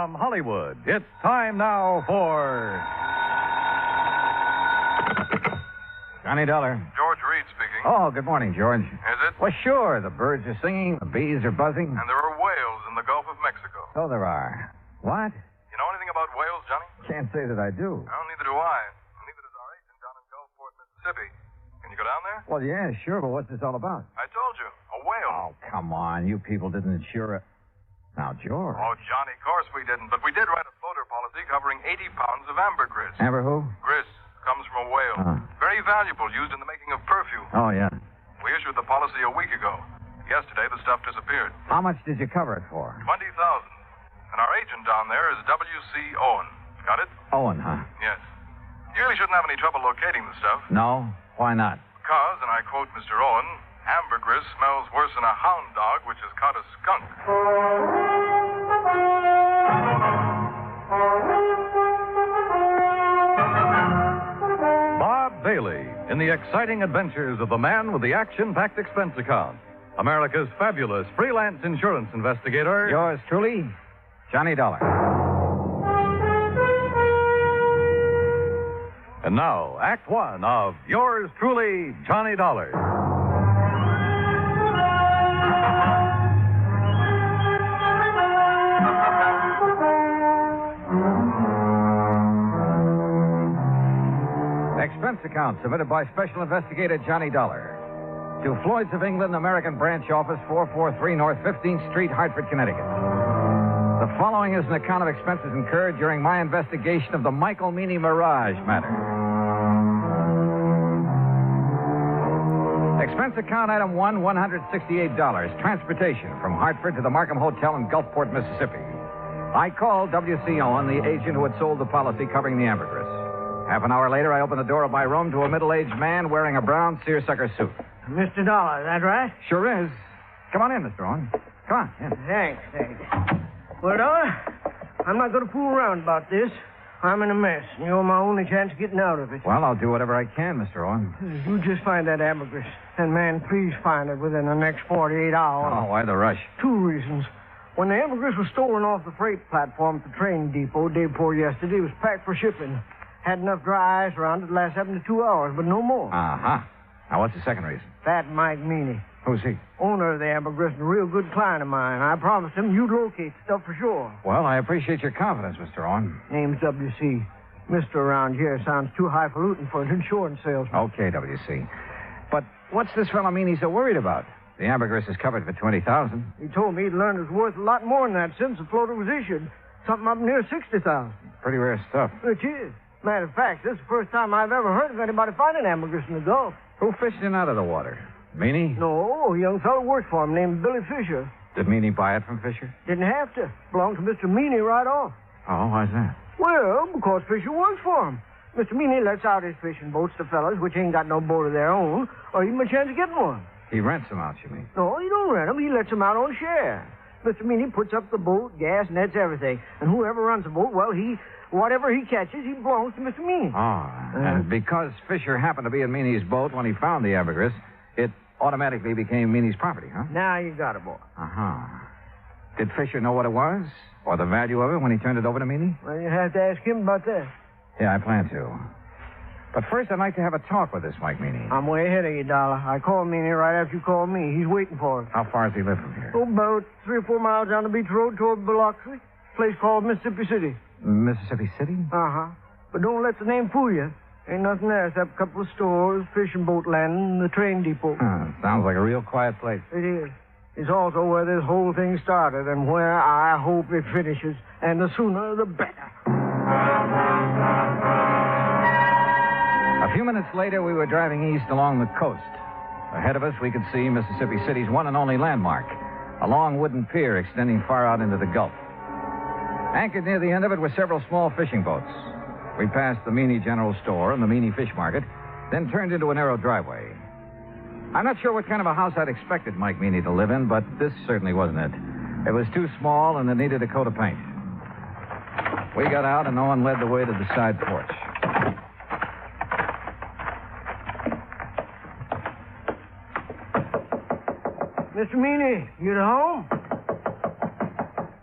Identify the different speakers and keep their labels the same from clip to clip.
Speaker 1: From Hollywood, it's time now for...
Speaker 2: Johnny Dollar.
Speaker 3: George Reed speaking.
Speaker 2: Oh, good morning, George.
Speaker 3: Is it?
Speaker 2: Well, sure. The birds are singing, the bees are buzzing.
Speaker 3: And there are whales in the Gulf of Mexico.
Speaker 2: So there are. What?
Speaker 3: You know anything about whales, Johnny?
Speaker 2: Can't say that I do.
Speaker 3: Well, neither do I. And neither does our agent down in Gulfport, Mississippi. Can you go down there?
Speaker 2: Well, yeah, sure, but what's this all about?
Speaker 3: I told you. A whale.
Speaker 2: Oh, come on. You people didn't insure it. Now, George.
Speaker 3: Oh, Johnny, of course we didn't. But we did write a floater policy covering 80 pounds of ambergris.
Speaker 2: Amber who?
Speaker 3: Gris comes from a whale. Very valuable, used in the making of perfume.
Speaker 2: Oh, yeah.
Speaker 3: We issued the policy a week ago. Yesterday, the stuff disappeared.
Speaker 2: How much did you cover it for?
Speaker 3: $20,000. And our agent down there is W.C. Owen. Got it?
Speaker 2: Owen, huh?
Speaker 3: Yes. You really shouldn't have any trouble locating the stuff.
Speaker 2: No? Why not?
Speaker 3: Because, and I quote Mr. Owen, ambergris smells worse than a hound dog which has caught a skunk.
Speaker 1: Bob Bailey in the exciting adventures of the man with the action-packed expense account. America's fabulous freelance insurance investigator.
Speaker 2: Yours truly, Johnny Dollar.
Speaker 1: And now, Act One of yours truly, Johnny Dollar.
Speaker 2: Expense account submitted by Special Investigator Johnny Dollar to Floyd's of England, American Branch Office, 443 North 15th Street, Hartford, Connecticut. The following is an account of expenses incurred during my investigation of the Michael Meany Mirage matter. Expense account item 1, $168. Transportation from Hartford to the Markham Hotel in Gulfport, Mississippi. I called W.C. Owen, the agent who had sold the policy covering the ambergris. Half an hour later, I opened the door of my room to a middle-aged man wearing a brown seersucker suit.
Speaker 4: Mr. Dollar, is that right?
Speaker 2: Sure is. Come on in, Mr. Owen. Come on. In.
Speaker 4: Thanks. Well, Dollar, I'm not going to fool around about this. I'm in a mess, and you're my only chance of getting out of it.
Speaker 2: Well, I'll do whatever I can, Mr. Owen.
Speaker 4: You just find that ambergris. And, man, please find it within the next 48 hours.
Speaker 2: Oh, why the rush?
Speaker 4: 2 reasons. When the ambergris was stolen off the freight platform at the train depot day before yesterday, it was packed for shipping. Had enough dry ice around it to last 72 hours, but no more.
Speaker 2: Uh-huh. Now, what's the second reason?
Speaker 4: That Mike Meany.
Speaker 2: Who's he?
Speaker 4: Owner of the ambergris and a real good client of mine. I promised him you'd locate the stuff for sure.
Speaker 2: Well, I appreciate your confidence, Mr. Owen.
Speaker 4: Name's W.C. Mr. around here sounds too highfalutin for an insurance salesman.
Speaker 2: Okay, W.C. But what's this fellow Meany so worried about? The ambergris is covered for $20,000.
Speaker 4: He told me he'd learned it was worth a lot more than that since the floater was issued. Something up near $60,000.
Speaker 2: Pretty rare stuff.
Speaker 4: Which is. Matter of fact, this is the first time I've ever heard of anybody finding ambergris in the Gulf.
Speaker 2: Who fished in out of the water? Meany?
Speaker 4: No, a young fellow worked for him named Billy Fisher.
Speaker 2: Did Meany buy it from Fisher?
Speaker 4: Didn't have to. Belonged to Mr. Meany right off.
Speaker 2: Oh, why's that?
Speaker 4: Well, because Fisher works for him. Mr. Meany lets out his fishing boats to fellas which ain't got no boat of their own, or even a chance of getting one.
Speaker 2: He rents them out, you mean?
Speaker 4: No, he don't rent them. He lets them out on share. Mr. Meany puts up the boat, gas, nets, everything. And whoever runs the boat, well, whatever he catches, he belongs to Mr. Meany.
Speaker 2: Oh, and because Fisher happened to be in Meany's boat when he found the ambergris, it automatically became Meany's property, huh?
Speaker 4: Now you got it, boy.
Speaker 2: Uh-huh. Did Fisher know what it was? Or the value of it when he turned it over to Meany?
Speaker 4: Well, you have to ask him about that.
Speaker 2: Yeah, I plan to. But first, I'd like to have a talk with this Mike Meany.
Speaker 4: I'm way ahead of you, Dollar. I called Meany right after you called me. He's waiting for us.
Speaker 2: How far does he live from here?
Speaker 4: Oh, about 3 or 4 miles down the beach road toward Biloxi. Place called Mississippi City.
Speaker 2: Mississippi City?
Speaker 4: Uh-huh. But don't let the name fool you. Ain't nothing there except a couple of stores, fishing boat landing, and the train depot.
Speaker 2: Sounds like a real quiet place.
Speaker 4: It is. It's also where this whole thing started and where I hope it finishes. And the sooner, the better.
Speaker 2: A few minutes later, we were driving east along the coast. Ahead of us, we could see Mississippi City's one and only landmark, a long wooden pier extending far out into the Gulf. Anchored near the end of it were several small fishing boats. We passed the Meany General Store and the Meany Fish Market, then turned into a narrow driveway. I'm not sure what kind of a house I'd expected Mike Meany to live in, but this certainly wasn't it. It was too small and it needed a coat of paint. We got out and Owen led the way to the side porch.
Speaker 4: Mr. Meany, you at home?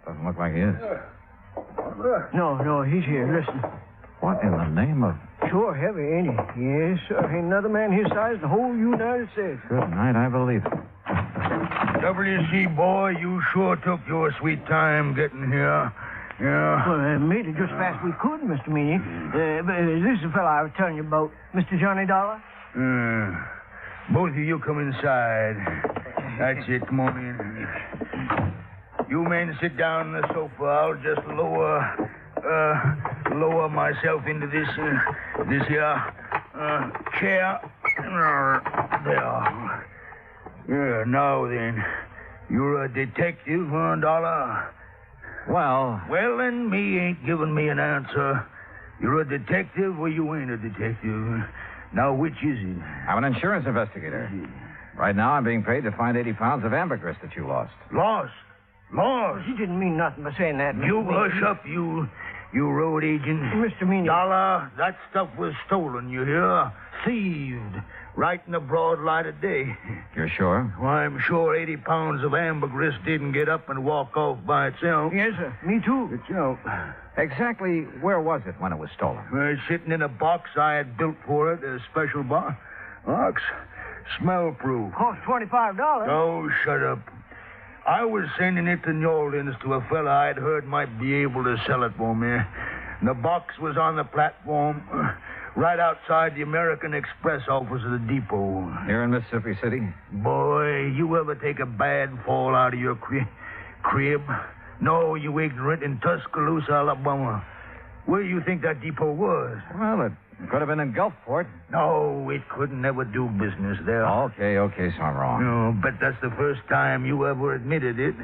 Speaker 2: Doesn't look like he is.
Speaker 4: No, he's here. Listen.
Speaker 2: What in the name of...
Speaker 4: Sure heavy, ain't he? Yes, sir. Ain't another man his size in the whole United States.
Speaker 2: Good night, I believe it.
Speaker 5: W.C. boy, you sure took your sweet time getting here. Yeah.
Speaker 4: Well, made it just fast we could, Mr. Meany. This is the fellow I was telling you about, Mr. Johnny Dollar.
Speaker 5: Both of you come inside. That's it. Come on in. You men sit down on the sofa. I'll just lower myself into this here chair. There. Yeah, now then. You're a detective, huh, Dollar?
Speaker 2: Well,
Speaker 5: then, me ain't giving me an answer. You're a detective or you ain't a detective. Now, which is it?
Speaker 2: I'm an insurance investigator. Right now, I'm being paid to find 80 pounds of ambergris that you lost.
Speaker 5: Lost?
Speaker 4: He didn't mean nothing by saying that, Mr.
Speaker 5: You
Speaker 4: Meany.
Speaker 5: hush up, you road agent.
Speaker 4: Mr. Meany.
Speaker 5: Dollar, that stuff was stolen, you hear? Thieved. Right in the broad light of day.
Speaker 2: You're sure?
Speaker 5: Well, I'm sure 80 pounds of ambergris didn't get up and walk off by itself.
Speaker 4: Yes, sir. Me too.
Speaker 5: Itself.
Speaker 2: Exactly where was it when it was stolen?
Speaker 5: Sitting in a box I had built for it, a special box. Smell-proof.
Speaker 4: Cost $25.
Speaker 5: Oh, shut up. I was sending it to New Orleans to a fella I'd heard might be able to sell it for me. And the box was on the platform right outside the American Express office of the depot.
Speaker 2: Here in Mississippi City?
Speaker 5: Boy, you ever take a bad fall out of your crib? No, you ignorant, in Tuscaloosa, Alabama. Where do you think that depot was?
Speaker 2: Well, it could have been in Gulfport.
Speaker 5: No, it couldn't never do business there.
Speaker 2: Okay, so I'm wrong.
Speaker 5: No, but that's the first time you ever admitted it.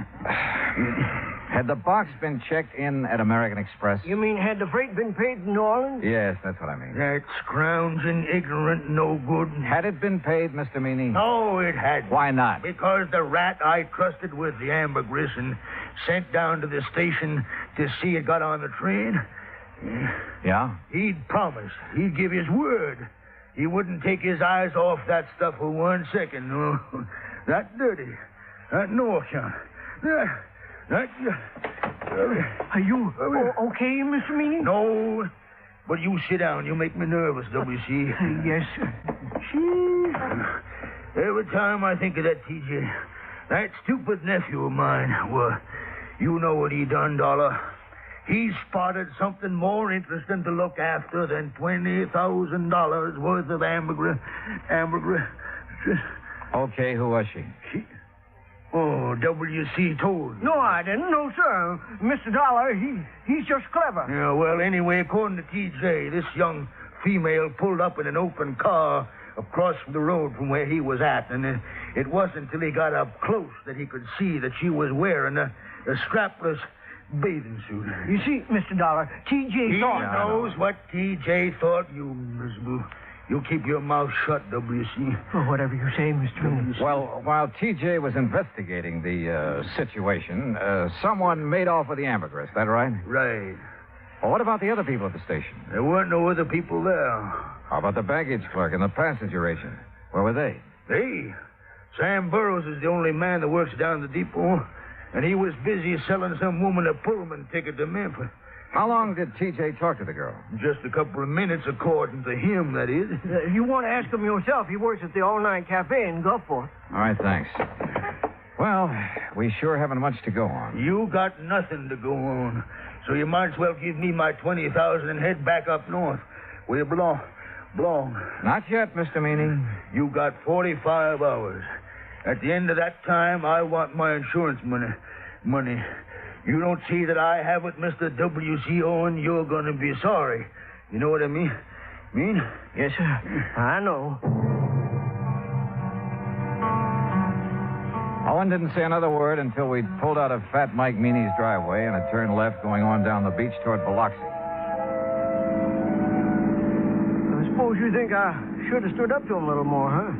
Speaker 2: Had the box been checked in at American Express?
Speaker 4: You mean had the freight been paid in New Orleans?
Speaker 2: Yes, that's what I mean.
Speaker 5: That scrounging, ignorant, no good.
Speaker 2: Had it been paid, Mr. Meany?
Speaker 5: No, it hadn't.
Speaker 2: Why not?
Speaker 5: Because the rat I trusted with the ambergris and sent down to the station to see it got on the train.
Speaker 2: Yeah?
Speaker 5: He'd promised. He'd give his word. He wouldn't take his eyes off that stuff for 1 second. No. That dirty. That no account. That...
Speaker 4: Are you okay, Mr. Meany?
Speaker 5: No. But you sit down. You make me nervous, W.C.
Speaker 4: Yes, sir.
Speaker 5: Every time I think of that, T.J., that stupid nephew of mine, well, you know what he done, Dollar. He spotted something more interesting to look after than $20,000 worth of ambergris.
Speaker 2: Okay, who was she?
Speaker 5: Oh, W.C. told.
Speaker 4: No, I didn't. No, sir. Mr. Dollar, he's just clever.
Speaker 5: Yeah, well, anyway, according to T.J., this young female pulled up in an open car across the road from where he was at, and it wasn't until he got up close that he could see that she was wearing a strapless bathing suit.
Speaker 4: You see, Mr. Dollar, T.J. thought...
Speaker 5: He knows what T.J. thought. You keep your mouth shut, W.C.
Speaker 4: Oh, whatever you say, Mr. Meany.
Speaker 2: Well, while T.J. was investigating the situation, someone made off with the ambergris. That right?
Speaker 5: Right.
Speaker 2: Well, what about the other people at the station?
Speaker 5: There weren't no other people there.
Speaker 2: How about the baggage clerk and the passenger agent? Where were they?
Speaker 5: Sam Burroughs is the only man that works down the depot, and he was busy selling some woman a Pullman ticket to Memphis.
Speaker 2: How long did T.J. talk to the girl?
Speaker 5: Just a couple of minutes, according to him, that is.
Speaker 4: You want to ask him yourself. He works at the all-night cafe in Gulfport.
Speaker 2: All right, thanks. Well, we sure haven't much to go on.
Speaker 5: You got nothing to go on, so you might as well give me my $20,000 and head back up north, where you belong.
Speaker 2: Not yet, Mr. Meany.
Speaker 5: You got 45 hours. At the end of that time, I want my insurance money. You don't see that I have it, Mr. W.C. Owen, you're going to be sorry. You know what I mean?
Speaker 4: Yes, sir. I know.
Speaker 2: Owen didn't say another word until we'd pulled out of Fat Mike Meany's driveway and had turned left going on down the beach toward Biloxi.
Speaker 4: I suppose you think I should have stood up to him a little more, huh?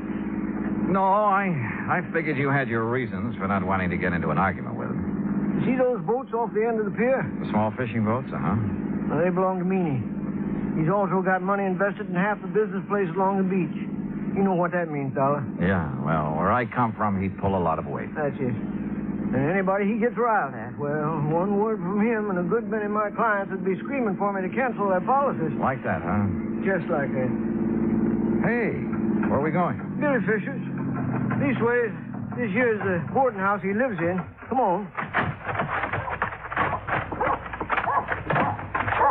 Speaker 2: No, I figured you had your reasons for not wanting to get into an argument with him.
Speaker 4: See those boats off the end of the pier?
Speaker 2: The small fishing boats,
Speaker 4: Well, they belong to Meany. He's also got money invested in half the business place along the beach. You know what that means, Dollar.
Speaker 2: Yeah, well, where I come from, he'd pull a lot of weight.
Speaker 4: That's it. And anybody he gets riled at, well, one word from him and a good many of my clients would be screaming for me to cancel their policies.
Speaker 2: Like that, huh?
Speaker 4: Just like that.
Speaker 2: Hey, where are we going?
Speaker 4: Billy Fisher's. These ways, this here's the boarding house he lives in. Come on.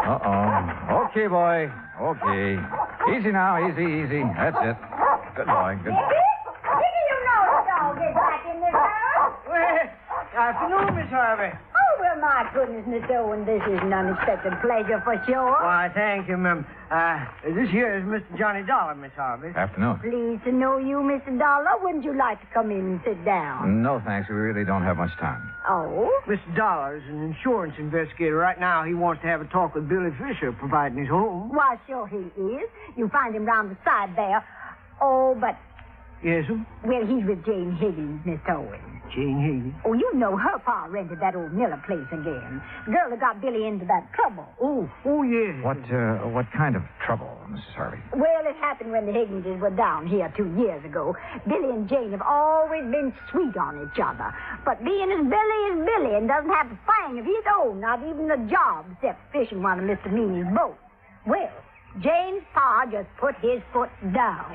Speaker 2: Uh-oh. Okay, boy. Okay. Easy now, easy. That's it. Good boy, good boy.
Speaker 6: Did you know the dog is back in this house?
Speaker 4: Well, afternoon, Miss Harvey.
Speaker 6: Oh, well, my goodness, Miss Owen, this is an unexpected pleasure for sure.
Speaker 4: Why, thank you, ma'am. This here is Mr. Johnny Dollar, Miss Harvey.
Speaker 2: Afternoon.
Speaker 6: Pleased to know you, Mr. Dollar. Wouldn't you like to come in and sit down?
Speaker 2: No, thanks. We really don't have much time.
Speaker 6: Oh?
Speaker 4: Mr. Dollar is an insurance investigator. Right now, he wants to have a talk with Billy Fisher, providing his home.
Speaker 6: Why, sure he is. You find him round the side there. Oh, but,
Speaker 4: Yes, sir?
Speaker 6: well, he's with Jane Higgins, Miss Owen.
Speaker 4: Jane Higgins.
Speaker 6: Oh, you know her pa rented that old Miller place again. Girl that got Billy into that trouble.
Speaker 4: Oh, yes.
Speaker 2: What kind of trouble, Mrs. Harvey?
Speaker 6: Well, it happened when the Higginses were down here 2 years ago. Billy and Jane have always been sweet on each other. But being as Billy is Billy and doesn't have a thing of his own, not even a job, except fishing one of Mr. Meany's boats. Well, Jane's pa just put his foot down.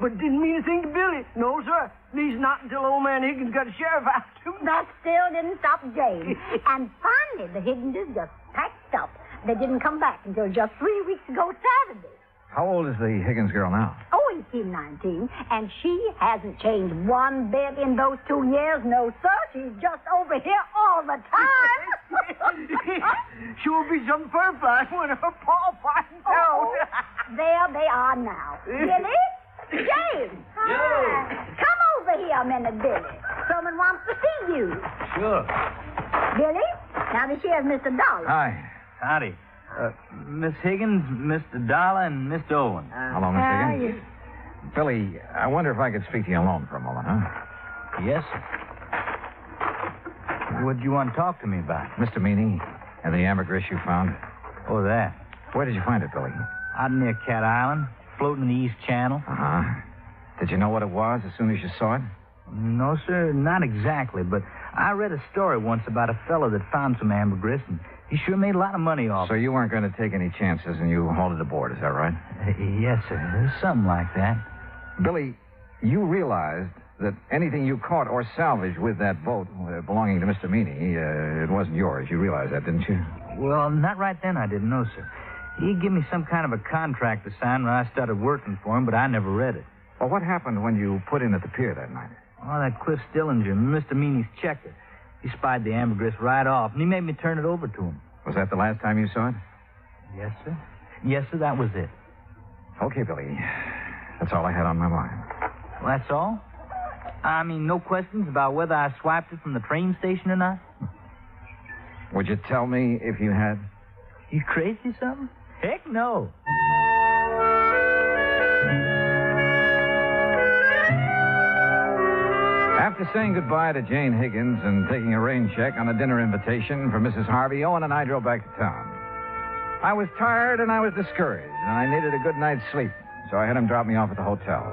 Speaker 4: But didn't mean a thing to Billy. No, sir. At least not until old man Higgins got a sheriff after him.
Speaker 6: That still didn't stop Jane. And finally, the Higginses just packed up. They didn't come back until just 3 weeks ago Saturday.
Speaker 2: How old is the Higgins girl now?
Speaker 6: Oh, 18, 19. And she hasn't changed one bit in those 2 years. No, sir. She's just over here all the time.
Speaker 4: Sure be some fur fly when her paw finds out.
Speaker 6: There they are now. Billy? Jane? Hi. Come over here a minute, Billy. Someone wants to see you.
Speaker 7: Sure.
Speaker 6: Billy? Now, this here's Mr. Dollar.
Speaker 2: Hi.
Speaker 7: Howdy. Miss Higgins, Mr. Dollar, and Mr. Owen.
Speaker 2: Hello, Miss Higgins. Billy, I wonder if I could speak to you alone for a moment, huh?
Speaker 7: Yes, sir. What'd you want to talk to me about?
Speaker 2: Mr. Meany and the ambergris you found.
Speaker 7: Oh, that.
Speaker 2: Where did you find it, Billy?
Speaker 7: Out near Cat Island, floating in the East Channel.
Speaker 2: Uh-huh. Did you know what it was as soon as you saw it?
Speaker 7: No, sir, not exactly, but I read a story once about a fellow that found some ambergris, and he sure made a lot of money off
Speaker 2: So you weren't going to take any chances and you hauled it aboard, is that right?
Speaker 7: Yes, sir. Something like that.
Speaker 2: Billy, you realized that anything you caught or salvaged with that boat belonging to Mr. Meany, it wasn't yours. You realized that, didn't you?
Speaker 7: Well, not right then, I didn't know, sir. He gave me some kind of a contract to sign when I started working for him, but I never read it.
Speaker 2: Well, what happened when you put in at the pier that night?
Speaker 7: Oh, that Cliff Stillinger, Mr. Meany's checker. He spied the ambergris right off, and he made me turn it over to him.
Speaker 2: Was that the last time you saw it?
Speaker 7: Yes, sir. Yes, sir, that was it.
Speaker 2: Okay, Billy. That's all I had on my mind.
Speaker 7: Well, that's all? I mean, no questions about whether I swiped it from the train station or not?
Speaker 2: Would you tell me if you had?
Speaker 7: You crazy or something? Heck no.
Speaker 2: After saying goodbye to Jane Higgins and taking a rain check on a dinner invitation for Mrs. Harvey, Owen and I drove back to town. I was tired and I was discouraged, and I needed a good night's sleep, so I had him drop me off at the hotel.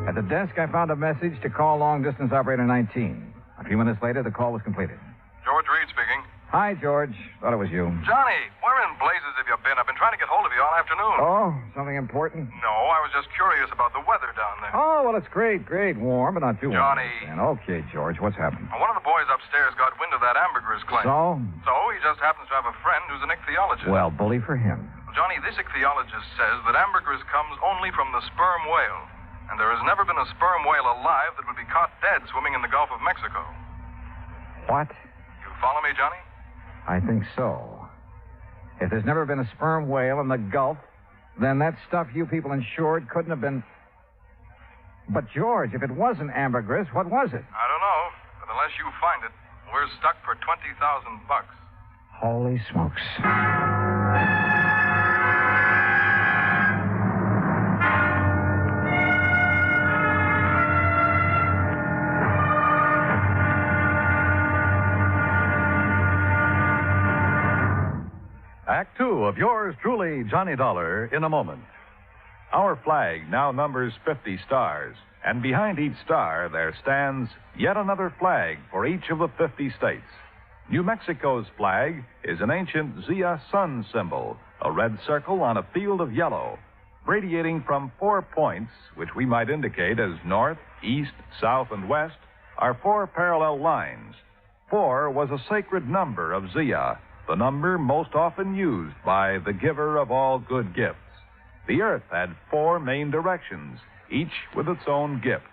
Speaker 2: At the desk, I found a message to call long-distance operator 19. A few minutes later, the call was completed.
Speaker 3: George Reed speaking.
Speaker 2: Hi, George. Thought it was you.
Speaker 3: Johnny, where in blazes have you been? I've been trying to get hold of you all afternoon.
Speaker 2: Oh, something important?
Speaker 3: No, I was just curious about the weather down there.
Speaker 2: Oh, well, it's great. Warm, but not too warm.
Speaker 3: Johnny.
Speaker 2: Okay, George, what's happened?
Speaker 3: One of the boys upstairs got wind of that ambergris claim.
Speaker 2: So?
Speaker 3: So he just happens to have a friend who's an ichthyologist.
Speaker 2: Well, bully for him.
Speaker 3: Johnny, this ichthyologist says that ambergris comes only from the sperm whale. And there has never been a sperm whale alive that would be caught dead swimming in the Gulf of Mexico.
Speaker 2: What?
Speaker 3: You follow me, Johnny?
Speaker 2: I think so. If there's never been a sperm whale in the Gulf, then that stuff you people insured couldn't have been... But, George, if it wasn't ambergris, what was it?
Speaker 3: I don't know. But unless you find it, we're stuck for $20,000.
Speaker 2: Holy smokes.
Speaker 1: Act two of yours truly, Johnny Dollar, in a moment. Our flag now numbers 50 stars, and behind each star there stands yet another flag for each of the 50 states. New Mexico's flag is an ancient Zia sun symbol, a red circle on a field of yellow. Radiating from 4 points, which we might indicate as north, east, south, and west, are 4 parallel lines. 4 was a sacred number of Zia, the number most often used by the giver of all good gifts. The earth had 4 main directions, each with its own gifts.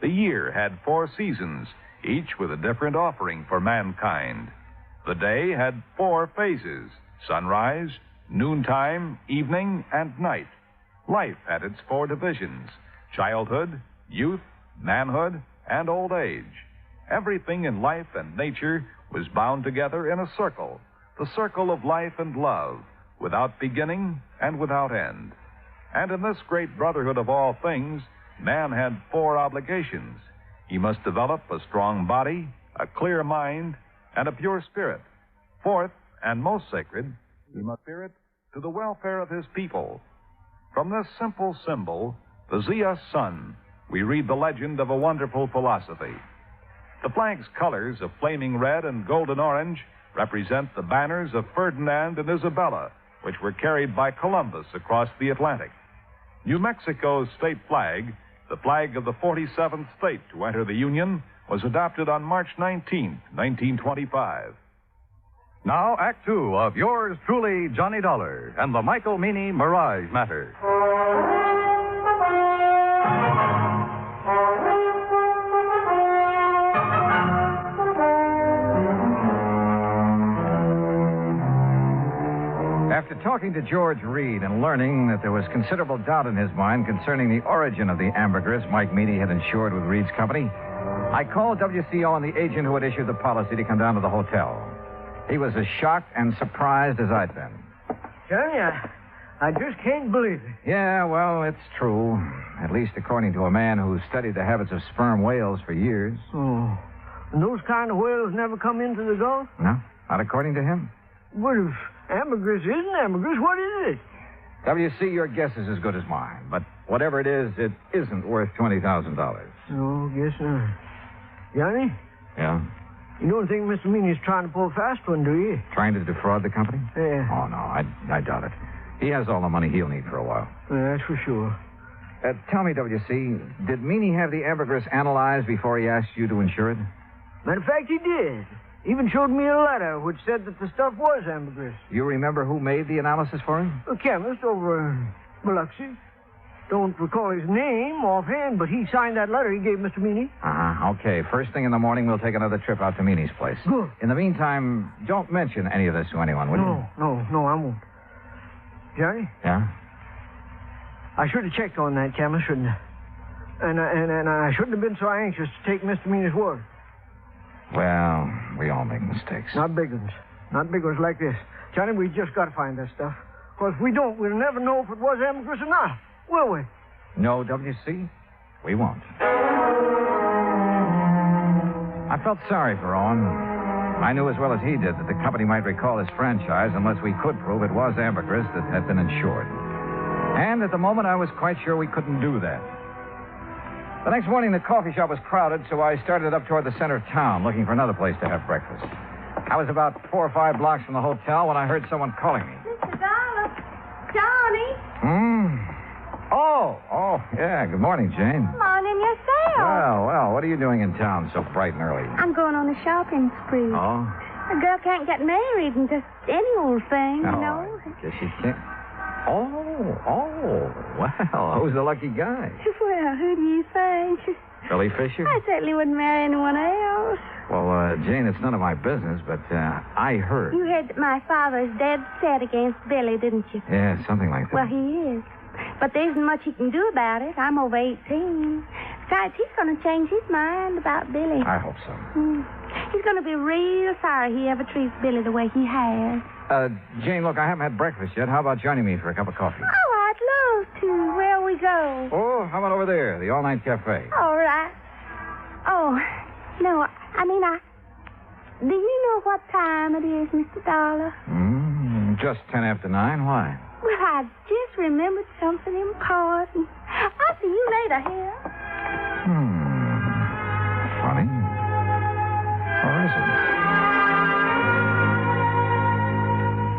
Speaker 1: The year had 4 seasons, each with a different offering for mankind. The day had 4 phases: sunrise, noontime, evening, and night. Life had its 4 divisions: childhood, youth, manhood, and old age. Everything in life and nature was bound together in a circle, the circle of life and love, without beginning and without end. And in this great brotherhood of all things, man had 4 obligations. He must develop a strong body, a clear mind, and a pure spirit. 4th, and most sacred, he must spirit to the welfare of his people. From this simple symbol, the Zia sun, we read the legend of a wonderful philosophy. The flag's colors of flaming red and golden orange represent the banners of Ferdinand and Isabella, which were carried by Columbus across the Atlantic. New Mexico's state flag, the flag of the 47th state to enter the Union, was adopted on March 19, 1925.
Speaker 8: Now, Act Two of yours truly, Johnny Dollar, and the Michael Meany Mirage Matter.
Speaker 2: After talking to George Reed and learning that there was considerable doubt in his mind concerning the origin of the ambergris Mike Meany had insured with Reed's company, I called WCO and the agent who had issued the policy to come down to the hotel. He was as shocked and surprised as I'd been.
Speaker 4: Johnny, I just can't believe it.
Speaker 2: Yeah, well, it's true. At least according to a man who studied the habits of sperm whales for years.
Speaker 4: Oh. And those kind of whales never come into the Gulf?
Speaker 2: No, not according to him.
Speaker 4: What if ambergris isn't ambergris? What is it?
Speaker 2: WC, your guess is as good as mine. But whatever it isn't worth $20,000.
Speaker 4: No, guess not. Johnny?
Speaker 2: Yeah?
Speaker 4: You don't think Mr. Meany's trying to pull a fast one, do you?
Speaker 2: Trying to defraud the company?
Speaker 4: Yeah.
Speaker 2: Oh, no, I doubt it. He has all the money he'll need for a while.
Speaker 4: Yeah, that's for sure.
Speaker 2: Tell me, WC, did Meany have the ambergris analyzed before he asked you to insure it?
Speaker 4: Matter of fact, he did. Even showed me a letter which said that the stuff was ambergris.
Speaker 2: You remember who made the analysis for him?
Speaker 4: A chemist over in Biloxi. Don't recall his name offhand, but he signed that letter he gave Mr. Meany.
Speaker 2: Okay. First thing in the morning, we'll take another trip out to Meany's place.
Speaker 4: Good.
Speaker 2: In the meantime, don't mention any of this to anyone, will you?
Speaker 4: No, I won't. Johnny?
Speaker 2: Yeah?
Speaker 4: I should have checked on that chemist, shouldn't I? And I shouldn't have been so anxious to take Mr. Meany's word.
Speaker 2: Well, we all make mistakes.
Speaker 4: Not big ones. Not big ones like this. Johnny, we just got to find that stuff. Because if we don't, we'll never know if it was ambergris or not. Will we?
Speaker 2: No, WC, we won't. I felt sorry for Owen. I knew as well as he did that the company might recall his franchise unless we could prove it was ambergris that had been insured. And at the moment, I was quite sure we couldn't do that. The next morning, the coffee shop was crowded, so I started up toward the center of town, looking for another place to have breakfast. I was about 4 or 5 blocks from the hotel when I heard someone calling me.
Speaker 6: Mr. Dollar. Johnny.
Speaker 2: Oh, yeah. Good morning, Jane.
Speaker 6: Morning yourself.
Speaker 2: Well, what are you doing in town so bright and early?
Speaker 6: I'm going on a shopping spree.
Speaker 2: Oh?
Speaker 6: A girl can't get married and just any old thing, you know.
Speaker 2: I guess she can't. Oh, well, who's the lucky guy?
Speaker 6: Well, who do you think?
Speaker 2: Billy Fisher?
Speaker 6: I certainly wouldn't marry anyone else.
Speaker 2: Well, Jane, it's none of my business, but I heard.
Speaker 6: You heard that my father's dead set against Billy, didn't you?
Speaker 2: Yeah, something like that.
Speaker 6: Well, he is. But there isn't much he can do about it. I'm over 18. Besides, he's going to change his mind about Billy.
Speaker 2: I hope so.
Speaker 6: He's going to be real sorry he ever treats Billy the way he has.
Speaker 2: Jane, look, I haven't had breakfast yet. How about joining me for a cup of coffee?
Speaker 6: Oh, I'd love to. Where we go?
Speaker 2: Oh, how about over there, the all-night cafe?
Speaker 6: All right. Oh, no, do you know what time it is, Mr. Dollar?
Speaker 2: Just 10 after 9. Why?
Speaker 6: Well, I just remembered something important. I'll see you later, here.
Speaker 2: Funny. Or is it?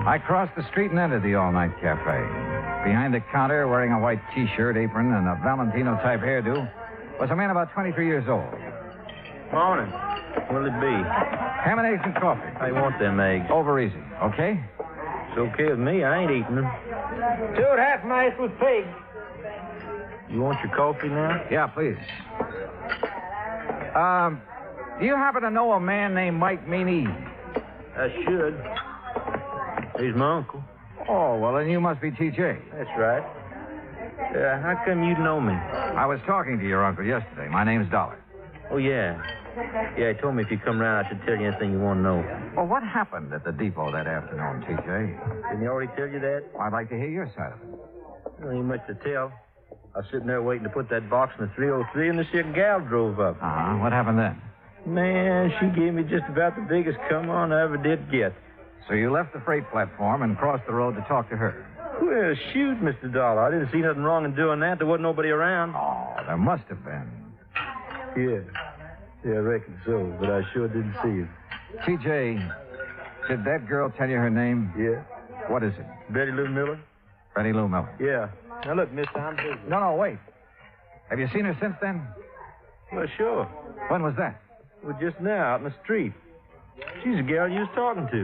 Speaker 2: I crossed the street and entered the all-night cafe. Behind the counter, wearing a white T-shirt, apron, and a Valentino-type hairdo, was a man about 23 years old.
Speaker 9: Morning. What'll it be?
Speaker 2: Ham and eggs and coffee.
Speaker 9: I want them eggs.
Speaker 2: Over easy, okay?
Speaker 9: It's okay with me. I ain't eating them.
Speaker 4: 2 half-nice with pig.
Speaker 9: You want your coffee now?
Speaker 2: Yeah, please. Do you happen to know a man named Mike Meany?
Speaker 9: I should. He's my uncle.
Speaker 2: Oh, well, then you must be TJ.
Speaker 9: That's right. How come you know me?
Speaker 2: I was talking to your uncle yesterday. My name's Dollar.
Speaker 9: Oh, yeah. Yeah, he told me if you come round, I should tell you anything you want to know.
Speaker 2: Well, what happened at the depot that afternoon, TJ?
Speaker 9: Didn't he already tell you that?
Speaker 2: Well, I'd like to hear your side of it.
Speaker 9: There ain't much to tell. I was sitting there waiting to put that box in the 303, and this here gal drove up.
Speaker 2: Uh-huh. What happened then?
Speaker 9: Man, she gave me just about the biggest come-on I ever did get.
Speaker 2: So you left the freight platform and crossed the road to talk to her?
Speaker 9: Well, shoot, Mr. Dollar. I didn't see nothing wrong in doing that. There wasn't nobody around.
Speaker 2: Oh, there must have been.
Speaker 9: Yeah, I reckon so, but I sure didn't see it.
Speaker 2: TJ, did that girl tell you her name?
Speaker 9: Yeah.
Speaker 2: What is it?
Speaker 9: Betty Lou Miller?
Speaker 2: Betty Lou Miller.
Speaker 9: Yeah. Now, look, mister, I'm busy.
Speaker 2: No, wait. Have you seen her since then?
Speaker 9: Well, sure.
Speaker 2: When was that?
Speaker 9: Well, just now, out in the street. She's the gal you was talking to.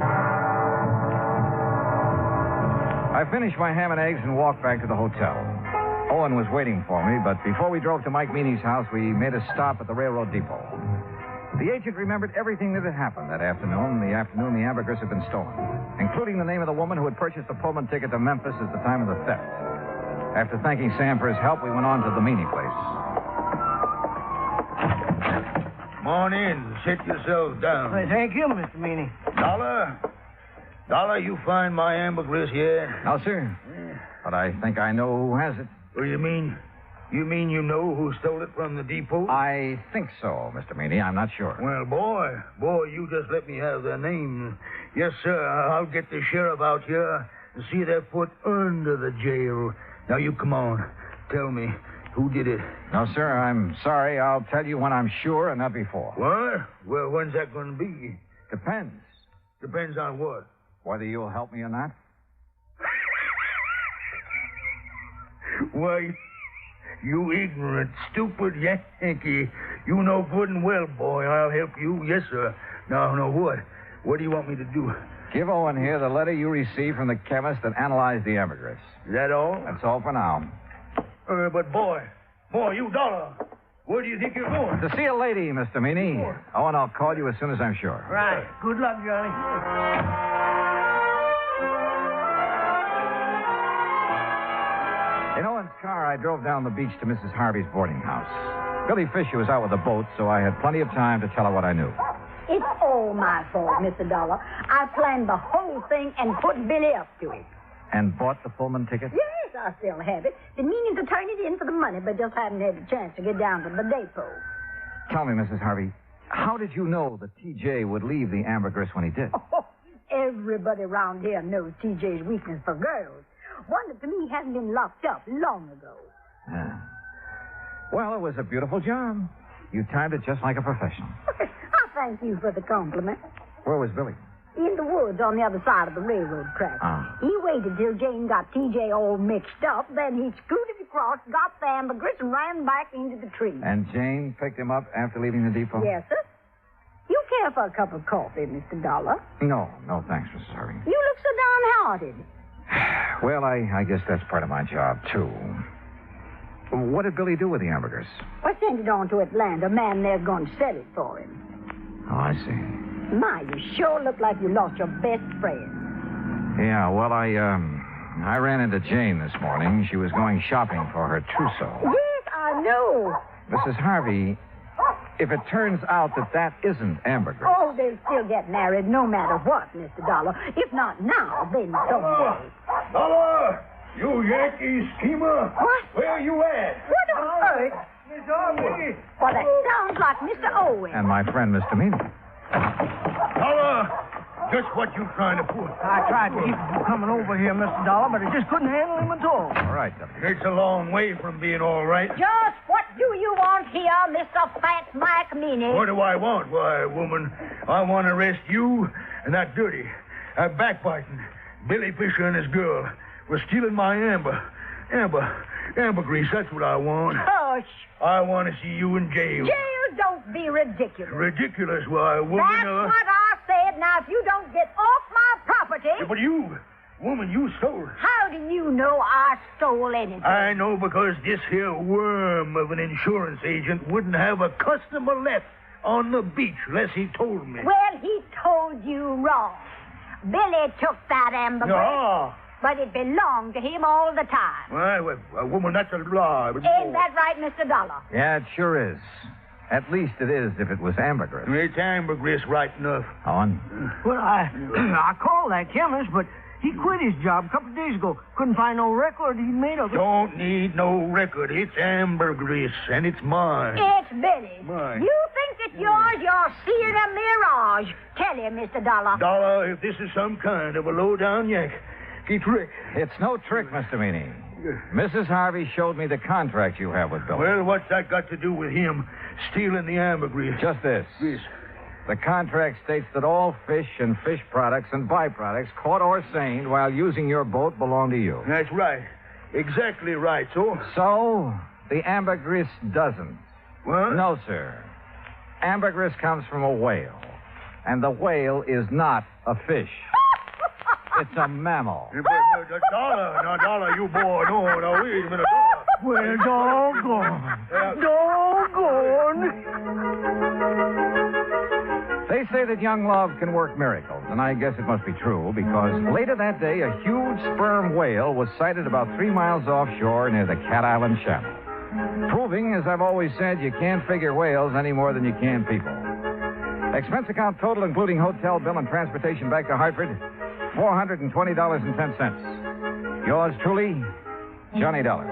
Speaker 2: I finished my ham and eggs and walked back to the hotel. Owen was waiting for me, but before we drove to Mike Meany's house, we made a stop at the railroad depot. The agent remembered everything that had happened that afternoon, the ambergris had been stolen, including the name of the woman who had purchased the Pullman ticket to Memphis at the time of the theft. After thanking Sam for his help, we went on to the Meany place.
Speaker 5: Come on in. Sit yourselves down.
Speaker 4: Hey, thank you, Mr. Meany.
Speaker 5: Dollar, you find my ambergris here?
Speaker 2: No, sir. But I think I know who has it.
Speaker 5: What do you mean? You mean you know who stole it from the depot?
Speaker 2: I think so, Mr. Meany. I'm not sure.
Speaker 5: Well, boy, you just let me have their name. Yes, sir, I'll get the sheriff out here and see their foot under the jail. Now, you come on. Tell me, who did it?
Speaker 2: No, sir, I'm sorry. I'll tell you when I'm sure and not before.
Speaker 5: What? Well, when's that going to be?
Speaker 2: Depends.
Speaker 5: Depends on what?
Speaker 2: Whether you'll help me or not.
Speaker 5: Why, you ignorant, stupid Yankee. You know good and well, boy, I'll help you. Yes, sir. Now, what? What do you want me to do?
Speaker 2: Give Owen here the letter you received from the chemist that analyzed the ambergris.
Speaker 5: Is that all?
Speaker 2: That's all for now.
Speaker 5: But, boy, you Dollar, where do you think you're going?
Speaker 2: To see a lady, Mr. Meany. Owen, I'll call you as soon as I'm sure.
Speaker 4: Right. Good luck, Johnny.
Speaker 2: In Owen's car, I drove down the beach to Mrs. Harvey's boarding house. Billy Fisher was out with the boat, so I had plenty of time to tell her what I knew.
Speaker 6: It's all my fault, Mr. Dollar. I planned the whole thing and put Billy up to it.
Speaker 2: And bought the Pullman ticket?
Speaker 6: Yes, I still have it. Been meaning to turn it in for the money, but just haven't had a chance to get down to the depot.
Speaker 2: Tell me, Mrs. Harvey, how did you know that T.J. would leave the ambergris when he did?
Speaker 6: Oh, everybody around here knows T.J.'s weakness for girls. Wonder to me he hasn't been locked up long ago.
Speaker 2: Yeah. Well, it was a beautiful job. You timed it just like a professional.
Speaker 6: I thank you for the compliment.
Speaker 2: Where was Billy?
Speaker 6: In the woods on the other side of the railroad track. He waited till Jane got T.J. all mixed up, then he scooted across, got the ambergris, and ran back into the tree.
Speaker 2: And Jane picked him up after leaving the depot?
Speaker 6: Yes, sir. You care for a cup of coffee, Mr. Dollar?
Speaker 2: No, thanks, Mrs. Harvey.
Speaker 6: You look so downhearted.
Speaker 2: Well, I guess that's part of my job, too. What did Billy do with the ambergris?
Speaker 6: I sent it on to Atlanta. A man there's going to sell it for him.
Speaker 2: Oh, I see.
Speaker 6: My, you sure look like you lost your best friend.
Speaker 2: Yeah, well, I ran into Jane this morning. She was going shopping for her trousseau.
Speaker 6: Yes, I know.
Speaker 2: Mrs. Harvey, if it turns out that isn't ambergris...
Speaker 6: Oh, they'll still get married no matter what, Mr. Dollar. If not now, then someday.
Speaker 5: Dollar! You Yankee schemer!
Speaker 6: What?
Speaker 5: Where you at?
Speaker 6: What on earth?
Speaker 5: Miss Harvey!
Speaker 6: Well, that sounds like Mr. Owen.
Speaker 2: And my friend, Mr. Meany.
Speaker 5: Dollar! Just what you trying to pull?
Speaker 4: I tried to keep him from coming over here, Mr. Dollar, but I just couldn't handle him at all.
Speaker 2: All right, Deputy.
Speaker 5: It's a long way from being all right.
Speaker 6: Just what do you want here, Mr. Fat Mike Meany?
Speaker 5: What do I want? Why, woman, I want to arrest you and that dirty, backbiting Billy Fisher and his girl for stealing my ambergris. That's what I want.
Speaker 6: Hush.
Speaker 5: I want to see you in jail.
Speaker 6: Jail, don't be ridiculous.
Speaker 5: Ridiculous, why, woman?
Speaker 6: That's what I said. Now, if you don't get off my property...
Speaker 5: Yeah, but you, woman, you stole.
Speaker 6: How do you know I stole anything?
Speaker 5: I know because this here worm of an insurance agent wouldn't have a customer left on the beach unless he told me.
Speaker 6: Well, he told you wrong. Billy took that ambergris.
Speaker 5: No.
Speaker 6: But it belonged to him all the time.
Speaker 5: Well, woman, that's a lie.
Speaker 6: Ain't that right, Mr. Dollar?
Speaker 2: Yeah, it sure is. At least it is if it was ambergris.
Speaker 5: It's ambergris right enough.
Speaker 2: On.
Speaker 4: Well, I called that chemist, but he quit his job a couple of days ago. Couldn't find no record he'd made of it.
Speaker 5: Don't need no record. It's ambergris, and it's mine.
Speaker 6: It's Billy's.
Speaker 5: Mine.
Speaker 6: You think it's yours? You're seeing a mirage. Tell him, Mr. Dollar.
Speaker 5: Dollar, if this is some kind of a low-down yank, it's Rick.
Speaker 2: It's no trick, Mr. Meany. Mrs. Harvey showed me the contract you have with Billy.
Speaker 5: Well, what's that got to do with him stealing the ambergris?
Speaker 2: Just this.
Speaker 5: This.
Speaker 2: The contract states that all fish and fish products and byproducts caught or seined while using your boat belong to you.
Speaker 5: That's right. Exactly right, so?
Speaker 2: So, the ambergris doesn't.
Speaker 5: What?
Speaker 2: No, sir. Ambergris comes from a whale. And the whale is not a fish. It's a mammal.
Speaker 5: But, Dollar, no, Dollar, you boy, no, wait a minute, Dollar.
Speaker 4: Well, doggone.
Speaker 2: They say that young love can work miracles, and I guess it must be true, because later that day, a huge sperm whale was sighted about 3 miles offshore near the Cat Island Channel. Proving, as I've always said, you can't figure whales any more than you can people. Expense account total, including hotel bill and transportation back to Hartford, $420.10. Yours truly, Johnny Dollar.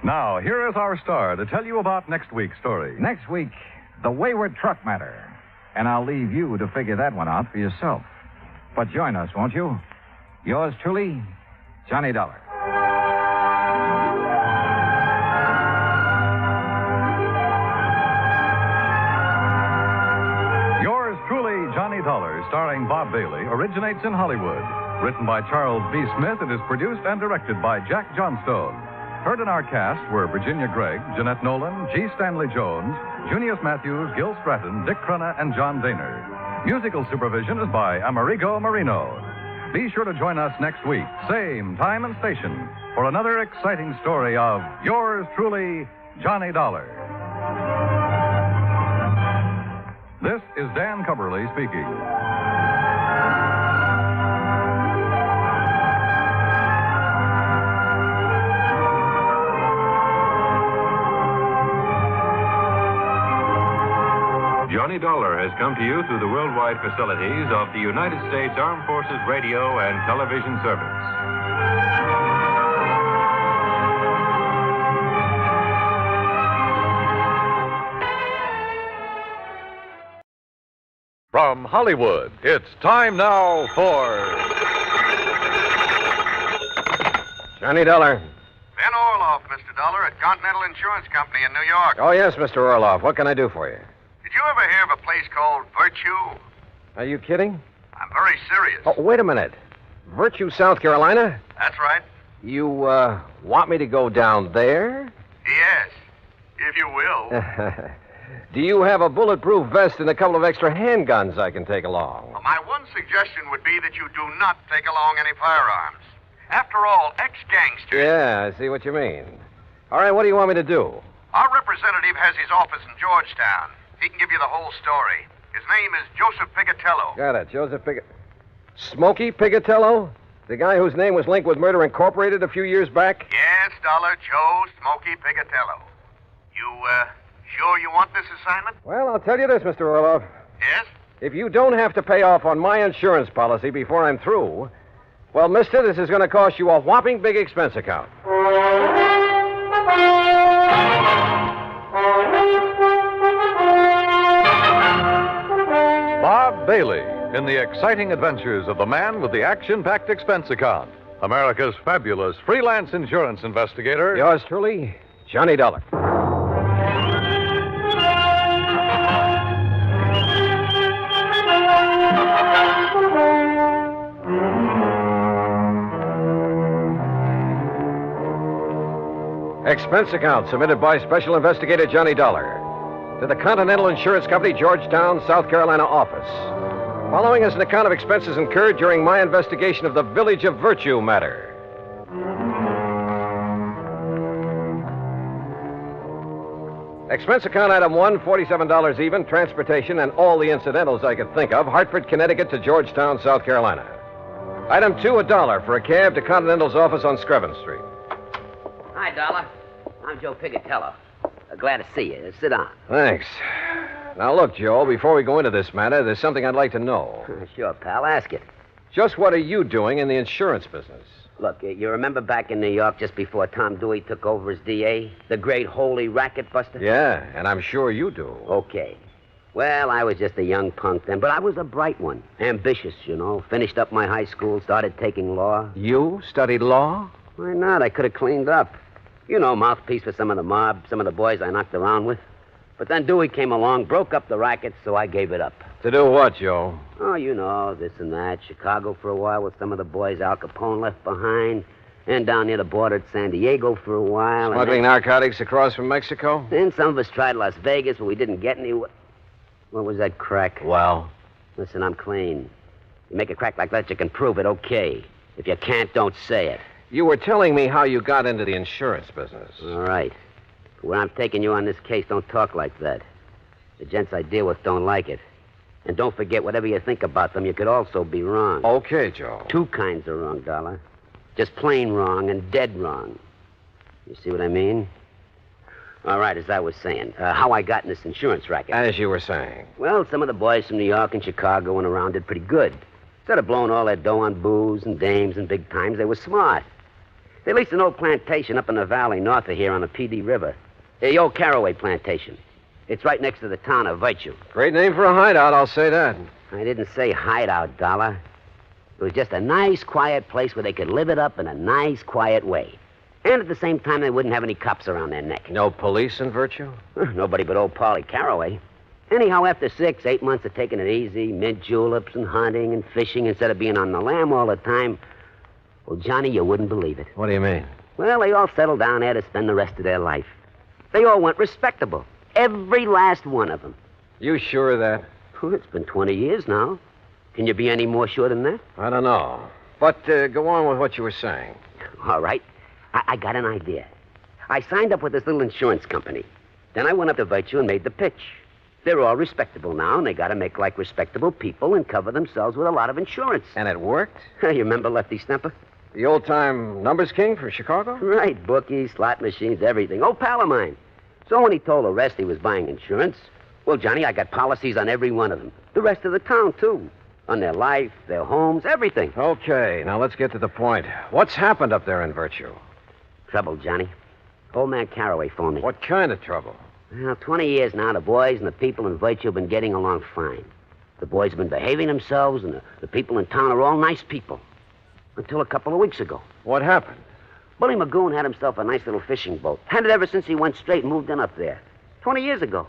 Speaker 8: Now, here is our star to tell you about next week's story.
Speaker 2: Next week, the wayward truck matter. And I'll leave you to figure that one out for yourself. But join us, won't you? Yours truly, Johnny Dollar.
Speaker 8: Yours truly, Johnny Dollar, starring Bob Bailey, originates in Hollywood. Written by Charles B. Smith, it is produced and directed by Jack Johnstone. Heard in our cast were Virginia Gregg, Jeanette Nolan, G. Stanley Jones, Junius Matthews, Gil Stratton, Dick Crenna, and John Daner. Musical supervision is by Amerigo Marino. Be sure to join us next week, same time and station, for another exciting story of yours truly, Johnny Dollar. This is Dan Cubberly speaking.
Speaker 10: Johnny Dollar has come to you through the worldwide facilities of the United States Armed Forces Radio and Television Service.
Speaker 8: From Hollywood, it's time now for
Speaker 11: Johnny Dollar.
Speaker 3: Ben Orloff, Mr. Dollar, at Continental Insurance Company in New York.
Speaker 11: Oh, yes, Mr.
Speaker 3: Orloff.
Speaker 11: What can I do for you?
Speaker 3: Did you ever hear of a place called Virtue?
Speaker 11: Are you kidding?
Speaker 3: I'm very serious.
Speaker 11: Oh, wait a minute. Virtue, South Carolina?
Speaker 3: That's right.
Speaker 11: You, want me to go down there?
Speaker 3: Yes, if you will.
Speaker 11: Do you have a bulletproof vest and a couple of extra handguns I can take along?
Speaker 3: Well, my one suggestion would be that you do not take along any firearms. After all, ex-gangsters...
Speaker 11: Yeah, I see what you mean. All right, what do you want me to do?
Speaker 3: Our representative has his office in Georgetown. He can give you the whole story. His name is Joseph Pigatello.
Speaker 11: Got it, Joseph Smokey Pigatello? The guy whose name was linked with Murder Incorporated a few years back?
Speaker 3: Yes, Dollar, Joe Smokey Pigatello. You, sure you want this assignment?
Speaker 11: Well, I'll tell you this, Mr. Orloff.
Speaker 3: Yes?
Speaker 11: If you don't have to pay off on my insurance policy before I'm through, well, mister, this is going to cost you a whopping big expense account.
Speaker 8: Bailey in the exciting adventures of the man with the action-packed expense account, America's fabulous freelance insurance investigator.
Speaker 11: Yours truly, Johnny Dollar. Expense account submitted by Special Investigator Johnny Dollar to the Continental Insurance Company, Georgetown, South Carolina office. Following is an account of expenses incurred during my investigation of the Village of Virtue matter. Expense account item 1, $47 even, transportation and all the incidentals I could think of, Hartford, Connecticut to Georgetown, South Carolina. Item 2, $1 for a cab to Continental's office on Screven Street.
Speaker 12: Hi, Dollar. I'm Joe Pigatello. Glad to see you. Sit down.
Speaker 11: Thanks. Now, look, Joe, before we go into this matter, there's something I'd like to know.
Speaker 12: Sure, pal. Ask it.
Speaker 11: Just what are you doing in the insurance business?
Speaker 12: Look, you remember back in New York just before Tom Dewey took over as DA? The great holy racket buster?
Speaker 11: Yeah, and I'm sure you do.
Speaker 12: Okay. Well, I was just a young punk then, but I was a bright one. Ambitious, you know. Finished up my high school, started taking law.
Speaker 11: You studied law?
Speaker 12: Why not? I could have cleaned up. You know, mouthpiece for some of the mob, some of the boys I knocked around with. But then Dewey came along, broke up the racket, so I gave it up.
Speaker 11: To do what, Joe?
Speaker 12: Oh, you know, this and that. Chicago for a while with some of the boys Al Capone left behind. And down near the border at San Diego for a while.
Speaker 11: Smuggling narcotics across from Mexico?
Speaker 12: Then some of us tried Las Vegas, but we didn't get anywhere. What was that crack?
Speaker 11: Well?
Speaker 12: Listen, I'm clean. You make a crack like that, you can prove it, okay. If you can't, don't say it.
Speaker 11: You were telling me how you got into the insurance business.
Speaker 12: All right. Where I'm taking you on this case, don't talk like that. The gents I deal with don't like it. And don't forget, whatever you think about them, you could also be wrong.
Speaker 11: Okay, Joe.
Speaker 12: Two kinds of wrong, Dollar. Just plain wrong and dead wrong. You see what I mean? All right, as I was saying, how I got in this insurance racket.
Speaker 11: As you were saying.
Speaker 12: Well, some of the boys from New York and Chicago and around did pretty good. Instead of blowing all their dough on booze and dames and big times, they were smart. They leased an old plantation up in the valley north of here on the PD River. The old Caraway plantation. It's right next to the town of Virtue.
Speaker 11: Great name for a hideout, I'll say that.
Speaker 12: I didn't say hideout, Dollar. It was just a nice, quiet place where they could live it up in a nice, quiet way. And at the same time, they wouldn't have any cops around their neck.
Speaker 11: No police in Virtue?
Speaker 12: Nobody but old Polly Caraway. Anyhow, after 6, 8 months of taking it easy, mint juleps and hunting and fishing instead of being on the lam all the time, well, Johnny, you wouldn't believe it.
Speaker 11: What do you mean?
Speaker 12: Well, they all settled down there to spend the rest of their life. They all went respectable. Every last one of them.
Speaker 11: You sure of that?
Speaker 12: Well, it's been 20 years now. Can you be any more sure than that?
Speaker 11: I don't know. But go on with what you were saying.
Speaker 12: All right. I got an idea. I signed up with this little insurance company. Then I went up to Virtue and made the pitch. They're all respectable now, and they got to make like respectable people and cover themselves with a lot of insurance.
Speaker 11: And it worked?
Speaker 12: You remember Lefty Stemper?
Speaker 11: The old-time numbers king from Chicago?
Speaker 12: Right. Bookies, slot machines, everything. Old pal of mine. So when he told the rest he was buying insurance, well, Johnny, I got policies on every one of them. The rest of the town, too. On their life, their homes, everything.
Speaker 11: Okay, now let's get to the point. What's happened up there in Virtue?
Speaker 12: Trouble, Johnny. Old man Caraway phoned me.
Speaker 11: What kind of trouble?
Speaker 12: Well, 20 years now, the boys and the people in Virtue have been getting along fine. The boys have been behaving themselves, and the people in town are all nice people. Until a couple of weeks ago.
Speaker 11: What happened?
Speaker 12: Bully Magoon had himself a nice little fishing boat. Had it ever since he went straight and moved in up there. 20 years ago.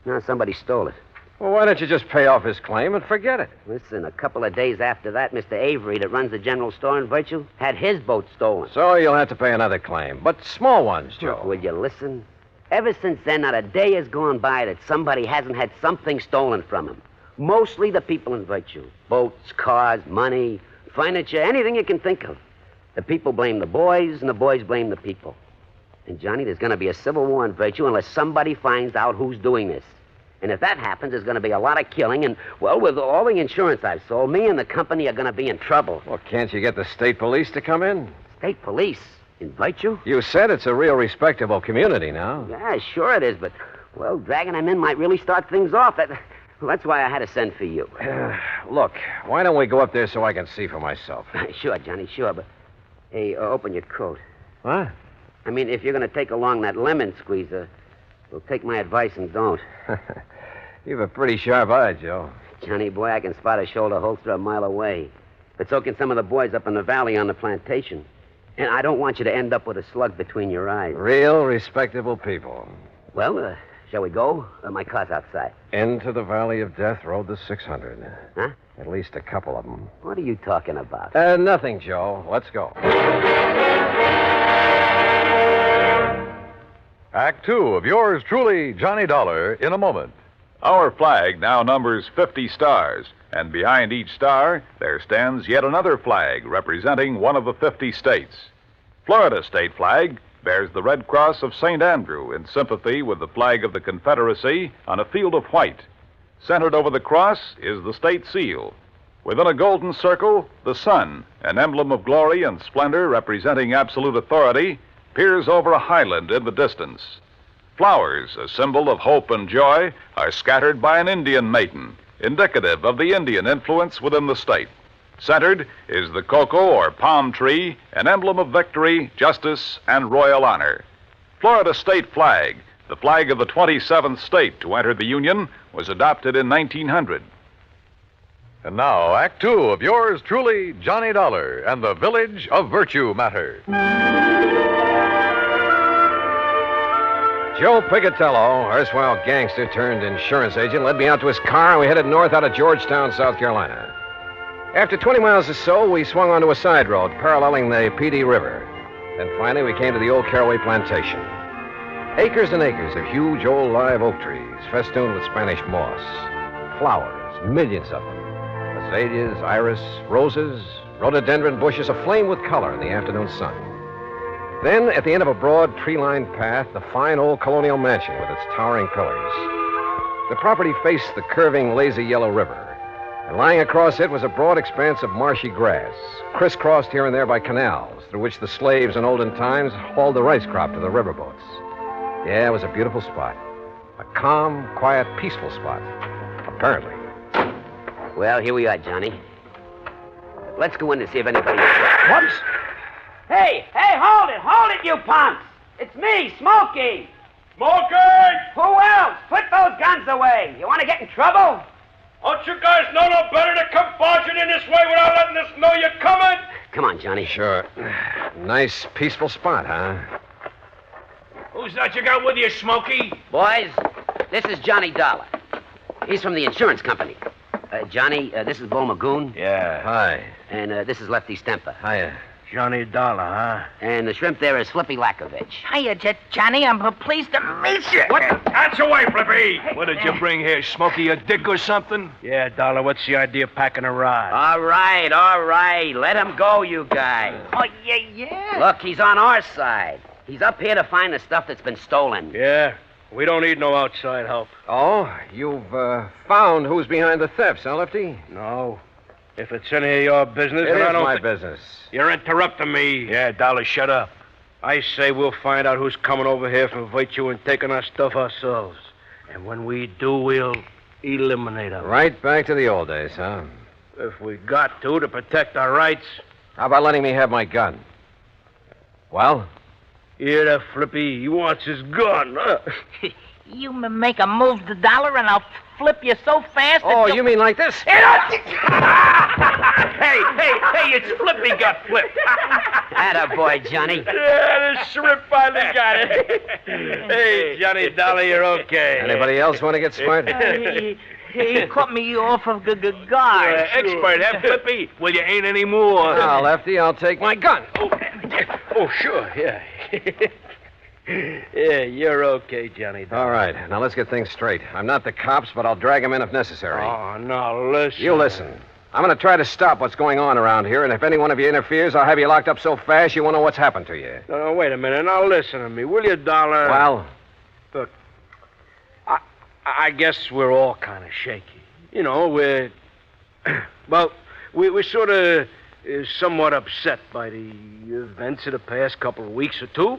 Speaker 12: Now somebody stole it.
Speaker 11: Well, why don't you just pay off his claim and forget it?
Speaker 12: Listen, a couple of days after that, Mr. Avery, that runs the general store in Virtue, had his boat stolen.
Speaker 11: So you'll have to pay another claim. But small ones, Joe.
Speaker 12: Look, will you listen? Ever since then, not a day has gone by that somebody hasn't had something stolen from him. Mostly the people in Virtue. Boats, cars, money, furniture, anything you can think of. The people blame the boys, and the boys blame the people. And, Johnny, there's going to be a civil war in Virtue unless somebody finds out who's doing this. And if that happens, there's going to be a lot of killing, and, well, with all the insurance I've sold, me and the company are going to be in trouble.
Speaker 11: Well, can't you get the state police to come in?
Speaker 12: State police? In Virtue?
Speaker 11: You said it's a real respectable community now.
Speaker 12: Yeah, sure it is, but, well, dragging them in might really start things off. That's why I had to send for you.
Speaker 11: Look, why don't we go up there so I can see for myself?
Speaker 12: Sure, Johnny, sure, but... Hey, open your coat.
Speaker 11: What?
Speaker 12: I mean, if you're going to take along that lemon squeezer, well, take my advice and don't.
Speaker 11: You've a pretty sharp eye, Joe.
Speaker 12: Johnny boy, I can spot a shoulder holster a mile away. But so can some of the boys up in the valley on the plantation. And I don't want you to end up with a slug between your eyes.
Speaker 11: Real respectable people.
Speaker 12: Well, shall we go? My car's outside.
Speaker 11: Into the Valley of Death rode the 600.
Speaker 12: Huh?
Speaker 11: At least a couple of them.
Speaker 12: What are you talking about?
Speaker 11: Nothing, Joe. Let's go.
Speaker 8: Act two of yours truly, Johnny Dollar, in a moment.
Speaker 1: Our flag now numbers 50 stars, and behind each star there stands yet another flag representing one of the 50 states. Florida's state flag bears the Red Cross of St. Andrew in sympathy with the flag of the Confederacy on a field of white. Centered over the cross is the state seal. Within a golden circle, the sun, an emblem of glory and splendor representing absolute authority, peers over a highland in the distance. Flowers, a symbol of hope and joy, are scattered by an Indian maiden, indicative of the Indian influence within the state. Centered is the cocoa or palm tree, an emblem of victory, justice, and royal honor. Florida state flag, the flag of the 27th state to enter the Union, was adopted in 1900.
Speaker 8: And now, Act two of yours truly, Johnny Dollar, and the Village of Virtue Matter.
Speaker 11: Joe Picatello, erstwhile gangster turned insurance agent, led me out to his car, and we headed north out of Georgetown, South Carolina. After 20 miles or so, we swung onto a side road paralleling the PD River. Then finally, we came to the old Caraway Plantation. Acres and acres of huge old live oak trees, festooned with Spanish moss. Flowers, millions of them. Azaleas, iris, roses, rhododendron bushes aflame with color in the afternoon sun. Then, at the end of a broad, tree-lined path, the fine old colonial mansion with its towering pillars. The property faced the curving, lazy yellow river. And lying across it was a broad expanse of marshy grass, crisscrossed here and there by canals, through which the slaves in olden times hauled the rice crop to the riverboats. Yeah, it was a beautiful spot. A calm, quiet, peaceful spot. Apparently.
Speaker 12: Well, here we are, Johnny. Let's go in to see if anybody...
Speaker 11: What?
Speaker 12: Hey, hold it, you punks! It's me, Smokey!
Speaker 13: Smokey!
Speaker 12: Who else? Put those guns away. You want to get in trouble?
Speaker 13: Don't you guys know no better to come barging in this way without letting us know you're coming?
Speaker 12: Come on, Johnny.
Speaker 11: Sure. Nice, peaceful spot, huh?
Speaker 13: Who's that you got with you, Smokey?
Speaker 12: Boys, this is Johnny Dollar. He's from the insurance company. Johnny, this is Bo Magoon.
Speaker 9: Yeah.
Speaker 11: Hi.
Speaker 12: And this is Lefty Stemper.
Speaker 11: Hiya.
Speaker 9: Johnny Dollar, huh?
Speaker 12: And the shrimp there is Flippy Lakovich.
Speaker 14: Hiya, Johnny. I'm pleased to meet you.
Speaker 13: What? Hands away, Flippy! What did you bring here, Smokey? A dick or something?
Speaker 9: Yeah, Dollar, what's the idea of packing a ride?
Speaker 12: All right. Let him go, you guys.
Speaker 14: Oh, yeah.
Speaker 12: Look, he's on our side. He's up here to find the stuff that's been stolen.
Speaker 9: Yeah, we don't need no outside help.
Speaker 11: Oh, you've found who's behind the thefts, huh, Lefty?
Speaker 9: No. If it's any of your business,
Speaker 11: It
Speaker 9: then I
Speaker 11: is
Speaker 9: don't
Speaker 11: my
Speaker 9: thi-
Speaker 11: business.
Speaker 9: You're interrupting me. Yeah, Dollar, shut up. I say we'll find out who's coming over here from Virtue and taking our stuff ourselves. And when we do, we'll eliminate them.
Speaker 11: Right back to the old days, huh?
Speaker 9: If we got to protect our rights.
Speaker 11: How about letting me have my gun? Well?
Speaker 9: Hear that, Flippy? He wants his gun.
Speaker 14: You make a move to Dollar and I'll flip you so fast that
Speaker 11: Oh, you mean like this?
Speaker 13: Hey, it's Flippy got flipped.
Speaker 12: Attaboy, Johnny.
Speaker 13: Yeah, the shrimp finally got it.
Speaker 9: Hey, Johnny Dollar, you're okay.
Speaker 11: Anybody else want to get smart?
Speaker 14: he caught me off of the guard.
Speaker 13: Expert, huh, Flippy? Well, you ain't any more.
Speaker 11: Now, Lefty, I'll take my gun.
Speaker 9: Oh, sure, yeah. Yeah, you're okay, Johnny Dollar.
Speaker 11: All right, now let's get things straight. I'm not the cops, but I'll drag them in if necessary.
Speaker 9: Oh, no, listen.
Speaker 11: You listen. I'm going to try to stop what's going on around here, and if any one of you interferes, I'll have you locked up so fast you won't know what's happened to you.
Speaker 9: No, wait a minute. Now, listen to me, will you, Dollar?
Speaker 11: Well?
Speaker 9: Look, I guess we're all kind of shaky. You know, we're sort of somewhat upset by the events of the past couple of weeks or two.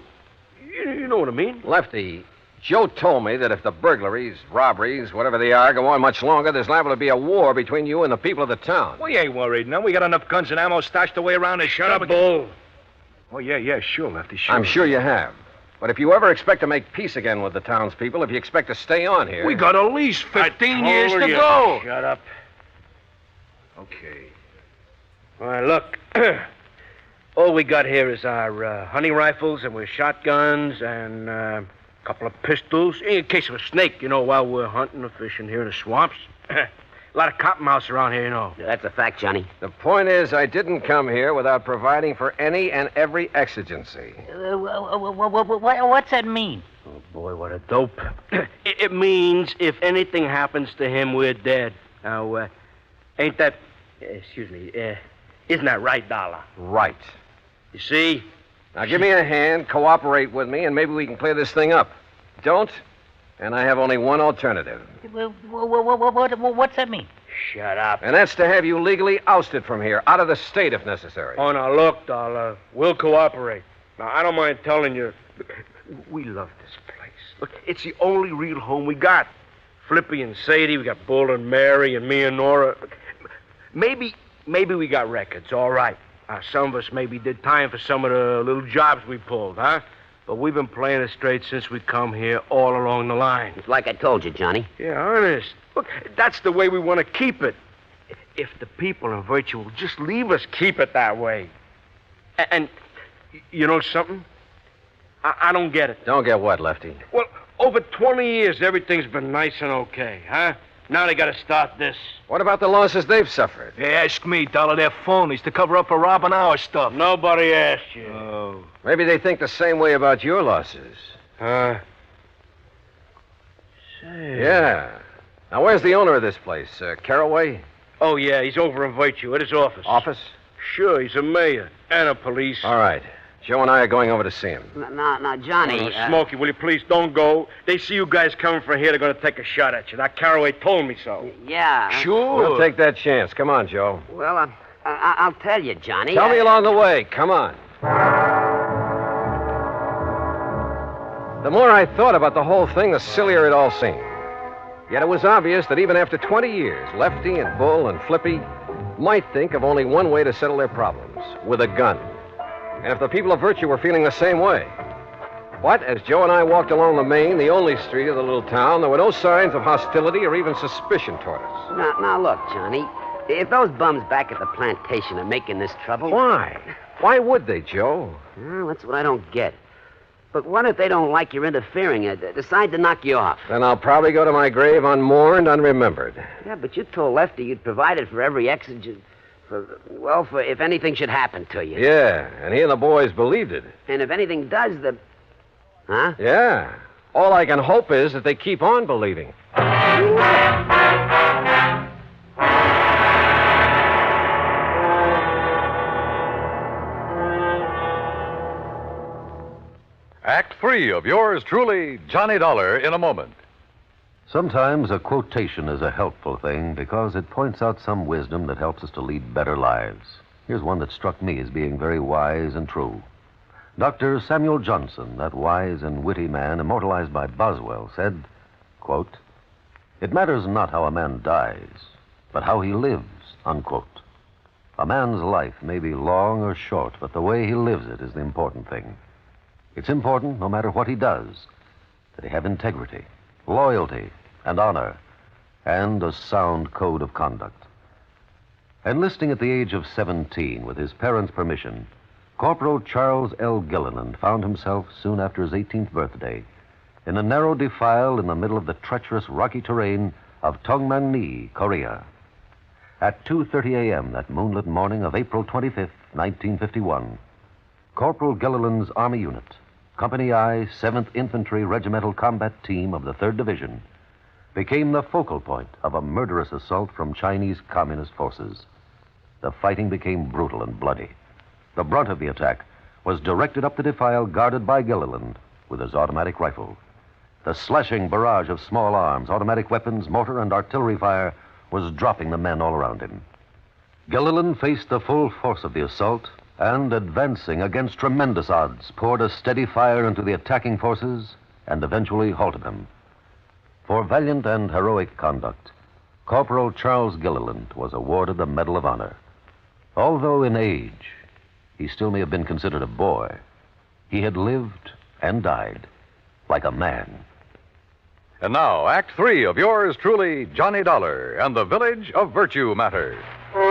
Speaker 9: You know what I mean?
Speaker 11: Lefty, Joe told me that if the burglaries, robberies, whatever they are, go on much longer, there's liable to be a war between you and the people of the town.
Speaker 13: We ain't worried, no. We got enough guns and ammo stashed away around to shut up.
Speaker 9: Bull.
Speaker 13: Oh, yeah, sure, Lefty, sure.
Speaker 11: I'm sure you have. But if you ever expect to make peace again with the townspeople, if you expect to stay on here...
Speaker 13: We got at least 15 years to go.
Speaker 9: Shut up. Okay. All right, look. All we got here is our hunting rifles and our shotguns and a couple of pistols in case of a snake, while we're hunting or fishing here in the swamps. A lot of cottonmouths around here,
Speaker 12: That's a fact, Johnny.
Speaker 11: The point is, I didn't come here without providing for any and every exigency.
Speaker 14: What's that mean?
Speaker 9: Oh, boy, what a dope. It means if anything happens to him, we're dead. Now, ain't that... isn't that right, Dollar?
Speaker 11: Right.
Speaker 9: You see?
Speaker 11: Now, give me a hand, cooperate with me, and maybe we can clear this thing up. Don't, and I have only one alternative.
Speaker 14: What's that mean?
Speaker 9: Shut up.
Speaker 11: And that's to have you legally ousted from here, out of the state if necessary.
Speaker 9: Oh, now, look, Dollar, we'll cooperate. Now, I don't mind telling you, we love this place. Look, it's the only real home we got. Flippy and Sadie, we got Bull and Mary and me and Nora. Maybe we got records, all right. Some of us maybe did time for some of the little jobs we pulled, huh? But we've been playing it straight since we come here all along the line.
Speaker 12: It's like I told you, Johnny.
Speaker 9: Yeah, honest. Look, that's the way we want to keep it. If the people in Virtue will just leave us keep it that way. And you know something? I don't get it.
Speaker 11: Don't get what, Lefty?
Speaker 9: Well, over 20 years, everything's been nice and okay, huh? Now they got to start this.
Speaker 11: What about the losses they've suffered?
Speaker 15: Hey, ask me, Dollar. They're phonies to cover up for robbing our stuff.
Speaker 9: Nobody asked you.
Speaker 15: Oh.
Speaker 11: Maybe they think the same way about your losses.
Speaker 9: Say.
Speaker 11: Yeah. Now, where's the owner of this place? Caraway?
Speaker 9: Oh, yeah, he's over in Virtue at his office.
Speaker 11: Office?
Speaker 9: Sure, he's a mayor and a police.
Speaker 11: All right. Joe and I are going over to see him.
Speaker 12: Now, Johnny...
Speaker 9: Smokey, will you please don't go? They see you guys coming from here, they're going to take a shot at you. That Caraway told me so.
Speaker 12: Yeah.
Speaker 11: Sure. We'll take that chance. Come on, Joe.
Speaker 12: Well, I'll tell you, Johnny.
Speaker 11: Tell me along the way. Come on. The more I thought about the whole thing, the sillier it all seemed. Yet it was obvious that even after 20 years, Lefty and Bull and Flippy might think of only one way to settle their problems, with a gun. And if the people of Virtue were feeling the same way. But as Joe and I walked along the main, the only street of the little town, there were no signs of hostility or even suspicion toward us.
Speaker 12: Now, look, Johnny. If those bums back at the plantation are making this trouble...
Speaker 11: Why? Why would they, Joe?
Speaker 12: Well, that's what I don't get. But what if they don't like your interfering and decide to knock you off?
Speaker 11: Then I'll probably go to my grave unmourned, unremembered.
Speaker 12: Yeah, but you told Lefty you'd provided for every exigent... For if anything should happen to you.
Speaker 11: Yeah, and he and the boys believed it.
Speaker 12: And if anything does, Huh?
Speaker 11: Yeah. All I can hope is that they keep on believing.
Speaker 8: Act 3 of yours truly, Johnny Dollar, in a moment.
Speaker 16: Sometimes a quotation is a helpful thing because it points out some wisdom that helps us to lead better lives. Here's one that struck me as being very wise and true. Dr. Samuel Johnson, that wise and witty man immortalized by Boswell, said, quote, "It matters not how a man dies, but how he lives," unquote. A man's life may be long or short, but the way he lives it is the important thing. It's important, no matter what he does, that he have integrity, loyalty, and honor, and a sound code of conduct. Enlisting at the age of 17 with his parents' permission, Corporal Charles L. Gilliland found himself, soon after his 18th birthday, in a narrow defile in the middle of the treacherous rocky terrain of Tongmangni, Korea. At 2:30 a.m. that moonlit morning of April 25th, 1951, Corporal Gilliland's Army unit, Company I, 7th Infantry Regimental Combat Team of the 3rd Division, became the focal point of a murderous assault from Chinese Communist forces. The fighting became brutal and bloody. The brunt of the attack was directed up the defile guarded by Gilliland with his automatic rifle. The slashing barrage of small arms, automatic weapons, mortar, and artillery fire was dropping the men all around him. Gilliland faced the full force of the assault and, advancing against tremendous odds, poured a steady fire into the attacking forces and eventually halted them. For valiant and heroic conduct, Corporal Charles Gilliland was awarded the Medal of Honor. Although in age, he still may have been considered a boy, he had lived and died like a man.
Speaker 8: And now, Act 3 of yours truly, Johnny Dollar and the Village of Virtue Matter.
Speaker 11: Joe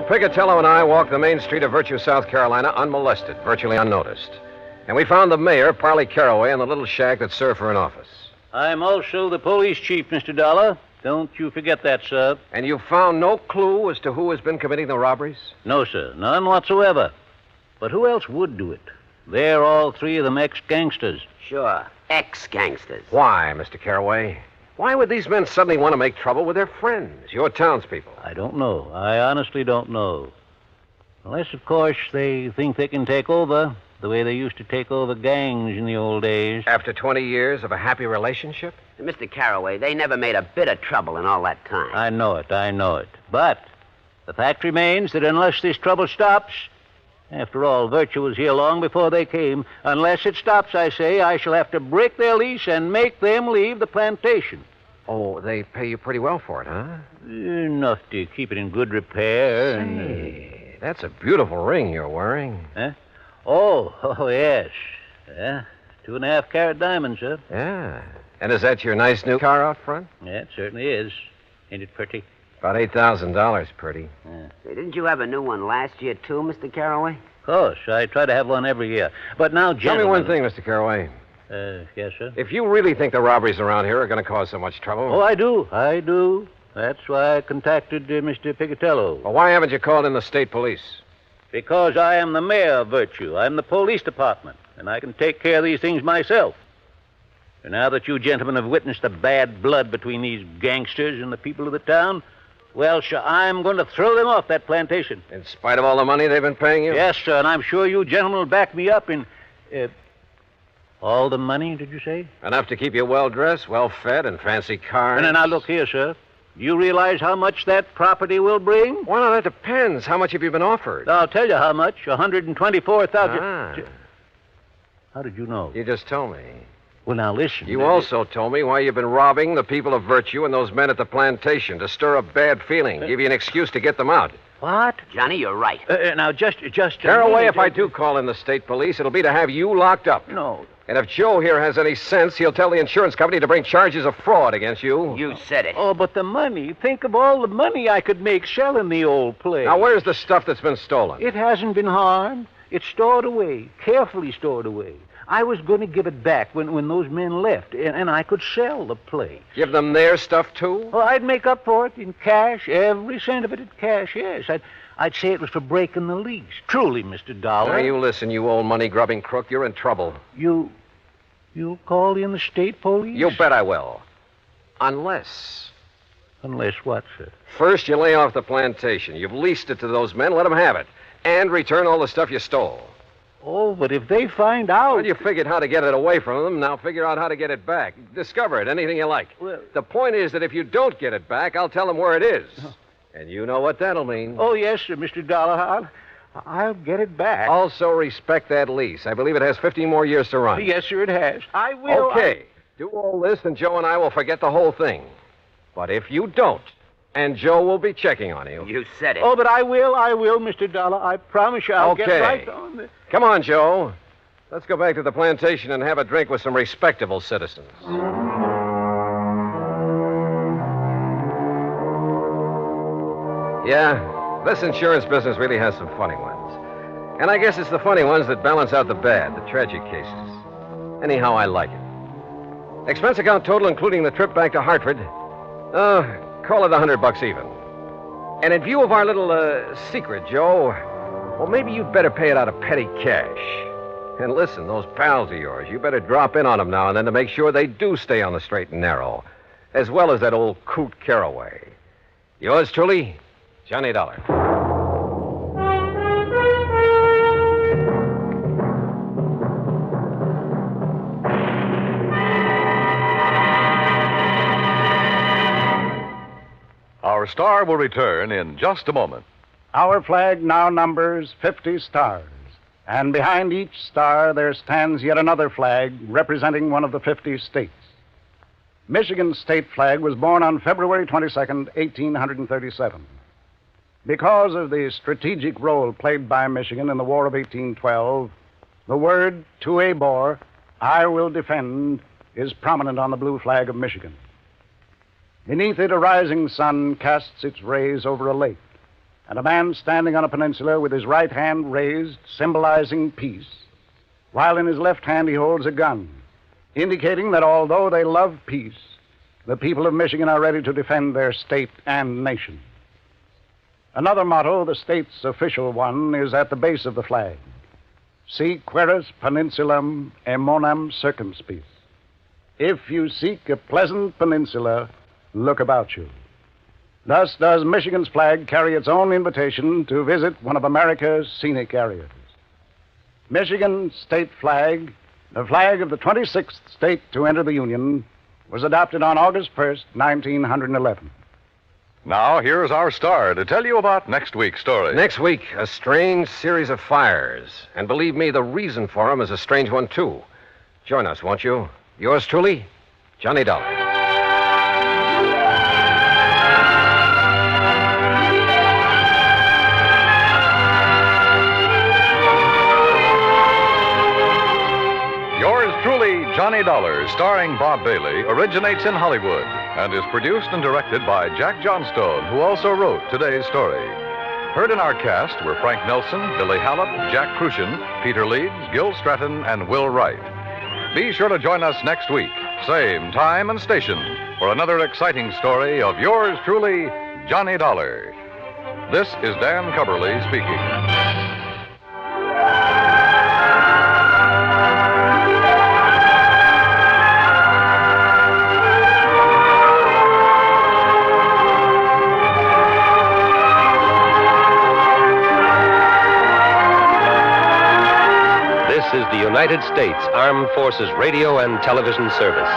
Speaker 11: Picatello and I walked the main street of Virtue, South Carolina, unmolested, virtually unnoticed. And we found the mayor, Parley Caraway, in the little shack that served for an office.
Speaker 17: I'm also the police chief, Mr. Dollar. Don't you forget that, sir.
Speaker 11: And you found no clue as to who has been committing the robberies?
Speaker 17: No, sir. None whatsoever. But who else would do it? They're all three of them ex-gangsters.
Speaker 12: Sure. Ex-gangsters.
Speaker 11: Why, Mr. Caraway? Why would these men suddenly want to make trouble with their friends, your townspeople?
Speaker 17: I don't know. I honestly don't know. Unless, of course, they think they can take over the way they used to take over gangs in the old days.
Speaker 11: After 20 years of a happy relationship?
Speaker 12: Mr. Caraway, they never made a bit of trouble in all that time.
Speaker 17: I know it. But the fact remains that unless this trouble stops, after all, Virtue was here long before they came. Unless it stops, I say, I shall have to break their lease and make them leave the plantation.
Speaker 11: Oh, they pay you pretty well for it, huh?
Speaker 17: Enough to keep it in good repair.
Speaker 11: Hey, that's a beautiful ring you're wearing.
Speaker 17: Huh? Oh, yes. Yeah, 2.5 carat diamonds, sir.
Speaker 11: Yeah. And is that your nice new car out front?
Speaker 17: Yeah, it certainly is. Ain't it pretty?
Speaker 11: About $8,000, pretty.
Speaker 17: Yeah.
Speaker 12: Hey, didn't you have a new one last year, too, Mr. Caraway?
Speaker 17: Of course. I try to have one every year. But now,
Speaker 11: Tell me one thing, Mr. Caraway.
Speaker 17: Yes, sir?
Speaker 11: If you really think the robberies around here are going to cause so much trouble...
Speaker 17: Oh, I do. That's why I contacted Mr. Picatello.
Speaker 11: Well, why haven't you called in the state police?
Speaker 17: Because I am the mayor of Virtue. I'm the police department, and I can take care of these things myself. And now that you gentlemen have witnessed the bad blood between these gangsters and the people of the town, well, sir, I'm going to throw them off that plantation.
Speaker 11: In spite of all the money they've been paying you?
Speaker 17: Yes, sir, and I'm sure you gentlemen will back me up in... all the money, did you say?
Speaker 11: Enough to keep you well-dressed, well-fed, and fancy cars.
Speaker 17: And now, look here, sir. Do you realize how much that property will bring?
Speaker 11: Well, now, that depends. How much have you been offered?
Speaker 17: I'll tell you how much. $124,000.
Speaker 11: Ah.
Speaker 17: How did you know?
Speaker 11: You just told me.
Speaker 17: Well, now, listen.
Speaker 11: You also told me why you've been robbing the people of Virtue and those men at the plantation to stir up bad feeling, give you an excuse to get them out.
Speaker 17: What?
Speaker 12: Johnny, you're right.
Speaker 17: Now, just...
Speaker 11: Caraway, if I do call in the state police, it'll be to have you locked up.
Speaker 17: No.
Speaker 11: And if Joe here has any sense, he'll tell the insurance company to bring charges of fraud against you.
Speaker 12: You said it.
Speaker 17: Oh, but the money. Think of all the money I could make selling the old place.
Speaker 11: Now, where's the stuff that's been stolen?
Speaker 17: It hasn't been harmed. It's stored away, carefully stored away. I was going to give it back when those men left, and I could sell the place.
Speaker 11: Give them their stuff, too?
Speaker 17: Well, I'd make up for it in cash, every cent of it in cash, yes. I'd say it was for breaking the lease. Truly, Mr. Dollar.
Speaker 11: Now, you listen, you old money-grubbing crook. You're in trouble.
Speaker 17: You'll call in the state police?
Speaker 11: You bet I will. Unless...
Speaker 17: Unless what, sir?
Speaker 11: First, you lay off the plantation. You've leased it to those men. Let them have it. And return all the stuff you stole.
Speaker 17: Oh, but if they find out...
Speaker 11: Well, you figured how to get it away from them. Now figure out how to get it back. Discover it, anything you like.
Speaker 17: Well...
Speaker 11: The point is that if you don't get it back, I'll tell them where it is. And you know what that'll mean.
Speaker 17: Oh, yes, sir, Mr. Dollar. I'll get it back.
Speaker 11: Also respect that lease. I believe it has 15 more years to run.
Speaker 17: Yes, sir, it has. I will...
Speaker 11: Okay. Do all this, and Joe and I will forget the whole thing. But if you don't, and Joe will be checking on you.
Speaker 12: You said it.
Speaker 17: Oh, but I will, Mr. Dollar. I promise you I'll get right on the...
Speaker 11: Come on, Joe. Let's go back to the plantation and have a drink with some respectable citizens. Yeah, this insurance business really has some funny ones. And I guess it's the funny ones that balance out the bad, the tragic cases. Anyhow, I like it. Expense account total, including the trip back to Hartford. Call it $100 even. And in view of our little secret, Joe, well, maybe you'd better pay it out of petty cash. And listen, those pals of yours, you better drop in on them now and then to make sure they do stay on the straight and narrow, as well as that old coot Caraway. Yours truly, Johnny Dollar.
Speaker 8: Our star will return in just a moment.
Speaker 18: Our flag now numbers 50 stars, and behind each star there stands yet another flag representing one of the 50 states. Michigan's state flag was born on February 22nd, 1837. Because of the strategic role played by Michigan in the War of 1812, the word "to a bore" I will defend is prominent on the blue flag of Michigan. Beneath it, a rising sun casts its rays over a lake, and a man standing on a peninsula with his right hand raised, symbolizing peace, while in his left hand he holds a gun, indicating that although they love peace, the people of Michigan are ready to defend their state and nation. Another motto, the state's official one, is at the base of the flag. Si queris peninsulam emonam circumspice. If you seek a pleasant peninsula, look about you. Thus does Michigan's flag carry its own invitation to visit one of America's scenic areas. Michigan's state flag, the flag of the 26th state to enter the Union, was adopted on August 1st, 1911.
Speaker 8: Now, here's our star to tell you about next week's story.
Speaker 11: Next week, a strange series of fires. And believe me, the reason for them is a strange one, too. Join us, won't you? Yours truly, Johnny Dollar.
Speaker 8: Yours truly, Johnny Dollar, starring Bob Bailey, originates in Hollywood and is produced and directed by Jack Johnstone, who also wrote today's story. Heard in our cast were Frank Nelson, Billy Hallett, Jack Crucian, Peter Leeds, Gil Stratton, and Will Wright. Be sure to join us next week, same time and station, for another exciting story of yours truly, Johnny Dollar. This is Dan Cubberly speaking.
Speaker 19: This is the United States Armed Forces Radio and Television Service.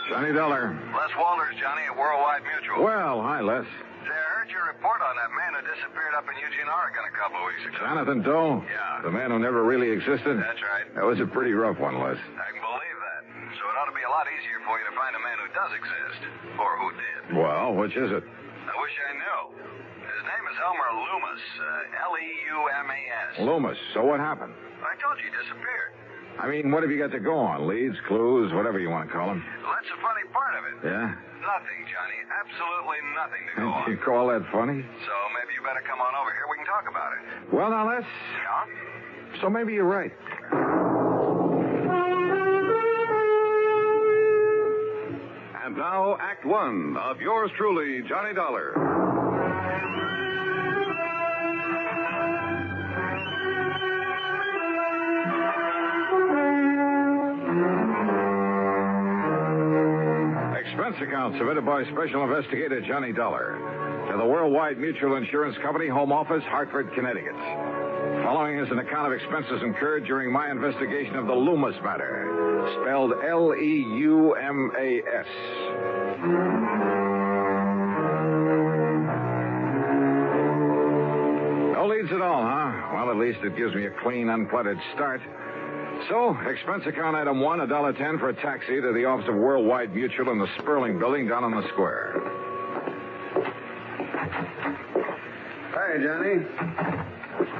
Speaker 20: Johnny Dollar.
Speaker 3: Les Walters, Johnny, at Worldwide Mutual.
Speaker 20: Well, hi, Les.
Speaker 3: Say, I heard your report on that man who disappeared up in Eugene, Oregon a couple of weeks ago.
Speaker 20: Jonathan Doe?
Speaker 3: Yeah.
Speaker 20: The man who never really existed?
Speaker 3: That's right.
Speaker 20: That was a pretty rough one, Les.
Speaker 3: I can believe that. So it ought to be a lot easier for you to find a man who does exist. Or who did.
Speaker 20: Well, which is it?
Speaker 3: I wish I knew. His name is Elmer Leumas. Leumas.
Speaker 20: Leumas. So what happened?
Speaker 3: I told you he disappeared.
Speaker 20: I mean, what have you got to go on? Leads, clues, whatever you want to call them.
Speaker 3: Well, that's the funny part of it.
Speaker 20: Yeah?
Speaker 3: Nothing, Johnny. Absolutely nothing to go on.
Speaker 20: You call that funny?
Speaker 3: So maybe you better come on over here. We can talk about it.
Speaker 20: Well, now, Les.
Speaker 3: Yeah?
Speaker 20: So maybe you're right.
Speaker 8: And now, Act One of yours truly, Johnny Dollar.
Speaker 20: Expense account submitted by Special Investigator Johnny Dollar to the Worldwide Mutual Insurance Company, Home Office, Hartford, Connecticut. Following is an account of expenses incurred during my investigation of the Leumas matter, spelled Leumas. No leads at all, huh? Well, at least it gives me a clean, uncluttered start. So, expense account item 1, $1.10 for a taxi to the office of Worldwide Mutual in the Sperling Building down on the square.
Speaker 21: Hi, Johnny.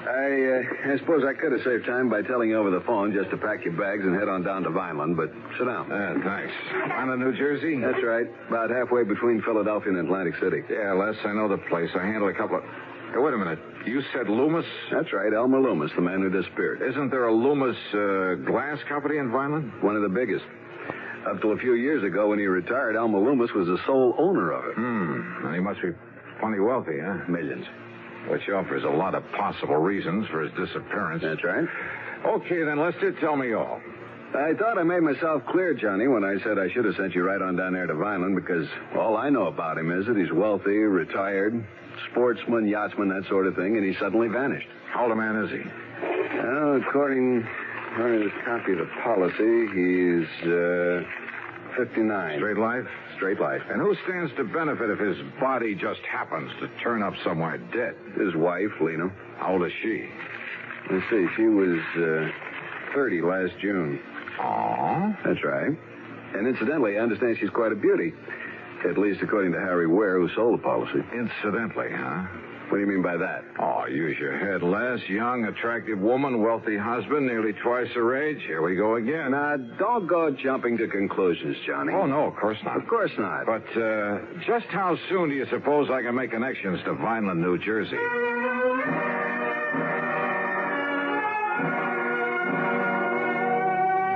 Speaker 21: I suppose I could have saved time by telling you over the phone just to pack your bags and head on down to Vineland, but sit down.
Speaker 20: Thanks. Vineland, New Jersey?
Speaker 21: That's right. About halfway between Philadelphia and Atlantic City.
Speaker 20: Yeah, Les, I know the place. I handled a couple of... Hey, wait a minute. You said Leumas?
Speaker 21: That's right, Elmer Leumas, the man who disappeared.
Speaker 20: Isn't there a Leumas glass company in Vineland?
Speaker 21: One of the biggest. Up till a few years ago when he retired, Elmer Leumas was the sole owner of it.
Speaker 20: And he must be plenty wealthy, huh?
Speaker 21: Millions.
Speaker 20: Which offers a lot of possible reasons for his disappearance.
Speaker 21: That's right.
Speaker 20: Okay, then, Lester, tell me all.
Speaker 21: I thought I made myself clear, Johnny, when I said I should have sent you right on down there to Vineland, because all I know about him is that he's wealthy, retired, sportsman, yachtsman, that sort of thing, and he suddenly vanished.
Speaker 20: How old a man is he?
Speaker 21: Well, according to this copy of the policy, he's 59.
Speaker 20: Straight life?
Speaker 21: Straight life.
Speaker 20: And who stands to benefit if his body just happens to turn up somewhere dead?
Speaker 21: His wife, Lena.
Speaker 20: How old is she?
Speaker 21: Let's see, she was 30 last June.
Speaker 20: Aw.
Speaker 21: That's right. And incidentally, I understand she's quite a beauty. At least according to Harry Ware, who sold the policy.
Speaker 20: Incidentally, huh?
Speaker 21: What do you mean by that?
Speaker 20: Oh, use your head, Les. Young, attractive woman, wealthy husband, nearly twice her age. Here we go again.
Speaker 21: Now, don't go jumping to conclusions, Johnny.
Speaker 20: Oh, no, of course not.
Speaker 21: Of course not.
Speaker 20: But just how soon do you suppose I can make connections to Vineland, New Jersey?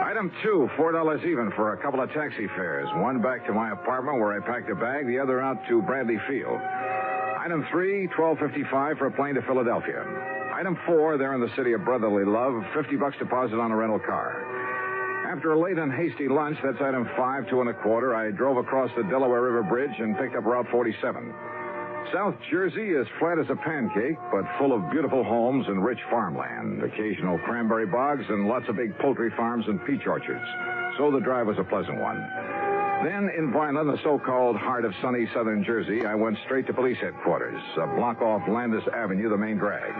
Speaker 20: Item 2, $4 even for a couple of taxi fares. One back to my apartment where I packed a bag, the other out to Bradley Field. Item 3, $12.55 for a plane to Philadelphia. Item 4, there in the city of brotherly love, $50 deposit on a rental car. After a late and hasty lunch, that's item 5, $2 1/4, I drove across the Delaware River Bridge and picked up Route 47. South Jersey is flat as a pancake, but full of beautiful homes and rich farmland, occasional cranberry bogs, and lots of big poultry farms and peach orchards. So the drive was a pleasant one. Then, in Vineland, the so-called heart of sunny southern Jersey, I went straight to police headquarters, a block off Landis Avenue, the main drag.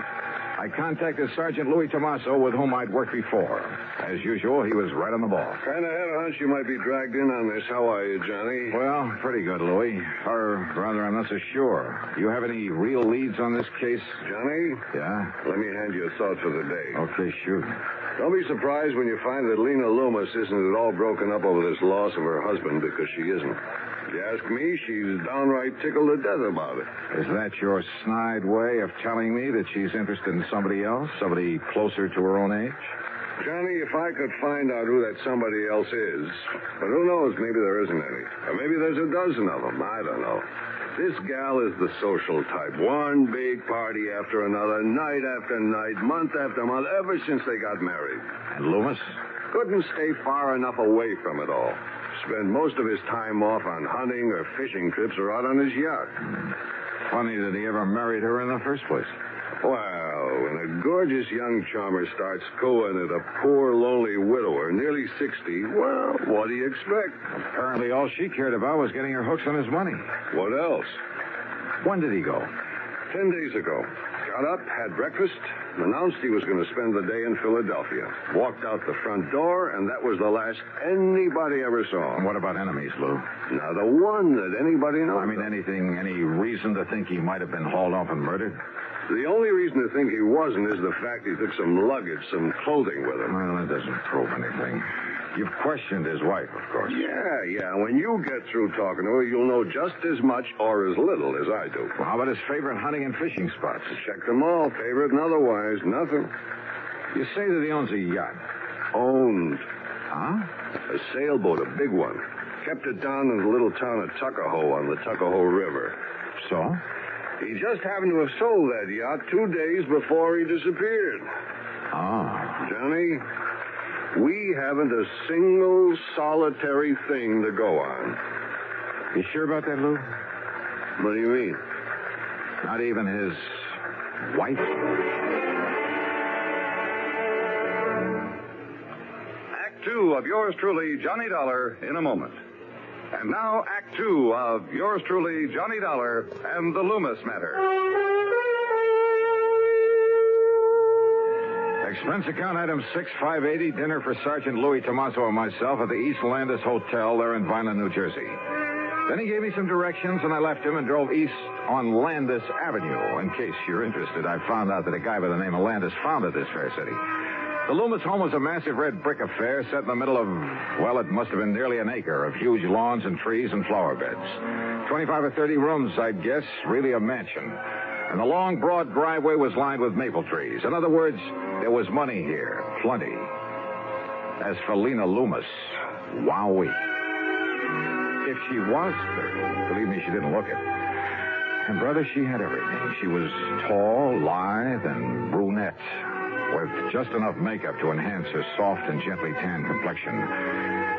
Speaker 20: I contacted Sergeant Louis Tomaso, with whom I'd worked before. As usual, he was right on the ball.
Speaker 21: Kind of had a hunch you might be dragged in on this. How are you, Johnny?
Speaker 20: Well, pretty good, Louis. Or rather, I'm not so sure. You have any real leads on this case?
Speaker 21: Johnny?
Speaker 20: Yeah?
Speaker 21: Let me hand you a thought for the day.
Speaker 20: Okay, shoot.
Speaker 21: Don't be surprised when you find that Lena Leumas isn't at all broken up over this loss of her husband, because she isn't. If you ask me, she's downright tickled to death about it.
Speaker 20: Is that your snide way of telling me that she's interested in somebody else? Somebody closer to her own age?
Speaker 21: Johnny, if I could find out who that somebody else is, but who knows, maybe there isn't any. Or maybe there's a dozen of them. I don't know. This gal is the social type. One big party after another, night after night, month after month, ever since they got married.
Speaker 20: And Leumas?
Speaker 21: Couldn't stay far enough away from it all. Spend most of his time off on hunting or fishing trips or out on his yacht.
Speaker 20: Funny that he ever married her in the first place.
Speaker 21: Well, when a gorgeous young charmer starts cooing at a poor, lonely widower, nearly 60, well, what do you expect?
Speaker 20: Apparently all she cared about was getting her hooks on his money.
Speaker 21: What else?
Speaker 20: When did he go?
Speaker 21: 10 days ago. Got up, had breakfast, announced he was going to spend the day in Philadelphia. Walked out the front door, and that was the last anybody ever saw.
Speaker 20: And what about enemies, Lou?
Speaker 21: Not a one that anybody knows.
Speaker 20: I mean, any reason to think he might have been hauled off and murdered?
Speaker 21: The only reason to think he wasn't is the fact he took some luggage, some clothing with him.
Speaker 20: Well, that doesn't prove anything. You've questioned his wife, of course.
Speaker 21: Yeah. When you get through talking to her, you'll know just as much or as little as I do.
Speaker 20: Well, how about his favorite hunting and fishing spots?
Speaker 21: Check them all, favorite and otherwise. Nothing.
Speaker 20: You say that he owns a yacht.
Speaker 21: Owned.
Speaker 20: Huh?
Speaker 21: A sailboat, a big one. Kept it down in the little town of Tuckahoe on the Tuckahoe River.
Speaker 20: So?
Speaker 21: He just happened to have sold that yacht 2 days before he disappeared.
Speaker 20: Ah.
Speaker 21: Johnny, we haven't a single solitary thing to go on.
Speaker 20: You sure about that, Lou?
Speaker 21: What do you mean?
Speaker 20: Not even his wife?
Speaker 8: Act 2 of yours truly, Johnny Dollar, in a moment. And now, Act 2 of yours truly, Johnny Dollar, and the Loomis matter.
Speaker 20: Expense account item 6580, dinner for Sergeant Louis Tomaso and myself at the East Landis Hotel there in Vineland, New Jersey. Then he gave me some directions, and I left him and drove east on Landis Avenue. In case you're interested, I found out that a guy by the name of Landis founded this fair city. The Leumas home was a massive red brick affair set in the middle of, well, it must have been nearly an acre of huge lawns and trees and flower beds. 25 or 30 rooms, I'd guess, really a mansion. And the long, broad driveway was lined with maple trees. In other words, there was money here, plenty. As for Lena Leumas, wowee. If she was 30, believe me, she didn't look it. And, brother, she had everything. She was tall, lithe, and brunette, with just enough makeup to enhance her soft and gently tanned complexion.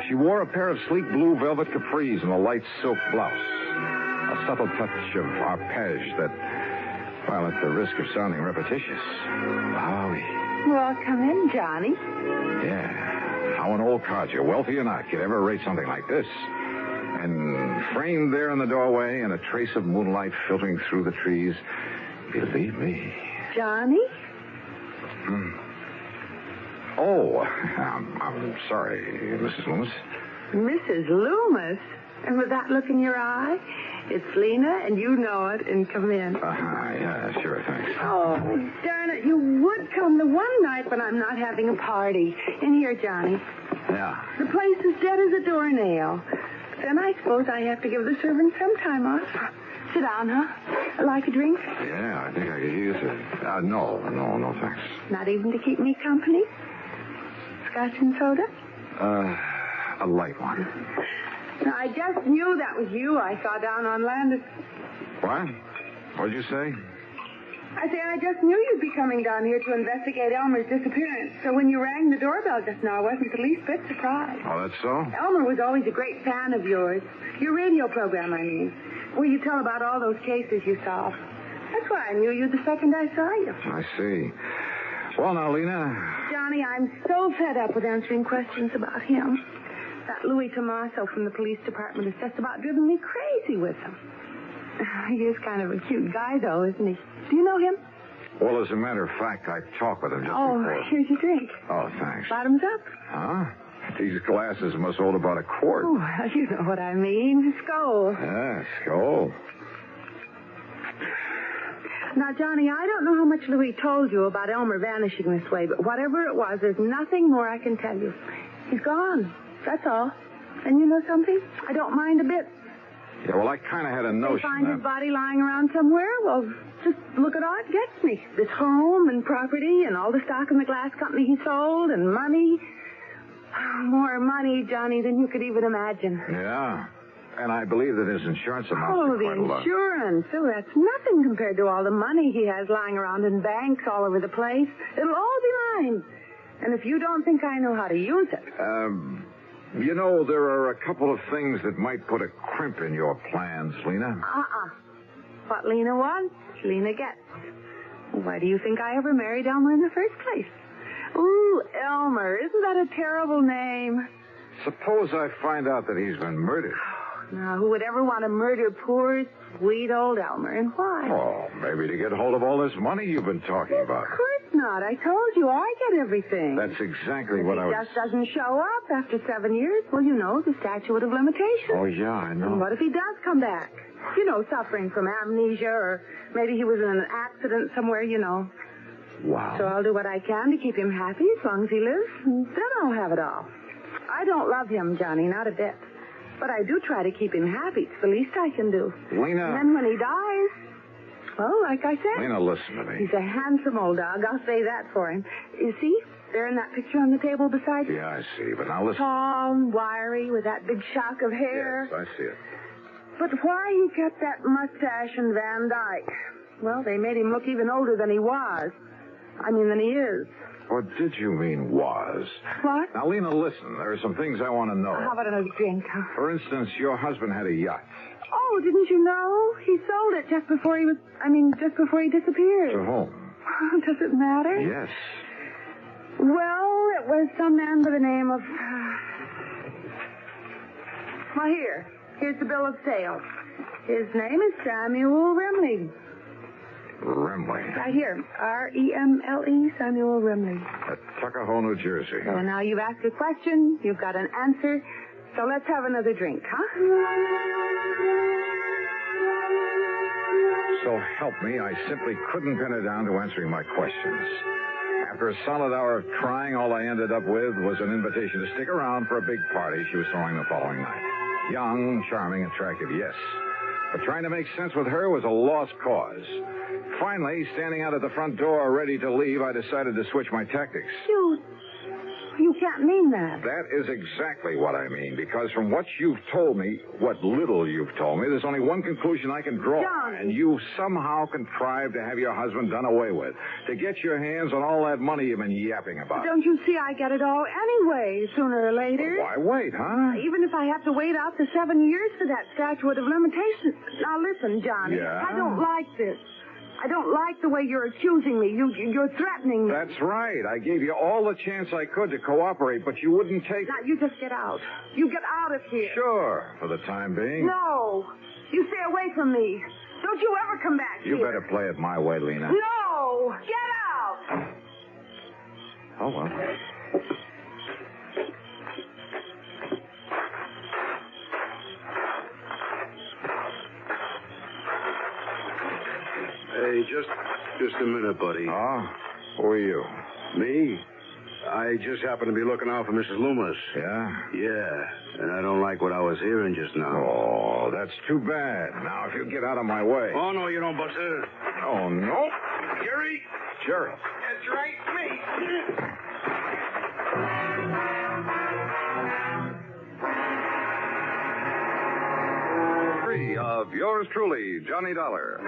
Speaker 20: She wore a pair of sleek blue velvet capris and a light silk blouse. A subtle touch of arpege that, well, at the risk of sounding repetitious. Wowee.
Speaker 7: Well, come in, Johnny.
Speaker 20: Yeah. How an old codger, wealthy or not, could ever rate something like this. And framed there in the doorway and a trace of moonlight filtering through the trees, believe me.
Speaker 7: Johnny?
Speaker 20: Oh, I'm sorry, Mrs. Loomis.
Speaker 7: Mrs. Loomis? And with that look in your eye? It's Lena, and you know it, and come in.
Speaker 20: Yeah, sure, thanks.
Speaker 7: Oh, darn it, you would come the one night when I'm not having a party. In here, Johnny.
Speaker 20: Yeah.
Speaker 7: The place is dead as a doornail. Then I suppose I have to give the servants some time off. Sit down, huh? Like a drink?
Speaker 20: Yeah, I think I could use it. No, thanks.
Speaker 7: Not even to keep me company? Scotch and soda?
Speaker 20: A light one.
Speaker 7: Now, I just knew that was you I saw down on Landis.
Speaker 20: What? What'd you say?
Speaker 7: I say I just knew you'd be coming down here to investigate Elmer's disappearance. So when you rang the doorbell just now, I wasn't the least bit surprised.
Speaker 20: Oh, that's so?
Speaker 7: Elmer was always a great fan of yours. Your radio program, I mean. Where you tell about all those cases you solved. That's why I knew you the second I saw you.
Speaker 20: I see. Well, now, Lena.
Speaker 7: Johnny, I'm so fed up with answering questions about him. That Louis Tomaso from the police department has just about driven me crazy with him. He is kind of a cute guy, though, isn't he? Do you know him?
Speaker 20: Well, as a matter of fact, I talked with him just before.
Speaker 7: Here's your drink.
Speaker 20: Oh, thanks.
Speaker 7: Bottoms up.
Speaker 20: Huh? These glasses must hold about a quart.
Speaker 7: Oh, well, you know what I mean. Skull.
Speaker 20: Yeah, skull.
Speaker 7: Now, Johnny, I don't know how much Louis told you about Elmer vanishing this way, but whatever it was, there's nothing more I can tell you. He's gone. That's all. And you know something? I don't mind a bit.
Speaker 20: Yeah, well, I kind of had a notion.
Speaker 7: They find his body lying around somewhere? Well, just look at all it gets me. This home and property and all the stock in the glass company he sold and money. More money, Johnny, than you could even imagine.
Speaker 20: Yeah. And I believe that his insurance amounts
Speaker 7: Oh,
Speaker 20: to
Speaker 7: the
Speaker 20: quite a lot.
Speaker 7: insurance. Oh, that's nothing compared to all the money he has lying around in banks all over the place. It'll all be mine. And if you don't think I know how to use it...
Speaker 20: You know, there are a couple of things that might put a crimp in your plans, Lena.
Speaker 7: What Lena wants, Lena gets. Why do you think I ever married Elmer in the first place? Ooh, Elmer. Isn't that a terrible name?
Speaker 20: Suppose I find out that he's been murdered.
Speaker 7: Now, who would ever want to murder poor, sweet old Elmer, and why?
Speaker 20: Oh, maybe to get hold of all this money you've been talking about.
Speaker 7: Of course not. I told you I get everything.
Speaker 20: That's exactly what I was...
Speaker 7: He just doesn't show up after 7 years. Well, you know, the statute of limitations.
Speaker 20: Oh, yeah, I know.
Speaker 7: And what if he does come back? You know, suffering from amnesia, or maybe he was in an accident somewhere, you know.
Speaker 20: Wow.
Speaker 7: So I'll do what I can to keep him happy as long as he lives, and then I'll have it all. I don't love him, Johnny, not a bit. But I do try to keep him happy. It's the least I can do.
Speaker 20: Lena...
Speaker 7: And then when he dies, well, like I said...
Speaker 20: Lena, listen to me.
Speaker 7: He's a handsome old dog. I'll say that for him. You see? There in that picture on the table beside you.
Speaker 20: Yeah, I see. But now listen...
Speaker 7: Tall and wiry with that big shock of hair.
Speaker 20: Yes, I see it.
Speaker 7: But why he kept that mustache and Van Dyke? Well, they made him look even older than he was. I mean, than he is.
Speaker 20: What did you mean, was?
Speaker 7: What?
Speaker 20: Now, Lena, listen. There are some things I want to know.
Speaker 7: How about another drink?
Speaker 20: For instance, your husband had a yacht.
Speaker 7: Oh, didn't you know? He sold it just before he disappeared.
Speaker 20: To whom?
Speaker 7: Does it matter?
Speaker 20: Yes.
Speaker 7: Well, it was some man by the name of... Well, here's the bill of sale. His name is Samuel Remley.
Speaker 20: Remley.
Speaker 7: Right here. R-E-M-L-E, Samuel Remley.
Speaker 20: At Tuckahoe, New Jersey.
Speaker 7: So now you've asked a question, you've got an answer. So let's have another drink, huh?
Speaker 20: So help me, I simply couldn't pin her down to answering my questions. After a solid hour of trying, all I ended up with was an invitation to stick around for a big party she was throwing the following night. Young, charming, attractive, yes. But trying to make sense with her was a lost cause. Finally, standing out at the front door ready to leave, I decided to switch my tactics.
Speaker 7: You can't mean that.
Speaker 20: That is exactly what I mean, because from what you've told me, what little you've told me, there's only one conclusion I can draw.
Speaker 7: John.
Speaker 20: And you somehow contrived to have your husband done away with, to get your hands on all that money you've been yapping about.
Speaker 7: Don't you see I get it all anyway, sooner or later?
Speaker 20: Why wait, huh?
Speaker 7: Even if I have to wait out the 7 years for that statute of limitations. Now listen, Johnny.
Speaker 20: Yeah?
Speaker 7: I don't like this. I don't like the way you're accusing me. You're threatening me.
Speaker 20: That's right. I gave you all the chance I could to cooperate, but you wouldn't take...
Speaker 7: Now, you just get out. You get out of here.
Speaker 20: Sure, for the time being.
Speaker 7: No. You stay away from me. Don't you ever come back
Speaker 20: You
Speaker 7: here.
Speaker 20: better play it my way, Lena.
Speaker 7: No. Get out.
Speaker 20: Oh, well.
Speaker 21: Hey, just a minute, buddy.
Speaker 20: Oh? Who are you?
Speaker 21: Me? I just happened to be looking out for Mrs. Leumas.
Speaker 20: Yeah?
Speaker 21: Yeah, and I don't like what I was hearing just now.
Speaker 20: Oh, that's too bad. Now, if you get out of my way.
Speaker 21: Oh, no, you don't, Buster.
Speaker 20: Oh, no.
Speaker 21: Jerry?
Speaker 20: Jerry.
Speaker 21: That's right, me.
Speaker 1: Of yours truly, Johnny Dollar.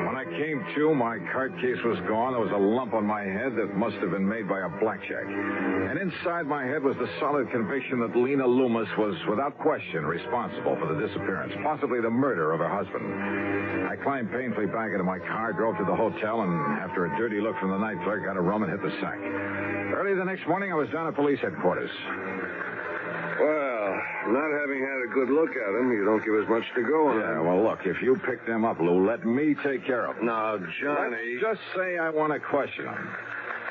Speaker 1: When I came to, my card case was gone. There was a lump on my head that must have been made by a blackjack. And inside my head was the solid conviction that Lena Leumas was, without question, responsible for the disappearance, possibly the murder of her husband. I climbed painfully back into my car, drove to the hotel, and after a dirty look from the night clerk, got a rum and hit the sack. Early the next morning, I was down at police headquarters.
Speaker 21: Well, not having had a good look at him, you don't give us much to go on.
Speaker 20: Yeah, well, look, if you pick them up, Lou, let me take care of them.
Speaker 21: Now, Johnny...
Speaker 20: Let's just say I want to question them.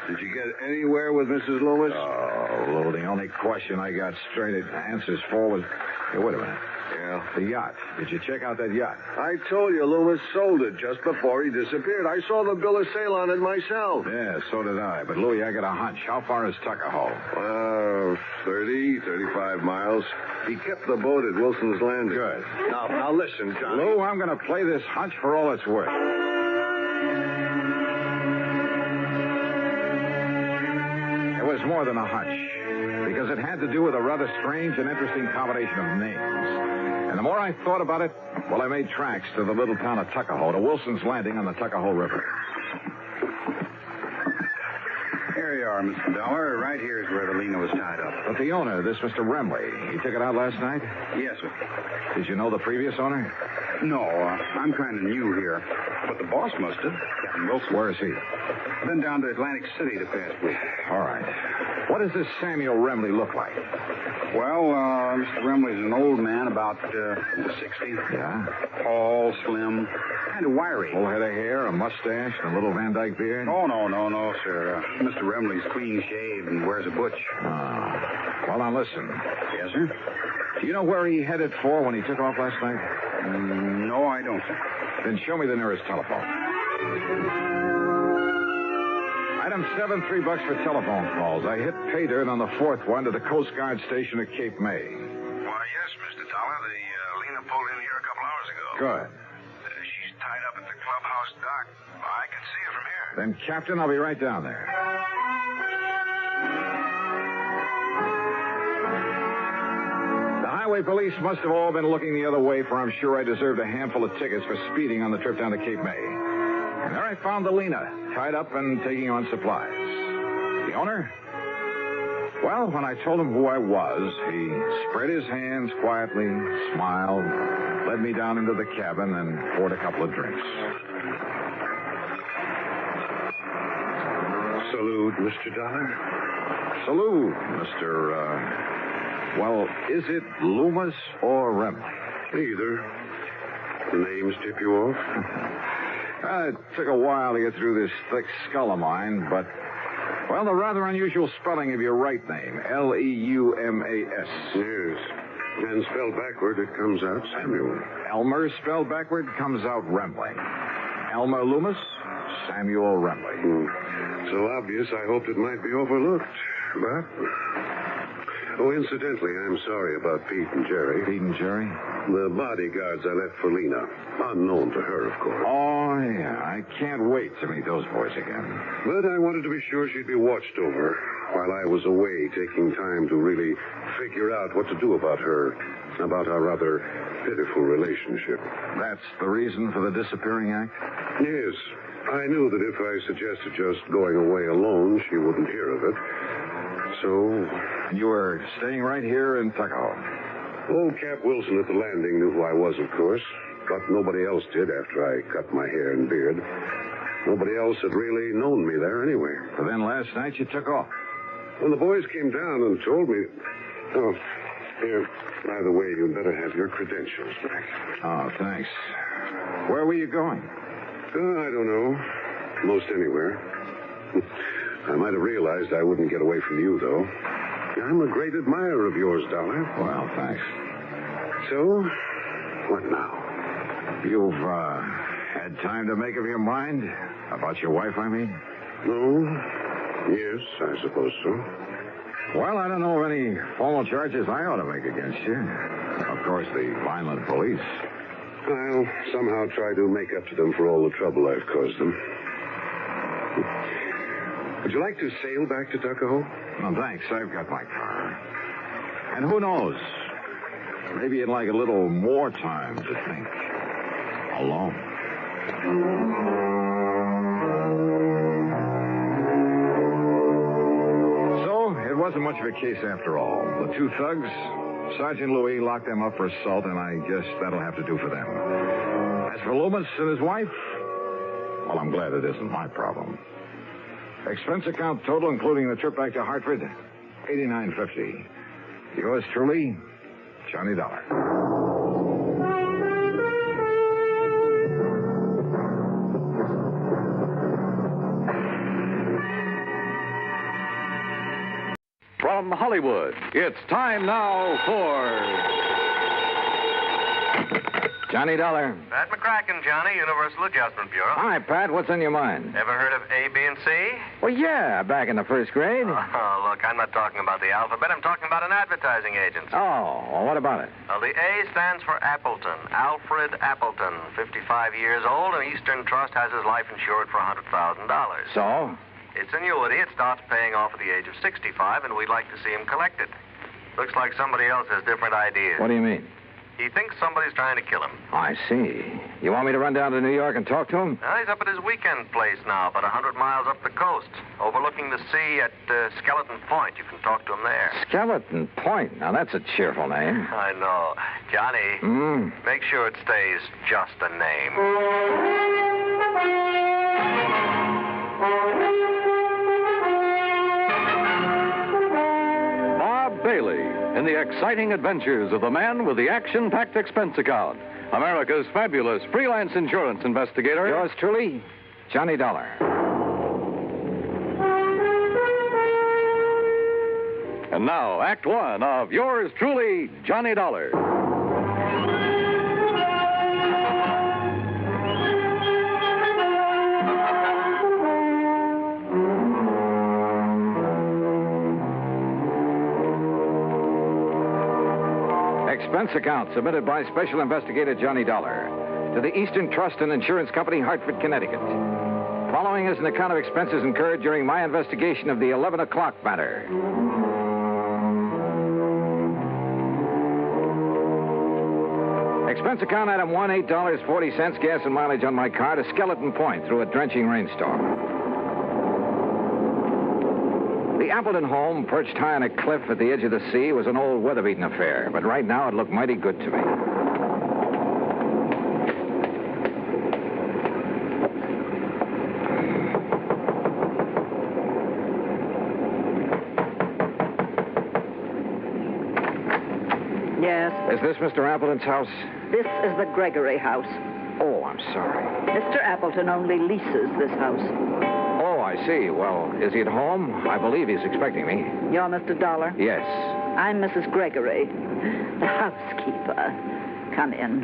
Speaker 21: Did you get anywhere with Mrs. Leumas?
Speaker 20: Oh, Lou, the only question I got straight answers for was... Hey, wait a minute.
Speaker 21: Yeah?
Speaker 20: The yacht. Did you check out that yacht?
Speaker 21: I told you Leumas sold it just before he disappeared. I saw the bill of sale on it myself.
Speaker 20: Yeah, so did I. But, Louie, I got a hunch. How far is Tuckahoe?
Speaker 21: 35 miles. He kept the boat at Wilson's Landing.
Speaker 20: Good.
Speaker 21: Now listen, Johnny.
Speaker 20: Lou, I'm going to play this hunch for all it's worth. It was more than a hunch, because it had to do with a rather strange and interesting combination of names. And the more I thought about it, well, I made tracks to the little town of Tuckahoe, to Wilson's Landing on the Tuckahoe River.
Speaker 21: Here you are, Mr. Dollar. Right here is where the Lena was tied up.
Speaker 20: But the owner, this Mr. Remley, he took it out last night?
Speaker 21: Yes, sir.
Speaker 20: Did you know the previous owner?
Speaker 21: No, I'm kind of new here. But the boss must have. Captain Wilson.
Speaker 20: Where is he?
Speaker 21: Been down to Atlantic City the past week.
Speaker 20: All right. What does this Samuel Remley look like?
Speaker 21: Well, Mr. Remley's an old man, about 60.
Speaker 20: Yeah?
Speaker 21: Tall, slim, kind of wiry.
Speaker 20: Full head of hair, a mustache, and a little Van Dyke beard?
Speaker 21: Oh, no, sir. Mr. Remley's clean shaved and wears a butch.
Speaker 20: Well, now listen.
Speaker 21: Yes, sir?
Speaker 20: Do you know where he headed for when he took off last night?
Speaker 21: No, I don't, sir.
Speaker 20: Then show me the nearest telephone. Item 7, $3 for telephone calls. I hit pay dirt on the fourth one to the Coast Guard station at Cape May.
Speaker 3: Why, yes, Mr. Dollar. The Lena pulled in here a couple hours ago.
Speaker 20: Good.
Speaker 3: She's tied up at the clubhouse dock. I can see her from here.
Speaker 20: Then, Captain, I'll be right down there. The highway police must have all been looking the other way, for I'm sure I deserved a handful of tickets for speeding on the trip down to Cape May. And there I found the Lena, tied up and taking on supplies. The owner? Well, when I told him who I was, he spread his hands quietly, smiled, led me down into the cabin, and poured a couple of drinks.
Speaker 21: Salute, Mr. Dollar.
Speaker 20: Salute, Mr. Well, is it Leumas or Remley?
Speaker 21: Either. The names tip you off?
Speaker 20: It took a while to get through this thick skull of mine, but Well, the rather unusual spelling of your right name, Leumas.
Speaker 21: Yes. And spelled backward, it comes out Samuel.
Speaker 20: Elmer, spelled backward, comes out Rembling. Elmer Leumas, Samuel Rembling.
Speaker 21: So obvious, I hoped it might be overlooked. But... Oh, incidentally, I'm sorry about Pete and Jerry.
Speaker 20: Pete and Jerry?
Speaker 21: The bodyguards I left for Lena. Unknown to her, of course.
Speaker 20: Oh, yeah. I can't wait to meet those boys again.
Speaker 21: But I wanted to be sure she'd be watched over while I was away, taking time to really figure out what to do about her, about our rather pitiful relationship.
Speaker 20: That's the reason for the disappearing act?
Speaker 21: Yes. I knew that if I suggested just going away alone, she wouldn't hear of it. So...
Speaker 20: And you were staying right here in Tuckahoe?
Speaker 21: Old Cap Wilson at the landing knew who I was, of course. But nobody else did after I cut my hair and beard. Nobody else had really known me there anyway.
Speaker 20: So then last night you took off?
Speaker 21: When the boys came down and told me... Oh, here, by the way, you'd better have your credentials back.
Speaker 20: Oh, thanks. Where were you going?
Speaker 21: I don't know. Most anywhere. I might have realized I wouldn't get away from you, though. I'm a great admirer of yours, Dollar.
Speaker 20: Well, thanks.
Speaker 21: So, what now?
Speaker 20: You've, had time to make up your mind? About your wife, I mean?
Speaker 21: No. Yes, I suppose so.
Speaker 20: Well, I don't know of any formal charges I ought to make against you. Of course, the violent police.
Speaker 21: I'll somehow try to make up to them for all the trouble I've caused them. Would you like to sail back to Tuckahoe?
Speaker 20: No, thanks. I've got my car. And who knows? Maybe you'd like a little more time to think. Alone. So, it wasn't much of a case after all. The two thugs, Sergeant Louis locked them up for assault, and I guess that'll have to do for them. As for Leumas and his wife, well, I'm glad it isn't my problem. Expense account total, including the trip back to Hartford, $89.50. Yours truly, Johnny Dollar.
Speaker 8: From Hollywood, it's time now for...
Speaker 2: Johnny Dollar.
Speaker 6: Pat McCracken, Johnny, Universal Adjustment Bureau.
Speaker 2: Hi, Pat. What's on your mind?
Speaker 6: Ever heard of A, B, and C?
Speaker 2: Well, yeah, back in the first grade.
Speaker 6: Oh, look, I'm not talking about the alphabet. I'm talking about an advertising agency.
Speaker 2: Oh, well, what about it?
Speaker 6: Well, the A stands for Appleton. Alfred Appleton, 55 years old, and Eastern Trust has his life insured for $100,000.
Speaker 2: So?
Speaker 6: It's annuity. It starts paying off at the age of 65, and we'd like to see him collect it. Looks like somebody else has different ideas.
Speaker 2: What do you mean?
Speaker 6: He thinks somebody's trying to kill him.
Speaker 2: I see. You want me to run down to New York and talk to him?
Speaker 6: Well, he's up at his weekend place now, about 100 miles up the coast, overlooking the sea at Skeleton Point. You can talk to him there.
Speaker 2: Skeleton Point? Now, that's a cheerful name.
Speaker 6: I know. Johnny, make sure it stays just a name.
Speaker 8: Bob Bailey in the exciting adventures of the man with the action-packed expense account. America's fabulous freelance insurance investigator.
Speaker 2: Yours truly, Johnny Dollar.
Speaker 8: And now, Act One of yours truly, Johnny Dollar.
Speaker 2: Expense account submitted by Special Investigator Johnny Dollar to the Eastern Trust and Insurance Company, Hartford, Connecticut. Following is an account of expenses incurred during my investigation of the 11 o'clock matter. Expense account item 1, $8.40, gas and mileage on my car to Skeleton Point through a drenching rainstorm. The Appleton home, perched high on a cliff at the edge of the sea, was an old weather-beaten affair, but right now it looked mighty good to me.
Speaker 22: Yes?
Speaker 2: Is this Mr. Appleton's house?
Speaker 22: This is the Gregory house.
Speaker 2: Oh, I'm sorry.
Speaker 22: Mr. Appleton only leases this house.
Speaker 2: Oh, I see. Well, is he at home? I believe he's expecting me.
Speaker 22: You're Mr. Dollar?
Speaker 2: Yes.
Speaker 22: I'm Mrs. Gregory, the housekeeper. Come in.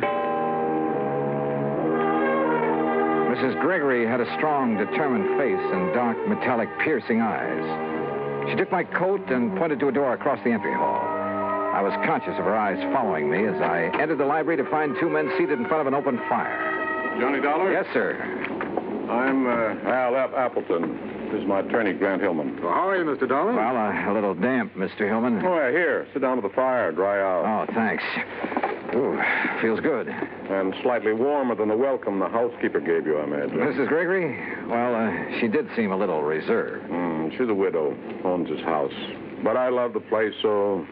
Speaker 2: Mrs. Gregory had a strong, determined face and dark, metallic, piercing eyes. She took my coat and pointed to a door across the entry hall. I was conscious of her eyes following me as I entered the library to find two men seated in front of an open fire.
Speaker 10: Johnny Dollar?
Speaker 2: Yes, sir.
Speaker 10: I'm Al Appleton. This is my attorney, Grant Hillman.
Speaker 2: Well, how are you, Mr. Dollar? Well, a little damp, Mr. Hillman.
Speaker 10: Oh, yeah, here. Sit down to the fire, dry out.
Speaker 2: Oh, thanks. Ooh, feels good.
Speaker 10: And slightly warmer than the welcome the housekeeper gave you, I imagine.
Speaker 2: Mrs. Gregory? Well, she did seem a little reserved.
Speaker 10: She's a widow, owns this house. But I love the place, so...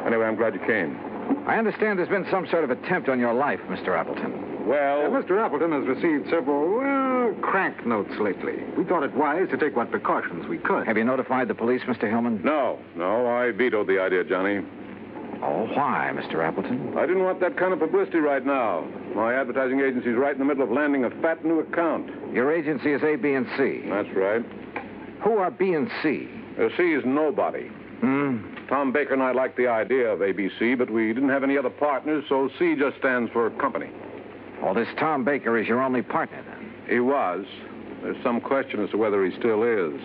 Speaker 10: anyway, I'm glad you came.
Speaker 2: I understand there's been some sort of attempt on your life, Mr. Appleton.
Speaker 10: Well...
Speaker 4: Mr. Appleton has received several, crank notes lately. We thought it wise to take what precautions we could.
Speaker 2: Have you notified the police, Mr. Hillman?
Speaker 10: No, I vetoed the idea, Johnny.
Speaker 2: Oh, why, Mr. Appleton?
Speaker 10: I didn't want that kind of publicity right now. My advertising agency's right in the middle of landing a fat new account.
Speaker 2: Your agency is A, B, and C.
Speaker 10: That's right.
Speaker 2: Who are B and C?
Speaker 10: C is nobody. Tom Baker and I liked the idea of ABC, but we didn't have any other partners, so C just stands for company.
Speaker 2: Well, this Tom Baker is your only partner, then?
Speaker 10: He was. There's some question as to whether he still is.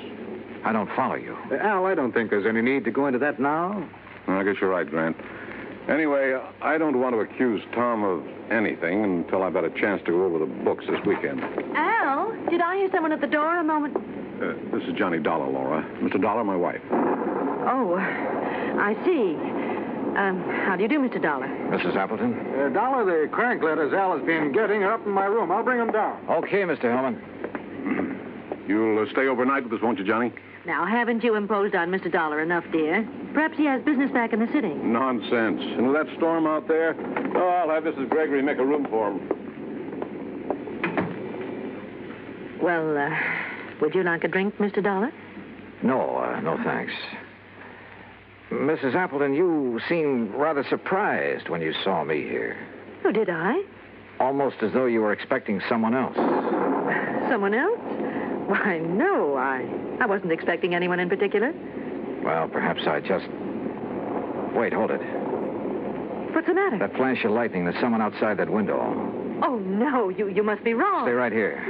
Speaker 2: I don't follow you.
Speaker 4: Al, I don't think there's any need to go into that now.
Speaker 10: I guess you're right, Grant. Anyway, I don't want to accuse Tom of anything until I've had a chance to go over the books this weekend.
Speaker 5: Al, did I hear someone at the door a moment?
Speaker 10: This is Johnny Dollar, Laura. Mr. Dollar, my wife.
Speaker 5: Oh, I see. How do you do, Mr. Dollar?
Speaker 2: Mrs. Appleton?
Speaker 4: Dollar, the crank letters Al has been getting are up in my room. I'll bring them down.
Speaker 2: Okay, Mr. Hillman.
Speaker 10: You'll stay overnight with us, won't you, Johnny?
Speaker 5: Now, haven't you imposed on Mr. Dollar enough, dear? Perhaps he has business back in the city.
Speaker 10: Nonsense. And with that storm out there, I'll have Mrs. Gregory make a room for him.
Speaker 5: Well, would you like a drink, Mr. Dollar?
Speaker 2: No, thanks. Mrs. Appleton, you seemed rather surprised when you saw me here.
Speaker 5: Oh, did I?
Speaker 2: Almost as though you were expecting someone else.
Speaker 5: Someone else? Why, no, I wasn't expecting anyone in particular.
Speaker 2: Well, perhaps I just... Wait, hold it.
Speaker 5: What's the matter?
Speaker 2: That flash of lightning, there's someone outside that window.
Speaker 5: Oh, no, you must be wrong.
Speaker 2: Stay right here.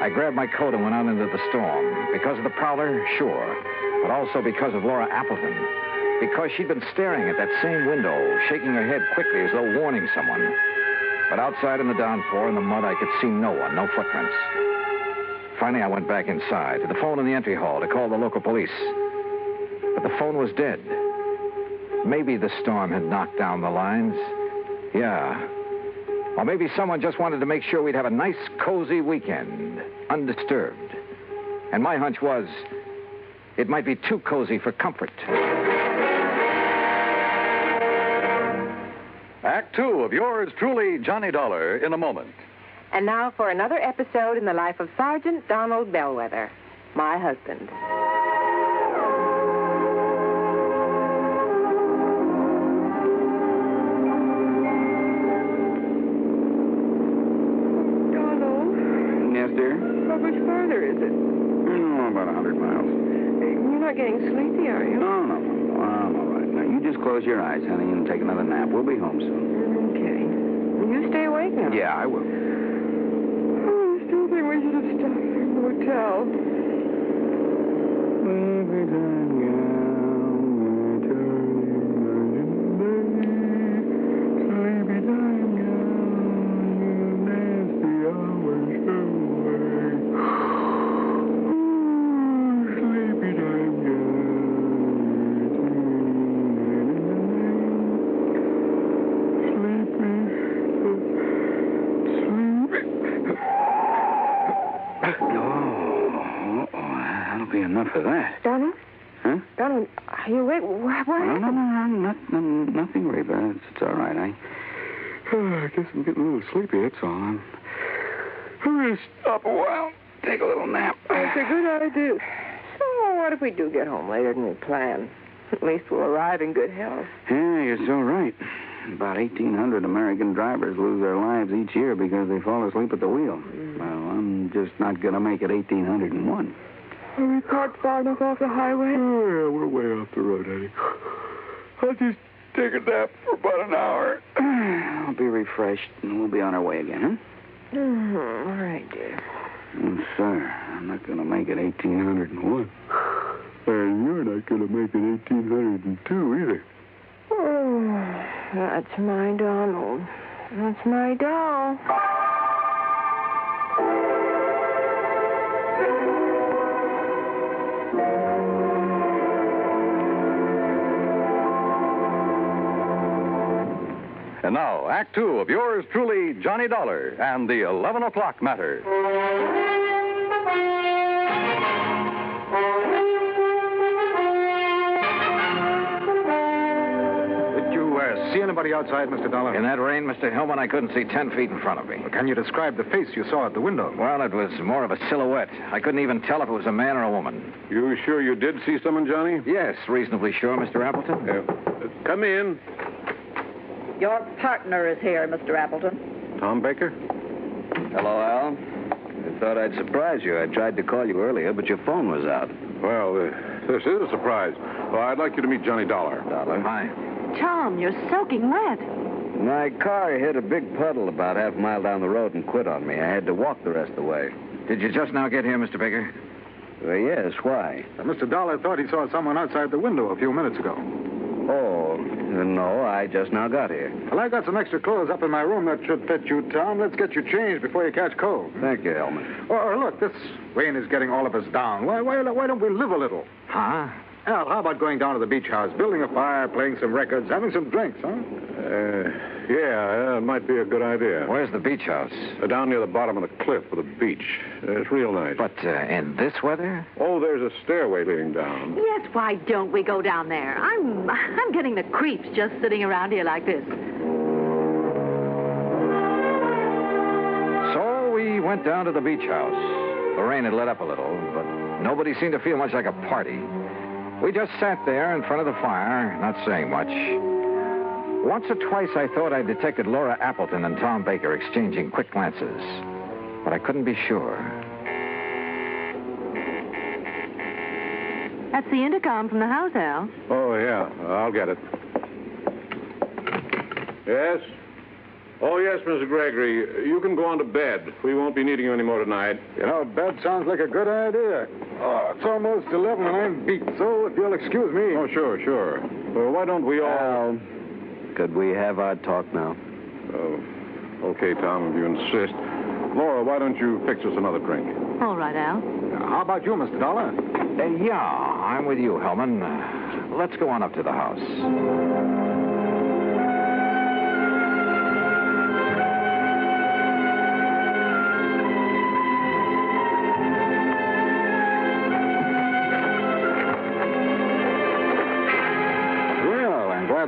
Speaker 2: I grabbed my coat and went out into the storm. Because of the prowler, sure. But also because of Laura Appleton. Because she'd been staring at that same window, shaking her head quickly as though warning someone. But outside in the downpour, in the mud, I could see no one, no footprints. Finally, I went back inside, to the phone in the entry hall, to call the local police. But the phone was dead. Maybe the storm had knocked down the lines. Yeah. Or maybe someone just wanted to make sure we'd have a nice, cozy weekend, undisturbed. And my hunch was, it might be too cozy for comfort.
Speaker 8: Act 2 of yours truly, Johnny Dollar, in a moment.
Speaker 23: And now for another episode in the life of Sergeant Donald Bellwether, my husband. Donald?
Speaker 4: Yes, dear?
Speaker 23: How much farther is it?
Speaker 4: About 100 miles.
Speaker 23: You're not getting sleepy, are you?
Speaker 4: No. I'm all right. Now, you just close your eyes, honey, and take another nap. We'll be home soon.
Speaker 23: Okay. You stay awake now.
Speaker 4: Yeah, I will.
Speaker 23: I still think we should have stopped in the hotel.
Speaker 4: Enough of that.
Speaker 23: Donald?
Speaker 4: Huh?
Speaker 23: Donald, are you awake? What happened?
Speaker 4: Nothing, Reba. It's all right. I guess I'm getting a little sleepy, that's all. I'm going to stop a while, take a little nap.
Speaker 23: It's a good idea. So, what if we do get home later than we planned? At least we'll arrive in good health.
Speaker 4: Yeah, you're so right. About 1,800 American drivers lose their lives each year because they fall asleep at the wheel. Well, I'm
Speaker 21: just not going to make it 1801.
Speaker 23: Are we parked far enough off the highway?
Speaker 21: Oh, yeah, we're way off the road, honey. I'll just take a nap for about an hour. I'll be refreshed, and we'll be on our way again, huh?
Speaker 23: All right, dear.
Speaker 21: Oh, sir, I'm not going to make it 1801. And you're not going to make it 1802 either.
Speaker 23: Oh, that's my Donald. That's my doll.
Speaker 8: And now, Act Two of yours truly, Johnny Dollar, and the 11 o'clock matter.
Speaker 13: Did you see anybody outside, Mr. Dollar?
Speaker 2: In that rain, Mr. Hillman, I couldn't see 10 feet in front of me.
Speaker 13: Can you describe the face you saw at the window?
Speaker 2: Well, it was more of a silhouette. I couldn't even tell if it was a man or a woman.
Speaker 21: You sure you did see someone, Johnny?
Speaker 2: Yes, reasonably sure, Mr. Appleton.
Speaker 21: Come in.
Speaker 14: Your partner is here, Mr. Appleton.
Speaker 21: Tom Baker?
Speaker 15: Hello, Al. I thought I'd surprise you. I tried to call you earlier, but your phone was out.
Speaker 21: Well, this is a surprise. Well, I'd like you to meet Johnny Dollar.
Speaker 15: Dollar?
Speaker 2: Hi.
Speaker 5: Tom, you're soaking wet.
Speaker 15: My car hit a big puddle about half a mile down the road and quit on me. I had to walk the rest of the way.
Speaker 2: Did you just now get here, Mr. Baker?
Speaker 15: Yes, why?
Speaker 13: Mr. Dollar thought he saw someone outside the window a few minutes ago.
Speaker 15: Oh, no, I just now got here.
Speaker 13: Well, I got some extra clothes up in my room that should fit you, Tom. Let's get you changed before you catch cold.
Speaker 15: Thank you, Hellman.
Speaker 13: Oh, look, this rain is getting all of us down. Why don't we live a little?
Speaker 2: Huh?
Speaker 13: Al, how about going down to the beach house, building a fire, playing some records, having some drinks, huh?
Speaker 21: Yeah, it might be a good idea.
Speaker 2: Where's the beach house?
Speaker 21: Down near the bottom of the cliff with a beach. It's real nice.
Speaker 2: But in this weather?
Speaker 21: Oh, there's a stairway leading down.
Speaker 5: Yes, why don't we go down there? I'm getting the creeps just sitting around here like this.
Speaker 2: So we went down to the beach house. The rain had let up a little, but nobody seemed to feel much like a party. We just sat there in front of the fire, not saying much. Once or twice I thought I detected Laura Appleton and Tom Baker exchanging quick glances, but I couldn't be sure.
Speaker 5: That's the intercom from the house, Al.
Speaker 21: Oh, yeah. I'll get it. Yes? Oh, yes, Mr. Gregory. You can go on to bed. We won't be needing you anymore tonight.
Speaker 13: You know, bed sounds like a good idea. Oh, it's almost 11 and I'm beat, so if you'll excuse me.
Speaker 21: Oh, sure. Well, why don't we all...
Speaker 15: Could we have our talk now?
Speaker 21: Oh, okay, Tom, if you insist. Laura, why don't you fix us another drink?
Speaker 5: All right, Al.
Speaker 13: How about you, Mr. Dollar?
Speaker 2: Yeah, I'm with you, Hellman. Let's go on up to the house.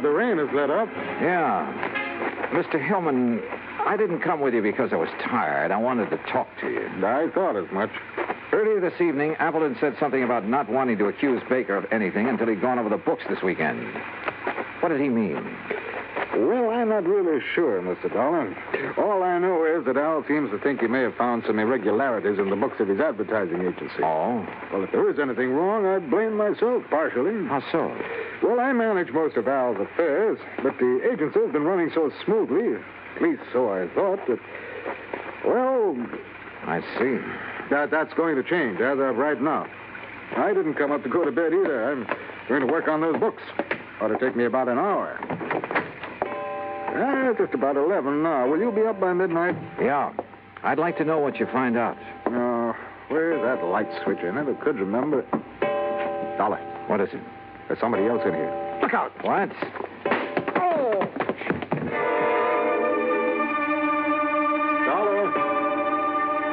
Speaker 13: The rain has let up.
Speaker 2: Yeah. Mr. Hillman, I didn't come with you because I was tired. I wanted to talk to you.
Speaker 13: I thought as much.
Speaker 2: Earlier this evening, Appleton said something about not wanting to accuse Baker of anything until he'd gone over the books this weekend. What did he mean?
Speaker 13: Well, I'm not really sure, Mr. Dollar. All I know is that Al seems to think he may have found some irregularities in the books of his advertising agency.
Speaker 2: Oh?
Speaker 13: Well, if there is anything wrong, I blame myself partially.
Speaker 2: How so?
Speaker 13: Well, I manage most of Al's affairs, but the agency has been running so smoothly, at least so I thought, that, well...
Speaker 2: I see.
Speaker 13: That's going to change as of right now. I didn't come up to go to bed either. I'm going to work on those books. Ought to take me about an hour. Just about 11 now. Will you be up by midnight?
Speaker 2: Yeah. I'd like to know what you find out.
Speaker 13: Where's that light switch? I never could remember. Dollar.
Speaker 2: What is it?
Speaker 13: There's somebody else in here. Look out.
Speaker 2: What?
Speaker 13: Oh!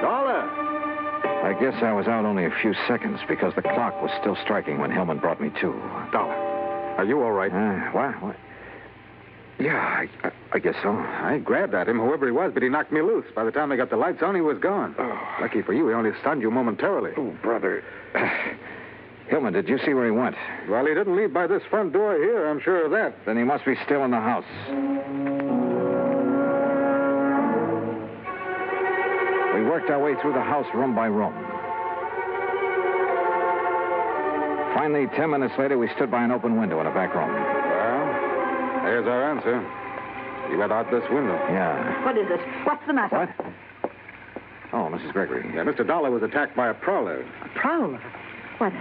Speaker 13: Dollar!
Speaker 2: I guess I was out only a few seconds because the clock was still striking when Hillman brought me to.
Speaker 13: Dollar, are you all right?
Speaker 2: What? Yeah, I guess so.
Speaker 13: I grabbed at him, whoever he was, but he knocked me loose. By the time they got the lights on, he was gone.
Speaker 2: Oh.
Speaker 13: Lucky for you, he only stunned you momentarily.
Speaker 2: Oh, brother. Hillman, did you see where he went?
Speaker 13: Well, he didn't leave by this front door here, I'm sure of that.
Speaker 2: Then he must be still in the house. We worked our way through the house room by room. Finally, 10 minutes later, we stood by an open window in a back room.
Speaker 13: Well, there's our answer. You got out this window.
Speaker 2: Yeah.
Speaker 14: What is it? What's the matter?
Speaker 2: What? Oh, Mrs. Gregory.
Speaker 13: Yeah, Mr. Dollar was attacked by a prowler.
Speaker 14: A prowler? What?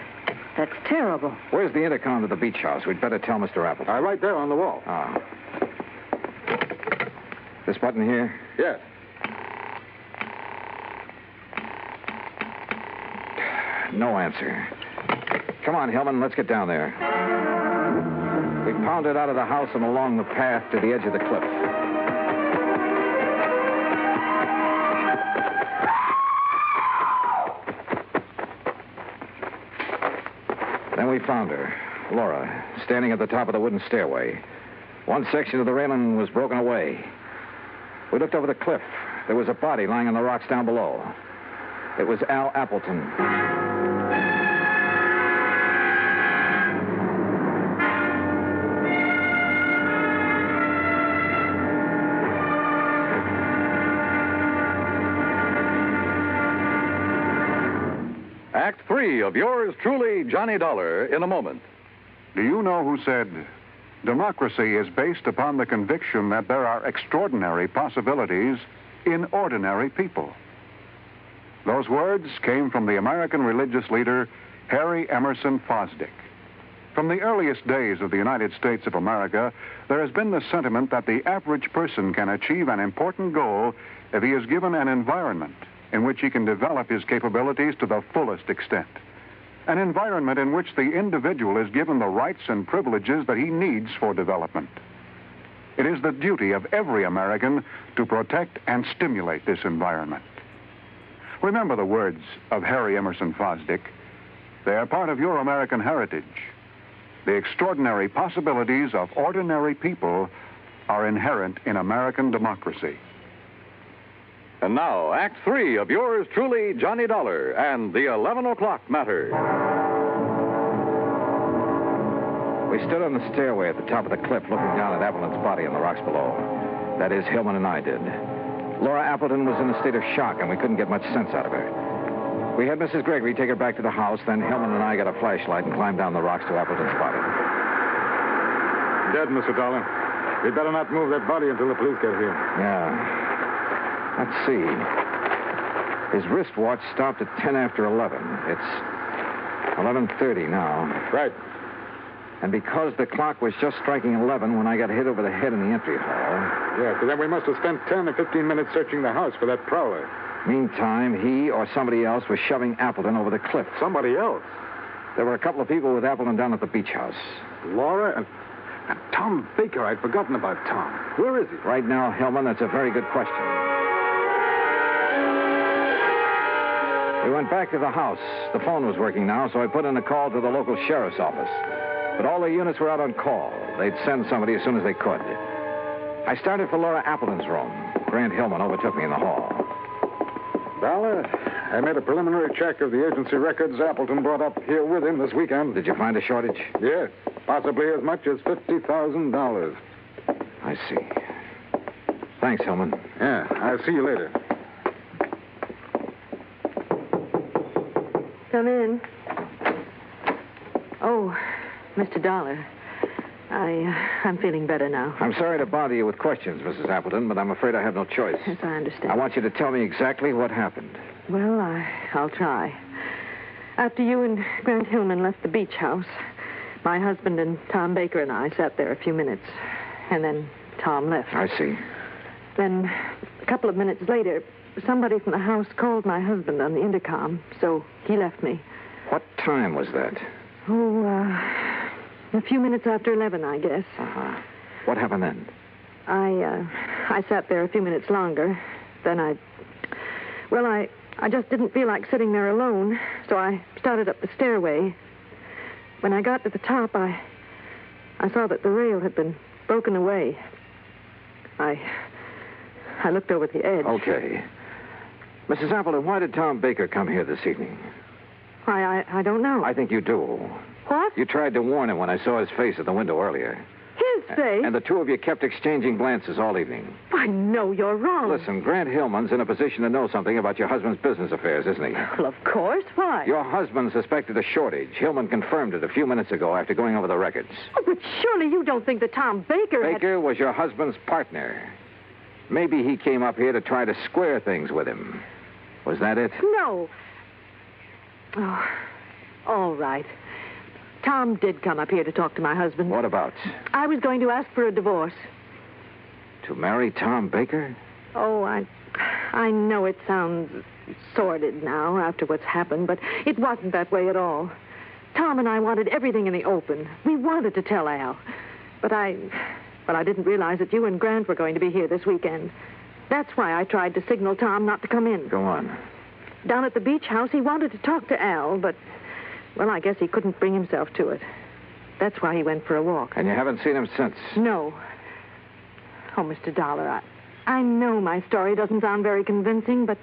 Speaker 14: That's terrible.
Speaker 2: Where's the intercom to the beach house? We'd better tell Mr. Appleton.
Speaker 13: Right there on the wall.
Speaker 2: Ah. This button here?
Speaker 13: Yes.
Speaker 2: No answer. Come on, Hillman, let's get down there. We pounded out of the house and along the path to the edge of the cliff. Then we found her, Laura, standing at the top of the wooden stairway. One section of the railing was broken away. We looked over the cliff. There was a body lying on the rocks down below. It was Al Appleton.
Speaker 8: Act 3 of yours truly, Johnny Dollar, in a moment.
Speaker 9: Do you know who said, democracy is based upon the conviction that there are extraordinary possibilities in ordinary people? Those words came from the American religious leader, Harry Emerson Fosdick. From the earliest days of the United States of America, there has been the sentiment that the average person can achieve an important goal if he is given an environment in which he can develop his capabilities to the fullest extent. An environment in which the individual is given the rights and privileges that he needs for development. It is the duty of every American to protect and stimulate this environment. Remember the words of Harry Emerson Fosdick. They are part of your American heritage. The extraordinary possibilities of ordinary people are inherent in American democracy.
Speaker 8: And now, Act 3 of yours truly, Johnny Dollar, and the 11 o'clock matter.
Speaker 2: We stood on the stairway at the top of the cliff looking down at Appleton's body on the rocks below. That is, Hillman and I did. Laura Appleton was in a state of shock, and we couldn't get much sense out of her. We had Mrs. Gregory take her back to the house, then Hillman and I got a flashlight and climbed down the rocks to Appleton's body.
Speaker 13: Dead, Mr. Dollar. We'd better not move that body until the police get here.
Speaker 2: Yeah. Let's see. His wristwatch stopped at 10 after 11. It's 11:30 now.
Speaker 13: Right.
Speaker 2: And because the clock was just striking 11 when I got hit over the head in the entry hall.
Speaker 13: Yeah, so then we must have spent 10 or 15 minutes searching the house for that prowler.
Speaker 2: Meantime, he or somebody else was shoving Appleton over the cliff.
Speaker 13: Somebody else?
Speaker 2: There were a couple of people with Appleton down at the beach house.
Speaker 13: Laura and Tom Baker. I'd forgotten about Tom. Where is he?
Speaker 2: Right now, Hillman, that's a very good question. We went back to the house. The phone was working now, so I put in a call to the local sheriff's office. But all the units were out on call. They'd send somebody as soon as they could. I started for Laura Appleton's room. Grant Hillman overtook me in the hall.
Speaker 13: Dollar, I made a preliminary check of the agency records Appleton brought up here with him this weekend.
Speaker 2: Did you find a shortage?
Speaker 13: Yes, possibly as much as $50,000.
Speaker 2: I see. Thanks, Hillman.
Speaker 13: Yeah, I'll see you later.
Speaker 5: Come in. Oh, Mr. Dollar. I'm feeling better now.
Speaker 2: I'm sorry to bother you with questions, Mrs. Appleton, but I'm afraid I have no choice.
Speaker 5: Yes, I understand.
Speaker 2: I want you to tell me exactly what happened.
Speaker 5: Well, I'll try. After you and Grant Hillman left the beach house, my husband and Tom Baker and I sat there a few minutes, and then Tom left.
Speaker 2: I see.
Speaker 5: Then, a couple of minutes later, somebody from the house called my husband on the intercom, so he left me.
Speaker 2: What time was that?
Speaker 5: Oh, a few minutes after 11, I guess.
Speaker 2: Uh-huh. What happened then?
Speaker 5: I sat there a few minutes longer. Then I just didn't feel like sitting there alone, so I started up the stairway. When I got to the top, I saw that the rail had been broken away. I looked over the edge.
Speaker 2: Okay. Mrs. Appleton, why did Tom Baker come here this evening?
Speaker 5: Why, I don't know.
Speaker 2: I think you do.
Speaker 5: What?
Speaker 2: You tried to warn him when I saw his face at the window earlier.
Speaker 5: His say...
Speaker 2: And the two of you kept exchanging glances all evening.
Speaker 5: I know you're wrong.
Speaker 2: Listen, Grant Hillman's in a position to know something about your husband's business affairs, isn't he?
Speaker 5: Well, of course. Why?
Speaker 2: Your husband suspected a shortage. Hillman confirmed it a few minutes ago after going over the records.
Speaker 5: Oh, but surely you don't think that Tom Baker
Speaker 2: Baker was your husband's partner. Maybe he came up here to try to square things with him. Was that it?
Speaker 5: No. Oh, all right. Tom did come up here to talk to my husband.
Speaker 2: What about?
Speaker 5: I was going to ask for a divorce.
Speaker 2: To marry Tom Baker?
Speaker 5: Oh, I know it sounds sordid now after what's happened, but it wasn't that way at all. Tom and I wanted everything in the open. We wanted to tell Al. But I didn't realize that you and Grant were going to be here this weekend. That's why I tried to signal Tom not to come in.
Speaker 2: Go on.
Speaker 5: Down at the beach house, he wanted to talk to Al, but, well, I guess he couldn't bring himself to it. That's why he went for a walk.
Speaker 2: And you haven't seen him since?
Speaker 5: No. Oh, Mr. Dollar, I know my story doesn't sound very convincing, but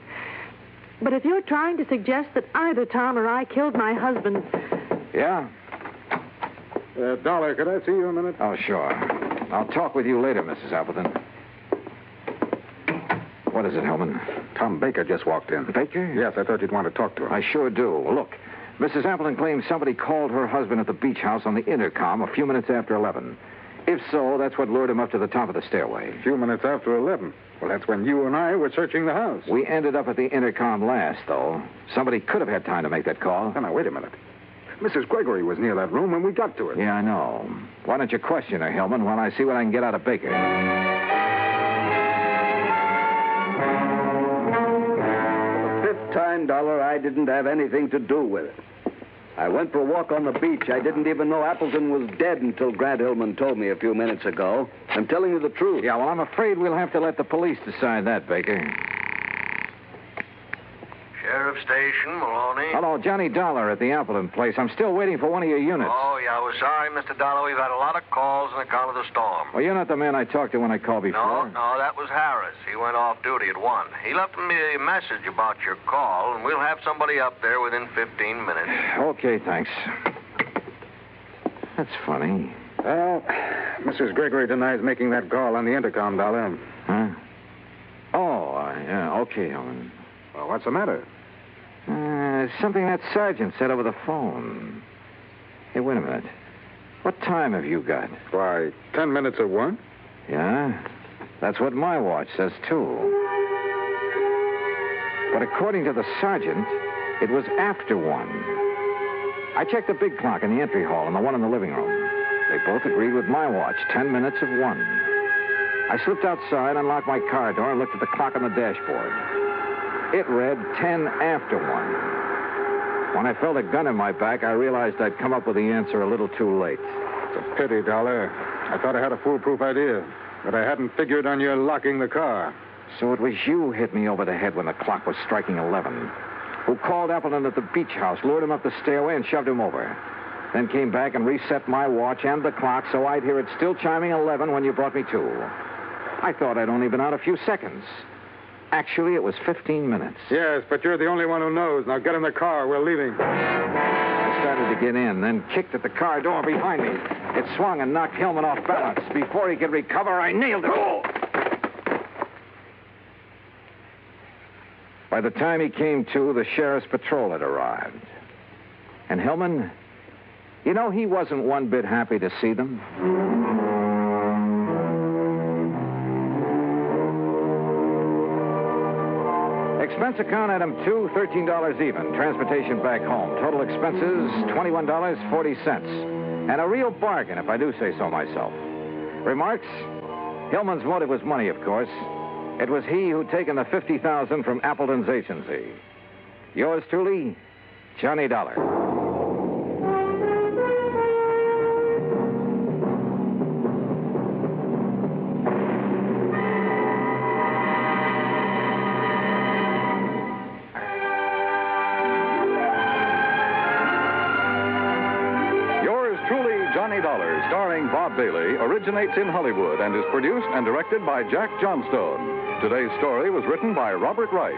Speaker 5: if you're trying to suggest that either Tom or I killed my husband...
Speaker 2: Yeah?
Speaker 13: Dollar, could I see you a minute?
Speaker 2: Oh, sure. I'll talk with you later, Mrs. Appleton. What is it, Hellman?
Speaker 13: Tom Baker just walked in.
Speaker 2: Baker?
Speaker 13: Yes, I thought you'd want to talk to him.
Speaker 2: I sure do. Well, look, Mrs. Appleton claims somebody called her husband at the beach house on the intercom a few minutes after 11. If so, that's what lured him up to the top of the stairway.
Speaker 13: A few minutes after 11. Well, that's when you and I were searching the house.
Speaker 2: We ended up at the intercom last, though. Somebody could have had time to make that call.
Speaker 13: Now, wait a minute. Mrs. Gregory was near that room when we got to it.
Speaker 2: Yeah, I know. Why don't you question her, Hellman, while I see what I can get out of Baker?
Speaker 15: For the fifth time, Dollar, I didn't have anything to do with it. I went for a walk on the beach. I didn't even know Appleton was dead until Grant Hillman told me a few minutes ago. I'm telling you the truth.
Speaker 2: Yeah, well, I'm afraid we'll have to let the police decide that, Baker.
Speaker 6: Sheriff Station, Maloney.
Speaker 2: Hello, Johnny Dollar at the Appleton place. I'm still waiting for one of your units.
Speaker 6: Oh, yeah, we're sorry, Mr. Dollar. We've had a lot of calls on account of the storm.
Speaker 2: Well, you're not the man I talked to when I called before.
Speaker 6: No, that was Harris. He went off duty at 1. He left me a message about your call, and we'll have somebody up there within 15 minutes.
Speaker 2: Okay, thanks. That's funny.
Speaker 13: Well, Mrs. Gregory denies making that call on the intercom, Dollar.
Speaker 2: Huh? Oh, yeah, okay, Helen.
Speaker 13: Well, what's the matter?
Speaker 2: Something that sergeant said over the phone. Hey, wait a minute. What time have you got?
Speaker 13: Why, 10 minutes of 1?
Speaker 2: Yeah? That's what my watch says, too. But according to the sergeant, it was after 1. I checked the big clock in the entry hall and the one in the living room. They both agreed with my watch, 10 minutes of 1. I slipped outside, unlocked my car door, and looked at the clock on the dashboard. It read 10 after 1. When I felt a gun in my back, I realized I'd come up with the answer a little too late.
Speaker 13: It's a pity, Dollar. I thought I had a foolproof idea, but I hadn't figured on your locking the car.
Speaker 2: So it was you who hit me over the head when the clock was striking 11. Who called Appleton at the beach house, lured him up the stairway, and shoved him over. Then came back and reset my watch and the clock so I'd hear it still chiming 11 when you brought me to. I thought I'd only been out a few seconds. Actually, it was 15 minutes.
Speaker 13: Yes, but you're the only one who knows. Now get in the car. We're leaving.
Speaker 2: I started to get in, then kicked at the car door behind me. It swung and knocked Hillman off balance. Before he could recover, I nailed it. Oh! By the time he came to, the sheriff's patrol had arrived. And Hillman, you know, he wasn't one bit happy to see them. Expense account item 2, $13 even. Transportation back home. Total expenses, $21.40. And a real bargain, if I do say so myself. Remarks? Hillman's motive was money, of course. It was he who'd taken the $50,000 from Appleton's agency. Yours truly, Johnny Dollar.
Speaker 8: Johnny Dollar, starring Bob Bailey, originates in Hollywood and is produced and directed by Jack Johnstone. Today's story was written by Robert Wright.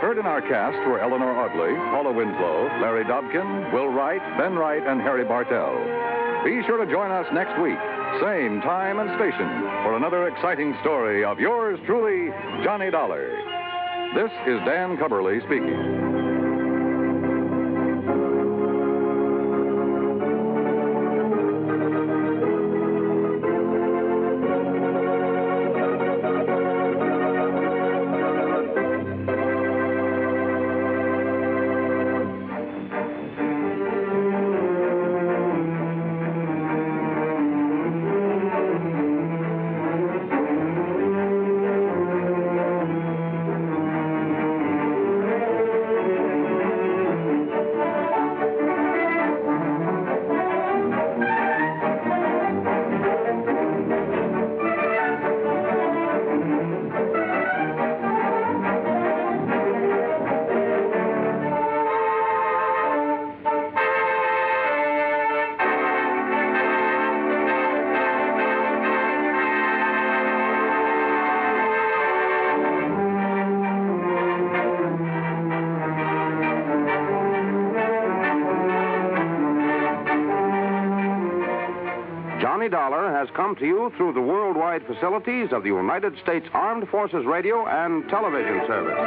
Speaker 8: Heard in our cast were Eleanor Audley, Paula Winslow, Larry Dobkin, Will Wright, Ben Wright, and Harry Bartell. Be sure to join us next week, same time and station, for another exciting story of yours truly, Johnny Dollar. This is Dan Cubberly speaking.
Speaker 9: Johnny Dollar has come to you through the worldwide facilities of the United States Armed Forces Radio and Television Service.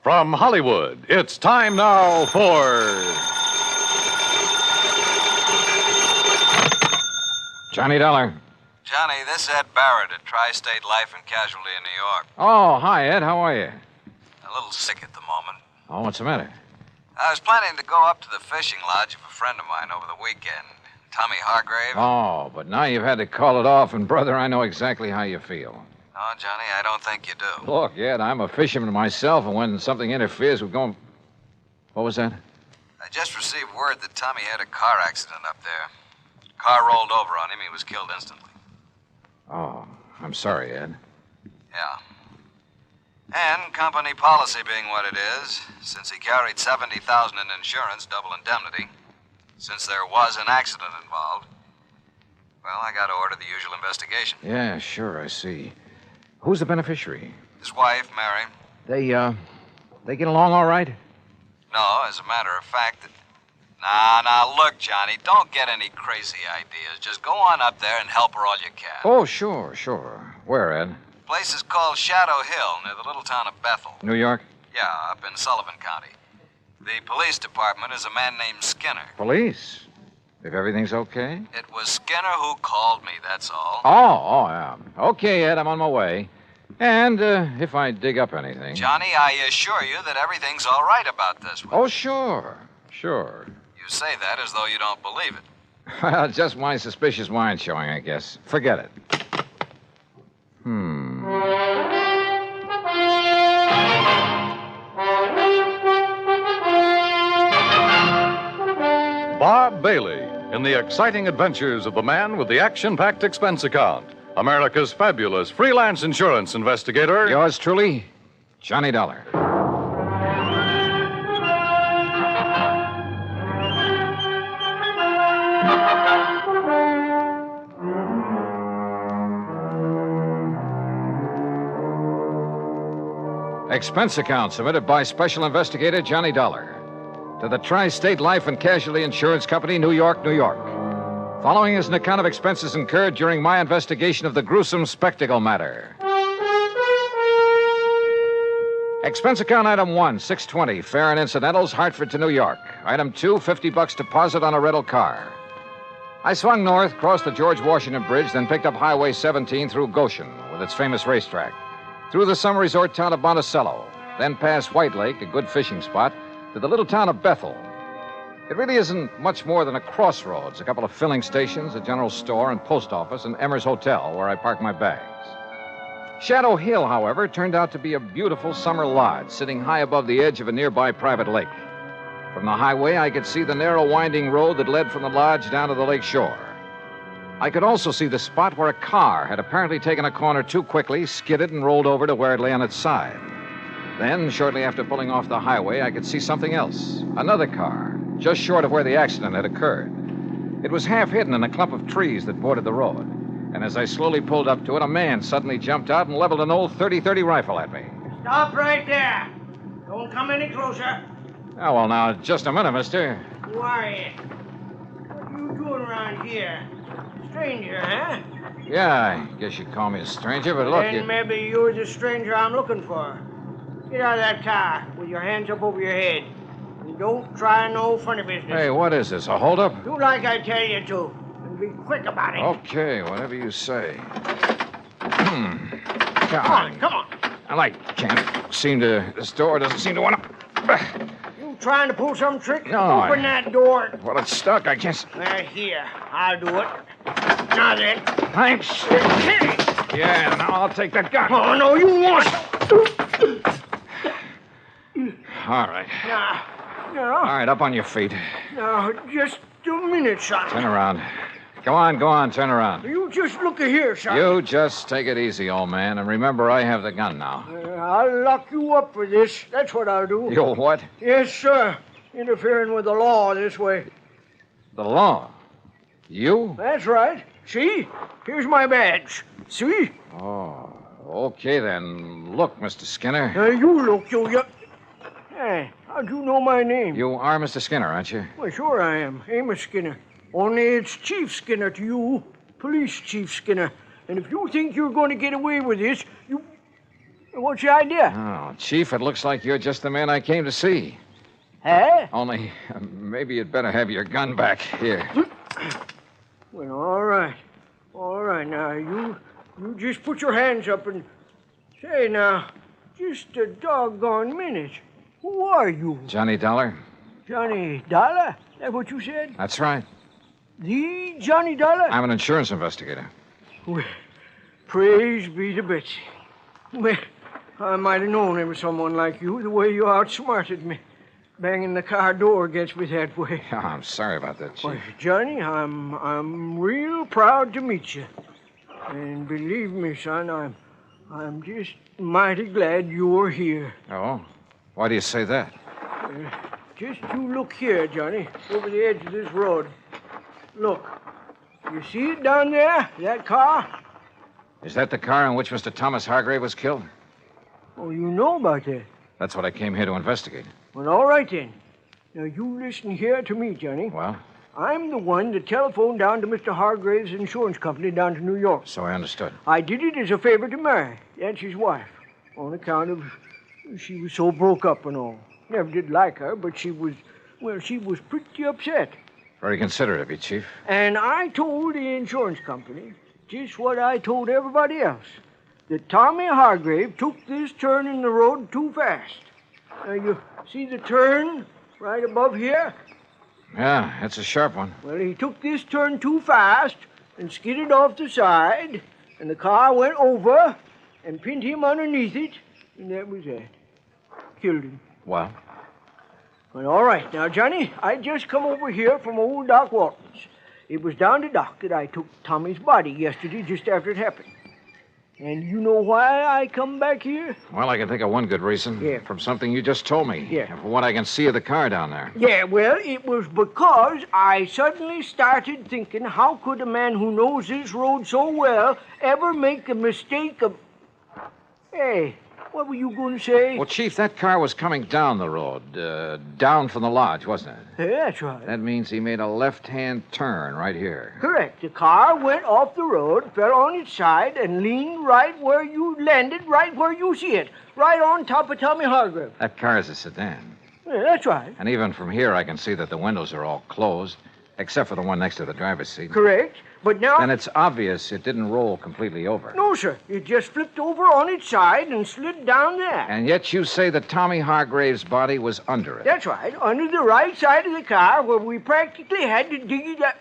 Speaker 8: From Hollywood, it's time now for...
Speaker 2: Johnny Dollar.
Speaker 11: Johnny, this is Ed Barrett at Tri-State Life and Casualty in New York.
Speaker 2: Oh, hi, Ed. How are you?
Speaker 11: A little sick at the moment.
Speaker 2: Oh, what's the matter?
Speaker 11: I was planning to go up to the fishing lodge of a friend of mine over the weekend, Tommy Hargrave.
Speaker 2: Oh, but now you've had to call it off, and, brother, I know exactly how you feel.
Speaker 11: No, Johnny, I don't think you do.
Speaker 2: Look, Ed, I'm a fisherman myself, and when something interferes with going... What was that?
Speaker 11: I just received word that Tommy had a car accident up there. Car rolled over on him. He was killed instantly.
Speaker 2: Oh, I'm sorry, Ed.
Speaker 11: Yeah. And company policy being what it is, since he carried $70,000 in insurance, double indemnity, since there was an accident involved, well, I got to order the usual investigation.
Speaker 2: Yeah, sure, I see. Who's the beneficiary?
Speaker 11: His wife, Mary.
Speaker 2: They get along all right?
Speaker 11: No, as a matter of fact, Now, look, Johnny, don't get any crazy ideas. Just go on up there and help her all you can.
Speaker 2: Oh, sure. Where, Ed?
Speaker 11: The place is called Shadow Hill, near the little town of Bethel.
Speaker 2: New York?
Speaker 11: Yeah, up in Sullivan County. The police department is a man named Skinner.
Speaker 2: Police? If everything's okay?
Speaker 11: It was Skinner who called me, that's all.
Speaker 2: Oh, yeah. Okay, Ed, I'm on my way. And if I dig up anything...
Speaker 11: Johnny, I assure you that everything's all right about this one.
Speaker 2: Oh, sure.
Speaker 11: You say that as though you don't believe it.
Speaker 2: Well, just my suspicious mind showing, I guess. Forget it.
Speaker 8: Bob Bailey in the exciting adventures of the man with the action-packed expense account. America's fabulous freelance insurance investigator.
Speaker 2: Yours truly, Johnny Dollar. Expense account submitted by Special Investigator Johnny Dollar to the Tri-State Life and Casualty Insurance Company, New York, New York. Following is an account of expenses incurred during my investigation of the gruesome spectacle matter. Expense account item 1, $620, fare and incidentals, Hartford to New York. Item 2, $50 deposit on a rental car. I swung north, crossed the George Washington Bridge, then picked up Highway 17 through Goshen with its famous racetrack, through the summer resort town of Monticello, then past White Lake, a good fishing spot, to the little town of Bethel. It really isn't much more than a crossroads, a couple of filling stations, a general store and post office, and Emmer's Hotel, where I park my bags. Shadow Hill, however, turned out to be a beautiful summer lodge sitting high above the edge of a nearby private lake. From the highway, I could see the narrow, winding road that led from the lodge down to the lake shore. I could also see the spot where a car had apparently taken a corner too quickly, skidded, and rolled over to where it lay on its side. Then, shortly after pulling off the highway, I could see something else. Another car, just short of where the accident had occurred. It was half hidden in a clump of trees that bordered the road. And as I slowly pulled up to it, a man suddenly jumped out and leveled an old .30-30 rifle at me.
Speaker 12: Stop right there. Don't come any closer.
Speaker 2: Oh, well, now, just a minute, mister.
Speaker 12: Who are you? What are you doing around here? Stranger, huh?
Speaker 2: Yeah, I guess you'd call me a stranger, but look...
Speaker 12: Then maybe you're the stranger I'm looking for. Get out of that car with your hands up over your head. And don't try no funny business.
Speaker 2: Hey, what is this, a holdup?
Speaker 12: Do like I tell you to. And be quick about it.
Speaker 2: Okay, whatever you say.
Speaker 12: Come on.
Speaker 2: Can't seem to... This door doesn't seem to want to...
Speaker 12: You trying to pull some trick?
Speaker 2: No,
Speaker 12: Open that door.
Speaker 2: Well, it's stuck. I can't...
Speaker 12: Well, here. I'll do it. Now then.
Speaker 2: Thanks. Yeah, now I'll take that gun.
Speaker 12: Oh, no, you won't.
Speaker 2: All right.
Speaker 12: Now.
Speaker 2: All right, up on your feet.
Speaker 12: Now, just a minute, son.
Speaker 2: Turn around. Go on, turn around.
Speaker 12: You just look here, son.
Speaker 2: You just take it easy, old man, and remember I have the gun now.
Speaker 12: I'll lock you up for this. That's what I'll do.
Speaker 2: You what?
Speaker 12: Yes, sir. Interfering with the law this way.
Speaker 2: The law? You?
Speaker 12: That's right. See? Here's my badge. See?
Speaker 2: Oh, okay then. Look, Mr. Skinner.
Speaker 12: You look, you... Hey, how'd you know my name?
Speaker 2: You are Mr. Skinner, aren't you?
Speaker 12: Well, sure I am. Amos Skinner. Only it's Chief Skinner to you. Police Chief Skinner. And if you think you're going to get away with this, you... What's your idea?
Speaker 2: Oh, Chief, it looks like you're just the man I came to see.
Speaker 12: Huh?
Speaker 2: Only, maybe you'd better have your gun back. Here.
Speaker 12: Well, all right. All right, now, you just put your hands up and... Say, now, just a doggone minute. Who are you?
Speaker 2: Johnny Dollar.
Speaker 12: Johnny Dollar? That what you said?
Speaker 2: That's right.
Speaker 12: The Johnny Dollar?
Speaker 2: I'm an insurance investigator.
Speaker 12: Well, praise be to Betsy. Well, I might have known there was someone like you, the way you outsmarted me. Banging the car door against me that way.
Speaker 2: Oh, I'm sorry about that, Chief.
Speaker 12: Well, Johnny, I'm real proud to meet you. And believe me, son, I'm just mighty glad you're here.
Speaker 2: Oh? Why do you say that?
Speaker 12: Just you look here, Johnny, over the edge of this road. Look. You see it down there? That car?
Speaker 2: Is that the car in which Mr. Thomas Hargrave was killed?
Speaker 12: Oh, you know about that?
Speaker 2: That's what I came here to investigate.
Speaker 12: Well, all right, then. Now, you listen here to me, Johnny.
Speaker 2: Well?
Speaker 12: I'm the one that telephoned down to Mr. Hargrave's insurance company down to New York.
Speaker 2: So I understood.
Speaker 12: I did it as a favor to Mary. That's his wife. On account of she was so broke up and all. Never did like her, but she was pretty upset.
Speaker 2: Very considerate of you, Chief.
Speaker 12: And I told the insurance company just what I told everybody else. That Tommy Hargrave took this turn in the road too fast. Now, you see the turn right above here?
Speaker 2: Yeah, that's a sharp one.
Speaker 12: Well, he took this turn too fast and skidded off the side, and the car went over and pinned him underneath it, and that was that. Killed him.
Speaker 2: Well?
Speaker 12: Well, all right. Now, Johnny, I just come over here from old Doc Walton's. It was down to Doc that I took Tommy's body yesterday just after it happened. And you know why I come back here?
Speaker 2: Well, I can think of one good reason.
Speaker 12: Yeah.
Speaker 2: From something you just told me.
Speaker 12: Yeah.
Speaker 2: And from what I can see of the car down there.
Speaker 12: Yeah, well, it was because I suddenly started thinking, how could a man who knows this road so well ever make a mistake of... Hey, what were you going to say?
Speaker 2: Well, Chief, that car was coming down the road, down from the lodge, wasn't it?
Speaker 12: Yeah, that's right.
Speaker 2: That means he made a left-hand turn right here.
Speaker 12: Correct. The car went off the road, fell on its side, and leaned right where you landed, right where you see it, right on top of Tommy Hargrave.
Speaker 2: That car is a sedan.
Speaker 12: Yeah, that's right.
Speaker 2: And even from here, I can see that the windows are all closed. Except for the one next to the driver's seat.
Speaker 12: Correct. But now...
Speaker 2: Then it's obvious it didn't roll completely over.
Speaker 12: No, sir. It just flipped over on its side and slid down there.
Speaker 2: And yet you say that Tommy Hargrave's body was under it.
Speaker 12: That's right. Under the right side of the car where we practically had to dig it up.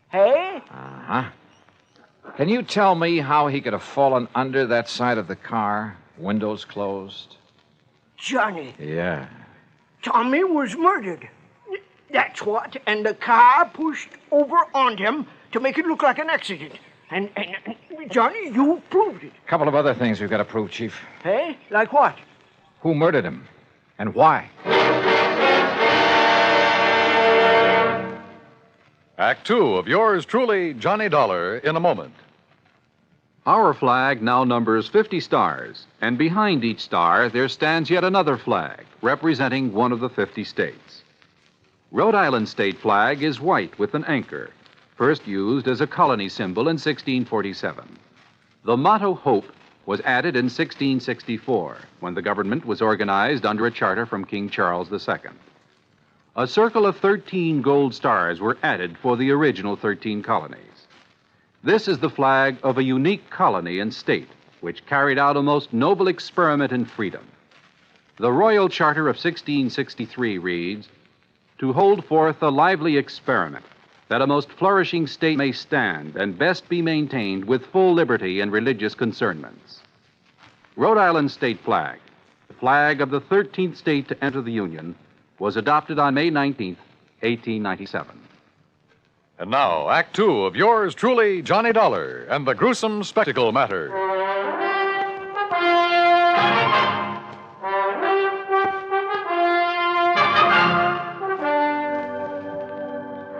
Speaker 12: Hey?
Speaker 2: Uh-huh. Can you tell me how he could have fallen under that side of the car, windows closed?
Speaker 12: Johnny.
Speaker 2: Yeah.
Speaker 12: Tommy was murdered. That's what. And the car pushed over on him to make it look like an accident. And Johnny, you proved it.
Speaker 2: A couple of other things we've got to prove, Chief.
Speaker 12: Hey? Like what?
Speaker 2: Who murdered him? And why?
Speaker 8: Act two of yours truly, Johnny Dollar, in a moment.
Speaker 16: Our flag now numbers 50 stars, and behind each star there stands yet another flag, representing one of the 50 states. Rhode Island's state flag is white with an anchor, first used as a colony symbol in 1647. The motto Hope was added in 1664, when the government was organized under a charter from King Charles II. A circle of 13 gold stars were added for the original 13 colonies. This is the flag of a unique colony and state which carried out a most noble experiment in freedom. The Royal Charter of 1663 reads, "To hold forth a lively experiment, that a most flourishing state may stand and best be maintained with full liberty and religious concernments." Rhode Island's state flag, the flag of the 13th state to enter the Union, was adopted on May 19th, 1897.
Speaker 8: And now, Act two of yours truly, Johnny Dollar, and the gruesome spectacle matter.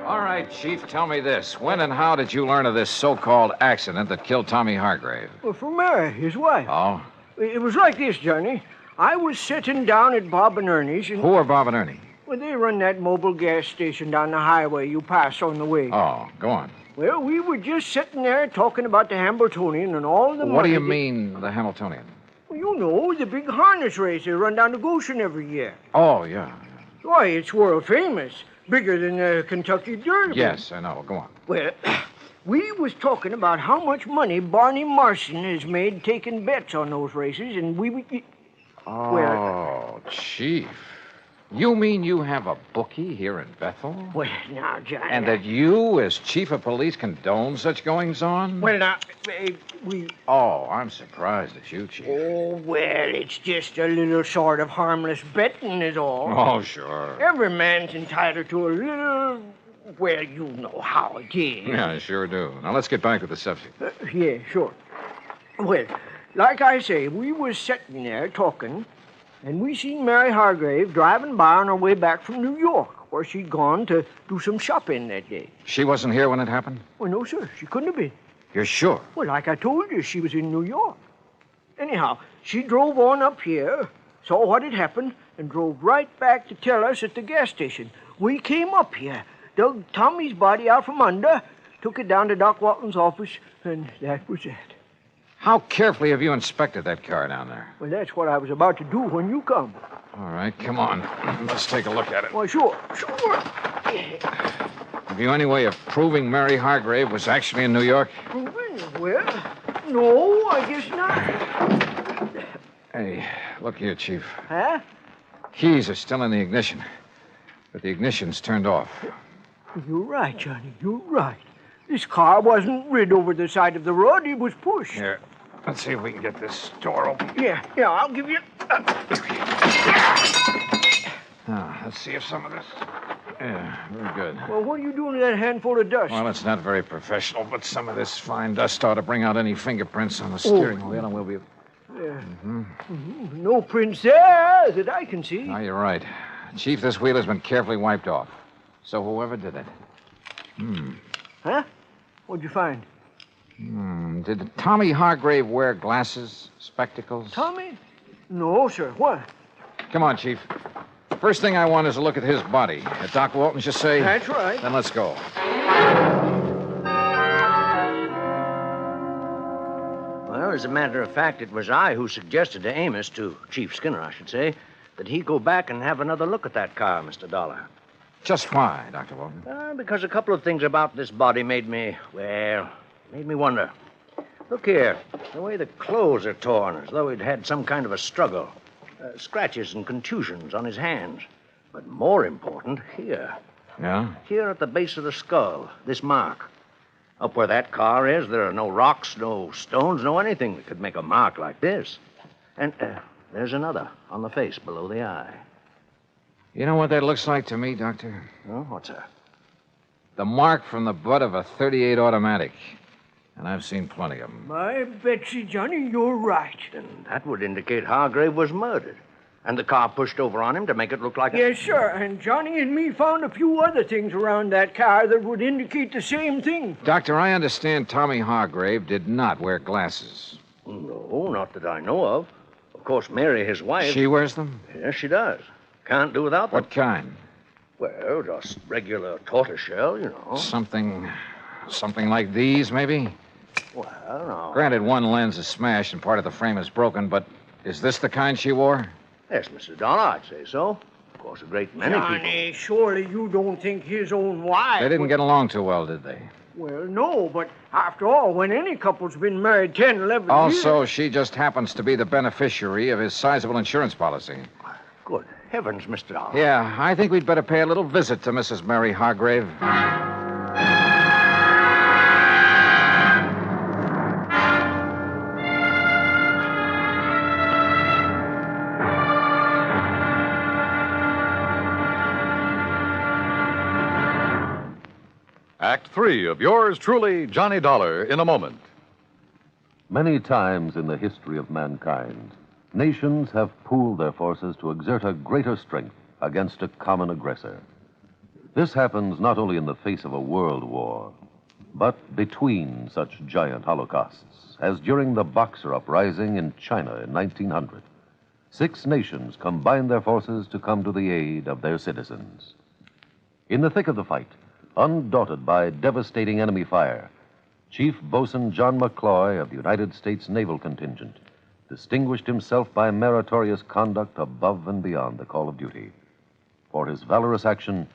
Speaker 2: All right, Chief, tell me this. When and how did you learn of this so-called accident that killed Tommy Hargrave?
Speaker 12: Well, from Mary, his wife.
Speaker 2: Oh?
Speaker 12: It was like this, Johnny. I was sitting down at Bob and Ernie's and...
Speaker 2: Who are Bob and Ernie?
Speaker 12: Well, they run that mobile gas station down the highway you pass on the way.
Speaker 2: Oh, go on.
Speaker 12: Well, we were just sitting there talking about the Hambletonian and all the money...
Speaker 2: What do you mean, the Hamiltonian?
Speaker 12: Well, you know, the big harness race they run down to Goshen every year.
Speaker 2: Oh, yeah.
Speaker 12: Why, it's world famous. Bigger than the Kentucky Derby.
Speaker 2: Yes, I know. Go on.
Speaker 12: Well, we was talking about how much money Barney Marson has made taking bets on those races, and we...
Speaker 2: Oh,
Speaker 12: well,
Speaker 2: Chief. You mean you have a bookie here in Bethel?
Speaker 12: Well, now, Johnny...
Speaker 2: And that you, as chief of police, condone such goings-on?
Speaker 12: Well, now, we...
Speaker 2: Oh, I'm surprised at you, Chief.
Speaker 12: Oh, well, it's just a little sort of harmless betting is all.
Speaker 2: Oh, sure.
Speaker 12: Every man's entitled to a little... Well, you know how it is.
Speaker 2: Yeah, I sure do. Now, let's get back to the subject.
Speaker 12: Yeah, sure. Well, like I say, we was sitting there talking... And we seen Mary Hargrave driving by on her way back from New York, where she'd gone to do some shopping that day.
Speaker 2: She wasn't here when it happened?
Speaker 12: Well, no, sir. She couldn't have been.
Speaker 2: You're sure?
Speaker 12: Well, like I told you, she was in New York. Anyhow, she drove on up here, saw what had happened, and drove right back to tell us at the gas station. We came up here, dug Tommy's body out from under, took it down to Doc Walton's office, and that was it.
Speaker 2: How carefully have you inspected that car down there?
Speaker 12: Well, that's what I was about to do when you come.
Speaker 2: All right, come on. Let's take a look at it.
Speaker 12: Well, sure.
Speaker 2: Have you any way of proving Mary Hargrave was actually in New York?
Speaker 12: Well, no, I guess not.
Speaker 2: Hey, look here, Chief.
Speaker 12: Huh?
Speaker 2: Keys are still in the ignition, but the ignition's turned off.
Speaker 12: You're right, Johnny. You're right. This car wasn't rid over the side of the road. It was pushed.
Speaker 2: Here, let's see if we can get this door open.
Speaker 12: Yeah, I'll give you...
Speaker 2: Now, let's see if some of this... Yeah, very good.
Speaker 12: Well, what are you doing with that handful of dust?
Speaker 2: Well, it's not very professional, but some of this fine dust ought to bring out any fingerprints on the steering wheel, and we'll be...
Speaker 12: Yeah. No prints there that I can see.
Speaker 2: No, you're right. Chief, this wheel has been carefully wiped off. So whoever did it...
Speaker 12: Huh? What'd you find?
Speaker 2: Did Tommy Hargrave wear glasses, spectacles?
Speaker 12: Tommy? No, sir. What?
Speaker 2: Come on, Chief. First thing I want is a look at his body. Doc Walton just say...
Speaker 12: That's right.
Speaker 2: Then let's go.
Speaker 17: Well, as a matter of fact, it was I who suggested to Amos, to Chief Skinner, I should say, that he go back and have another look at that car, Mr. Dollar.
Speaker 2: Just why, Dr. Walton?
Speaker 17: Because a couple of things about this body made me wonder. Look here, the way the clothes are torn, as though he'd had some kind of a struggle. Scratches and contusions on his hands. But more important, here.
Speaker 2: Yeah?
Speaker 17: Here at the base of the skull, this mark. Up where that car is, there are no rocks, no stones, no anything that could make a mark like this. And there's another on the face below the eye.
Speaker 2: You know what that looks like to me, Doctor?
Speaker 17: Oh, what's that?
Speaker 2: The mark from the butt of a .38 automatic. And I've seen plenty of them.
Speaker 12: My Betsy, Johnny, you're right.
Speaker 17: And that would indicate Hargrave was murdered. And the car pushed over on him to make it look like
Speaker 12: Yes, sir. And Johnny and me found a few other things around that car that would indicate the same thing.
Speaker 2: Doctor, I understand Tommy Hargrave did not wear glasses.
Speaker 17: No, not that I know of. Of course, Mary, his wife...
Speaker 2: She wears them?
Speaker 17: Yes, she does. Can't do without them.
Speaker 2: What kind?
Speaker 17: Well, just regular tortoiseshell, you know.
Speaker 2: Something like these, maybe?
Speaker 17: Well, no.
Speaker 2: Granted, one lens is smashed and part of the frame is broken, but is this the kind she wore?
Speaker 17: Yes, Mr. Dollar, I'd say so. Of course, a great many
Speaker 12: Johnny, surely you don't think his own wife...
Speaker 2: They didn't get along too well, did they?
Speaker 12: Well, no, but after all, when any couple's been married 10, 11
Speaker 2: Also,
Speaker 12: years...
Speaker 2: she just happens to be the beneficiary of his sizable insurance policy.
Speaker 17: Good heavens, Mr. Dollar.
Speaker 2: Yeah, I think we'd better pay a little visit to Mrs. Mary Hargrave.
Speaker 8: Act 3 of yours truly, Johnny Dollar, in a moment.
Speaker 7: Many times in the history of mankind, nations have pooled their forces to exert a greater strength against a common aggressor. This happens not only in the face of a world war, but between such giant holocausts, as during the Boxer Uprising in China in 1900. 6 nations combined their forces to come to the aid of their citizens. In the thick of the fight, undaunted by devastating enemy fire, Chief Bosun John McCloy of the United States Naval Contingent distinguished himself by meritorious conduct above and beyond the call of duty. For his valorous action,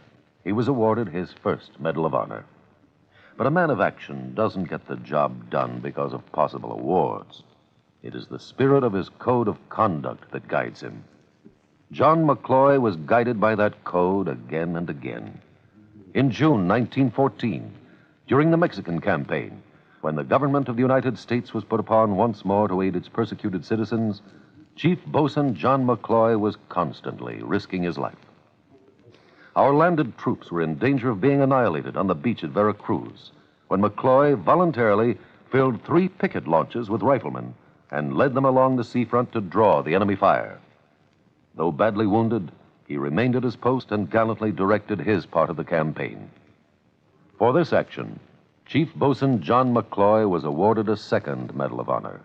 Speaker 7: he was awarded his first Medal of Honor. But a man of action doesn't get the job done because of possible awards. It is the spirit of his code of conduct that guides him. John McCloy was guided by that code again and again. In June 1914, during the Mexican campaign, when the government of the United States was put upon once more to aid its persecuted citizens, Chief Bosun John McCloy was constantly risking his life. Our landed troops were in danger of being annihilated on the beach at Veracruz, when McCloy voluntarily filled 3 picket launches with riflemen and led them along the seafront to draw the enemy fire. Though badly wounded, he remained at his post and gallantly directed his part of the campaign. For this action, Chief Bosun John McCloy was awarded a second Medal of Honor.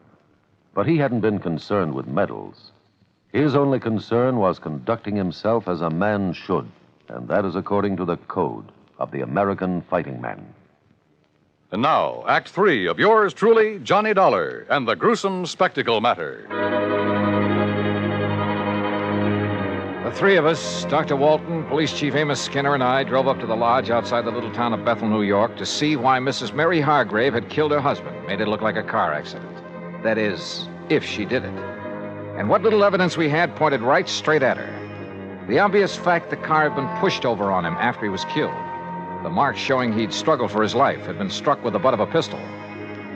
Speaker 7: But he hadn't been concerned with medals. His only concern was conducting himself as a man should, and that is according to the code of the American fighting man.
Speaker 8: And now, Act 3 of yours truly, Johnny Dollar, and the gruesome spectacle matter.
Speaker 2: The 3 of us, Dr. Walton, Police Chief Amos Skinner, and I drove up to the lodge outside the little town of Bethel, New York, to see why Mrs. Mary Hargrave had killed her husband, made it look like a car accident. That is, if she did it. And what little evidence we had pointed right straight at her. The obvious fact the car had been pushed over on him after he was killed. The marks showing he'd struggled for his life, had been struck with the butt of a pistol.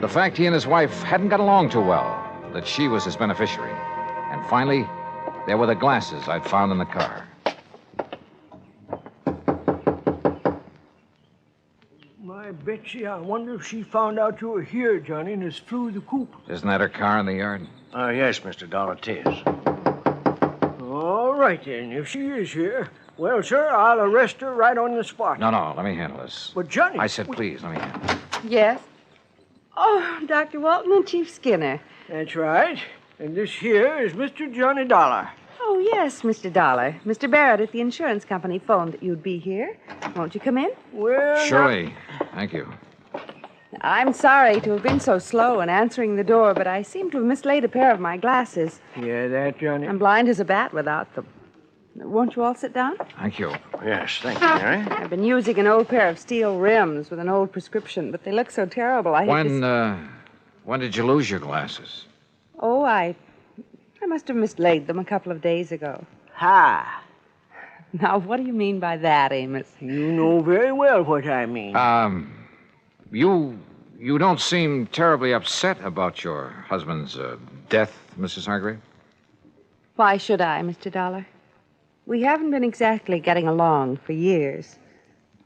Speaker 2: The fact he and his wife hadn't got along too well, that she was his beneficiary. And finally, there were the glasses I'd found in the car.
Speaker 12: My Betsy, I wonder if she found out you were here, Johnny, and has flew the coop.
Speaker 2: Isn't that her car in the yard?
Speaker 17: Yes, Mr. Dollar, it is.
Speaker 12: All right, then. If she is here, well, sir, I'll arrest her right on the spot.
Speaker 2: No, let me handle this.
Speaker 12: But, Johnny...
Speaker 2: I said, please, let me handle it.
Speaker 18: Yes? Oh, Dr. Walton and Chief Skinner.
Speaker 12: That's right. And this here is Mr. Johnny Dollar.
Speaker 18: Oh, yes, Mr. Dollar. Mr. Barrett at the insurance company phoned that you'd be here. Won't you come in?
Speaker 12: Well,
Speaker 2: surely. Thank you.
Speaker 18: I'm sorry to have been so slow in answering the door, but I seem to have mislaid a pair of my glasses.
Speaker 12: Yeah, that, Johnny.
Speaker 18: I'm blind as a bat without them. Won't you all sit down?
Speaker 2: Thank you.
Speaker 17: Yes, thank you, Mary.
Speaker 18: I've been using an old pair of steel rims with an old prescription, but they look so terrible.
Speaker 2: When did you lose your glasses?
Speaker 18: Oh, I must have mislaid them a couple of days ago.
Speaker 12: Ha!
Speaker 18: Now, what do you mean by that, Amos?
Speaker 12: You know very well what I mean.
Speaker 2: You don't seem terribly upset about your husband's death, Mrs. Hargrave.
Speaker 18: Why should I, Mr. Dollar? We haven't been exactly getting along for years.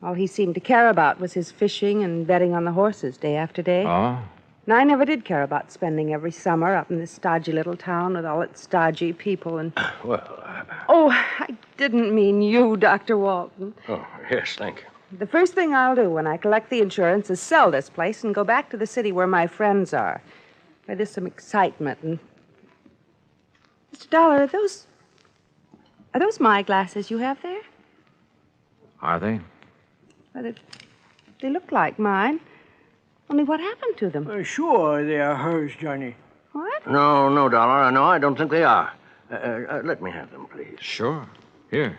Speaker 18: All he seemed to care about was his fishing and betting on the horses day after day.
Speaker 2: Oh?
Speaker 18: And I never did care about spending every summer up in this stodgy little town with all its stodgy people and... Oh, I didn't mean you, Dr. Walton.
Speaker 17: Oh, yes, thank you.
Speaker 18: The first thing I'll do when I collect the insurance is sell this place and go back to the city where my friends are, where there's some excitement and... Mr. Dollar, are those my glasses you have there?
Speaker 2: Are they?
Speaker 18: Well, they look like mine. Only what happened to them?
Speaker 12: Sure, they are hers, Johnny.
Speaker 18: What?
Speaker 17: No, Dollar. No, I don't think they are. Let me have them, please.
Speaker 2: Sure. Here.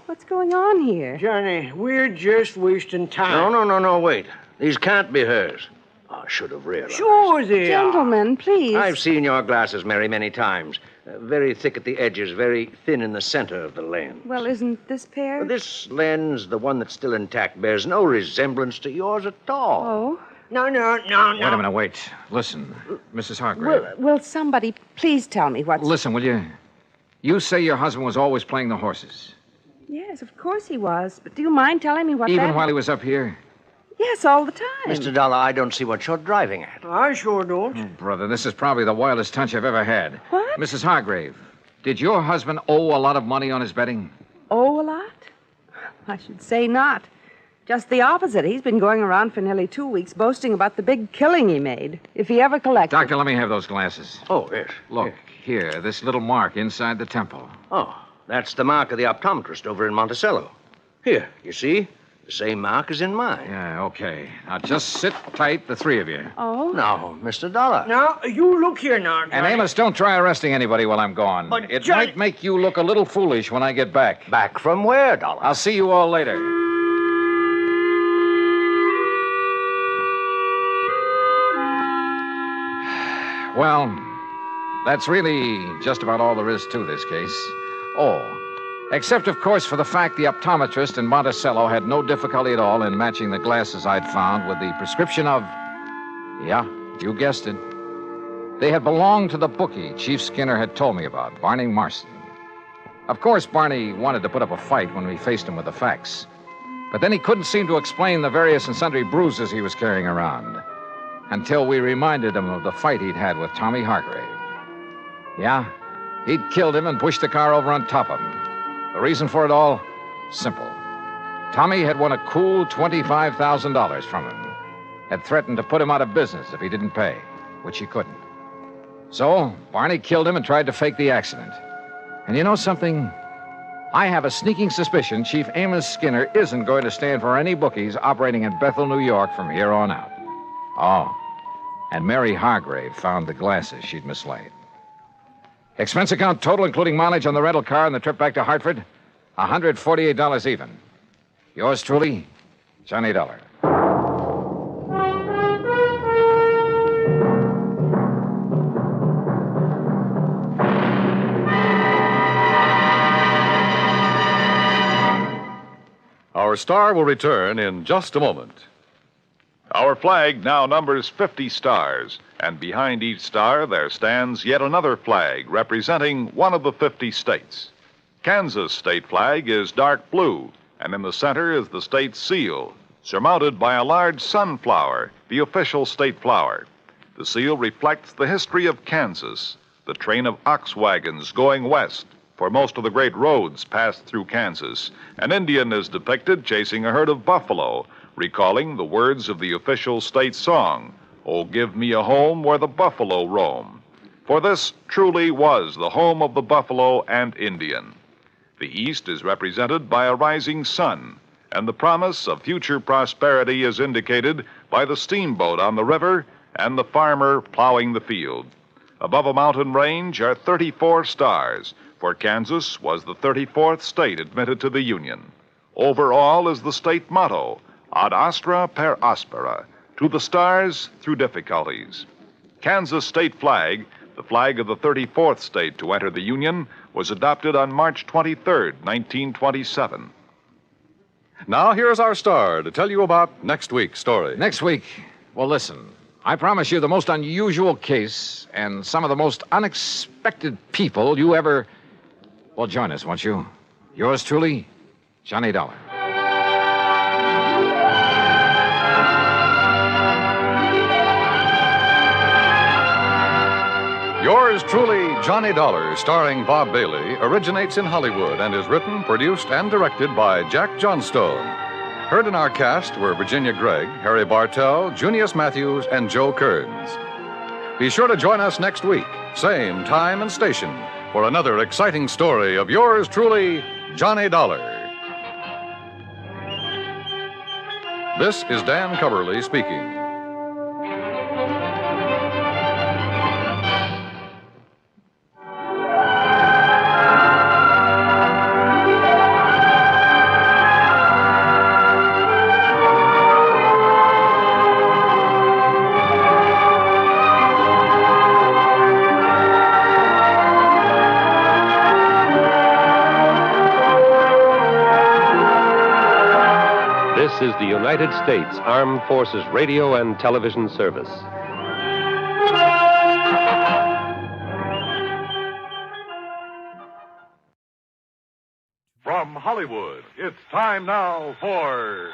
Speaker 18: What's going on here?
Speaker 12: Johnny, we're just wasting time.
Speaker 17: No, wait. These can't be hers. I should have realized.
Speaker 12: Sure they are.
Speaker 18: Gentlemen, please.
Speaker 17: I've seen your glasses, Mary, many times. Very thick at the edges, very thin in the center of the lens.
Speaker 18: Well, isn't this pair?
Speaker 17: This lens, the one that's still intact, bears no resemblance to yours at all.
Speaker 18: Oh?
Speaker 12: No.
Speaker 2: Wait a minute, wait. Listen, Mrs. Hargrave.
Speaker 18: Will somebody please tell me what's...
Speaker 2: Listen, will you? You say your husband was always playing the horses.
Speaker 18: Yes, of course he was. But do you mind telling me what
Speaker 2: Even while he was up here?
Speaker 18: Yes, all the time.
Speaker 17: Mr. Dollar, I don't see what you're driving at.
Speaker 12: I sure don't.
Speaker 2: Oh, brother, this is probably the wildest hunch I've ever had.
Speaker 18: What?
Speaker 2: Mrs. Hargrave, did your husband owe a lot of money on his betting?
Speaker 18: Owe a lot? I should say not. Just the opposite. He's been going around for nearly 2 weeks boasting about the big killing he made, if he ever collected.
Speaker 2: Doctor, let me have those glasses.
Speaker 17: Oh, yes.
Speaker 2: Look, here, this little mark inside the temple.
Speaker 17: Oh, that's the mark of the optometrist over in Monticello. Here, you see? The same mark as in mine.
Speaker 2: Yeah, okay. Now, just sit tight, the three of you.
Speaker 18: Oh?
Speaker 17: Now, Mr. Dollar.
Speaker 12: Now, you look here now, Johnny.
Speaker 2: And Amos, don't try arresting anybody while I'm gone.
Speaker 12: But
Speaker 2: it
Speaker 12: Johnny...
Speaker 2: might make you look a little foolish when I get back.
Speaker 17: Back from where, Dollar?
Speaker 2: I'll see you all later. Well, that's really just about all there is to this case. Oh, except, of course, for the fact the optometrist in Monticello had no difficulty at all in matching the glasses I'd found with the prescription of... Yeah, you guessed it. They had belonged to the bookie Chief Skinner had told me about, Barney Marston. Of course, Barney wanted to put up a fight when we faced him with the facts. But then he couldn't seem to explain the various and sundry bruises he was carrying around until we reminded him of the fight he'd had with Tommy Hargrave. Yeah, he'd killed him and pushed the car over on top of him. The reason for it all? Simple. Tommy had won a cool $25,000 from him. Had threatened to put him out of business if he didn't pay, which he couldn't. So, Barney killed him and tried to fake the accident. And you know something? I have a sneaking suspicion Chief Amos Skinner isn't going to stand for any bookies operating in Bethel, New York from here on out. Oh, and Mary Hargrave found the glasses she'd mislaid. Expense account total, including mileage on the rental car and the trip back to Hartford, $148 even. Yours truly, Johnny Dollar.
Speaker 8: Our star will return in just a moment. Our flag now numbers 50 stars, and behind each star there stands yet another flag representing one of the 50 states. Kansas' state flag is dark blue, and in the center is the state's seal, surmounted by a large sunflower, the official state flower. The seal reflects the history of Kansas, the train of ox wagons going west, for most of the great roads passed through Kansas. An Indian is depicted chasing a herd of buffalo, recalling the words of the official state song, "Oh, give me a home where the buffalo roam." For this truly was the home of the buffalo and Indian. The East is represented by a rising sun, and the promise of future prosperity is indicated by the steamboat on the river and the farmer plowing the field. Above a mountain range are 34 stars,
Speaker 1: for Kansas was the 34th state admitted to the Union. Overall is the state motto, ad astra per aspera, to the stars through difficulties. Kansas state flag, the flag of the 34th state to enter the Union, was adopted on March 23, 1927.
Speaker 8: Now, here's our star to tell you about next week's story.
Speaker 2: Next week, well, listen. I promise you the most unusual case and some of the most unexpected people you ever... Well, join us, won't you? Yours truly, Johnny Dollar.
Speaker 8: Yours truly, Johnny Dollar, starring Bob Bailey, originates in Hollywood and is written, produced, and directed by Jack Johnstone. Heard in our cast were Virginia Gregg, Harry Bartell, Junius Matthews, and Joe Kearns. Be sure to join us next week, same time and station, for another exciting story of yours truly, Johnny Dollar. This is Dan Coverly speaking.
Speaker 3: This is the United States Armed Forces Radio and Television Service.
Speaker 8: From Hollywood, it's time now for...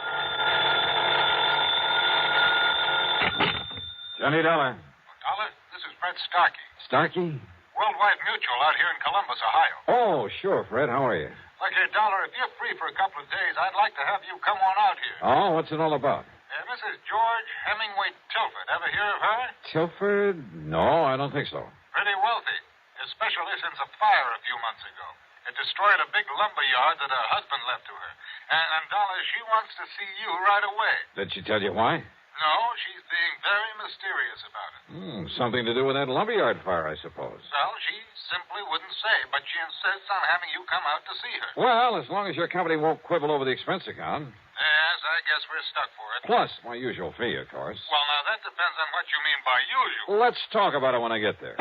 Speaker 19: Johnny Dollar.
Speaker 24: Dollar, this is Fred Starkey.
Speaker 19: Starkey?
Speaker 24: Worldwide Mutual out here in Columbus, Ohio.
Speaker 19: Oh, sure, Fred. How are you?
Speaker 24: Look here, Dollar, if you're free for a couple of days, I'd like to have you come on out here.
Speaker 19: Oh, what's it all about?
Speaker 24: Mrs. George Hemingway Tilford. Ever hear of her?
Speaker 19: Tilford? No, I don't think so.
Speaker 24: Pretty wealthy, especially since a fire a few months ago. It destroyed a big lumber yard that her husband left to her. And Dollar, she wants to see you right away.
Speaker 19: Did she tell you why?
Speaker 24: No, she's being very mysterious about it.
Speaker 19: Something to do with that lumberyard fire, I suppose.
Speaker 24: Well, she simply wouldn't say, but she insists on having you come out to see her.
Speaker 19: Well, as long as your company won't quibble over the expense account.
Speaker 24: Yes, I guess we're stuck for it.
Speaker 19: Plus my usual fee, of course.
Speaker 24: Well, now, that depends on what you mean by usual.
Speaker 19: Let's talk about it when I get there.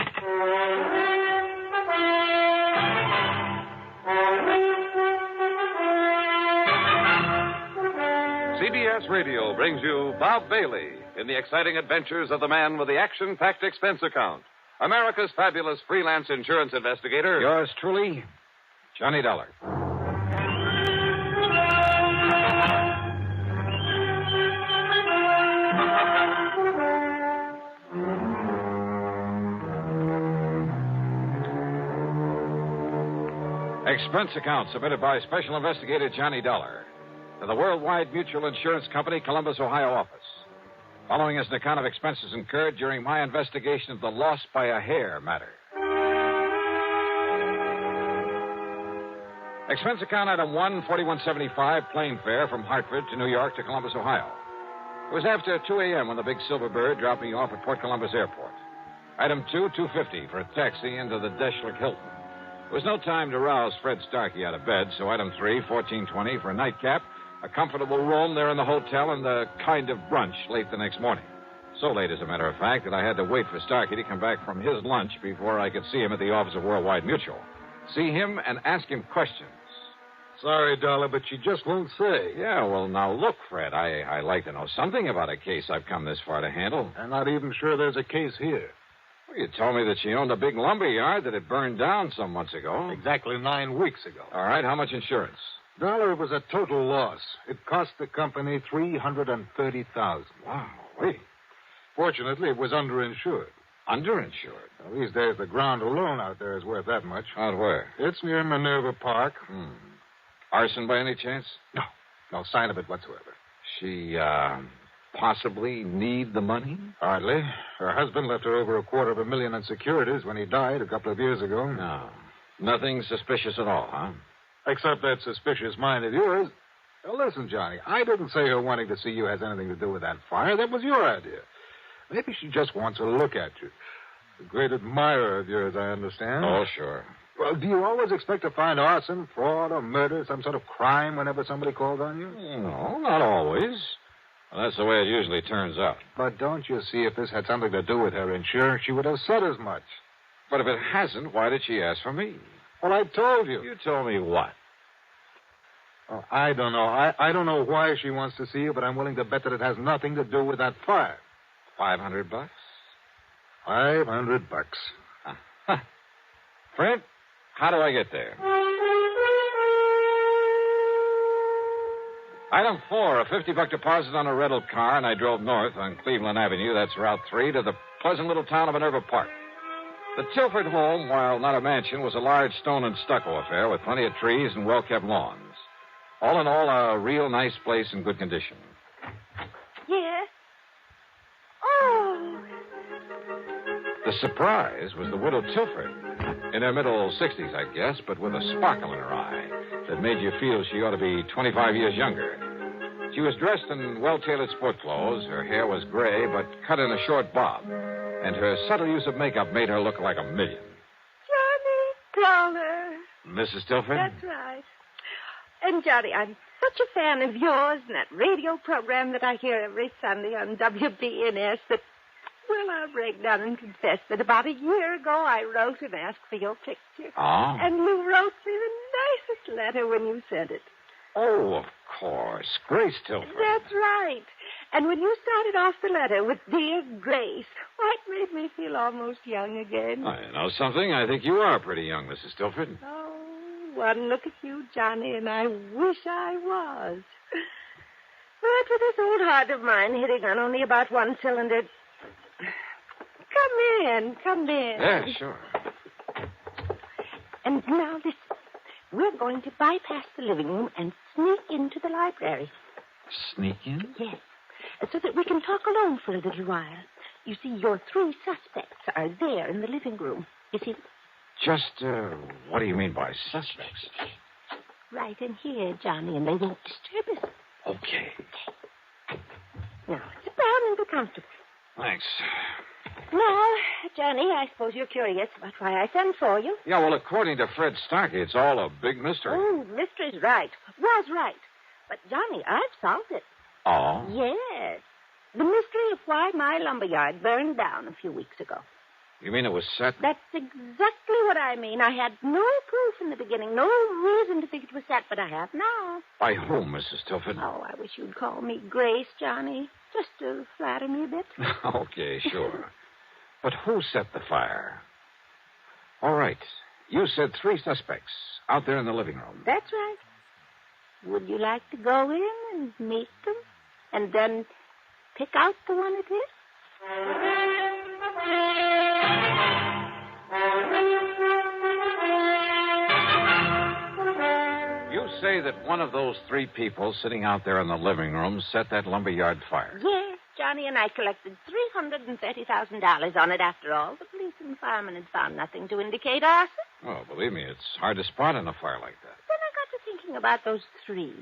Speaker 8: CBS Radio brings you Bob Bailey in the exciting adventures of the man with the action-packed expense account, America's fabulous freelance insurance investigator.
Speaker 19: Yours truly, Johnny Dollar. Expense account submitted by Special Investigator Johnny Dollar to the Worldwide Mutual Insurance Company, Columbus, Ohio office. Following is an account of expenses incurred during my investigation of the loss by a hair matter. Expense account item 1, $41.75, plane fare from Hartford to New York to Columbus, Ohio. It was after 2 a.m. when the big Silver Bird dropped me off at Port Columbus Airport. Item 2, $2.50 for a taxi into the Deschler Hilton. There was no time to rouse Fred Starkey out of bed, so item 3, $14.20 for a nightcap, a comfortable room there in the hotel, and a kind of brunch late the next morning. So late, as a matter of fact, that I had to wait for Starkey to come back from his lunch before I could see him at the office of Worldwide Mutual. See him and ask him questions.
Speaker 25: Sorry, Dollar, but you just won't say.
Speaker 19: Yeah, well, now look, Fred, I like to know something about a case I've come this far to handle.
Speaker 25: I'm not even sure there's a case here.
Speaker 19: Well, you told me that she owned a big lumber yard that had burned down some months ago.
Speaker 25: Exactly 9 weeks ago.
Speaker 19: All right, how much insurance?
Speaker 25: Dollar, it was a total loss. It cost the company $330,000.
Speaker 19: Wow, wait.
Speaker 25: Fortunately, it was underinsured.
Speaker 19: Underinsured?
Speaker 25: Well, these days, the ground alone out there is worth that much.
Speaker 19: Out where?
Speaker 25: It's near Minerva Park.
Speaker 19: Arson by any chance?
Speaker 25: No. No sign of it whatsoever.
Speaker 19: She, possibly need the money?
Speaker 25: Hardly. Her husband left her over $250,000 in securities when he died a couple of years ago.
Speaker 19: No. Nothing suspicious at all, huh?
Speaker 25: Except that suspicious mind of yours. Now, listen, Johnny, I didn't say her wanting to see you has anything to do with that fire. That was your idea. Maybe she just wants a look at you. A great admirer of yours, I understand.
Speaker 19: Oh, sure.
Speaker 25: Well, do you always expect to find arson, fraud, or murder, some sort of crime whenever somebody calls on you?
Speaker 19: No, not always. Well, that's the way it usually turns out.
Speaker 25: But don't you see, if this had something to do with her insurance, she would have said as much.
Speaker 19: But if it hasn't, why did she ask for me?
Speaker 25: Well, I told you.
Speaker 19: You told me what?
Speaker 25: Oh, I don't know. I don't know why she wants to see you, but I'm willing to bet that it has nothing to do with that fire.
Speaker 19: $500?
Speaker 25: $500.
Speaker 19: Fred, how do I get there? Item 4, a $50 deposit on a rental car, and I drove north on Cleveland Avenue, that's Route 3, to the pleasant little town of Minerva Park. The Tilford home, while not a mansion, was a large stone and stucco affair with plenty of trees and well-kept lawns. All in all, a real nice place in good condition.
Speaker 4: Yes? Oh.
Speaker 19: The surprise was the widow Tilford. In her middle 60s, I guess, but with a sparkle in her eye that made you feel she ought to be 25 years younger. She was dressed in well-tailored sport clothes. Her hair was gray, but cut in a short bob. And her subtle use of makeup made her look like a million.
Speaker 4: Johnny Dollar.
Speaker 19: Mrs. Tilford?
Speaker 4: That's right. And, Johnny, I'm such a fan of yours and that radio program that I hear every Sunday on WBNS that, well, I'll break down and confess that about a year ago I wrote and asked for your picture.
Speaker 19: Oh?
Speaker 4: And you wrote me the nicest letter when you sent it.
Speaker 19: Oh, of course. Grace Tilford.
Speaker 4: That's right. And when you started off the letter with Dear Grace, why, it made me feel almost young again.
Speaker 19: Oh, you know something? I think you are pretty young, Mrs. Tilford.
Speaker 4: Oh, one look at you, Johnny, and I wish I was. But with this old heart of mine hitting on only about one cylinder... Come in.
Speaker 19: Yeah, sure.
Speaker 4: And now listen. We're going to bypass the living room and sneak into the library.
Speaker 19: Sneak in?
Speaker 4: Yes. So that we can talk alone for a little while. You see, your 3 suspects are there in the living room. You see?
Speaker 19: Just, what do you mean by suspects?
Speaker 4: Right in here, Johnny, and they won't disturb us.
Speaker 19: Okay.
Speaker 4: Now, sit down and be comfortable.
Speaker 19: Thanks.
Speaker 4: Now, Johnny, I suppose you're curious about why I sent for you.
Speaker 19: Yeah, well, according to Fred Starkey, it's all a big mystery.
Speaker 4: Oh, mystery's right. Was right. But, Johnny, I've solved it.
Speaker 19: Oh?
Speaker 4: Yes. The mystery of why my lumberyard burned down a few weeks ago.
Speaker 19: You mean it was set?
Speaker 4: That's exactly what I mean. I had no proof in the beginning, no reason to think it was set, but I have now.
Speaker 19: By whom, Mrs. Tilford?
Speaker 4: Oh, I wish you'd call me Grace, Johnny, just to flatter me a bit.
Speaker 19: Okay, sure. But who set the fire? All right. You said 3 suspects out there in the living room.
Speaker 4: That's right. Would you like to go in and meet them? And then pick out the one it is?
Speaker 19: You say that one of those 3 people sitting out there in the living room set that lumberyard fire.
Speaker 4: Yes, Johnny and I collected $330,000 on it after all. The police and firemen had found nothing to indicate arson.
Speaker 19: Oh, believe me, it's hard to spot in a fire like that.
Speaker 4: Then I got to thinking about those 3,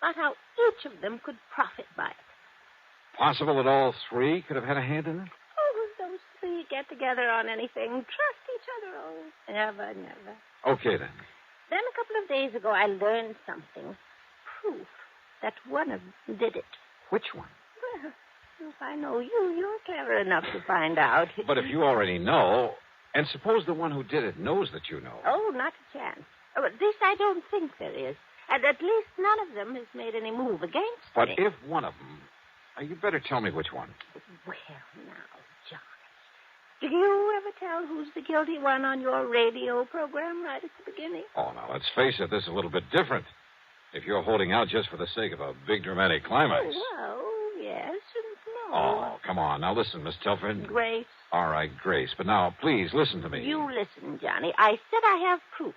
Speaker 4: about how each of them could profit by it.
Speaker 19: Possible that all 3 could have had a hand in it?
Speaker 4: Oh, those 3 get together on anything, trust each other. Oh, never, never.
Speaker 19: Okay, then.
Speaker 4: Then a couple of days ago, I learned something. Proof that one of them did it.
Speaker 19: Which one?
Speaker 4: Well, if I know you, you're clever enough to find out.
Speaker 19: But if you already know, and suppose the one who did it knows that you know.
Speaker 4: Oh, not a chance. Oh, at least I don't think there is. And at least none of them has made any move against
Speaker 19: But
Speaker 4: me.
Speaker 19: if one of them... you better tell me which one.
Speaker 4: Well, now, Johnny, do you ever tell who's the guilty one on your radio program right at the beginning?
Speaker 19: Oh, now, let's face it, this is a little bit different. If you're holding out just for the sake of a big dramatic climax.
Speaker 4: Well, yes and no.
Speaker 19: Oh, come on. Now, listen, Miss Tilford.
Speaker 4: Grace.
Speaker 19: All right, Grace. But now, please, listen to me.
Speaker 4: You listen, Johnny. I said I have proof,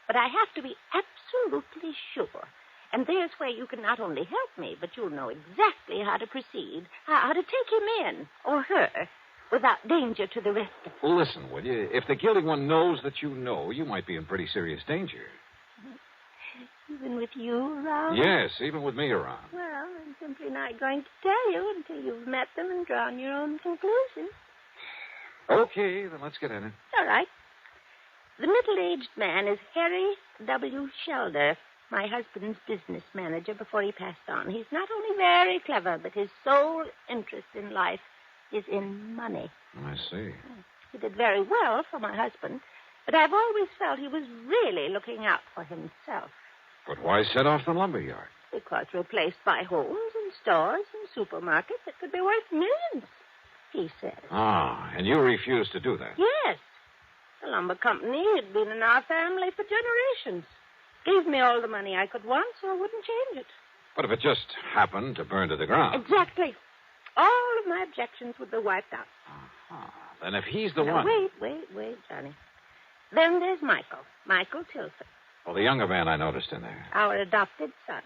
Speaker 4: but I have to be absolutely sure. And there's where you can not only help me, but you'll know exactly how to proceed, how to take him in, or her, without danger to the rest of us.
Speaker 19: Well, listen, will you? If the guilty one knows that you know, you might be in pretty serious danger.
Speaker 4: Even with you around?
Speaker 19: Yes, even with me around.
Speaker 4: Well, I'm simply not going to tell you until you've met them and drawn your own conclusions.
Speaker 19: Okay, then let's get in it.
Speaker 4: All right. The middle-aged man is Harry W. Shelder, my husband's business manager before he passed on. He's not only very clever, but his sole interest in life is in money.
Speaker 19: I see.
Speaker 4: He did very well for my husband, but I've always felt he was really looking out for himself.
Speaker 19: But why set off the lumber yard?
Speaker 4: Because replaced by homes and stores and supermarkets, it could be worth millions, he said.
Speaker 19: Ah, and you refused to do that.
Speaker 4: Yes. The lumber company had been in our family for generations. Gave me all the money I could want, so I wouldn't change it.
Speaker 19: But if it just happened to burn to the ground.
Speaker 4: Exactly. All of my objections would be wiped out.
Speaker 19: Then if he's the
Speaker 4: Now,
Speaker 19: one...
Speaker 4: Wait, Johnny. Then there's Michael Tilford,
Speaker 19: Well, the younger man I noticed in there.
Speaker 4: our adopted son.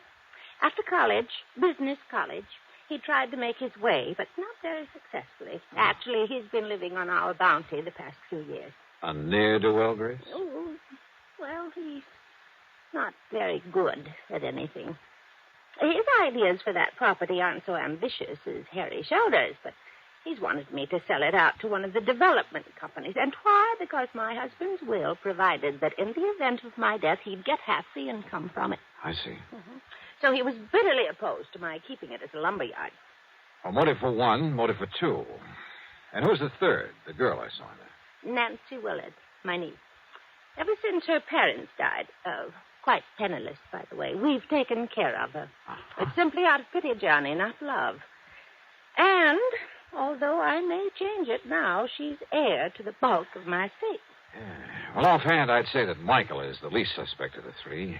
Speaker 4: After college, business college, he tried to make his way, but not very successfully. Actually, he's been living on our bounty the past few years.
Speaker 19: A ne'er-do-well, Grace?
Speaker 4: Oh, well, he's not very good at anything. His ideas for that property aren't so ambitious as Harry Shelder's, but he's wanted me to sell it out to one of the development companies. And why? Because my husband's will provided that in the event of my death, he'd get half the income from it.
Speaker 19: I see.
Speaker 4: So he was bitterly opposed to my keeping it as a lumber yard.
Speaker 19: Well, motive for one, motive for two. And who's the third? The girl I saw in there.
Speaker 4: Nancy Willard, my niece. Ever since her parents died, quite penniless, by the way, we've taken care of her. It's simply out of pity, Johnny, not love. And, although I may change it now, she's heir to the bulk of my estate.
Speaker 19: Well, offhand, I'd say that Michael is the least suspect of the three.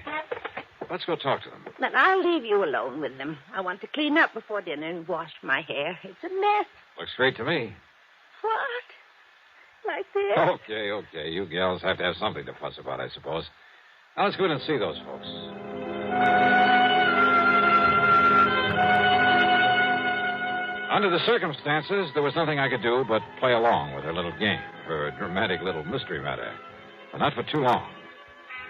Speaker 19: Let's go talk to them.
Speaker 4: But I'll leave you alone with them. I want to clean up before dinner and wash my hair. It's a mess.
Speaker 19: Looks great to me.
Speaker 4: What? Like this?
Speaker 19: Okay. You gals have to have something to fuss about, I suppose. Now, let's go in and see those folks. Under the circumstances, there was nothing I could do but play along with her little game, her dramatic little mystery matter. But not for too long.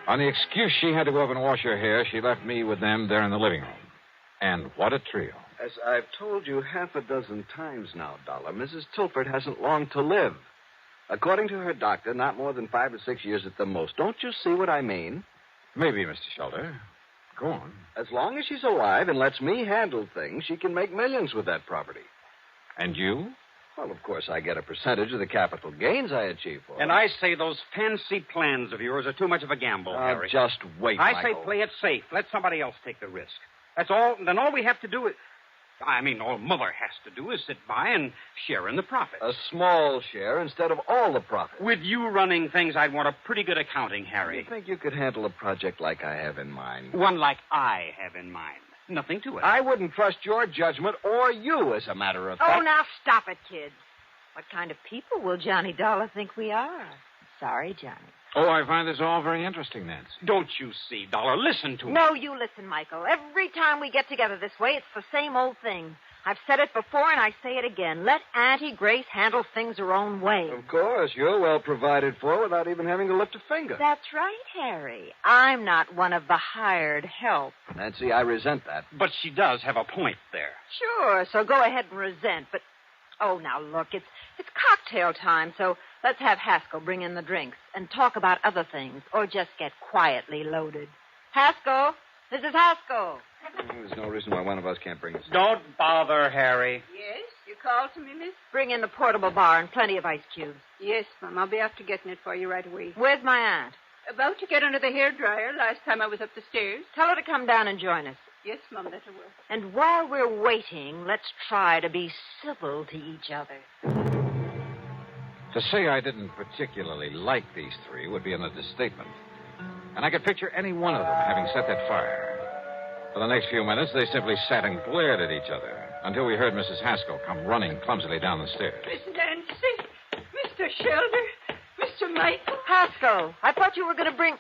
Speaker 19: On the excuse she had to go up and wash her hair, she left me with them there in the living room. And what a trio.
Speaker 10: As I've told you half a dozen times now, Dollar, Mrs. Tilford hasn't long to live. According to her doctor, not more than 5 or 6 years at the most. Don't you see what I mean?
Speaker 19: Maybe, Mr. Shelder. Go on.
Speaker 10: As long as she's alive and lets me handle things, she can make millions with that property.
Speaker 19: And you?
Speaker 10: Well, of course, I get a percentage of the capital gains I achieve for her.
Speaker 20: And I say those fancy plans of yours are too much of a gamble, Harry.
Speaker 10: Just wait,
Speaker 20: I
Speaker 10: Michael.
Speaker 20: say play it safe. Let somebody else take the risk. That's all. Then all we have to do is... all Mother has to do is sit by and share in the profit.
Speaker 10: A small share instead of all the profit.
Speaker 20: With you running things, I'd want a pretty good accounting, Harry.
Speaker 10: You think you could handle a project like I have in mind?
Speaker 20: One like I have in mind. Nothing to it.
Speaker 10: I wouldn't trust your judgment or you, as a matter of fact.
Speaker 21: Oh, now stop it, kids. What kind of people will Johnny Dollar think we are? Sorry, Johnny.
Speaker 19: Oh, I find this all very interesting, Nancy.
Speaker 20: Don't you see, Dollar? Listen to me.
Speaker 21: No, you listen, Michael. Every time we get together this way, it's the same old thing. I've said it before, and I say it again. Let Auntie Grace handle things her own way.
Speaker 10: Of course, you're well provided for without even having to lift a finger.
Speaker 21: That's right, Harry. I'm not one of the hired help.
Speaker 10: Nancy, I resent that.
Speaker 20: But she does have a point there.
Speaker 21: Sure, so go ahead and resent, but... Oh, now, look, it's cocktail time, so let's have Haskell bring in the drinks and talk about other things, or just get quietly loaded. Haskell! Mrs. Haskell!
Speaker 10: There's no reason why one of us can't bring us.
Speaker 20: Don't bother, Harry.
Speaker 21: Yes? You called to me, miss? Bring in the portable bar and plenty of ice cubes.
Speaker 22: Yes, Mom. I'll be after getting it for you right away.
Speaker 21: Where's my aunt?
Speaker 22: About to get under the hairdryer last time I was up the stairs.
Speaker 21: Tell her to come down and join us.
Speaker 22: Yes, Mom, that I will.
Speaker 21: And while we're waiting, let's try to be civil to each other.
Speaker 19: To say I didn't particularly like these three would be an understatement. And I could picture any one of them having set that fire. For the next few minutes, they simply sat and glared at each other until we heard Mrs. Haskell come running clumsily down the stairs.
Speaker 22: Miss Nancy, Mr. Shelder, Mr. Michael.
Speaker 21: Haskell, I thought you were going to bring...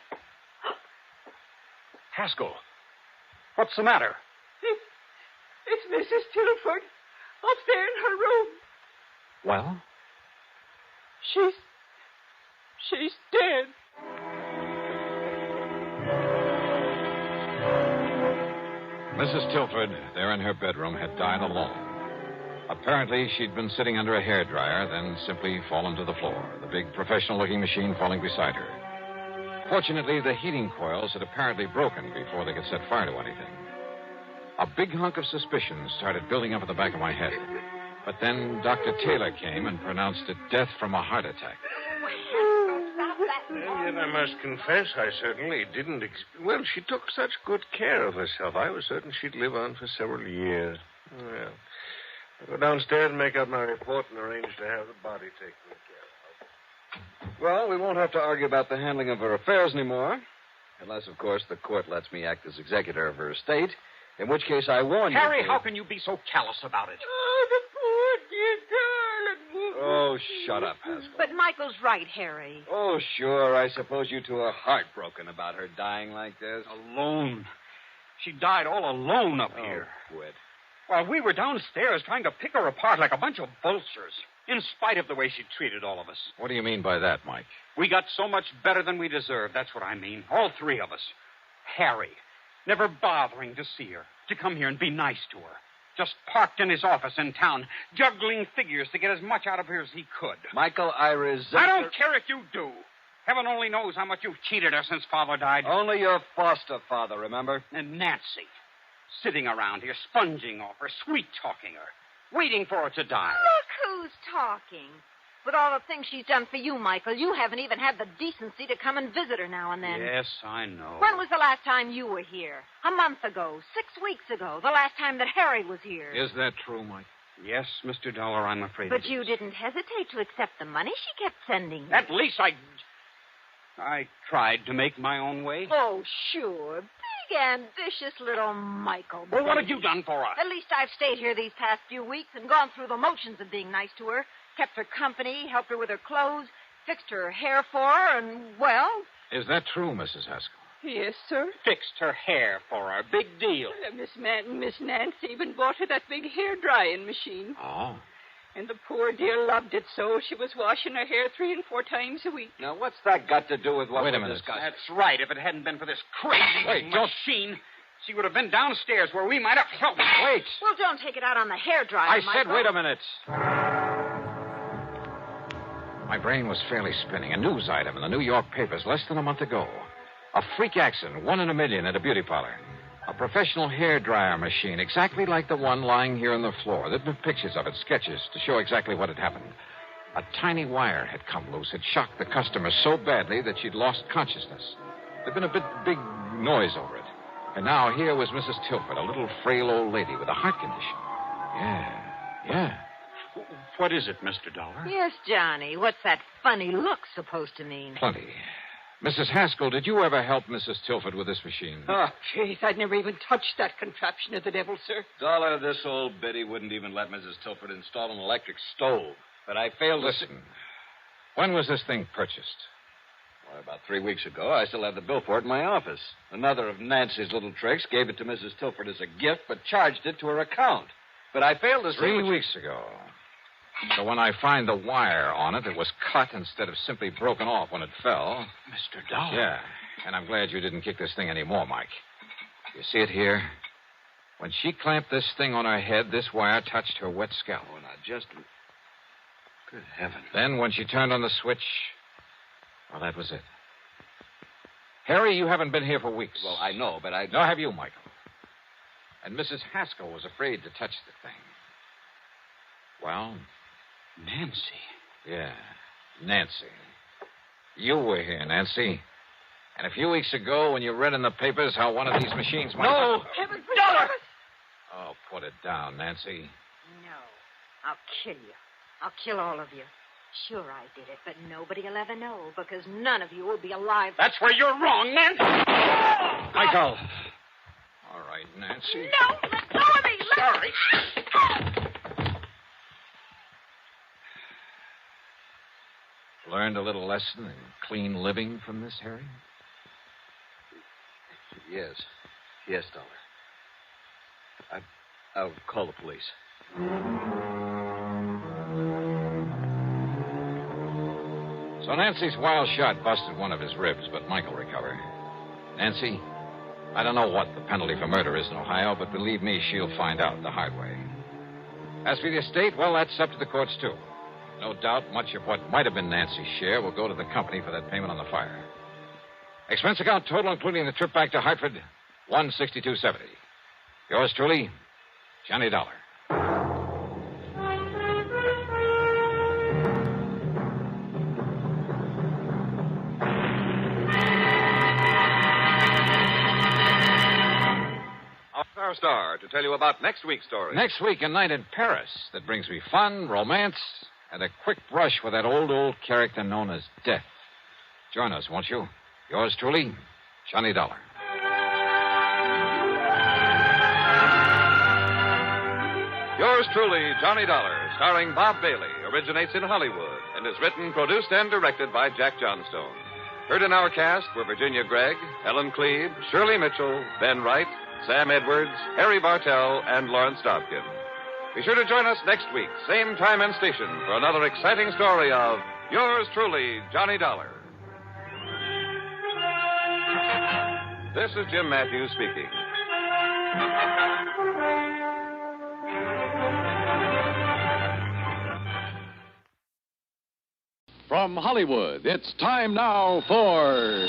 Speaker 20: Haskell, what's the matter?
Speaker 22: It's Mrs. Tilford up there in her room.
Speaker 19: Well?
Speaker 22: She's dead.
Speaker 19: Mrs. Tilford, there in her bedroom, had died alone. Apparently, she'd been sitting under a hairdryer, then simply fallen to the floor, the big professional-looking machine falling beside her. Fortunately, the heating coils had apparently broken before they could set fire to anything. A big hunk of suspicion started building up at the back of my head. But then Dr. Taylor came and pronounced it death from a heart attack.
Speaker 5: And yet I must confess, I certainly didn't. Well, she took such good care of herself. I was certain she'd live on for several years. Well, I'll go downstairs and make out my report and arrange to have the body taken care of.
Speaker 10: Well, we won't have to argue about the handling of her affairs anymore. Unless, of course, the court lets me act as executor of her estate. In which case, I warn you.
Speaker 20: Harry, how can you be so callous about it?
Speaker 22: Oh, the poor dear darling.
Speaker 10: Oh, shut up, Haskell.
Speaker 21: But Michael's right, Harry.
Speaker 10: Oh, sure. I suppose you two are heartbroken about her dying like this.
Speaker 20: Alone. She died all alone up here.
Speaker 10: Quit.
Speaker 20: While we were downstairs trying to pick her apart like a bunch of vultures, in spite of the way she treated all of us.
Speaker 19: What do you mean by that, Mike?
Speaker 20: We got so much better than we deserved. That's what I mean. All three of us. Harry, never bothering to see her, to come here and be nice to her. Just parked in his office in town, juggling figures to get as much out of her as he could.
Speaker 10: Michael, I resent...
Speaker 20: I don't care if you do. Heaven only knows how much you've cheated her since Father died.
Speaker 10: Only your foster father, remember?
Speaker 20: And Nancy, sitting around here, sponging off her, sweet-talking her, waiting for her to die.
Speaker 21: Look who's talking. With all the things she's done for you, Michael, you haven't even had the decency to come and visit her now and then.
Speaker 20: Yes, I know.
Speaker 21: When was the last time you were here? A month ago, 6 weeks ago, the last time that Harry was here.
Speaker 19: Is that true, Mike?
Speaker 20: Yes, Mr. Dollar, I'm afraid
Speaker 21: But
Speaker 20: it
Speaker 21: you
Speaker 20: is.
Speaker 21: didn't hesitate to accept the money she kept sending you.
Speaker 20: At least I tried to make my own way.
Speaker 21: Oh, sure. Big, ambitious little Michael.
Speaker 20: Well, what have you done for us?
Speaker 21: At least I've stayed here these past few weeks and gone through the motions of being nice to her, kept her company, helped her with her clothes, fixed her hair for her, and, well...
Speaker 19: Is that true, Mrs. Haskell?
Speaker 22: Yes, sir.
Speaker 20: Fixed her hair for her. Big deal.
Speaker 22: Miss Nancy even bought her that big hair-drying machine.
Speaker 19: Oh.
Speaker 22: And the poor dear loved it so she was washing her hair 3 and 4 times a week.
Speaker 10: Now, what's that got to do with what
Speaker 19: Wait a
Speaker 10: we're
Speaker 19: minute.
Speaker 10: discussing?
Speaker 20: That's right. If it hadn't been for this crazy
Speaker 19: Wait, don't-
Speaker 20: machine, she would have been downstairs where we might have... Oh,
Speaker 19: Wait.
Speaker 21: Well, don't take it out on the hairdryer,
Speaker 19: I
Speaker 21: Michael.
Speaker 19: said, wait a minute. My brain was fairly spinning. A news item in the New York papers less than a month ago. A freak accident, 1 in a million at a beauty parlor. A professional hairdryer machine, exactly like the one lying here on the floor. There'd been pictures of it, sketches, to show exactly what had happened. A tiny wire had come loose, had shocked the customer so badly that she'd lost consciousness. There'd been a big noise over it. And now here was Mrs. Tilford, a little frail old lady with a heart condition. Yeah.
Speaker 20: What is it, Mr. Dollar?
Speaker 21: Yes, Johnny. What's that funny look supposed to mean?
Speaker 19: Plenty. Mrs. Haskell, did you ever help Mrs. Tilford with this machine?
Speaker 22: Oh, Keith, I'd never even touched that contraption of the devil, sir.
Speaker 10: Dollar, this old biddy wouldn't even let Mrs. Tilford install an electric stove. But I failed to...
Speaker 19: Listen, when was this thing purchased?
Speaker 10: Well, about 3 weeks ago, I still have the bill for it in my office. Another of Nancy's little tricks, gave it to Mrs. Tilford as a gift, but charged it to her account. But I failed to see...
Speaker 19: 3 weeks ago. So when I find the wire on it, it was cut instead of simply broken off when it fell.
Speaker 20: Mr. Dollar?
Speaker 19: Yeah, and I'm glad you didn't kick this thing anymore, Mike. You see it here? When she clamped this thing on her head, this wire touched her wet scalp.
Speaker 10: Oh, now just... Good heavens.
Speaker 19: Then when she turned on the switch, well, that was it. Harry, you haven't been here for weeks.
Speaker 10: Well, I know, but I...
Speaker 19: Nor have you, Michael. And Mrs. Haskell was afraid to touch the thing. Well...
Speaker 20: Nancy.
Speaker 19: Yeah, Nancy. You were here, Nancy. And a few weeks ago, when you read in the papers how one of these machines might...
Speaker 20: No!
Speaker 22: Heaven
Speaker 20: Dollar!
Speaker 19: Oh, put it down, Nancy.
Speaker 21: No. I'll kill you. I'll kill all of you. Sure I did it, but nobody will ever know because none of you will be alive.
Speaker 20: That's where you're wrong, Nancy!
Speaker 19: Michael! All right, Nancy.
Speaker 21: No! Let go of me!
Speaker 20: Sorry.
Speaker 19: Learned a little lesson in clean living from this, Harry?
Speaker 10: Yes. Yes, Dollar. I'll call the police.
Speaker 19: So Nancy's wild shot busted one of his ribs, but Michael recovered. Nancy, I don't know what the penalty for murder is in Ohio, but believe me, she'll find out the hard way. As for the estate, well, that's up to the courts, too. No doubt much of what might have been Nancy's share will go to the company for that payment on the fire. Expense account total, including the trip back to Hartford, $162.70. Yours truly, Johnny Dollar.
Speaker 11: Our star to tell you about next week's story.
Speaker 19: Next week, a night in Paris that brings me fun, romance, and a quick brush with that old character known as Death. Join us, won't you? Yours truly, Johnny Dollar.
Speaker 11: Yours truly, Johnny Dollar, starring Bob Bailey, originates in Hollywood and is written, produced, and directed by Jack Johnstone. Heard in our cast were Virginia Gregg, Helen Cleve, Shirley Mitchell, Ben Wright, Sam Edwards, Harry Bartell, and Lawrence Dobkin. Be sure to join us next week, same time and station, for another exciting story of Yours truly, Johnny Dollar. This is Jim Matthews speaking.
Speaker 6: From Hollywood, it's time now for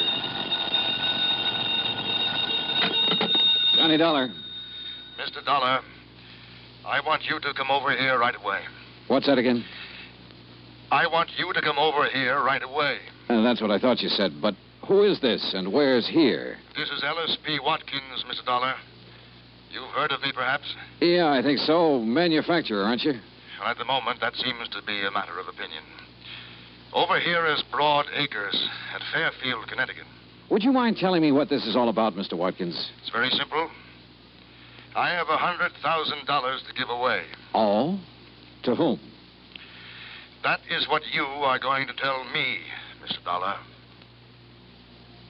Speaker 6: Johnny Dollar.
Speaker 13: Mr. Dollar, I want you to come over here right away.
Speaker 16: What's that again?
Speaker 13: I want you to come over here right away.
Speaker 16: That's what I thought you said, but who is this and where's here?
Speaker 13: This is L.S.P. Watkins, Mr. Dollar. You've heard of me, perhaps?
Speaker 16: Yeah, I think so. Manufacturer, aren't you?
Speaker 13: Well, at the moment, that seems to be a matter of opinion. Over here is Broad Acres at Fairfield, Connecticut.
Speaker 16: Would you mind telling me what this is all about, Mr. Watkins?
Speaker 13: It's very simple. I have $100,000 to give away.
Speaker 16: Oh? To whom?
Speaker 13: That is what you are going to tell me, Mr. Dollar.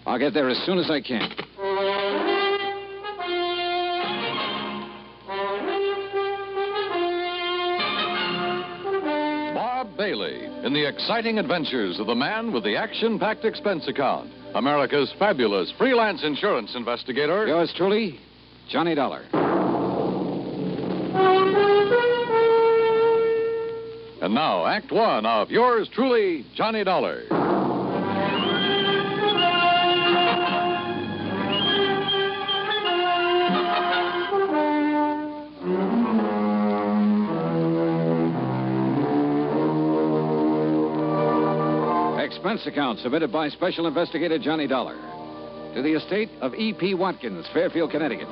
Speaker 16: I'll get there as soon as I can.
Speaker 8: Bob Bailey in the exciting adventures of the man with the action-packed expense account. America's fabulous freelance insurance investigator.
Speaker 16: Yours truly, Johnny Dollar.
Speaker 8: And now, Act One of Yours truly, Johnny Dollar.
Speaker 16: Expense account submitted by Special Investigator Johnny Dollar to the estate of E.P. Watkins, Fairfield, Connecticut.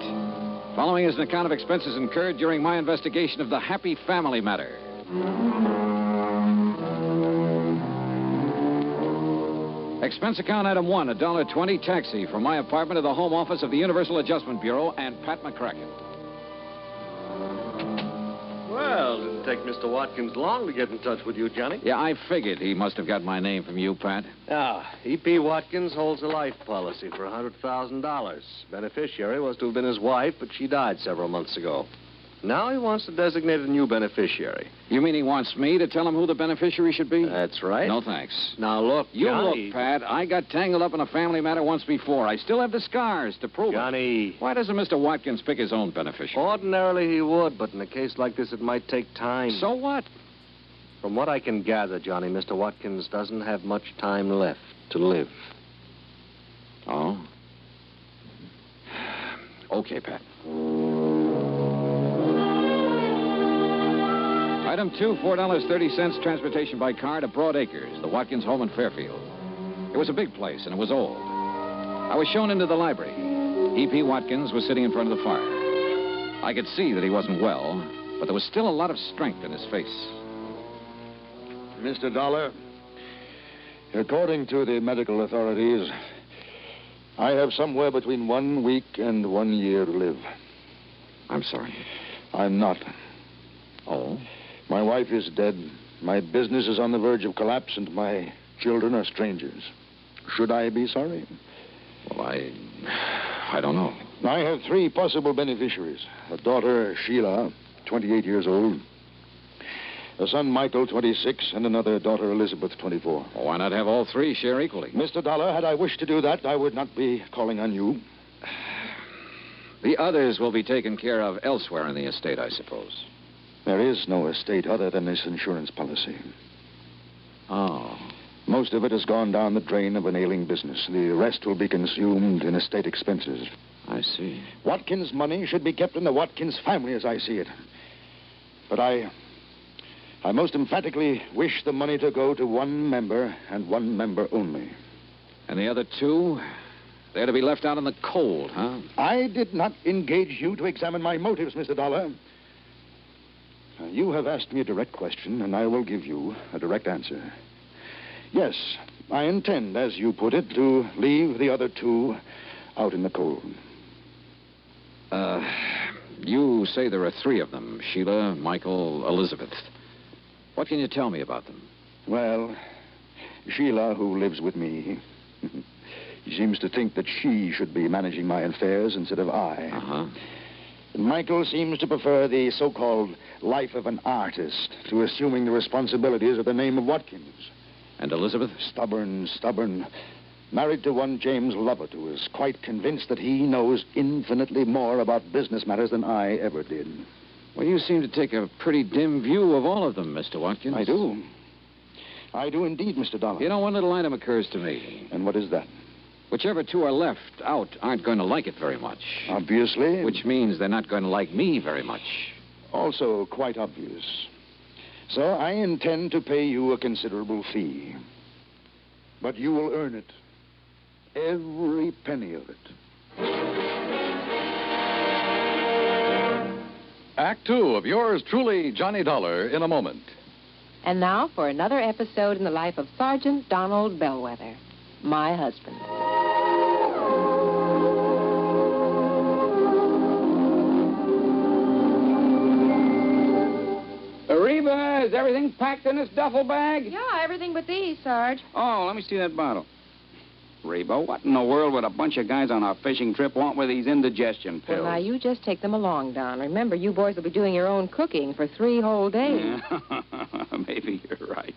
Speaker 16: Following is an account of expenses incurred during my investigation of the Happy Family matter. Expense account item 1, $1.20 taxi from my apartment to the home office of the Universal Adjustment Bureau and Pat McCracken.
Speaker 14: Well, didn't take Mr. Watkins long to get in touch with you, Johnny.
Speaker 16: Yeah, I figured he must have got my name from you, Pat.
Speaker 14: E.P. Watkins holds a life policy for $100,000. Beneficiary was to have been his wife, but she died several months ago. Now he wants to designate a new beneficiary.
Speaker 16: You mean he wants me to tell him who the beneficiary should be?
Speaker 14: That's right.
Speaker 16: No, thanks.
Speaker 14: Now, look,
Speaker 16: You
Speaker 14: Johnny...
Speaker 16: look, Pat. I got tangled up in a family matter once before. I still have the scars to prove
Speaker 14: Johnny...
Speaker 16: it. Why doesn't Mr. Watkins pick his own beneficiary?
Speaker 14: Ordinarily he would, but in a case like this, it might take time.
Speaker 16: So what?
Speaker 14: From what I can gather, Johnny, Mr. Watkins doesn't have much time left to live.
Speaker 16: Oh? Okay, Pat. Item 2, $4.30, transportation by car to Broad Acres, the Watkins home in Fairfield. It was a big place, and it was old. I was shown into the library. E.P. Watkins was sitting in front of the fire. I could see that he wasn't well, but there was still a lot of strength in his face.
Speaker 13: Mr. Dollar, according to the medical authorities, I have somewhere between 1 week and 1 year to live.
Speaker 16: I'm sorry.
Speaker 13: I'm not.
Speaker 16: Oh?
Speaker 13: My wife is dead. My business is on the verge of collapse, and my children are strangers. Should I be sorry?
Speaker 16: Well, I don't know.
Speaker 13: I have 3 possible beneficiaries. A daughter, Sheila, 28 years old. A son, Michael, 26, and another daughter, Elizabeth, 24.
Speaker 16: Well, why not have all 3 share equally?
Speaker 13: Mr. Dollar, had I wished to do that, I would not be calling on you.
Speaker 16: The others will be taken care of elsewhere in the estate, I suppose.
Speaker 13: There is no estate other than this insurance policy.
Speaker 16: Oh.
Speaker 13: Most of it has gone down the drain of an ailing business. The rest will be consumed in estate expenses.
Speaker 7: I see.
Speaker 13: Watkins' money should be kept in the Watkins family, as I see it. But I most emphatically wish the money to go to one member and one member only.
Speaker 7: And the other two? They're to be left out in the cold, huh?
Speaker 13: I did not engage you to examine my motives, Mr. Dollar. You have asked me a direct question, and I will give you a direct answer. Yes, I intend, as you put it, to leave the other two out in the cold.
Speaker 7: You say there are three of them, Sheila, Michael, Elizabeth. What can you tell me about them?
Speaker 13: Well, Sheila, who lives with me, she seems to think that she should be managing my affairs instead of I.
Speaker 7: Uh-huh.
Speaker 13: Michael seems to prefer the so-called life of an artist to assuming the responsibilities of the name of Watkins.
Speaker 7: And Elizabeth?
Speaker 13: Stubborn. Married to one James Lovett, who is quite convinced that he knows infinitely more about business matters than I ever did.
Speaker 7: Well, you seem to take a pretty dim view of all of them, Mr. Watkins.
Speaker 13: I do. I do indeed, Mr. Dollar.
Speaker 7: You know, one little item occurs to me.
Speaker 13: And what is that?
Speaker 7: Whichever two are left out aren't going to like it very much.
Speaker 13: Obviously.
Speaker 7: Which means they're not going to like me very much.
Speaker 13: Also quite obvious. So I intend to pay you a considerable fee. But you will earn it. Every penny of it.
Speaker 8: Act two of yours truly, Johnny Dollar, in a moment.
Speaker 9: And now for another episode in the life of Sergeant Donald Bellwether, my husband.
Speaker 15: Reba, is everything packed in this duffel bag?
Speaker 9: Yeah, everything but these, Sarge.
Speaker 15: Oh, let me see that bottle. Reba, what in the world would a bunch of guys on a fishing trip want with these indigestion pills?
Speaker 9: Well, now, you just take them along, Don. Remember, you boys will be doing your own cooking for 3 whole days.
Speaker 15: Yeah. Maybe you're right.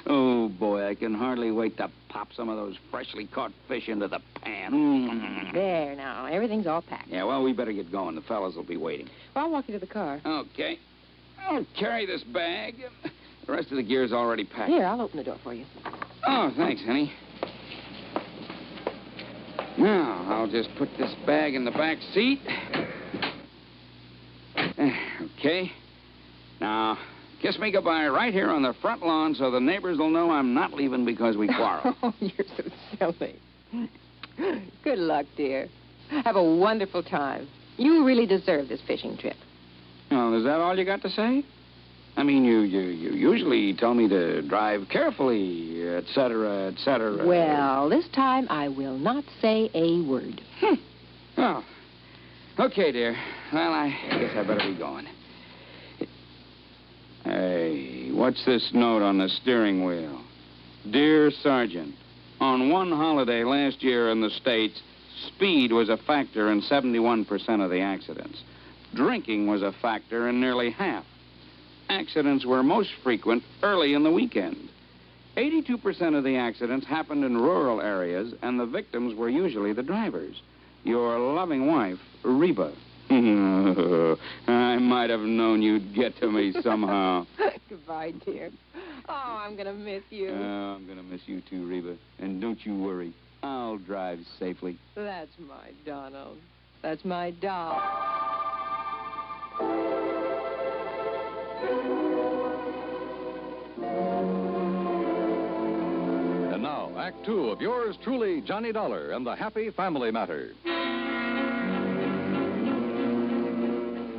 Speaker 15: Oh, boy, I can hardly wait to pop some of those freshly caught fish into the pan.
Speaker 9: There, now. Everything's all packed.
Speaker 15: Yeah, well, we better get going. The fellas will be waiting.
Speaker 9: Well, I'll walk you to the car.
Speaker 15: Okay. I'll carry this bag. The rest of the gear's already packed.
Speaker 9: Here, I'll open the door for you.
Speaker 15: Oh, thanks, honey. Now, I'll just put this bag in the back seat. Okay. Now, kiss me goodbye right here on the front lawn so the neighbors will know I'm not leaving because we quarreled.
Speaker 9: Oh, you're so silly. Good luck, dear. Have a wonderful time. You really deserve this fishing trip.
Speaker 15: Oh, is that all you got to say? I mean, you usually tell me to drive carefully, et cetera, et cetera.
Speaker 9: Well, this time I will not say a word.
Speaker 15: Oh. Okay, dear. Well, I guess I better be going. Hey, what's this note on the steering wheel? Dear Sergeant, on one holiday last year in the States, speed was a factor in 71% of the accidents. Drinking was a factor in nearly half. Accidents were most frequent early in the weekend. 82% of the accidents happened in rural areas, and the victims were usually the drivers. Your loving wife, Reba. I might have known you'd get to me somehow.
Speaker 9: Goodbye, dear. Oh, I'm going to miss you.
Speaker 15: I'm going to miss you too, Reba. And don't you worry. I'll drive safely.
Speaker 9: That's my Donald. That's my doll.
Speaker 8: And now, Act two of yours truly, Johnny Dollar, and the Happy Family Matter.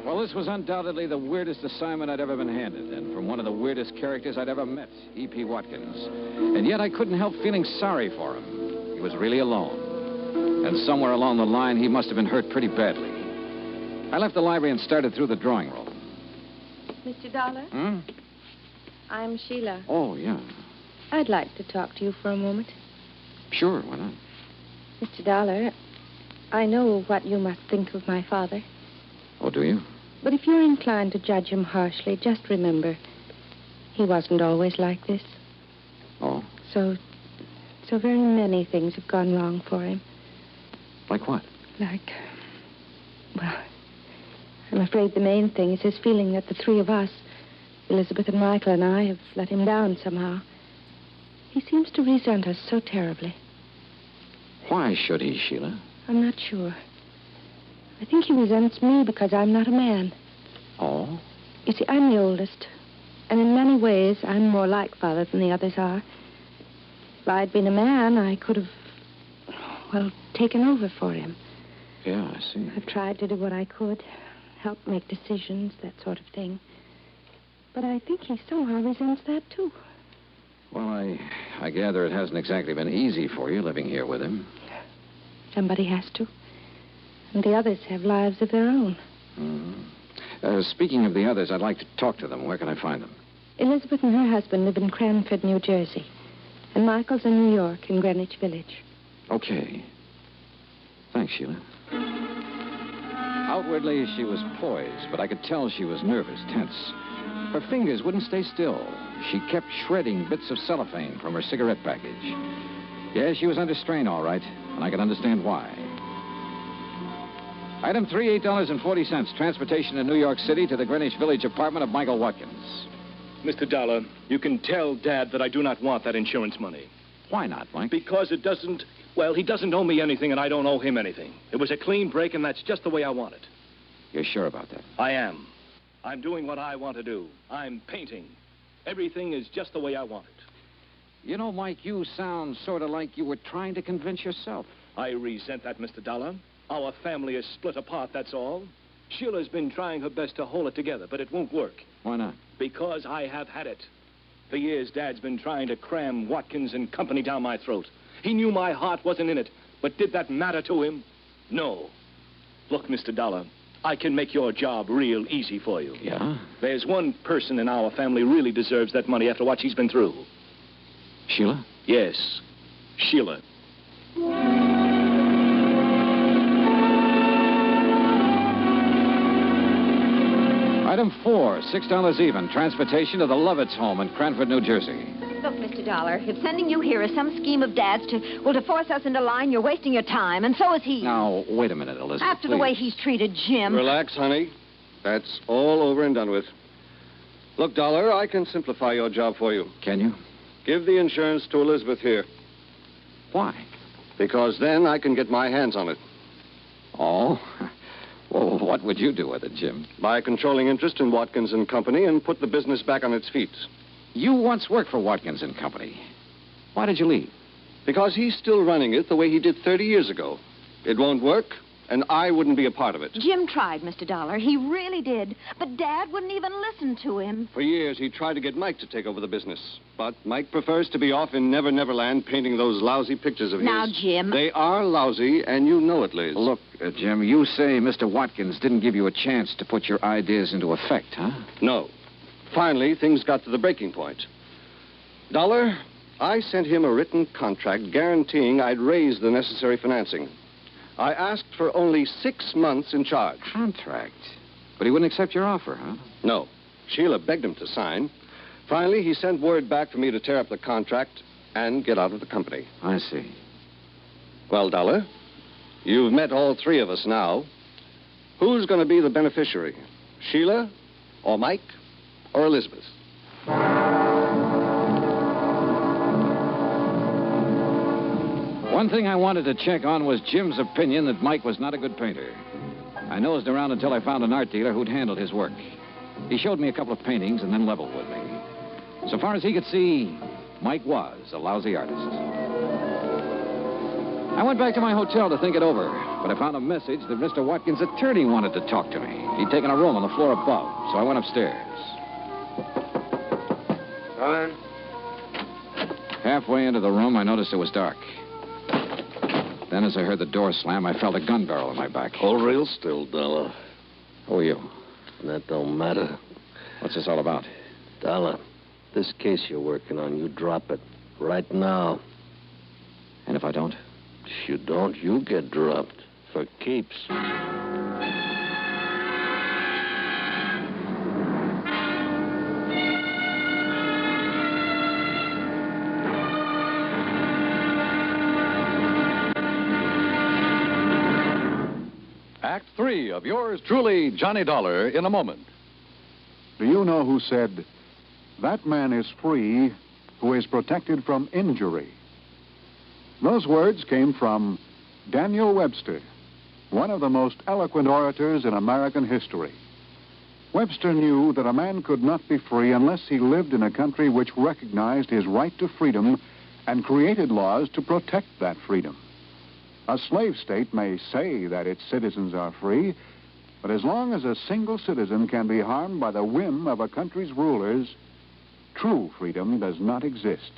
Speaker 7: Well, this was undoubtedly the weirdest assignment I'd ever been handed, and from one of the weirdest characters I'd ever met, E.P. Watkins. And yet I couldn't help feeling sorry for him. He was really alone. And somewhere along the line, he must have been hurt pretty badly. I left the library and started through the drawing room.
Speaker 18: Mr. Dollar?
Speaker 7: Hmm?
Speaker 18: I'm Sheila.
Speaker 7: Oh, yeah.
Speaker 18: I'd like to talk to you for a moment.
Speaker 7: Sure, why not?
Speaker 18: Mr. Dollar, I know what you must think of my father.
Speaker 7: Oh, do you?
Speaker 18: But if you're inclined to judge him harshly, just remember, he wasn't always like this.
Speaker 7: Oh?
Speaker 18: So very many things have gone wrong for him.
Speaker 7: Like what?
Speaker 18: Well, I'm afraid the main thing is his feeling that the three of us, Elizabeth and Michael and I, have let him down somehow. He seems to resent us so terribly.
Speaker 7: Why should he, Sheila?
Speaker 18: I'm not sure. I think he resents me because I'm not a man.
Speaker 7: Oh?
Speaker 18: You see, I'm the oldest. And in many ways, I'm more like Father than the others are. If I'd been a man, I could have, well, taken over for him.
Speaker 7: Yeah, I see.
Speaker 18: I've tried to do what I could. Help make decisions, that sort of thing. But I think he somehow resents that, too.
Speaker 7: Well, I gather it hasn't exactly been easy for you living here with him.
Speaker 18: Somebody has to. And the others have lives of their own.
Speaker 7: Speaking of the others, I'd like to talk to them. Where can I find them?
Speaker 18: Elizabeth and her husband live in Cranford, New Jersey. And Michael's in New York, in Greenwich Village.
Speaker 7: Okay. Thanks, Sheila. Outwardly, she was poised, but I could tell she was nervous, tense. Her fingers wouldn't stay still. She kept shredding bits of cellophane from her cigarette package. Yeah, she was under strain, all right, and I could understand why. Item 3, $8.40. Transportation to New York City to the Greenwich Village apartment of Michael Watkins.
Speaker 1: Mr. Dollar, you can tell Dad that I do not want that insurance money.
Speaker 7: Why not, Mike?
Speaker 1: Because it doesn't... Well, he doesn't owe me anything, and I don't owe him anything. It was a clean break, and that's just the way I want it.
Speaker 7: You're sure about that?
Speaker 1: I am. I'm doing what I want to do. I'm painting. Everything is just the way I want it.
Speaker 7: You know, Mike, you sound sort of like you were trying to convince yourself.
Speaker 1: I resent that, Mr. Dollar. Our family is split apart, that's all. Sheila's been trying her best to hold it together, but it won't work.
Speaker 7: Why not?
Speaker 1: Because I have had it. For years, Dad's been trying to cram Watkins and company down my throat. He knew my heart wasn't in it, but did that matter to him? No. Look, Mr. Dollar, I can make your job real easy for you.
Speaker 7: Yeah?
Speaker 1: There's one person in our family really deserves that money after what she's been through.
Speaker 7: Sheila?
Speaker 1: Yes, Sheila.
Speaker 7: Item 4, $6 even. Transportation to the Lovitz home in Cranford, New Jersey.
Speaker 21: Look, Mr. Dollar, if sending you here is some scheme of Dad's to force us into line, you're wasting your time, and so is he.
Speaker 7: Now, wait a minute, Elizabeth,
Speaker 21: After the way he's treated Jim.
Speaker 14: Relax, honey. That's all over and done with. Look, Dollar, I can simplify your job for you.
Speaker 7: Can you?
Speaker 14: Give the insurance to Elizabeth here.
Speaker 7: Why?
Speaker 14: Because then I can get my hands on it.
Speaker 7: Oh? Well, what would you do with it, Jim?
Speaker 14: Buy a controlling interest in Watkins and Company and put the business back on its feet.
Speaker 7: You once worked for Watkins and Company. Why did you leave?
Speaker 14: Because he's still running it the way he did 30 years ago. It won't work, and I wouldn't be a part of it.
Speaker 21: Jim tried, Mr. Dollar. He really did. But Dad wouldn't even listen to him.
Speaker 14: For years, he tried to get Mike to take over the business. But Mike prefers to be off in Never Never Land painting those lousy pictures of his.
Speaker 21: Now, Jim.
Speaker 14: They are lousy, and you know it, Liz.
Speaker 7: Look, Jim, you say Mr. Watkins didn't give you a chance to put your ideas into effect, huh?
Speaker 14: No. Finally, things got to the breaking point. Dollar, I sent him a written contract guaranteeing I'd raise the necessary financing. I asked for only 6 months in charge.
Speaker 7: Contract? But he wouldn't accept your offer, huh?
Speaker 14: No. Sheila begged him to sign. Finally, he sent word back for me to tear up the contract and get out of the company.
Speaker 7: I see.
Speaker 14: Well, Dollar, you've met all 3 of us now. Who's going to be the beneficiary? Sheila, or Mike, or Elizabeth?
Speaker 7: One thing I wanted to check on was Jim's opinion that Mike was not a good painter. I nosed around until I found an art dealer who'd handled his work. He showed me a couple of paintings and then leveled with me. So far as he could see, Mike was a lousy artist. I went back to my hotel to think it over, but I found a message that Mr. Watkins' attorney wanted to talk to me. He'd taken a room on the floor above, so I went upstairs.
Speaker 14: Come in.
Speaker 7: Halfway into the room, I noticed it was dark. Then, as I heard the door slam, I felt a gun barrel in my back.
Speaker 14: Hold real still, Dollar.
Speaker 7: Who are you?
Speaker 14: That don't matter.
Speaker 7: What's this all about?
Speaker 14: Dollar, this case you're working on, you drop it right now.
Speaker 7: And if I don't?
Speaker 14: If you don't, you get dropped for keeps.
Speaker 8: Act 3 of yours truly, Johnny Dollar, in a moment.
Speaker 2: Do you know who said, "That man is free
Speaker 13: who is protected from injury. Those words came from Daniel Webster, one of the most eloquent orators in American history. Webster knew that a man could not be free unless he lived in a country which recognized his right to freedom and created laws to protect that freedom. A slave state may say that its citizens are free, but as long as a single citizen can be harmed by the whim of a country's rulers, true freedom does not exist.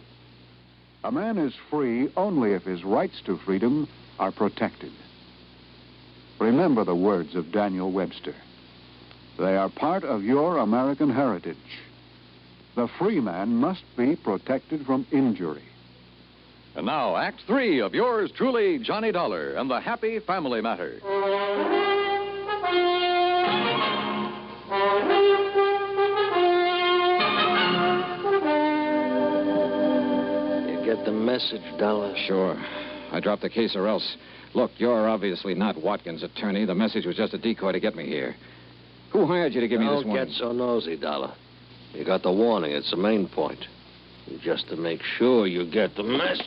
Speaker 13: A man is free only if his rights to freedom are protected. Remember the words of Daniel Webster. They are part of your American heritage. The free man must be protected from injury.
Speaker 16: And now, Act 3 of yours truly, Johnny Dollar, and the Happy Family Matter.
Speaker 11: You get the message, Dollar?
Speaker 7: Sure. I dropped the case or else. Look, you're obviously not Watkins' attorney. The message was just a decoy to get me here. Who hired you to give me this warning?
Speaker 11: Don't get so nosy, Dollar. You got the warning. It's the main point. Just to make sure you get the message.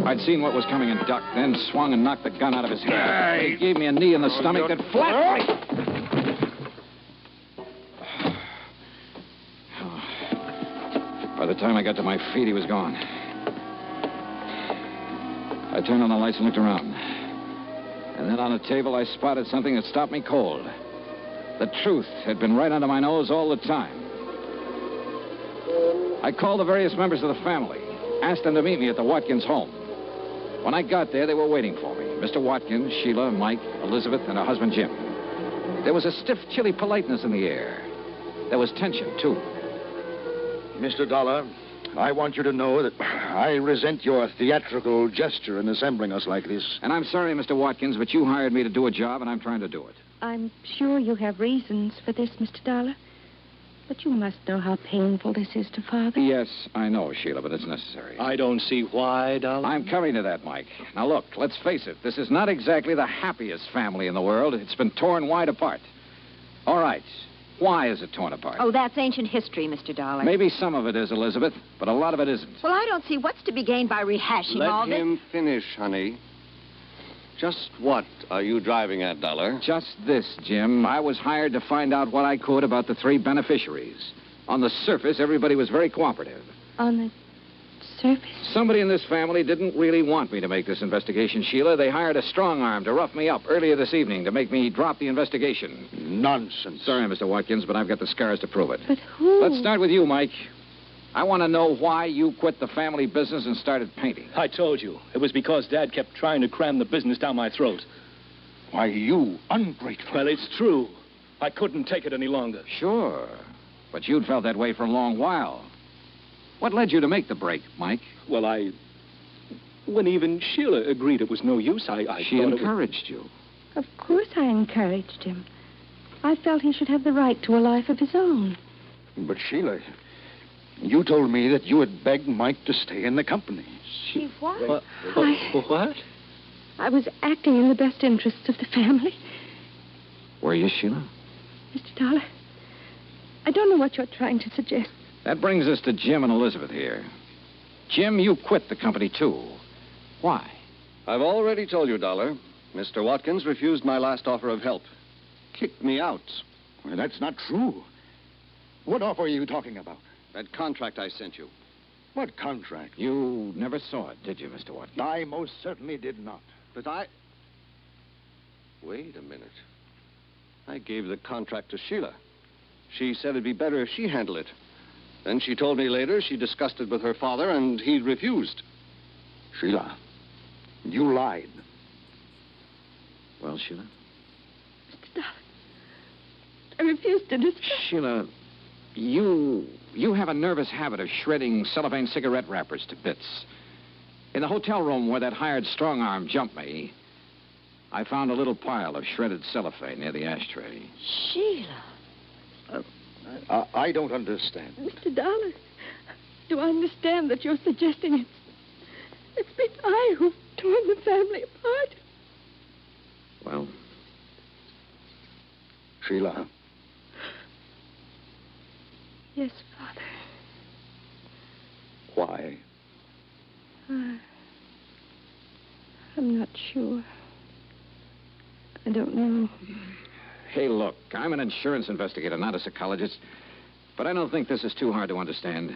Speaker 7: I'd seen what was coming and ducked, then swung and knocked the gun out of his hand. He gave me a knee in the stomach that flat. By the time I got to my feet, he was gone. I turned on the lights and looked around. And then on a table, I spotted something that stopped me cold. The truth had been right under my nose all the time. I called the various members of the family, asked them to meet me at the Watkins home. When I got there, they were waiting for me. Mr. Watkins, Sheila, Mike, Elizabeth, and her husband, Jim. There was a stiff, chilly politeness in the air. There was tension, too.
Speaker 13: Mr. Dollar, I want you to know that I resent your theatrical gesture in assembling us like this.
Speaker 7: And I'm sorry, Mr. Watkins, but you hired me to do a job, and I'm trying to do it.
Speaker 18: I'm sure you have reasons for this, Mr. Dollar. But you must know how painful this is to Father.
Speaker 7: Yes, I know, Sheila, but it's necessary.
Speaker 1: I don't see why, Dollar.
Speaker 7: I'm coming to that, Mike. Now, look, let's face it. This is not exactly the happiest family in the world. It's been torn wide apart. All right. Why is it torn apart?
Speaker 21: Oh, that's ancient history, Mr. Dollar.
Speaker 7: Maybe some of it is, Elizabeth, but a lot of it isn't.
Speaker 21: Well, I don't see what's to be gained by rehashing all this.
Speaker 14: Let him finish, honey. Just what are you driving at, Dollar?
Speaker 7: Just this, Jim. I was hired to find out what I could about the 3 beneficiaries. On the surface, everybody was very cooperative.
Speaker 18: On the surface?
Speaker 7: Somebody in this family didn't really want me to make this investigation, Sheila. They hired a strong arm to rough me up earlier this evening to make me drop the investigation.
Speaker 13: Nonsense.
Speaker 7: Sorry, Mr. Watkins, but I've got the scars to prove it.
Speaker 18: But who?
Speaker 7: Let's start with you, Mike. I want to know why you quit the family business and started painting.
Speaker 1: I told you. It was because Dad kept trying to cram the business down my throat.
Speaker 13: Why, you ungrateful.
Speaker 1: Well, it's true. I couldn't take it any longer.
Speaker 7: Sure. But you'd felt that way for a long while. What led you to make the break, Mike?
Speaker 1: Well, when even Sheila agreed it was no use,
Speaker 7: She encouraged you.
Speaker 18: Of course I encouraged him. I felt he should have the right to a life of his own.
Speaker 13: But, Sheila, you told me that you had begged Mike to stay in the company.
Speaker 18: He what?
Speaker 1: What?
Speaker 18: I was acting in the best interests of the family.
Speaker 7: Were you, Sheila?
Speaker 18: Mr. Dollar, I don't know what you're trying to suggest.
Speaker 7: That brings us to Jim and Elizabeth here. Jim, you quit the company, too. Why?
Speaker 14: I've already told you, Dollar. Mr. Watkins refused my last offer of help. Kicked me out.
Speaker 13: Well, that's not true. What offer are you talking about?
Speaker 14: That contract I sent you.
Speaker 13: What contract?
Speaker 7: You never saw it, did you, Mr. Watkins?
Speaker 13: I most certainly did not.
Speaker 14: But Wait a minute. I gave the contract to Sheila. She said it'd be better if she handled it. Then she told me later she discussed it with her father, and he refused.
Speaker 13: Sheila, you lied.
Speaker 7: Well, Sheila?
Speaker 18: Mr. Dollar, I refuse to discuss.
Speaker 7: Sheila, you have a nervous habit of shredding cellophane cigarette wrappers to bits. In the hotel room where that hired strong arm jumped me, I found a little pile of shredded cellophane near the ashtray.
Speaker 18: Sheila.
Speaker 13: I don't understand.
Speaker 18: Mr. Dollar, do I understand that you're suggesting it's been I who've torn the family apart?
Speaker 7: Well?
Speaker 13: Sheila.
Speaker 18: Yes, Father.
Speaker 13: Why?
Speaker 18: I'm not sure. I don't know.
Speaker 7: Hey, look, I'm an insurance investigator, not a psychologist. But I don't think this is too hard to understand.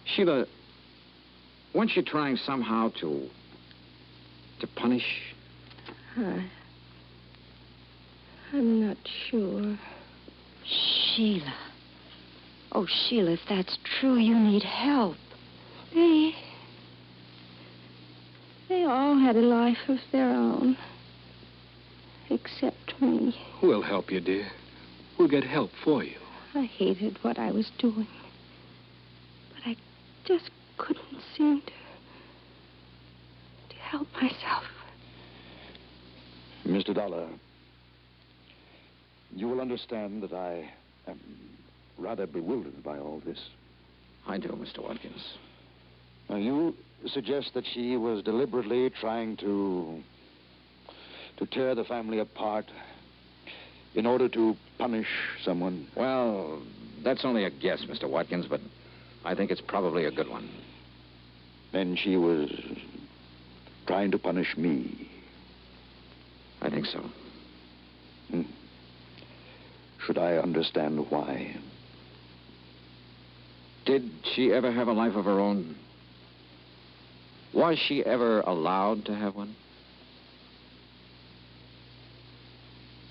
Speaker 7: Sheila, weren't you trying somehow to punish?
Speaker 18: I'm not sure.
Speaker 9: Sheila. Oh, Sheila, if that's true, you need help.
Speaker 18: They all had a life of their own. Except me.
Speaker 2: We'll help you, dear. We'll get help for you.
Speaker 18: I hated what I was doing. But I just couldn't seem to help myself.
Speaker 13: Mr. Dollar, you will understand that I am rather bewildered by all this.
Speaker 7: I do, Mr. Watkins.
Speaker 13: Now, you suggest that she was deliberately trying to tear the family apart in order to punish someone?
Speaker 7: Well, that's only a guess, Mr. Watkins, but I think it's probably a good one.
Speaker 13: Then she was trying to punish me.
Speaker 7: I think so.
Speaker 13: Should I understand why?
Speaker 7: Did she ever have a life of her own? Was she ever allowed to have one?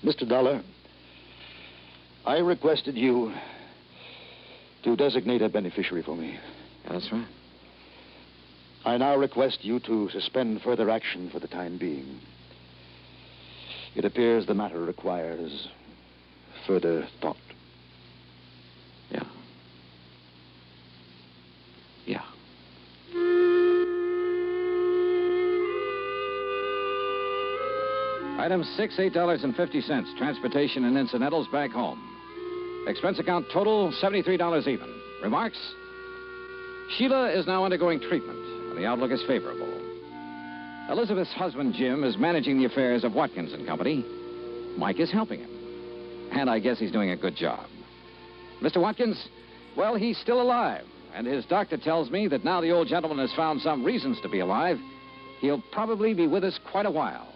Speaker 13: Mr. Dollar, I requested you to designate a beneficiary for me.
Speaker 7: Yeah, that's right.
Speaker 13: I now request you to suspend further action for the time being. It appears the matter requires further thought.
Speaker 7: Yeah. Yeah. Item 6, $8.50. Transportation and incidentals back home. Expense account total, $73 even. Remarks? Sheila is now undergoing treatment, and the outlook is favorable. Elizabeth's husband, Jim, is managing the affairs of Watkins and Company. Mike is helping him. And I guess he's doing a good job. Mr. Watkins, well, he's still alive. And his doctor tells me that now the old gentleman has found some reasons to be alive, he'll probably be with us quite a while.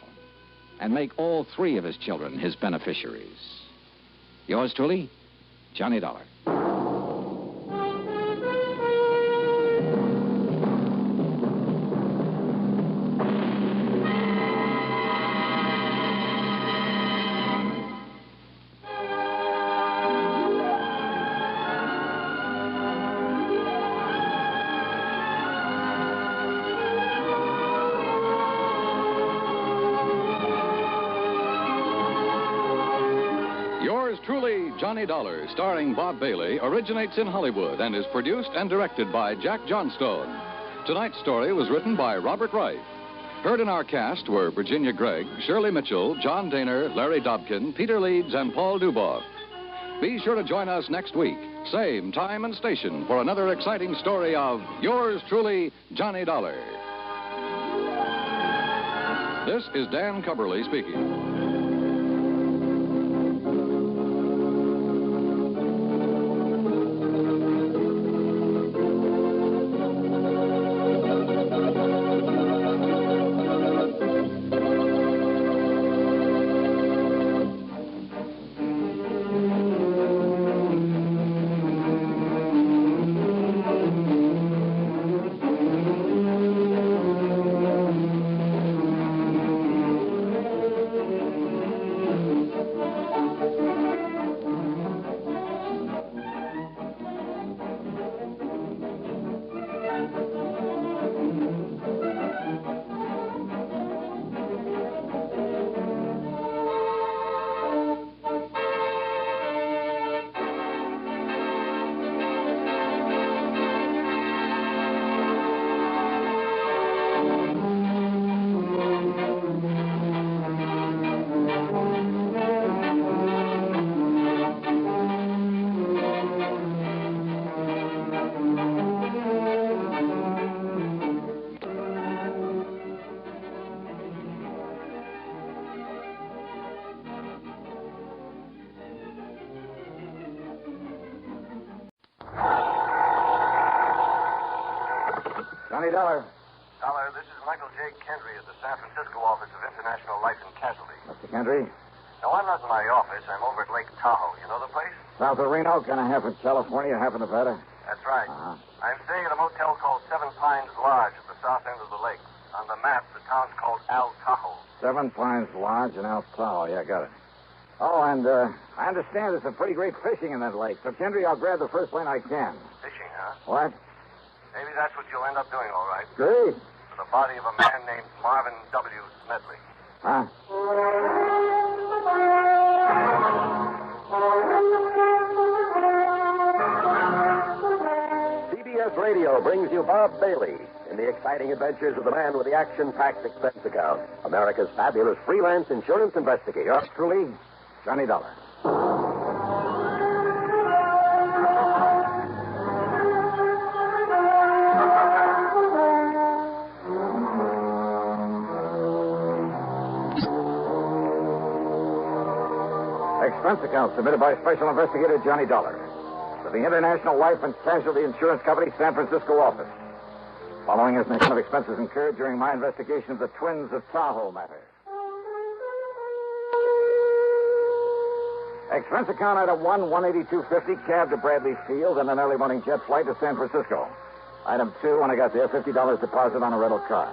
Speaker 7: And make all 3 of his children his beneficiaries. Yours truly, Johnny Dollar.
Speaker 16: Truly, Johnny Dollar, starring Bob Bailey, originates in Hollywood and is produced and directed by Jack Johnstone. Tonight's story was written by Robert Wright. Heard in our cast were Virginia Gregg, Shirley Mitchell, John Daner, Larry Dobkin, Peter Leeds, and Paul Duboff. Be sure to join us next week, same time and station, for another exciting story of yours truly, Johnny Dollar. This is Dan Cubberly speaking.
Speaker 11: Johnny Dollar.
Speaker 10: Dollar, this is Michael J. Kendry at the San Francisco office of International Life and Casualty.
Speaker 11: Mr. Kendry?
Speaker 10: No, I'm not in my office. I'm over at Lake Tahoe. You know the place?
Speaker 11: South of Reno, kind of half in California, half in Nevada.
Speaker 10: That's right.
Speaker 11: Uh-huh.
Speaker 10: I'm staying at a motel called Seven Pines Lodge at the south end of the lake. On the map, the town's called Al Tahoe.
Speaker 11: Seven Pines Lodge in El Tahoe. Yeah, got it. Oh, and I understand there's some pretty great fishing in that lake. So, Kendry, I'll grab the first plane I can.
Speaker 10: Fishing, huh?
Speaker 11: What?
Speaker 10: Maybe that's what you'll end up doing, all right.
Speaker 11: Great.
Speaker 10: For the body of a man named Marvin W. Smedley.
Speaker 11: Huh?
Speaker 3: CBS Radio brings you Bob Bailey in the exciting adventures of the man with the action-packed expense account, America's fabulous freelance insurance investigator.
Speaker 11: Yours truly, Johnny Dollar. Expense account submitted by Special Investigator Johnny Dollar to the International Life and Casualty Insurance Company, San Francisco office. Following is an account of expenses incurred during my investigation of the Twins of Tahoe matter. Expense account item 1, $182.50, cab to Bradley Field and an early morning jet flight to San Francisco. Item 2, when I got there, $50 deposit on a rental car.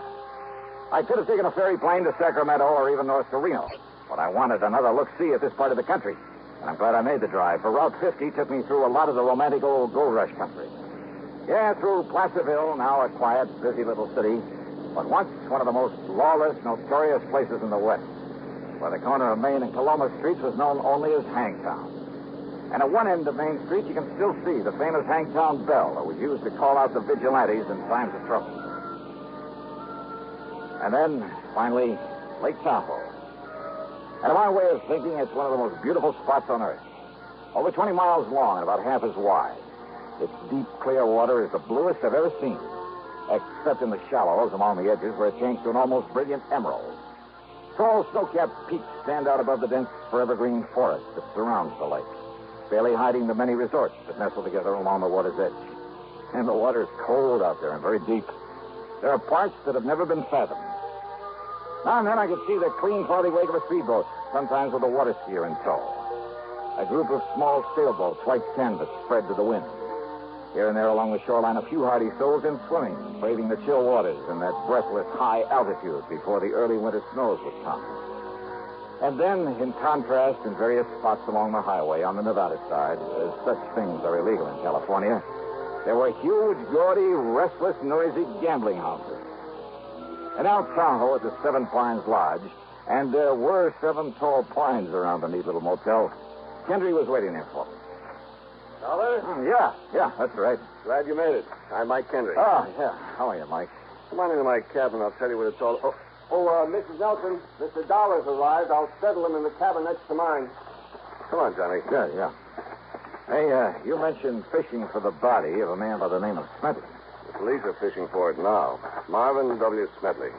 Speaker 11: I could have taken a ferry plane to Sacramento or even north to Reno, but I wanted another look-see at this part of the country. And I'm glad I made the drive, for Route 50 took me through a lot of the romantic old gold rush country. Yeah, through Placerville, now a quiet, busy little city, but once one of the most lawless, notorious places in the West, where the corner of Main and Leumas streets was known only as Hangtown. And at one end of Main Street, you can still see the famous Hangtown bell that was used to call out the vigilantes in times of trouble. And then, finally, Lake Tahoe. And in my way of thinking, it's one of the most beautiful spots on Earth. Over 20 miles long and about half as wide. Its deep, clear water is the bluest I've ever seen, except in the shallows along the edges where it changes to an almost brilliant emerald. Tall, snow-capped peaks stand out above the dense, forever-green forest that surrounds the lake, barely hiding the many resorts that nestle together along the water's edge. And the water's cold out there and very deep. There are parts that have never been fathomed. Now and then I could see the clean, cloudy wake of a speedboat, sometimes with a water skier in tow. A group of small sailboats, white canvas, spread to the wind. Here and there along the shoreline, a few hardy souls in swimming, braving the chill waters in that breathless high altitude before the early winter snows would come. And then, in contrast, in various spots along the highway on the Nevada side, as such things are illegal in California, there were huge, gaudy, restless, noisy gambling houses. And out Tahoe at the Seven Pines Lodge, and there were 7 tall pines around the neat little motel, Kendry was waiting there for me.
Speaker 3: Dollar?
Speaker 11: Yeah, that's right.
Speaker 3: Glad you made it. I'm Mike Kendry.
Speaker 11: Oh, yeah. How are you, Mike?
Speaker 3: Come on into my cabin. I'll tell you what it's all... Mrs. Nelson, Mr. Dollar's arrived. I'll settle him in the cabin next to mine. Come on, Johnny.
Speaker 11: Yeah. Hey, you mentioned fishing for the body of a man by the name of Smedley.
Speaker 3: The police are fishing for it now. Marvin W. Smedley.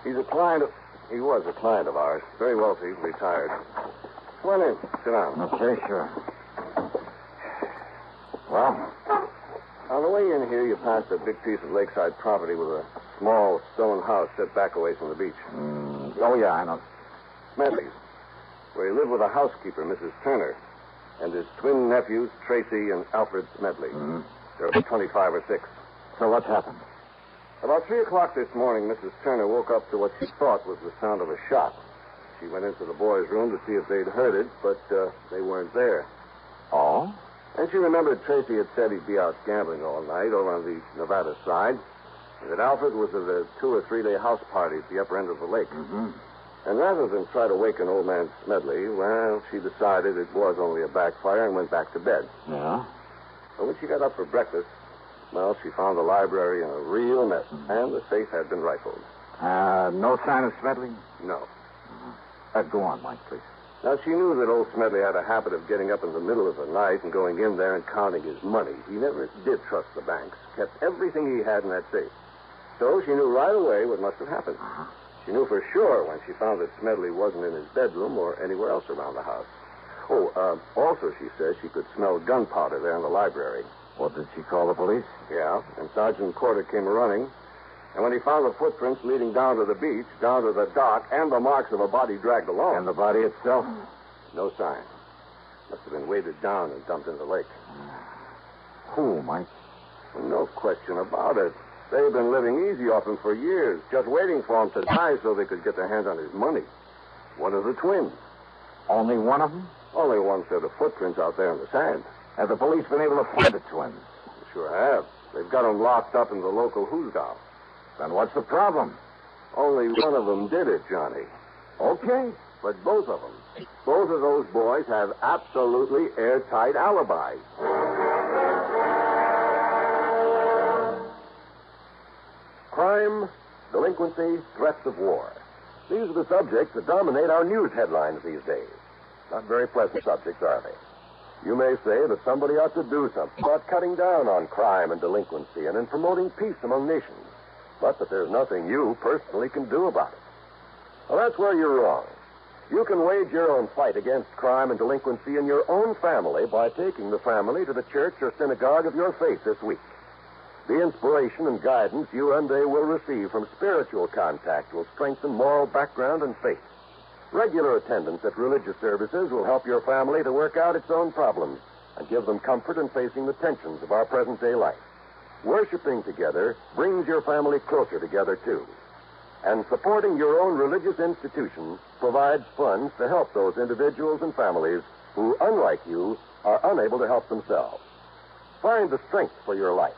Speaker 3: He was a client of ours. Very wealthy, retired. Come on in. Sit down.
Speaker 11: Okay, sure. Well?
Speaker 3: On the way in here, you passed a big piece of lakeside property with a small stone house set back away from the beach.
Speaker 11: Oh, yeah, I know.
Speaker 3: Smedley's, where he lived with a housekeeper, Mrs. Turner, and his twin nephews, Tracy and Alfred Smedley. There were 25 or 6.
Speaker 11: So what's happened?
Speaker 3: About 3 o'clock this morning, Mrs. Turner woke up to what she thought was the sound of a shot. She went into the boys' room to see if they'd heard it, but they weren't there.
Speaker 11: Oh?
Speaker 3: And she remembered Tracy had said he'd be out gambling all night over on the Nevada side, and that Alfred was at a 2 or 3 day house party at the upper end of the lake. And rather than try to waken old man Smedley, well, she decided it was only a backfire and went back to bed.
Speaker 11: Yeah?
Speaker 3: But when she got up for breakfast, well, she found the library in a real mess, and the safe had been rifled.
Speaker 11: No sign of Smedley?
Speaker 3: No.
Speaker 11: Go on, Mike, please.
Speaker 3: Now, she knew that old Smedley had a habit of getting up in the middle of the night and going in there and counting his money. He never did trust the banks, kept everything he had in that safe. So she knew right away what must have happened. She knew for sure when she found that Smedley wasn't in his bedroom or anywhere else around the house. Also, she says she could smell gunpowder there in the library.
Speaker 11: Well, did she call the police?
Speaker 3: Yeah, and Sergeant Porter came running. And when he found the footprints leading down to the beach, down to the dock, and the marks of a body dragged along.
Speaker 12: And the body itself?
Speaker 3: No sign. Must have been weighted down and dumped in the lake.
Speaker 12: Who, Mike?
Speaker 3: Well, no question about it. They've been living easy off him for years, just waiting for him to die so they could get their hands on his money. One of the twins.
Speaker 12: Only one of them?
Speaker 3: Only one set of footprints out there in the sand.
Speaker 12: Have the police been able to find the twins?
Speaker 3: They sure have. They've got them locked up in the local hoosgow.
Speaker 12: Then what's the problem?
Speaker 3: Only one of them did it, Johnny.
Speaker 12: Okay.
Speaker 3: But both of them, both of those boys have absolutely airtight alibis. Crime, delinquency, threats of war. These are the subjects that dominate our news headlines these days. Not very pleasant subjects, are they? You may say that somebody ought to do something about cutting down on crime and delinquency and in promoting peace among nations. But that there's nothing you personally can do about it. Well, that's where you're wrong. You can wage your own fight against crime and delinquency in your own family by taking the family to the church or synagogue of your faith this week. The inspiration and guidance you and they will receive from spiritual contact will strengthen moral background and faith. Regular attendance at religious services will help your family to work out its own problems and give them comfort in facing the tensions of our present-day life. Worshipping together brings your family closer together, too. And supporting your own religious institution provides funds to help those individuals and families who, unlike you, are unable to help themselves. Find the strength for your life.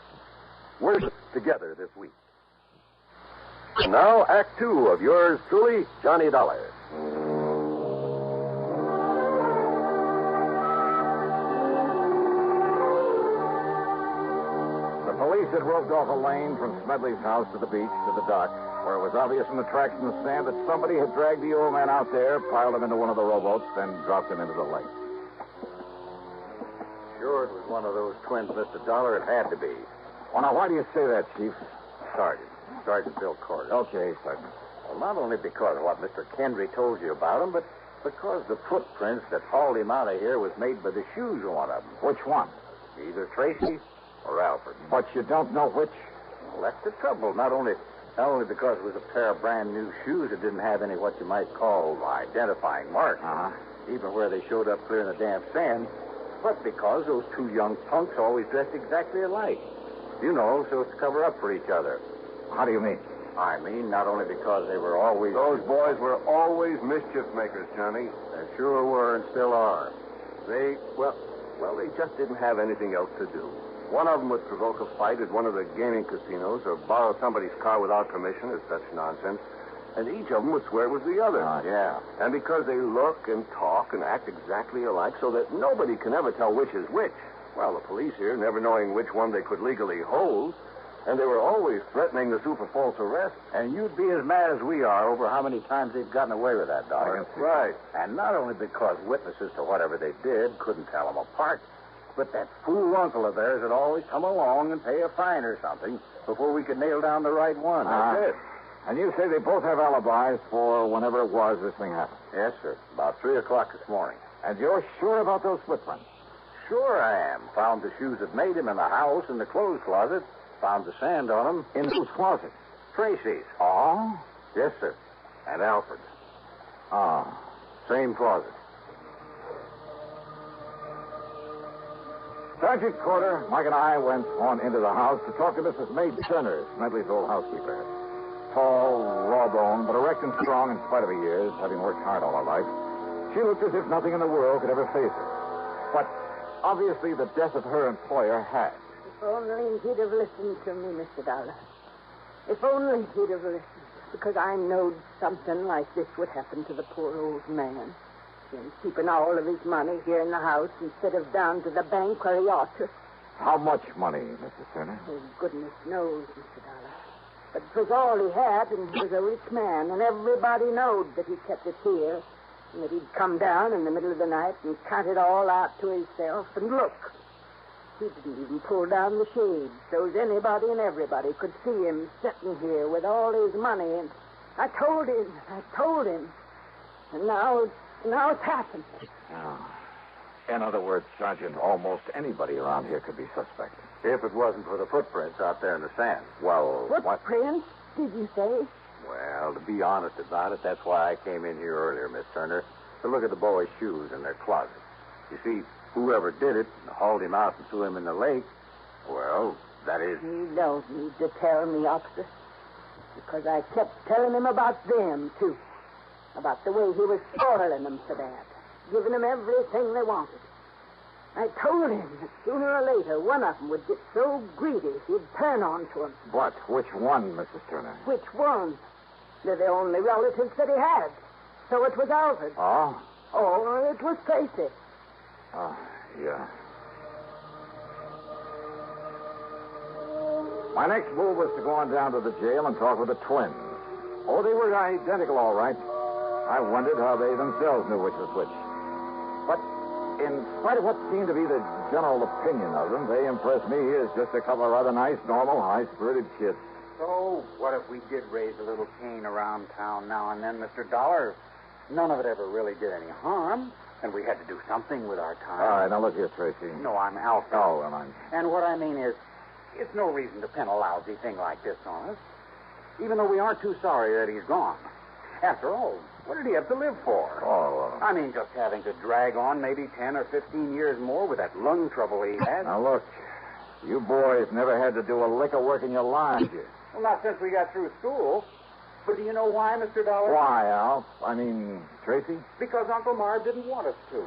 Speaker 3: Worship together this week. And now, Act 2 of yours truly, Johnny Dollar.
Speaker 12: The police had roped off a lane from Smedley's house to the beach to the dock, where it was obvious from the tracks in the sand that somebody had dragged the old man out there, piled him into one of the rowboats, then dropped him into the lake.
Speaker 3: Sure, it was one of those twins, Mr. Dollar. It had to be.
Speaker 12: Well, now, why do you say that, Chief?
Speaker 3: Sergeant Bill Corder.
Speaker 12: Okay, Sergeant.
Speaker 3: Well, not only because of what Mr. Kendry told you about him, but because the footprints that hauled him out of here was made by the shoes of one of them.
Speaker 12: Which one?
Speaker 3: Either Tracy or Alfred.
Speaker 12: But you don't know which?
Speaker 3: Well, that's the trouble. Not only because it was a pair of brand new shoes that didn't have any what you might call identifying marks, even where they showed up clear in the damp sand, but because those two young punks always dressed exactly alike. You know, so as to cover up for each other.
Speaker 12: How do you mean?
Speaker 3: I mean, not only because they were always... Those boys were always mischief makers, Johnny. They sure were and still are. They just didn't have anything else to do. One of them would provoke a fight at one of the gaming casinos or borrow somebody's car without permission or such nonsense. And each of them would swear it was the other.
Speaker 12: Yeah.
Speaker 3: And because they look and talk and act exactly alike so that nobody can ever tell which is which, well, the police here, never knowing which one they could legally hold, and they were always threatening to sue for false arrest.
Speaker 12: And you'd be as mad as we are over how many times they've gotten away with that, Dollar.
Speaker 3: Right. And not only because witnesses to whatever they did couldn't tell them apart, but that fool uncle of theirs would always come along and pay a fine or something before we could nail down the right one. That's it.
Speaker 12: And you say they both have alibis for whenever it was this thing happened?
Speaker 3: Yes, sir. About 3 o'clock this morning.
Speaker 12: And you're sure about those footprints?
Speaker 3: Sure I am. Found the shoes that made him in the house, in the clothes closet. Found the sand on them.
Speaker 12: In whose closet?
Speaker 3: Tracy's.
Speaker 12: Oh?
Speaker 3: Yes, sir. And Alfred's.
Speaker 12: Same closet. Sergeant Corder, Mike and I went on into the house to talk to Mrs. Maid Turner, Smedley's old housekeeper. Tall, raw-boned, but erect and strong in spite of her years, having worked hard all her life. She looked as if nothing in the world could ever face her. But obviously the death of her employer had.
Speaker 17: If only he'd have listened to me, Mr. Dollar. If only he'd have listened. Because I knowed something like this would happen to the poor old man. Him keeping all of his money here in the house instead of down to the bank where he ought to.
Speaker 12: How much money, Mrs. Turner?
Speaker 17: Oh, goodness knows, Mr. Dollar. But it was all he had, and he was a rich man, and everybody knowed that he kept it here, and that he'd come down in the middle of the night and count it all out to himself, and look. He didn't even pull down the shade, so as anybody and everybody could see him sitting here with all his money, and I told him, and now it's happened.
Speaker 12: In other words, Sergeant, almost anybody around here could be suspect.
Speaker 3: If it wasn't for the footprints out there in the sand.
Speaker 17: Well, footprints? did you say?
Speaker 3: Well, to be honest about it, that's why I came in here earlier, Miss Turner, to look at the boy's shoes in their closet. You see, whoever did it and hauled him out and threw him in the lake, well, that is...
Speaker 17: You don't need to tell me, officer. Because I kept telling him about them, too. About the way he was spoiling them so bad. Giving them everything they wanted. I told him that sooner or later one of them would get so greedy he'd turn on to him.
Speaker 12: But which one, Mrs. Turner?
Speaker 17: Which one? They're the only relatives that he had. So it was Alfred.
Speaker 12: Oh?
Speaker 17: Oh, it was Tracy.
Speaker 12: Oh, yeah. My next move was to go on down to the jail and talk with the twins. Oh, they were identical, all right. I wondered how they themselves knew which was which. But in spite of what seemed to be the general opinion of them, they impressed me as just a couple of rather nice, normal, high-spirited kids.
Speaker 4: So, what if we did raise a little cane around town now and then, Mr. Dollar? None of it ever really did any harm, and we had to do something with our time.
Speaker 12: All right, now look here, Tracy.
Speaker 4: No, I'm Alfred.
Speaker 12: Oh, well, I'm...
Speaker 4: And what I mean is, it's no reason to pin a lousy thing like this on us, even though we aren't too sorry that he's gone. After all, what did he have to live for?
Speaker 12: Oh,
Speaker 4: I mean, just having to drag on maybe 10 or 15 years more with that lung trouble he had.
Speaker 12: Now, look, you boys never had to do a lick of work in your lives.
Speaker 4: Well, not since we got through school. But do you know why, Mr. Dollar?
Speaker 12: Why, Al? I mean, Tracy?
Speaker 4: Because Uncle Marv didn't want us to.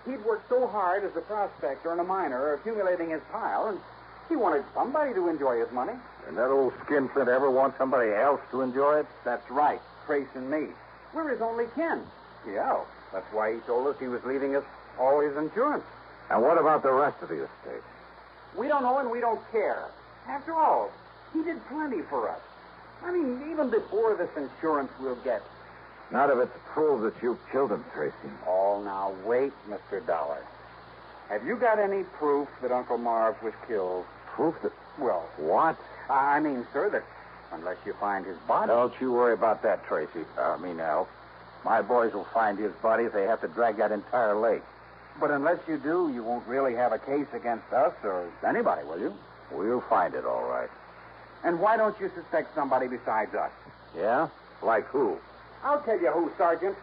Speaker 4: He'd worked so hard as a prospector and a miner, accumulating his pile, and he wanted somebody to enjoy his money.
Speaker 3: And that old skinflint ever want somebody else to enjoy it?
Speaker 4: That's right, Trace and me. We're his only kin. Yeah, that's why he told us he was leaving us all his insurance.
Speaker 12: And what about the rest of the estate?
Speaker 4: We don't know and we don't care. After all, he did plenty for us. I mean, even before this insurance we'll get.
Speaker 12: Not if it's proved that you killed him, Tracy.
Speaker 4: Oh, now, wait, Mr. Dollar. Have you got any proof that Uncle Marv was killed?
Speaker 12: Proof that...
Speaker 4: Well...
Speaker 12: What?
Speaker 4: I mean, sir, that unless you find his body...
Speaker 3: Don't you worry about that, Tracy. Al. My boys will find his body if they have to drag that entire lake.
Speaker 4: But unless you do, you won't really have a case against us or anybody, will you?
Speaker 3: We'll find it, all right.
Speaker 4: And why don't you suspect somebody besides us?
Speaker 3: Yeah? Like who?
Speaker 4: I'll tell you who, Sergeant.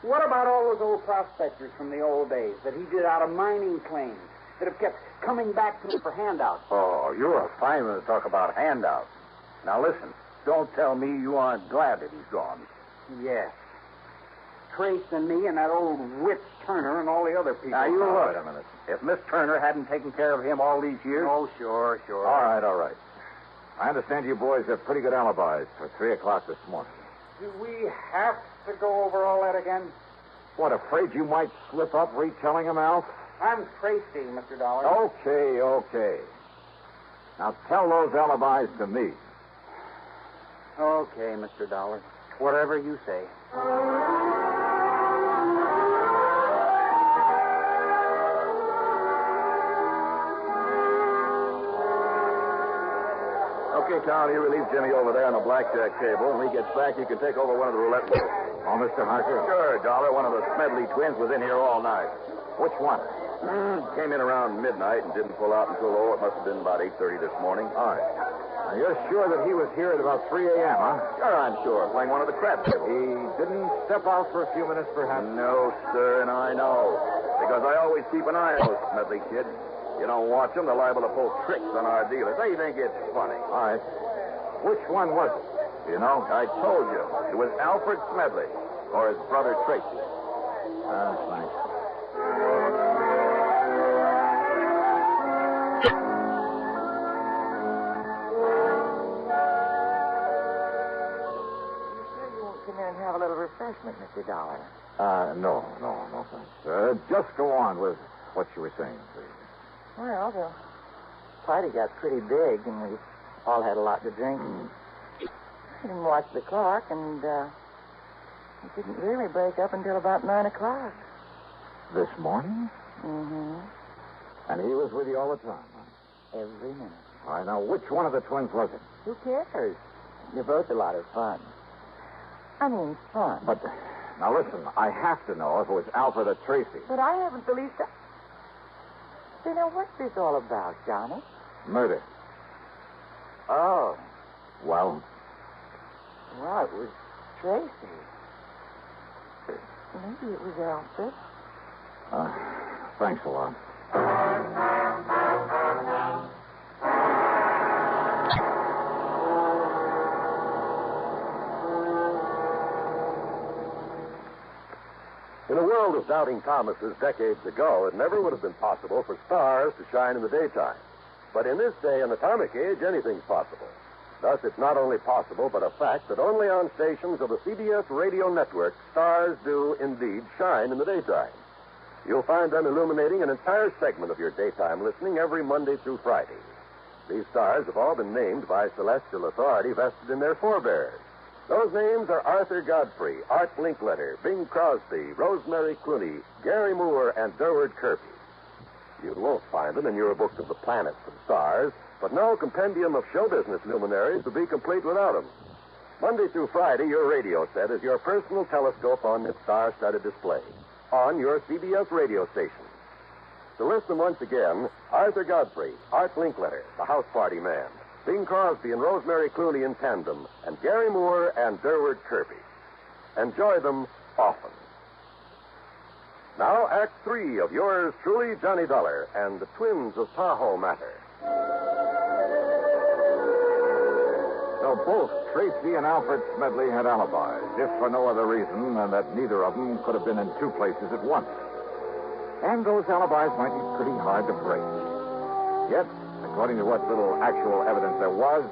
Speaker 4: What about all those old prospectors from the old days that he did out of mining claims that have kept coming back to him for handouts?
Speaker 3: Oh, you're a fine one to talk about handouts. Now, listen. Don't tell me you aren't glad that he's gone.
Speaker 4: Yes. Trace and me and that old witch Turner and all the other people.
Speaker 3: Now, you look.
Speaker 12: Wait a minute.
Speaker 3: If Miss Turner hadn't taken care of him all these years...
Speaker 4: Oh, sure.
Speaker 12: All right. I understand you boys have pretty good alibis for 3 o'clock this morning.
Speaker 4: Do we have to go over all that again?
Speaker 12: What, afraid you might slip up retelling them, Alf?
Speaker 4: I'm Tracy, Mr. Dollar.
Speaker 12: Okay. Now tell those alibis to me.
Speaker 4: Okay, Mr. Dollar. Whatever you say.
Speaker 3: Okay, Tom, you relieve Jimmy over there on the blackjack table. When he gets back, you can take over one of the roulette wheels.
Speaker 12: Oh, Mr. Harker?
Speaker 3: Sure, Dollar. One of the Smedley twins was in here all night.
Speaker 12: Which one?
Speaker 3: Came in around midnight and didn't pull out until, it must have been about 8:30 this morning.
Speaker 12: All right. Now, you're sure that he was here at about 3 a.m., huh?
Speaker 3: Sure, I'm sure. Playing one of the crap tables.
Speaker 12: He didn't step out for a few minutes, perhaps?
Speaker 3: No, sir, and I know. Because I always keep an eye on those Smedley kids. You don't watch them, they're liable to pull tricks on our dealers. They think it's funny.
Speaker 12: All right. Which one was it? Do you know?
Speaker 3: I told you. It was Alfred Smedley, or his brother Tracy.
Speaker 12: Thanks.
Speaker 17: You won't come in and have a little refreshment, Mr. Dollar.
Speaker 12: No, thanks. Just go on with what you were saying, please.
Speaker 17: Well, the party got pretty big, and we all had a lot to drink. I didn't watch the clock, and it didn't really break up until about 9 o'clock.
Speaker 12: This morning?
Speaker 17: Mm-hmm.
Speaker 12: And he was with you all the time, huh?
Speaker 17: Every minute.
Speaker 12: All right, now, which one of the twins was it?
Speaker 17: Who cares? They're both a lot of fun. I mean, fun.
Speaker 12: But, now listen, I have to know if it was Alfred or Tracy.
Speaker 17: But I haven't the least... Say, now, what's this all about, Johnny?
Speaker 12: Murder.
Speaker 17: Oh.
Speaker 12: Well,
Speaker 17: Well, it was Tracy. Maybe it was Alfred.
Speaker 12: Thanks a lot.
Speaker 3: In a world of doubting Thomases decades ago, it never would have been possible for stars to shine in the daytime. But in this day and atomic age, anything's possible. Thus, it's not only possible, but a fact that only on stations of the CBS radio network, stars do indeed shine in the daytime. You'll find them illuminating an entire segment of your daytime listening every Monday through Friday. These stars have all been named by celestial authority vested in their forebears. Those names are Arthur Godfrey, Art Linkletter, Bing Crosby, Rosemary Clooney, Gary Moore, and Durward Kirby. You won't find them in your book of the planets and stars, but no compendium of show business luminaries would be complete without them. Monday through Friday, your radio set is your personal telescope on its star-studded display, on your CBS radio station. To list them once again, Arthur Godfrey, Art Linkletter, the house party man, Bing Crosby and Rosemary Clooney in tandem, and Gary Moore and Durward Kirby. Enjoy them often. Now, Act 3 of yours truly, Johnny Dollar, and the twins of Tahoe Matter.
Speaker 12: So both Tracy and Alfred Smedley had alibis, if for no other reason than that neither of them could have been in two places at once. And those alibis might be pretty hard to break. Yet, according to what little actual evidence there was,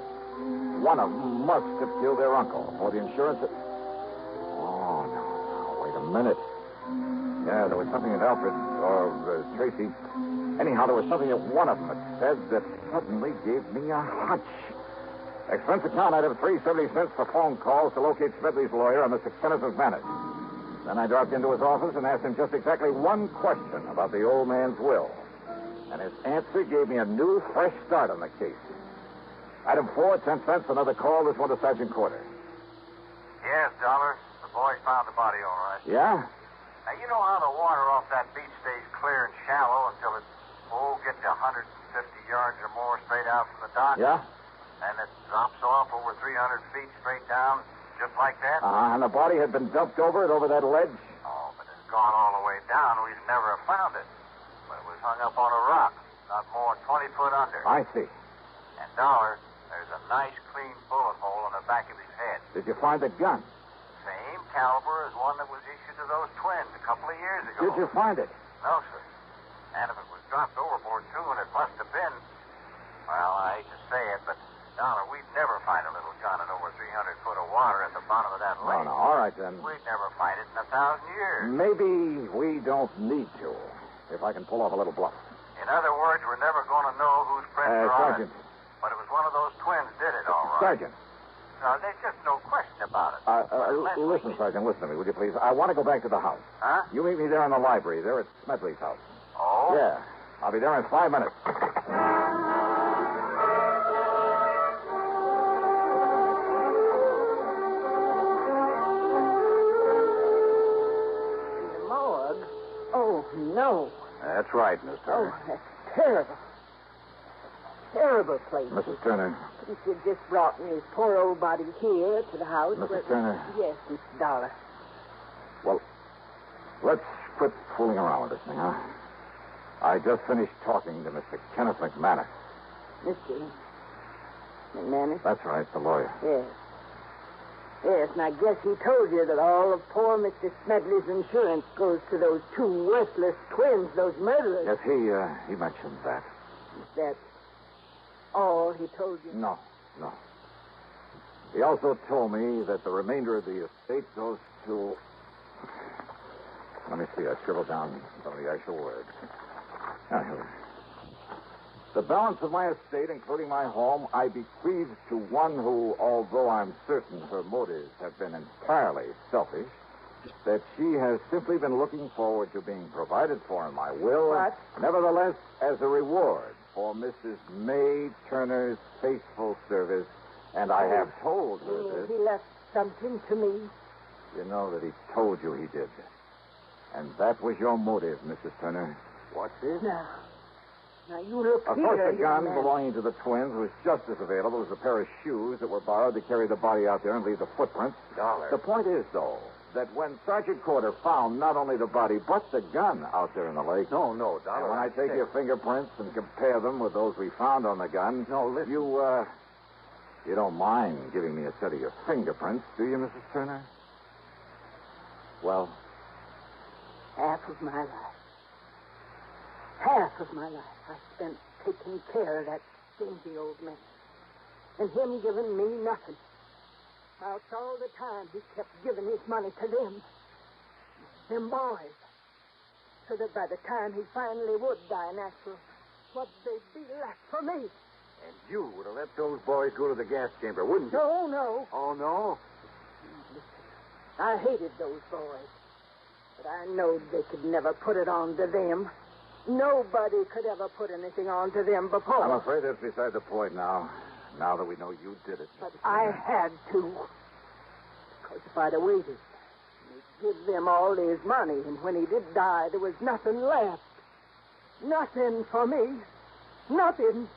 Speaker 12: one of them must have killed their uncle, or the insurance... Oh, no, wait a minute. Yeah, there was something that Alfred, or Tracy... Anyhow, there was something that one of them had said that suddenly gave me a hunch. Expense account item 3.70 for phone calls to locate Smedley's lawyer on the success of Venice. Then I dropped into his office and asked him just exactly one question about the old man's will. And his answer gave me a new, fresh start on the case. Item 4, 10 cents, another call. This one to Sergeant Corder.
Speaker 5: Yes, Dollar. The boys found the body all right.
Speaker 12: Yeah?
Speaker 5: Now, you know how the water off that beach stays clear and shallow until it, gets to 150 yards or more straight out from the dock?
Speaker 12: Yeah?
Speaker 5: And it drops off over 300 feet straight down, just like that?
Speaker 12: And the body had been dumped over that ledge?
Speaker 5: Oh, but it's gone all the way down. We'd never have found it. But it was hung up on a rock, not more than 20 foot under.
Speaker 12: I see.
Speaker 5: And Dollar, there's a nice clean bullet hole in the back of his head.
Speaker 12: Did you find the gun?
Speaker 5: Same caliber as one that was issued to those twins a couple of years ago.
Speaker 12: Did you find it?
Speaker 5: No, sir. And if it was dropped overboard, too, and it must have been... Well, I hate to say it, but, Dollar, we'd never find a little gun in over 300 foot of water at the bottom of that lake.
Speaker 12: No, all right, then.
Speaker 5: We'd never find it in 1,000 years.
Speaker 12: Maybe we don't need to, if I can pull off a little bluff.
Speaker 5: In other words, we're never going to know whose prints are on it.
Speaker 12: Sergeant.
Speaker 5: But it was one of those twins did it, all right.
Speaker 12: Sergeant.
Speaker 5: No, there's just no question about it.
Speaker 12: Listen, Sergeant, listen to me, would you please? I want to go back to the house.
Speaker 5: Huh?
Speaker 12: You meet me there in the library, there at Smedley's house.
Speaker 5: Oh?
Speaker 12: Yeah. I'll be there in 5 minutes.
Speaker 17: The morgue? Oh, no.
Speaker 12: That's right, Miss Turner.
Speaker 17: Oh, that's terrible. Terrible place.
Speaker 12: Mrs. Turner.
Speaker 17: If you'd just brought me his poor old body here to the house.
Speaker 12: Mrs. Turner.
Speaker 17: Yes, Mr. Dollar.
Speaker 12: Well, let's quit fooling around with this thing, huh? I just finished talking to Mr. Kenneth McManus.
Speaker 17: Mr. McManus?
Speaker 12: That's right, the lawyer.
Speaker 17: Yes. Yes, and I guess he told you that all of poor Mr. Smedley's insurance goes to those two worthless twins, those murderers.
Speaker 12: Yes, he mentioned that.
Speaker 17: Is that all he told you?
Speaker 12: No. He also told me that the remainder of the estate goes to... Let me see, I scribbled down some of the actual words. Here we are. The balance of my estate, including my home, I bequeath to one who, although I'm certain her motives have been entirely selfish, that she has simply been looking forward to being provided for in my will.
Speaker 17: What?
Speaker 12: Nevertheless, as a reward for Mrs. May Turner's faithful service, and I have told her this.
Speaker 17: He left something to me.
Speaker 12: You know that he told you he did. And that was your motive, Mrs. Turner.
Speaker 17: What's this now? Now, you look
Speaker 12: Of
Speaker 17: here,
Speaker 12: course, the
Speaker 17: young
Speaker 12: gun
Speaker 17: man.
Speaker 12: belonging to the twins was just as available as a pair of shoes that were borrowed to carry the body out there and leave the footprints.
Speaker 3: Dollar.
Speaker 12: The point is, though, that when Sergeant Corder found not only the body, but the gun out there in the lake.
Speaker 3: No, Dollar.
Speaker 12: And when I take your fingerprints and compare them with those we found on the gun.
Speaker 3: No, listen.
Speaker 12: You don't mind giving me a set of your fingerprints, do you, Mrs. Turner? Well,
Speaker 17: Half of my life I spent taking care of that stingy old man. And him giving me nothing. Whilst all the time he kept giving his money to them boys. So that by the time he finally would die natural, what they'd be left for me.
Speaker 3: And you would have let those boys go to the gas chamber, wouldn't you?
Speaker 17: No.
Speaker 3: Oh, no?
Speaker 17: I hated those boys. But I knowed they could never put it on to them. Nobody could ever put anything on to them before.
Speaker 12: I'm afraid that's beside the point now. Now that we know you did it.
Speaker 17: But I had to. Because if I'd have waited, he'd give them all his money, and when he did die, there was nothing left. Nothing for me. Nothing.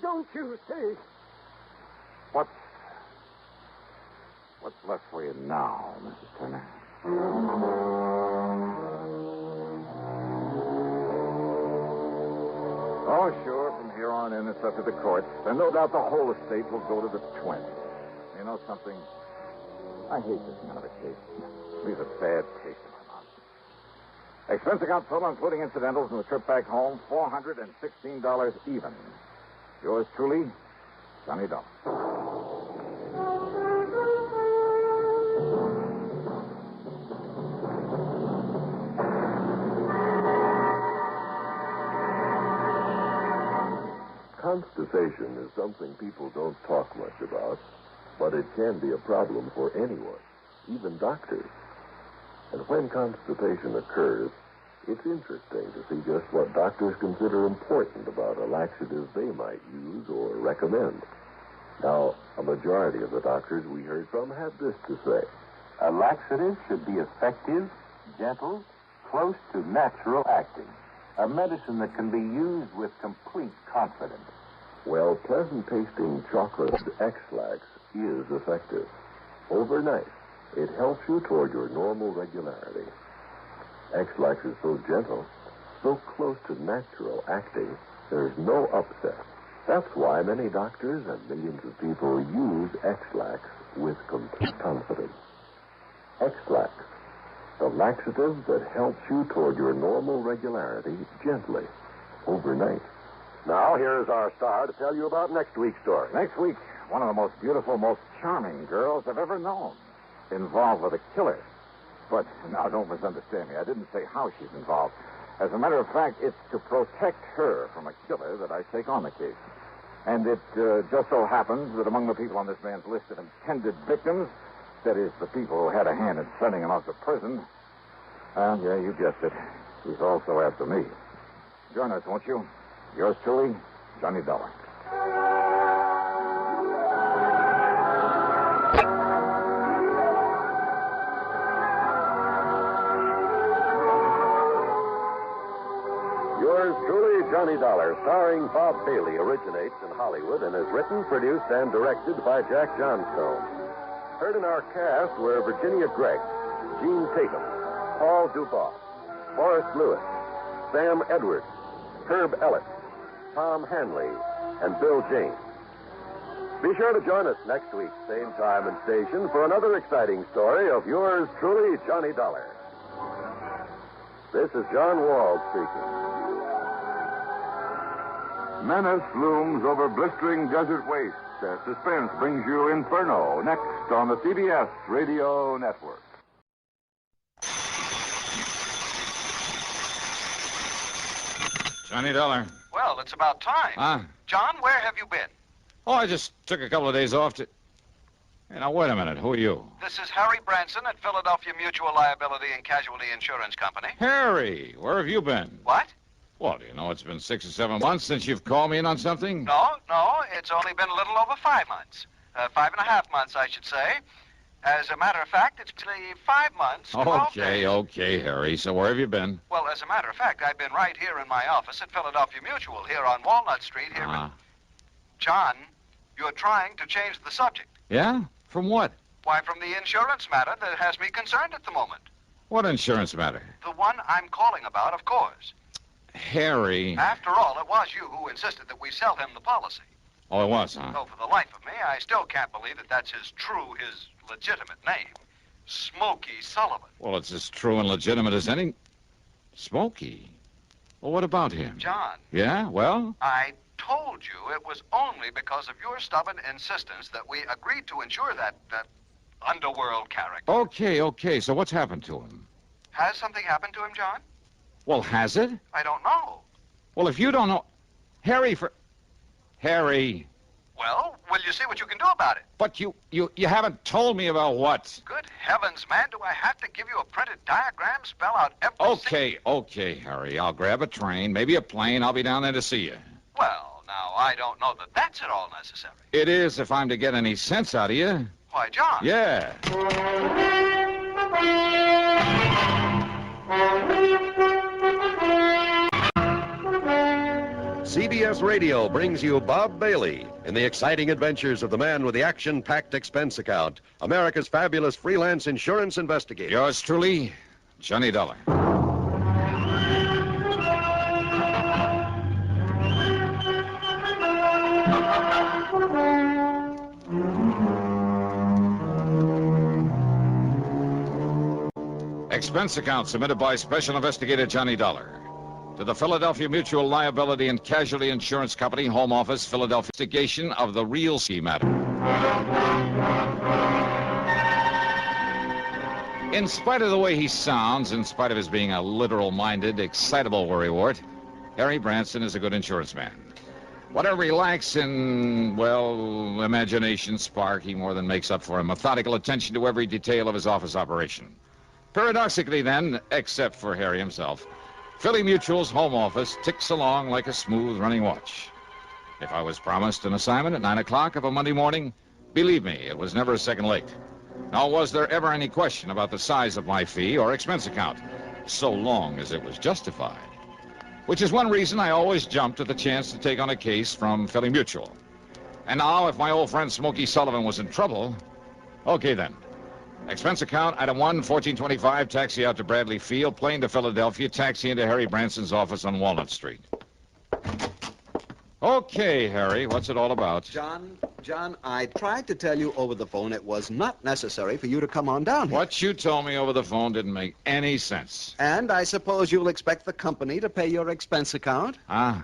Speaker 17: Don't you see?
Speaker 12: What's left for you now, Mrs. Turner? Oh, sure. From here on in, it's up to the courts. And no doubt the whole estate will go to the twins. You know something? I hate this kind of a case. It leaves a bad taste in my mouth. Expense account total, including incidentals and the trip back home, $416 even. Yours truly, Johnny Dollar.
Speaker 20: Constipation is something people don't talk much about, but it can be a problem for anyone, even doctors. And when constipation occurs, it's interesting to see just what doctors consider important about a laxative they might use or recommend. Now, a majority of the doctors we heard from had this to say.
Speaker 5: A laxative should be effective, gentle, close to natural acting. A medicine that can be used with complete confidence.
Speaker 20: Well, pleasant-tasting chocolate X-Lax is effective. Overnight, it helps you toward your normal regularity. X-Lax is so gentle, so close to natural acting, there's no upset. That's why many doctors and millions of people use X-Lax with complete confidence. X-Lax, the laxative that helps you toward your normal regularity gently, overnight.
Speaker 3: Now, here's our star to tell you about next week's story.
Speaker 12: Next week, one of the most beautiful, most charming girls I've ever known. Involved with a killer. But now, don't misunderstand me. I didn't say how she's involved. As a matter of fact, it's to protect her from a killer that I take on the case. And it just so happens that among the people on this man's list of intended victims, that is, the people who had a hand in sending him off to prison, yeah, you guessed it. He's also after me. Join us, won't you? Yours truly, Johnny Dollar.
Speaker 3: Yours truly, Johnny Dollar, starring Bob Bailey, originates in Hollywood and is written, produced, and directed by Jack Johnstone. Heard in our cast were Virginia Gregg, Gene Tatum, Paul Dubois, Forrest Lewis, Sam Edwards, Herb Ellis, Tom Hanley, and Bill James. Be sure to join us next week, same time and station, for another exciting story of yours truly, Johnny Dollar. This is John Wald speaking.
Speaker 22: Menace looms over blistering desert wastes as suspense brings you Inferno, next on the CBS Radio Network.
Speaker 7: Johnny Dollar.
Speaker 10: Well, it's about time.
Speaker 7: Huh?
Speaker 10: John, where have you been?
Speaker 7: Oh, I just took a couple of days off to... Hey, now, wait a minute. Who are you?
Speaker 10: This is Harry Branson at Philadelphia Mutual Liability and Casualty Insurance Company.
Speaker 7: Harry, where have you been?
Speaker 10: What?
Speaker 7: Well, do you know it's been 6 or 7 months since you've called me in on something?
Speaker 10: No, it's only been a little over 5 months. 5.5 months, I should say. As a matter of fact, it's 5 months. 12 days.
Speaker 7: Okay, Harry. So where have you been?
Speaker 10: Well, as a matter of fact, I've been right here in my office at Philadelphia Mutual, here on Walnut Street, here with... John, you're trying to change the subject.
Speaker 7: Yeah? From what?
Speaker 10: Why, from the insurance matter that has me concerned at the moment.
Speaker 7: What insurance matter?
Speaker 10: The one I'm calling about, of course.
Speaker 7: Harry.
Speaker 10: After all, it was you who insisted that we sell him the policy.
Speaker 7: Oh, it was, huh?
Speaker 10: Though for the life of me, I still can't believe that that's his legitimate name. Smokey Sullivan.
Speaker 7: Well, it's as true and legitimate as any... Smokey? Well, what about him?
Speaker 10: John.
Speaker 7: Yeah? Well?
Speaker 10: I told you it was only because of your stubborn insistence that we agreed to insure that underworld character.
Speaker 7: Okay. So what's happened to him?
Speaker 10: Has something happened to him, John?
Speaker 7: Well, has it?
Speaker 10: I don't know.
Speaker 7: Well, if you don't know... Harry...
Speaker 10: Well, will you see what you can do about it?
Speaker 7: But you haven't told me about what?
Speaker 10: Good heavens, man, do I have to give you a printed diagram, spell out everything?
Speaker 7: Okay, Harry. I'll grab a train, maybe a plane. I'll be down there to see you.
Speaker 10: Well, now, I don't know that that's at all necessary.
Speaker 7: It is if I'm to get any sense out of you.
Speaker 10: Why, John?
Speaker 7: Yeah.
Speaker 6: CBS Radio brings you Bob Bailey in the exciting adventures of the man with the action-packed expense account, America's fabulous freelance insurance investigator.
Speaker 7: Yours truly, Johnny Dollar. Expense account submitted by Special Investigator Johnny Dollar. To the Philadelphia Mutual Liability and Casualty Insurance Company, Home Office, Philadelphia. Investigation of the real ski matter. In spite of the way he sounds, in spite of his being a literal-minded, excitable worrywart, Harry Branson is a good insurance man. Whatever he lacks in, well, imagination, spark, he more than makes up for in methodical attention to every detail of his office operation. Paradoxically, then, except for Harry himself, Philly Mutual's home office ticks along like a smooth running watch. If I was promised an assignment at 9 o'clock of a Monday morning, believe me, it was never a second late. Nor was there ever any question about the size of my fee or expense account, so long as it was justified. Which is one reason I always jumped at the chance to take on a case from Philly Mutual. And now, if my old friend Smokey Sullivan was in trouble, okay then. Expense account, item 1, 1425, taxi out to Bradley Field, plane to Philadelphia, taxi into Harry Branson's office on Walnut Street. Okay, Harry, what's it all about?
Speaker 10: John, I tried to tell you over the phone it was not necessary for you to come on down here.
Speaker 7: What you told me over the phone didn't make any sense.
Speaker 10: And I suppose you'll expect the company to pay your expense account?
Speaker 7: Huh?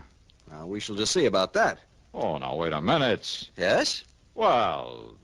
Speaker 10: Now, we shall just see about that.
Speaker 7: Oh, now, wait a minute.
Speaker 10: Yes?
Speaker 7: Well?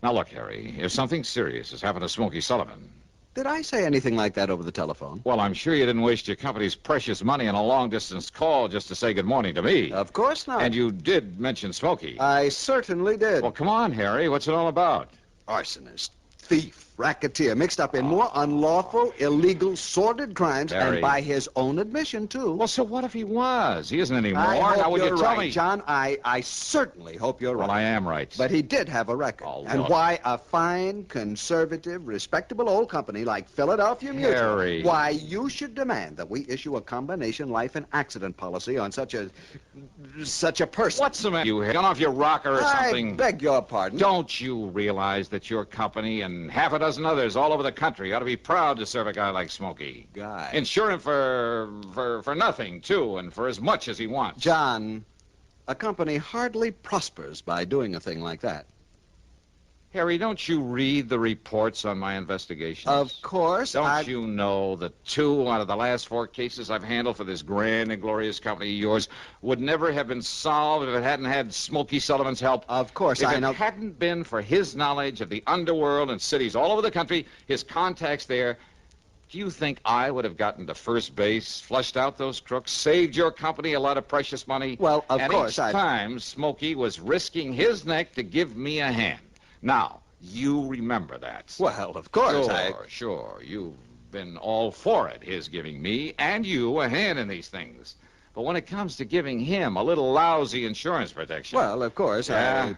Speaker 10: Now,
Speaker 7: look, Harry, if something serious has happened to Smokey Sullivan...
Speaker 10: Did I say anything like that over the telephone?
Speaker 7: Well, I'm sure you didn't waste your company's precious money on a long-distance call just to say good morning to me.
Speaker 10: Of course not.
Speaker 7: And you did mention Smokey.
Speaker 10: I certainly did.
Speaker 7: Well, come on, Harry. What's it all about?
Speaker 10: Arsonist, thief, racketeer, mixed up in more unlawful, illegal, sordid crimes,
Speaker 7: Harry.
Speaker 10: and by his own admission, too.
Speaker 7: Well, so what if he was? He isn't anymore.
Speaker 10: I hope
Speaker 7: now, would
Speaker 10: you're
Speaker 7: you tell
Speaker 10: right,
Speaker 7: me?
Speaker 10: John. I certainly hope you're right.
Speaker 7: Well, I am right.
Speaker 10: But he did have a record.
Speaker 7: Oh,
Speaker 10: and
Speaker 7: look.
Speaker 10: why a fine, conservative, respectable old company like Philadelphia Mutual,
Speaker 7: Harry.
Speaker 10: why you should demand that we issue a combination life and accident policy on such a person.
Speaker 7: What's the matter? You gone off your rocker or something?
Speaker 10: I beg your pardon.
Speaker 7: Don't you realize that your company and half a dozen others all over the country ought to be proud to serve a guy like Smokey?
Speaker 10: Guy.
Speaker 7: Insure him for nothing, too, and for as much as he wants.
Speaker 10: John, a company hardly prospers by doing a thing like that.
Speaker 7: Harry, don't you read the reports on my investigations?
Speaker 10: Of course.
Speaker 7: Don't you know that 2 out of the last 4 cases I've handled for this grand and glorious company of yours would never have been solved if it hadn't had Smokey Sullivan's help?
Speaker 10: Of course,
Speaker 7: if
Speaker 10: I know.
Speaker 7: If it hadn't been for his knowledge of the underworld and cities all over the country, his contacts there, do you think I would have gotten to first base, flushed out those crooks, saved your company a lot of precious money?
Speaker 10: Well, of
Speaker 7: each
Speaker 10: course,
Speaker 7: time, Smokey was risking his neck to give me a hand. Now, you remember that.
Speaker 10: Well, of course.
Speaker 7: Sure. You've been all for it, his giving me and you a hand in these things. But when it comes to giving him a little lousy insurance protection...
Speaker 10: Well, of course,
Speaker 7: Yeah? Of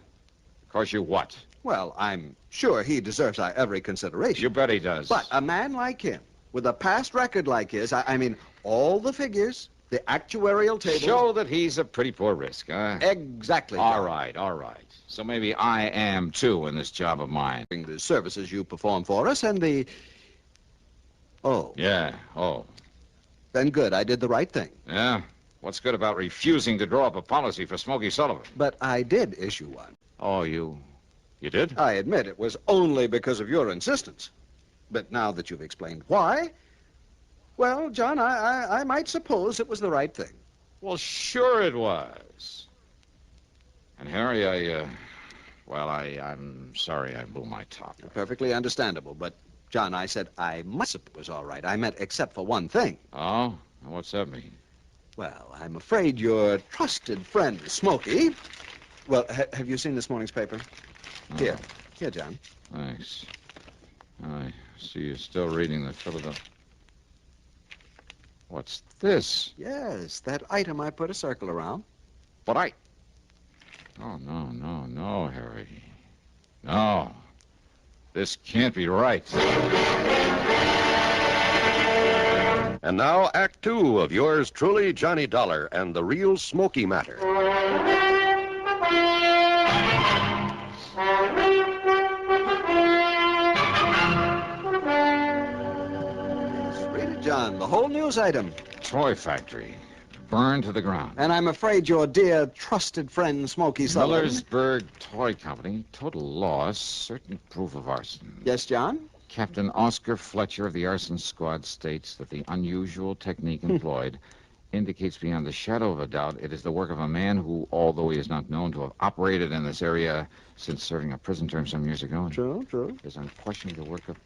Speaker 7: course you what?
Speaker 15: Well, I'm sure he deserves our every consideration.
Speaker 7: You bet he does.
Speaker 15: But a man like him, with a past record like his, I mean, all the figures, the actuarial tables...
Speaker 7: Show that he's a pretty poor risk, huh?
Speaker 15: Exactly.
Speaker 7: All right. So maybe I am, too, in this job of mine.
Speaker 15: The services you perform for us and the... Oh.
Speaker 7: Yeah,
Speaker 15: Then good, I did the right thing.
Speaker 7: Yeah? What's good about refusing to draw up a policy for Smokey Sullivan?
Speaker 15: But I did issue one.
Speaker 7: Oh, you did?
Speaker 15: I admit it was only because of your insistence. But now that you've explained why, well, John, I might suppose it was the right thing.
Speaker 7: Well, sure it was. And Harry, I'm sorry I blew my top.
Speaker 15: Perfectly understandable, but, John, I said I must have it was all right. I meant except for one thing.
Speaker 7: Oh? What's that mean?
Speaker 15: Well, I'm afraid your trusted friend, Smokey... Well, have you seen this morning's paper?
Speaker 7: Oh.
Speaker 15: Here, John.
Speaker 7: Thanks. I see you're still reading the Philadelphia... What's this?
Speaker 15: Yes, that item I put a circle around.
Speaker 7: But I... Oh, no, Harry. No. This can't be right.
Speaker 6: And now, Act Two of yours truly, Johnny Dollar, and the real Smokey matter.
Speaker 15: Read it, John, the whole news item.
Speaker 7: Toy factory. Burned to the ground.
Speaker 15: And I'm afraid your dear trusted friend, Smokey Sullivan...
Speaker 7: Millersburg Toy Company. Total loss. Certain proof of arson.
Speaker 15: Yes, John?
Speaker 7: Captain Oscar Fletcher of the arson squad states that the unusual technique employed indicates beyond the shadow of a doubt it is the work of a man who, although he is not known to have operated in this area since serving a prison term some years ago...
Speaker 15: True.
Speaker 7: ...is unquestionably the work of...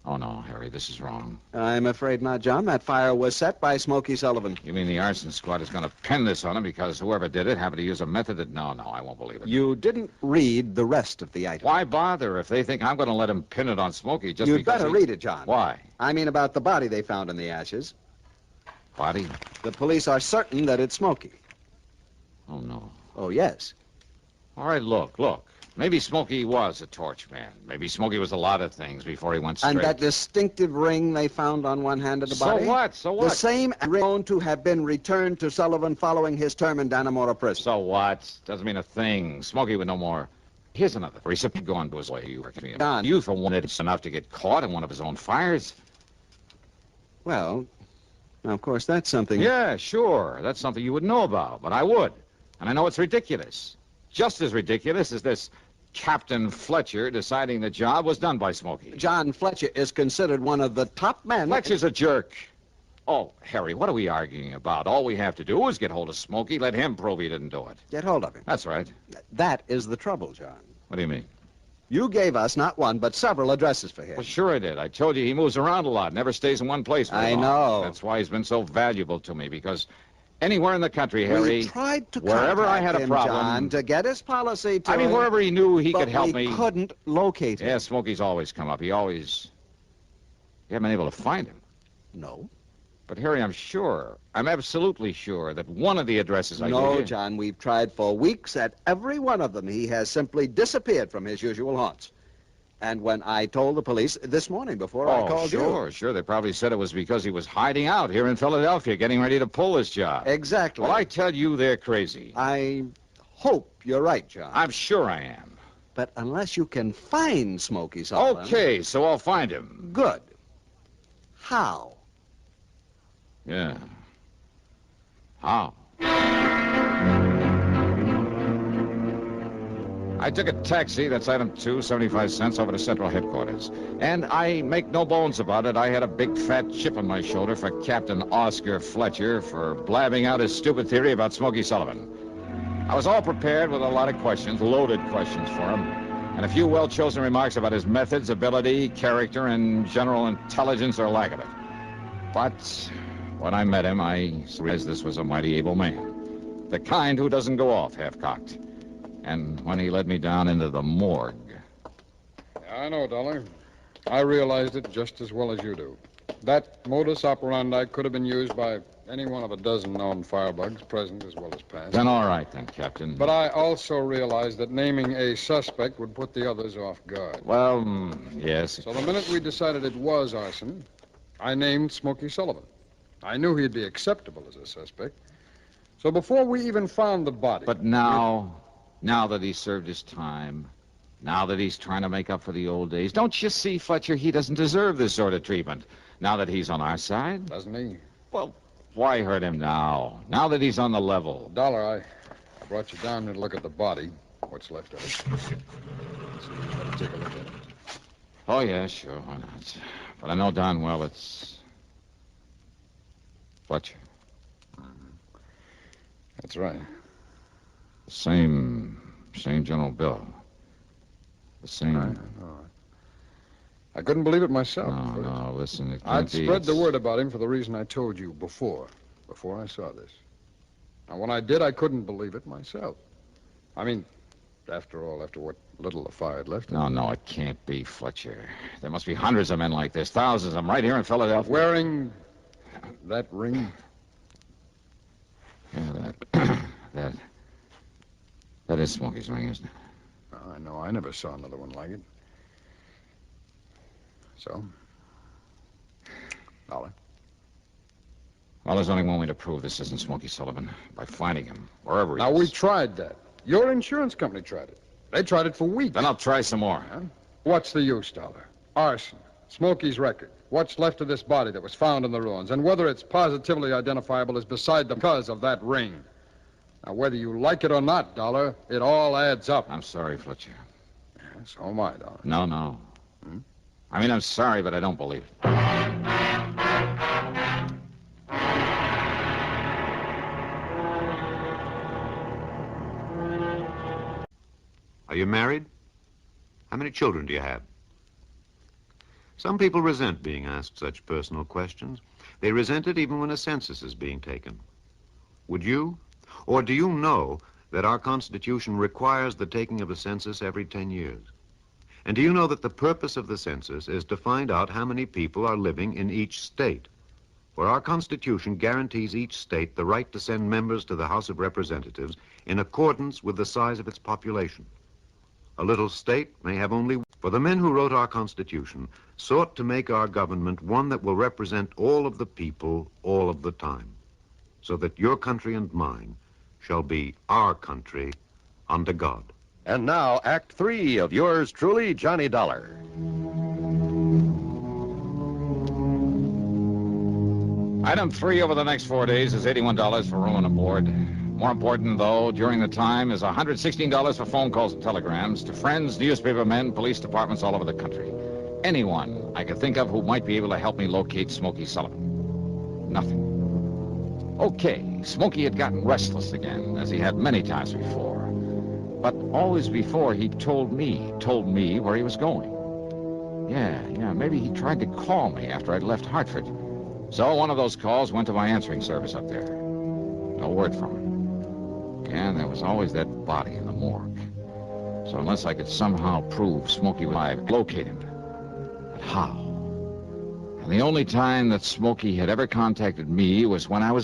Speaker 7: Oh, no, Harry, this is wrong.
Speaker 15: I'm afraid not, John. That fire was set by Smokey Sullivan.
Speaker 7: You mean the arson squad is going to pin this on him because whoever did it happened to use a method that... No, I won't believe it.
Speaker 15: You didn't read the rest of the item.
Speaker 7: Why bother if they think I'm going to let him pin it on Smokey just
Speaker 15: You'd
Speaker 7: because
Speaker 15: better read it, John.
Speaker 7: Why?
Speaker 15: I mean about the body they found in the ashes.
Speaker 7: Body?
Speaker 15: The police are certain that it's Smokey.
Speaker 7: Oh, no.
Speaker 15: Oh, yes.
Speaker 7: All right, look. Maybe Smokey was a torch man. Maybe Smokey was a lot of things before he went straight.
Speaker 15: And that distinctive ring they found on one hand of the body?
Speaker 7: So what?
Speaker 15: The same ring known to have been returned to Sullivan following his term in Dannemora prison.
Speaker 7: So what? Doesn't mean a thing. Smokey would know more. Here's another. Recipient gone to his way. You worked me.
Speaker 15: Don.
Speaker 7: You, for one, it's enough to get caught in one of his own fires.
Speaker 15: Well, now, of course, that's something...
Speaker 7: Yeah, sure. That's something you would know about, but I would. And I know it's ridiculous. Just as ridiculous as this Captain Fletcher deciding the job was done by Smokey.
Speaker 15: John Fletcher is considered one of the top men...
Speaker 7: Fletcher's a jerk. Oh, Harry, what are we arguing about? All we have to do is get hold of Smokey, let him prove he didn't do it.
Speaker 15: Get hold of him.
Speaker 7: That's right.
Speaker 15: That is the trouble, John.
Speaker 7: What do you mean?
Speaker 15: You gave us not one, but several addresses for him.
Speaker 7: Well, sure I did. I told you he moves around a lot, never stays in one place for
Speaker 15: I
Speaker 7: long.
Speaker 15: know.
Speaker 7: That's why he's been so valuable to me, because anywhere in the country, Harry...
Speaker 15: We tried to
Speaker 7: wherever I had a
Speaker 15: him,
Speaker 7: problem...
Speaker 15: John, to get his policy to...
Speaker 7: I mean, wherever he knew he could help me...
Speaker 15: But we couldn't locate him.
Speaker 7: Yeah, Smokey's always come up. You haven't been able to find him.
Speaker 15: No.
Speaker 7: But, Harry, I'm absolutely sure that one of the addresses I gave
Speaker 15: No,
Speaker 7: you...
Speaker 15: John, we've tried for weeks at every one of them. He has simply disappeared from his usual haunts. And when I told the police this morning before I called you...
Speaker 7: Sure. They probably said it was because he was hiding out here in Philadelphia, getting ready to pull this job.
Speaker 15: Exactly.
Speaker 7: Well, I tell you, they're crazy.
Speaker 15: I hope you're right, John.
Speaker 7: I'm sure I am.
Speaker 15: But unless you can find Smokey Sullivan...
Speaker 7: Okay, so I'll find him.
Speaker 15: Good. How?
Speaker 7: Yeah. How? I took a taxi, that's item 2, 75 cents, over to Central Headquarters. And I make no bones about it, I had a big fat chip on my shoulder for Captain Oscar Fletcher for blabbing out his stupid theory about Smokey Sullivan. I was all prepared with a lot of questions, loaded questions for him, and a few well-chosen remarks about his methods, ability, character, and general intelligence or lack of it. But when I met him, I realized this was a mighty able man. The kind who doesn't go off half-cocked. And when he led me down into the morgue...
Speaker 19: I know, Dollar. I realized it just as well as you do. That modus operandi could have been used by Any one of a dozen known firebugs, present as well as past.
Speaker 7: Then all right, then, Captain.
Speaker 19: But I also realized that naming a suspect would put the others off guard.
Speaker 7: Well, yes.
Speaker 19: So the minute we decided it was arson, I named Smokey Sullivan. I knew he'd be acceptable as a suspect. So before we even found the body...
Speaker 7: But now that he's served his time, now that he's trying to make up for the old days, don't you see, Fletcher, he doesn't deserve this sort of treatment. Now that he's on our side?
Speaker 19: Doesn't he?
Speaker 7: Well, why hurt him now? Now that he's on the level.
Speaker 19: Dollar, I brought you down here to look at the body. What's left of it. So you better take a look at it.
Speaker 7: Oh, yeah, sure, why not? But I know darn well it's... Fletcher.
Speaker 19: That's right.
Speaker 7: The same General Bill. The same...
Speaker 19: I know. I couldn't believe it myself.
Speaker 7: No, listen, it can't
Speaker 19: I'd
Speaker 7: be...
Speaker 19: spread the word about him for the reason I told you before I saw this. Now, when I did, I couldn't believe it myself. I mean, after all, after what little the fire had left.
Speaker 7: No, it can't be, Fletcher. There must be hundreds of men like this, thousands of them right here in Philadelphia.
Speaker 19: Wearing that ring?
Speaker 7: Yeah, that is Smokey's ring, isn't it?
Speaker 19: I know. I never saw another one like it. So? Dollar?
Speaker 7: Well, there's only one way to prove this isn't Smokey Sullivan. By finding him, wherever he is.
Speaker 19: Now, we tried that. Your insurance company tried it. They tried it for weeks.
Speaker 7: Then I'll try some more.
Speaker 19: Huh? What's the use, Dollar? Arson. Smokey's record. What's left of this body that was found in the ruins. And whether it's positively identifiable is beside the cause of that ring. Now, whether you like it or not, Dollar, it all adds up.
Speaker 7: I'm sorry, Fletcher.
Speaker 19: Yeah, so am I, Dollar.
Speaker 7: No. I mean, I'm sorry, but I don't believe it.
Speaker 8: Are you married? How many children do you have? Some people resent being asked such personal questions. They resent it even when a census is being taken. Would you? Or do you know that our Constitution requires the taking of a census every 10 years? And do you know that the purpose of the census is to find out how many people are living in each state? For our Constitution guarantees each state the right to send members to the House of Representatives in accordance with the size of its population. A little state may have only... For the men who wrote our Constitution sought to make our government one that will represent all of the people all of the time, so that your country and mine shall be our country under God.
Speaker 6: And now, Act 3 of yours truly, Johnny Dollar.
Speaker 7: Item 3 over the next 4 days is $81 for room and board. More important, though, during the time is $116 for phone calls and telegrams to friends, newspaper men, police departments all over the country. Anyone I could think of who might be able to help me locate Smokey Sullivan. Nothing. Okay, Smokey had gotten restless again, as he had many times before. But always before, he told me where he was going. Yeah, maybe he tried to call me after I'd left Hartford. So one of those calls went to my answering service up there. No word from him. And there was always that body in the morgue. So unless I could somehow prove Smokey was alive, locate him. But how? And the only time that Smokey had ever contacted me was when when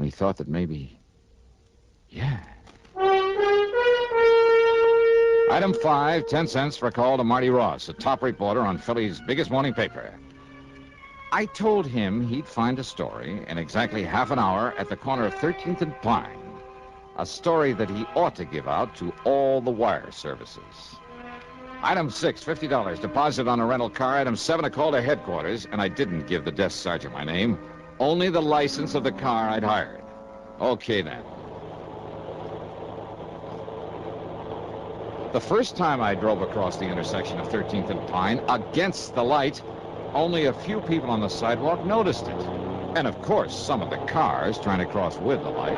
Speaker 7: he thought that maybe, yeah. Item 5, 10 cents for a call to Marty Ross, a top reporter on Philly's biggest morning paper. I told him he'd find a story in exactly half an hour at the corner of 13th and Pine. A story that he ought to give out to all the wire services. Item 6, $50, deposit on a rental car. Item 7, a call to headquarters, and I didn't give the desk sergeant my name, only the license of the car I'd hired. Okay, then. The first time I drove across the intersection of 13th and Pine, against the light, only a few people on the sidewalk noticed it. And, of course, some of the cars trying to cross with the light.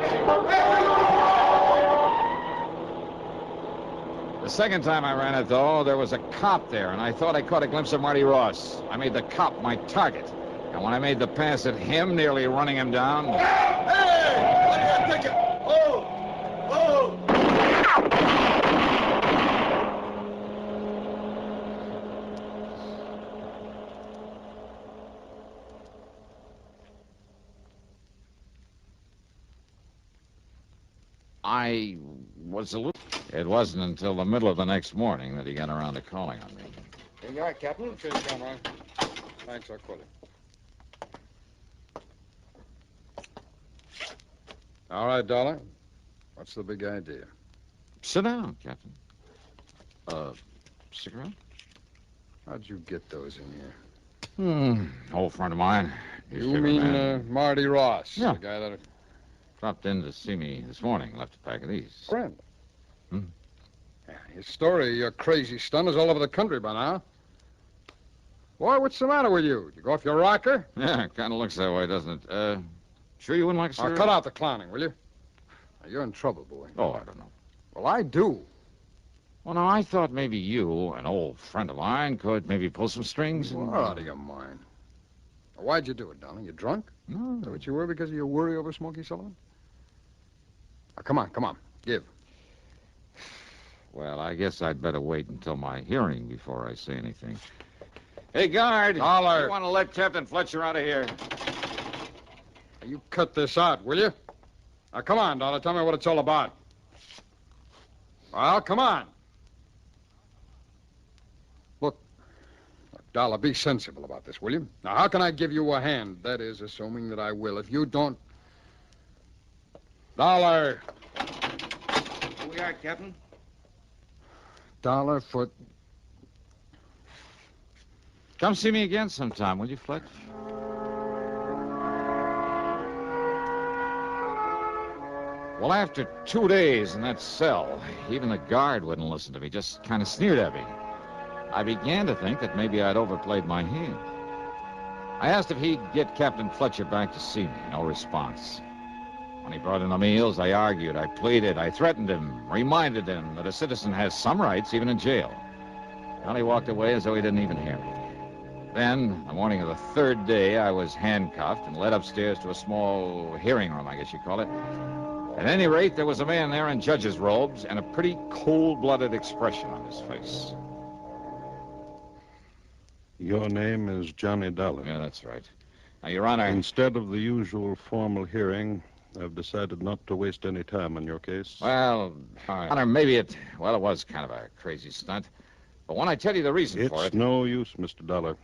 Speaker 7: The second time I ran it, though, there was a cop there, and I thought I caught a glimpse of Marty Ross. I made the cop my target. And when I made the pass at him, nearly running him down...
Speaker 21: Hey! Let me get a ticket! Oh!
Speaker 1: I was a little... It wasn't until the middle of the next morning that he got around to calling on me.
Speaker 19: Here you are, Captain. Cheers, Conroy. Thanks, I'll quit it. All right, Dollar. What's the big idea?
Speaker 1: Sit down, Captain. Cigarette?
Speaker 19: How'd you get those in here?
Speaker 1: Old friend of mine.
Speaker 19: You mean Marty Ross?
Speaker 1: Yeah.
Speaker 19: The guy that...
Speaker 1: Dropped in to see me this morning. Left a pack of these.
Speaker 19: Friend? Yeah, his story of your crazy stunt is all over the country by now. Boy, what's the matter with you? Did you go off your rocker?
Speaker 1: Yeah, it kind of looks that way, doesn't it? Sure you wouldn't like a cigarette?
Speaker 19: Cut out the clowning, will you? Now, you're in trouble, boy.
Speaker 1: Oh, I don't know.
Speaker 19: Well, I do.
Speaker 1: Well, now, I thought maybe you, an old friend of mine, could maybe pull some strings.
Speaker 19: You're out of your mind. Now, why'd you do it, darling? You drunk?
Speaker 1: No.
Speaker 19: Is that what you were because of your worry over Smokey Sullivan? Now, come on. Give.
Speaker 1: Well, I guess I'd better wait until my hearing before I say anything. Hey, guard.
Speaker 19: Dollar.
Speaker 1: You want to let Captain Fletcher out of here?
Speaker 19: Now, you cut this out, will you? Now, come on, Dollar. Tell me what it's all about. Well, come on. Look, Dollar, be sensible about this, will you? Now, how can I give you a hand? That is, assuming that I will. If you don't... Dollar.
Speaker 1: Here we are, Captain.
Speaker 19: Dollar for...
Speaker 1: Come see me again sometime, will you, Fletch? Well, after 2 days in that cell, even the guard wouldn't listen to me, just kind of sneered at me. I began to think that maybe I'd overplayed my hand. I asked if he'd get Captain Fletcher back to see me. No response. When he brought in the meals, I argued, I pleaded, I threatened him, reminded him that a citizen has some rights, even in jail. Well, he walked away as though he didn't even hear me. Then, the morning of the third day, I was handcuffed and led upstairs to a small hearing room, I guess you call it. At any rate, there was a man there in judge's robes and a pretty cold-blooded expression on his face.
Speaker 14: Your name is Johnny Dollar.
Speaker 1: Yeah, that's right. Now, Your Honor...
Speaker 14: Instead of the usual formal hearing, I've decided not to waste any time on your case.
Speaker 1: Well, Honor, maybe it was kind of a crazy stunt. But when I tell you the reason for it...
Speaker 14: It's no use, Mr. Dollar.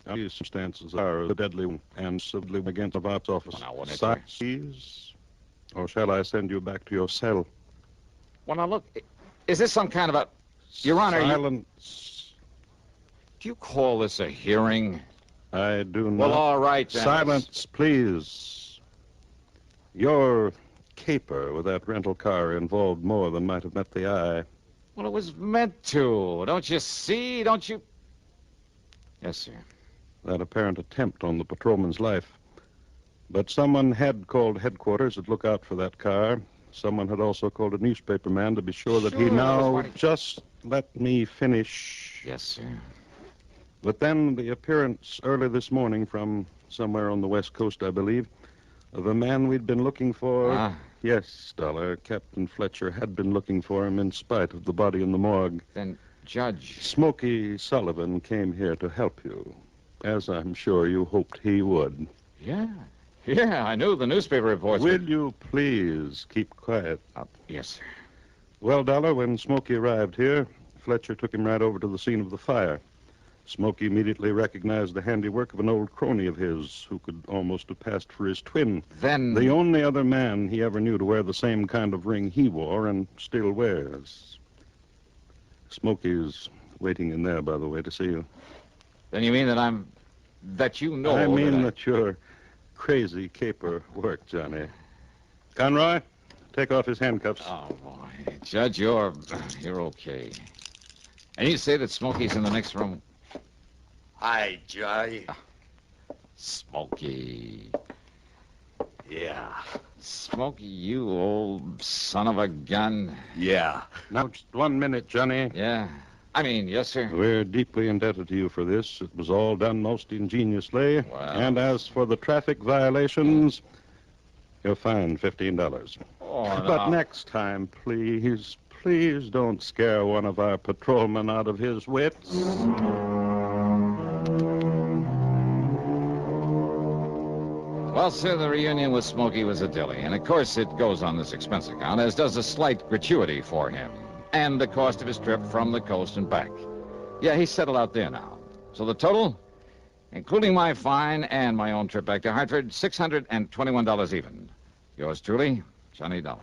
Speaker 14: These circumstances are deadly and civilly against the VOP's office.
Speaker 1: Well, now, wouldn't it...
Speaker 14: Please, or shall I send you back to your cell?
Speaker 1: Well, now, look, is this some kind of a... Your Honor...
Speaker 14: Silence.
Speaker 1: Do you call this a hearing?
Speaker 14: I do not.
Speaker 1: Well, all right, then.
Speaker 14: Silence, please. Your caper with that rental car involved more than might have met the eye.
Speaker 1: Well, it was meant to. Don't you see? Don't you... Yes, sir.
Speaker 14: That apparent attempt on the patrolman's life. But someone had called headquarters to look out for that car. Someone had also called a newspaper man to be sure that he now... Just let me finish.
Speaker 1: Yes, sir.
Speaker 14: But then the appearance early this morning from somewhere on the West Coast, I believe, of a man we'd been looking for.
Speaker 1: Ah.
Speaker 14: Yes, Dollar. Captain Fletcher had been looking for him in spite of the body in the morgue.
Speaker 1: Then, Judge...
Speaker 14: Smokey Sullivan came here to help you, as I'm sure you hoped he would.
Speaker 1: Yeah, I knew the newspaper reports.
Speaker 14: Will you please keep quiet?
Speaker 1: Yes, sir.
Speaker 14: Well, Dollar, when Smokey arrived here, Fletcher took him right over to the scene of the fire. Smokey immediately recognized the handiwork of an old crony of his who could almost have passed for his twin.
Speaker 1: Then...
Speaker 14: The only other man he ever knew to wear the same kind of ring he wore and still wears. Smokey's waiting in there, by the way, to see you.
Speaker 1: Then you mean that you know...
Speaker 14: I mean that your crazy caper worked, Johnny. Conroy, take off his handcuffs.
Speaker 1: Oh, boy. Judge, you're okay. And you say that Smokey's in the next room?
Speaker 23: Hi, Johnny.
Speaker 1: Smokey.
Speaker 23: Yeah.
Speaker 1: Smokey, you old son of a gun.
Speaker 23: Yeah.
Speaker 14: Now, just 1 minute, Johnny.
Speaker 1: Yeah. I mean, yes, sir.
Speaker 14: We're deeply indebted to you for this. It was all done most ingeniously.
Speaker 1: Wow.
Speaker 14: And as for the traffic violations, you're fined $15.
Speaker 1: Oh,
Speaker 14: But
Speaker 1: no.
Speaker 14: next time, please don't scare one of our patrolmen out of his wits.
Speaker 1: Well, sir, the reunion with Smokey was a dilly. And, of course, it goes on this expense account, as does a slight gratuity for him. And the cost of his trip from the coast and back. Yeah, he's settled out there now. So the total, including my fine and my own trip back to Hartford, $621 even. Yours truly, Johnny Dollar.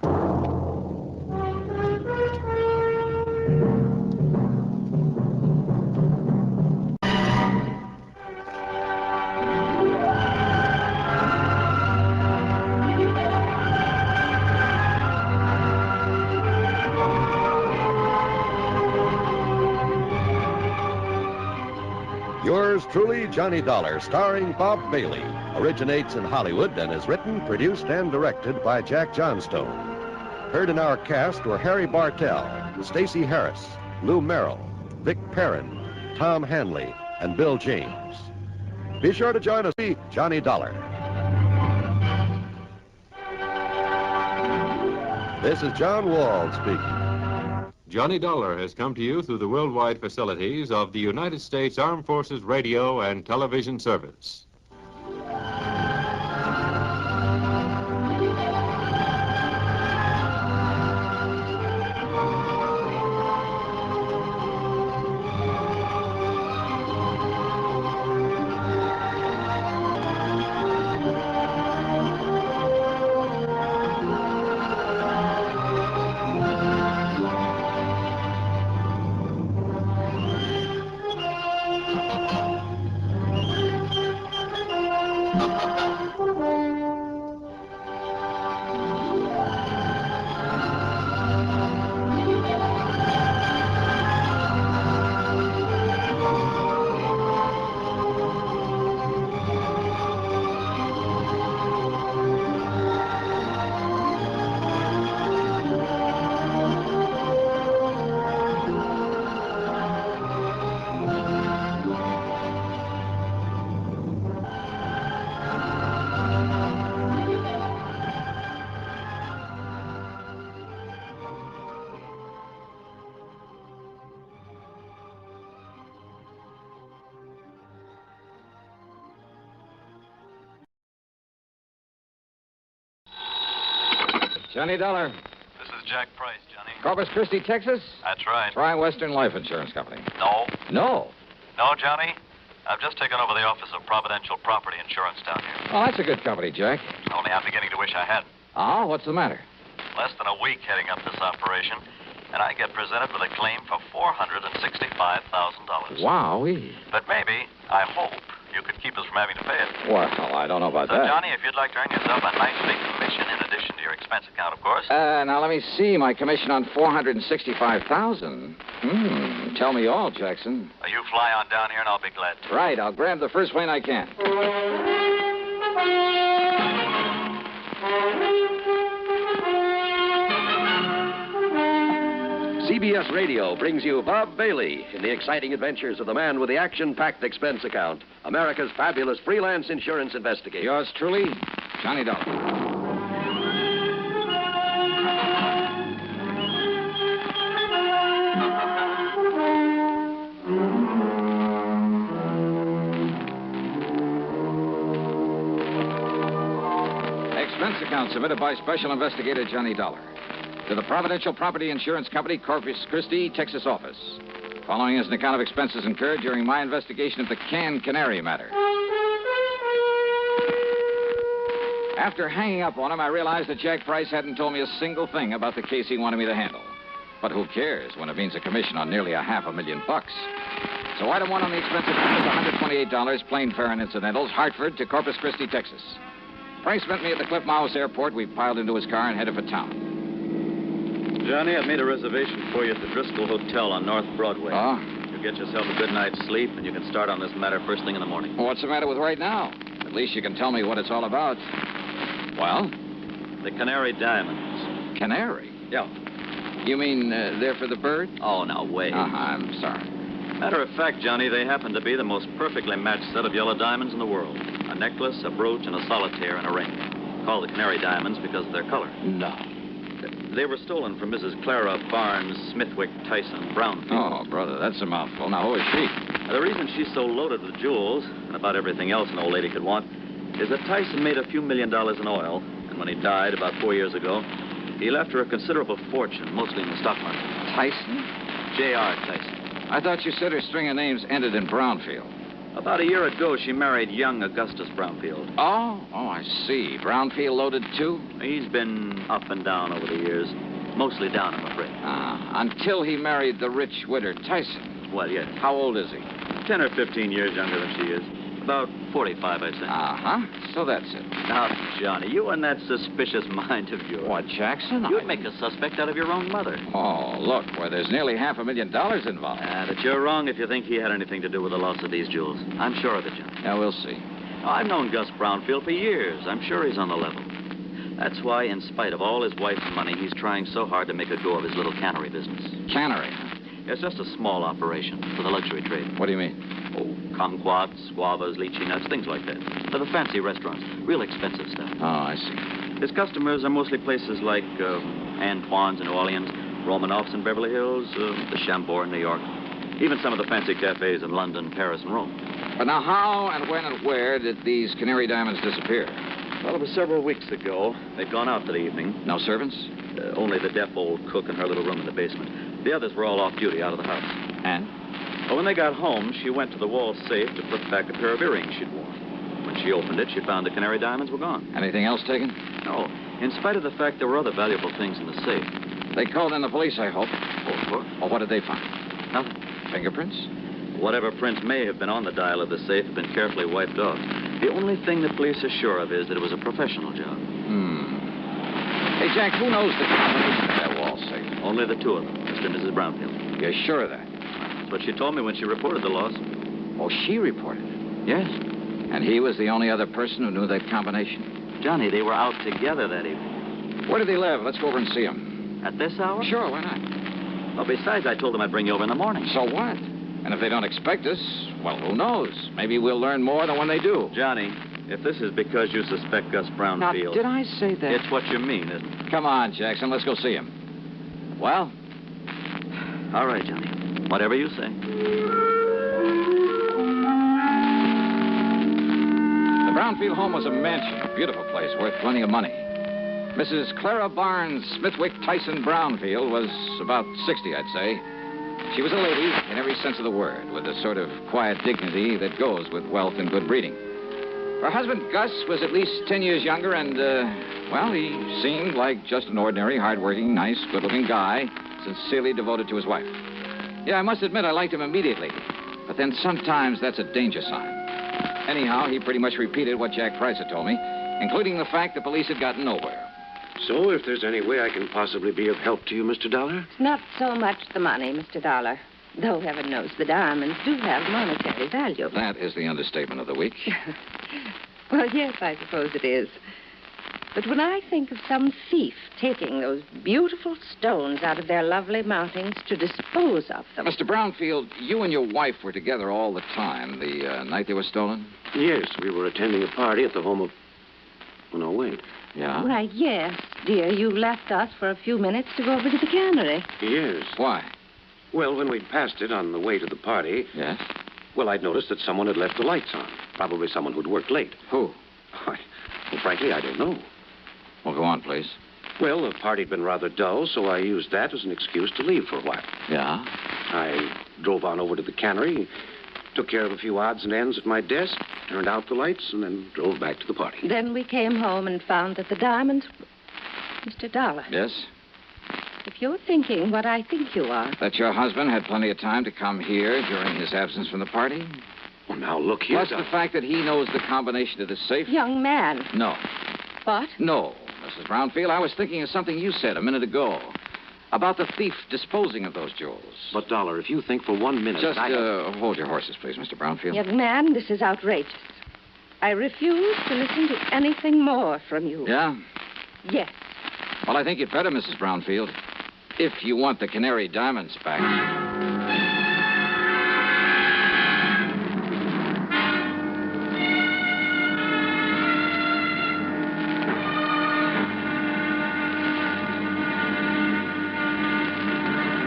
Speaker 6: Yours truly, Johnny Dollar, starring Bob Bailey, originates in Hollywood and is written, produced, and directed by Jack Johnstone. Heard in our cast were Harry Bartell, Stacey Harris, Lou Merrill, Vic Perrin, Tom Hanley, and Bill James. Be sure to join us, Johnny Dollar. This is John Wald speaking.
Speaker 2: Johnny Dollar has come to you through the worldwide facilities of the United States Armed Forces Radio and Television Service.
Speaker 7: Johnny Dollar.
Speaker 9: This is Jack Price, Johnny.
Speaker 7: Corpus Christi, Texas?
Speaker 9: That's right.
Speaker 7: Try Western Life Insurance Company.
Speaker 9: No.
Speaker 7: No.
Speaker 9: No, Johnny. I've just taken over the office of Providential Property Insurance down here.
Speaker 7: Oh, that's a good company, Jack.
Speaker 9: Only I'm beginning to wish I had.
Speaker 7: Oh, what's the matter?
Speaker 9: Less than a week heading up this operation, and I get presented with a claim for $465,000.
Speaker 7: Wowee.
Speaker 9: But maybe, I hope, you could keep us from having to pay it.
Speaker 7: Well, I don't know about
Speaker 9: So,
Speaker 7: that.
Speaker 9: Johnny, if you'd like to earn yourself a nice big commission in addition to your expense account, of course.
Speaker 7: Now, let me see. My commission on $465,000. Tell me all, Jackson.
Speaker 9: You fly on down here, and I'll be glad to.
Speaker 7: Right. I'll grab the first plane I can.
Speaker 6: CBS Radio brings you Bob Bailey in the exciting adventures of the man with the action-packed expense account, America's fabulous freelance insurance investigator.
Speaker 7: Yours truly, Johnny Dollar. Expense account submitted by Special Investigator Johnny Dollar to the Providential Property Insurance Company, Corpus Christi, Texas office. Following is an account of expenses incurred during my investigation of the canned canary matter. After hanging up on him, I realized that Jack Price hadn't told me a single thing about the case he wanted me to handle. But who cares when it means a commission on nearly $500,000? So item one on the expense account is $128, plane fare and incidentals, Hartford to Corpus Christi, Texas. Price met me at the Cliff Mouse Airport. We piled into his car and headed for town.
Speaker 18: Johnny, I've made a reservation for you at the Driscoll Hotel on North Broadway.
Speaker 7: Oh?
Speaker 18: You get yourself a good night's sleep, and you can start on this matter first thing in the morning.
Speaker 7: Well, what's the matter with right now? At least you can tell me what it's all about. Well?
Speaker 18: The Canary Diamonds.
Speaker 7: Canary?
Speaker 18: Yeah.
Speaker 7: You mean they're for the bird?
Speaker 18: Oh, now, wait.
Speaker 7: I'm sorry.
Speaker 18: Matter of fact, Johnny, they happen to be the most perfectly matched set of yellow diamonds in the world. A necklace, a brooch, and a solitaire and a ring. Called the Canary Diamonds because of their color.
Speaker 7: No.
Speaker 18: They were stolen from Mrs. Clara Barnes Smithwick Tyson Brownfield.
Speaker 7: Oh, brother, that's a mouthful. Now, who is she?
Speaker 18: The reason she's so loaded with jewels and about everything else an old lady could want is that Tyson made a few $1 million in oil, and when he died about 4 years ago, he left her a considerable fortune, mostly in the stock market.
Speaker 7: Tyson?
Speaker 18: J.R. Tyson.
Speaker 7: I thought you said her string of names ended in Brownfield.
Speaker 18: About a year ago, she married young Augustus Brownfield.
Speaker 7: Oh, I see. Brownfield loaded, too?
Speaker 18: He's been up and down over the years. Mostly down, I'm afraid.
Speaker 7: Until he married the rich widow Tyson.
Speaker 18: Well, yes.
Speaker 7: How old is he?
Speaker 18: 10 or 15 years younger than she is. About 45, I'd say.
Speaker 7: So that's it.
Speaker 18: Now, Johnny, you and that suspicious mind of yours.
Speaker 7: What, Jackson?
Speaker 18: You'd make a suspect out of your own mother.
Speaker 7: Oh, look, there's nearly $500,000 involved.
Speaker 18: But you're wrong if you think he had anything to do with the loss of these jewels. I'm sure of it, Johnny.
Speaker 7: Yeah, we'll see.
Speaker 18: I've known Gus Brownfield for years. I'm sure he's on the level. That's why, in spite of all his wife's money, he's trying so hard to make a go of his little cannery business.
Speaker 7: Cannery?
Speaker 18: It's just a small operation for the luxury trade.
Speaker 7: What do you mean?
Speaker 18: Oh, kumquats, guavas, lychee nuts, things like that. For the fancy restaurants. Real expensive stuff.
Speaker 7: Oh, I see.
Speaker 18: His customers are mostly places like Antoine's in New Orleans, Romanoff's in Beverly Hills, the Chambord in New York. Even some of the fancy cafes in London, Paris, and Rome.
Speaker 7: But now, how and when and where did these canary diamonds disappear?
Speaker 18: Well, it was several weeks ago. They'd gone out for the evening.
Speaker 7: No servants?
Speaker 18: Only the deaf old cook in her little room in the basement. The others were all off duty, out of the house.
Speaker 7: And?
Speaker 18: Well, when they got home, she went to the wall safe to put back a pair of earrings she'd worn. When she opened it, she found the canary diamonds were gone.
Speaker 7: Anything else taken?
Speaker 18: No. In spite of the fact there were other valuable things in the safe.
Speaker 7: They called in the police, I hope.
Speaker 18: Oh, of course.
Speaker 7: Well, what did they find?
Speaker 18: Nothing.
Speaker 7: Fingerprints?
Speaker 18: Whatever prints may have been on the dial of the safe have been carefully wiped off. The only thing the police are sure of is that it was a professional job.
Speaker 7: Hey, Jack, who knows the combination of that wall safe?
Speaker 18: Only the two of them, Mr. and Mrs. Brownfield.
Speaker 7: You're sure of that?
Speaker 18: That's what she told me when she reported the loss.
Speaker 7: Oh, she reported it?
Speaker 18: Yes.
Speaker 7: And he was the only other person who knew that combination?
Speaker 18: Johnny, they were out together that evening.
Speaker 7: Where do they live? Let's go over and see them.
Speaker 18: At this hour?
Speaker 7: Sure, why not?
Speaker 18: Well, besides, I told them I'd bring you over in the morning.
Speaker 7: So what? And if they don't expect us, well, who knows? Maybe we'll learn more than when they do.
Speaker 18: Johnny, if this is because you suspect Gus Brownfield...
Speaker 7: Now, did I say that?
Speaker 18: It's what you mean, isn't it?
Speaker 7: Come on, Jackson, let's go see him.
Speaker 18: Well, all right, Johnny. Whatever you say.
Speaker 7: The Brownfield home was a mansion, a beautiful place, worth plenty of money. Mrs. Clara Barnes Smithwick Tyson Brownfield was about 60, I'd say. She was a lady in every sense of the word, with the sort of quiet dignity that goes with wealth and good breeding. Her husband, Gus, was at least 10 years younger, and, he seemed like just an ordinary, hard-working, nice, good-looking guy, sincerely devoted to his wife. Yeah, I must admit I liked him immediately, but then sometimes that's a danger sign. Anyhow, he pretty much repeated what Jack Price had told me, including the fact the police had gotten nowhere.
Speaker 11: So, if there's any way I can possibly be of help to you, Mr. Dollar?
Speaker 13: Not so much the money, Mr. Dollar. Though heaven knows the diamonds do have monetary value.
Speaker 7: That is the understatement of the week.
Speaker 13: Well, yes, I suppose it is. But when I think of some thief taking those beautiful stones out of their lovely mountings to dispose of them...
Speaker 7: Mr. Brownfield, you and your wife were together all the time, the night they were stolen?
Speaker 11: Yes, we were attending a party at the home of... Oh, no, wait.
Speaker 7: Yeah?
Speaker 13: Right, yes, dear. You left us for a few minutes to go over to the cannery.
Speaker 11: Yes.
Speaker 7: Why?
Speaker 11: Well, when we'd passed it on the way to the party...
Speaker 7: Yes?
Speaker 11: Well, I'd noticed that someone had left the lights on. Probably someone who'd worked late.
Speaker 7: Who?
Speaker 11: Well, frankly, I don't know.
Speaker 7: Well, go on, please.
Speaker 11: Well, the party had been rather dull, so I used that as an excuse to leave for a while.
Speaker 7: Yeah?
Speaker 11: I drove on over to the cannery, took care of a few odds and ends at my desk, turned out the lights, and then drove back to the party.
Speaker 13: Then we came home and found that the diamonds... Mr. Dollar.
Speaker 7: Yes?
Speaker 13: If you're thinking what I think you are...
Speaker 7: That your husband had plenty of time to come here during his absence from the party?
Speaker 11: Well, now, look here...
Speaker 7: Plus the fact that he knows the combination to the safe?
Speaker 13: Young man.
Speaker 7: No.
Speaker 13: What?
Speaker 7: No, Mrs. Brownfield. I was thinking of something you said a minute ago. About the thief disposing of those jewels.
Speaker 11: But, Dollar, if you think for 1 minute...
Speaker 7: Just hold your horses, please, Mr. Brownfield.
Speaker 13: Young man, this is outrageous. I refuse to listen to anything more from you.
Speaker 7: Yeah?
Speaker 13: Yes.
Speaker 7: Well, I think you'd better, Mrs. Brownfield. If you want the canary diamonds back.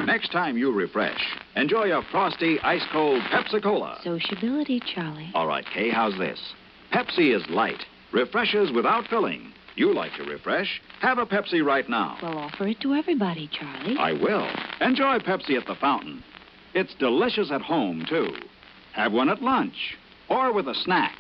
Speaker 16: Next time you refresh, enjoy a frosty, ice-cold Pepsi-Cola.
Speaker 13: Sociability, Charlie.
Speaker 16: All right, Kay, how's this? Pepsi is light, Refreshes without filling. You like to refresh? Have a Pepsi right now.
Speaker 4: Well, offer it to everybody, Charlie.
Speaker 16: I will. Enjoy Pepsi at the fountain. It's delicious at home, too. Have one at lunch or with a snack.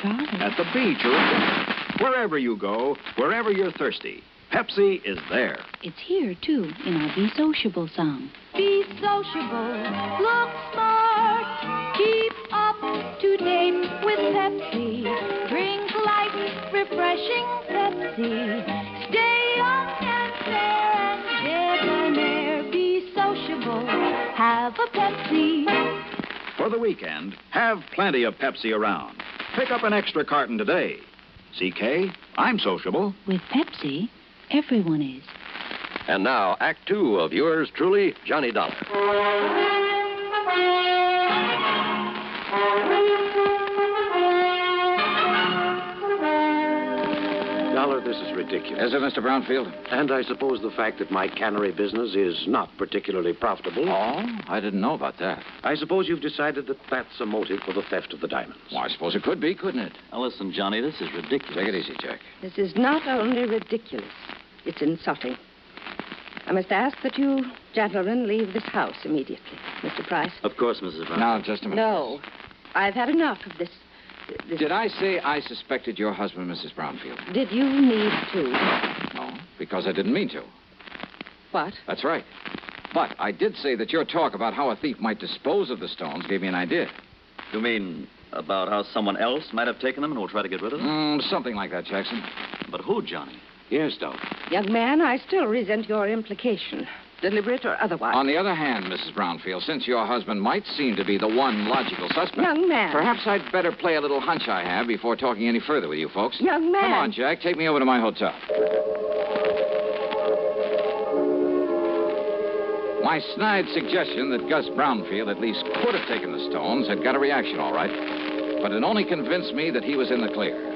Speaker 4: Charlie.
Speaker 16: At the beach or at dinner. Wherever you go, wherever you're thirsty, Pepsi is there.
Speaker 4: It's here, too, in our Be Sociable song.
Speaker 5: Be sociable, look smart, keep up to date with Pepsi. Drink light, refreshing Pepsi. Stay young and fair and debonair. Be sociable, have a Pepsi.
Speaker 16: For the weekend, have plenty of Pepsi around. Pick up an extra carton today. CK, I'm sociable.
Speaker 4: With Pepsi, everyone is.
Speaker 6: And now, Act Two of yours truly, Johnny Dollar.
Speaker 11: Dollar, this is ridiculous.
Speaker 7: Is it, Mr. Brownfield?
Speaker 11: And I suppose the fact that my cannery business is not particularly profitable.
Speaker 7: Oh, I didn't know about that.
Speaker 11: I suppose you've decided that that's a motive for the theft of the diamonds.
Speaker 7: Well, I suppose it could be, couldn't it?
Speaker 18: Now, listen, Johnny, this is ridiculous.
Speaker 7: Take it easy, Jack.
Speaker 13: This is not only ridiculous, it's insulting. I must ask that you gentlemen leave this house immediately. Mr. Price?
Speaker 18: Of course, Mrs. Brown.
Speaker 7: Now, just a minute.
Speaker 13: No. I've had enough of this.
Speaker 7: Did I say I suspected your husband, Mrs. Brownfield?
Speaker 13: Did you need to?
Speaker 7: No, because I didn't mean to.
Speaker 13: What?
Speaker 7: That's right. But I did say that your talk about how a thief might dispose of the stones gave me an idea.
Speaker 18: You mean about how someone else might have taken them and will try to get rid of them?
Speaker 7: Something like that, Jackson.
Speaker 18: But who, Johnny?
Speaker 7: Yes, Doc.
Speaker 13: Young man, I still resent your implication, deliberate or otherwise.
Speaker 7: On the other hand, Mrs. Brownfield, since your husband might seem to be the one logical suspect...
Speaker 13: Young man.
Speaker 7: Perhaps I'd better play a little hunch I have before talking any further with you folks.
Speaker 13: Young man.
Speaker 7: Come on, Jack. Take me over to my hotel. My snide suggestion that Gus Brownfield at least could have taken the stones had got a reaction, all right. But it only convinced me that he was in the clear.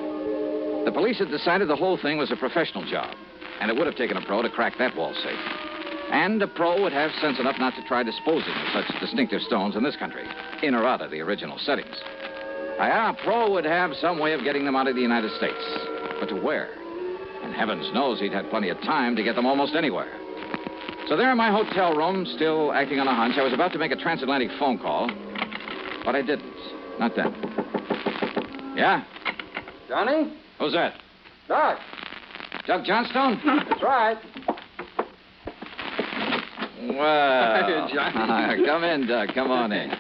Speaker 7: The police had decided the whole thing was a professional job, and it would have taken a pro to crack that wall safe. And a pro would have sense enough not to try disposing of such distinctive stones in this country, in or out of the original settings. A pro would have some way of getting them out of the United States. But to where? And heavens knows he'd had plenty of time to get them almost anywhere. So there in my hotel room, still acting on a hunch, I was about to make a transatlantic phone call, but I didn't. Not then. Yeah?
Speaker 19: Johnny?
Speaker 7: Who's that?
Speaker 19: Doc.
Speaker 7: Doug Johnstone?
Speaker 19: That's right.
Speaker 7: Well,
Speaker 19: Johnny.
Speaker 7: Come in, Doug. Come on in.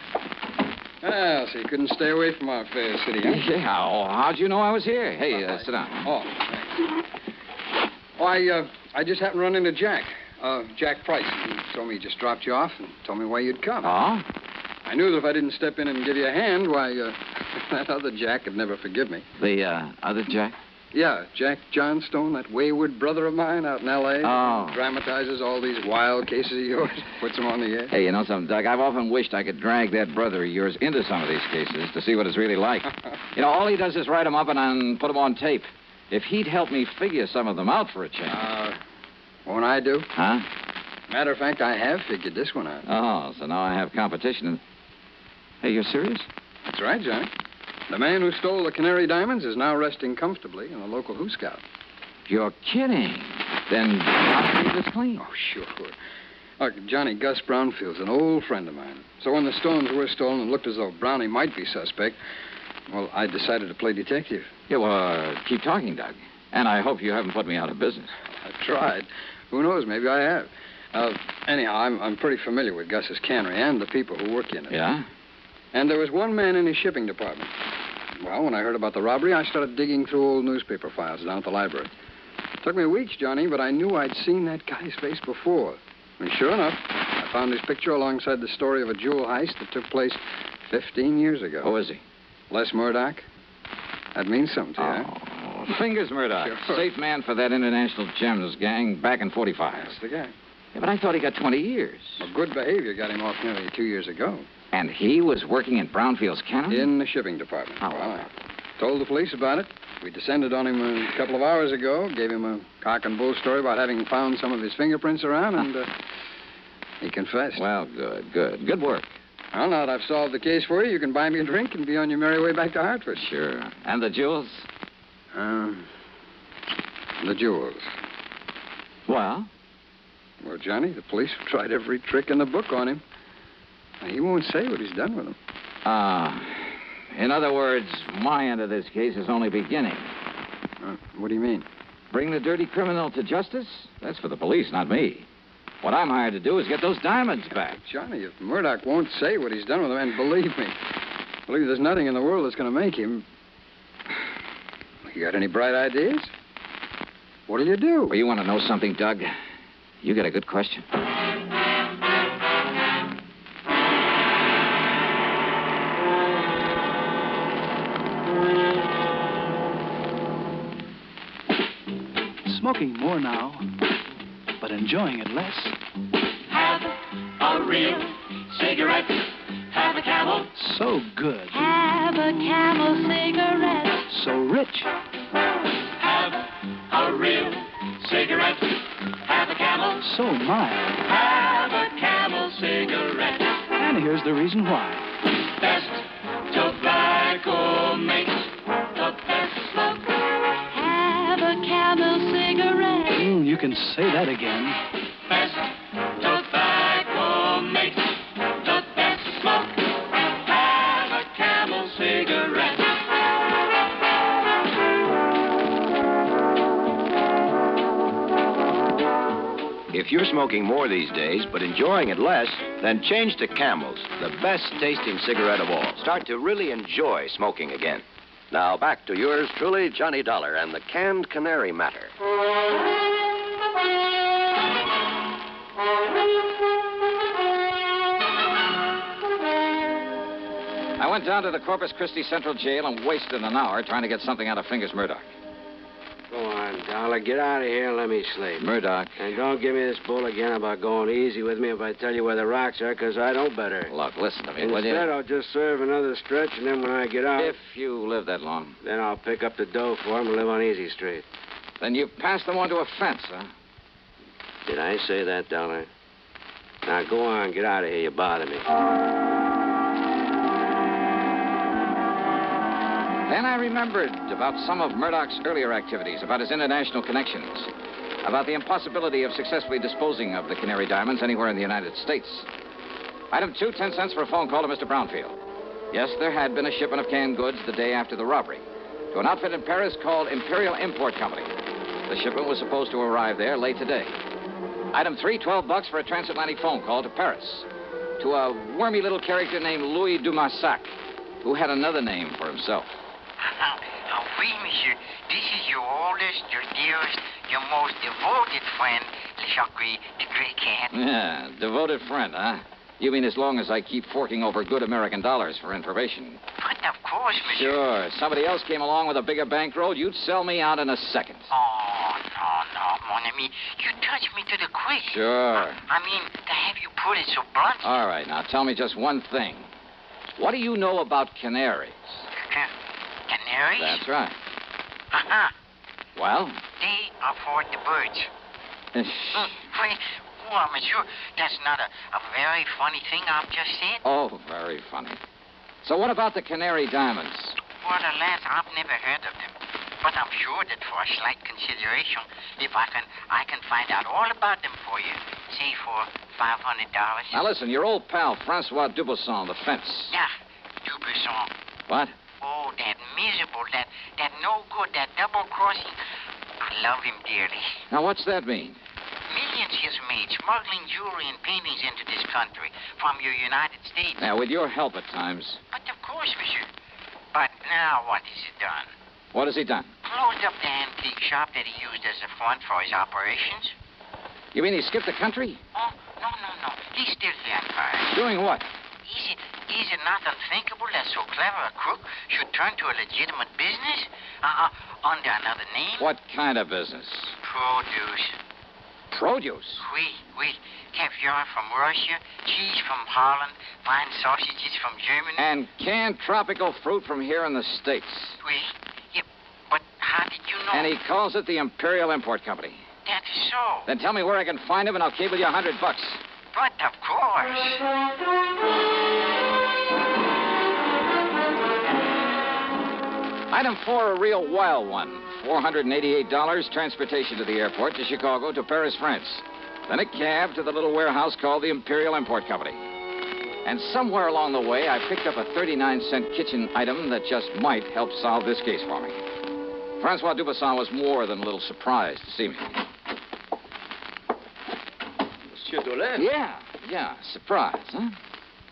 Speaker 19: Ah, so you couldn't stay away from our fair city, huh?
Speaker 7: Yeah, how'd you know I was here? Hey, sit down.
Speaker 19: Oh, thanks. Oh, I just happened to run into Jack. Jack Price. He told me he just dropped you off and told me why you'd come.
Speaker 7: Oh?
Speaker 19: I knew that if I didn't step in and give you a hand, why, that other Jack would never forgive me.
Speaker 7: The, other Jack?
Speaker 19: Yeah, Jack Johnstone, that wayward brother of mine out in L.A.
Speaker 7: Oh.
Speaker 19: Dramatizes all these wild cases of yours, puts them on the air.
Speaker 7: Hey, you know something, Doug? I've often wished I could drag that brother of yours into some of these cases to see what it's really like. You know, all he does is write them up and put them on tape. If he'd help me figure some of them out for a change.
Speaker 19: Won't I do?
Speaker 7: Huh?
Speaker 19: Matter of fact, I have figured this one out.
Speaker 7: Oh, so now I have competition. Hey, you're serious?
Speaker 19: That's right, Johnny. The man who stole the Canary Diamonds is now resting comfortably in a local Who Scout.
Speaker 7: You're kidding. Then I'll keep this clean.
Speaker 19: Oh, sure. Look, Johnny, Gus Brownfield's an old friend of mine. So when the stones were stolen and looked as though Brownie might be suspect, well, I decided to play detective.
Speaker 7: Yeah, well, keep talking, Doug. And I hope you haven't put me out of business.
Speaker 19: I've tried. Who knows? Maybe I have. Anyhow, I'm pretty familiar with Gus's cannery and the people who work in it.
Speaker 7: Yeah?
Speaker 19: And there was one man in his shipping department. Well, when I heard about the robbery, I started digging through old newspaper files down at the library. It took me weeks, Johnny, but I knew I'd seen that guy's face before. And sure enough, I found his picture alongside the story of a jewel heist that took place 15 years ago.
Speaker 7: Who is he?
Speaker 19: Les Murdoch. That means something to you, huh?
Speaker 7: Fingers Murdoch.
Speaker 19: Sure.
Speaker 7: Safe man for that international gems gang back in 45.
Speaker 19: That's the guy.
Speaker 7: Yeah, but I thought he got 20 years.
Speaker 19: Well, good behavior got him off nearly 2 years ago.
Speaker 7: And he was working in Brownfield's cannery?
Speaker 19: In the shipping department.
Speaker 7: Oh.
Speaker 19: Well, I told the police about it. We descended on him a couple of hours ago, gave him a cock and bull story about having found some of his fingerprints around, and he confessed.
Speaker 7: Well, good. Good work.
Speaker 19: Well, now that I've solved the case for you, you can buy me a drink and be on your merry way back to Hartford.
Speaker 7: Sure. And the jewels?
Speaker 19: The jewels.
Speaker 7: Well?
Speaker 19: Well, Johnny, the police have tried every trick in the book on him. He won't say what he's done with them.
Speaker 7: In other words, my end of this case is only beginning.
Speaker 19: What do you mean?
Speaker 7: Bring the dirty criminal to justice? That's for the police, not me. What I'm hired to do is get those diamonds back.
Speaker 19: Johnny, if Murdoch won't say what he's done with them, and believe me, there's nothing in the world that's going to make him. You got any bright ideas? What'll you do?
Speaker 7: Well, you want to know something, Doug? You got a good question.
Speaker 12: Smoking more now, but enjoying it less.
Speaker 17: Have a real cigarette. Have a Camel.
Speaker 12: So good.
Speaker 5: Have a Camel cigarette.
Speaker 12: So rich.
Speaker 17: Have a real cigarette. Have a Camel.
Speaker 12: So mild.
Speaker 17: Have a Camel cigarette.
Speaker 12: And here's the reason why.
Speaker 17: Best tobacco makes the best smoke.
Speaker 5: Have a Camel cigarette.
Speaker 12: You can say that again.
Speaker 17: Best tobacco makes the best smoke. Have a Camel cigarette.
Speaker 20: If you're smoking more these days, but enjoying it less, then change to Camels, the best tasting cigarette of all. Start to really enjoy smoking again.
Speaker 6: Now back to yours truly, Johnny Dollar, and the canned canary matter.
Speaker 7: I went down to the Corpus Christi Central Jail and wasted an hour trying to get something out of Fingers Murdoch.
Speaker 24: Go on, Dollar. Get out of here and let me sleep.
Speaker 7: Murdoch.
Speaker 24: And don't give me this bull again about going easy with me if I tell you where the rocks are, because I know better.
Speaker 7: Look, listen to me, will you?
Speaker 24: Instead, I'll just serve another stretch, and then when I get out...
Speaker 7: If you live that long.
Speaker 24: Then I'll pick up the dough for him and live on Easy Street.
Speaker 7: Then you pass them on to a fence, huh?
Speaker 24: Did I say that, Dollar? Now, go on. Get out of here. You bother me.
Speaker 7: Then I remembered about some of Murdoch's earlier activities, about his international connections, about the impossibility of successfully disposing of the Canary diamonds anywhere in the United States. Item 2, 10 cents for a phone call to Mr. Brownfield. Yes, there had been a shipment of canned goods the day after the robbery to an outfit in Paris called Imperial Import Company. The shipment was supposed to arrive there late today. Item 3, $12 for a transatlantic phone call to Paris to a wormy little character named Louis Dumassac, who had another name for himself.
Speaker 25: Oui, monsieur. This is your oldest, your dearest, your most devoted friend, Jacques the Great Cat.
Speaker 7: Yeah, devoted friend, huh? You mean as long as I keep forking over good American dollars for information?
Speaker 25: But of course, monsieur.
Speaker 7: Sure. Somebody else came along with a bigger bankroll, you'd sell me out in a second.
Speaker 25: Oh, no, mon ami. You touch me to the quick.
Speaker 7: Sure.
Speaker 25: I mean, to have you put it so blunt.
Speaker 7: All right, now tell me just one thing. What do you know about canaries?
Speaker 25: Canaries?
Speaker 7: That's right.
Speaker 25: Uh-huh.
Speaker 7: Well?
Speaker 25: They are for the birds. Well, monsieur, that's not a very funny thing I've just said.
Speaker 7: Oh, very funny. So what about the Canary diamonds?
Speaker 25: Well, alas, I've never heard of them. But I'm sure that for a slight consideration, if I can find out all about them for you, say for $500.
Speaker 7: Now listen, your old pal, Francois Dubuisson, the fence.
Speaker 25: Yeah, Dubuisson.
Speaker 7: What?
Speaker 25: Oh, that miserable, that no good, that double-crossing. I love him dearly.
Speaker 7: Now, what's that mean?
Speaker 25: Millions he's made smuggling jewelry and paintings into this country from your United States.
Speaker 7: Now, with your help at times.
Speaker 25: But of course, monsieur. But now what has he done?
Speaker 7: What has he done?
Speaker 25: Closed up the antique shop that he used as a front for his operations.
Speaker 7: You mean he skipped the country?
Speaker 25: Oh, no. He's still here in Paris.
Speaker 7: Doing what?
Speaker 25: Is it not unthinkable that so clever a crook should turn to a legitimate business? Under another name?
Speaker 7: What kind of business?
Speaker 25: Produce.
Speaker 7: Produce?
Speaker 25: Oui. Caviar from Russia, cheese from Holland, fine sausages from Germany.
Speaker 7: And canned tropical fruit from here in the States.
Speaker 25: Oui. Yeah, but how did you know?
Speaker 7: And he calls it the Imperial Import Company.
Speaker 25: That is so.
Speaker 7: Then tell me where I can find him and I'll cable you $100.
Speaker 25: But of course.
Speaker 7: Item 4, a real wild one. $488, transportation to the airport, to Chicago, to Paris, France. Then a cab to the little warehouse called the Imperial Import Company. And somewhere along the way, I picked up a 39-cent kitchen item that just might help solve this case for me. Francois Dubuisson was more than a little surprised to see me.
Speaker 3: Monsieur Dollar?
Speaker 7: Yeah, surprise, huh?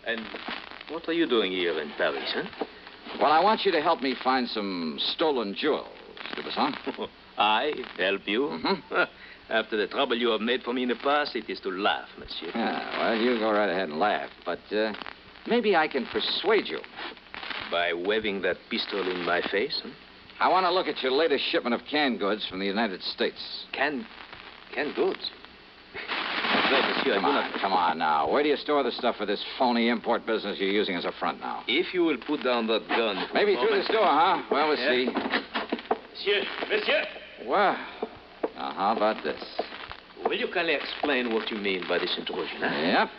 Speaker 3: And what are you doing here in Paris, huh?
Speaker 7: Well, I want you to help me find some stolen jewels, Dubuisson.
Speaker 3: I help you?
Speaker 7: Mm-hmm.
Speaker 3: After the trouble you have made for me in the past, it is to laugh, monsieur.
Speaker 7: Yeah, well, you go right ahead and laugh, but maybe I can persuade you.
Speaker 3: By waving that pistol in my face, huh?
Speaker 7: I want to look at your latest shipment of canned goods from the United States.
Speaker 3: Canned goods? Monsieur,
Speaker 7: Come on now. Where do you store the stuff for this phony import business you're using as a front now?
Speaker 3: If you will put down that gun...
Speaker 7: Maybe through this door, huh? Well, we'll see.
Speaker 3: Monsieur!
Speaker 7: Well, now, how about this?
Speaker 3: Will you kindly explain what you mean by this intrusion, huh?
Speaker 7: Yep.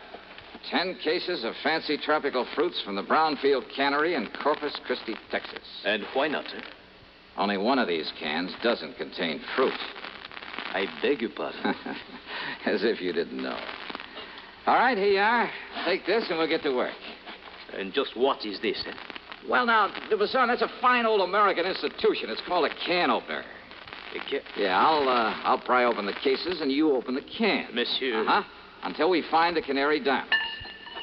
Speaker 7: 10 cases of fancy tropical fruits from the Brownfield Cannery in Corpus Christi, Texas.
Speaker 3: And why not, sir?
Speaker 7: Only one of these cans doesn't contain fruit.
Speaker 3: I beg your pardon.
Speaker 7: As if you didn't know. All right, here you are. Take this and we'll get to work.
Speaker 3: And just what is this, eh?
Speaker 7: Well, now, Dubuisson, that's a fine old American institution. It's called a can opener. Yeah, I'll pry open the cases and you open the can.
Speaker 3: Monsieur.
Speaker 7: Uh-huh. Until we find the canary diamonds.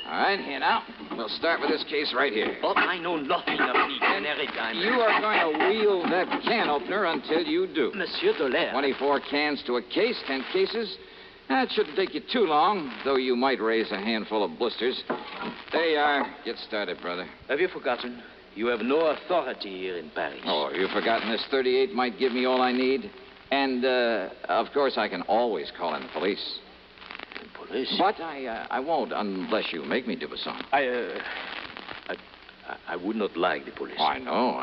Speaker 7: All right, here now. We'll start with this case right here.
Speaker 3: Oh, I know nothing of the canary diamonds.
Speaker 7: You are going to wield that can opener until you do.
Speaker 3: Monsieur Dollar.
Speaker 7: 24 cans to a case, 10 cases. That shouldn't take you too long, though you might raise a handful of blisters. There you are. Get started, brother.
Speaker 3: Have you forgotten? You have no authority here in Paris.
Speaker 7: Oh, you've forgotten this 38 might give me all I need? And, of course, I can always call in the police.
Speaker 3: Police?
Speaker 7: But I won't unless you make me, Dubuisson.
Speaker 3: I would not like the police.
Speaker 7: Oh, I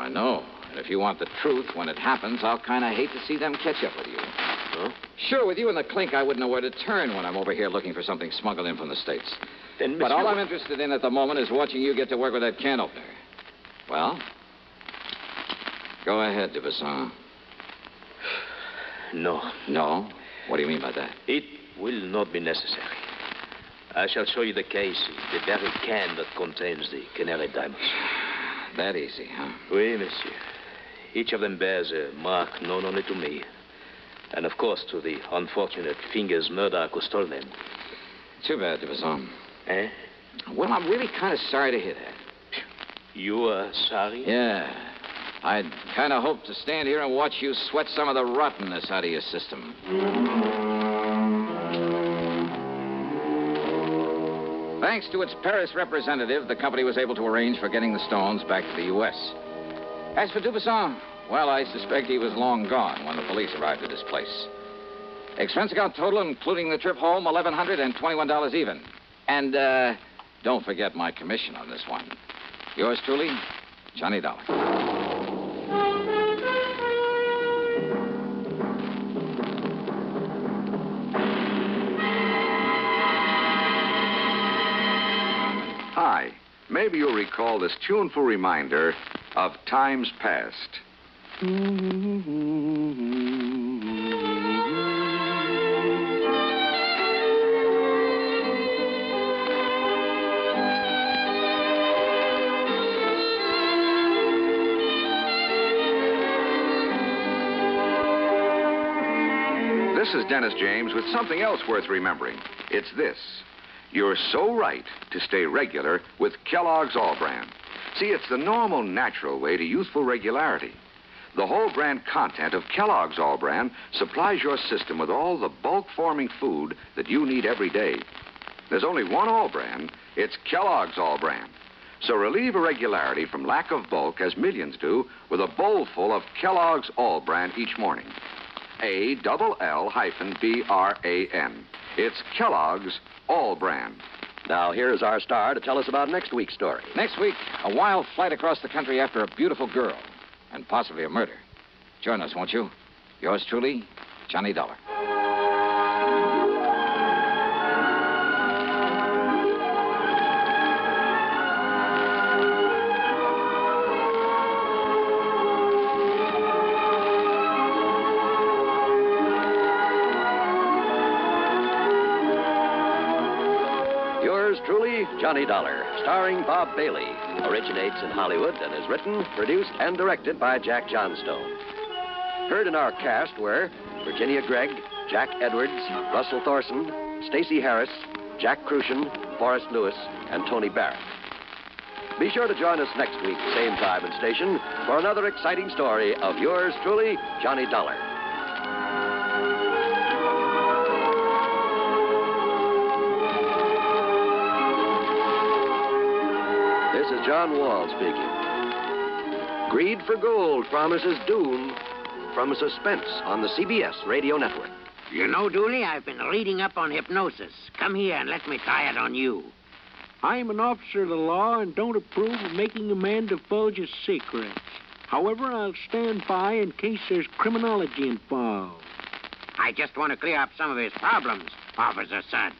Speaker 7: know. And if you want the truth when it happens, I'll kind of hate to see them catch up with you.
Speaker 3: Huh?
Speaker 7: Sure, with you in the clink, I wouldn't know where to turn when I'm over here looking for something smuggled in from the States.
Speaker 3: Then,
Speaker 7: but all I'm interested in at the moment is watching you get to work with that can opener. Well, go ahead, Dubuisson.
Speaker 3: No.
Speaker 7: No? What do you mean by that?
Speaker 3: It will not be necessary. I shall show you the case, the very can that contains the canary diamonds.
Speaker 7: That easy, huh?
Speaker 3: Oui, monsieur. Each of them bears a mark known only to me. And, of course, to the unfortunate fingers Murdoch who stole them.
Speaker 7: Too bad, Dubuisson.
Speaker 3: Eh?
Speaker 7: Well, I'm really kind of sorry to hear that.
Speaker 3: You are sorry?
Speaker 7: Yeah. I'd kind of hoped to stand here and watch you sweat some of the rottenness out of your system. Thanks to its Paris representative, the company was able to arrange for getting the stones back to the U.S. As for Dubuisson, well, I suspect he was long gone when the police arrived at his place. Expense account total, including the trip home, $1,121 even. And, don't forget my commission on this one. Yours truly, Johnny Dollar.
Speaker 8: Hi. Maybe you'll recall this tuneful reminder of times past. This is Dennis James with something else worth remembering. It's this. You're so right to stay regular with Kellogg's All-Bran. See, it's the normal, natural way to youthful regularity. The whole brand content of Kellogg's All-Bran supplies your system with all the bulk-forming food that you need every day. There's only one All-Bran. It's Kellogg's All-Bran. So relieve irregularity from lack of bulk, as millions do, with a bowl full of Kellogg's All-Bran each morning. ALL-BRAN. It's Kellogg's All-Bran.
Speaker 6: Now, here's our star to tell us about next week's story.
Speaker 7: Next week, a wild flight across the country after a beautiful girl, and possibly a murder. Join us, won't you? Yours truly, Johnny Dollar.
Speaker 6: Yours truly, Johnny Dollar, starring Bob Bailey, originates in Hollywood and is written, produced, and directed by Jack Johnstone. Heard in our cast were Virginia Gregg, Jack Edwards, Russell Thorson, Stacey Harris, Jack Crucian, Forrest Lewis, and Tony Barrett. Be sure to join us next week, same time and station, for another exciting story of yours truly, Johnny Dollar. This is John Wall speaking. Greed for gold promises doom from suspense on the CBS radio network.
Speaker 20: You know, Dooley, I've been reading up on hypnosis. Come here and let me try it on you.
Speaker 10: I'm an officer of the law and don't approve of making a man divulge his secrets. However, I'll stand by in case there's criminology involved.
Speaker 20: I just want to clear up some of his problems, Officer Suds.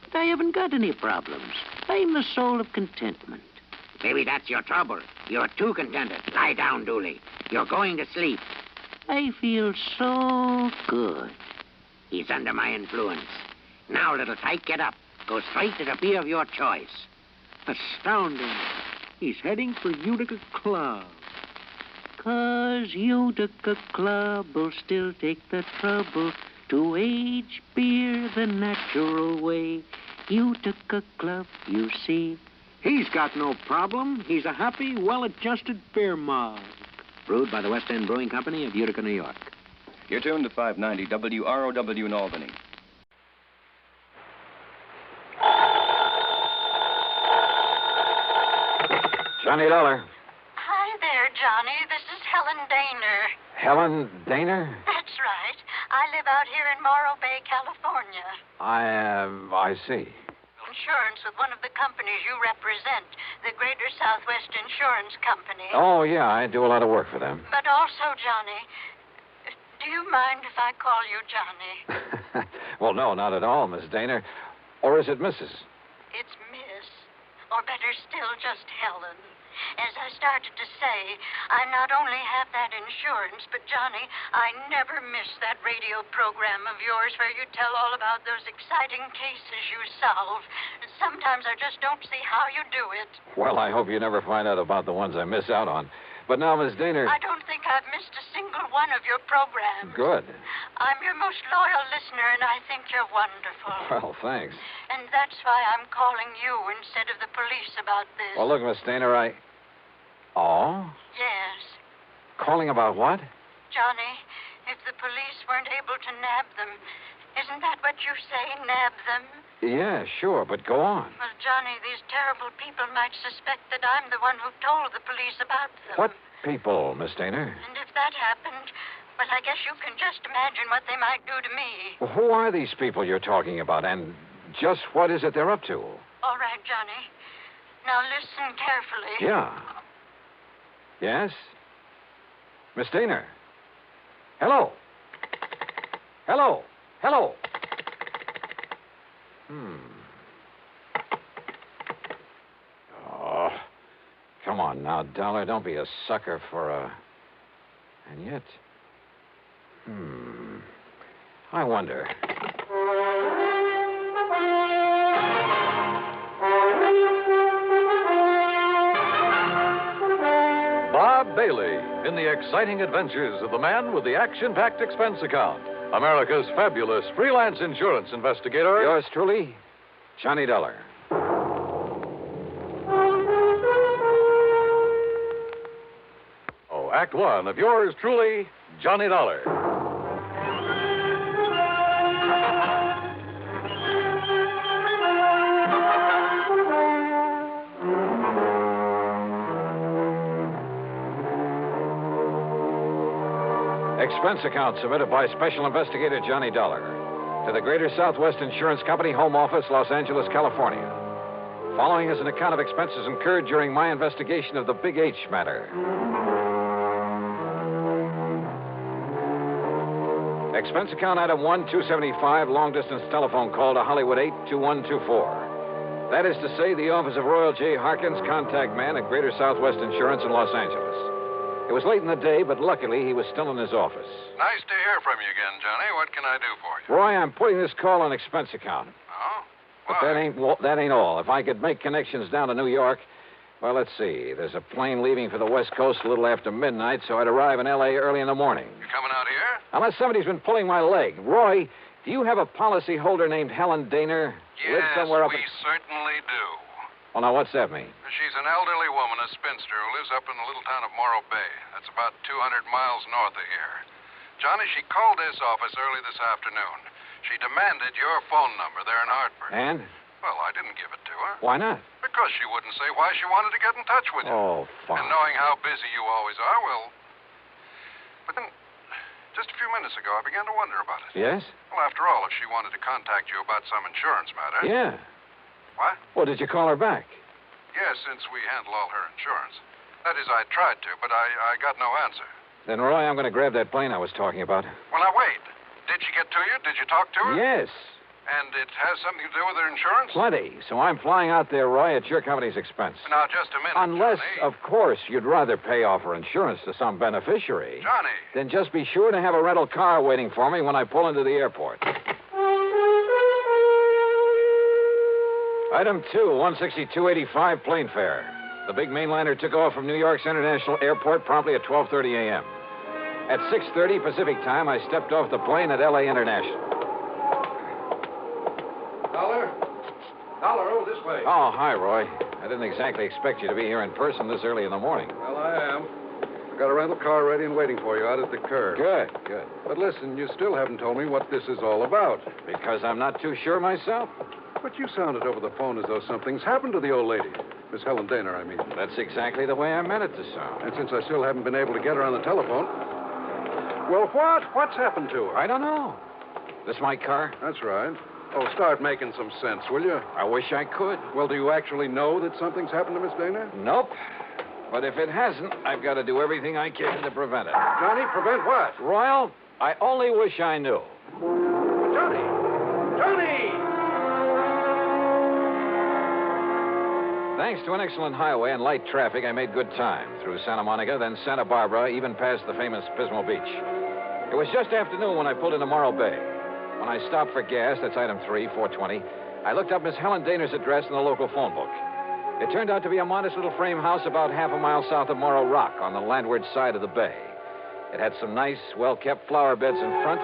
Speaker 20: But I haven't got any problems. I'm the soul of contentment. Maybe that's your trouble. You're too contented. Lie down, Dooley. You're going to sleep. I feel so good. He's under my influence. Now, little tyke, get up. Go straight to the beer of your choice.
Speaker 10: Astounding. He's heading for Utica Club.
Speaker 20: 'Cause Utica Club will still take the trouble to age beer the natural way. Utica Club, you see.
Speaker 10: He's got no problem. He's a happy, well-adjusted beer mug.
Speaker 15: Brewed by the West End Brewing Company of Utica, New York.
Speaker 21: You're tuned to 590 WROW in Albany.
Speaker 7: Johnny Dollar.
Speaker 5: Hi there, Johnny. This is Helen Daner.
Speaker 7: Helen Daner?
Speaker 5: That's right. I live out here in Morro Bay, California.
Speaker 7: I see.
Speaker 5: Insurance with one of the companies you represent, the Greater Southwest Insurance Company.
Speaker 7: Oh, yeah, I do a lot of work for them.
Speaker 5: But also, Johnny, do you mind if I call you Johnny?
Speaker 7: Well, no, not at all, Miss Daner. Or is it Mrs.?
Speaker 5: It's Miss. Or better still, just Helen. As I started to say, I not only have that insurance, but, Johnny, I never miss that radio program of yours where you tell all about those exciting cases you solve. Sometimes I just don't see how you do it.
Speaker 7: Well, I hope you never find out about the ones I miss out on. But now, Miss Daner...
Speaker 5: I don't think I've missed a single one of your programs.
Speaker 7: Good.
Speaker 5: I'm your most loyal listener, and I think you're wonderful.
Speaker 7: Well, thanks.
Speaker 5: And that's why I'm calling you instead of the police about this.
Speaker 7: Well, look, Miss Daner, Oh?
Speaker 5: Yes.
Speaker 7: Calling about what?
Speaker 5: Johnny, if the police weren't able to nab them, isn't that what you say, nab them?
Speaker 7: Yeah, sure, but go on.
Speaker 5: Well, Johnny, these terrible people might suspect that I'm the one who told the police about them.
Speaker 7: What people, Miss Daner?
Speaker 5: And if that happened, well, I guess you can just imagine what they might do to me.
Speaker 7: Well, who are these people you're talking about, and just what is it they're up to?
Speaker 5: All right, Johnny. Now listen carefully.
Speaker 7: Yeah. Yes? Miss Daner? Hello? Hello? Hello? Oh, come on now, Dollar. Don't be a sucker for a... And yet... I wonder...
Speaker 22: Bob Bailey in the exciting adventures of the man with the action-packed expense account. America's fabulous freelance insurance investigator.
Speaker 7: Yours truly, Johnny Dollar.
Speaker 22: Oh, Act One of yours truly, Johnny Dollar.
Speaker 7: Expense account submitted by Special Investigator Johnny Dollar to the Greater Southwest Insurance Company, Home Office, Los Angeles, California. Following is an account of expenses incurred during my investigation of the Big H matter. Expense account item 1-275, long-distance telephone call to Hollywood 82124. That is to say, the office of Royal J. Harkins, contact man at Greater Southwest Insurance in Los Angeles. It was late in the day, but luckily he was still in his office.
Speaker 14: Nice to hear from you again, Johnny. What can I do for you?
Speaker 7: Roy, I'm putting this call on expense account.
Speaker 14: Oh?
Speaker 7: But that ain't all. If I could make connections down to New York, well, let's see. There's a plane leaving for the West Coast a little after midnight, so I'd arrive in L.A. early in the morning.
Speaker 1: You coming out here?
Speaker 7: Unless somebody's been pulling my leg. Roy, do you have a policy holder named Helen Daner?
Speaker 1: Yes,
Speaker 7: somewhere up
Speaker 1: we certainly do.
Speaker 7: Well, now, what's that mean?
Speaker 1: She's an elderly woman, a spinster, who lives up in the little town of Morro Bay. That's about 200 miles north of here. Johnny, she called this office early this afternoon. She demanded your phone number there in Hartford.
Speaker 7: And?
Speaker 1: Well, I didn't give it to her.
Speaker 7: Why not?
Speaker 1: Because she wouldn't say why she wanted to get in touch with you.
Speaker 7: Oh, fine.
Speaker 1: And knowing how busy you always are, well... But then, just a few minutes ago, I began to wonder about it.
Speaker 7: Yes?
Speaker 1: Well, after all, if she wanted to contact you about some insurance matter...
Speaker 7: Yeah.
Speaker 1: What?
Speaker 7: Well, did you call her back?
Speaker 1: Yes, since we handle all her insurance. That is, I tried to, but I got no answer.
Speaker 7: Then, Roy, I'm going to grab that plane I was talking about.
Speaker 1: Well, now, wait. Did she get to you? Did you talk to her?
Speaker 7: Yes.
Speaker 1: And it has something to do with her insurance?
Speaker 7: Plenty. So I'm flying out there, Roy, at your company's expense.
Speaker 1: Now, just a minute,
Speaker 7: Unless,
Speaker 1: Johnny.
Speaker 7: of course, you'd rather pay off her insurance to some beneficiary.
Speaker 1: Johnny.
Speaker 7: Then just be sure to have a rental car waiting for me when I pull into the airport. Item 2, 162.85 plane fare. The big mainliner took off from New York's International Airport promptly at 12:30 a.m. At 6:30 Pacific time, I stepped off the plane at L.A. International.
Speaker 19: Dollar, this way.
Speaker 7: Oh, hi, Roy. I didn't exactly expect you to be here in person this early in the morning.
Speaker 19: Well, I am. I've got a rental car ready and waiting for you out at the curb.
Speaker 7: Good.
Speaker 19: But listen, you still haven't told me what this is all about.
Speaker 7: Because I'm not too sure myself.
Speaker 19: But you sounded over the phone as though something's happened to the old lady. Miss Helen Daner, I mean.
Speaker 7: That's exactly the way I meant it to sound.
Speaker 19: And since I still haven't been able to get her on the telephone... Well, what? What's happened to her?
Speaker 7: I don't know. This my car?
Speaker 19: That's right. Oh, start making some sense, will you?
Speaker 7: I wish I could.
Speaker 19: Well, do you actually know that something's happened to Miss Daner?
Speaker 7: Nope. But if it hasn't, I've got to do everything I can to prevent it.
Speaker 19: Johnny, prevent what?
Speaker 7: Royal, I only wish I knew.
Speaker 19: Johnny!
Speaker 7: Thanks to an excellent highway and light traffic, I made good time through Santa Monica, then Santa Barbara, even past the famous Pismo Beach. It was just afternoon when I pulled into Morro Bay. When I stopped for gas, that's item 3, 420, I looked up Miss Helen Daner's address in the local phone book. It turned out to be a modest little frame house about half a mile south of Morro Rock on the landward side of the bay. It had some nice, well-kept flower beds in front,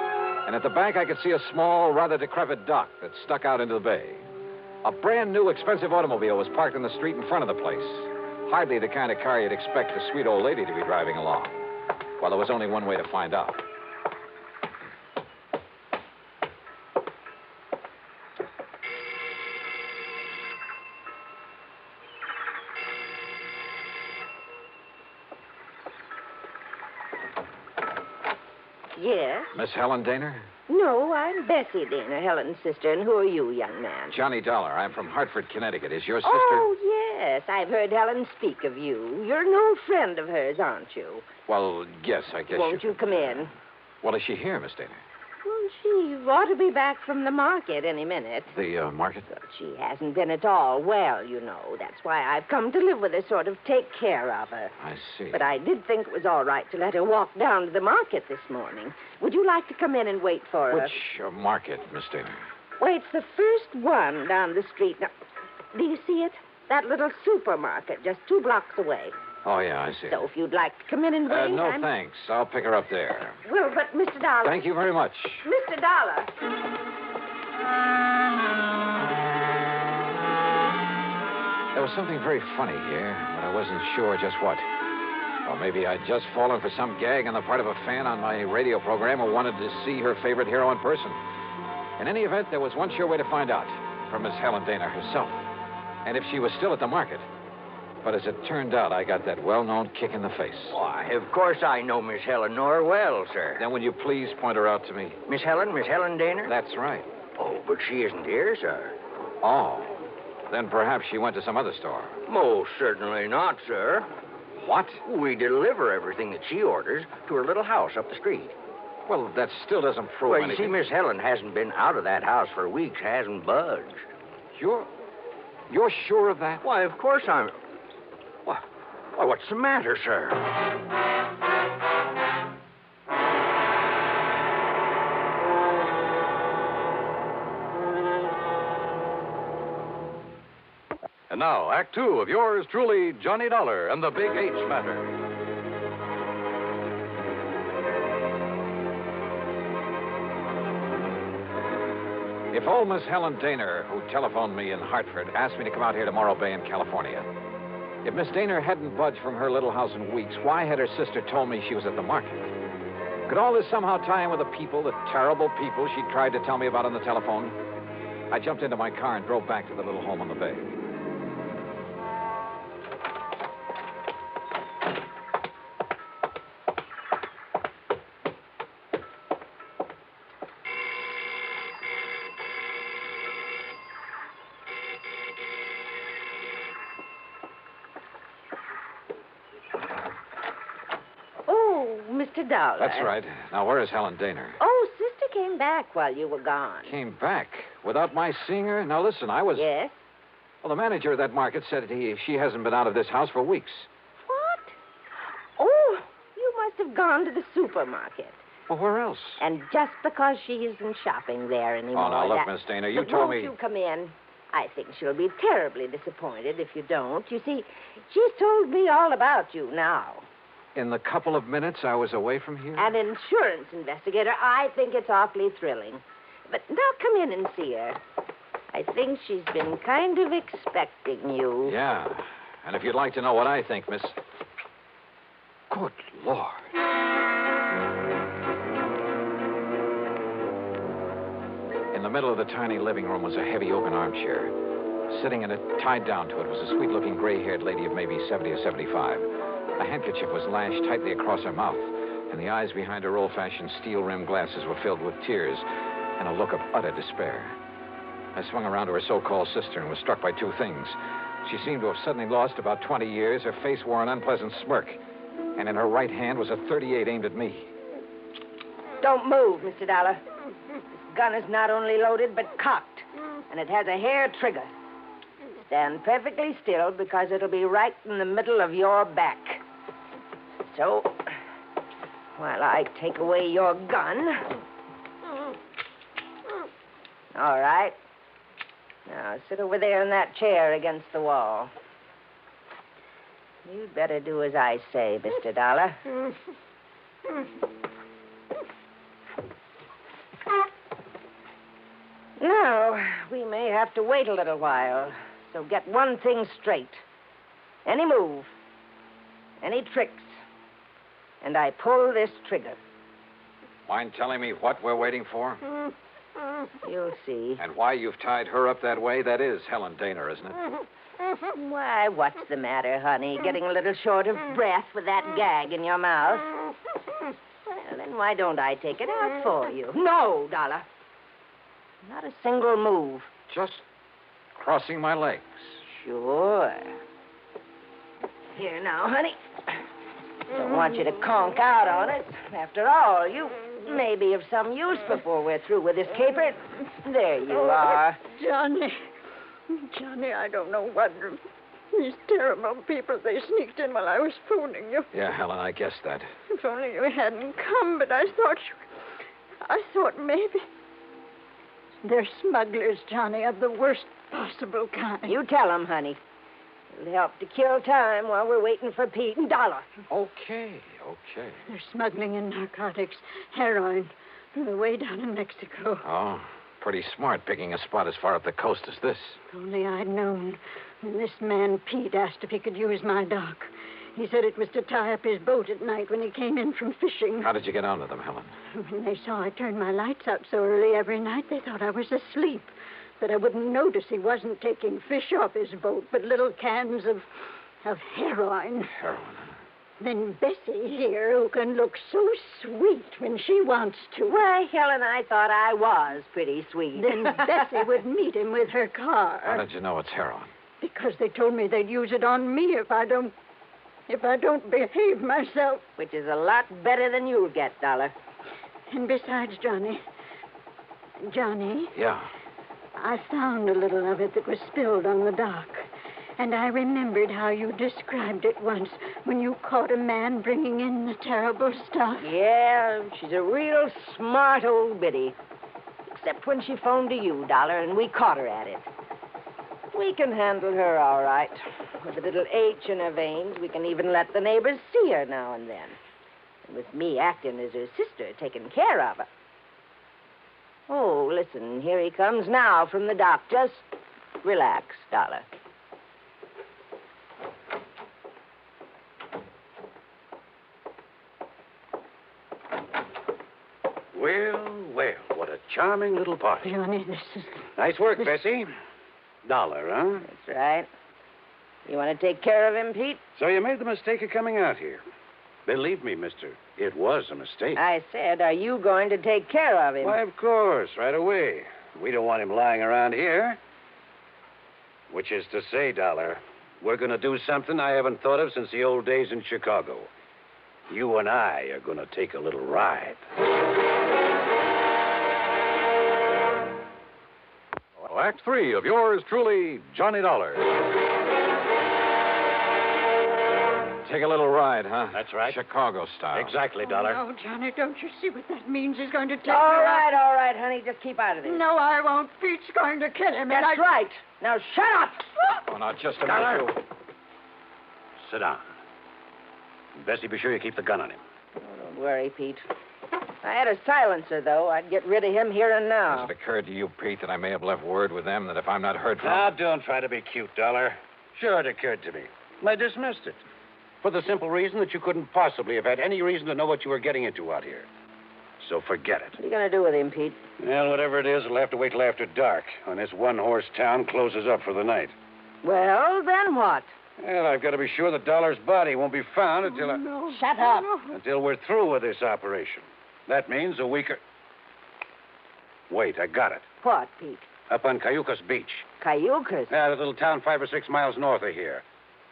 Speaker 7: and at the back I could see a small, rather decrepit dock that stuck out into the bay. A brand-new, expensive automobile was parked in the street in front of the place. Hardly the kind of car you'd expect a sweet old lady to be driving along. Well, there was only one way to find out.
Speaker 13: Yes?
Speaker 7: Miss Helen Daner?
Speaker 13: No, I'm Bessie Daner, Helen's sister. And who are you, young man?
Speaker 7: Johnny Dollar. I'm from Hartford, Connecticut. Is your sister...
Speaker 13: Oh, yes. I've heard Helen speak of you. You're an old friend of hers, aren't you?
Speaker 7: Well, yes, I guess
Speaker 13: Won't you come in?
Speaker 7: Well, is she here, Miss Daner?
Speaker 13: Well, she ought to be back from the market any minute.
Speaker 7: The market?
Speaker 13: But she hasn't been at all well, you know. That's why I've come to live with her, sort of take care of her.
Speaker 7: I see.
Speaker 13: But I did think it was all right to let her walk down to the market this morning. Would you like to come in and wait for her?
Speaker 7: Which market, Miss Daner?
Speaker 13: Well, it's the first one down the street. Now, do you see it? That little supermarket just 2 blocks away.
Speaker 7: Oh, yeah, I see.
Speaker 13: So if you'd like to come in and wait...
Speaker 7: No, thanks. I'll pick her up there.
Speaker 13: Well, but Mr. Dollar...
Speaker 7: Thank you very much.
Speaker 13: Mr. Dollar...
Speaker 7: There was something very funny here, but I wasn't sure just what. Or maybe I'd just fallen for some gag on the part of a fan on my radio program who wanted to see her favorite hero in person. In any event, there was one sure way to find out, from Miss Helen Daner herself. And if she was still at the market. But as it turned out, I got that well-known kick in the face.
Speaker 2: Why, of course I know Miss Helen Nor well, sir.
Speaker 7: Then will you please point her out to me?
Speaker 2: Miss Helen Daner?
Speaker 7: That's right.
Speaker 2: Oh, but she isn't here, sir.
Speaker 7: Oh. Then perhaps she went to some other store.
Speaker 2: Most certainly not, sir.
Speaker 7: What?
Speaker 2: We deliver everything that she orders to her little house up the street.
Speaker 7: Well, that still doesn't prove
Speaker 2: well,
Speaker 7: anything.
Speaker 2: Well, you see, Miss Helen hasn't been out of that house for weeks, hasn't budged.
Speaker 7: You're sure of that?
Speaker 2: Why, of course I'm... Why, what's the matter, sir?
Speaker 22: And now, Act Two of yours truly, Johnny Dollar and the Big H Matter. If old Miss Helen Daner, who telephoned me in Hartford, asked me to come out here to Morro Bay in California, if Miss Daner hadn't budged from her little house in weeks, why had her sister told me she was at the market? Could all this somehow tie in with the people, the terrible people she tried to tell me about on the telephone? I jumped into my car and drove back to the little home on the bay.
Speaker 13: Mr. Dollar.
Speaker 22: That's right. Now, where is Helen Daner?
Speaker 13: Oh, Sister came back while you were gone.
Speaker 22: Came back without my seeing her? Now, listen, I was...
Speaker 13: Yes?
Speaker 22: Well, the manager of that market said she hasn't been out of this house for weeks.
Speaker 13: What? Oh, you must have gone to the supermarket.
Speaker 22: Well, where else?
Speaker 13: And just because she isn't shopping there anymore...
Speaker 22: Oh, now, look, Miss Daner, you told me...
Speaker 13: Won't you come in? I think she'll be terribly disappointed if you don't. You see, she's told me all about you now.
Speaker 22: In the couple of minutes I was away from here?
Speaker 13: An insurance investigator. I think it's awfully thrilling. But now come in and see her. I think she's been kind of expecting you.
Speaker 22: Yeah. And if you'd like to know what I think, Miss... Good Lord. In the middle of the tiny living room was a heavy oaken armchair. Sitting in it, tied down to it, was a sweet-looking gray-haired lady of maybe 70 or 75. A handkerchief was lashed tightly across her mouth, and the eyes behind her old-fashioned steel-rimmed glasses were filled with tears and a look of utter despair. I swung around to her so-called sister and was struck by two things. She seemed to have suddenly lost about 20 years. Her face wore an unpleasant smirk, and in her right hand was a .38 aimed at me.
Speaker 13: Don't move, Mr. Dollar. This gun is not only loaded, but cocked, and it has a hair trigger. Stand perfectly still, because it'll be right in the middle of your back. So, while I take away your gun... All right. Now, sit over there in that chair against the wall. You'd better do as I say, Mr. Dollar. Now, we may have to wait a little while. So get one thing straight. Any move, any tricks, and I pull this trigger.
Speaker 22: Mind telling me what we're waiting for?
Speaker 13: You'll see.
Speaker 22: And why you've tied her up that way? That is Helen Daner, isn't it?
Speaker 13: Why, what's the matter, honey? Getting a little short of breath with that gag in your mouth? Well, then why don't I take it out for you? No, Dollar. Not a single move.
Speaker 22: Just crossing my legs.
Speaker 13: Sure. Here now, honey. Don't want you to conk out on it. After all, you may be of some use before we're through with this caper. There you are.
Speaker 5: Johnny, I don't know what... These terrible people, they sneaked in while I was phoning you.
Speaker 22: Yeah, Helen, I guessed that.
Speaker 5: If only you hadn't come, but I thought maybe... They're smugglers, Johnny, of the worst possible kind.
Speaker 13: You tell them, honey. It'll help to kill time while we're waiting for Pete and Dollar.
Speaker 22: Okay.
Speaker 5: They're smuggling in narcotics, heroin, from the way down in Mexico.
Speaker 22: Oh, pretty smart picking a spot as far up the coast as this.
Speaker 5: If only I'd known. When this man, Pete, asked if he could use my dock. He said it was to tie up his boat at night when he came in from fishing.
Speaker 22: How did you get onto them, Helen?
Speaker 5: When they saw I turned my lights out so early every night, they thought I was asleep. That I wouldn't notice he wasn't taking fish off his boat, but little cans of heroin.
Speaker 22: Heroin?
Speaker 5: Then Bessie here, who can look so sweet when she wants to.
Speaker 13: Why, Helen, I thought I was pretty sweet.
Speaker 5: Then Bessie would meet him with her car.
Speaker 22: How did you know it's heroin?
Speaker 5: Because they told me they'd use it on me if I don't behave myself.
Speaker 13: Which is a lot better than you'll get, Dollar.
Speaker 5: And besides, Johnny...
Speaker 22: Yeah?
Speaker 5: I found a little of it that was spilled on the dock. And I remembered how you described it once when you caught a man bringing in the terrible stuff.
Speaker 13: Yeah, she's a real smart old biddy. Except when she phoned to you, Dollar, and we caught her at it. We can handle her all right. With a little H in her veins, we can even let the neighbors see her now and then. And with me acting as her sister, taking care of her. Oh, listen, here he comes now from the dock. Just relax, Dollar.
Speaker 2: Well, what a charming little party.
Speaker 5: Johnny, this is...
Speaker 2: Nice work, Bessie. Dollar, huh?
Speaker 13: That's right. You want to take care of him, Pete?
Speaker 2: So you made the mistake of coming out here. Believe me, mister, it was a mistake.
Speaker 13: I said, are you going to take care of him?
Speaker 2: Why, of course, right away. We don't want him lying around here. Which is to say, Dollar, we're going to do something I haven't thought of since the old days in Chicago. You and I are going to take a little ride.
Speaker 4: Act 3 of yours truly, Johnny Dollar.
Speaker 22: Take a little ride, huh?
Speaker 2: That's right.
Speaker 22: Chicago style.
Speaker 2: Exactly, Dollar.
Speaker 5: No, Johnny, don't you see what that means? He's going to take
Speaker 13: All
Speaker 5: her
Speaker 13: right,
Speaker 5: out.
Speaker 13: all right, honey. Just keep out of this.
Speaker 5: No, I won't. Pete's going to kill him.
Speaker 13: That's right. Now, shut up.
Speaker 22: Oh, now, just a
Speaker 2: Dollar.
Speaker 22: minute, you.
Speaker 2: Sit down. Bessie, be sure you keep the gun on him.
Speaker 13: Oh, don't worry, Pete. If I had a silencer, though, I'd get rid of him here and now.
Speaker 22: Has it occurred to you, Pete, that I may have left word with them that if I'm not heard from...
Speaker 2: Now, don't try to be cute, Dollar. Sure, it occurred to me. I dismissed it. For the simple reason that you couldn't possibly have had any reason to know what you were getting into out here. So forget it.
Speaker 13: What are you going to do with him, Pete?
Speaker 2: Well, whatever it is, it'll have to wait till after dark, when this one-horse town closes up for the night.
Speaker 13: Well, then what?
Speaker 2: Well, I've got to be sure that Dollar's body won't be found until
Speaker 13: Shut up.
Speaker 2: until we're through with this operation. That means a week or... Wait, I got it.
Speaker 13: What, Pete?
Speaker 2: Up on Cayucas Beach.
Speaker 13: Cayucas?
Speaker 2: Yeah, that little town 5 or 6 miles north of here.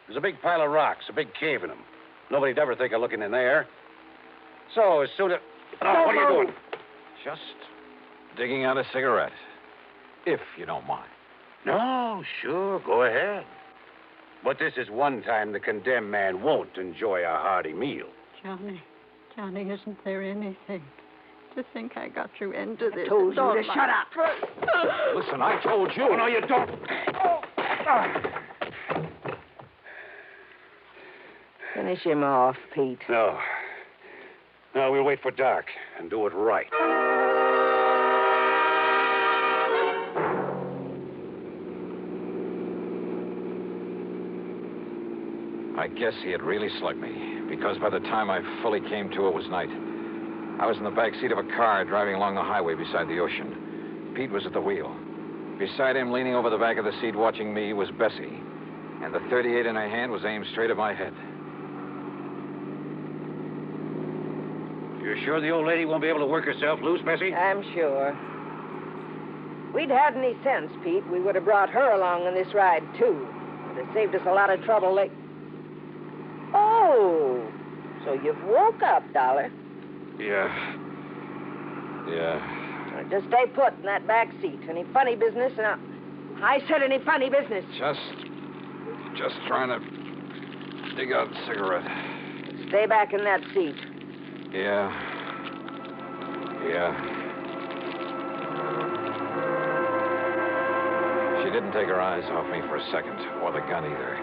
Speaker 2: There's a big pile of rocks, a big cave in them. Nobody'd ever think of looking in there. So, as soon as... Oh, what are you doing?
Speaker 22: Just digging out a cigarette, if you don't mind.
Speaker 2: No, sure, go ahead. But this is one time the condemned man won't enjoy a hearty meal.
Speaker 5: Johnny, isn't there anything? To think I got you into this.
Speaker 13: Told you to shut up.
Speaker 22: Listen, I told you.
Speaker 2: Oh, no, you don't.
Speaker 13: Finish him off, Pete.
Speaker 2: No. No, we'll wait for dark and do it right.
Speaker 22: I guess he had really slugged me, because by the time I fully came to, it was night. I was in the back seat of a car driving along the highway beside the ocean. Pete was at the wheel. Beside him, leaning over the back of the seat watching me, was Bessie. And the .38 in her hand was aimed straight at my head.
Speaker 2: You're sure the old lady won't be able to work herself loose, Bessie?
Speaker 13: I'm sure. If we'd had any sense, Pete, we would have brought her along on this ride, too. It would have saved us a lot of trouble. Oh, so you've woke up, Dollar.
Speaker 22: Yeah.
Speaker 13: Well, just stay put in that back seat. Any funny business? I said any funny business.
Speaker 22: Just trying to dig out a cigarette.
Speaker 13: Stay back in that seat.
Speaker 22: Yeah. She didn't take her eyes off me for a second, or the gun either.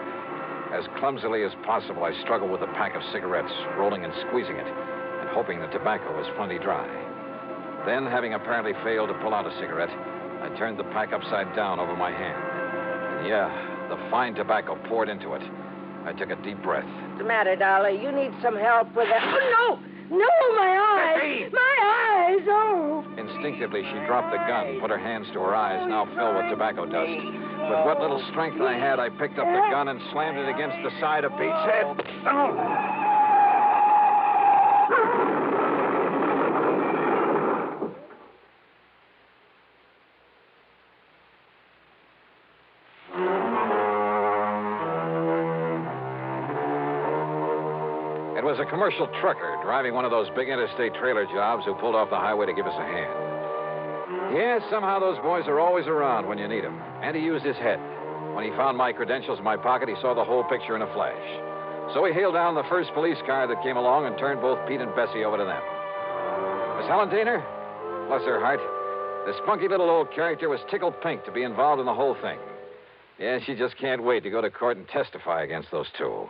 Speaker 22: As clumsily as possible, I struggled with a pack of cigarettes, rolling and squeezing it, and hoping the tobacco was plenty dry. Then, having apparently failed to pull out a cigarette, I turned the pack upside down over my hand. And the fine tobacco poured into it. I took a deep breath.
Speaker 13: What's the matter, Dollar? You need some help with that. Oh, no! No, my eyes! My eyes! Oh!
Speaker 22: Instinctively, she dropped the gun, put her hands to her eyes, now filled with tobacco dust. With what little strength I had, I picked up the gun and slammed it against the side of Pete's head. It was a commercial trucker driving one of those big interstate trailer jobs who pulled off the highway to give us a hand. Yeah, somehow those boys are always around when you need them. And he used his head. When he found my credentials in my pocket, he saw the whole picture in a flash. So he hailed down the first police car that came along and turned both Pete and Bessie over to them. Miss Helen Daner, bless her heart, the spunky little old character was tickled pink to be involved in the whole thing. Yeah, she just can't wait to go to court and testify against those two.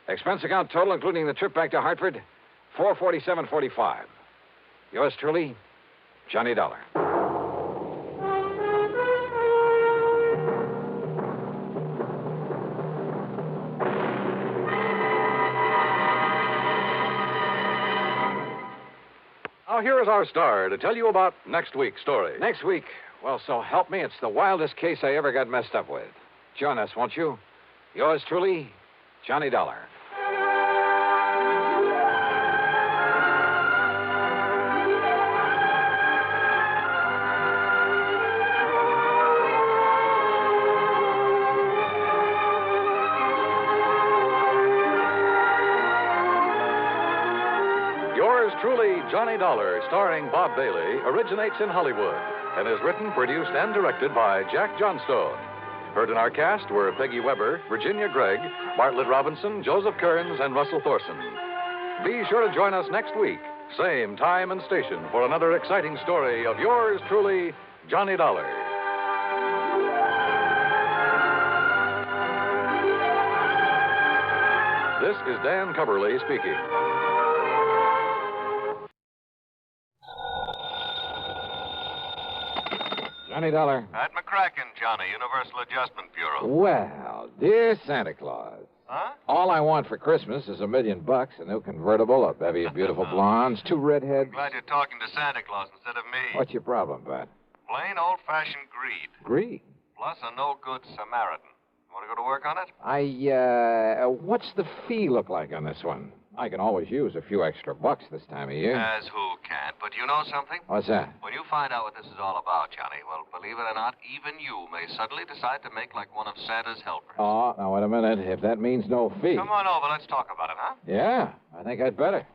Speaker 22: Expense account total, including the trip back to Hartford, $447.45. Yours truly, Johnny Dollar.
Speaker 4: Now, here is our star to tell you about next week's story.
Speaker 22: Next week, well, so help me, it's the wildest case I ever got messed up with. Join us, won't you? Yours truly, Johnny Dollar.
Speaker 4: Yours truly, Johnny Dollar, starring Bob Bailey, originates in Hollywood and is written, produced, and directed by Jack Johnstone. Heard in our cast were Peggy Weber, Virginia Gregg, Bartlett Robinson, Joseph Kearns, and Russell Thorson. Be sure to join us next week, same time and station, for another exciting story of yours truly, Johnny Dollar. This is Dan Coverly speaking.
Speaker 22: Johnny Dollar.
Speaker 9: Pat McCracken, Johnny, Universal Adjustment Bureau.
Speaker 22: Well, dear Santa Claus.
Speaker 9: Huh?
Speaker 22: All I want for Christmas is $1 million, a new convertible, a bevy of beautiful blondes, 2 redheads.
Speaker 9: Glad you're talking to Santa Claus instead of me.
Speaker 22: What's your problem, Pat?
Speaker 9: Plain old-fashioned greed.
Speaker 22: Greed?
Speaker 9: Plus a no-good Samaritan. Want to go to work on it?
Speaker 22: What's the fee look like on this one? I can always use a few extra bucks this time of year.
Speaker 9: As who can't. But you know something?
Speaker 22: What's that?
Speaker 9: When you find out what this is all about, Johnny, well, believe it or not, even you may suddenly decide to make like one of Santa's helpers.
Speaker 22: Oh, now, wait a minute. If that means no fee.
Speaker 9: Come on over. Let's talk about it, huh?
Speaker 22: Yeah, I think I'd better.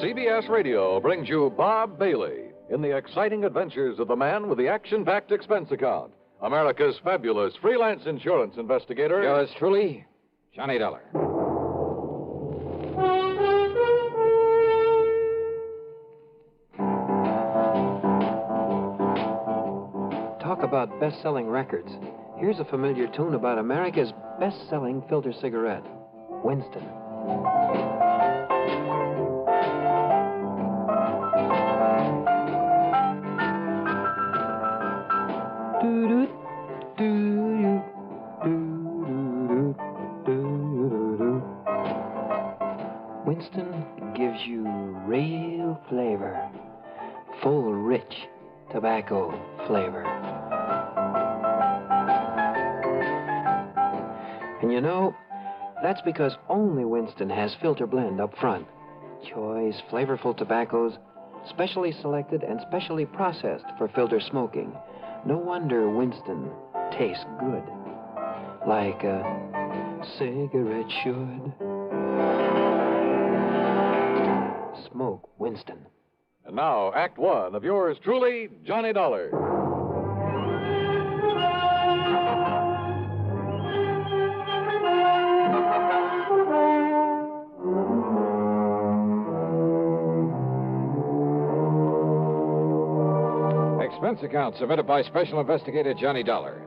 Speaker 4: CBS Radio brings you Bob Bailey in the exciting adventures of the man with the action-packed expense account, America's fabulous freelance insurance investigator.
Speaker 22: Yours truly, Johnny Dollar.
Speaker 11: Talk about best-selling records. Here's a familiar tune about America's best-selling filter cigarette, Winston. Winston gives you real flavor, full, rich tobacco flavor. And you know, that's because only Winston has filter blend up front. Choice, flavorful tobaccos, specially selected and specially processed for filter smoking. No wonder Winston tastes good, like a cigarette should. Smoke Winston.
Speaker 4: And now, Act One of yours truly, Johnny Dollar.
Speaker 22: Expense account submitted by Special Investigator Johnny Dollar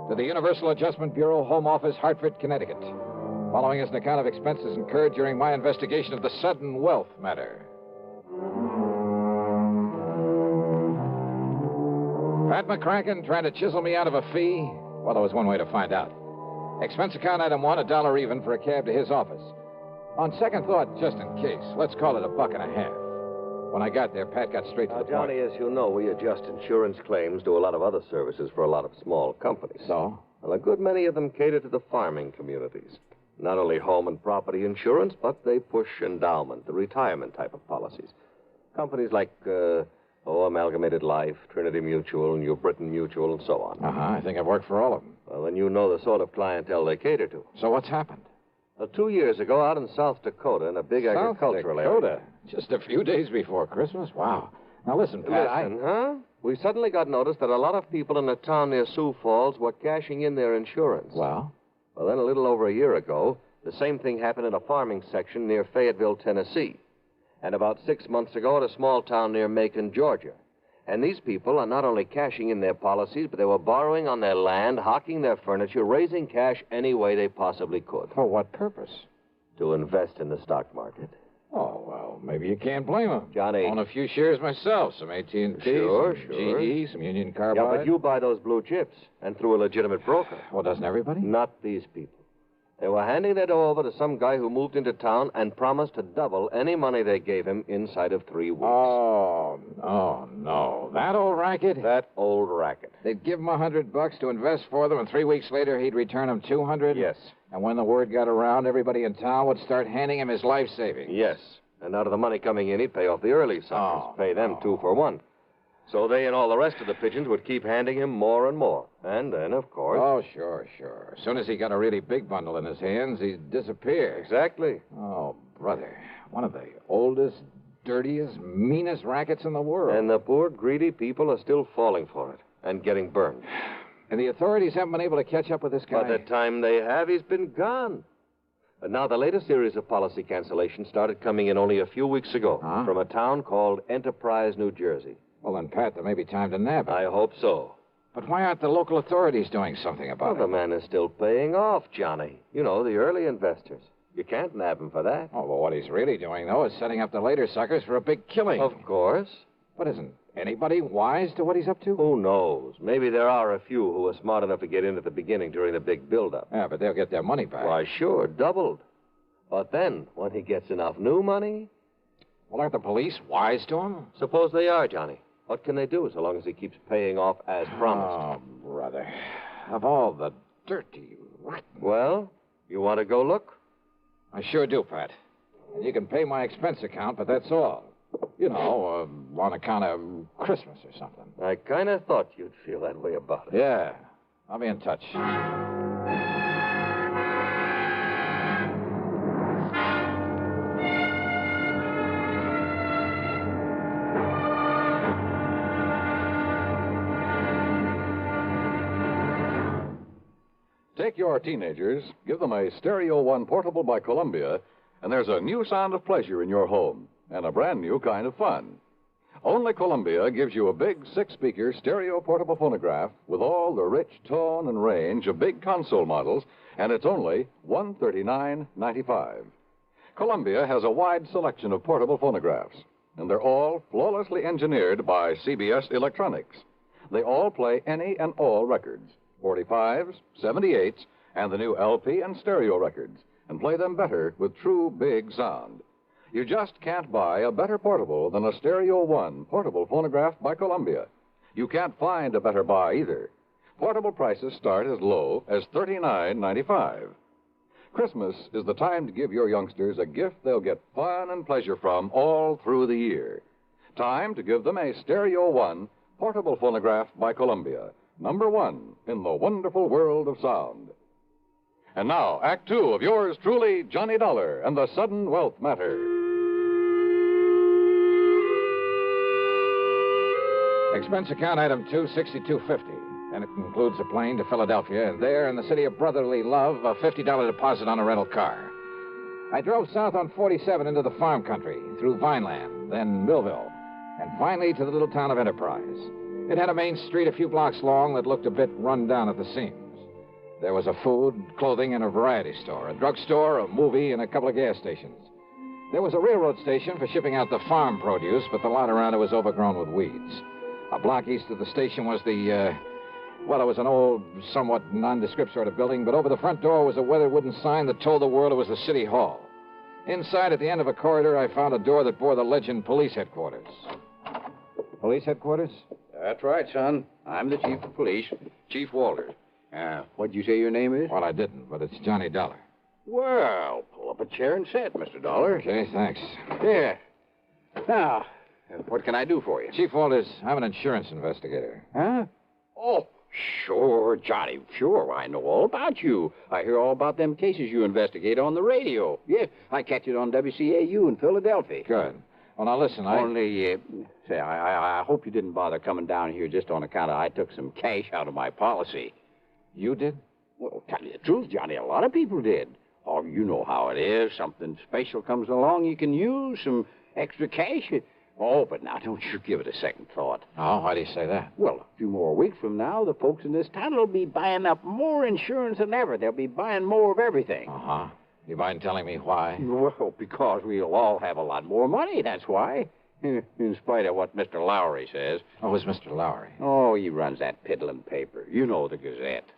Speaker 22: to the Universal Adjustment Bureau, Home Office, Hartford, Connecticut. Following is an account of expenses incurred during my investigation of the sudden wealth matter. Pat McCracken trying to chisel me out of a fee? Well, there was one way to find out. Expense account item 1, $1 even for a cab to his office. On second thought, just in case, let's call it $1.50. When I got there, Pat got straight to the point.
Speaker 16: Johnny, as you know, we adjust insurance claims, do a lot of other services for a lot of small companies.
Speaker 22: So?
Speaker 16: Well, a good many of them cater to the farming communities. Not only home and property insurance, but they push endowment, the retirement type of policies. Companies like, Amalgamated Life, Trinity Mutual, New Britain Mutual, and so on.
Speaker 22: I think I've worked for all of them.
Speaker 16: Well, then you know the sort of clientele they cater to.
Speaker 22: So what's happened?
Speaker 16: 2 years ago, out in South Dakota, in a big agricultural area.
Speaker 22: Just a few days before Christmas? Wow. Now listen, Pat,
Speaker 16: We suddenly got notice that a lot of people in a town near Sioux Falls were cashing in their insurance.
Speaker 22: Well,
Speaker 16: then a little over a year ago, the same thing happened in a farming section near Fayetteville, Tennessee. and about 6 months ago at a small town near Macon, Georgia. And these people are not only cashing in their policies, but they were borrowing on their land, hawking their furniture, raising cash any way they possibly could.
Speaker 22: For what purpose?
Speaker 16: To invest in the stock market.
Speaker 22: Oh, well, maybe you can't blame them.
Speaker 16: Johnny.
Speaker 22: Own a few shares myself, some AT&T,
Speaker 16: Sure.
Speaker 22: some GE, some Union Carbide.
Speaker 16: Yeah, but you buy those blue chips, and through a legitimate broker.
Speaker 22: Well, doesn't everybody?
Speaker 16: Not these people. They were handing their dough over to some guy who moved into town and promised to double any money they gave him inside of 3 weeks.
Speaker 22: Oh, no. That old racket?
Speaker 16: That old racket.
Speaker 22: They'd give him $100 to invest for them, and 3 weeks later he'd return them $200?
Speaker 16: Yes.
Speaker 22: And when the word got around, everybody in town would start handing him his life savings.
Speaker 16: Yes. And out of the money coming in, he'd pay off the early suckers. Pay them 2 for 1. So they and all the rest of the pigeons would keep handing him more and more. And then, of course...
Speaker 22: Oh, sure. As soon as he got a really big bundle in his hands, he'd disappear.
Speaker 16: Exactly.
Speaker 22: Oh, brother. One of the oldest, dirtiest, meanest rackets in the world.
Speaker 16: And the poor, greedy people are still falling for it and getting burned.
Speaker 22: And the authorities haven't been able to catch up with this guy?
Speaker 16: By the time they have, he's been gone. And now the latest series of policy cancellations started coming in only a few weeks ago from a town called Enterprise, New Jersey.
Speaker 22: Well, then, Pat, there may be time to nab him.
Speaker 16: I hope so.
Speaker 22: But why aren't the local authorities doing something about it?
Speaker 16: The man is still paying off, Johnny. You know, the early investors. You can't nab him for that.
Speaker 22: Oh, well, what he's really doing, though, is setting up the later suckers for a big killing.
Speaker 16: Of course.
Speaker 22: But isn't anybody wise to what he's up to?
Speaker 16: Who knows? Maybe there are a few who were smart enough to get in at the beginning during the big build-up.
Speaker 22: Yeah, but they'll get their money back.
Speaker 16: Why, sure, doubled. But then, when he gets enough new money...
Speaker 22: Well, aren't the police wise to him?
Speaker 16: Suppose they are, Johnny. What can they do so long as he keeps paying off as promised?
Speaker 22: Oh, brother. Of all the dirty, rotten...
Speaker 16: Well, you want to go look?
Speaker 22: I sure do, Pat. And you can pay my expense account, but that's all. You know, on account of Christmas or something.
Speaker 16: I kind of thought you'd feel that way about it.
Speaker 22: Yeah. I'll be in touch.
Speaker 4: Take your teenagers, give them a Stereo One portable by Columbia, and there's a new sound of pleasure in your home and a brand new kind of fun. Only Columbia gives you a big 6-speaker stereo portable phonograph with all the rich tone and range of big console models, and it's only $139.95. Columbia has a wide selection of portable phonographs, and they're all flawlessly engineered by CBS Electronics. They all play any and all records. 45s, 78s, and the new LP and stereo records, and play them better with true big sound. You just can't buy a better portable than a Stereo One portable phonograph by Columbia. You can't find a better buy either. Portable prices start as low as $39.95. Christmas is the time to give your youngsters a gift they'll get fun and pleasure from all through the year. Time to give them a Stereo One portable phonograph by Columbia. #1 in the wonderful world of sound. And now, Act 2 of yours truly, Johnny Dollar and the Sudden Wealth Matter.
Speaker 22: Expense account item 26250. And it includes a plane to Philadelphia, and there in the city of brotherly love, a $50 deposit on a rental car. I drove south on 47 into the farm country, through Vineland, then Millville, and finally to the little town of Enterprise. It had a main street a few blocks long that looked a bit run down at the seams. There was a food, clothing, and a variety store, a drugstore, a movie, and a couple of gas stations. There was a railroad station for shipping out the farm produce, but the lot around it was overgrown with weeds. A block east of the station was it was an old, somewhat nondescript sort of building, but over the front door was a weathered wooden sign that told the world it was the city hall. Inside, at the end of a corridor, I found a door that bore the legend Police Headquarters. Police Headquarters?
Speaker 12: That's right, son. I'm the chief of police, Chief Walters. What'd you say your name is?
Speaker 22: Well, I didn't, but it's Johnny Dollar.
Speaker 12: Well, pull up a chair and sit, Mr. Dollar.
Speaker 22: Okay, thanks.
Speaker 12: Yeah. Now, what can I do for you?
Speaker 22: Chief Walters, I'm an insurance investigator.
Speaker 12: Huh? Oh, sure, Johnny. Sure, I know all about you. I hear all about them cases you investigate on the radio. Yeah, I catch it on WCAU in Philadelphia.
Speaker 22: Good. Well, now listen,
Speaker 12: I hope you didn't bother coming down here just on account of I took some cash out of my policy.
Speaker 22: You did?
Speaker 12: Well, tell you the truth, Johnny, a lot of people did. Oh, you know how it is. Something special comes along you can use, some Extra cash? Oh, but now don't you give it a second thought.
Speaker 22: Oh, why do you say that?
Speaker 12: Well, a few more weeks from now, the folks in this town will be buying up more insurance than ever. They'll be buying more of everything.
Speaker 22: Uh-huh. You mind telling me why?
Speaker 12: Well, because we'll all have a lot more money, that's why. In spite of what Mr. Lowry says.
Speaker 22: Oh, who's Mr. Lowry?
Speaker 12: Oh, he runs that piddling paper. You know, the Gazette.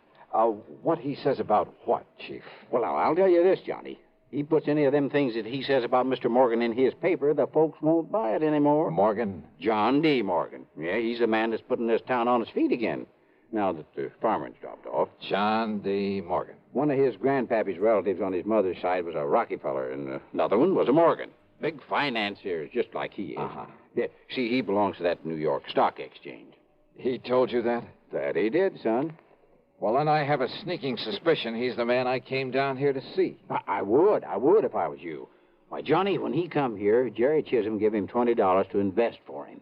Speaker 22: What he says about what, Chief?
Speaker 12: Well, now, I'll tell you this, Johnny. He puts any of them things that he says about Mr. Morgan in his paper, the folks won't buy it anymore.
Speaker 22: Morgan?
Speaker 12: John D. Morgan. Yeah, he's the man that's putting this town on its feet again, now that the farming's dropped off.
Speaker 22: John D. Morgan.
Speaker 12: One of his grandpappy's relatives on his mother's side was a Rockefeller, and another one was a Morgan. Big financiers, just like he is.
Speaker 22: Uh-huh.
Speaker 12: Yeah, see, he belongs to that New York Stock Exchange.
Speaker 22: He told you that?
Speaker 12: That he did, son.
Speaker 22: Well, then I have a sneaking suspicion he's the man I came down here to see.
Speaker 12: I would if I was you. Why, Johnny, when he come here, Jerry Chisholm give him $20 to invest for him.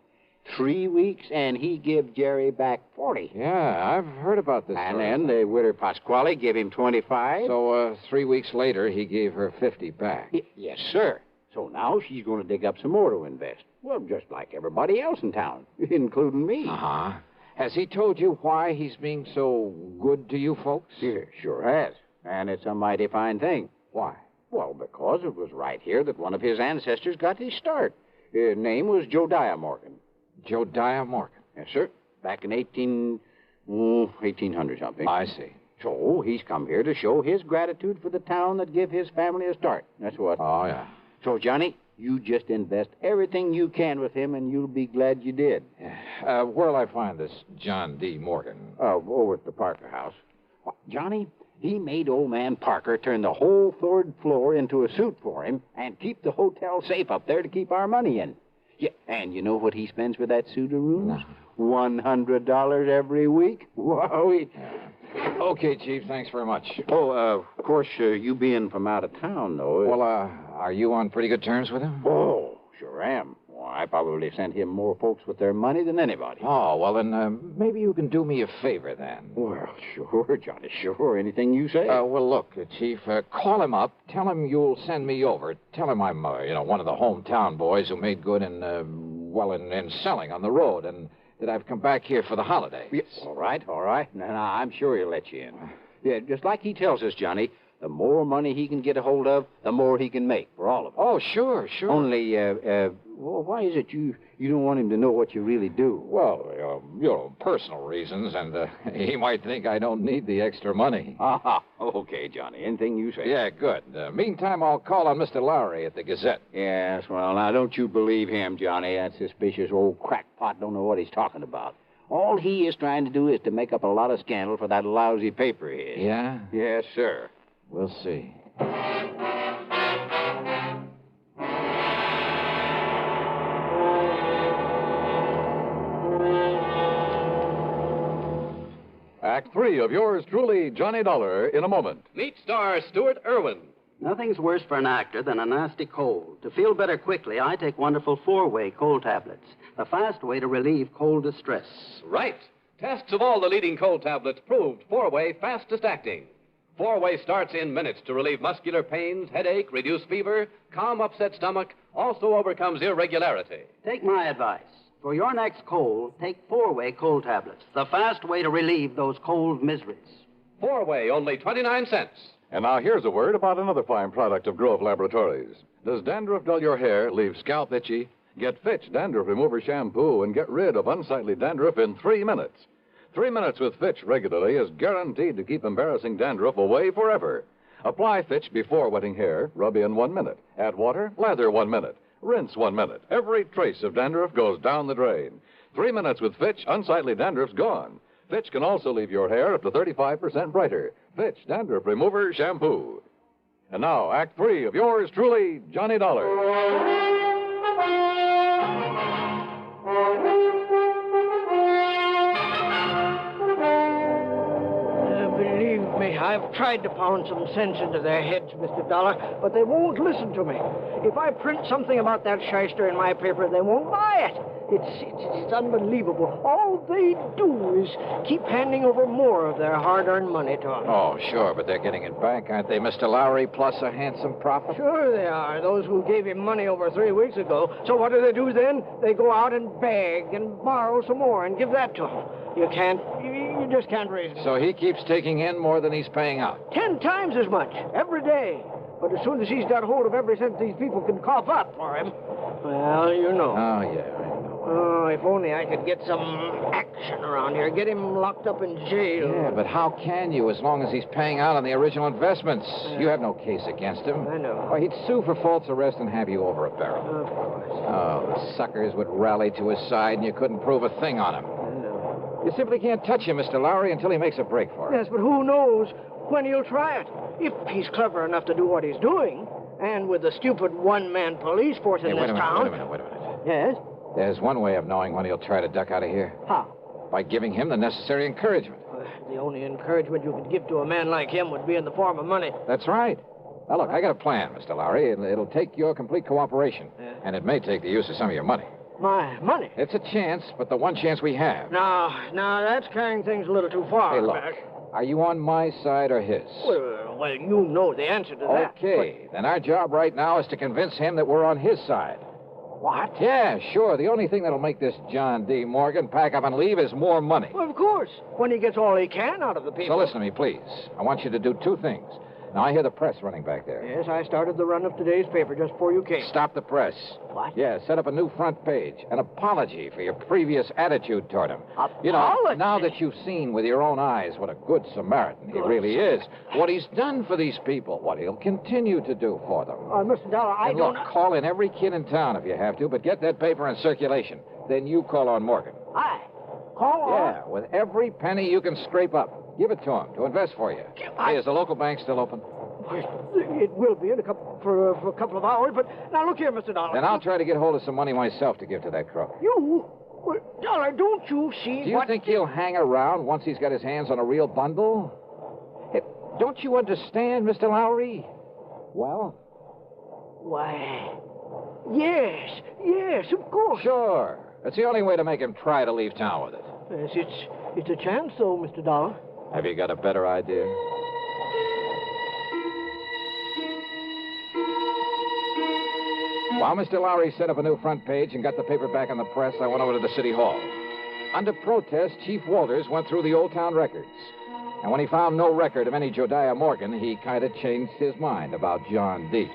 Speaker 12: 3 weeks, and he give Jerry back 40.
Speaker 22: Yeah, I've heard about this.
Speaker 12: And then the widow Pasquale give him 25.
Speaker 22: So, 3 weeks later, he gave her 50 back.
Speaker 12: Yes, sir. So now she's going to dig up some more to invest. Well, just like everybody else in town, including me.
Speaker 22: Uh-huh. Has he told you why he's being so good to you folks?
Speaker 12: Yeah, sure has. And it's a mighty fine thing.
Speaker 22: Why?
Speaker 12: Well, because it was right here that one of his ancestors got his start. His name was Josiah Morgan.
Speaker 22: Josiah Morgan?
Speaker 12: Yes, sir. Back in 1800 something.
Speaker 22: I see.
Speaker 12: So he's come here to show his gratitude for the town that give his family a start. That's what.
Speaker 22: Oh, yeah.
Speaker 12: So, Johnny, you just invest everything you can with him, and you'll be glad you did.
Speaker 22: Where'll I find this John D. Morgan?
Speaker 12: Over at the Parker house. Well, Johnny, he made old man Parker turn the whole third floor into a suite for him and keep the hotel safe up there to keep our money in. Yeah, and you know what he spends for that suite of rooms? $100 every week. Whoa.
Speaker 22: Okay, Chief, thanks very much.
Speaker 12: Oh, of course, you being from out of town, though.
Speaker 22: Well, are you on pretty good terms with him?
Speaker 12: Oh, sure am. Well, I probably sent him more folks with their money than anybody.
Speaker 22: Oh, well, then maybe you can do me a favor, then.
Speaker 12: Well, sure, Johnny, sure. Anything you say.
Speaker 22: Well, look, Chief, call him up. Tell him you'll send me over. Tell him I'm, one of the hometown boys who made good in selling on the road, and that I've come back here for the holiday.
Speaker 12: Yes. All right. No, I'm sure he'll let you in. Yeah, just like he tells us, Johnny, the more money he can get a hold of, the more he can make for all of us.
Speaker 22: Oh, sure.
Speaker 12: Only, well, why is it you don't want him to know what you really do?
Speaker 22: Well, personal reasons, and he might think I don't need the extra money.
Speaker 12: Okay, Johnny, anything you say.
Speaker 22: Yeah, good. Meantime, I'll call on Mr. Lowry at the Gazette.
Speaker 12: Yes, well, now, don't you believe him, Johnny. That suspicious old crackpot don't know what he's talking about. All he is trying to do is to make up a lot of scandal for that lousy paper he is.
Speaker 22: Yeah?
Speaker 12: Yes, sir.
Speaker 22: We'll see.
Speaker 4: Act 3 of yours truly, Johnny Dollar, in a moment.
Speaker 17: Meet star Stuart Irwin.
Speaker 18: Nothing's worse for an actor than a nasty cold. To feel better quickly, I take wonderful 4-way cold tablets, the fast way to relieve cold distress.
Speaker 17: Right. Tests of all the leading cold tablets proved 4-way fastest acting. 4-way starts in minutes to relieve muscular pains, headache, reduce fever, calm upset stomach, also overcomes irregularity.
Speaker 18: Take my advice. For your next cold, take 4-way cold tablets, the fast way to relieve those cold miseries.
Speaker 17: 4-way, only 29 cents.
Speaker 4: And now here's a word about another fine product of Grove Laboratories. Does dandruff dull your hair, leave scalp itchy? Get Fitch Dandruff Remover Shampoo and get rid of unsightly dandruff in 3 minutes. 3 minutes with Fitch regularly is guaranteed to keep embarrassing dandruff away forever. Apply Fitch before wetting hair, rub in 1 minute. Add water, lather 1 minute. Rinse 1 minute. Every trace of dandruff goes down the drain. 3 minutes with Fitch, unsightly dandruff's gone. Fitch can also leave your hair up to 35% brighter. Fitch Dandruff Remover Shampoo. And now, Act 3 of yours truly, Johnny Dollar.
Speaker 10: Believe me,
Speaker 3: I've tried to pound some sense into their heads, Mr. Dollar, but they won't listen to me. If I print something about that shyster in my paper, they won't buy it. It's unbelievable. All they do is keep handing over more of their hard-earned money to us.
Speaker 22: Oh, sure, but they're getting it back, aren't they, Mr. Lowry, plus a handsome profit?
Speaker 3: Sure they are, those who gave him money over 3 weeks ago. So what do they do then? They go out and beg and borrow some more and give that to him. You just can't raise it.
Speaker 22: So he keeps taking in more than he's paying out.
Speaker 3: 10 times as much, every day. But as soon as he's got hold of every cent these people can cough up for him, well, you know.
Speaker 22: Oh, yeah, I know.
Speaker 3: Oh, if only I could get some action around here. Get him locked up in jail.
Speaker 22: Yeah, but how can you as long as he's paying out on the original investments? You have no case against him.
Speaker 3: I know.
Speaker 22: Why, he'd sue for false arrest and have you over a barrel.
Speaker 3: Of course.
Speaker 22: Oh, the suckers would rally to his side and you couldn't prove a thing on him.
Speaker 3: I know.
Speaker 22: You simply can't touch him, Mr. Lowry, until he makes a break for it.
Speaker 3: Yes, but who knows when he'll try it? If he's clever enough to do what he's doing, and with the stupid one-man police force in this town...
Speaker 22: Wait a minute.
Speaker 3: Yes?
Speaker 22: There's one way of knowing when he'll try to duck out of here.
Speaker 3: How?
Speaker 22: By giving him the necessary encouragement.
Speaker 3: The only encouragement you could give to a man like him would be in the form of money.
Speaker 22: That's right. Now, look, I got a plan, Mr. Lowry. It'll take your complete cooperation.
Speaker 3: Yeah.
Speaker 22: And it may take the use of some of your money.
Speaker 3: My money?
Speaker 22: It's a chance, but the one chance we have.
Speaker 3: Now, that's carrying things a little too far.
Speaker 22: Hey, look.
Speaker 3: Back.
Speaker 22: Are you on my side or his?
Speaker 3: Well, you know the answer to that.
Speaker 22: Okay. Then our job right now is to convince him that we're on his side.
Speaker 3: What?
Speaker 22: Yeah, sure. The only thing that'll make this John D. Morgan pack up and leave is more money.
Speaker 3: Well, of course. When he gets all he can out of the people.
Speaker 22: So listen to me, please. I want you to do two things. Now, I hear the press running back there.
Speaker 3: Yes, I started the run of today's paper just before you came.
Speaker 22: Stop the press.
Speaker 3: What?
Speaker 22: Yeah, set up a new front page. An apology for your previous attitude toward him.
Speaker 3: Apology?
Speaker 22: You know, now that you've seen with your own eyes what a good Samaritan he really is, what he's done for these people, what he'll continue to do for them.
Speaker 3: Mr. Dollar, I
Speaker 22: and
Speaker 3: don't...
Speaker 22: Look, call in every kid in town if you have to, but get that paper in circulation. Then you call on Morgan.
Speaker 3: Call on?
Speaker 22: Yeah, with every penny you can scrape up. Give it to him to invest for you. Hey, is the local bank still open?
Speaker 3: It will be in for a couple of hours, but now look here, Mr. Dollar.
Speaker 22: Then I'll try to get hold of some money myself to give to that crook.
Speaker 3: You? Well, Dollar, don't you see
Speaker 22: Do you think he'll hang around once he's got his hands on a real bundle? Hey, don't you understand, Mr. Lowry? Well?
Speaker 3: Why, yes, of course.
Speaker 22: Sure. It's the only way to make him try to leave town with it.
Speaker 3: Yes, it's a chance, though, Mr. Dollar.
Speaker 22: Have you got a better idea? While Mr. Lowry set up a new front page and got the paper back on the press, I went over to the city hall. Under protest, Chief Walters went through the old town records. And when he found no record of any Josiah Morgan, he kind of changed his mind about John D.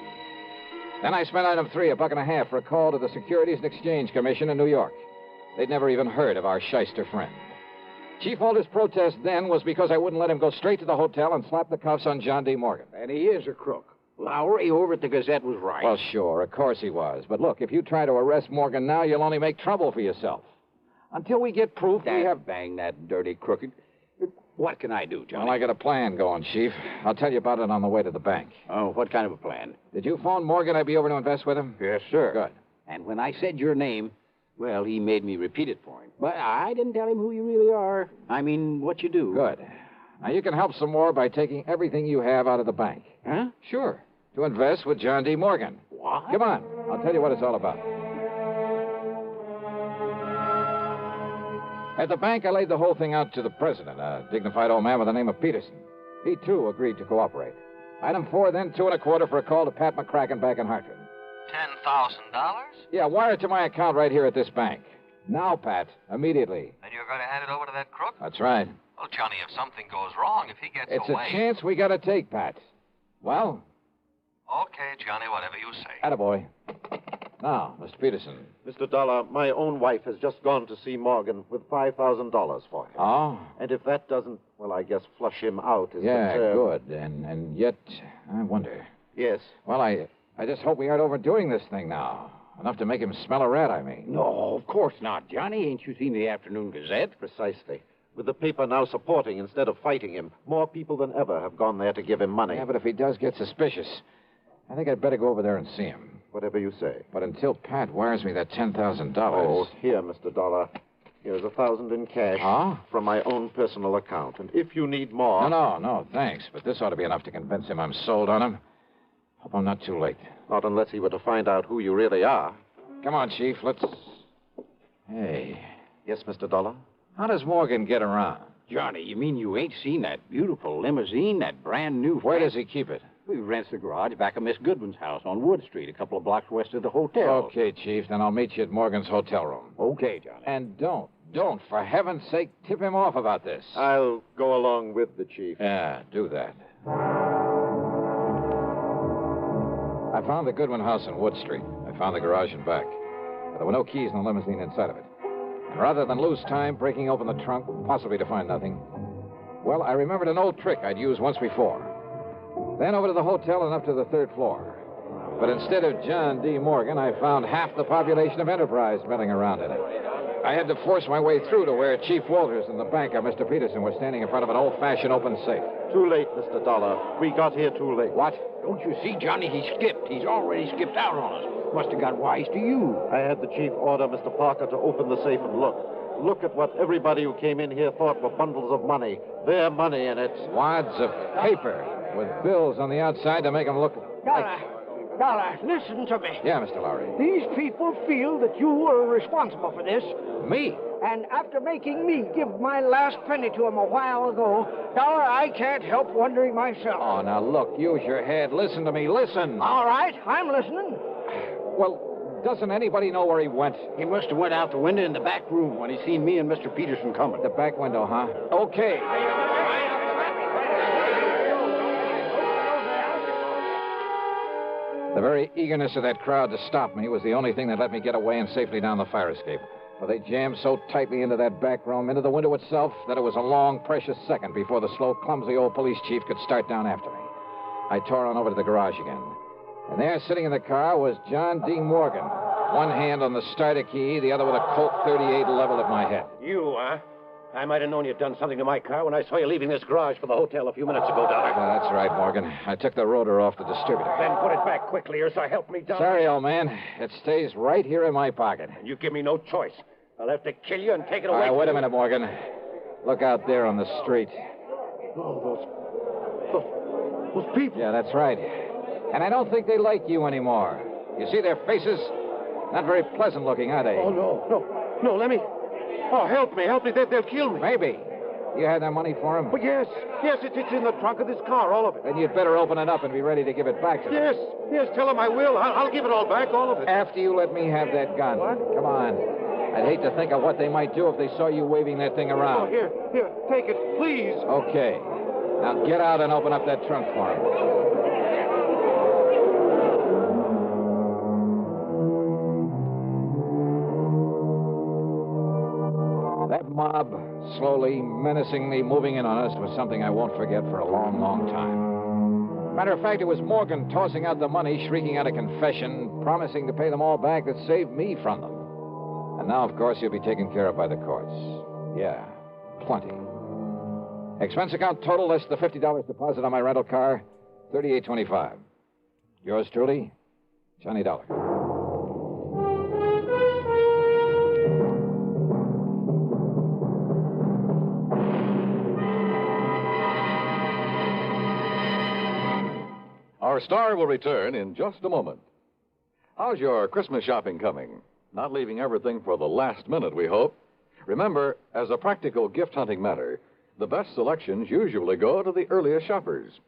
Speaker 22: Then I spent item 3, $1.50 for a call to the Securities and Exchange Commission in New York. They'd never even heard of our shyster friend. Chief Walters' protest then was because I wouldn't let him go straight to the hotel and slap the cuffs on John D. Morgan.
Speaker 12: And he is a crook. Lowry over at the Gazette was right.
Speaker 22: Well, sure, of course he was. But look, if you try to arrest Morgan now, you'll only make trouble for yourself. Until we get proof, we have...
Speaker 12: Bang that dirty crooked. What can I do, Johnny?
Speaker 22: Well, I got a plan going, Chief. I'll tell you about it on the way to the bank.
Speaker 12: Oh, what kind of a plan?
Speaker 22: Did you phone Morgan I'd be over to invest with him?
Speaker 12: Yes, sir.
Speaker 22: Good.
Speaker 12: And when I said your name, well, he made me repeat it for him. But I didn't tell him who you really are. I mean, what you do.
Speaker 22: Good. Now, you can help some more by taking everything you have out of the bank.
Speaker 12: Huh?
Speaker 22: Sure. To invest with John D. Morgan.
Speaker 12: What?
Speaker 22: Come on. I'll tell you what it's all about. At the bank, I laid the whole thing out to the president, a dignified old man by the name of Peterson. He, too, agreed to cooperate. Item 4, then $2.25 for a call to Pat McCracken back in Hartford.
Speaker 9: $10,000?
Speaker 22: Yeah, wire it to my account right here at this bank. Now, Pat, immediately.
Speaker 9: And you're going to hand it over to that crook?
Speaker 22: That's right.
Speaker 9: Well, Johnny, if something goes wrong, if he gets
Speaker 22: It's
Speaker 9: away...
Speaker 22: a chance we got to take, Pat. Well?
Speaker 9: Okay, Johnny, whatever you say.
Speaker 22: Attaboy. Now, Mr. Peterson.
Speaker 16: Mr. Dollar, my own wife has just gone to see Morgan with $5,000 for him.
Speaker 22: Oh?
Speaker 16: And if that doesn't, well, I guess flush him out is
Speaker 22: Yeah,
Speaker 16: concerned.
Speaker 22: good. And yet, I wonder.
Speaker 16: Yes.
Speaker 22: Well, I just hope we aren't overdoing this thing now. Enough to make him smell a rat, I mean.
Speaker 12: No, of course not, Johnny. Ain't you seen the Afternoon Gazette?
Speaker 16: Precisely. With the paper now supporting instead of fighting him, more people than ever have gone there to give him money.
Speaker 22: Yeah, but if he does get suspicious, I think I'd better go over there and see him.
Speaker 16: Whatever you say.
Speaker 22: But until Pat wires me that $10,000...
Speaker 16: Oh, here, Mr. Dollar. Here's $1,000 in cash from my own personal account. And if you need more...
Speaker 22: No, thanks. But this ought to be enough to convince him I'm sold on him. Hope I'm not too late.
Speaker 16: Not unless he were to find out who you really are.
Speaker 22: Come on, Chief, let's... Hey.
Speaker 16: Yes, Mr. Dollar?
Speaker 22: How does Morgan get around?
Speaker 12: Johnny, you mean you ain't seen that beautiful limousine, that brand new...
Speaker 22: Where does he keep it?
Speaker 12: He rents the garage back of Miss Goodwin's house on Wood Street, a couple of blocks west of the hotel.
Speaker 22: Okay, Chief, then I'll meet you at Morgan's hotel room.
Speaker 12: Okay, Johnny.
Speaker 22: And don't, for heaven's sake, tip him off about this.
Speaker 16: I'll go along with the chief.
Speaker 22: Yeah, do that. I found the Goodwin house on Wood Street. I found the garage and back. But there were no keys in the limousine inside of it. And rather than lose time breaking open the trunk, possibly to find nothing, well, I remembered an old trick I'd used once before. Then over to the hotel and up to the third floor. But instead of John D. Morgan, I found half the population of Enterprise milling around in it. I had to force my way through to where Chief Walters and the banker, Mr. Peterson, were standing in front of an old-fashioned open safe.
Speaker 16: Too late, Mr. Dollar. We got here too late.
Speaker 22: What?
Speaker 12: Don't you see, Johnny? He skipped. He's already skipped out on us. Must have got wise to you.
Speaker 16: I had the chief order Mr. Parker to open the safe and look. Look at what everybody who came in here thought were bundles of money. Their money in it.
Speaker 22: Wads of paper with bills on the outside to make them look
Speaker 3: Dollar, listen to me.
Speaker 22: Yeah, Mr. Lowry.
Speaker 3: These people feel that you were responsible for this.
Speaker 22: Me?
Speaker 3: And after making me give my last penny to him a while ago, Dollar, I can't help wondering myself.
Speaker 22: Oh, now look, use your head. Listen to me, listen.
Speaker 3: All right, I'm listening.
Speaker 22: Well, doesn't anybody know where he went?
Speaker 12: He must have went out the window in the back room when he seen me and Mr. Peterson coming.
Speaker 22: The back window, huh? Okay. The very eagerness of that crowd to stop me was the only thing that let me get away and safely down the fire escape. For they jammed so tightly into that back room, into the window itself, that it was a long, precious second before the slow, clumsy old police chief could start down after me. I tore on over to the garage again. And there, sitting in the car, was John D. Morgan. One hand on the starter key, the other with a Colt 38 leveled at my head.
Speaker 2: You, huh? I might have known you'd done something to my car when I saw you leaving this garage for the hotel a few minutes ago, Dollar.
Speaker 22: Yeah, that's right, Morgan. I took the rotor off the distributor.
Speaker 2: Then put it back quickly, or so help me, Dollar.
Speaker 22: Sorry, old man. It stays right here in my pocket.
Speaker 2: And you give me no choice. I'll have to kill you and take it away.
Speaker 22: All right, wait a minute, Morgan. Look out there on the street.
Speaker 2: Oh, those people.
Speaker 22: Yeah, that's right. And I don't think they like you anymore. You see their faces? Not very pleasant looking, are they?
Speaker 2: Oh, no, let me... Oh, help me. They'll kill me.
Speaker 22: Maybe. You had that money for him?
Speaker 2: But yes, it's in the trunk of this car, all of it.
Speaker 22: Then you'd better open it up and be ready to give it back to them.
Speaker 2: Yes, tell them I will. I'll give it all back, all of it.
Speaker 22: After you let me have that gun.
Speaker 2: What?
Speaker 22: Come on. I'd hate to think of what they might do if they saw you waving that thing around.
Speaker 2: Oh, here, take it, please.
Speaker 22: Okay. Now get out and open up that trunk for him. That mob, slowly, menacingly moving in on us, was something I won't forget for a long, long time. Matter of fact, it was Morgan tossing out the money, shrieking out a confession, promising to pay them all back that saved me from them. And now, of course, he'll be taken care of by the courts. Yeah, plenty. Expense account total less the $50 deposit on my rental car, $38.25. Yours truly, Johnny Dollar.
Speaker 4: Our star will return in just a moment. How's your Christmas shopping coming? Not leaving everything for the last minute, we hope. Remember, as a practical gift-hunting matter, the best selections usually go to the earliest shoppers.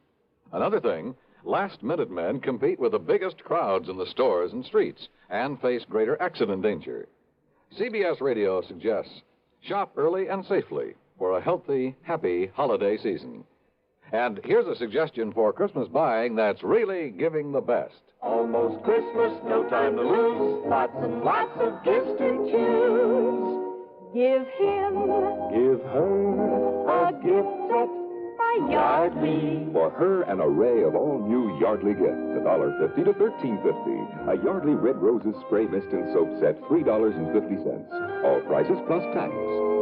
Speaker 4: Another thing, last-minute men compete with the biggest crowds in the stores and streets and face greater accident danger. CBS Radio suggests shop early and safely for a healthy, happy holiday season. And here's a suggestion for Christmas buying that's really giving the best.
Speaker 6: Almost Christmas, no time to lose. Lots and lots of gifts to choose. Give him,
Speaker 8: give her
Speaker 6: a gift set by Yardley.
Speaker 8: For her, an array of all new Yardley gifts, $1.50 to $13.50. A Yardley Red Roses Spray Mist and Soap Set, $3.50. All prices plus tax.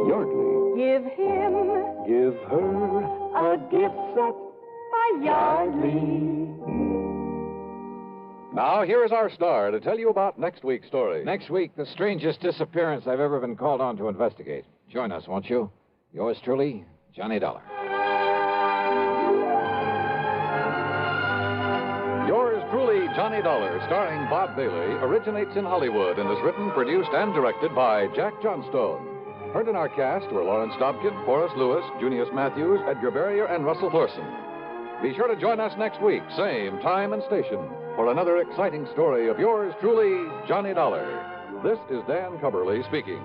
Speaker 8: Yardley.
Speaker 6: Give him,
Speaker 8: give her
Speaker 6: a gift set by Yardley.
Speaker 4: Now, here is our star to tell you about next week's story.
Speaker 22: Next week, the strangest disappearance I've ever been called on to investigate. Join us, won't you? Yours truly, Johnny Dollar.
Speaker 4: Yours truly, Johnny Dollar, starring Bob Bailey, originates in Hollywood and is written, produced, and directed by Jack Johnstone. Heard in our cast were Lawrence Dobkin, Forrest Lewis, Junius Matthews, Edgar Barrier, and Russell Thorson. Be sure to join us next week, same time and station, for another exciting story of yours truly, Johnny Dollar. This is Dan Cubberly speaking.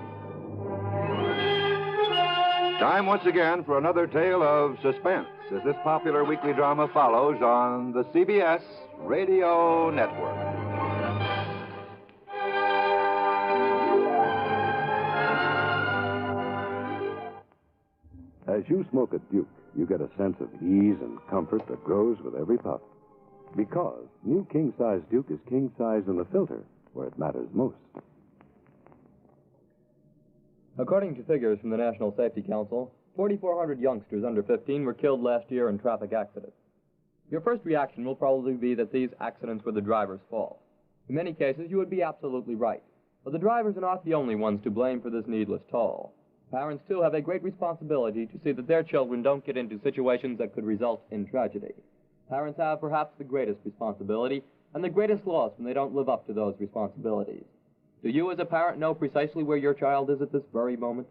Speaker 8: Time once again for another tale of suspense as this popular weekly drama follows on the CBS Radio Network. As you smoke a Duke, you get a sense of ease and comfort that grows with every puff. Because new king-size Duke is king-size in the filter, where it matters most.
Speaker 15: According to figures from the National Safety Council, 4,400 youngsters under 15 were killed last year in traffic accidents. Your first reaction will probably be that these accidents were the driver's fault. In many cases, you would be absolutely right. But the drivers are not the only ones to blame for this needless toll. Parents, too, have a great responsibility to see that their children don't get into situations that could result in tragedy. Parents have perhaps the greatest responsibility and the greatest loss when they don't live up to those responsibilities. Do you, as a parent, know precisely where your child is at this very moment?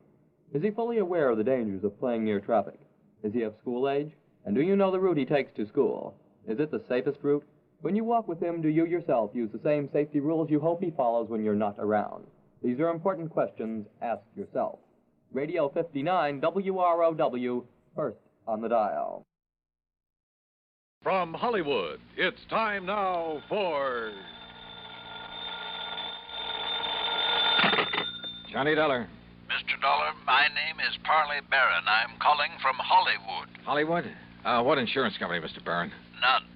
Speaker 15: Is he fully aware of the dangers of playing near traffic? Is he of school age? And do you know the route he takes to school? Is it the safest route? When you walk with him, do you yourself use the same safety rules you hope he follows when you're not around? These are important questions. Ask yourself. Radio 59 WROW, first on the dial.
Speaker 4: From Hollywood, it's time now for...
Speaker 22: Johnny Dollar.
Speaker 20: Mr. Dollar, my name is Parley Barron. I'm calling from Hollywood.
Speaker 22: Hollywood? What insurance company, Mr. Barron?
Speaker 20: None.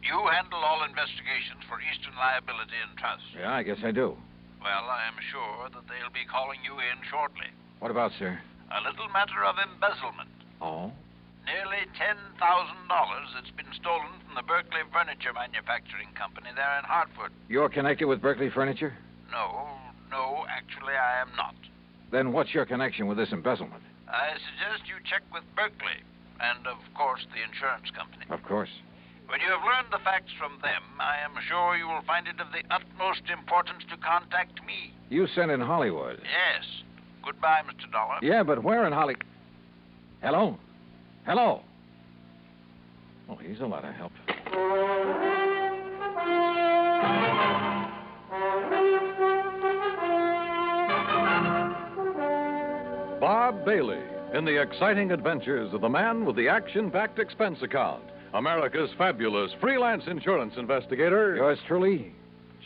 Speaker 20: You handle all investigations for Eastern Liability and Trust.
Speaker 22: Yeah, I guess I do.
Speaker 20: Well, I am sure that they'll be calling you in shortly.
Speaker 22: What about, sir?
Speaker 20: A little matter of embezzlement.
Speaker 22: Oh?
Speaker 20: Nearly $10,000 that's been stolen from the Berkeley Furniture Manufacturing Company there in Hartford.
Speaker 22: You're connected with Berkeley Furniture?
Speaker 20: No, actually I am not.
Speaker 22: Then what's your connection with this embezzlement?
Speaker 20: I suggest you check with Berkeley and, of course, the insurance company.
Speaker 22: Of course.
Speaker 20: When you have learned the facts from them, I am sure you will find it of the utmost importance to contact me.
Speaker 22: You sent in Hollywood?
Speaker 20: Yes. Goodbye, Mr. Dollar.
Speaker 22: Yeah, but where in Hollywood? Hello? Hello? Well, he's a lot of help.
Speaker 4: Bob Bailey in the exciting adventures of the man with the action-packed expense account, America's fabulous freelance insurance investigator.
Speaker 22: Yours truly,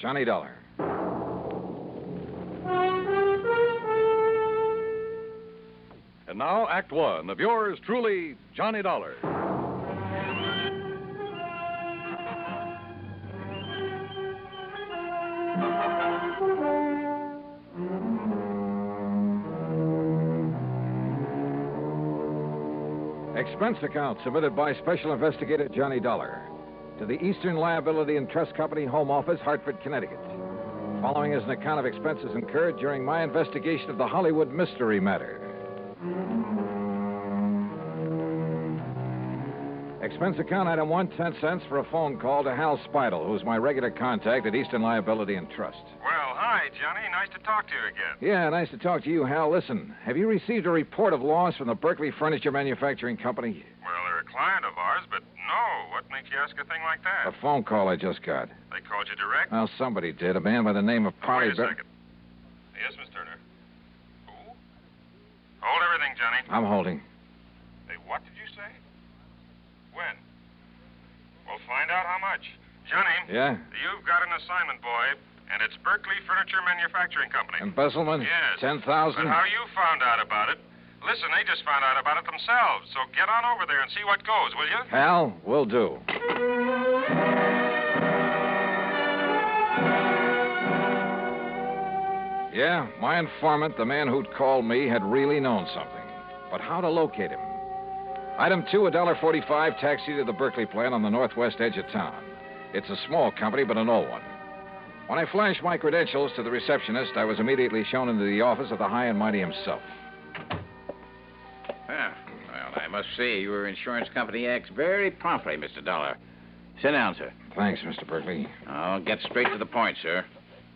Speaker 22: Johnny Dollar.
Speaker 4: And now, Act One of yours truly, Johnny Dollar.
Speaker 22: Expense account submitted by Special Investigator Johnny Dollar to the Eastern Liability and Trust Company, Home Office, Hartford, Connecticut. Following is an account of expenses incurred during my investigation of the Hollywood mystery matter. Expense account item 1, 10 cents for a phone call to Hal Speidel, who's my regular contact at Eastern Liability and Trust.
Speaker 23: Well, hi, Johnny. Nice to talk to you again.
Speaker 22: Yeah, nice to talk to you, Hal. Listen, have you received a report of loss from the Berkeley Furniture Manufacturing Company?
Speaker 23: Well, they're a client of ours, but no. What makes you ask a thing like that?
Speaker 22: A phone call I just got.
Speaker 23: They called you direct?
Speaker 22: Well, somebody did. A man by the name of Parley.
Speaker 23: Wait a second. Yes, Miss Turner. Who? Hold everything, Johnny.
Speaker 22: I'm holding.
Speaker 23: Hey, what did you say? When? We'll find out how much. Johnny.
Speaker 22: Yeah?
Speaker 23: You've got an assignment, boy, and it's Berkeley Furniture Manufacturing Company.
Speaker 22: Embezzlement?
Speaker 23: Yes.
Speaker 22: 10,000?
Speaker 23: But how you found out about it? Listen, they just found out about it themselves, so get on over there and see what goes, will you?
Speaker 22: Hal, will do. Yeah, my informant, the man who'd called me, had really known something. But how to locate him? Item 2, $1.45 taxi to the Berkeley plant on the northwest edge of town. It's a small company, but an old one.
Speaker 7: When I flashed my credentials to the receptionist, I was immediately shown into the office of the high and mighty himself.
Speaker 12: Well, I must say, your insurance company acts very promptly, Mr. Dollar. Sit down, sir.
Speaker 7: Thanks, Mr. Berkeley.
Speaker 12: I'll get straight to the point, sir.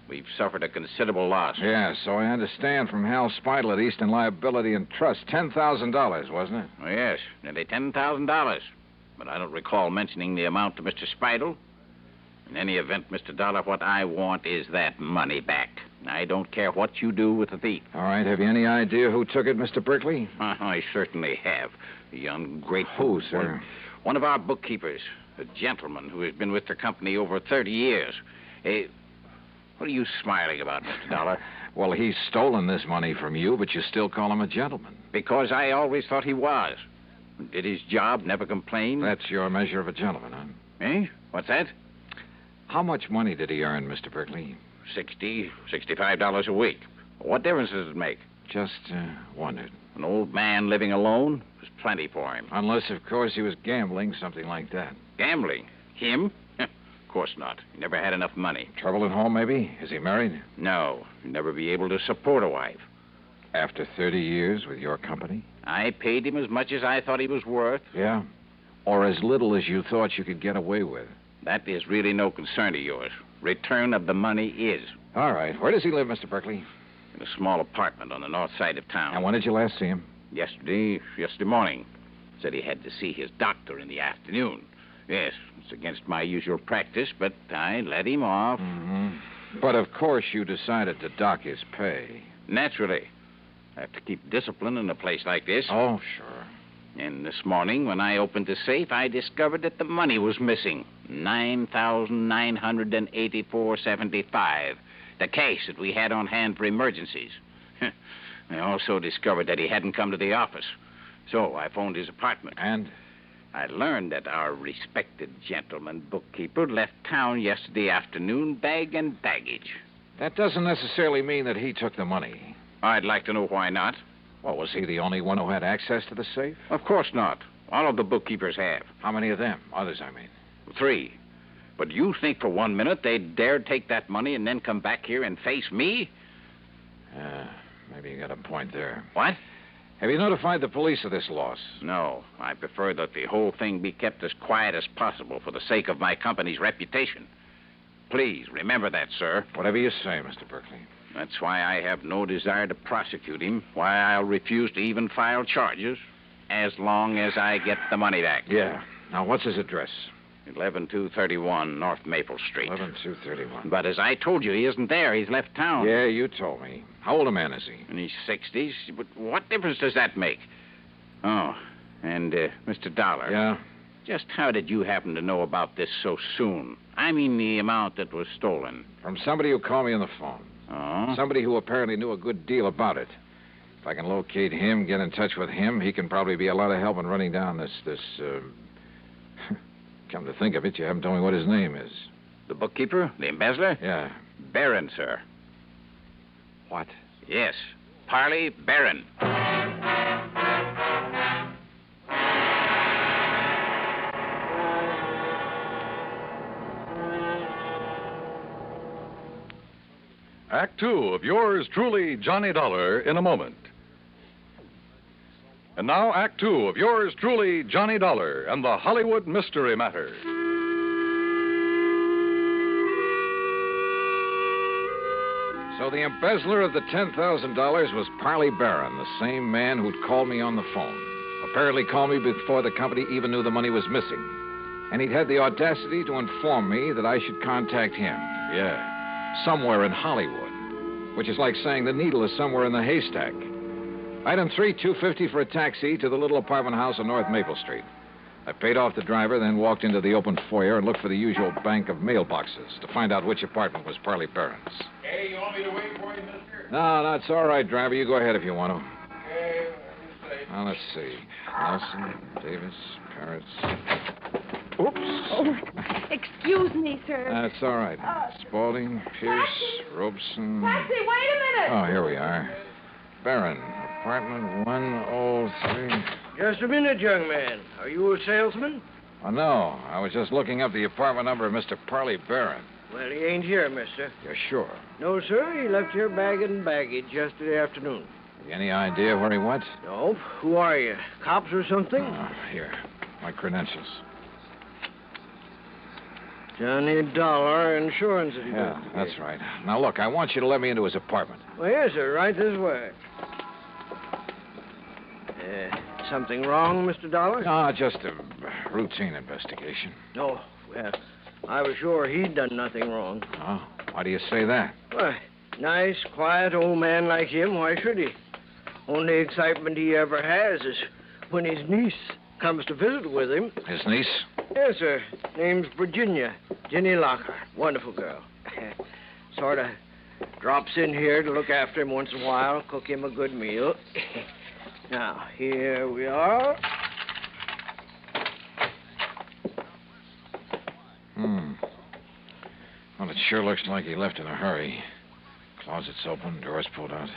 Speaker 12: We've suffered a considerable loss.
Speaker 7: Yeah, so I understand from Hal Speidel at Eastern Liability and Trust. $10,000, wasn't it?
Speaker 12: Oh, yes, nearly $10,000. But I don't recall mentioning the amount to Mr. Speidel. In any event, Mr. Dollar, what I want is that money back. I don't care what you do with the thief.
Speaker 7: All right, have you any idea who took it, Mr. Berkeley?
Speaker 12: I certainly have. The ungrateful...
Speaker 7: Who, sir?
Speaker 12: One of our bookkeepers. A gentleman who has been with the company over 30 years. What are you smiling about, Mr. Dollar?
Speaker 7: Well, he's stolen this money from you, but you still call him a gentleman.
Speaker 12: Because I always thought he was. Did his job, never complained.
Speaker 7: That's your measure of a gentleman, huh?
Speaker 12: Eh? What's that?
Speaker 7: How much money did he earn, Mr. Berkeley?
Speaker 12: $65 a week. What difference does it make?
Speaker 7: Just wondered.
Speaker 12: An old man living alone was plenty for him.
Speaker 7: Unless, of course, he was gambling, something like that.
Speaker 12: Gambling? Him? Of course not. He never had enough money.
Speaker 7: Trouble at home, maybe? Is he married?
Speaker 12: No. He'd never be able to support a wife.
Speaker 7: After 30 years with your company?
Speaker 12: I paid him as much as I thought he was worth.
Speaker 7: Yeah? Or as little as you thought you could get away with?
Speaker 12: That is really no concern of yours. Return of the money is.
Speaker 7: All right. Where does he live, Mr. Berkeley?
Speaker 12: In a small apartment on the north side of town.
Speaker 7: And when did you last see him?
Speaker 12: Yesterday morning. Said he had to see his doctor in the afternoon. Yes, it's against my usual practice, but I let him off.
Speaker 7: Mm-hmm. But, of course, you decided to dock his pay.
Speaker 12: Naturally. I have to keep discipline in a place like this.
Speaker 7: Oh, sure.
Speaker 12: And this morning, when I opened the safe, I discovered that the money was missing. $9,984.75. The cash that we had on hand for emergencies. I also discovered that he hadn't come to the office. So I phoned his apartment.
Speaker 7: And?
Speaker 12: I learned that our respected gentleman bookkeeper left town yesterday afternoon, bag and baggage.
Speaker 7: That doesn't necessarily mean that he took the money.
Speaker 12: I'd like to know why not.
Speaker 7: Well, was he the only one who had access to the safe?
Speaker 12: Of course not. All of the bookkeepers have.
Speaker 7: How many of them? Others, I mean.
Speaker 12: 3. But you think for 1 minute they'd dare take that money and then come back here and face me?
Speaker 7: Maybe you got a point there.
Speaker 12: What?
Speaker 7: Have you notified the police of this loss?
Speaker 12: No. I prefer that the whole thing be kept as quiet as possible for the sake of my company's reputation. Please, remember that, sir.
Speaker 7: Whatever you say, Mr. Berkeley.
Speaker 12: That's why I have no desire to prosecute him, why I'll refuse to even file charges, as long as I get the money back.
Speaker 7: Yeah. Now, what's his address?
Speaker 12: 11231 North Maple Street.
Speaker 7: 11231.
Speaker 12: But as I told you, he isn't there. He's left town.
Speaker 7: Yeah, you told me. How old a man is he?
Speaker 12: In his 60s. But what difference does that make? Oh, and, Mr. Dollar.
Speaker 7: Yeah?
Speaker 12: Just how did you happen to know about this so soon? I mean the amount that was stolen.
Speaker 7: From somebody who called me on the phone.
Speaker 12: Oh?
Speaker 7: Somebody who apparently knew a good deal about it. If I can locate him, get in touch with him, he can probably be a lot of help in running down this Come to think of it, you haven't told me what his name is.
Speaker 12: The bookkeeper? The embezzler?
Speaker 7: Yeah.
Speaker 12: Barron, sir.
Speaker 7: What?
Speaker 12: Yes. Parley Barron.
Speaker 4: Act 2 of yours truly, Johnny Dollar, in a moment. And now, Act 2 of yours truly, Johnny Dollar, and the Hollywood Mystery Matter.
Speaker 7: So the embezzler of the $10,000 was Parley Barron, the same man who'd called me on the phone. Apparently called me before the company even knew the money was missing. And he'd had the audacity to inform me that I should contact him. Yeah, somewhere in Hollywood. Which is like saying the needle is somewhere in the haystack. Item 3, $250 for a taxi to the little apartment house on North Maple Street. I paid off the driver, then walked into the open foyer and looked for the usual bank of mailboxes to find out which apartment was Parley Barron's.
Speaker 23: Hey, you want me to wait for you, mister?
Speaker 7: No, it's all right, driver. You go ahead if you want to.
Speaker 23: Okay, let me see.
Speaker 7: Now, let's see. Nelson, Davis, Parrots. Oops.
Speaker 1: Oh, excuse me, sir.
Speaker 7: That's all right. Spaulding, Pierce, Robeson.
Speaker 1: Taxi, wait a minute.
Speaker 7: Oh, here we are. Barron, apartment 103.
Speaker 3: Just a minute, young man. Are you a salesman?
Speaker 7: Oh, no. I was just looking up the apartment number of Mr. Parley Barron.
Speaker 3: Well, he ain't here, mister.
Speaker 22: You're sure?
Speaker 3: No, sir. He left here bag and baggage yesterday afternoon.
Speaker 22: Any idea where he went?
Speaker 3: Nope. Who are you? Cops or something?
Speaker 22: Here. My credentials.
Speaker 3: Johnny Dollar Insurance.
Speaker 22: Yeah, that's right. Now, look, I want you to let me into his apartment.
Speaker 3: Well, yes, sir. Right this way. Something wrong, Mr. Dollar?
Speaker 22: No, just a routine investigation.
Speaker 3: Oh, well, I was sure he'd done nothing wrong.
Speaker 22: Oh, why do you say that?
Speaker 3: Why, nice, quiet old man like him, why should he? Only excitement he ever has is when his niece comes to visit with him.
Speaker 22: His niece?
Speaker 3: Yes, sir. Name's Virginia. Jenny Lockhart. Wonderful girl. Sort of drops in here to look after him once in a while, cook him a good meal. Now, here we are.
Speaker 22: Well, it sure looks like he left in a hurry. Closet's open, doors pulled out.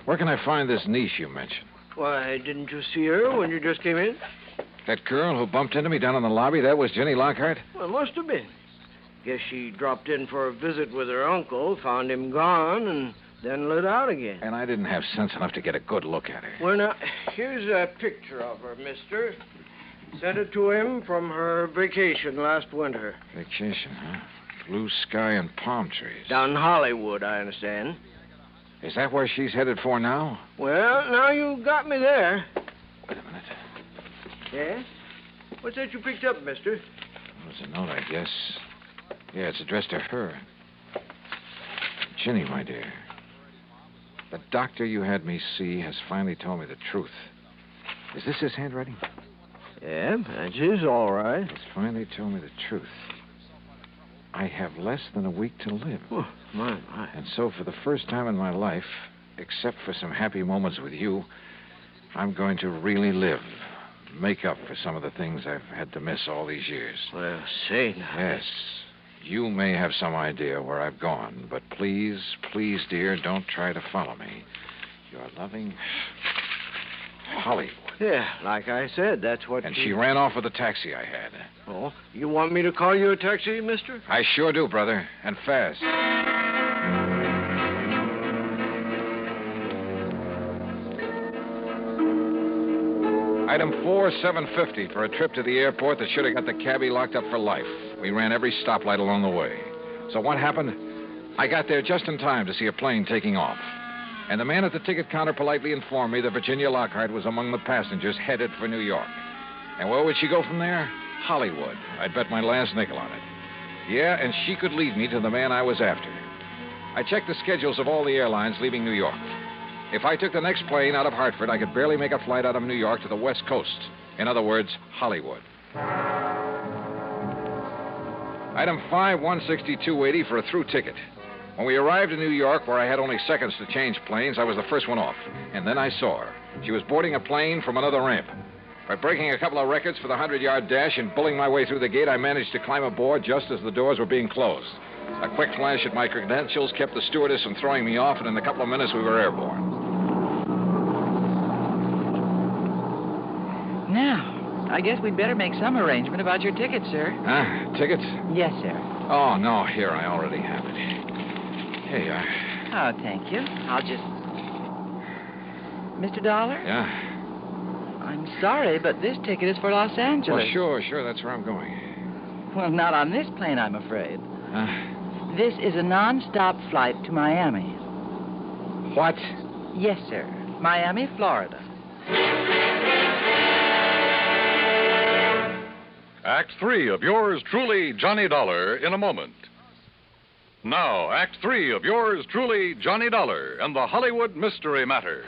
Speaker 22: Where can I find this niece you mentioned?
Speaker 3: Why, didn't you see her when you just came in?
Speaker 22: That girl who bumped into me down in the lobby, that was Jenny Lockhart?
Speaker 3: Well, must have been. Guess she dropped in for a visit with her uncle, found him gone, and then lit out again.
Speaker 22: And I didn't have sense enough to get a good look at her.
Speaker 3: Well, now, here's a picture of her, mister. Sent it to him from her vacation last winter.
Speaker 22: Vacation, huh? Blue sky and palm trees.
Speaker 3: Down in Hollywood, I understand.
Speaker 22: Is that where she's headed for now?
Speaker 3: Well, now you got me there.
Speaker 22: Wait a minute.
Speaker 3: Yes? What's that you picked up, mister?
Speaker 22: It was a note, I guess. Yeah, it's addressed to her. Ginny, my dear. The doctor you had me see has finally told me the truth. Is this his handwriting?
Speaker 3: Yeah, that's his, all right.
Speaker 22: He's finally told me the truth. I have less than a week to live.
Speaker 3: Oh, my.
Speaker 22: And so for the first time in my life, except for some happy moments with you, I'm going to really live. Make up for some of the things I've had to miss all these years.
Speaker 3: Well, say now.
Speaker 22: Yes. You may have some idea where I've gone, but please, please, dear, don't try to follow me. Your loving Hollywood.
Speaker 3: Yeah, like I said, that's what
Speaker 22: And she ran off with the taxi I had.
Speaker 3: Oh, you want me to call you a taxi, mister?
Speaker 22: I sure do, brother, and fast. Item 4, $7.50 for a trip to the airport that should have got the cabbie locked up for life. We ran every stoplight along the way. So what happened? I got there just in time to see a plane taking off. And the man at the ticket counter politely informed me that Virginia Lockhart was among the passengers headed for New York. And where would she go from there? Hollywood. I'd bet my last nickel on it. Yeah, and she could lead me to the man I was after. I checked the schedules of all the airlines leaving New York. If I took the next plane out of Hartford, I could barely make a flight out of New York to the West Coast. In other words, Hollywood. Item 5, $162.80 for a through ticket. When we arrived in New York, where I had only seconds to change planes, I was the first one off. And then I saw her. She was boarding a plane from another ramp. By breaking a couple of records for the 100-yard dash and bulling my way through the gate, I managed to climb aboard just as the doors were being closed. A quick flash at my credentials kept the stewardess from throwing me off, and in a couple of minutes we were airborne.
Speaker 14: Now, I guess we'd better make some arrangement about your ticket, sir.
Speaker 22: Huh? Tickets?
Speaker 14: Yes, sir.
Speaker 22: Oh, no, here, I already have it. Here you are.
Speaker 14: Oh, thank you. I'll just... Mr. Dollar?
Speaker 22: Yeah?
Speaker 14: I'm sorry, but this ticket is for Los Angeles.
Speaker 22: Well, sure, that's where I'm going.
Speaker 14: Well, not on this plane, I'm afraid.
Speaker 22: Huh?
Speaker 14: This is a non-stop flight to Miami.
Speaker 22: What?
Speaker 14: Yes, sir. Miami, Florida.
Speaker 4: Act 3 of yours truly, Johnny Dollar, in a moment. Now, Act 3 of yours truly, Johnny Dollar, and the Hollywood Mystery Matter.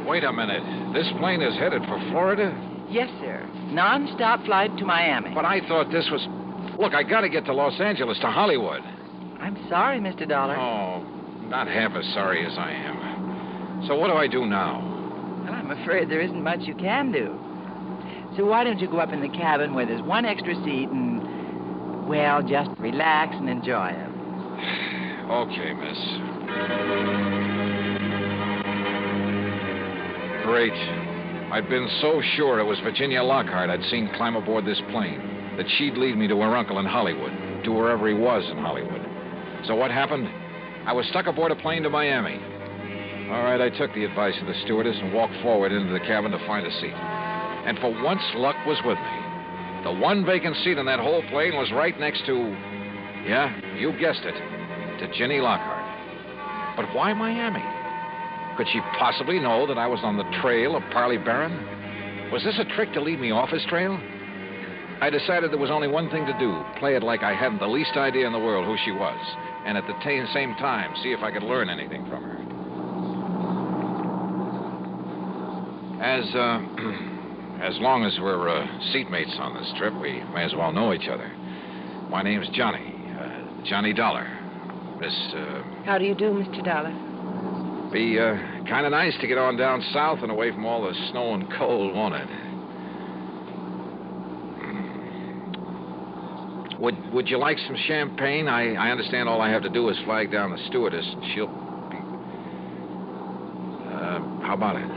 Speaker 22: Wait a minute. This plane is headed for Florida?
Speaker 14: Yes, sir. Non-stop flight to Miami.
Speaker 22: But I thought this was... Look, I gotta get to Los Angeles, to Hollywood.
Speaker 14: I'm sorry, Mr. Dollar.
Speaker 22: Oh, not half as sorry as I am. So what do I do now?
Speaker 14: Well, I'm afraid there isn't much you can do. So why don't you go up in the cabin where there's one extra seat and, well, just relax and enjoy it.
Speaker 22: Okay, miss. Great. I'd been so sure it was Virginia Lockhart I'd seen climb aboard this plane that she'd lead me to her uncle in Hollywood, to wherever he was in Hollywood. So what happened? I was stuck aboard a plane to Miami. All right, I took the advice of the stewardess and walked forward into the cabin to find a seat. And for once, luck was with me. The one vacant seat in that whole plane was right next to, yeah, you guessed it, to Ginny Lockhart. But why Miami? Could she possibly know that I was on the trail of Parley Barron? Was this a trick to lead me off his trail? I decided there was only one thing to do, play it like I hadn't the least idea in the world who she was, and at the same time, see if I could learn anything from her. As long as we're seatmates on this trip, we may as well know each other. My name's Johnny, Johnny Dollar.
Speaker 14: How do you do, Mr. Dollar?
Speaker 22: Be kind of nice to get on down south and away from all the snow and cold, won't it? Would you like some champagne? I understand all I have to do is flag down the stewardess, and she'll be... how about it?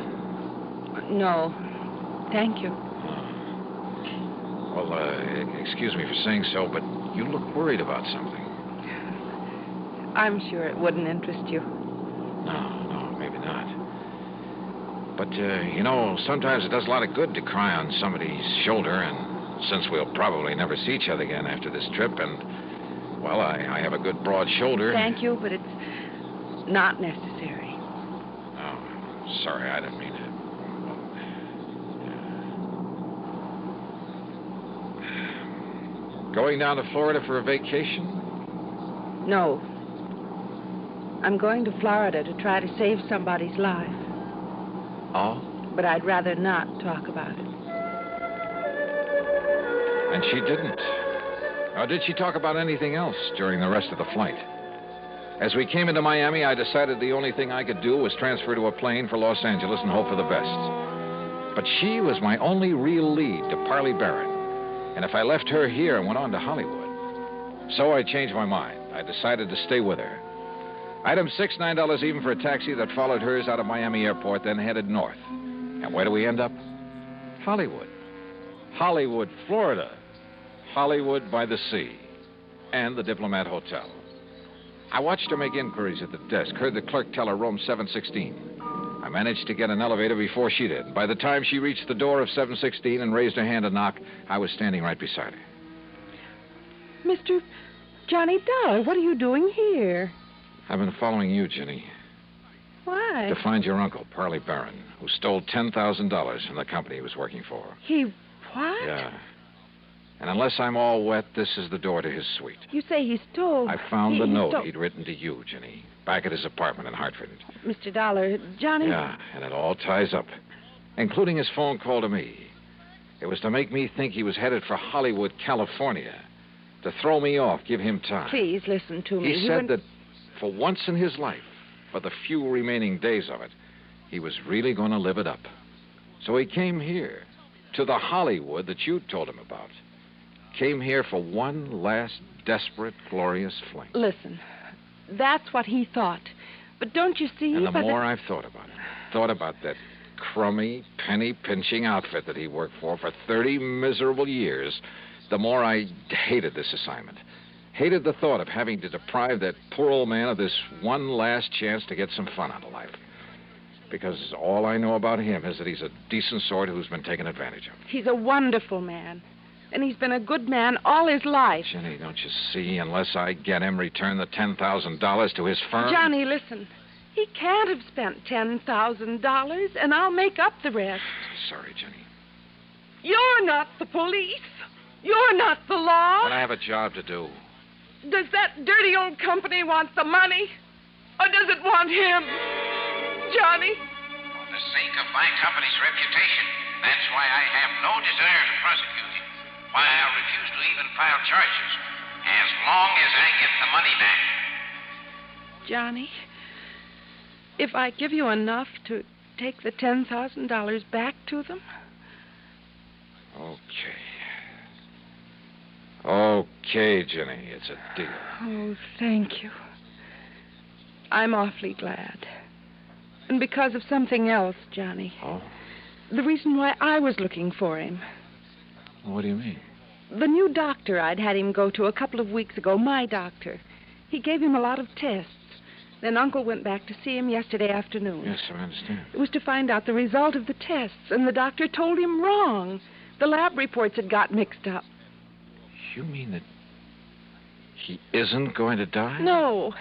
Speaker 14: No, thank you.
Speaker 22: Well, excuse me for saying so, but you look worried about something.
Speaker 14: I'm sure it wouldn't interest you.
Speaker 22: No, maybe not. But, you know, sometimes it does a lot of good to cry on somebody's shoulder, and since we'll probably never see each other again after this trip, and, well, I have a good broad shoulder.
Speaker 14: Thank you, but it's not necessary.
Speaker 22: Oh, sorry, I didn't mean to. Going down to Florida for a vacation?
Speaker 14: No. I'm going to Florida to try to save somebody's life.
Speaker 22: Oh?
Speaker 14: But I'd rather not talk about it.
Speaker 22: And she didn't. Or did she talk about anything else during the rest of the flight? As we came into Miami, I decided the only thing I could do was transfer to a plane for Los Angeles and hope for the best. But she was my only real lead to Parley Barron. And if I left her here and went on to Hollywood. So I changed my mind. I decided to stay with her. Item 6, $9 even for a taxi that followed hers out of Miami Airport, then headed north. And where do we end up? Hollywood. Hollywood, Florida. Hollywood by the sea. And the Diplomat Hotel. I watched her make inquiries at the desk, heard the clerk tell her room 716. I managed to get an elevator before she did. By the time she reached the door of 716 and raised her hand to knock, I was standing right beside her.
Speaker 1: Mr. Johnny Dollar, what are you doing here?
Speaker 22: I've been following you, Ginny.
Speaker 1: Why?
Speaker 22: To find your uncle, Parley Barron, who stole $10,000 from the company he was working for.
Speaker 1: He what?
Speaker 22: Yeah. And unless I'm all wet, this is the door to his suite.
Speaker 1: You say he stole...
Speaker 22: I found the note he'd written to you, Ginny, back at his apartment in Hartford.
Speaker 1: Mr. Dollar, Johnny...
Speaker 22: Yeah, and it all ties up, including his phone call to me. It was to make me think he was headed for Hollywood, California, to throw me off, give him time.
Speaker 1: Please listen to me.
Speaker 22: He said that for once in his life, for the few remaining days of it, he was really going to live it up. So he came here, to the Hollywood that you told him about. Came here for one last desperate, glorious fling.
Speaker 1: Listen, that's what he thought. But don't you see...
Speaker 22: And the more I've thought about that crummy, penny-pinching outfit that he worked for 30 miserable years, the more I hated this assignment. Hated the thought of having to deprive that poor old man of this one last chance to get some fun out of life. Because all I know about him is that he's a decent sort who's been taken advantage of.
Speaker 1: He's a wonderful man. And he's been a good man all his life.
Speaker 22: Jenny, don't you see? Unless I get him return the $10,000 to his firm...
Speaker 1: Johnny, listen. He can't have spent $10,000, and I'll make up the rest.
Speaker 22: Sorry, Jenny.
Speaker 1: You're not the police. You're not the law.
Speaker 22: But I have a job to do.
Speaker 1: Does that dirty old company want the money? Or does it want him? Johnny?
Speaker 20: For the sake of my company's reputation, that's why I have no desire to prosecute him. Why I'll refuse to even file charges as long as I get the money back.
Speaker 1: Johnny, if I give you enough to take the $10,000 back to them?
Speaker 22: Okay, Jenny, it's a deal.
Speaker 1: Oh, thank you. I'm awfully glad. And because of something else, Johnny.
Speaker 22: Oh?
Speaker 1: The reason why I was looking for him.
Speaker 22: What do you mean?
Speaker 1: The new doctor I'd had him go to a couple of weeks ago, my doctor. He gave him a lot of tests. Then Uncle went back to see him yesterday afternoon.
Speaker 22: Yes, sir, I understand.
Speaker 1: It was to find out the result of the tests, and the doctor told him wrong. The lab reports had got mixed up.
Speaker 22: You mean that he isn't going to die?
Speaker 1: No.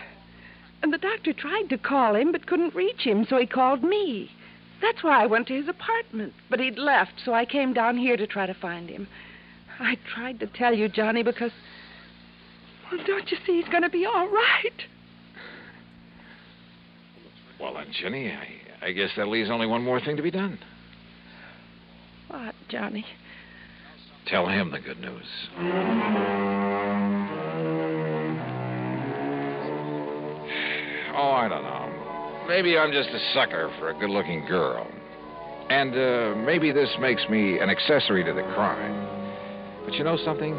Speaker 1: And the doctor tried to call him, but couldn't reach him, so he called me. That's why I went to his apartment. But he'd left, so I came down here to try to find him. I tried to tell you, Johnny, because... Well, don't you see he's going to be all right?
Speaker 22: Well, then, Jenny, I guess that leaves only one more thing to be done.
Speaker 1: What, Johnny?
Speaker 22: Tell him the good news. Oh, I don't know. Maybe I'm just a sucker for a good-looking girl. And maybe this makes me an accessory to the crime. But you know something?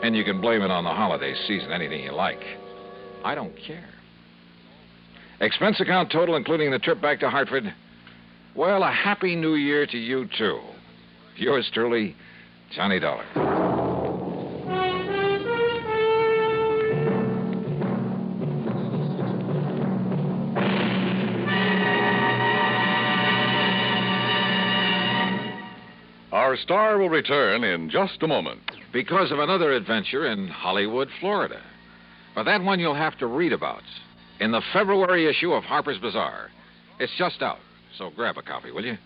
Speaker 22: And you can blame it on the holiday season, anything you like. I don't care. Expense account total, including the trip back to Hartford. Well, a happy new year to you, too. Yours truly, Johnny Dollar.
Speaker 4: Our star will return in just a moment.
Speaker 22: Because of another adventure in Hollywood, Florida. But that one you'll have to read about in the February issue of Harper's Bazaar. It's just out, so grab a copy, will you?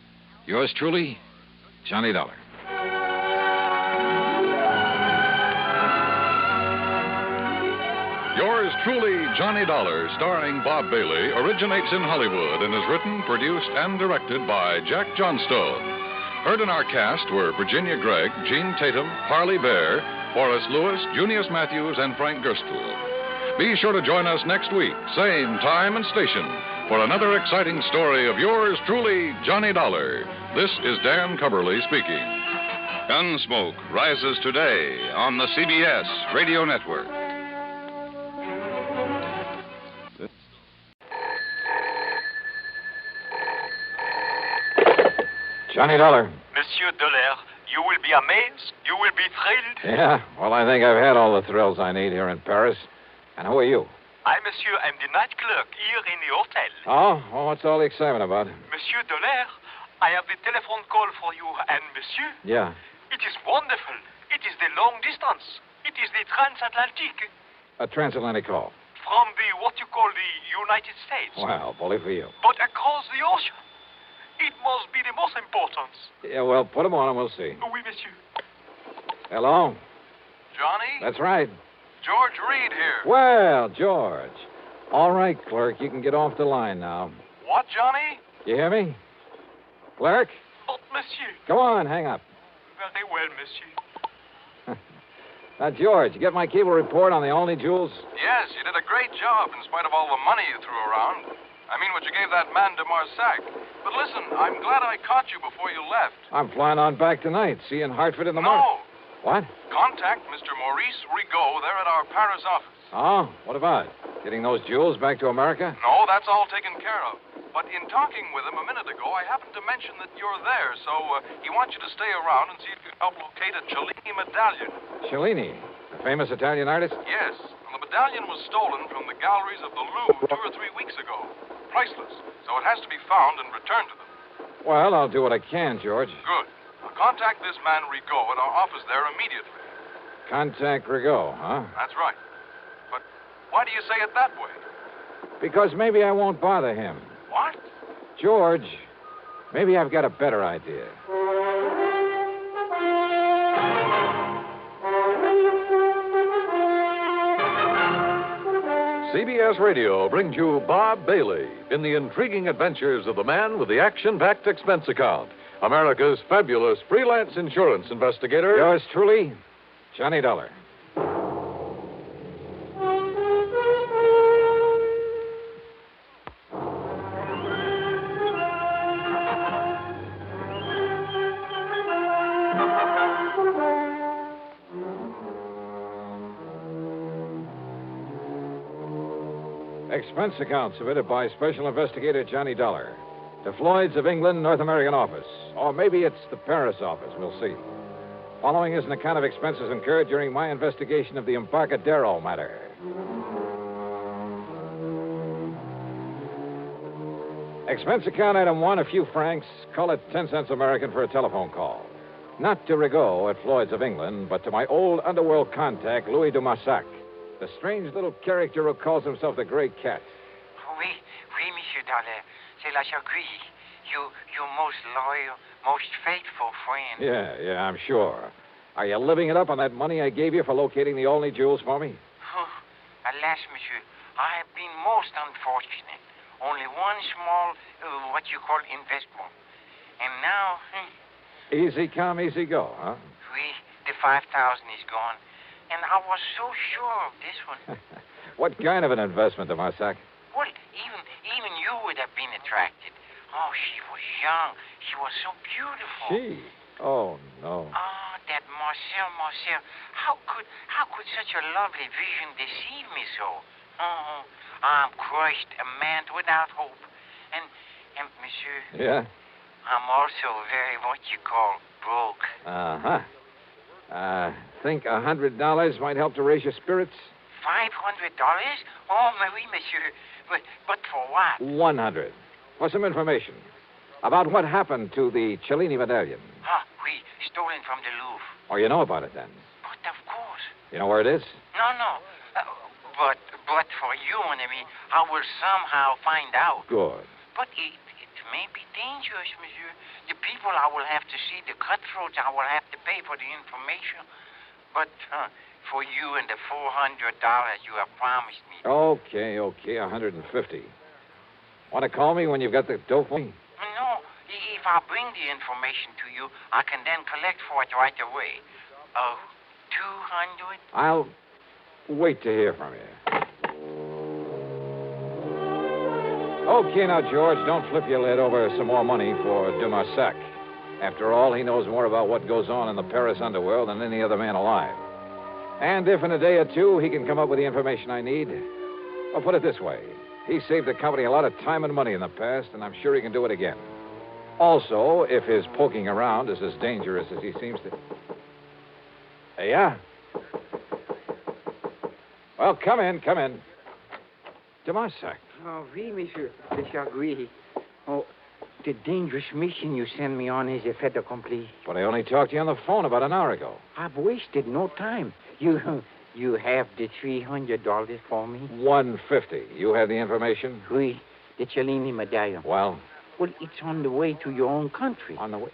Speaker 22: Yours truly, Johnny Dollar.
Speaker 4: Yours truly, Johnny Dollar, starring Bob Bailey, originates in Hollywood and is written, produced, and directed by Jack Johnstone. Heard in our cast were Virginia Gregg, Gene Tatum, Harley Bear, Forrest Lewis, Junius Matthews, and Frank Gerstl. Be sure to join us next week, same time and station, for another exciting story of yours truly, Johnny Dollar. This is Dan Cubberly speaking.
Speaker 5: Gunsmoke rises today on the CBS Radio Network.
Speaker 22: Johnny Dollar.
Speaker 19: Monsieur Dollar, you will be amazed. You will be thrilled.
Speaker 22: Yeah, well, I think I've had all the thrills I need here in Paris. And who are you?
Speaker 19: Monsieur, I'm the night clerk here in the hotel.
Speaker 22: Oh, what's all the excitement about?
Speaker 19: Monsieur Dollar, I have the telephone call for you, and Monsieur,
Speaker 22: Yeah.
Speaker 19: it is wonderful. It is the long distance. It is the transatlantic.
Speaker 22: A transatlantic call.
Speaker 19: From what you call the United States.
Speaker 22: Well, bully for you.
Speaker 19: But across the ocean. It must be the most important.
Speaker 22: Yeah, well, put them on and we'll see.
Speaker 19: Oui, monsieur.
Speaker 22: Hello?
Speaker 19: Johnny?
Speaker 22: That's right.
Speaker 19: George Reed here.
Speaker 22: Well, George. All right, clerk, you can get off the line now.
Speaker 19: What, Johnny?
Speaker 22: You hear me? Clerk?
Speaker 19: But, monsieur.
Speaker 22: Go on, hang up.
Speaker 19: Very well, monsieur.
Speaker 22: Now, George, you get my cable report on the Only Jewels?
Speaker 21: Yes, you did a great job in spite of all the money you threw around. I mean what you gave that man de Marsac. But listen, I'm glad I caught you before you left.
Speaker 22: I'm flying on back tonight. See you in Hartford in the morning.
Speaker 21: No.
Speaker 22: What?
Speaker 21: Contact Mr. Maurice Rigaud there at our Paris office.
Speaker 22: Oh, what about? Getting those jewels back to America?
Speaker 21: No, that's all taken care of. But in talking with him a minute ago, I happened to mention that you're there, so he wants you to stay around and see if you can help locate a Cellini medallion.
Speaker 22: Cellini, the famous Italian artist?
Speaker 21: Yes, and the medallion was stolen from the galleries of the Louvre 2 or 3 weeks ago. Priceless, so it has to be found and returned to them.
Speaker 22: Well, I'll do what I can, George.
Speaker 21: Good. Now contact this man Rigaud at our office there immediately.
Speaker 22: Contact Rigaud, huh?
Speaker 21: That's right. But why do you say it that way?
Speaker 22: Because maybe I won't bother him.
Speaker 21: What?
Speaker 22: George, maybe I've got a better idea.
Speaker 4: CBS Radio brings you Bob Bailey in the intriguing adventures of the man with the action-packed expense account, America's fabulous freelance insurance investigator.
Speaker 22: Yours truly, Johnny Dollar. Expense account submitted by Special Investigator Johnny Dollar. To Floyd's of England, North American office. Or maybe it's the Paris office. We'll see. Following is an account of expenses incurred during my investigation of the Embarcadero matter. Expense account item 1, a few francs. Call it 10 cents American for a telephone call. Not to Rigaud at Floyd's of England, but to my old underworld contact, Louis de Marsac, the strange little character who calls himself the Gray Cat.
Speaker 11: Oui, Monsieur Dollar. C'est la Chagris. You most loyal, most faithful friend.
Speaker 22: Yeah, I'm sure. Are you living it up on that money I gave you for locating the Olney jewels for me?
Speaker 11: Alas, monsieur, I have been most unfortunate. Only one small, what you call investment. And now...
Speaker 22: Easy come, easy go, huh?
Speaker 11: Oui, the 5,000 is gone. And I was so sure of this one.
Speaker 22: What kind of an investment, de Marsac?
Speaker 11: Well, even you would have been attracted. Oh, she was young. She was so beautiful.
Speaker 22: She? Oh, no.
Speaker 11: Ah, that Marcel. How could such a lovely vision deceive me so? Oh, I'm crushed, a man without hope. And monsieur...
Speaker 22: Yeah?
Speaker 11: I'm also very, what you call, broke.
Speaker 22: Uh-huh. Think $100 might help to raise your spirits?
Speaker 11: $500? Oh, oui, monsieur. But for what?
Speaker 22: 100. For some information about what happened to the Cellini medallion.
Speaker 11: Oui, stolen from the Louvre.
Speaker 22: Oh, you know about it then?
Speaker 11: But of course.
Speaker 22: You know where it is?
Speaker 11: No. But for you and me, I will somehow find out.
Speaker 22: Good.
Speaker 11: But it may be dangerous, monsieur. The people I will have to see, the cutthroats, I will have to pay for the information. But for you and the $400 you have promised me.
Speaker 22: Okay, $150. Want to call me when you've got the dough for me?
Speaker 11: No, if I bring the information to you, I can then collect for it right away. 200?
Speaker 22: I'll wait to hear from you. Okay, now, George, don't flip your lid over some more money for de Marsac. After all, he knows more about what goes on in the Paris underworld than any other man alive. And if in a day or two he can come up with the information I need, I'll put it this way. He saved the company a lot of time and money in the past, and I'm sure he can do it again. Also, if his poking around is as dangerous as he seems to... Yeah? Well, come in. De Marsac.
Speaker 11: Oh, oui, monsieur. De Chagris. Oh, the dangerous mission you sent me on is a fait accompli.
Speaker 22: But I only talked to you on the phone about an hour ago.
Speaker 11: I've wasted no time. You have the $300 for me?
Speaker 22: $150. You have the information?
Speaker 11: Oui, the Cellini medallion.
Speaker 22: Well?
Speaker 11: Well, it's on the way to your own country.
Speaker 22: On the way?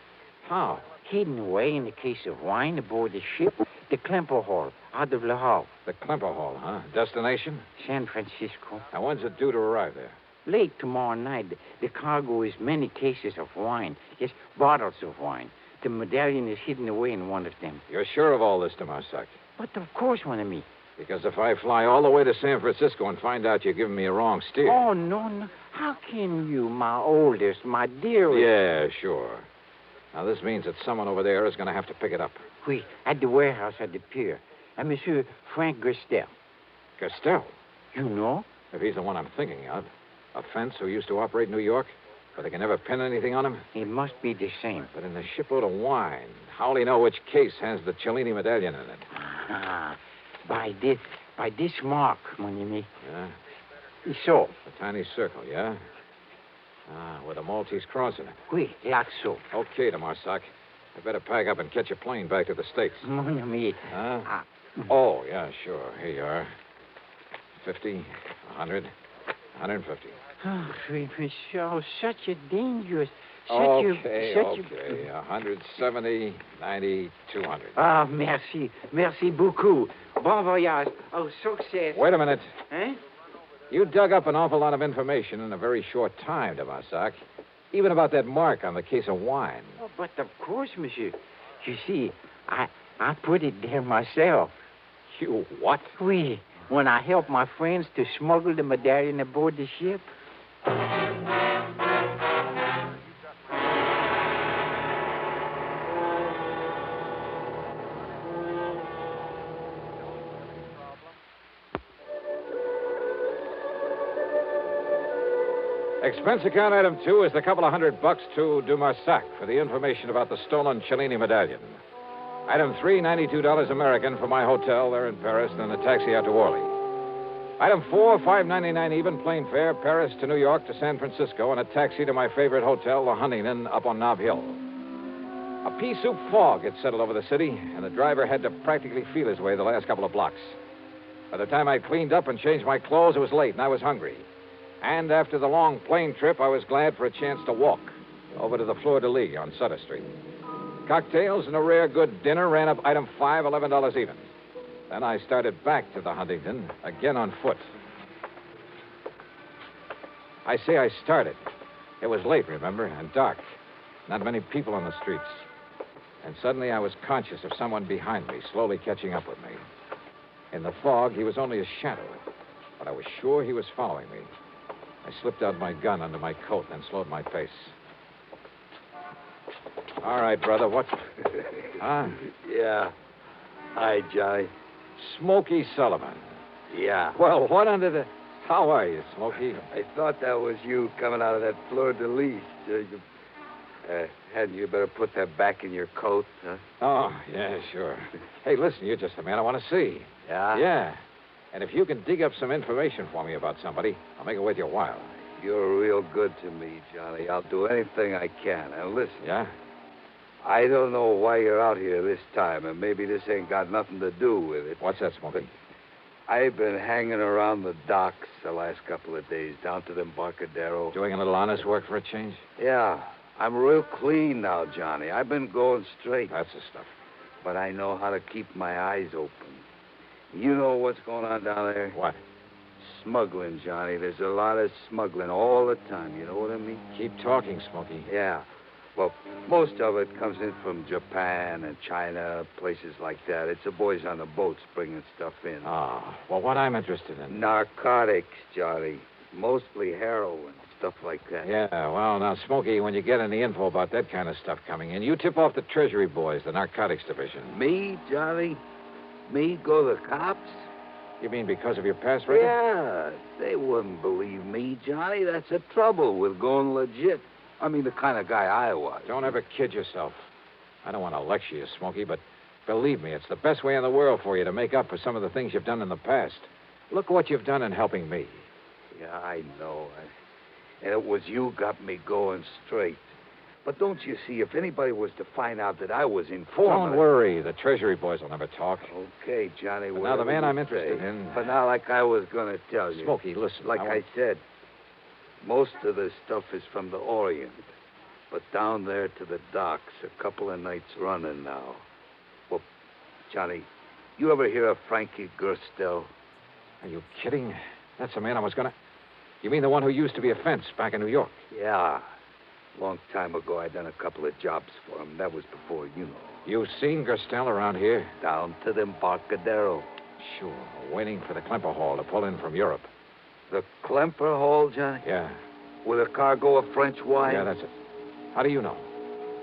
Speaker 22: How?
Speaker 11: Hidden away in a case of wine aboard the ship, the Klemper Hall, out of Le Havre.
Speaker 22: The Klemper Hall, huh? Destination?
Speaker 11: San Francisco.
Speaker 22: Now, when's it due to arrive there?
Speaker 11: Late tomorrow night. The cargo is many cases of wine. Yes, bottles of wine. The medallion is hidden away in one of them.
Speaker 22: You're sure of all this, de Marsac?
Speaker 11: But of course, mon ami.
Speaker 22: Because if I fly all the way to San Francisco and find out you're giving me a wrong steer...
Speaker 11: Oh, no. How can you, my oldest, my dearest...
Speaker 22: Yeah, sure. Now, this means that someone over there is going to have to pick it up.
Speaker 11: Oui, at the warehouse at the pier. And Monsieur Frank Gestel.
Speaker 22: Gestel?
Speaker 11: You know?
Speaker 22: If he's the one I'm thinking of. A fence who used to operate in New York, but they can never pin anything on him?
Speaker 11: It must be the same.
Speaker 22: But in the shipload of wine, how'll he know which case has the Cellini medallion in it?
Speaker 11: By this mark, mon ami.
Speaker 22: Yeah?
Speaker 11: So.
Speaker 22: A tiny circle, yeah? With a Maltese cross in it.
Speaker 11: Oui, like so.
Speaker 22: Okay, de Marsac. I better pack up and catch a plane back to the States.
Speaker 11: Mon ami.
Speaker 22: Oh, yeah, sure. Here you are. 50, 100, 150.
Speaker 11: Oh, monsieur, such a dangerous...
Speaker 22: Okay. 170, 90, 200.
Speaker 11: Ah, merci. Merci beaucoup. Bon voyage. Oh, success.
Speaker 22: Wait a minute.
Speaker 11: Eh?
Speaker 22: You dug up an awful lot of information in a very short time, de Marsac. Even about that mark on the case of wine.
Speaker 11: Oh, but of course, monsieur. You see, I put it there myself.
Speaker 22: You what?
Speaker 11: Oui, when I helped my friends to smuggle the medallion aboard the ship.
Speaker 22: Expense account item 2 is the couple of $100 to Dumarsac for the information about the stolen Cellini medallion. Item 3, $92 American for my hotel there in Paris, and then a taxi out to Orly. Item 4, $5.99 even, plain fare, Paris to New York to San Francisco, and a taxi to my favorite hotel, the Huntington, up on Nob Hill. A pea soup fog had settled over the city, and the driver had to practically feel his way the last couple of blocks. By the time I'd cleaned up and changed my clothes, it was late, and I was hungry. And after the long plane trip, I was glad for a chance to walk over to the Fleur de Lis on Sutter Street. Cocktails and a rare good dinner ran up item 5, $11 even. Then I started back to the Huntington, again on foot. I say I started. It was late, remember, and dark. Not many people on the streets. And suddenly I was conscious of someone behind me, slowly catching up with me. In the fog, he was only a shadow, but I was sure he was following me. I slipped out my gun under my coat and then slowed my pace. All right, brother, what? Huh?
Speaker 13: Yeah. Hi, Johnny.
Speaker 22: Smokey Sullivan.
Speaker 13: Yeah.
Speaker 22: Well, what under the... How are you, Smokey?
Speaker 13: I thought that was you coming out of that Fleur de Lis. Hadn't you better put that back in your coat, huh?
Speaker 22: Oh, yeah, sure. Hey, listen, you're just the man I want to see.
Speaker 13: Yeah?
Speaker 22: Yeah. And if you can dig up some information for me about somebody, I'll make it worth your while.
Speaker 13: You're real good to me, Johnny. I'll do anything I can. And listen.
Speaker 22: Yeah?
Speaker 13: I don't know why you're out here this time, and maybe this ain't got nothing to do with it.
Speaker 22: What's that, Smokey?
Speaker 13: But I've been hanging around the docks the last couple of days, down to the Embarcadero.
Speaker 22: Doing a little honest work for a change?
Speaker 13: Yeah. I'm real clean now, Johnny. I've been going straight.
Speaker 22: That's the stuff.
Speaker 13: But I know how to keep my eyes open. You know what's going on down there?
Speaker 22: What?
Speaker 13: Smuggling, Johnny. There's a lot of smuggling all the time. You know what I mean?
Speaker 22: Keep talking, Smokey.
Speaker 13: Yeah. Well, most of it comes in from Japan and China, places like that. It's the boys on the boats bringing stuff in.
Speaker 22: Ah, well, what I'm interested in...
Speaker 13: Narcotics, Johnny. Mostly heroin, stuff like that.
Speaker 22: Yeah, well, now, Smokey, when you get any info about that kind of stuff coming in, you tip off the Treasury boys, the narcotics division.
Speaker 13: Me, Johnny? Me go to the cops?
Speaker 22: You mean because of your past record?
Speaker 13: Yeah, they wouldn't believe me, Johnny. That's the trouble with going legit. I mean, the kind of guy I was.
Speaker 22: Don't ever kid yourself. I don't want to lecture you, Smokey, but believe me, it's the best way in the world for you to make up for some of the things you've done in the past. Look what you've done in helping me.
Speaker 13: Yeah, I know. And it was you got me going straight. But don't you see, if anybody was to find out that I was informed...
Speaker 22: Don't worry. The Treasury boys will never talk.
Speaker 13: Okay, Johnny.
Speaker 22: But now the man I'm interested in...
Speaker 13: But now, like I was going to tell you...
Speaker 22: Smokey, listen.
Speaker 13: Like I said, most of the stuff is from the Orient. But down there to the docks, a couple of nights running now. Well, Johnny, you ever hear of Frankie Gerstel?
Speaker 22: Are you kidding? That's the man I was going to... You mean the one who used to be a fence back in New York?
Speaker 13: Yeah. Long time ago, I done a couple of jobs for him. That was before, you know.
Speaker 22: You've seen Gerstel around here?
Speaker 13: Down to the Embarcadero.
Speaker 22: Sure. Waiting for the Klemper Hall to pull in from Europe.
Speaker 13: The Klemper Hall, Johnny?
Speaker 22: Yeah.
Speaker 13: With a cargo of French wine?
Speaker 22: Yeah, that's it. How do you know?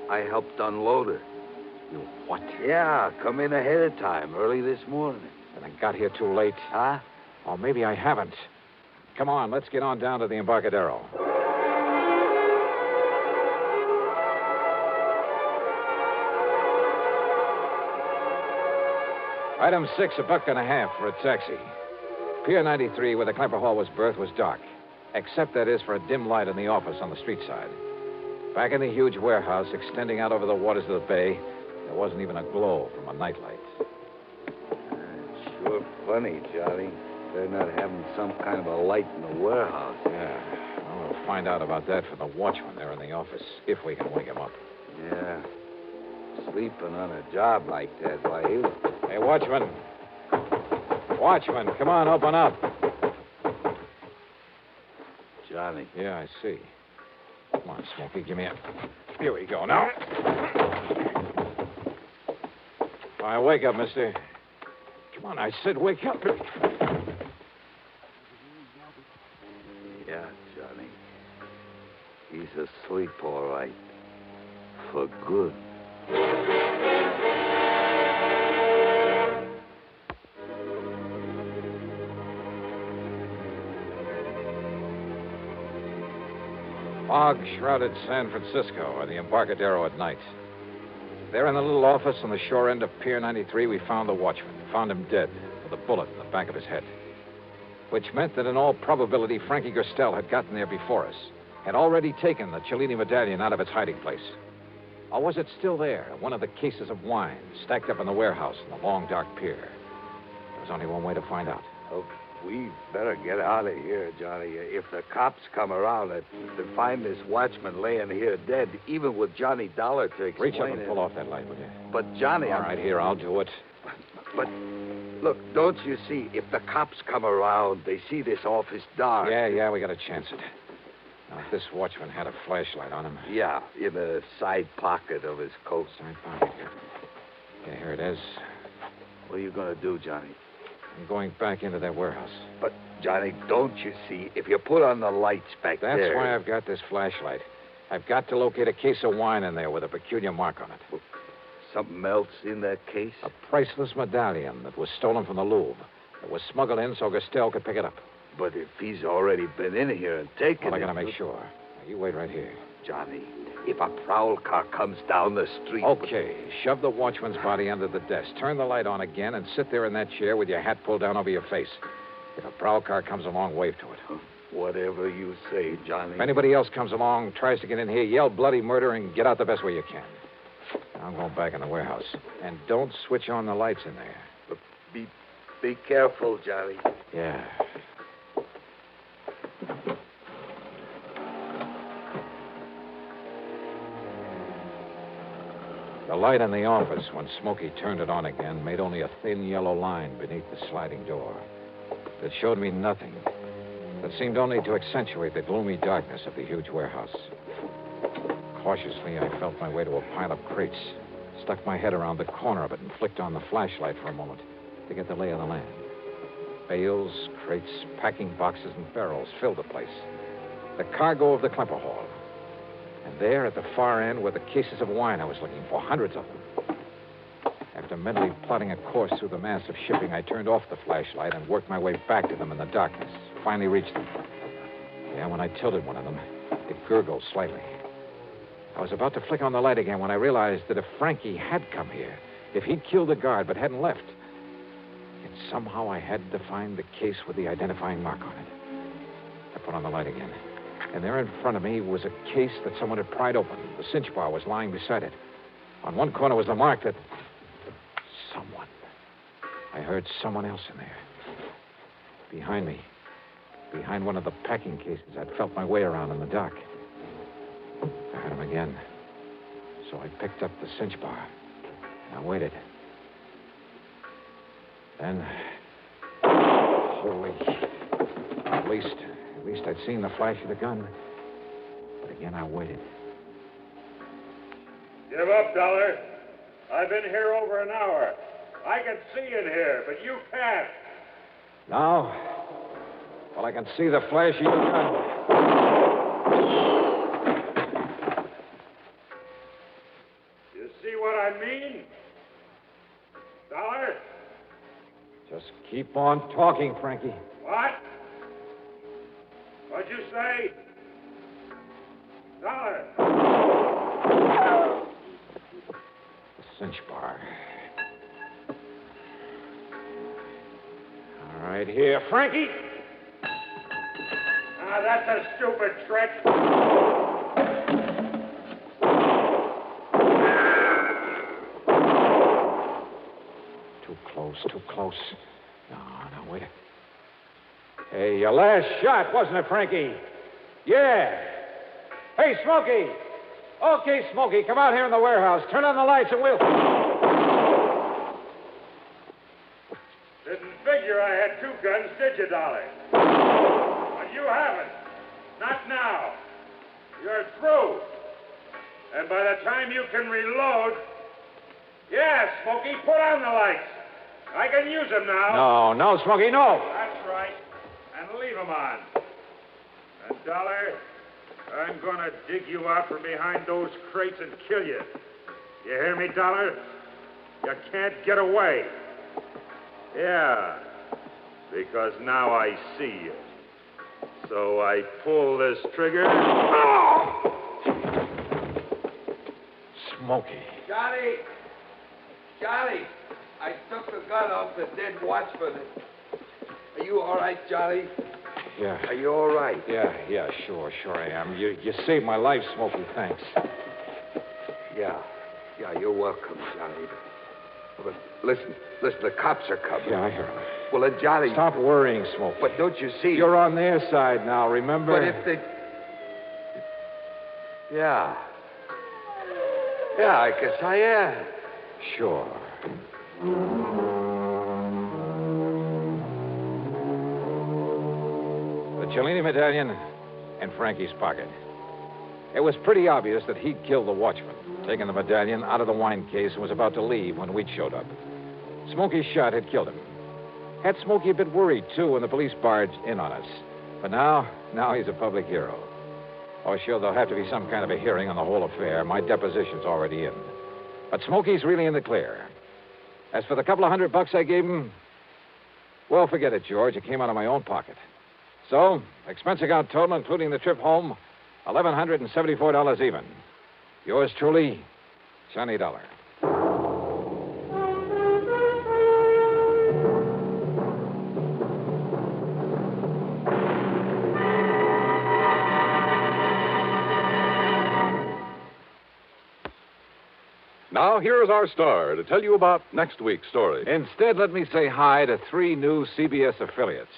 Speaker 13: I helped unload her.
Speaker 22: You what?
Speaker 13: Yeah, come in ahead of time, early this morning.
Speaker 22: And I got here too late.
Speaker 13: Huh?
Speaker 22: Or maybe I haven't. Come on, let's get on down to the Embarcadero. Item 6, $1.50 for a taxi. Pier 93, where the Klemper Hall was berthed, was dark. Except, that is, for a dim light in the office on the street side. Back in the huge warehouse extending out over the waters of the bay, there wasn't even a glow from a nightlight.
Speaker 13: Sure funny, Johnny. They're not having some kind of a light in the warehouse.
Speaker 22: Yeah. Well, we'll find out about that from the watchman there in the office, if we can wake him up.
Speaker 13: Yeah. Sleeping on a job like that, why,
Speaker 22: Hey, watchman. Watchman, come on, open up.
Speaker 13: Johnny.
Speaker 22: Yeah, I see. Come on, Smokey, give me a... Here we go now. All right, wake up, mister. Come on, I said wake up.
Speaker 13: Yeah, Johnny. He's asleep, all right. For good.
Speaker 22: Fog-shrouded San Francisco, or the Embarcadero at night. There in the little office on the shore end of Pier 93, we found the watchman. Found him dead, with a bullet in the back of his head. Which meant that in all probability, Frankie Gerstel had gotten there before us, had already taken the Cellini medallion out of its hiding place. Or was it still there, one of the cases of wine, stacked up in the warehouse in the long, dark pier? There was only one way to find out.
Speaker 13: Oh, we better get out of here, Johnny. If the cops come around to find this watchman laying here dead, even with Johnny Dollar to explain
Speaker 22: Reach up and pull off that light, will you?
Speaker 13: But, Johnny,
Speaker 22: All right, here, I'll do it.
Speaker 13: But, look, don't you see, if the cops come around, they see this office dark.
Speaker 22: Yeah, we got to chance it. Now, if this watchman had a flashlight on him...
Speaker 13: Yeah, in the side pocket of his coat.
Speaker 22: Side pocket, yeah, here it is.
Speaker 13: What are you going to do, Johnny?
Speaker 22: I'm going back into that warehouse.
Speaker 13: But, Johnny, don't you see, if you put on the lights back there...
Speaker 22: That's why I've got this flashlight. I've got to locate a case of wine in there with a peculiar mark on it.
Speaker 13: Something else in that case?
Speaker 22: A priceless medallion that was stolen from the Louvre. It was smuggled in so Gerstel could pick it up.
Speaker 13: But if he's already been in here and taken
Speaker 22: I got to make sure. Now, you wait right here.
Speaker 13: Johnny, if a prowl car comes down the street...
Speaker 22: Okay, shove the watchman's body under the desk. Turn the light on again and sit there in that chair with your hat pulled down over your face. If a prowl car comes along, wave to it.
Speaker 13: Whatever you say, Johnny.
Speaker 22: If anybody else comes along, tries to get in here, yell bloody murder and get out the best way you can. I'm going back in the warehouse. And don't switch on the lights in there.
Speaker 13: But be careful, Johnny.
Speaker 22: Yeah. The light in the office, when Smokey turned it on again, made only a thin yellow line beneath the sliding door. That showed me nothing. That seemed only to accentuate the gloomy darkness of the huge warehouse. Cautiously, I felt my way to a pile of crates, stuck my head around the corner of it, and flicked on the flashlight for a moment to get the lay of the land. Bales, crates, packing boxes, and barrels filled the place. The cargo of the Klemper Hall. And there, at the far end, were the cases of wine I was looking for, hundreds of them. After mentally plotting a course through the mass of shipping, I turned off the flashlight and worked my way back to them in the darkness. Finally reached them. Yeah, when I tilted one of them, it gurgled slightly. I was about to flick on the light again when I realized that if Frankie had come here, if he'd killed the guard but hadn't left, yet somehow I had to find the case with the identifying mark on it. I put on the light again. And there in front of me was a case that someone had pried open. The cinch bar was lying beside it. On one corner was the mark that... Someone. I heard someone else in there. Behind me. Behind one of the packing cases. I'd felt my way around in the dark. I heard him again. So I picked up the cinch bar. And I waited. Then... Holy... At least I'd seen the flash of the gun. But again, I waited.
Speaker 23: Give up, Dollar. I've been here over an hour. I can see in here, but you can't.
Speaker 22: Now? Well, I can see the flash of your gun.
Speaker 23: You see what I mean? Dollar?
Speaker 22: Just keep on talking, Frankie.
Speaker 23: What? What'd you say? Dollar!
Speaker 22: The cinch bar. All right, here, Frankie.
Speaker 23: Now, that's a stupid trick.
Speaker 22: Too close. No, wait a... Hey, your last shot, wasn't it, Frankie? Yeah. Hey, Smokey. Okay, Smokey, come out here in the warehouse. Turn on the lights and we'll...
Speaker 23: Didn't figure I had two guns, did you, Dolly? But you haven't. Not now. You're through. And by the time you can reload... Yeah, Smokey, put on the lights. I can use them now.
Speaker 22: No, Smokey, no.
Speaker 23: That's right. And leave them on. And, Dollar, I'm going to dig you out from behind those crates and kill you. You hear me, Dollar? You can't get away. Yeah, because now I see you. So I pull this trigger.
Speaker 22: Smokey.
Speaker 13: Johnny! Johnny! I took the gun off the dead watchman. Are you all right, Johnny?
Speaker 22: Yeah.
Speaker 13: Are you all right?
Speaker 22: Yeah, sure I am. You saved my life, Smokey. Thanks.
Speaker 13: Yeah, you're welcome, Johnny. But listen, the cops are coming.
Speaker 22: Yeah, I hear him.
Speaker 13: Well, then, Johnny...
Speaker 22: Stop worrying, Smokey.
Speaker 13: But don't you see...
Speaker 22: You're on their side now, remember?
Speaker 13: But if they... Yeah, I guess I am.
Speaker 22: Sure. The Cellini medallion in Frankie's pocket. It was pretty obvious that he'd killed the watchman, taken the medallion out of the wine case and was about to leave when we'd showed up. Smokey's shot had killed him. Had Smokey a bit worried, too, when the police barged in on us. But now he's a public hero. Oh, sure, there'll have to be some kind of a hearing on the whole affair. My deposition's already in. But Smokey's really in the clear. As for the couple of $100 I gave him, well, forget it, George. It came out of my own pocket. So, expense account total, including the trip home, $1,174 even. Yours truly, Johnny Dollar.
Speaker 4: Now, here's our star to tell you about next week's story.
Speaker 22: Instead, let me say hi to 3 new CBS affiliates.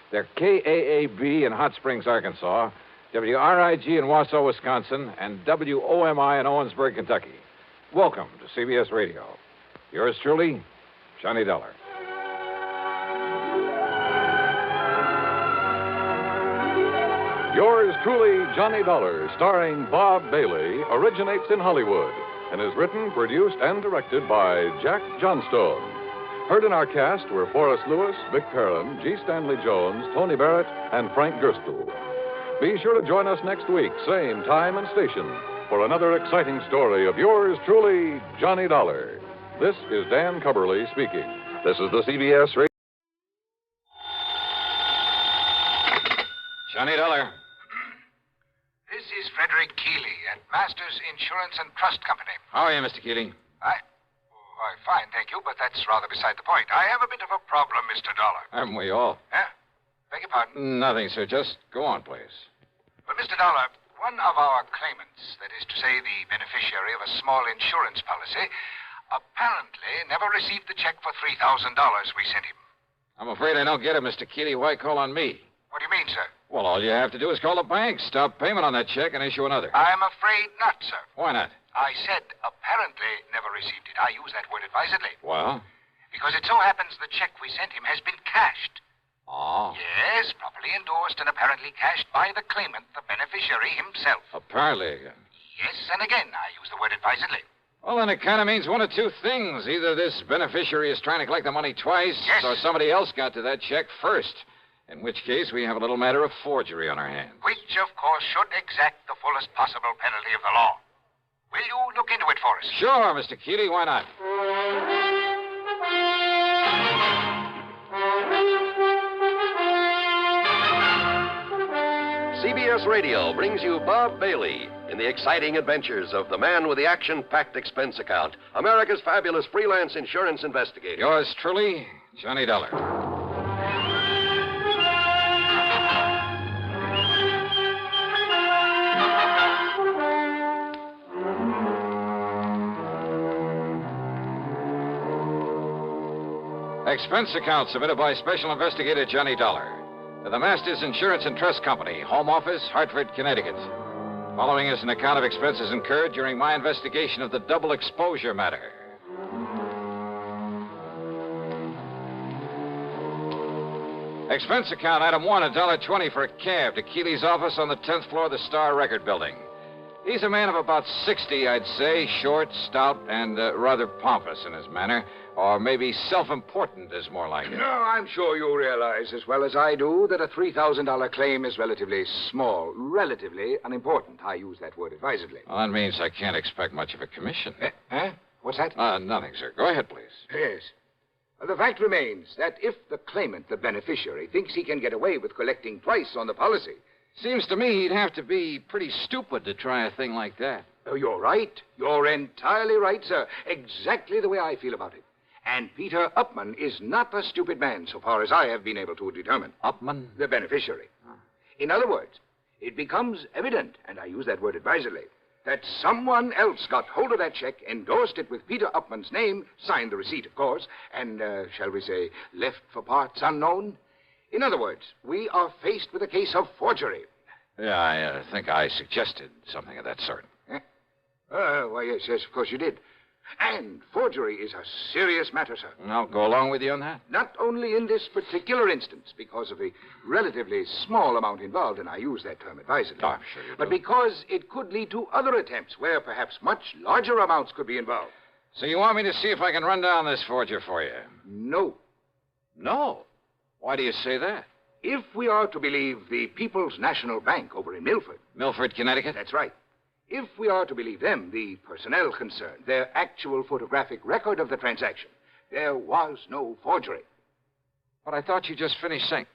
Speaker 22: They're KAAB in Hot Springs, Arkansas, WRIG in Wausau, Wisconsin, and WOMI in Owensburg, Kentucky. Welcome to CBS Radio. Yours truly, Johnny Dollar.
Speaker 4: Yours truly, Johnny Dollar, starring Bob Bailey, originates in Hollywood and is written, produced, and directed by Jack Johnstone. Heard in our cast were Forrest Lewis, Vic Perrin, G. Stanley Jones, Tony Barrett, and Frank Gerstle. Be sure to join us next week, same time and station, for another exciting story of yours truly, Johnny Dollar. This is Dan Cubberly speaking. This is the CBS Radio.
Speaker 22: Johnny Dollar.
Speaker 20: This is Frederick Keeley at Masters Insurance and Trust Company.
Speaker 22: How are you, Mr. Keeley?
Speaker 20: Fine, thank you, but that's rather beside the point. I have a bit of a problem, Mr. Dollar.
Speaker 22: Haven't we all?
Speaker 20: Huh? Beg your pardon?
Speaker 22: Nothing, sir. Just go on, please.
Speaker 20: Well, Mr. Dollar, one of our claimants, that is to say the beneficiary of a small insurance policy, apparently never received the check for $3,000 we sent him.
Speaker 22: I'm afraid I don't get it, Mr. Keeley. Why call on me?
Speaker 20: What do you mean, sir?
Speaker 22: Well, all you have to do is call the bank, stop payment on that check, and issue another.
Speaker 20: I'm afraid not, sir.
Speaker 22: Why not?
Speaker 20: I said apparently never received it. I use that word advisedly.
Speaker 22: Well?
Speaker 20: Because it so happens the check we sent him has been cashed.
Speaker 22: Oh?
Speaker 20: Yes, properly endorsed and apparently cashed by the claimant, the beneficiary himself.
Speaker 22: Apparently.
Speaker 20: Yes, and again, I use the word advisedly.
Speaker 22: Well, then it kind of means one of two things. Either this beneficiary is trying to collect the money twice,
Speaker 20: yes,
Speaker 22: or somebody else got to that check first. In which case, we have a little matter of forgery on our hands.
Speaker 20: Which, of course, should exact the fullest possible penalty of the law. Will you look into it for us?
Speaker 22: Sure, Mr. Keeley. Why not?
Speaker 10: CBS Radio brings you Bob Bailey in the exciting adventures of the man with the action-packed expense account, America's fabulous freelance insurance investigator.
Speaker 22: Yours truly, Johnny Dollar. Expense account submitted by Special Investigator Johnny Dollar to the Masters Insurance and Trust Company, Home Office, Hartford, Connecticut. Following is an account of expenses incurred during my investigation of the double exposure matter. Expense account item 1, $1.20 for a cab to Keeley's office on the 10th floor of the Star Record Building. He's a man of about 60, I'd say, short, stout, and rather pompous in his manner. Or maybe self-important is more like it.
Speaker 12: No, I'm sure you realize as well as I do that a $3,000 claim is relatively small, relatively unimportant. I use that word advisedly.
Speaker 22: Well, that means I can't expect much of a commission.
Speaker 12: Huh? What's that?
Speaker 22: Nothing, sir. Go ahead, please.
Speaker 12: Yes.
Speaker 9: The fact remains that if the claimant, the beneficiary, thinks he can get away with collecting twice on the policy...
Speaker 22: Seems to me he'd have to be pretty stupid to try a thing like that.
Speaker 9: Oh, you're right. You're entirely right, sir. Exactly the way I feel about it. And Peter Upman is not a stupid man, so far as I have been able to determine.
Speaker 22: Upman?
Speaker 9: The beneficiary. In other words, it becomes evident, and I use that word advisedly, that someone else got hold of that check, endorsed it with Peter Upman's name, signed the receipt, of course, and, shall we say, left for parts unknown. In other words, we are faced with a case of forgery.
Speaker 22: Yeah, I think I suggested something of that sort.
Speaker 9: Why, yes, of course you did. And forgery is a serious matter, sir.
Speaker 22: I'll go along with you on that.
Speaker 9: Not only in this particular instance, because of the relatively small amount involved, and I use that term advisedly.
Speaker 22: Oh, I'm sure you do.
Speaker 9: But because it could lead to other attempts where perhaps much larger amounts could be involved.
Speaker 22: So you want me to see if I can run down this forger for you?
Speaker 9: No.
Speaker 22: No? Why do you say that?
Speaker 9: If we are to believe the People's National Bank over in Milford.
Speaker 22: Milford, Connecticut?
Speaker 9: That's right. If we are to believe them, the personnel concerned, their actual photographic record of the transaction, there was no forgery.
Speaker 22: But I thought you just finished saying...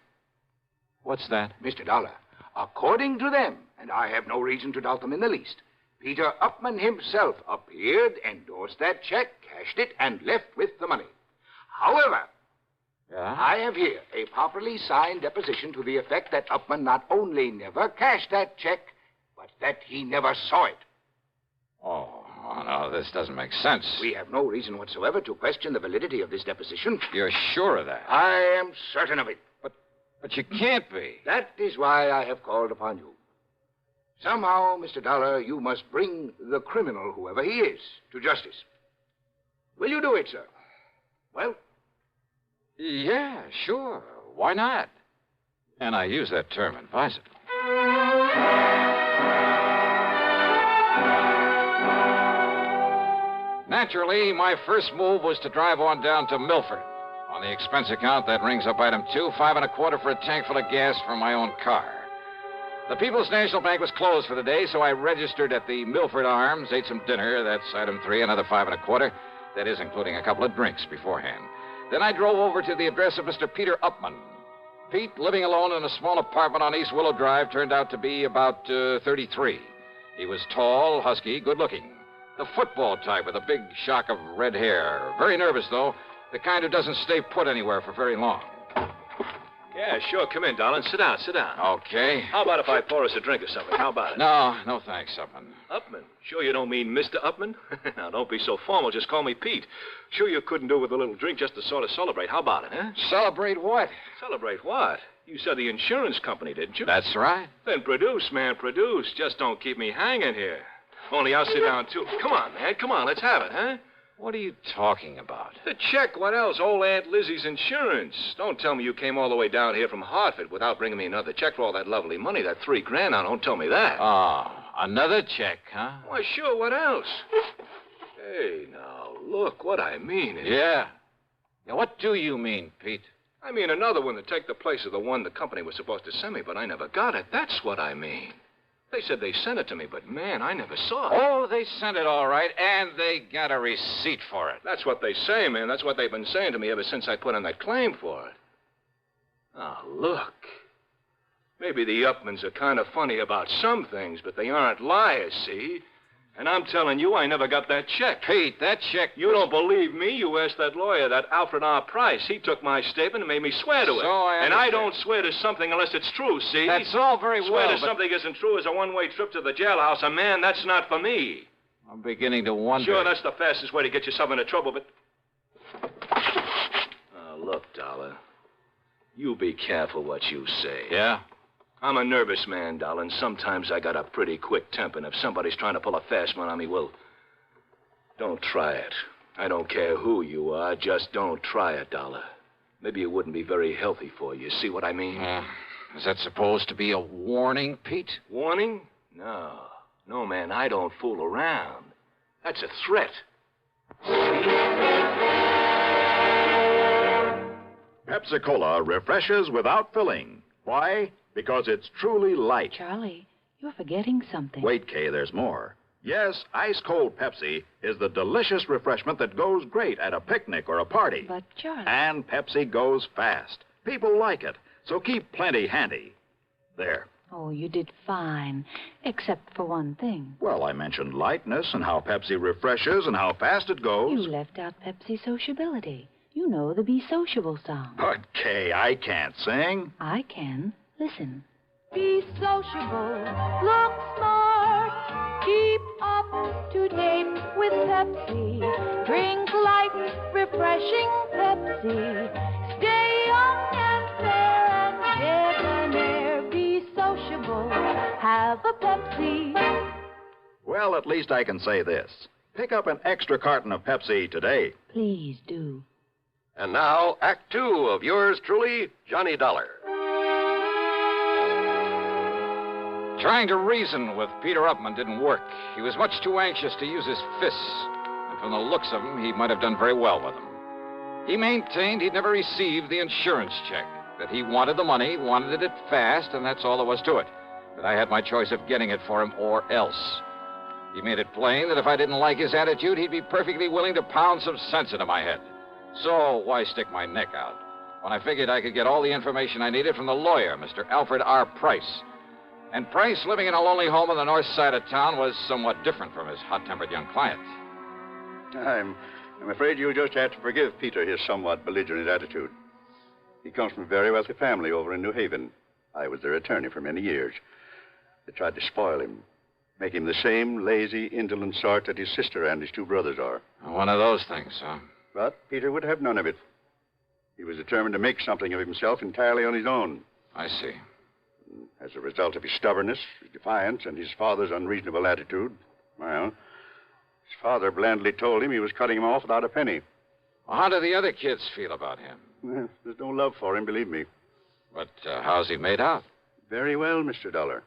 Speaker 22: What's that?
Speaker 9: Mr. Dollar, according to them, and I have no reason to doubt them in the least, Peter Upman himself appeared, endorsed that check, cashed it, and left with the money. However...
Speaker 22: Yeah?
Speaker 9: I have here a properly signed deposition to the effect that Upman not only never cashed that check, but that he never saw it.
Speaker 22: Oh, no, this doesn't make sense.
Speaker 9: We have no reason whatsoever to question the validity of this deposition.
Speaker 22: You're sure of that?
Speaker 9: I am certain of it.
Speaker 22: But you can't be.
Speaker 9: That is why I have called upon you. Somehow, Mr. Dollar, you must bring the criminal, whoever he is, to justice. Will you do it, sir? Well...
Speaker 22: Yeah, sure. Why not? And I use that term advisedly. Naturally, my first move was to drive on down to Milford. On the expense account, that rings up item 2, $5.25 for a tank full of gas for my own car. The People's National Bank was closed for the day, so I registered at the Milford Arms, ate some dinner. That's item 3, another $5.25. That is, including a couple of drinks beforehand. Then I drove over to the address of Mr. Peter Upman. Pete, living alone in a small apartment on East Willow Drive, turned out to be about 33. He was tall, husky, good-looking. The football type with a big shock of red hair. Very nervous, though. The kind who doesn't stay put anywhere for very long.
Speaker 17: Yeah, sure. Come in, darling. Sit down, sit down.
Speaker 22: Okay.
Speaker 17: How about if I pour us a drink or something? How about it?
Speaker 22: No thanks, Upman.
Speaker 17: Upman? Sure you don't mean Mr. Upman? Now, don't be so formal. Just call me Pete. Sure you couldn't do with a little drink just to sort of celebrate. How about it, huh?
Speaker 22: Celebrate what?
Speaker 17: Celebrate what? You said the insurance company, didn't you?
Speaker 22: That's right.
Speaker 17: Then produce, man, produce. Just don't keep me hanging here. Only I'll sit down, too. Come on, man. Come on, let's have it, huh?
Speaker 22: What are you talking about?
Speaker 17: The check. What else? Old Aunt Lizzie's insurance. Don't tell me you came all the way down here from Hartford without bringing me another check for all that lovely money, that $3,000. Now, don't tell me that.
Speaker 22: Oh, another check, huh?
Speaker 17: Why, sure. What else? Hey, now, look. What I mean is...
Speaker 22: Yeah, what do you mean, Pete?
Speaker 17: I mean another one to take the place of the one the company was supposed to send me, but I never got it. That's what I mean. They said they sent it to me, but, man, I never saw it.
Speaker 22: Oh, they sent it all right, and they got a receipt for it.
Speaker 17: That's what they say, man. That's what they've been saying to me ever since I put in that claim for it. Oh, look. Maybe the Upmans are kind of funny about some things, but they aren't liars, see? And I'm telling you, I never got that check.
Speaker 22: Pete, that check...
Speaker 17: You don't believe me? You asked that lawyer, that AFRTS. He took my statement and made me swear to it. And I don't swear to something unless it's true, see?
Speaker 22: That's all very well,
Speaker 17: Swear to something isn't true is a one-way trip to the jailhouse. And, man, that's not for me.
Speaker 22: I'm beginning to wonder...
Speaker 17: Sure, that's the fastest way to get yourself into trouble, but... Oh, look, Dollar. You be careful what you say.
Speaker 22: Yeah?
Speaker 17: I'm a nervous man, darling. Sometimes I got a pretty quick temper, and if somebody's trying to pull a fast one on me, well, don't try it. I don't care who you are. Just don't try it, Dollar. Maybe it wouldn't be very healthy for you. See what I mean?
Speaker 22: Is that supposed to be a warning, Pete?
Speaker 17: Warning? No. No, man, I don't fool around. That's a threat.
Speaker 18: Pepsi-Cola refreshes without filling. Why? Because it's truly light.
Speaker 24: Charlie, you're forgetting something.
Speaker 18: Wait, Kay, there's more. Yes, ice-cold Pepsi is the delicious refreshment that goes great at a picnic or a party.
Speaker 1: But, Charlie...
Speaker 18: And Pepsi goes fast. People like it, so keep plenty handy. There.
Speaker 2: Oh, you did fine, except for one thing.
Speaker 18: Well, I mentioned lightness and how Pepsi refreshes and how fast it goes.
Speaker 2: You left out Pepsi sociability. You know the Be Sociable song.
Speaker 18: But, Kay, I can't sing.
Speaker 2: I can. Listen.
Speaker 6: Be sociable, look smart, keep up to date with Pepsi. Drink light, refreshing Pepsi. Stay young and fair and debonair. Be sociable, have a Pepsi.
Speaker 18: Well, at least I can say this. Pick up an extra carton of Pepsi today.
Speaker 2: Please do.
Speaker 10: And now, Act Two of yours truly, Johnny Dollar.
Speaker 22: Trying to reason with Peter Upman didn't work. He was much too anxious to use his fists. And from the looks of him, he might have done very well with them. He maintained he'd never received the insurance check, that he wanted the money, wanted it fast, and that's all there was to it. That I had my choice of getting it for him or else. He made it plain that if I didn't like his attitude, he'd be perfectly willing to pound some sense into my head. So why stick my neck out when I figured I could get all the information I needed from the lawyer, Mr. Alfred R. Price? And Price, living in a lonely home on the north side of town, was somewhat different from his hot-tempered young client.
Speaker 16: I'm afraid you'll just have to forgive Peter his somewhat belligerent attitude. He comes from a very wealthy family over in New Haven. I was their attorney for many years. They tried to spoil him, make him the same lazy, indolent sort that his sister and his two brothers are.
Speaker 22: One of those things, huh?
Speaker 16: But Peter would have none of it. He was determined to make something of himself entirely on his own.
Speaker 22: I see.
Speaker 16: As a result of his stubbornness, his defiance, and his father's unreasonable attitude, well, his father blandly told him he was cutting him off without a penny.
Speaker 22: Well, how do the other kids feel about him?
Speaker 16: Well, there's no love for him, believe me.
Speaker 22: But how's he made out?
Speaker 16: Very well, Mr. Dollar.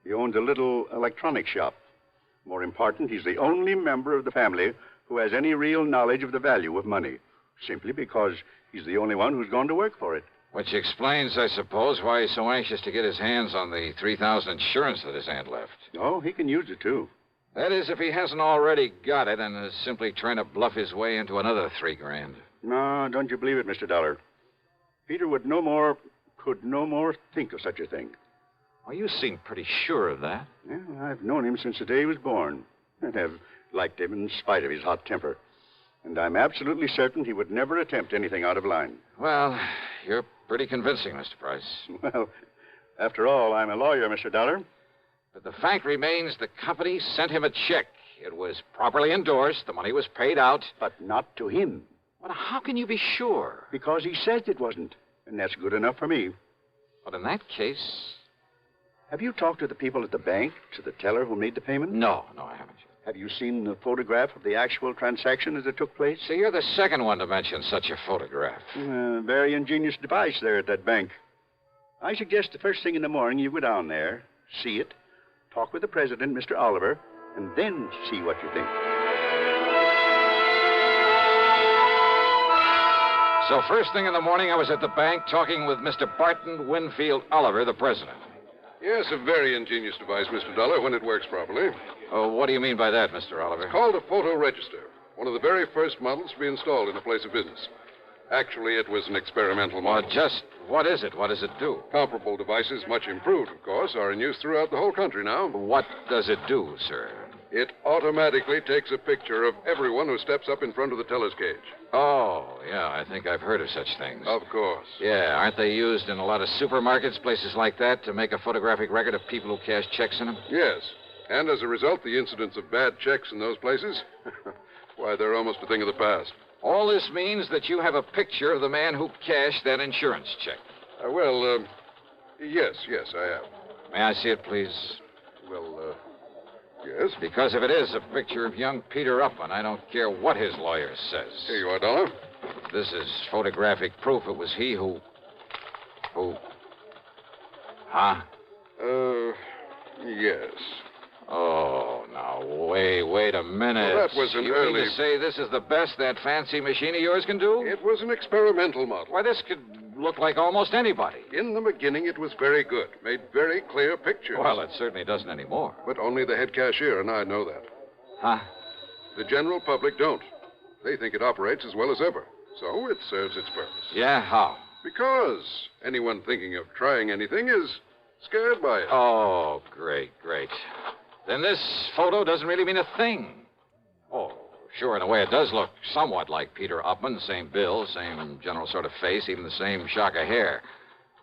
Speaker 16: He owns a little electronic shop. More important, he's the only member of the family who has any real knowledge of the value of money, simply because he's the only one who's gone to work for it.
Speaker 22: Which explains, I suppose, why he's so anxious to get his hands on the $3,000 insurance that his aunt left.
Speaker 16: Oh, he can use it, too.
Speaker 22: That is, if he hasn't already got it and is simply trying to bluff his way into another $3,000.
Speaker 16: No, don't you believe it, Mr. Dollar. Peter could no more think of such a thing.
Speaker 22: Well, you seem pretty sure of that.
Speaker 16: Yeah, I've known him since the day he was born, and have liked him in spite of his hot temper. And I'm absolutely certain he would never attempt anything out of line.
Speaker 22: Well, you're pretty convincing, Mr. Price.
Speaker 16: Well, after all, I'm a lawyer, Mr. Dollar.
Speaker 22: But the fact remains the company sent him a check. It was properly endorsed. The money was paid out.
Speaker 16: But not to him.
Speaker 22: Well, how can you be sure?
Speaker 16: Because he says it wasn't. And that's good enough for me.
Speaker 22: But in that case...
Speaker 16: Have you talked to the people at the bank, to the teller who made the payment?
Speaker 22: No, I haven't.
Speaker 16: Have you seen the photograph of the actual transaction as it took place?
Speaker 22: See, you're the second one to mention such a photograph.
Speaker 16: Very ingenious device there at that bank. I suggest the first thing in the morning you go down there, see it, talk with the president, Mr. Oliver, and then see what you think.
Speaker 22: So first thing in the morning, I was at the bank talking with Mr. Barton Winfield Oliver, the president.
Speaker 24: Yes, a very ingenious device, Mr. Dollar, when it works properly.
Speaker 22: Oh, what do you mean by that, Mr. Oliver?
Speaker 24: It's called a photo register, one of the very first models to be installed in a place of business. Actually, it was an experimental model.
Speaker 22: Well, just what is it? What does it do?
Speaker 24: Comparable devices, much improved, of course, are in use throughout the whole country now.
Speaker 22: What does it do, sir?
Speaker 24: It automatically takes a picture of everyone who steps up in front of the teller's cage.
Speaker 22: Oh, yeah, I think I've heard of such things.
Speaker 24: Of course.
Speaker 22: Yeah, aren't they used in a lot of supermarkets, places like that, to make a photographic record of people who cash checks in them?
Speaker 24: Yes. And as a result, the incidence of bad checks in those places, why, they're almost a thing of the past.
Speaker 22: All this means that you have a picture of the man who cashed that insurance check.
Speaker 24: Yes, I have.
Speaker 22: May I see it, please?
Speaker 24: Well, yes.
Speaker 22: Because if it is a picture of young Peter Upman, I don't care what his lawyer says.
Speaker 24: Here you are, Dollar.
Speaker 22: This is photographic proof it was he who... Huh?
Speaker 24: Yes.
Speaker 22: Oh, now, wait a minute.
Speaker 24: Well, that was an early...
Speaker 22: You mean to say this is the best that fancy machine of yours can do?
Speaker 24: It was an experimental model.
Speaker 22: Why, this could look like almost anybody.
Speaker 24: In the beginning, it was very good. Made very clear pictures.
Speaker 22: Well, it certainly doesn't anymore.
Speaker 24: But only the head cashier and I know that.
Speaker 22: Huh?
Speaker 24: The general public don't. They think it operates as well as ever. So it serves its purpose.
Speaker 22: Yeah, how?
Speaker 24: Because anyone thinking of trying anything is scared by it.
Speaker 22: Oh, great. Then this photo doesn't really mean a thing. Oh, sure, in a way it does look somewhat like Peter Upman. Same build, same general sort of face, even the same shock of hair.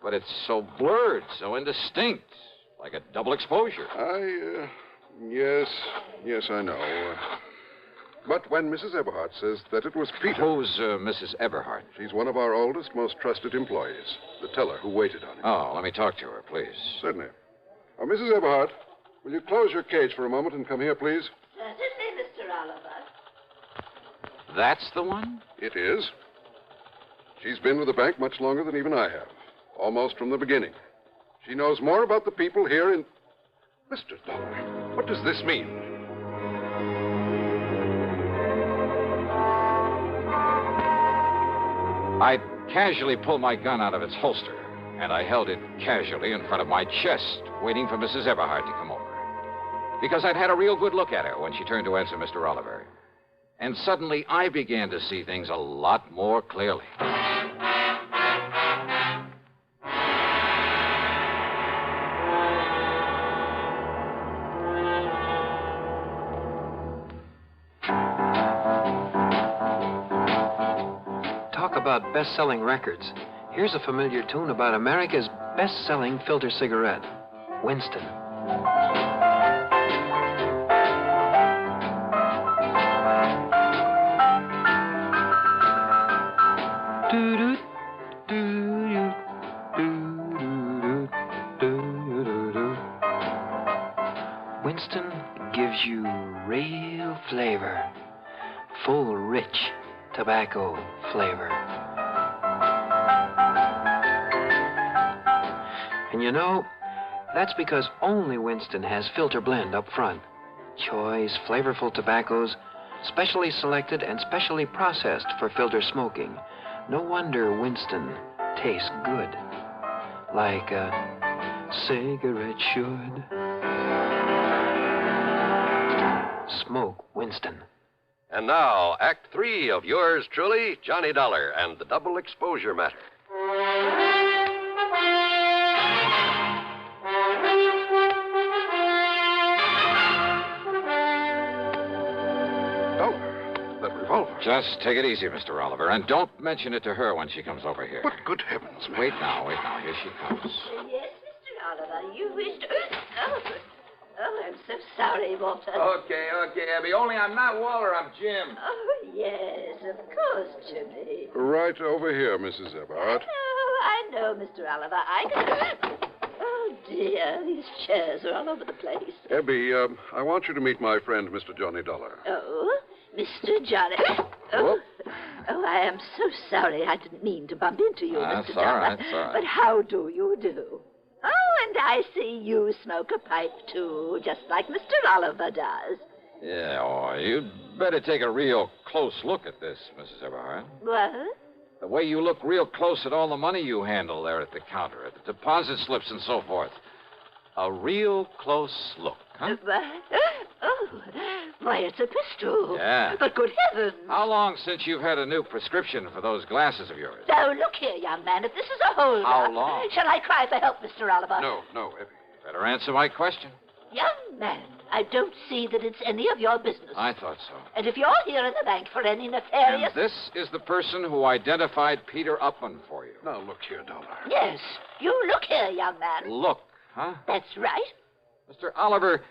Speaker 22: But it's so blurred, so indistinct, like a double exposure.
Speaker 24: Yes, I know. But when Mrs. Eberhardt says that it was Peter...
Speaker 22: Who's Mrs. Eberhardt?
Speaker 24: She's one of our oldest, most trusted employees. The teller who waited on him.
Speaker 22: Oh, let me talk to her, please.
Speaker 24: Certainly. Mrs. Eberhardt, will you close your cage for a moment and come here, please?
Speaker 3: Certainly, Mr. Oliver.
Speaker 22: That's the one?
Speaker 24: It is. She's been with the bank much longer than even I have. Almost from the beginning. She knows more about the people here in... Mr. Dollar, what does this mean?
Speaker 22: I casually pulled my gun out of its holster, and I held it casually in front of my chest, waiting for Mrs. Eberhardt to come over. Because I'd had a real good look at her when she turned to answer Mr. Oliver. And suddenly I began to see things a lot more clearly.
Speaker 7: About best-selling records. Here's a familiar tune about America's best-selling filter cigarette, Winston. Winston gives you real flavor, full, rich tobacco flavor. And you know, that's because only Winston has filter blend up front. Choice, flavorful tobaccos, specially selected and specially processed for filter smoking. No wonder Winston tastes good, like a cigarette should. Smoke Winston.
Speaker 10: And now, Act 3 of yours truly, Johnny Dollar, and the double exposure matter.
Speaker 24: That revolver.
Speaker 22: Just take it easy, Mr. Oliver, and don't mention it to her when she comes over here.
Speaker 24: But good heavens, man.
Speaker 22: Wait now. Here she comes.
Speaker 3: Yes, Mr. Oliver, you wished... Oh, I'm so sorry, Walter.
Speaker 8: Okay, Abby. Only I'm not Walter, I'm Jim.
Speaker 3: Oh, yes, of course, Jimmy.
Speaker 24: Right over here, Mrs. Eberhardt.
Speaker 3: I know, Mr. Oliver. I can... Oh, dear, these chairs are all over the place.
Speaker 24: Abby, I want you to meet my friend, Mr. Johnny Dollar.
Speaker 3: Oh, Mr. Johnny... Oh, I am so sorry. I didn't mean to bump into you, Mr. Dollar.
Speaker 22: That's all right.
Speaker 3: But how do you do? Oh, and I see you smoke a pipe, too, just like Mr. Oliver does.
Speaker 22: Yeah, you'd better take a real close look at this, Mrs. Eberhardt.
Speaker 3: What?
Speaker 22: The way you look real close at all the money you handle there at the counter, at the deposit slips and so forth. A real close look, huh?
Speaker 3: Oh, why, it's a pistol.
Speaker 22: Yeah.
Speaker 3: But good heavens.
Speaker 22: How long since you've had a new prescription for those glasses of yours?
Speaker 3: Now, look here, young man, if this is a hold-up...
Speaker 22: How long?
Speaker 3: Shall I cry for help, Mr. Oliver?
Speaker 24: No, Abby.
Speaker 22: Better answer my question.
Speaker 3: Young man, I don't see that it's any of your business.
Speaker 22: I thought so.
Speaker 3: And if you're here in the bank for any nefarious...
Speaker 22: And this is the person who identified Peter Upman for you.
Speaker 24: Now, look here, Dollar.
Speaker 3: Yes, you look here, young man.
Speaker 22: Look, huh?
Speaker 3: That's right.
Speaker 22: Mr. Oliver,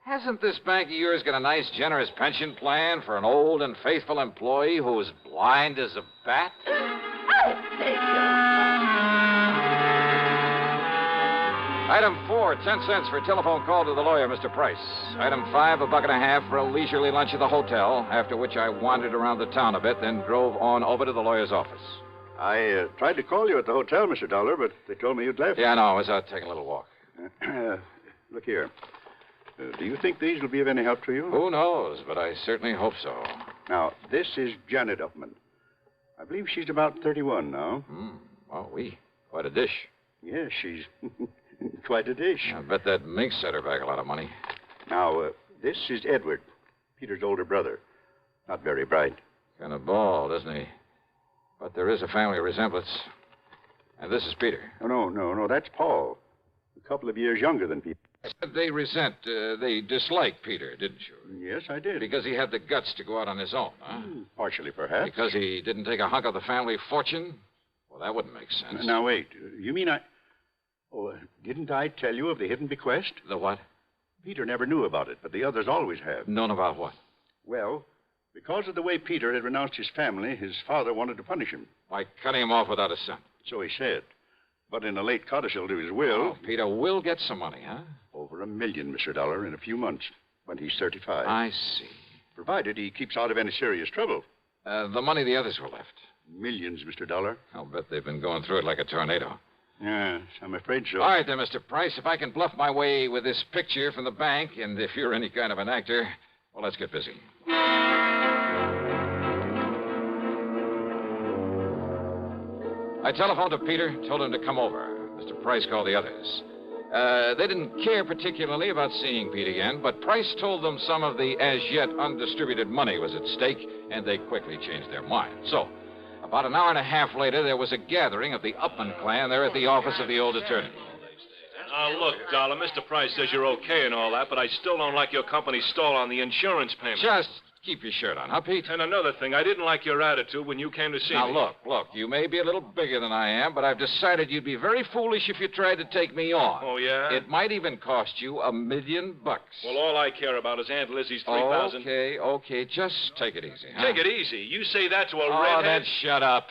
Speaker 22: hasn't this bank of yours got a nice, generous pension plan for an old and faithful employee who is blind as a bat?
Speaker 3: I beg
Speaker 22: Item 4, 10 cents for a telephone call to the lawyer, Mr. Price. Item 5, $1.50 for a leisurely lunch at the hotel, after which I wandered around the town a bit, then drove on over to the lawyer's office.
Speaker 16: I tried to call you at the hotel, Mr. Dollar, but they told me you'd left.
Speaker 22: Yeah, no, I was out taking a little walk.
Speaker 16: Look here. Do you think these will be of any help to you?
Speaker 22: Who knows, but I certainly hope so.
Speaker 16: Now, this is Janet Upman. I believe she's about 31 now.
Speaker 22: Well, quite a dish.
Speaker 16: Yes, she's quite a dish.
Speaker 22: I bet that mink set her back a lot of money.
Speaker 16: Now, this is Edward, Peter's older brother. Not very bright.
Speaker 22: Kind of bald, isn't he? But there is a family resemblance. And this is Peter.
Speaker 16: Oh, no, that's Paul. A couple of years younger than Peter.
Speaker 22: They dislike Peter, didn't you?
Speaker 16: Yes, I did.
Speaker 22: Because he had the guts to go out on his own, huh?
Speaker 16: Partially, perhaps.
Speaker 22: Because he didn't take a hunk of the family fortune? Well, that wouldn't make sense.
Speaker 16: Now, wait. You mean didn't I tell you of the hidden bequest?
Speaker 22: The what?
Speaker 16: Peter never knew about it, but the others always have.
Speaker 22: Known about what?
Speaker 16: Well, because of the way Peter had renounced his family, his father wanted to punish him.
Speaker 22: By cutting him off without a cent.
Speaker 16: So he said. But in a late codicil to his will...
Speaker 22: Oh, Peter will get some money, huh?
Speaker 16: Over $1 million, Mr. Dollar, in a few months, when he's 35.
Speaker 22: I see.
Speaker 16: Provided he keeps out of any serious trouble.
Speaker 22: The money the others were left.
Speaker 16: Millions, Mr. Dollar.
Speaker 22: I'll bet they've been going through it like a tornado.
Speaker 16: Yes, I'm afraid so.
Speaker 22: All right, then, Mr. Price, if I can bluff my way with this picture from the bank, and if you're any kind of an actor, well, let's get busy. I telephoned to Peter, told him to come over. Mr. Price called the others. They didn't care particularly about seeing Pete again, but Price told them some of the as-yet undistributed money was at stake, and they quickly changed their minds. So, about an hour and a half later, there was a gathering of the Upman clan there at the office of the old attorney.
Speaker 17: Look, Dollar, Mr. Price says you're okay and all that, but I still don't like your company's stall on the insurance payment.
Speaker 22: Just keep your shirt on, huh, Pete?
Speaker 17: And another thing, I didn't like your attitude when you came to see me.
Speaker 22: Now, look, you may be a little bigger than I am, but I've decided you'd be very foolish if you tried to take me on.
Speaker 17: Oh, yeah?
Speaker 22: It might even cost you $1 million.
Speaker 17: Well, all I care about is Aunt Lizzie's $3,000.
Speaker 22: Okay, just take it easy, huh?
Speaker 17: Take it easy? You say that to a
Speaker 22: Oh,
Speaker 17: redhead?
Speaker 22: then shut up.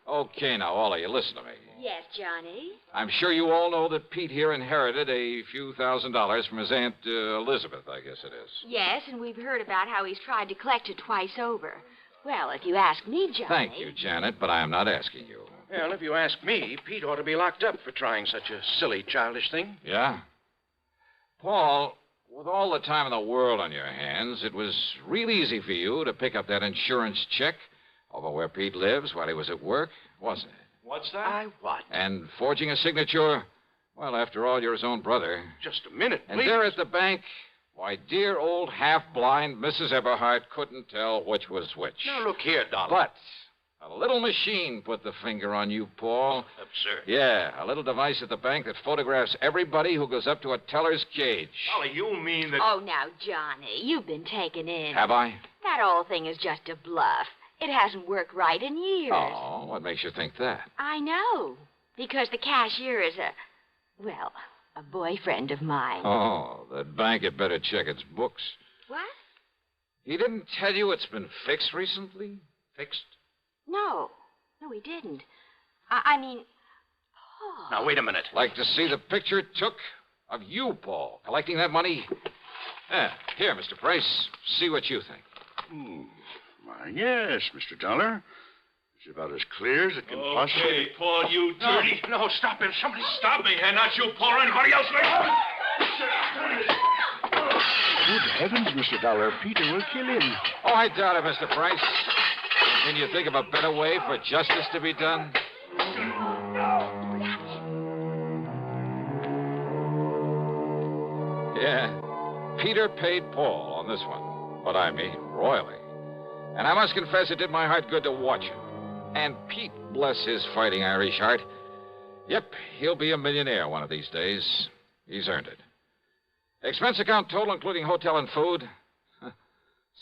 Speaker 22: Okay, now, all of you, listen to me.
Speaker 5: Yes, Johnny?
Speaker 22: I'm sure you all know that Pete here inherited a few $1,000s from his Aunt Elizabeth, I guess it is.
Speaker 5: Yes, and we've heard about how he's tried to collect it twice over. Well, if you ask me, Johnny...
Speaker 22: Thank you, Janet, but I am not asking you.
Speaker 14: Well, if you ask me, Pete ought to be locked up for trying such a silly, childish thing.
Speaker 22: Yeah? Paul, with all the time in the world on your hands, it was real easy for you to pick up that insurance check over where Pete lives while he was at work, wasn't it?
Speaker 17: What's that?
Speaker 14: What?
Speaker 22: And forging a signature, well, after all, you're his own brother.
Speaker 14: Just a minute, please.
Speaker 22: And there at the bank, why, dear old half-blind Mrs. Eberhardt couldn't tell which was which.
Speaker 14: Now, look here, Dollar.
Speaker 22: But a little machine put the finger on you, Paul.
Speaker 14: Absurd.
Speaker 22: Yeah, a little device at the bank that photographs everybody who goes up to a teller's cage.
Speaker 17: Dollar, you mean that...
Speaker 5: Oh, now, Johnny, you've been taken in.
Speaker 22: Have I?
Speaker 5: That whole thing is just a bluff. It hasn't worked right in years.
Speaker 22: Oh, what makes you think that?
Speaker 5: I know. Because the cashier is a boyfriend of mine.
Speaker 22: Oh, that bank had better check its books.
Speaker 5: What?
Speaker 22: He didn't tell you it's been fixed recently?
Speaker 14: Fixed?
Speaker 5: No, he didn't. I mean, Paul.
Speaker 14: Now, wait a minute.
Speaker 22: Like to see the picture it took of you, Paul, collecting that money? Yeah, here, Mr. Price. See what you think.
Speaker 16: Why, yes, Mr. Dollar. It's about as clear as it can possibly...
Speaker 17: Okay, Paul, you dirty...
Speaker 14: No, stop him. Somebody stop me.
Speaker 17: And not you, Paul, or anybody else.
Speaker 16: Good heavens, Mr. Dollar. Peter will kill him.
Speaker 22: Oh, I doubt it, Mr. Price. Can you think of a better way for justice to be done? Yeah, Peter paid Paul on this one. But I mean, royally. And I must confess it did my heart good to watch him. And Pete, bless his fighting Irish heart. Yep, he'll be a millionaire one of these days. He's earned it. Expense account total, including hotel and food,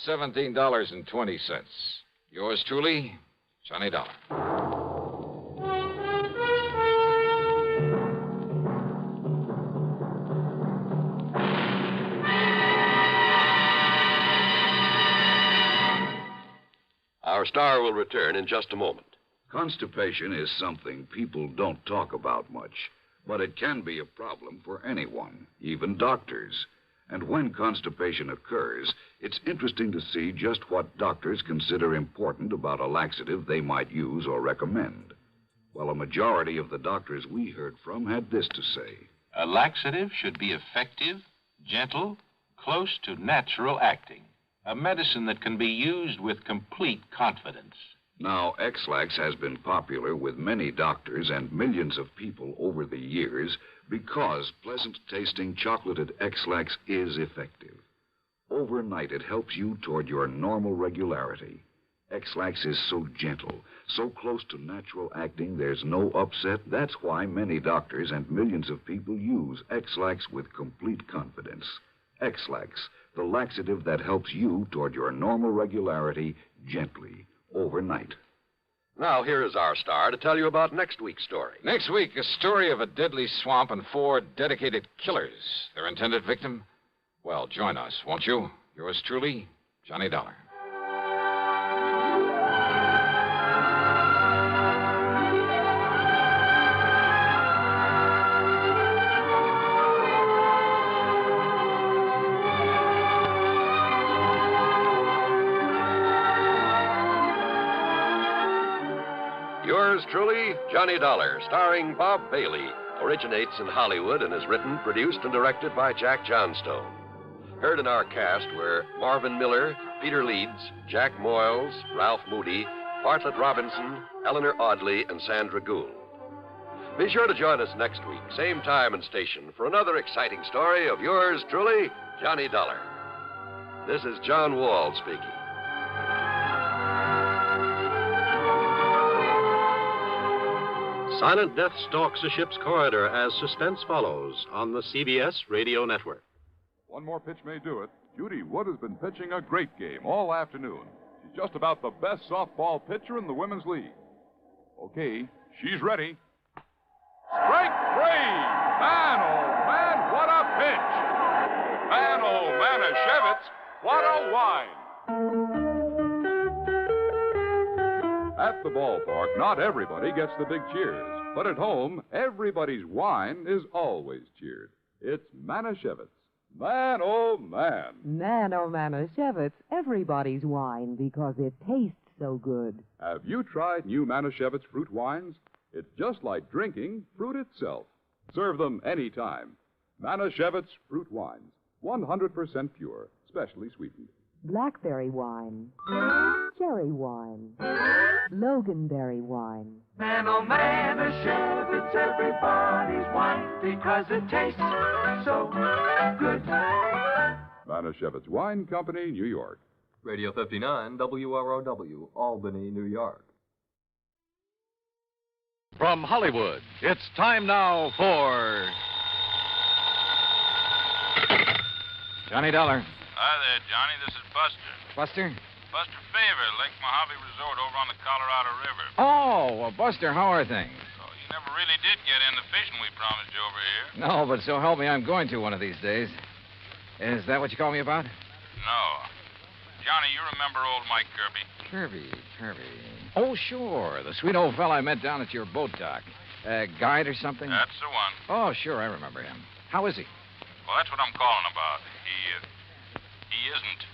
Speaker 22: $17.20. Yours truly, Johnny Dollar.
Speaker 10: Our star will return in just a moment.
Speaker 24: Constipation is something people don't talk about much, but it can be a problem for anyone, even doctors. And when constipation occurs, it's interesting to see just what doctors consider important about a laxative they might use or recommend. Well, a majority of the doctors we heard from had this to say.
Speaker 15: A laxative should be effective, gentle, close to natural acting. A medicine that can be used with complete confidence.
Speaker 24: Now, X-Lax has been popular with many doctors and millions of people over the years because pleasant-tasting chocolated X-Lax is effective. Overnight, it helps you toward your normal regularity. X-Lax is so gentle, so close to natural acting, there's no upset. That's why many doctors and millions of people use X-Lax with complete confidence. X-Lax, the laxative that helps you toward your normal regularity gently, overnight.
Speaker 10: Now, here is our star to tell you about next week's story.
Speaker 22: Next week, a story of a deadly swamp and 4 dedicated killers. Their intended victim? Well, join us, won't you? Yours truly, Johnny Dollar.
Speaker 10: Yours truly, Johnny Dollar, starring Bob Bailey, originates in Hollywood and is written, produced, and directed by Jack Johnstone. Heard in our cast were Marvin Miller, Peter Leeds, Jack Moyles, Ralph Moody, Bartlett Robinson, Eleanor Audley, and Sandra Gould. Be sure to join us next week, same time and station, for another exciting story of yours truly, Johnny Dollar. This is John Wall speaking.
Speaker 11: Silent death stalks a ship's corridor as suspense follows on the CBS Radio Network.
Speaker 19: One more pitch may do it. Judy Wood has been pitching a great game all afternoon. She's just about the best softball pitcher in the Women's League. Okay, she's ready. Strike 3! Man, oh, man, what a pitch! Man, oh, Manischewitz, what a wine! At the ballpark, not everybody gets the big cheers. But at home, everybody's wine is always cheered. It's Manischewitz. Man, oh, man.
Speaker 21: Man, oh, Manischewitz, everybody's wine because it tastes so good.
Speaker 19: Have you tried new Manischewitz fruit wines? It's just like drinking fruit itself. Serve them anytime. Manischewitz fruit wines, 100% pure, specially sweetened.
Speaker 21: Blackberry wine, cherry wine, Loganberry wine.
Speaker 6: Man, oh, Manischewitz, everybody's wine because it tastes so good.
Speaker 19: Manischewitz Wine Company, New York.
Speaker 23: Radio 59, WROW, Albany, New York.
Speaker 4: From Hollywood, it's time now for
Speaker 22: Johnny Dollar.
Speaker 25: Hi there, Johnny. This is Buster.
Speaker 22: Buster?
Speaker 25: Buster Favor, Lake Mojave Resort over on the Colorado River.
Speaker 22: Oh, well, Buster, how are things?
Speaker 25: Oh, you never really did get in the fishing we promised you over here.
Speaker 22: No, but so help me, I'm going to one of these days. Is that what you called me about?
Speaker 25: No. Johnny, you remember old Mike Kirby?
Speaker 22: Kirby. Oh, sure. The sweet old fella I met down at your boat dock. Guide or something?
Speaker 25: That's the one.
Speaker 22: Oh, sure, I remember him. How is he?
Speaker 25: Well, that's what I'm calling about. He isn't.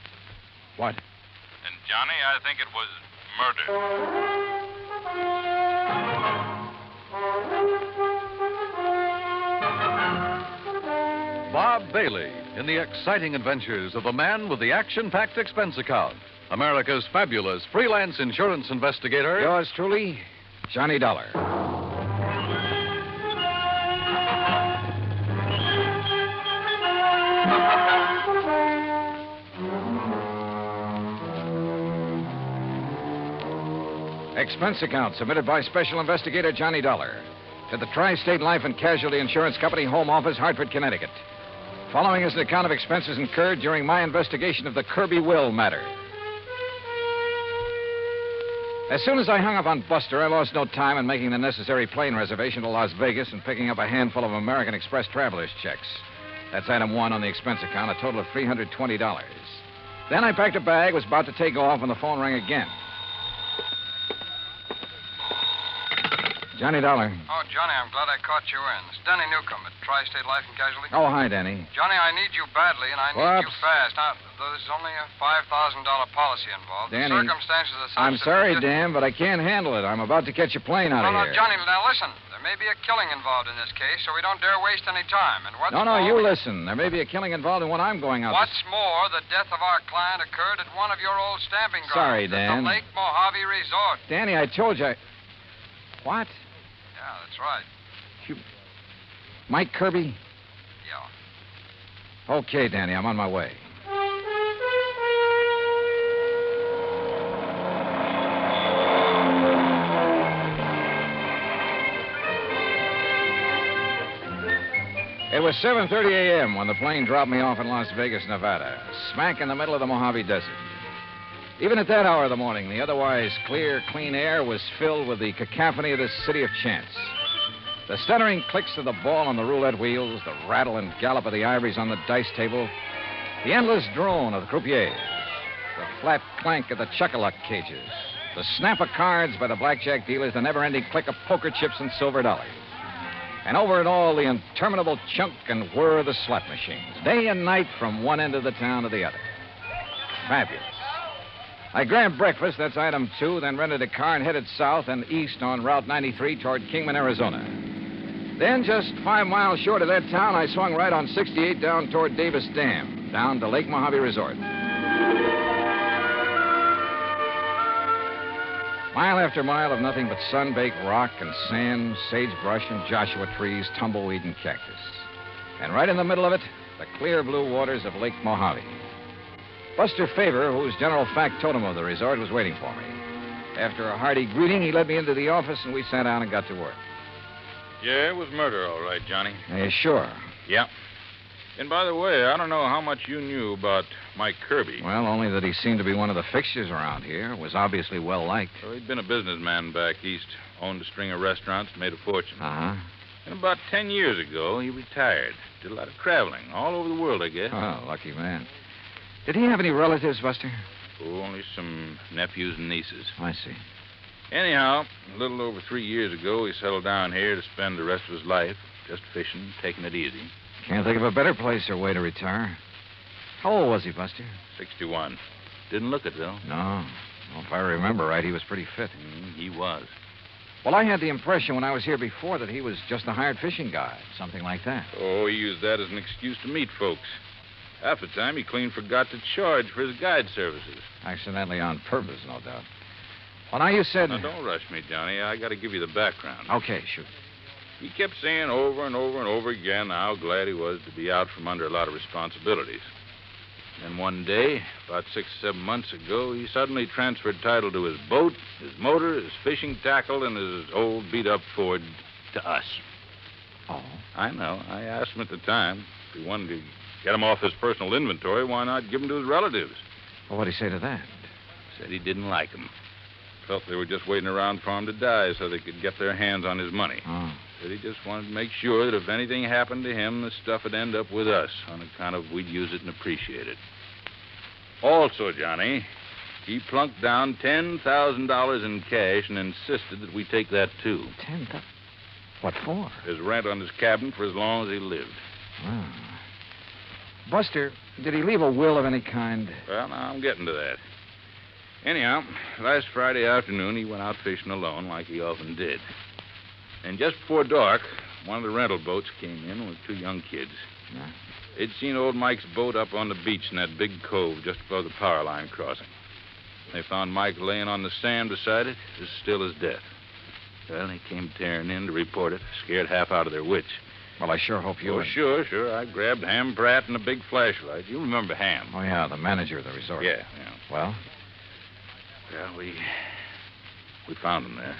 Speaker 22: What?
Speaker 25: And, Johnny, I think it was
Speaker 4: murder. Bob Bailey in the exciting adventures of the man with the action-packed expense account. America's fabulous freelance insurance investigator.
Speaker 22: Yours truly, Johnny Dollar. Expense account submitted by Special Investigator Johnny Dollar to the Tri-State Life and Casualty Insurance Company, Home Office, Hartford, Connecticut. Following is an account of expenses incurred during my investigation of the Kirby Will matter. As soon as I hung up on Buster, I lost no time in making the necessary plane reservation to Las Vegas and picking up a handful of American Express traveler's checks. That's item 1 on the expense account, a total of $320. Then I packed a bag, was about to take off when the phone rang again. Johnny Dollar.
Speaker 26: Oh, Johnny, I'm glad I caught you in. It's Denny Newcomb at Tri-State Life and Casualty.
Speaker 22: Oh, hi, Denny.
Speaker 26: Johnny, I need you badly, and I need you fast. Now, there's only a $5,000 policy involved.
Speaker 22: Danny,
Speaker 26: the circumstances are such
Speaker 22: I'm sorry, Dan, but I can't handle it. I'm about to catch a plane out of here.
Speaker 26: No, Johnny, now listen. There may be a killing involved in this case, so we don't dare waste any time. And what's
Speaker 22: No,
Speaker 26: more,
Speaker 22: you listen. There may be a killing involved in what I'm going out
Speaker 26: What's more, the death of our client occurred at one of your old stamping grounds.
Speaker 22: Sorry,
Speaker 26: at
Speaker 22: Dan.
Speaker 26: the Lake Mojave Resort.
Speaker 22: Danny, I told you. What?
Speaker 26: Yeah, that's right.
Speaker 22: Mike Kirby?
Speaker 26: Yeah.
Speaker 22: Okay, Danny, I'm on my way. It was 7:30 a.m. when the plane dropped me off in Las Vegas, Nevada, smack in the middle of the Mojave Desert. Even at that hour of the morning, the otherwise clear, clean air was filled with the cacophony of this city of chance. The stuttering clicks of the ball on the roulette wheels, the rattle and gallop of the ivories on the dice table, the endless drone of the croupiers, the flat clank of the chuck-a-luck cages, the snap of cards by the blackjack dealers, the never-ending click of poker chips and silver dollars. And over it all, the interminable chunk and whir of the slot machines, day and night from one end of the town to the other. Fabulous. I grabbed breakfast, that's item 2, then rented a car and headed south and east on Route 93 toward Kingman, Arizona. Then, just 5 miles short of that town, I swung right on 68 down toward Davis Dam, down to Lake Mojave Resort. Mile after mile of nothing but sun-baked rock and sand, sagebrush and Joshua trees, tumbleweed and cactus. And right in the middle of it, the clear blue waters of Lake Mojave. Buster Favor, who's general factotum of the resort, was waiting for me. After a hearty greeting, he led me into the office, and we sat down and got to work.
Speaker 1: Yeah, it was murder, all right, Johnny.
Speaker 22: Sure.
Speaker 1: Yeah. And by the way, I don't know how much you knew about Mike Kirby.
Speaker 22: Well, only that he seemed to be one of the fixtures around here. Was obviously well-liked.
Speaker 1: Well, he'd been a businessman back east, owned a string of restaurants, made a fortune.
Speaker 22: Uh-huh.
Speaker 1: And about 10 years ago, he retired. Did a lot of traveling, all over the world, I guess.
Speaker 22: Oh, lucky man. Did he have any relatives, Buster?
Speaker 1: Oh, only some nephews and nieces.
Speaker 22: I see.
Speaker 1: Anyhow, a little over 3 years ago, he settled down here to spend the rest of his life just fishing, taking it easy.
Speaker 22: Can't think of a better place or way to retire. How old was he, Buster?
Speaker 1: 61. Didn't look it, though.
Speaker 22: No. Well, if I remember right, he was pretty fit.
Speaker 1: He was.
Speaker 22: Well, I had the impression when I was here before that he was just a hired fishing guy, something like that.
Speaker 1: Oh, he used that as an excuse to meet folks. Half the time, he clean forgot to charge for his guide services.
Speaker 22: Accidentally on purpose, no doubt. Well, now you said...
Speaker 1: Now, don't rush me, Johnny. I got to give you the background.
Speaker 22: Okay, shoot.
Speaker 1: He kept saying over and over and over again how glad he was to be out from under a lot of responsibilities. Then one day, about 6 or 7 months ago, he suddenly transferred title to his boat, his motor, his fishing tackle, and his old beat-up Ford to us.
Speaker 22: Oh?
Speaker 1: I know. I asked him at the time if he wanted to get him off his personal inventory, why not give him to his relatives?
Speaker 22: Well, what'd he say to that?
Speaker 1: Said he didn't like him. Felt they were just waiting around for him to die so they could get their hands on his money.
Speaker 22: Oh.
Speaker 1: Said he just wanted to make sure that if anything happened to him, the stuff would end up with us on account of we'd use it and appreciate it. Also, Johnny, he plunked down $10,000 in cash and insisted that we take that, too.
Speaker 22: $10,000? What for?
Speaker 1: His rent on his cabin for as long as he lived.
Speaker 22: Oh. Buster, did he leave a will of any kind?
Speaker 1: Well, now, I'm getting to that. Anyhow, last Friday afternoon, he went out fishing alone, like he often did. And just before dark, one of the rental boats came in with 2 young kids.
Speaker 22: Yeah.
Speaker 1: They'd seen old Mike's boat up on the beach in that big cove just above the power line crossing. They found Mike laying on the sand beside it, as still as death. Well, they came tearing in to report it, scared half out of their wits.
Speaker 22: Well, I sure hope you...
Speaker 1: Oh, sure. I grabbed Ham Pratt and a big flashlight. You remember Ham.
Speaker 22: Oh, yeah, the manager of the resort.
Speaker 1: Yeah.
Speaker 22: Well?
Speaker 1: Well, we found him there.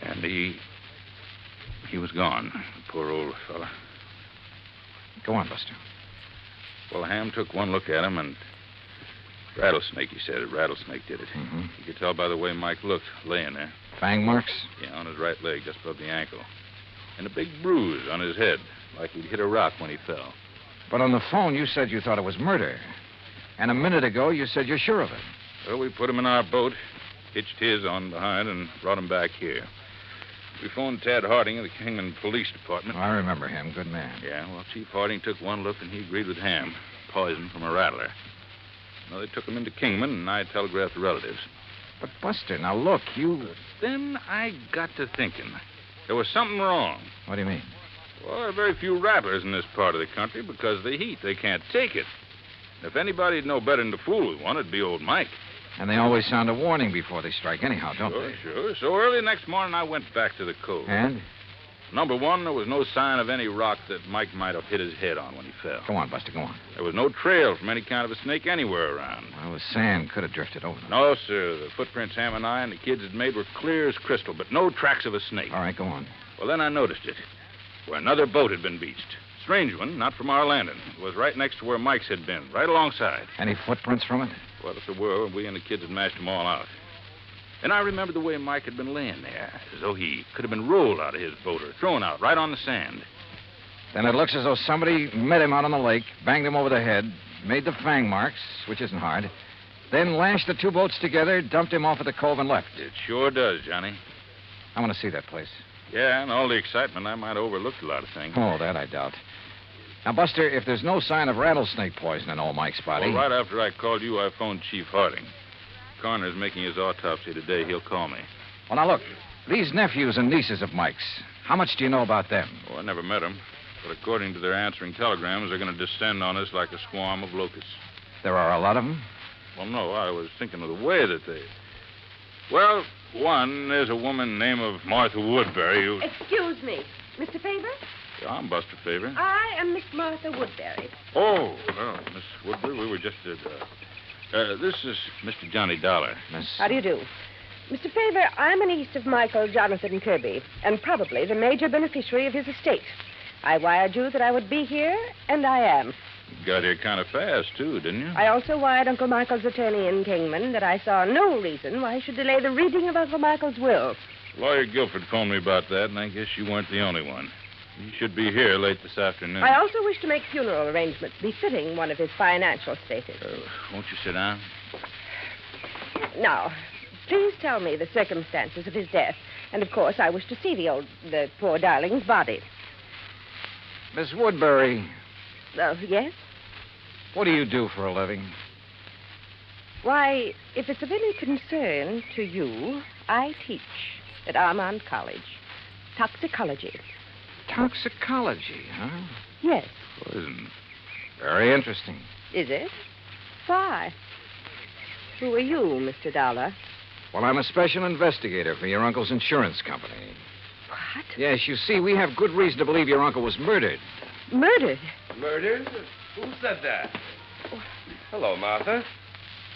Speaker 1: And he was gone, poor old fella.
Speaker 22: Go on, Buster.
Speaker 1: Well, Ham took one look at him, and rattlesnake, he said it. Rattlesnake did it.
Speaker 22: Mm-hmm.
Speaker 1: You could tell by the way Mike looked, laying there.
Speaker 22: Fang marks?
Speaker 1: Yeah, on his right leg, just above the ankle. And a big bruise on his head, like he'd hit a rock when he fell.
Speaker 22: But on the phone, you said you thought it was murder. And a minute ago, you said you're sure of it.
Speaker 1: Well, we put him in our boat, hitched his on behind, and brought him back here. We phoned Tad Harding of the Kingman Police Department.
Speaker 22: I remember him. Good man.
Speaker 1: Yeah, well, Chief Harding took one look, and he agreed with Ham. Poison from a rattler. Well, they took him into Kingman, and I telegraphed the relatives.
Speaker 22: But, Buster, now look, you...
Speaker 1: Then I got to thinking. There was something wrong.
Speaker 22: What do you mean?
Speaker 1: Well, there are very few rattlers in this part of the country because of the heat. They can't take it. If anybody'd know better than to fool with one, it'd be old Mike.
Speaker 22: And they always sound a warning before they strike anyhow, don't they?
Speaker 1: Sure. So early next morning, I went back to the cove.
Speaker 22: And?
Speaker 1: Number one, there was no sign of any rock that Mike might have hit his head on when he fell.
Speaker 22: Go on, Buster, go on.
Speaker 1: There was no trail from any kind of a snake anywhere around.
Speaker 22: Well, the sand could have drifted over them.
Speaker 1: No, sir. The footprints Ham and I and the kids had made were clear as crystal, but no tracks of a snake.
Speaker 22: All right, go on.
Speaker 1: Well, then I noticed it, where another boat had been beached. Strange one, not from our landing. It was right next to where Mike's had been, right alongside.
Speaker 22: Any footprints from it?
Speaker 1: Well, if there were, we and the kids had mashed them all out. And I remembered the way Mike had been laying there, as though he could have been rolled out of his boat or thrown out right on the sand.
Speaker 22: Then it looks as though somebody met him out on the lake, banged him over the head, made the fang marks, which isn't hard, then lashed the two boats together, dumped him off at the cove, and left.
Speaker 1: It sure does, Johnny.
Speaker 22: I want to see that place.
Speaker 1: Yeah, and all the excitement, I might have overlooked a lot of things.
Speaker 22: Oh, that I doubt. Now, Buster, if there's no sign of rattlesnake poison in old Mike's body...
Speaker 1: Well, right after I called you, I phoned Chief Harding. Coroner's making his autopsy today. He'll call me.
Speaker 22: Well, now, look, these nephews and nieces of Mike's, how much do you know about them?
Speaker 1: Oh, I never met them. But according to their answering telegrams, they're going to descend on us like a swarm of locusts.
Speaker 22: There are a lot of them?
Speaker 1: Well, no, I was thinking of the way that they... Well, one, there's a woman named of Martha Woodbury who...
Speaker 2: Excuse me. Mr. Faber?
Speaker 1: Yeah, I'm Buster Faber.
Speaker 2: I am Miss Martha Woodbury.
Speaker 1: Oh, well, Miss Woodbury, we were just at... this is Mr. Johnny Dollar.
Speaker 22: Miss...
Speaker 2: How do you do? Mr. Faber, I'm a niece of Michael Jonathan Kirby, and probably the major beneficiary of his estate. I wired you that I would be here, and I am.
Speaker 1: You got here kind of fast, too, didn't you?
Speaker 2: I also wired Uncle Michael's attorney in Kingman that I saw no reason why he should delay the reading of Uncle Michael's will.
Speaker 1: Lawyer Guilford phoned me about that, and I guess you weren't the only one. He should be here late this afternoon.
Speaker 2: I also wish to make funeral arrangements befitting one of his financial status.
Speaker 1: Won't you sit down?
Speaker 2: Now, please tell me the circumstances of his death. And, of course, I wish to see the poor darling's body.
Speaker 22: Miss Woodbury.
Speaker 2: Yes?
Speaker 22: What do you do for a living?
Speaker 2: Why, if it's of any concern to you, I teach at Armand College. Toxicology.
Speaker 22: Toxicology, huh?
Speaker 2: Yes.
Speaker 22: Poison. Very interesting.
Speaker 2: Is it? Why? Who are you, Mr. Dollar?
Speaker 22: Well, I'm a special investigator for your uncle's insurance company.
Speaker 2: What?
Speaker 22: Yes, you see, we have good reason to believe your uncle was murdered.
Speaker 2: Murdered?
Speaker 9: Murdered? Who said that? Hello, Martha.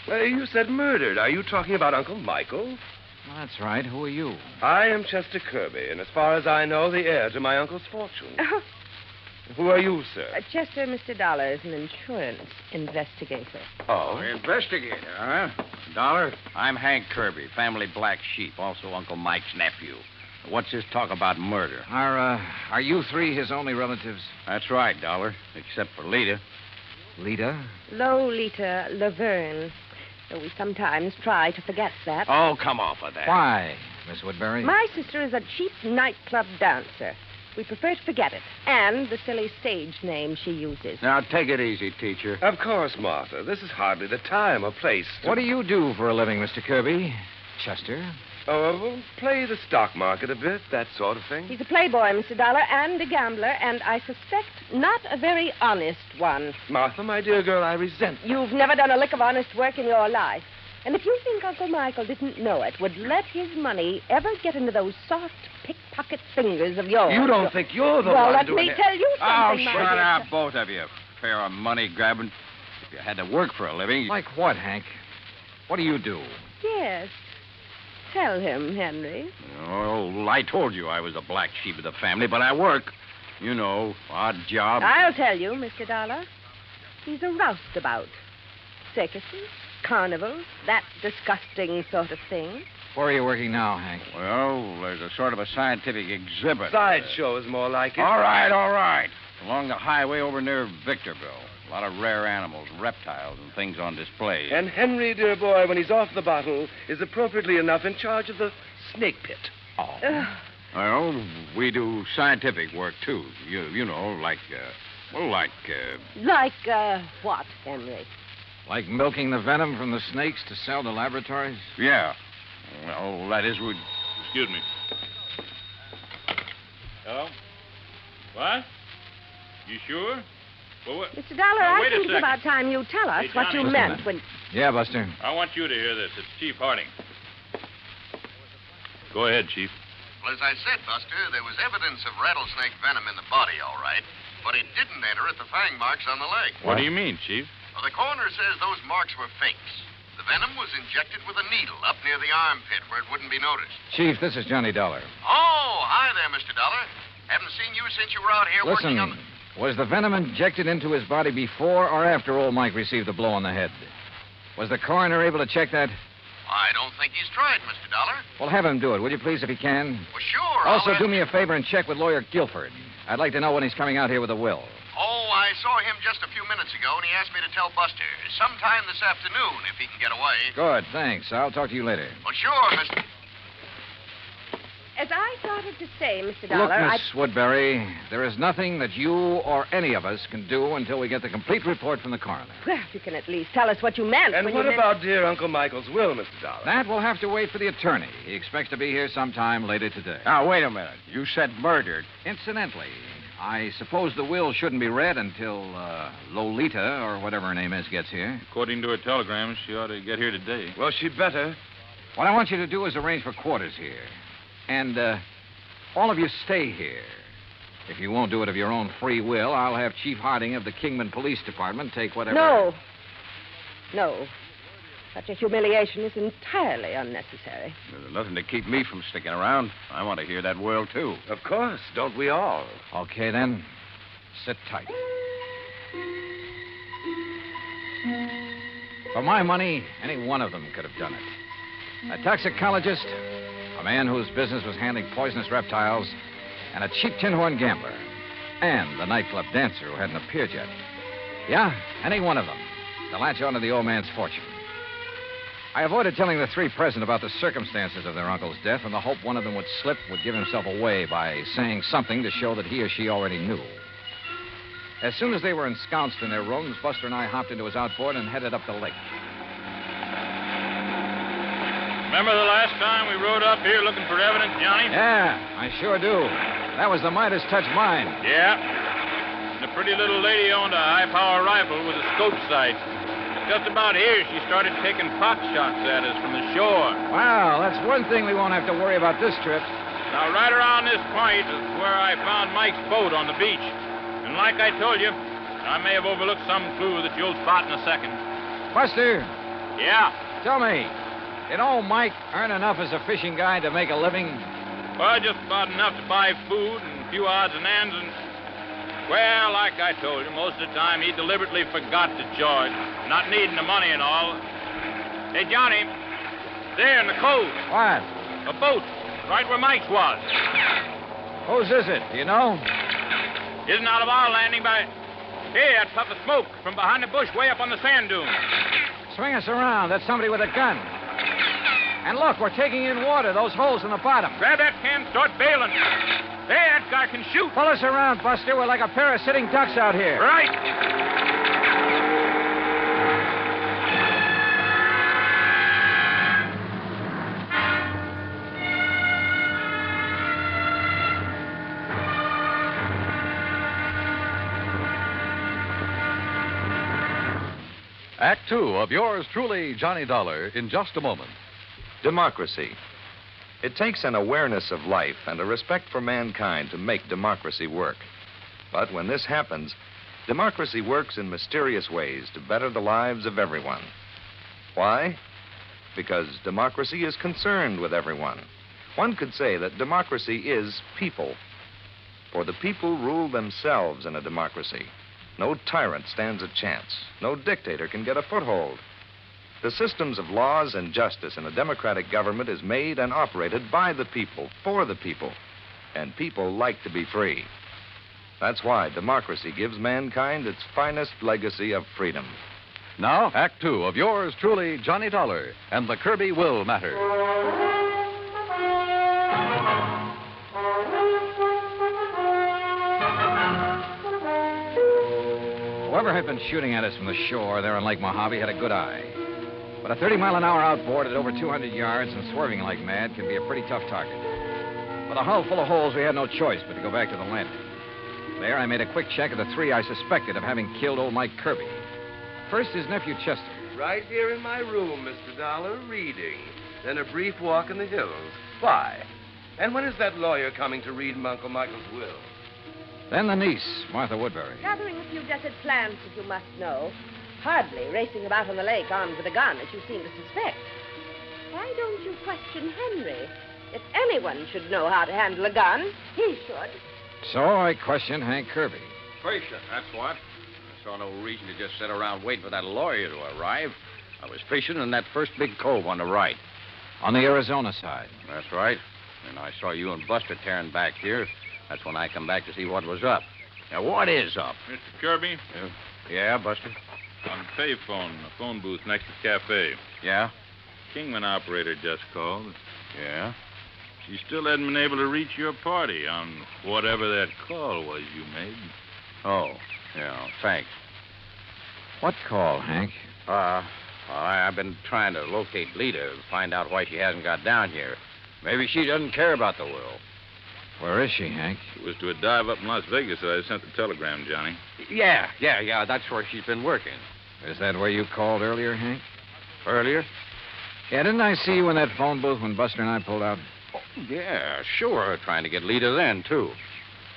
Speaker 9: You said murdered. Are you talking about Uncle Michael?
Speaker 22: Well, that's right. Who are you?
Speaker 9: I am Chester Kirby, and as far as I know, the heir to my uncle's fortune. Who are you, sir?
Speaker 2: Chester, Mr. Dollar is an insurance investigator.
Speaker 9: Oh?
Speaker 12: Investigator, huh? Dollar, I'm Hank Kirby, family black sheep, also Uncle Mike's nephew. What's this talk about murder?
Speaker 22: Are you three his only relatives?
Speaker 12: That's right, Dollar, except for Lita.
Speaker 22: Lita?
Speaker 2: Lolita Laverne. Though we sometimes try to forget that.
Speaker 12: Oh, come off of that.
Speaker 22: Why, Miss Woodbury?
Speaker 2: My sister is a cheap nightclub dancer. We prefer to forget it. And the silly stage name she uses.
Speaker 12: Now, take it easy, teacher.
Speaker 9: Of course, Martha. This is hardly the time or place to...
Speaker 22: What do you do for a living, Mr. Kirby? Chester?
Speaker 9: Play the stock market a bit, that sort of thing.
Speaker 2: He's a playboy, Mr. Dollar, and a gambler, and I suspect not a very honest one.
Speaker 9: Martha, my dear girl, I resent...
Speaker 2: You've never done a lick of honest work in your life. And if you think Uncle Michael didn't know it, would let his money ever get into those soft pickpocket fingers of yours...
Speaker 12: You don't think you're the
Speaker 2: well,
Speaker 12: one
Speaker 2: doing it? Well, let me tell you something,
Speaker 12: Oh, shut up, both of you. Fair of money grabbing. If you had to work for a living...
Speaker 22: Like what, Hank? What do you do?
Speaker 2: Yes. Tell him, Henry.
Speaker 12: Oh, I told you I was the black sheep of the family, but I work. You know, odd job.
Speaker 2: I'll tell you, Mr. Dollar. He's a roustabout. Circuses, carnivals, that disgusting sort of thing.
Speaker 22: Where are you working now, Hank?
Speaker 12: Well, there's a sort of a scientific exhibit.
Speaker 9: Sideshow is more like it.
Speaker 12: All right. Along the highway over near Victorville. A lot of rare animals, reptiles, and things on display.
Speaker 9: And Henry, dear boy, when he's off the bottle, is appropriately enough in charge of the snake pit.
Speaker 12: Oh. Well, we do scientific work, too. You know, like
Speaker 2: what, Henry?
Speaker 22: Like milking the venom from the snakes to sell to laboratories?
Speaker 12: Yeah. Well, that is... Excuse me.
Speaker 1: Hello? What? You sure? Well,
Speaker 2: Mr. Dollar,
Speaker 1: now,
Speaker 2: I
Speaker 1: wait a
Speaker 2: think it's
Speaker 1: second.
Speaker 2: about time you tell us
Speaker 1: Hey,
Speaker 2: what you
Speaker 1: Johnny.
Speaker 2: meant when...
Speaker 12: Yeah, Buster.
Speaker 1: I want you to hear this. It's Chief Harding. Go ahead, Chief.
Speaker 3: Well, as I said, Buster, there was evidence of rattlesnake venom in the body, all right, but it didn't enter at the fang marks on the leg.
Speaker 1: What do you mean, Chief?
Speaker 3: Well, the coroner says those marks were fakes. The venom was injected with a needle up near the armpit where it wouldn't be noticed.
Speaker 12: Chief, this is Johnny Dollar.
Speaker 3: Oh, hi there, Mr. Dollar. Haven't seen you since you were out here
Speaker 12: Listen,
Speaker 3: working on the...
Speaker 12: was the venom injected into his body before or after old Mike received the blow on the head? Was the coroner able to check that?
Speaker 3: I don't think he's tried, Mr. Dollar.
Speaker 12: Well, have him do it, will you please, if he can?
Speaker 3: Well, sure.
Speaker 12: Also,
Speaker 3: I'll
Speaker 12: do
Speaker 3: ask-
Speaker 12: me a favor and check with Lawyer Guilford. I'd like to know when he's coming out here with a will.
Speaker 3: Oh, I saw him just a few minutes ago, and he asked me to tell Buster. Sometime this afternoon, if he can get away.
Speaker 12: Good, thanks. I'll talk to you later.
Speaker 3: Well, sure, Mr.
Speaker 2: As I started to say, Mr.
Speaker 12: Look,
Speaker 2: Dollar,
Speaker 12: Miss Woodbury, there is nothing that you or any of us can do until we get the complete report from the coroner.
Speaker 2: Well, you can at least tell us what you meant.
Speaker 9: And
Speaker 2: when
Speaker 9: what
Speaker 2: you meant...
Speaker 9: about dear Uncle Michael's will, Mr. Dollar?
Speaker 12: That will have to wait for the attorney. He expects to be here sometime later today. Ah,
Speaker 22: Now, wait a minute. You said murdered.
Speaker 12: Incidentally, I suppose the will shouldn't be read until Lolita, or whatever her name is, gets here.
Speaker 1: According to her telegram, she ought to get here today.
Speaker 9: Well, she better.
Speaker 12: What I want you to do is arrange for quarters here. And all of you stay here. If you won't do it of your own free will, I'll have Chief Harding of the Kingman Police Department take whatever...
Speaker 2: No. No. Such a humiliation is entirely unnecessary.
Speaker 22: There's nothing to keep me from sticking around. I want to hear that will, too.
Speaker 9: Of course. Don't we all?
Speaker 12: Okay, then. Sit tight. For my money, any one of them could have done it. A toxicologist, a man whose business was handling poisonous reptiles, and a cheap tin horn gambler, and the nightclub dancer who hadn't appeared yet. Yeah, any one of them to latch onto the old man's fortune. I avoided telling the three present about the circumstances of their uncle's death in the hope one of them would slip, would give himself away by saying something to show that he or she already knew. As soon as they were ensconced in their rooms, Buster and I hopped into his outboard and headed up the lake.
Speaker 1: Remember the last time we rode up here looking for evidence, Johnny?
Speaker 12: Yeah, I sure do. That was the Midas touch mine.
Speaker 1: Yeah. And the pretty little lady owned a high-power rifle with a scope sight. Just about here, she started taking pot shots at us from the shore.
Speaker 12: Wow, that's one thing we won't have to worry about this trip.
Speaker 1: Now, right around this point is where I found Mike's boat on the beach. And like I told you, I may have overlooked some clue that you'll spot in a second.
Speaker 12: Buster.
Speaker 1: Yeah?
Speaker 12: Tell me, did old Mike earn enough as a fishing guide to make a living?
Speaker 1: Well, just about enough to buy food and a few odds and ends and... Well, like I told you, most of the time he deliberately forgot to charge, not needing the money and all. Hey, Johnny, there in the cove.
Speaker 12: What?
Speaker 1: A boat, right where Mike's was.
Speaker 12: Whose is it? Do you know?
Speaker 1: Isn't out of our landing by... Hey, that puff of smoke from behind the bush way up on the sand dune.
Speaker 12: Swing us around. That's somebody with a gun. And look, we're taking in water, those holes in the bottom.
Speaker 1: Grab that can, start bailing. Hey, that guy can shoot.
Speaker 12: Pull us around, Buster. We're like a pair of sitting ducks out here.
Speaker 1: Right.
Speaker 4: Act Two of yours truly, Johnny Dollar, in just a moment.
Speaker 7: Democracy. It takes an awareness of life and a respect for mankind to make democracy work. But when this happens, democracy works in mysterious ways to better the lives of everyone. Why? Because democracy is concerned with everyone. One could say that democracy is people. For the people rule themselves in a democracy. No tyrant stands a chance. No dictator can get a foothold. The systems of laws and justice in a democratic government is made and operated by the people, for the people. And people like to be free. That's why democracy gives mankind its finest legacy of freedom.
Speaker 4: Now, Act Two of yours truly, Johnny Dollar, and the Kirby Will Matter.
Speaker 12: Whoever had been shooting at us from the shore there on Lake Mojave had a good eye. But a 30-mile-an-hour outboard at over 200 yards and swerving like mad can be a pretty tough target. With a hull full of holes, we had no choice but to go back to the landing. There, I made a quick check of the three I suspected of having killed old Mike Kirby. First, his nephew Chester.
Speaker 9: Right here in my room, Mr. Dollar, reading. Then a brief walk in the hills. Why? And when is that lawyer coming to read Uncle Michael's will?
Speaker 12: Then the niece, Martha Woodbury.
Speaker 2: Gathering a few desert plants, as you must know. Hardly racing about on the lake armed with a gun, as you seem to suspect. Why don't you question Henry? If anyone should know how to handle a gun, he should.
Speaker 12: So I questioned Hank Kirby.
Speaker 5: Patient, that's what. I saw no reason to just sit around waiting for that lawyer to arrive. I was fishing in that first big cove on the right.
Speaker 12: On the Arizona side.
Speaker 5: That's right. And I saw you and Buster tearing back here. That's when I come back to see what was up. Now, what is up?
Speaker 1: Mr. Kirby?
Speaker 5: Yeah, Buster?
Speaker 1: On the payphone, the phone booth next to the cafe.
Speaker 5: Yeah?
Speaker 1: Kingman operator just called.
Speaker 5: Yeah?
Speaker 1: She still hadn't been able to reach your party on whatever that call was you made.
Speaker 5: Oh, yeah, thanks.
Speaker 12: What call, Hank?
Speaker 5: I've been trying to locate Lita to find out why she hasn't got down here. Maybe she doesn't care about the will.
Speaker 12: Where is she, Hank?
Speaker 1: It was to a dive up in Las Vegas that I sent the telegram, Johnny.
Speaker 5: Yeah, that's where she's been working.
Speaker 12: Is that where you called earlier, Hank?
Speaker 5: Earlier?
Speaker 12: Yeah, didn't I see you in that phone booth when Buster and I pulled out?
Speaker 5: Oh, yeah, sure. Trying to get Lita then, too.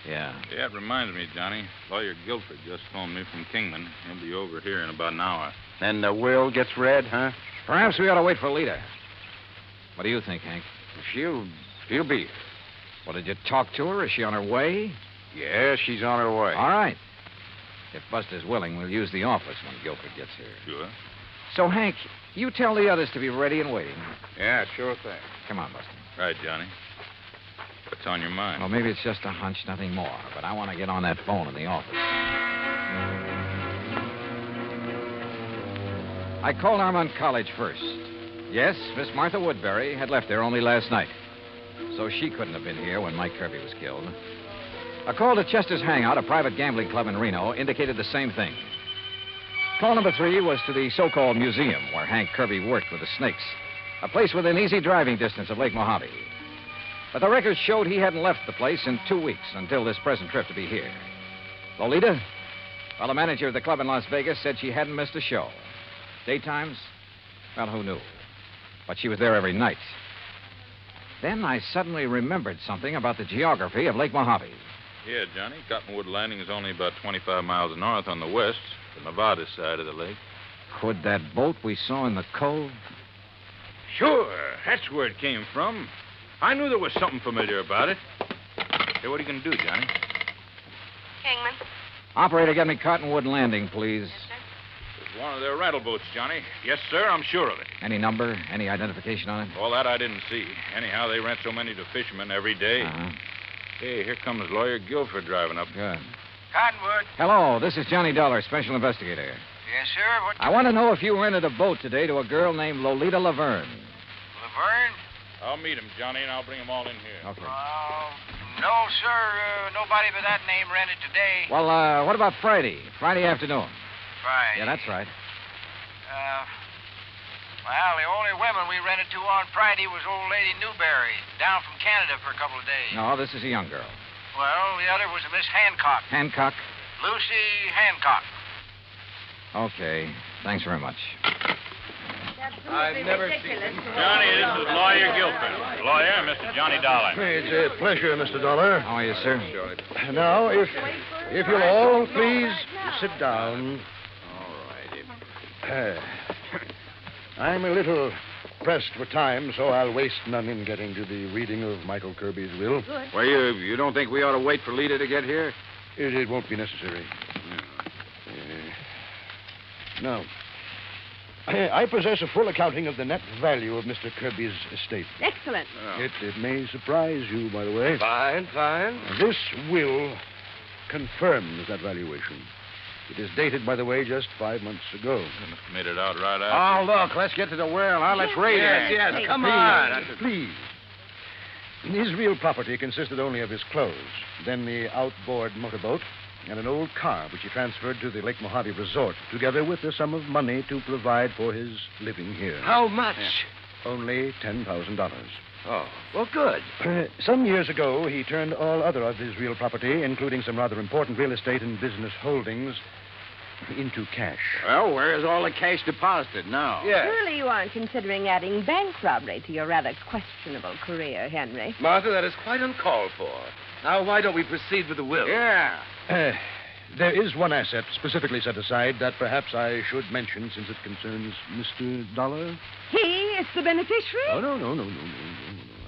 Speaker 12: Yeah.
Speaker 1: Yeah, it reminds me, Johnny. Lawyer Guilford just phoned me from Kingman. He'll be over here in about an hour.
Speaker 5: Then the will gets read, huh?
Speaker 12: Perhaps we ought to wait for Lita. What do you think, Hank?
Speaker 5: She'll be here.
Speaker 12: Well, did you talk to her? Is she on her way?
Speaker 5: Yeah, she's on her way.
Speaker 12: All right. If Buster's willing, we'll use the office when Guilford gets here.
Speaker 1: Sure.
Speaker 12: So, Hank, you tell the others to be ready and waiting.
Speaker 5: Yeah, sure thing.
Speaker 12: Come on, Buster.
Speaker 1: Right, Johnny. What's on your mind?
Speaker 12: Well, maybe it's just a hunch, nothing more. But I want to get on that phone in the office. I called Armand College first. Yes, Miss Martha Woodbury had left there only last night. So she couldn't have been here when Mike Kirby was killed. A call to Chester's Hangout, a private gambling club in Reno, indicated the same thing. Call number 3 was to the so-called museum where Hank Kirby worked with the Snakes, a place within easy driving distance of Lake Mojave. But the records showed he hadn't left the place in 2 weeks until this present trip to be here. Lolita? Well, the manager of the club in Las Vegas said she hadn't missed a show. Daytimes? Well, who knew? But she was there every night. Then I suddenly remembered something about the geography of Lake Mojave.
Speaker 1: Yeah, Johnny. Cottonwood Landing is only about 25 miles north on the west, the Nevada side of the lake.
Speaker 12: Could that boat we saw in the cove?
Speaker 1: Sure. That's where it came from. I knew there was something familiar about it. Hey, what are you going to do, Johnny?
Speaker 2: Kingman.
Speaker 12: Operator, get me Cottonwood Landing, please.
Speaker 1: It's one of their rental boats, Johnny. Yes, sir, I'm sure of it.
Speaker 12: Any number? Any identification on it?
Speaker 1: All that I didn't see. Anyhow, they rent so many to fishermen every day.
Speaker 12: Uh-huh.
Speaker 1: Hey, here comes Lawyer Guilford driving up.
Speaker 12: Good.
Speaker 26: Cottonwood.
Speaker 12: Hello, this is Johnny Dollar, special investigator.
Speaker 26: Yes, sir. What?
Speaker 12: I want to know if you rented a boat today to a girl named Lolita Laverne.
Speaker 26: Laverne?
Speaker 1: I'll meet him, Johnny, and I'll bring them all in here.
Speaker 12: Okay.
Speaker 26: No, sir. Nobody by that name rented today.
Speaker 12: Well, what about Friday? Friday afternoon.
Speaker 26: Friday.
Speaker 12: Yeah, that's right.
Speaker 26: Well, the only women we rented to on Friday was old lady Newberry, down from Canada for a couple of days.
Speaker 12: No, this is a young girl.
Speaker 26: Well, the other was a Miss Hancock.
Speaker 12: Hancock?
Speaker 26: Lucy Hancock.
Speaker 12: Okay. Thanks very much.
Speaker 2: I've never
Speaker 1: seen Johnny, this is Lawyer Guilford. Lawyer, Mr. Johnny Dollar.
Speaker 8: It's a pleasure, Mr. Dollar.
Speaker 12: How are you, sir?
Speaker 8: Now, if you'll all please sit down.
Speaker 1: All right.
Speaker 8: I'm a little pressed for time, so I'll waste none in getting to the reading of Michael Kirby's will.
Speaker 2: Good.
Speaker 5: Well, you don't think we ought to wait for Lita to get here?
Speaker 8: It won't be necessary. Now, I possess a full accounting of the net value of Mr. Kirby's estate.
Speaker 2: Excellent.
Speaker 8: It may surprise you, by the way.
Speaker 9: Fine.
Speaker 8: This will confirms that valuation. It is dated, by the way, just 5 months ago.
Speaker 1: Made it out right after.
Speaker 5: Oh, look, let's get to the will. Now, let's read it.
Speaker 9: Yes, come on.
Speaker 8: Please. His real property consisted only of his clothes, then the outboard motorboat, and an old car which he transferred to the Lake Mojave Resort, together with a sum of money to provide for his living here.
Speaker 9: How much?
Speaker 8: Only $10,000.
Speaker 9: Oh, well, good.
Speaker 8: Some years ago, he turned all other of his real property, including some rather important real estate and business holdings, into cash.
Speaker 5: Well, where is all the cash deposited now?
Speaker 2: Surely you aren't considering adding bank robbery to your rather questionable career, Henry.
Speaker 9: Martha, that is quite uncalled for. Now, why don't we proceed with the will?
Speaker 5: Yeah.
Speaker 8: There is one asset specifically set aside that perhaps I should mention since it concerns Mr. Dollar.
Speaker 2: He is the beneficiary?
Speaker 8: Oh, no.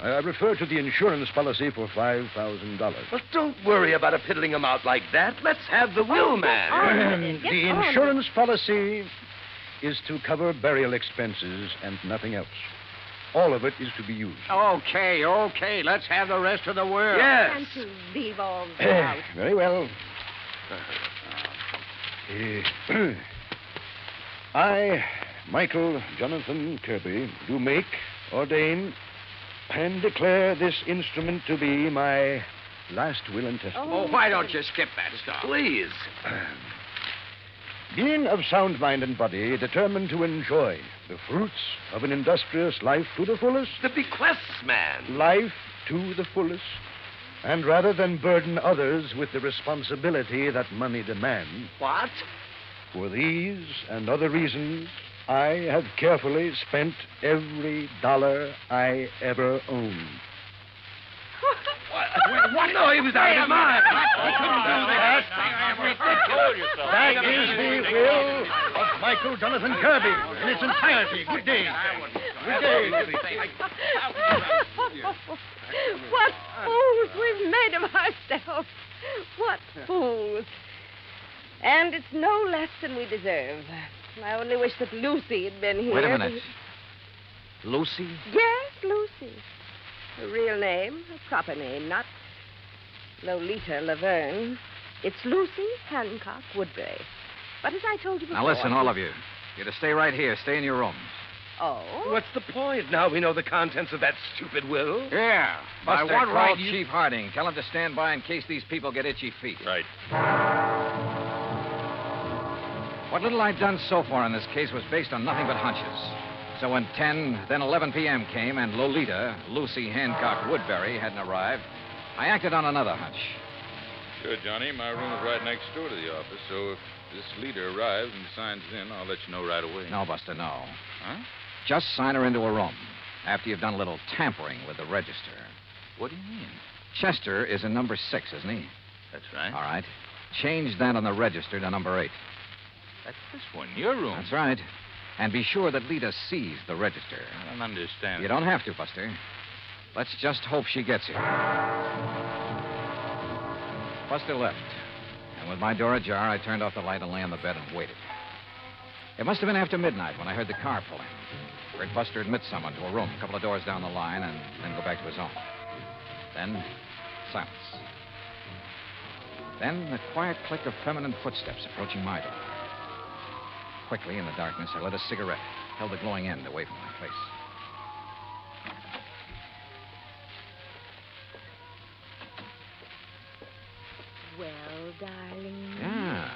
Speaker 8: I refer to the insurance policy for $5,000.
Speaker 9: Well, don't worry about a piddling amount like that. Let's have the will, man.
Speaker 8: The insurance policy is to cover burial expenses and nothing else. All of it is to be used.
Speaker 5: Okay. Let's have the rest of the will.
Speaker 9: Yes.
Speaker 2: Can't you leave all that out?
Speaker 8: Very well. I, Michael Jonathan Kirby, do make, ordain, and declare this instrument to be my last will and testament.
Speaker 5: Oh, why don't you skip that stuff?
Speaker 9: Please.
Speaker 8: Being of sound mind and body, determined to enjoy the fruits of an industrious life to the fullest.
Speaker 9: The bequests, man.
Speaker 8: Life to the fullest. And rather than burden others with the responsibility that money demands.
Speaker 9: What?
Speaker 8: For these and other reasons, I have carefully spent every dollar I ever owned.
Speaker 9: What? No, he was out of his mind.
Speaker 8: He couldn't do that. That is the will of Michael Jonathan Kirby in its entirety. Good day. Good day.
Speaker 2: What fools we've made of ourselves. What fools. And it's no less than we deserve. I only wish that Lucy had been here.
Speaker 12: Wait a minute. Lucy?
Speaker 2: Yes, Lucy. Her real name, her proper name, not Lolita Laverne. It's Lucy Hancock Woodbury. But as I told you before...
Speaker 12: Now listen, all of you. You're to stay right here. Stay in your rooms.
Speaker 2: Oh?
Speaker 9: What's the point? Now we know the contents of that stupid will.
Speaker 5: Yeah.
Speaker 12: Buster,
Speaker 5: By what
Speaker 12: call
Speaker 5: right
Speaker 12: Chief Harding. Tell him to stand by in case these people get itchy feet.
Speaker 1: Right.
Speaker 12: What little I've done so far in this case was based on nothing but hunches. So when 10, then 11 p.m. came and Lolita, Lucy Hancock Woodbury, hadn't arrived, I acted on another hunch.
Speaker 1: Sure, Johnny. My room is right next door to the office, so if this leader arrives and signs in, I'll let you know right away.
Speaker 12: No, Buster, no.
Speaker 1: Huh?
Speaker 12: Just sign her into a room after you've done a little tampering with the register.
Speaker 1: What do you mean?
Speaker 12: Chester is in number 6, isn't he?
Speaker 1: That's right.
Speaker 12: All right. Change that on the register to number 8.
Speaker 1: That's this one, your room.
Speaker 12: That's right. And be sure that Lita sees the register.
Speaker 1: I don't understand.
Speaker 12: You don't have to, Buster. Let's just hope she gets here. Buster left. And with my door ajar, I turned off the light and lay on the bed and waited. It must have been after midnight when I heard the car pull in. Heard Buster admit someone to a room a couple of doors down the line and then go back to his own. Then, silence. Then the quiet click of feminine footsteps approaching my door. Quickly, in the darkness, I lit a cigarette, held the glowing end away from my face.
Speaker 13: Well, darling.
Speaker 12: Yeah,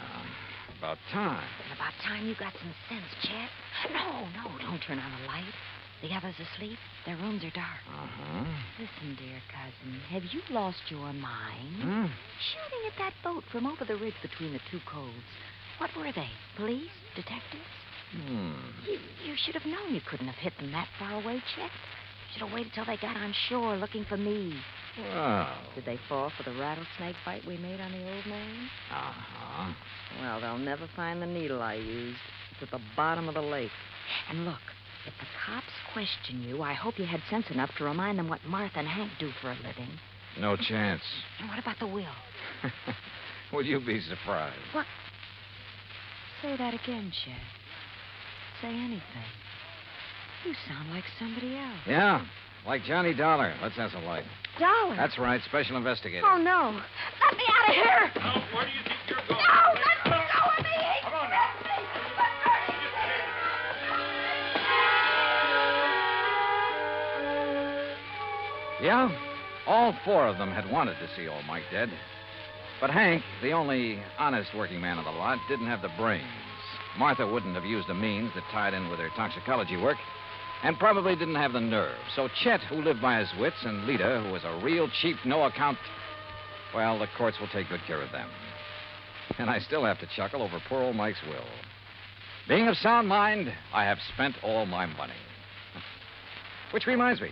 Speaker 12: about time.
Speaker 13: About time you got some sense, Chet. No, don't turn on the light. The others asleep. Their rooms are dark.
Speaker 12: Uh-huh.
Speaker 13: Listen, dear cousin, have you lost your mind?
Speaker 12: Hmm?
Speaker 13: Shooting at that boat from over the ridge between the two coves. What were they? Police? Detectives? You should have known you couldn't have hit them that far away, Chet. You should have waited till they got on shore looking for me.
Speaker 12: Well.
Speaker 13: Did they fall for the rattlesnake bite we made on the old man?
Speaker 12: Uh-huh.
Speaker 13: Well, they'll never find the needle I used. It's at the bottom of the lake. And look, if the cops question you, I hope you had sense enough to remind them what Martha and Hank do for a living.
Speaker 12: No chance.
Speaker 13: And what about the will?
Speaker 12: Would you be surprised?
Speaker 13: What? Say that again, Chet. Say anything. You sound like somebody else.
Speaker 12: Yeah, like Johnny Dollar. Let's have some light.
Speaker 13: Dollar?
Speaker 12: That's right, special investigator.
Speaker 13: Oh, no. Let me out of here!
Speaker 6: Now, where do you think you're going?
Speaker 13: No, let me go with me!
Speaker 6: Come on now.
Speaker 12: Yeah, all 4 of them had wanted to see old Mike dead. But Hank, the only honest working man of the lot, didn't have the brains. Martha wouldn't have used the means that tied in with her toxicology work.
Speaker 22: and probably didn't have the nerve. So Chet, who lived by his wits, and Lita, who was a real cheap, no-account... Well, the courts will take good care of them. And I still have to chuckle over poor old Mike's will. Being of sound mind, I have spent all my money. Which reminds me,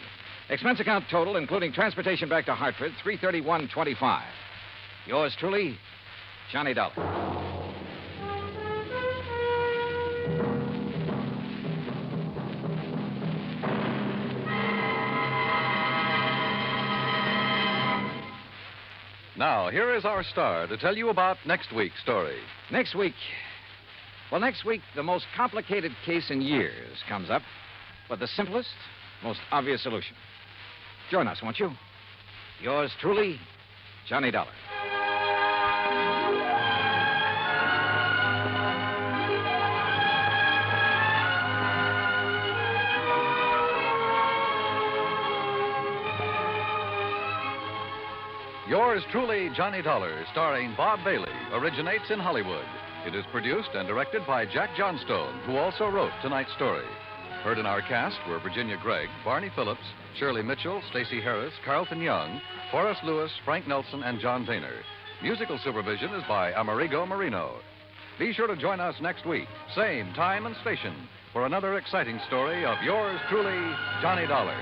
Speaker 22: expense account total, including transportation back to Hartford, $331.25. Yours truly, Johnny Dollar.
Speaker 4: Now, here is our star to tell you about next week's story.
Speaker 22: Next week, the most complicated case in years comes up, but the simplest, most obvious solution. Join us, won't you? Yours truly, Johnny Dollar.
Speaker 4: Yours truly, Johnny Dollar, starring Bob Bailey, originates in Hollywood. It is produced and directed by Jack Johnstone, who also wrote tonight's story. Heard in our cast were Virginia Gregg, Barney Phillips, Shirley Mitchell, Stacey Harris, Carlton Young, Forrest Lewis, Frank Nelson, and John Boehner. Musical supervision is by Amerigo Marino. Be sure to join us next week, same time and station, for another exciting story of yours truly, Johnny Dollar.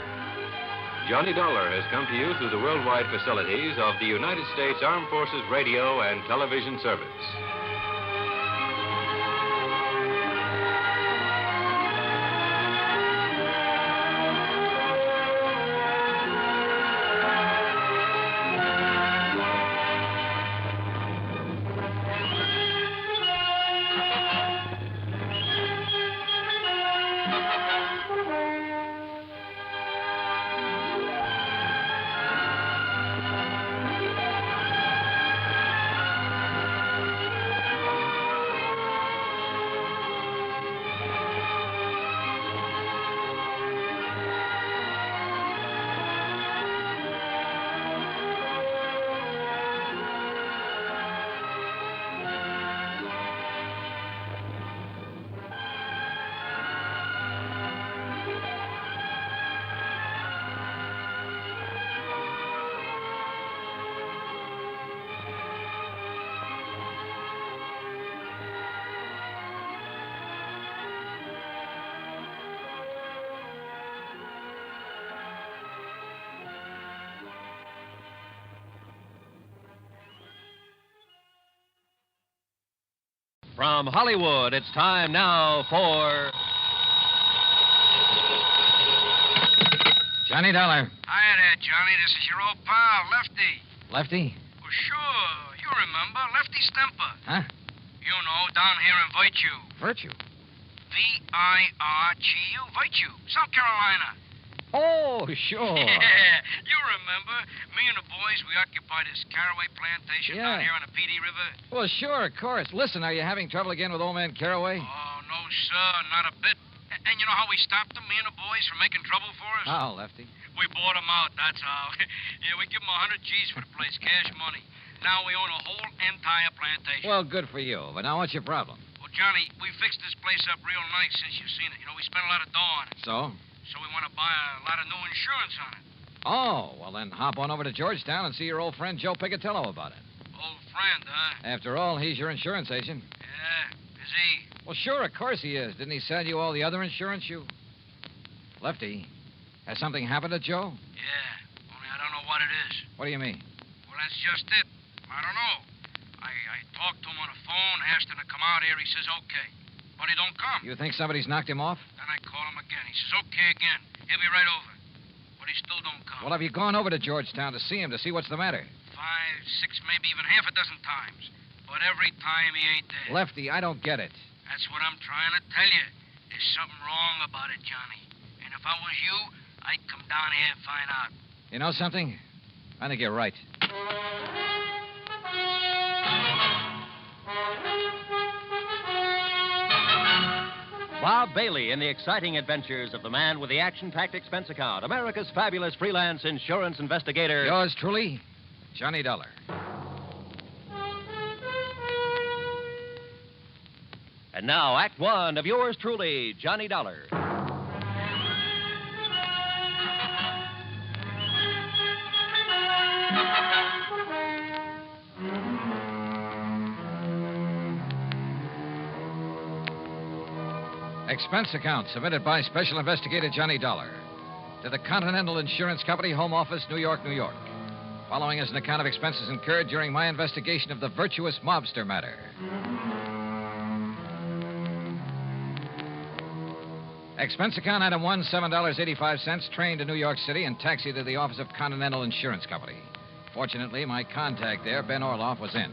Speaker 14: Johnny Dollar has come to you through the worldwide facilities of the United States Armed Forces Radio and Television Service.
Speaker 15: From Hollywood, it's time now for...
Speaker 22: Johnny Dollar.
Speaker 26: Hiya there, Johnny. This is your old pal, Lefty.
Speaker 22: Lefty?
Speaker 26: Well, sure. You remember. Lefty Stemper.
Speaker 22: Huh?
Speaker 26: You know, down here in Virtue.
Speaker 22: Virtue?
Speaker 26: V-I-R-G-U. Virtue. South Carolina.
Speaker 22: Oh, sure.
Speaker 26: Yeah, you remember. Me and the boys, we occupied this caraway plantation down here on the PD River.
Speaker 22: Well, sure, of course. Listen, are you having trouble again with old man Caraway?
Speaker 26: Oh, no, sir. Not a bit. And you know how we stopped them, me and the boys, from making trouble for us?
Speaker 22: How, Lefty?
Speaker 26: We bought them out, that's how. Yeah, we give them 100 G's for the place, cash money. Now we own a whole entire plantation.
Speaker 22: Well, good for you. But now what's your problem?
Speaker 26: Well, Johnny, we fixed this place up real nice since you've seen it. You know, we spent a lot of dough on it.
Speaker 22: So?
Speaker 26: So we want to buy a lot of new insurance on it.
Speaker 22: Oh, well, then hop on over to Georgetown and see your old friend Joe Picatello about it.
Speaker 26: Old friend, huh?
Speaker 22: After all, he's your insurance agent.
Speaker 26: Yeah, is he?
Speaker 22: Well, sure, of course he is. Didn't he sell you all the other insurance you... Lefty, has something happened to Joe?
Speaker 26: Yeah, only I don't know what it is.
Speaker 22: What do you mean?
Speaker 26: Well, that's just it. I don't know. I talked to him on the phone, asked him to come out here. He says okay. But he don't come.
Speaker 22: You think somebody's knocked him off?
Speaker 26: Then I call him again. He says okay again. He'll be right over. But he still don't come.
Speaker 22: Well, have you gone over to Georgetown to see him, to see what's the matter?
Speaker 26: 5, 6, maybe even half a dozen times. But every time he ain't there.
Speaker 22: Lefty, I don't get it.
Speaker 26: That's what I'm trying to tell you. There's something wrong about it, Johnny. And if I was you, I'd come down here and find out.
Speaker 22: You know something? I think you're right.
Speaker 15: Bob Bailey in the exciting adventures of the man with the action-packed expense account, America's fabulous freelance insurance investigator.
Speaker 22: Yours truly, Johnny Dollar.
Speaker 15: And now, Act One of yours truly, Johnny Dollar.
Speaker 22: Expense account submitted by Special Investigator Johnny Dollar to the Continental Insurance Company, Home Office, New York, New York. Following is an account of expenses incurred during my investigation of the virtuous mobster matter. Expense account item 1, $7.85, train to New York City and taxi to the office of Continental Insurance Company. Fortunately, my contact there, Ben Orloff, was in.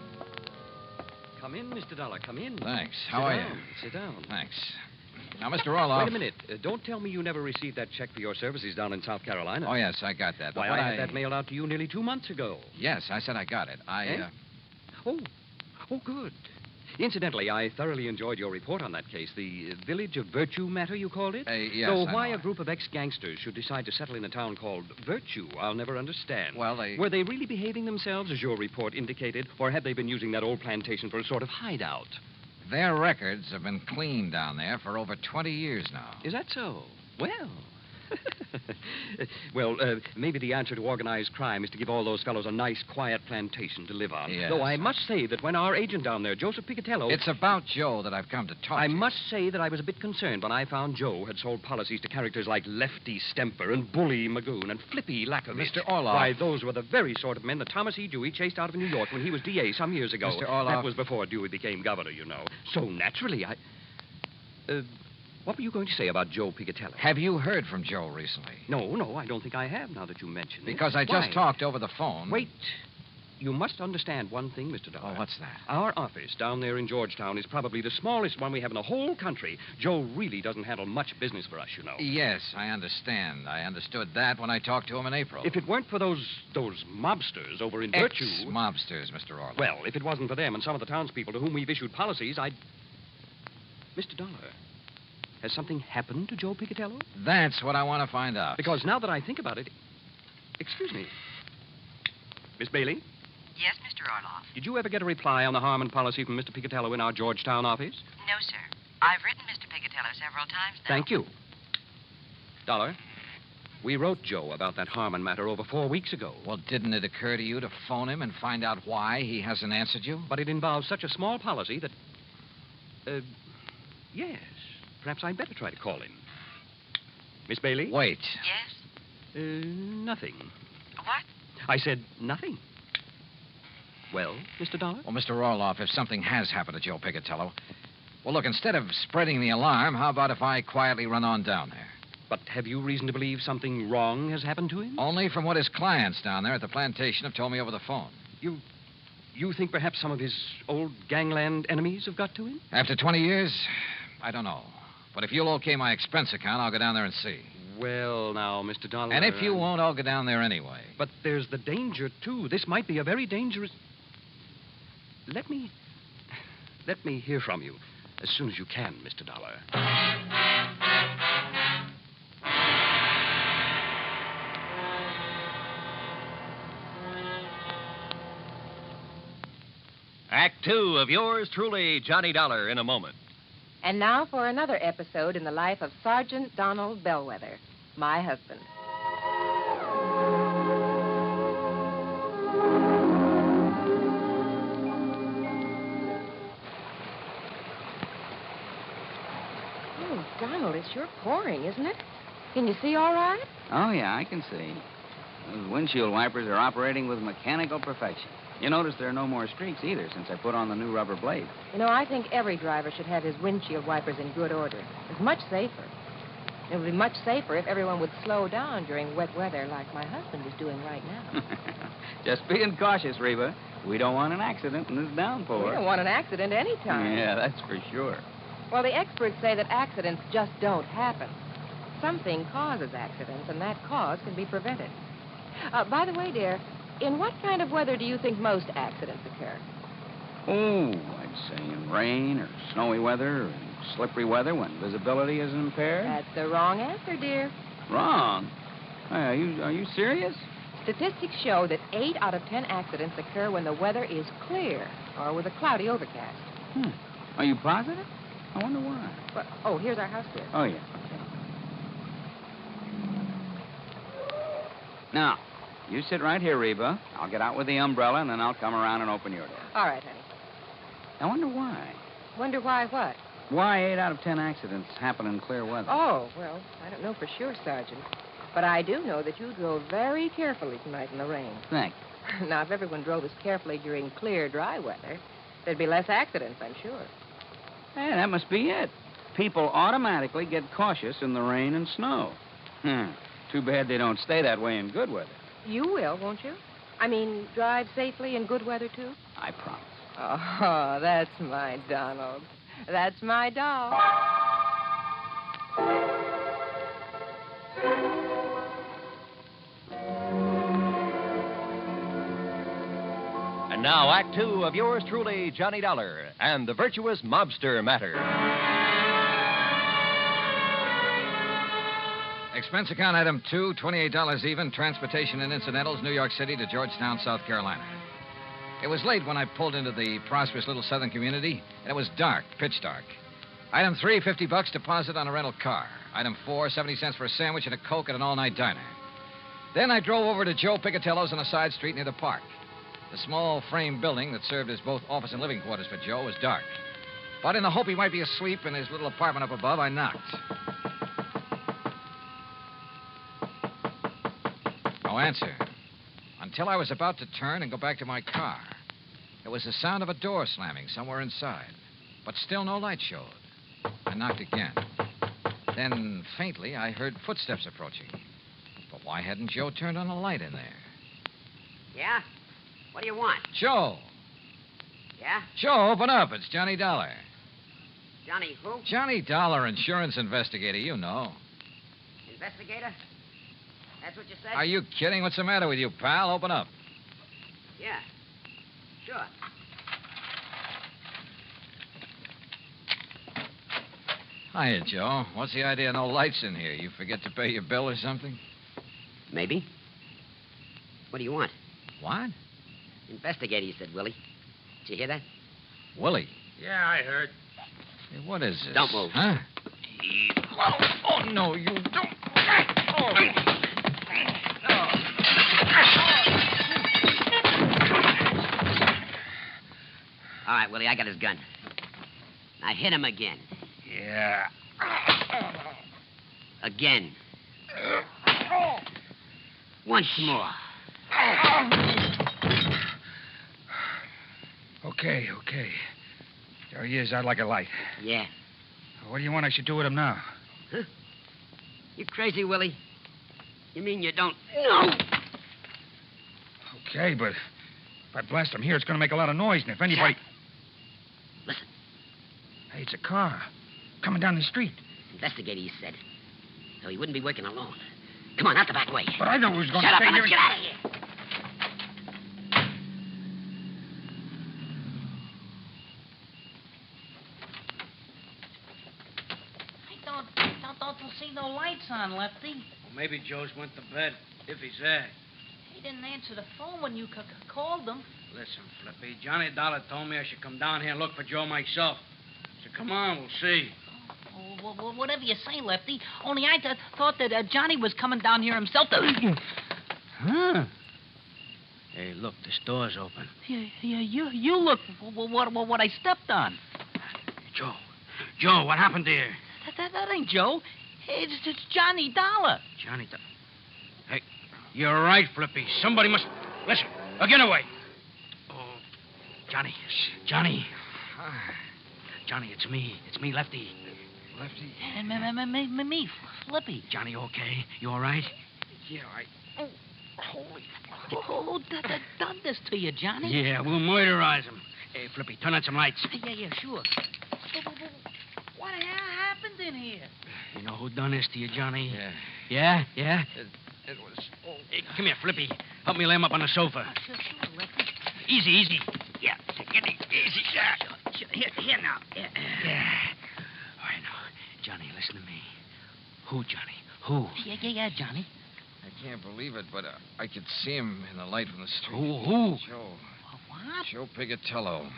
Speaker 10: Come in, Mr. Dollar, come in.
Speaker 22: Thanks. How are you?
Speaker 10: Sit down.
Speaker 22: Thanks. Now, Mr. Orloff...
Speaker 10: Wait a minute. Don't tell me you never received that check for your services down in South Carolina.
Speaker 22: Oh, yes, I got that.
Speaker 10: Why, I had that mailed out to you nearly 2 months ago.
Speaker 22: Yes, I said I got it.
Speaker 10: Oh, good. Incidentally, I thoroughly enjoyed your report on that case, the Village of Virtue matter, you called it?
Speaker 22: Yes,
Speaker 10: So
Speaker 22: I
Speaker 10: why
Speaker 22: know.
Speaker 10: a group of ex-gangsters should decide to settle in a town called Virtue, I'll never understand.
Speaker 22: Well,
Speaker 10: Were they really behaving themselves, as your report indicated, or had they been using that old plantation for a sort of hideout?
Speaker 22: Their records have been clean down there for over 20 years now.
Speaker 10: Is that so? Well... maybe the answer to organized crime is to give all those fellows a nice, quiet plantation to live on.
Speaker 22: Yes.
Speaker 10: Though I must say that when our agent down there, Joseph Picatello...
Speaker 22: It's about Joe that I've come to talk
Speaker 10: I
Speaker 22: to.
Speaker 10: must say that I was a bit concerned when I found Joe had sold policies to characters like Lefty Stemper and Bully Magoon and Flippy Lackovich.
Speaker 22: Mr. Orloff.
Speaker 10: Why, those were the very sort of men that Thomas E. Dewey chased out of New York when he was DA some years ago.
Speaker 22: Mr. Orloff.
Speaker 10: That was before Dewey became governor, you know. So naturally, what were you going to say about Joe Picatello?
Speaker 22: Have you heard from Joe recently?
Speaker 10: No, I don't think I have, now that you mention it.
Speaker 22: Because I just talked over the phone.
Speaker 10: Wait. You must understand one thing, Mr. Dollar.
Speaker 22: Oh, what's that?
Speaker 10: Our office down there in Georgetown is probably the smallest one we have in the whole country. Joe really doesn't handle much business for us, you know.
Speaker 22: Yes, I understand. I understood that when I talked to him in April.
Speaker 10: If it weren't for those mobsters over in Virtue...
Speaker 22: Ex-mobsters, Mr. Orloff.
Speaker 10: Well, if it wasn't for them and some of the townspeople to whom we've issued policies, I'd... Mr. Dollar, has something happened to Joe Picatello?
Speaker 22: That's what I want to find out.
Speaker 10: Because now that I think about it... Excuse me. Miss Bailey?
Speaker 16: Yes, Mr. Orloff.
Speaker 10: Did you ever get a reply on the Harmon policy from Mr. Picatello in our Georgetown office?
Speaker 16: No, sir. I've written Mr. Picatello several times now.
Speaker 10: Thank you. Dollar, we wrote Joe about that Harmon matter over 4 weeks ago.
Speaker 22: Well, didn't it occur to you to phone him and find out why he hasn't answered you?
Speaker 10: But it involves such a small policy that... yes. Perhaps I'd better try to call him. Miss Bailey?
Speaker 22: Wait.
Speaker 16: Yes?
Speaker 10: Nothing.
Speaker 16: What?
Speaker 10: I said nothing. Well, Mr. Dollar?
Speaker 22: Well, Mr. Orloff, if something has happened to Joe Picatello... Well, look, instead of spreading the alarm, how about if I quietly run on down there?
Speaker 10: But have you reason to believe something wrong has happened to him?
Speaker 22: Only from what his clients down there at the plantation have told me over the phone.
Speaker 10: You think perhaps some of his old gangland enemies have got to him?
Speaker 22: After 20 years, I don't know. But if you'll okay my expense account, I'll go down there and see.
Speaker 10: Well, now, Mr. Dollar...
Speaker 22: And if you won't, I'll go down there anyway.
Speaker 10: But there's the danger, too. This might be a very dangerous... Let me hear from you as soon as you can, Mr. Dollar.
Speaker 15: Act 2 of yours truly, Johnny Dollar, in a moment.
Speaker 21: And now for another episode in the life of Sergeant Donald Bellwether, my husband. Oh, Donald, it's sure pouring, isn't it? Can you see all right?
Speaker 17: Oh, yeah, I can see. Those windshield wipers are operating with mechanical perfection. You notice there are no more streaks either since I put on the new rubber blade.
Speaker 21: You know, I think every driver should have his windshield wipers in good order. It's much safer. It would be much safer if everyone would slow down during wet weather like my husband is doing right now.
Speaker 17: Just being cautious, Reba. We don't want an accident in this downpour.
Speaker 21: We don't want an accident any time.
Speaker 17: Yeah, that's for sure.
Speaker 21: Well, the experts say that accidents just don't happen. Something causes accidents, and that cause can be prevented. By the way, dear, in what kind of weather do you think most accidents occur?
Speaker 17: Oh, I'd say in rain or snowy weather or slippery weather when visibility is impaired.
Speaker 21: That's the wrong answer, dear.
Speaker 17: Wrong? Are you serious?
Speaker 21: Statistics show that 8 out of 10 accidents occur when the weather is clear or with a cloudy overcast.
Speaker 17: Are you positive? I wonder why.
Speaker 21: Well, here's our house, dear.
Speaker 17: Oh, yeah. Now, you sit right here, Reba. I'll get out with the umbrella, and then I'll come around and open your door.
Speaker 21: All right, honey.
Speaker 17: I wonder why.
Speaker 21: Wonder why what?
Speaker 17: Why 8 out of 10 accidents happen in clear weather?
Speaker 21: Oh, well, I don't know for sure, Sergeant. But I do know that you drove very carefully tonight in the rain.
Speaker 17: Thanks.
Speaker 21: Now, if everyone drove as carefully during clear, dry weather, there'd be less accidents, I'm sure.
Speaker 17: Hey, that must be it. People automatically get cautious in the rain and snow. Too bad they don't stay that way in good weather.
Speaker 21: You will, won't you? I mean, drive safely in good weather, too?
Speaker 17: I promise.
Speaker 21: Oh, that's my Donald. That's my doll.
Speaker 15: And now, Act Two of yours truly, Johnny Dollar, and the virtuous mobster matter.
Speaker 12: Expense account item 2, $28 even, transportation and incidentals, New York City to Georgetown, South Carolina. It was late when I pulled into the prosperous little southern community, and it was dark, pitch dark. Item 3, $50 deposit on a rental car. Item 4, 70 cents for a sandwich and a Coke at an all-night diner. Then I drove over to Joe Picatello's on a side street near the park. The small frame building that served as both office and living quarters for Joe was dark. But in the hope he might be asleep in his little apartment up above, I knocked. No answer. Until I was about to turn and go back to my car. There was the sound of a door slamming somewhere inside. But still no light showed. I knocked again. Then, faintly, I heard footsteps approaching. But why hadn't Joe turned on a light in there?
Speaker 11: Yeah? What do you want?
Speaker 12: Joe!
Speaker 11: Yeah?
Speaker 12: Joe, open up. It's Johnny Dollar.
Speaker 11: Johnny who?
Speaker 12: Johnny Dollar, insurance investigator, you know.
Speaker 11: Investigator? That's what you said?
Speaker 12: Are you kidding? What's the matter with you, pal? Open up.
Speaker 11: Yeah. Sure.
Speaker 12: Hiya, Joe. What's the idea of no lights in here? You forget to pay your bill or something?
Speaker 11: Maybe. What do you want?
Speaker 12: What?
Speaker 11: Investigator, you said, Willie. Did you hear that?
Speaker 12: Willie?
Speaker 26: Yeah, I heard.
Speaker 12: Hey, what is this?
Speaker 11: Don't move.
Speaker 12: Huh? Oh, no, you don't. Oh.
Speaker 11: All right, Willie, I got his gun. Now hit him again.
Speaker 26: Yeah.
Speaker 11: Again. Once more.
Speaker 26: Okay. There he is. I'd like a light.
Speaker 11: Yeah.
Speaker 26: What do you want I should do with him now?
Speaker 11: Huh? You crazy, Willie? You mean you don't know?
Speaker 26: Okay, but if I blast him here, it's going to make a lot of noise, and if anybody...
Speaker 11: Listen.
Speaker 26: Hey, it's a car. Coming down the street.
Speaker 11: Investigator, he said. So he wouldn't be working alone. Come on, out the back way.
Speaker 26: But I know who's going
Speaker 11: Shut
Speaker 26: to
Speaker 11: up
Speaker 26: stay
Speaker 11: and
Speaker 26: here.
Speaker 11: let's get out of here.
Speaker 18: Don't see no lights on, Lefty.
Speaker 26: Well, maybe Joe's went to bed, if he's there.
Speaker 18: He didn't answer the phone when you called him.
Speaker 26: Listen, Flippy, Johnny Dollar told me I should come down here and look for Joe myself. So come on, we'll see.
Speaker 18: Oh, whatever you say, Lefty. Only I thought that Johnny was coming down here himself to...
Speaker 26: Huh? Hey, look, this door's open.
Speaker 18: Yeah, you look what I stepped on.
Speaker 26: Joe, what happened there?
Speaker 18: That ain't Joe. It's Johnny Dollar.
Speaker 26: Johnny Dollar. Hey, you're right, Flippy. Somebody must... Listen, get away. Oh, Johnny. Johnny, it's me. It's me, Lefty. Lefty?
Speaker 18: And me, Flippy.
Speaker 26: Johnny, okay? You all right?
Speaker 18: Yeah, I... Holy... Who done this to you, Johnny?
Speaker 26: Yeah, we'll murderize him. Hey, Flippy, turn on some lights.
Speaker 18: Yeah, sure. What happened in here?
Speaker 26: You know who done this to you, Johnny?
Speaker 12: Yeah.
Speaker 26: Yeah?
Speaker 12: It was... Oh.
Speaker 26: Hey, come here, Flippy. Help me lay him up on the sofa.
Speaker 18: Sure, Lefty.
Speaker 26: Easy.
Speaker 18: Yeah, get it easy. Sure. Here now.
Speaker 26: Yeah. All right, now, Johnny, listen to me. Who, Johnny? Who?
Speaker 18: Yeah, Johnny.
Speaker 12: I can't believe it, but I could see him in the light from the street.
Speaker 26: Who?
Speaker 12: Joe.
Speaker 18: What?
Speaker 12: Joe Picatello.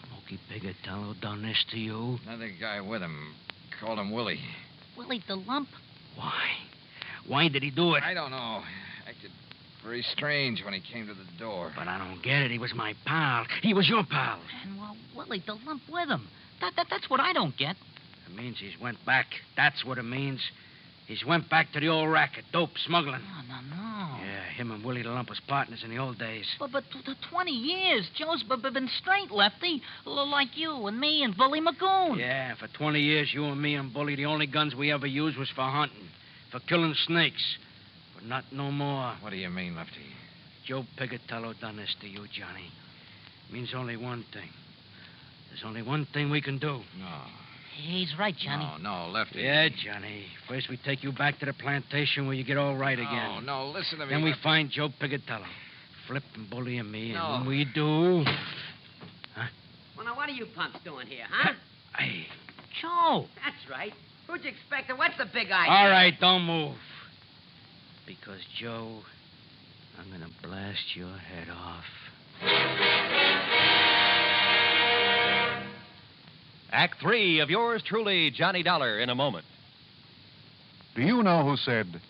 Speaker 26: Smokey Picatello done this to you?
Speaker 12: Another guy with him. Called him Willie.
Speaker 18: Willie the Lump?
Speaker 26: Why? Why did he do it?
Speaker 12: I don't know. I could very strange when he came to the door.
Speaker 26: But I don't get it. He was my pal. He was your pal.
Speaker 18: And, well, Willie, the lump with him. That's what I don't get.
Speaker 26: It means he's went back. That's what it means. He's went back to the old racket, dope smuggling.
Speaker 18: No.
Speaker 26: Yeah, him and Willie the Lump was partners in the old days.
Speaker 18: But the 20 years, Joe's been straight, Lefty. Like you and me and Bully Magoon.
Speaker 26: Yeah, for 20 years, you and me and Bully, the only guns we ever used was for hunting, for killing snakes. But not no more.
Speaker 12: What do you mean, Lefty?
Speaker 26: Joe Pigatello done this to you, Johnny. It means only one thing. There's only one thing we can do.
Speaker 12: No.
Speaker 18: He's right, Johnny.
Speaker 12: No, Lefty.
Speaker 26: Yeah, Johnny. First we take you back to the plantation where you get all right again.
Speaker 12: No, listen to me.
Speaker 26: Then we find Joe Pigatello. Flip and Bully and me.
Speaker 11: No.
Speaker 26: And when we do... Huh?
Speaker 11: Well, now, what are you punks doing here, huh?
Speaker 26: Hey.
Speaker 18: Joe.
Speaker 11: That's right. Who'd you expect? What's the big idea?
Speaker 26: All right, don't move. Because, Joe, I'm going to blast your head off.
Speaker 15: Act 3 of yours truly, Johnny Dollar, in a moment.
Speaker 3: Do you know who said,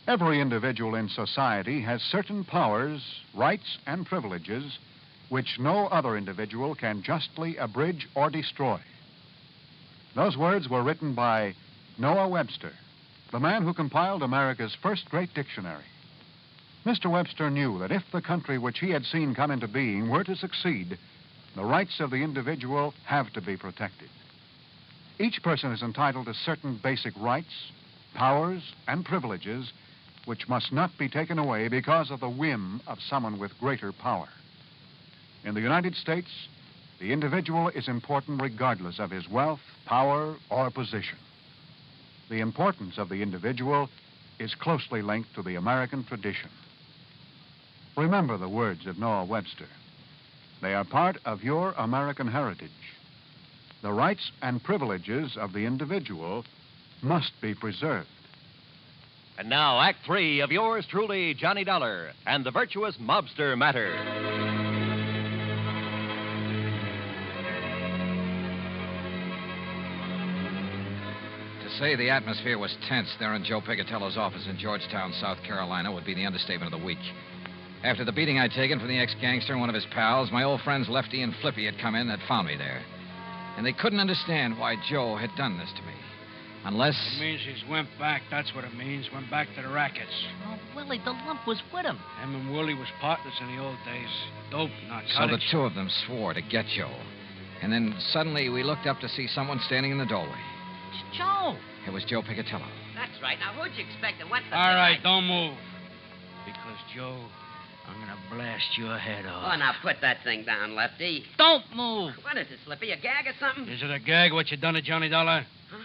Speaker 3: every individual in society has certain powers, rights, and privileges which no other individual can justly abridge or destroy? Those words were written by Noah Webster, the man who compiled America's first great dictionary. Mr. Webster knew that if the country which he had seen come into being were to succeed, the rights of the individual have to be protected. Each person is entitled to certain basic rights, powers, and privileges which must not be taken away because of the whim of someone with greater power. In the United States, the individual is important regardless of his wealth, power, or position. The importance of the individual is closely linked to the American tradition. Remember the words of Noah Webster. They are part of your American heritage. The rights and privileges of the individual must be preserved.
Speaker 15: And now, Act 3 of yours truly, Johnny Dollar, and the virtuous mobster matter.
Speaker 12: To say the atmosphere was tense there in Joe Pigatello's office in Georgetown, South Carolina, would be the understatement of the week. After the beating I'd taken from the ex-gangster and one of his pals, my old friends Lefty and Flippy had come in and had found me there. And they couldn't understand why Joe had done this to me. Unless...
Speaker 26: It means he's went back. That's what it means. Went back to the rackets.
Speaker 18: Oh, Willie, the lump was with him.
Speaker 26: Him and Willie was partners in the old days. Dope, narcotics.
Speaker 12: So the two of them swore to get Joe. And then suddenly we looked up to see someone standing in the doorway.
Speaker 18: It's Joe.
Speaker 12: It was Joe Pigatello.
Speaker 11: That's right. Now, who'd you expect? What's the
Speaker 26: All
Speaker 11: big
Speaker 26: right,
Speaker 11: idea?
Speaker 26: don't move. Because, Joe, I'm going to blast your head off.
Speaker 11: Oh, now put that thing down, Lefty.
Speaker 18: Don't move.
Speaker 11: What is it, Slippy? A gag or something?
Speaker 26: Is it a gag what you done to Johnny Dollar?
Speaker 11: Huh?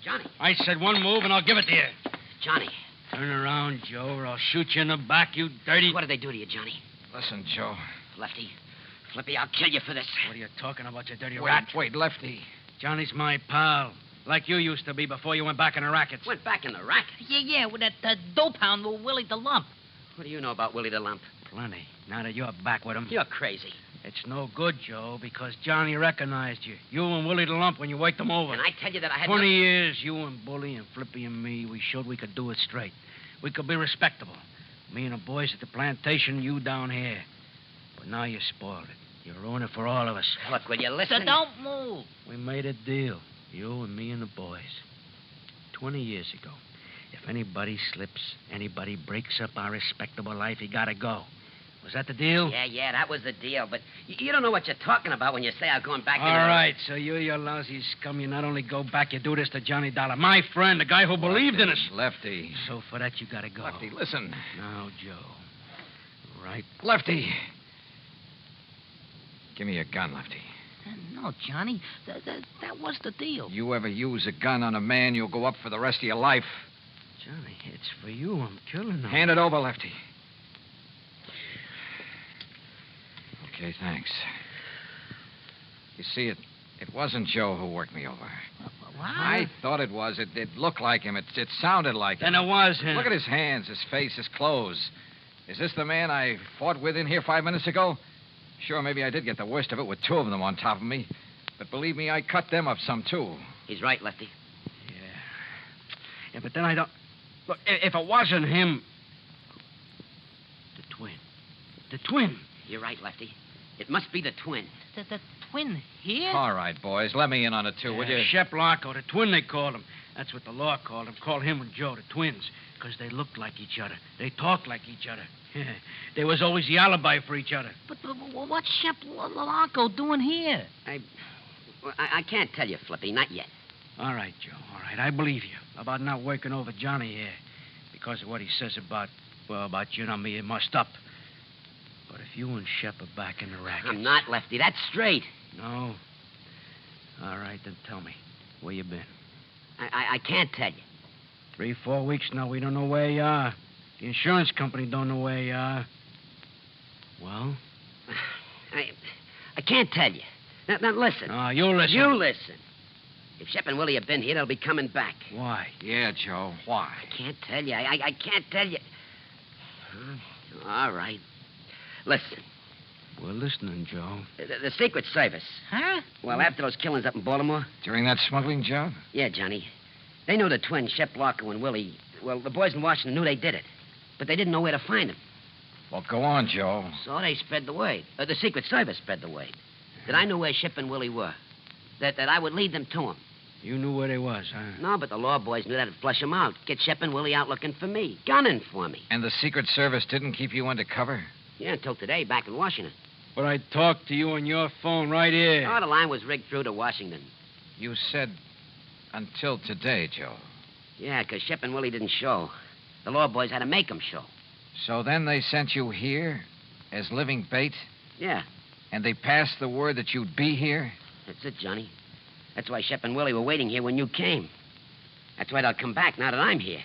Speaker 11: Johnny.
Speaker 26: I said one move and I'll give it to you.
Speaker 11: Johnny.
Speaker 26: Turn around, Joe, or I'll shoot you in the back, you dirty...
Speaker 11: What did they do to you, Johnny?
Speaker 12: Listen, Joe.
Speaker 11: Lefty. Flippy, I'll kill you for this.
Speaker 26: What are you talking about, you dirty rat?
Speaker 12: Wait, Lefty.
Speaker 26: Johnny's my pal. Like you used to be before you went back in the rackets.
Speaker 11: Went back in the racket?
Speaker 18: Yeah, with that dope hound with Willie the Lump.
Speaker 11: What do you know about Willie the Lump?
Speaker 26: Plenty. Now that you're back with him.
Speaker 11: You're crazy.
Speaker 26: It's no good, Joe, because Johnny recognized you. You and Willie the Lump when you waked him over.
Speaker 11: And I tell you that I had
Speaker 26: 20 years, you and Bully and Flippy and me, we showed we could do it straight. We could be respectable. Me and the boys at the plantation, you down here. But now you spoiled it. You ruined it for all of us.
Speaker 11: Look, will you listen?
Speaker 18: So don't move.
Speaker 26: We made a deal. You and me and the boys. 20 years ago. If anybody slips, anybody breaks up our respectable life, he gotta go. Was that the deal?
Speaker 11: Yeah, that was the deal. But you don't know what you're talking about when you say I'm going back to
Speaker 26: All right, so you lousy scum, you not only go back, you do this to Johnny Dollar. My friend, the guy who believed in us.
Speaker 12: Lefty.
Speaker 26: So for that, you gotta go.
Speaker 12: Lefty, listen.
Speaker 26: Now, Joe. Right.
Speaker 12: Lefty. Give me your gun, Lefty.
Speaker 18: No, Johnny. That was the deal.
Speaker 12: You ever use a gun on a man, you'll go up for the rest of your life.
Speaker 26: Johnny, it's for you. I'm killing him.
Speaker 12: Hand it over, Lefty. Okay, thanks. You see, it wasn't Joe who worked me over.
Speaker 18: What?
Speaker 12: I thought it was. It looked like him. It sounded like him.
Speaker 26: Then it was him.
Speaker 12: Look at his hands, his face, his clothes. Is this the man I fought with in here 5 minutes ago? Sure, maybe I did get the worst of it with two of them on top of me. But believe me, I cut them up some, too.
Speaker 11: He's right, Lefty.
Speaker 26: Yeah, but then I don't... Look, if it wasn't him... The twin.
Speaker 11: You're right, Lefty. It must be the twin.
Speaker 18: The twin here?
Speaker 12: All right, boys. Let me in on it, too, would you?
Speaker 26: Shep Larko, the twin they called him. That's what the law called him. Call him and Joe the twins. Because they looked like each other. They talked like each other. There was always the alibi for each other.
Speaker 18: But what's Shep Larko doing here?
Speaker 11: I can't tell you, Flippy. Not yet.
Speaker 26: All right, Joe. All right. I believe you about not working over Johnny here. Because of what he says about you and me, it must up. But if you and Shep are back in the racket...
Speaker 11: I'm not, Lefty. That's straight.
Speaker 26: No? All right, then tell me. Where you been?
Speaker 11: I can't tell you.
Speaker 26: 3-4 weeks now, we don't know where you are. The insurance company don't know where you are. Well?
Speaker 11: I can't tell you. Now listen.
Speaker 26: Oh, you listen.
Speaker 11: You listen. If Shep and Willie have been here, they'll be coming back.
Speaker 26: Why?
Speaker 12: Yeah, Joe. Why?
Speaker 11: I can't tell you. I can't tell you. All right. Listen.
Speaker 26: We're listening, Joe.
Speaker 11: The Secret Service.
Speaker 18: Huh?
Speaker 11: Well, after those killings up in Baltimore.
Speaker 12: During that smuggling job?
Speaker 11: Yeah, Johnny. They knew the twins, Shep Larko and Willie. Well, the boys in Washington knew they did it. But they didn't know where to find them.
Speaker 12: Well, go on, Joe.
Speaker 11: So they spread the word. The Secret Service spread the word. That I knew where Shep and Willie were. That I would lead them to them.
Speaker 26: You knew where they was, huh?
Speaker 11: No, but the law boys knew that'd flush them out. Get Shep and Willie out looking for me. Gunning for me.
Speaker 12: And the Secret Service didn't keep you undercover?
Speaker 11: Yeah, until today, back in Washington.
Speaker 26: But I talked to you on your phone right here.
Speaker 11: Oh, the line was rigged through to Washington.
Speaker 12: You said until today, Joe.
Speaker 11: Yeah, because Shep and Willie didn't show. The law boys had to make them show.
Speaker 12: So then they sent you here as living bait?
Speaker 11: Yeah.
Speaker 12: And they passed the word that you'd be here?
Speaker 11: That's it, Johnny. That's why Shep and Willie were waiting here when you came. That's why they'll come back now that I'm here.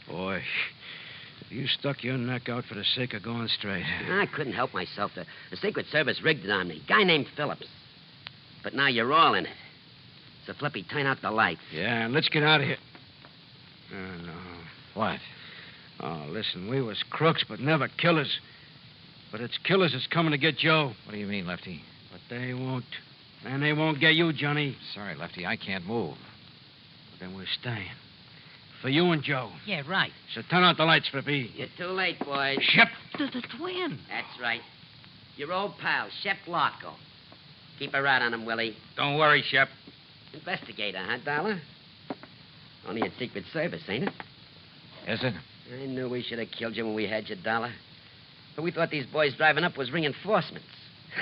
Speaker 26: Boy, you stuck your neck out for the sake of going straight.
Speaker 11: I couldn't help myself. The Secret Service rigged it on me. Guy named Phillips. But now you're all in it. So, Flippy, turn out the lights.
Speaker 26: Yeah, let's get out of here. Oh, no.
Speaker 12: What?
Speaker 26: Oh, listen, we was crooks, but never killers. But it's killers that's coming to get Joe.
Speaker 12: What do you mean, Lefty?
Speaker 26: But they won't. And they won't get you, Johnny.
Speaker 12: Sorry, Lefty, I can't move.
Speaker 26: But then we're staying. For you and Joe.
Speaker 18: Yeah, right.
Speaker 26: So turn out the lights, Flippy.
Speaker 11: You're too late, boys.
Speaker 26: Shep.
Speaker 18: The twin.
Speaker 11: That's right. Your old pal, Shep Larko. Keep a rat on him, Willie.
Speaker 26: Don't worry, Shep.
Speaker 11: Investigator, huh, Dollar? Only a Secret Service, ain't it?
Speaker 12: Is it?
Speaker 11: I knew we should have killed you when we had you, Dollar. But we thought these boys driving up was reinforcements.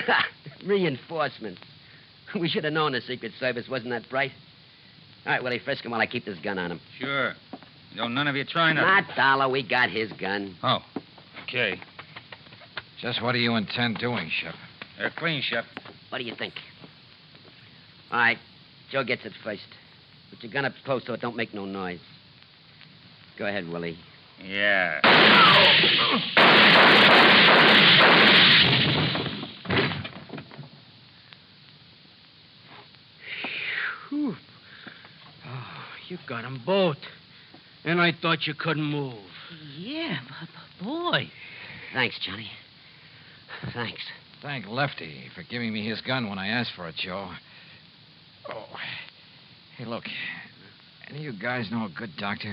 Speaker 11: Ha! Reinforcements. We should have known the Secret Service wasn't that bright. All right, Willie, frisk him while I keep this gun on him.
Speaker 1: Sure. No, none of you trying to...
Speaker 11: Not Dollar. We got his gun.
Speaker 1: Oh, okay.
Speaker 12: Just what do you intend doing, Shep?
Speaker 1: They're clean, Shep.
Speaker 11: What do you think? All right, Joe gets it first. Put your gun up close so it don't make no noise. Go ahead, Willie.
Speaker 1: Yeah.
Speaker 26: Whew. Oh, you got them both. And I thought you couldn't move.
Speaker 18: Yeah, but boy.
Speaker 11: Thanks, Johnny. Thanks.
Speaker 12: Thank Lefty for giving me his gun when I asked for it, Joe. Oh. Hey, look. Any of you guys know a good doctor?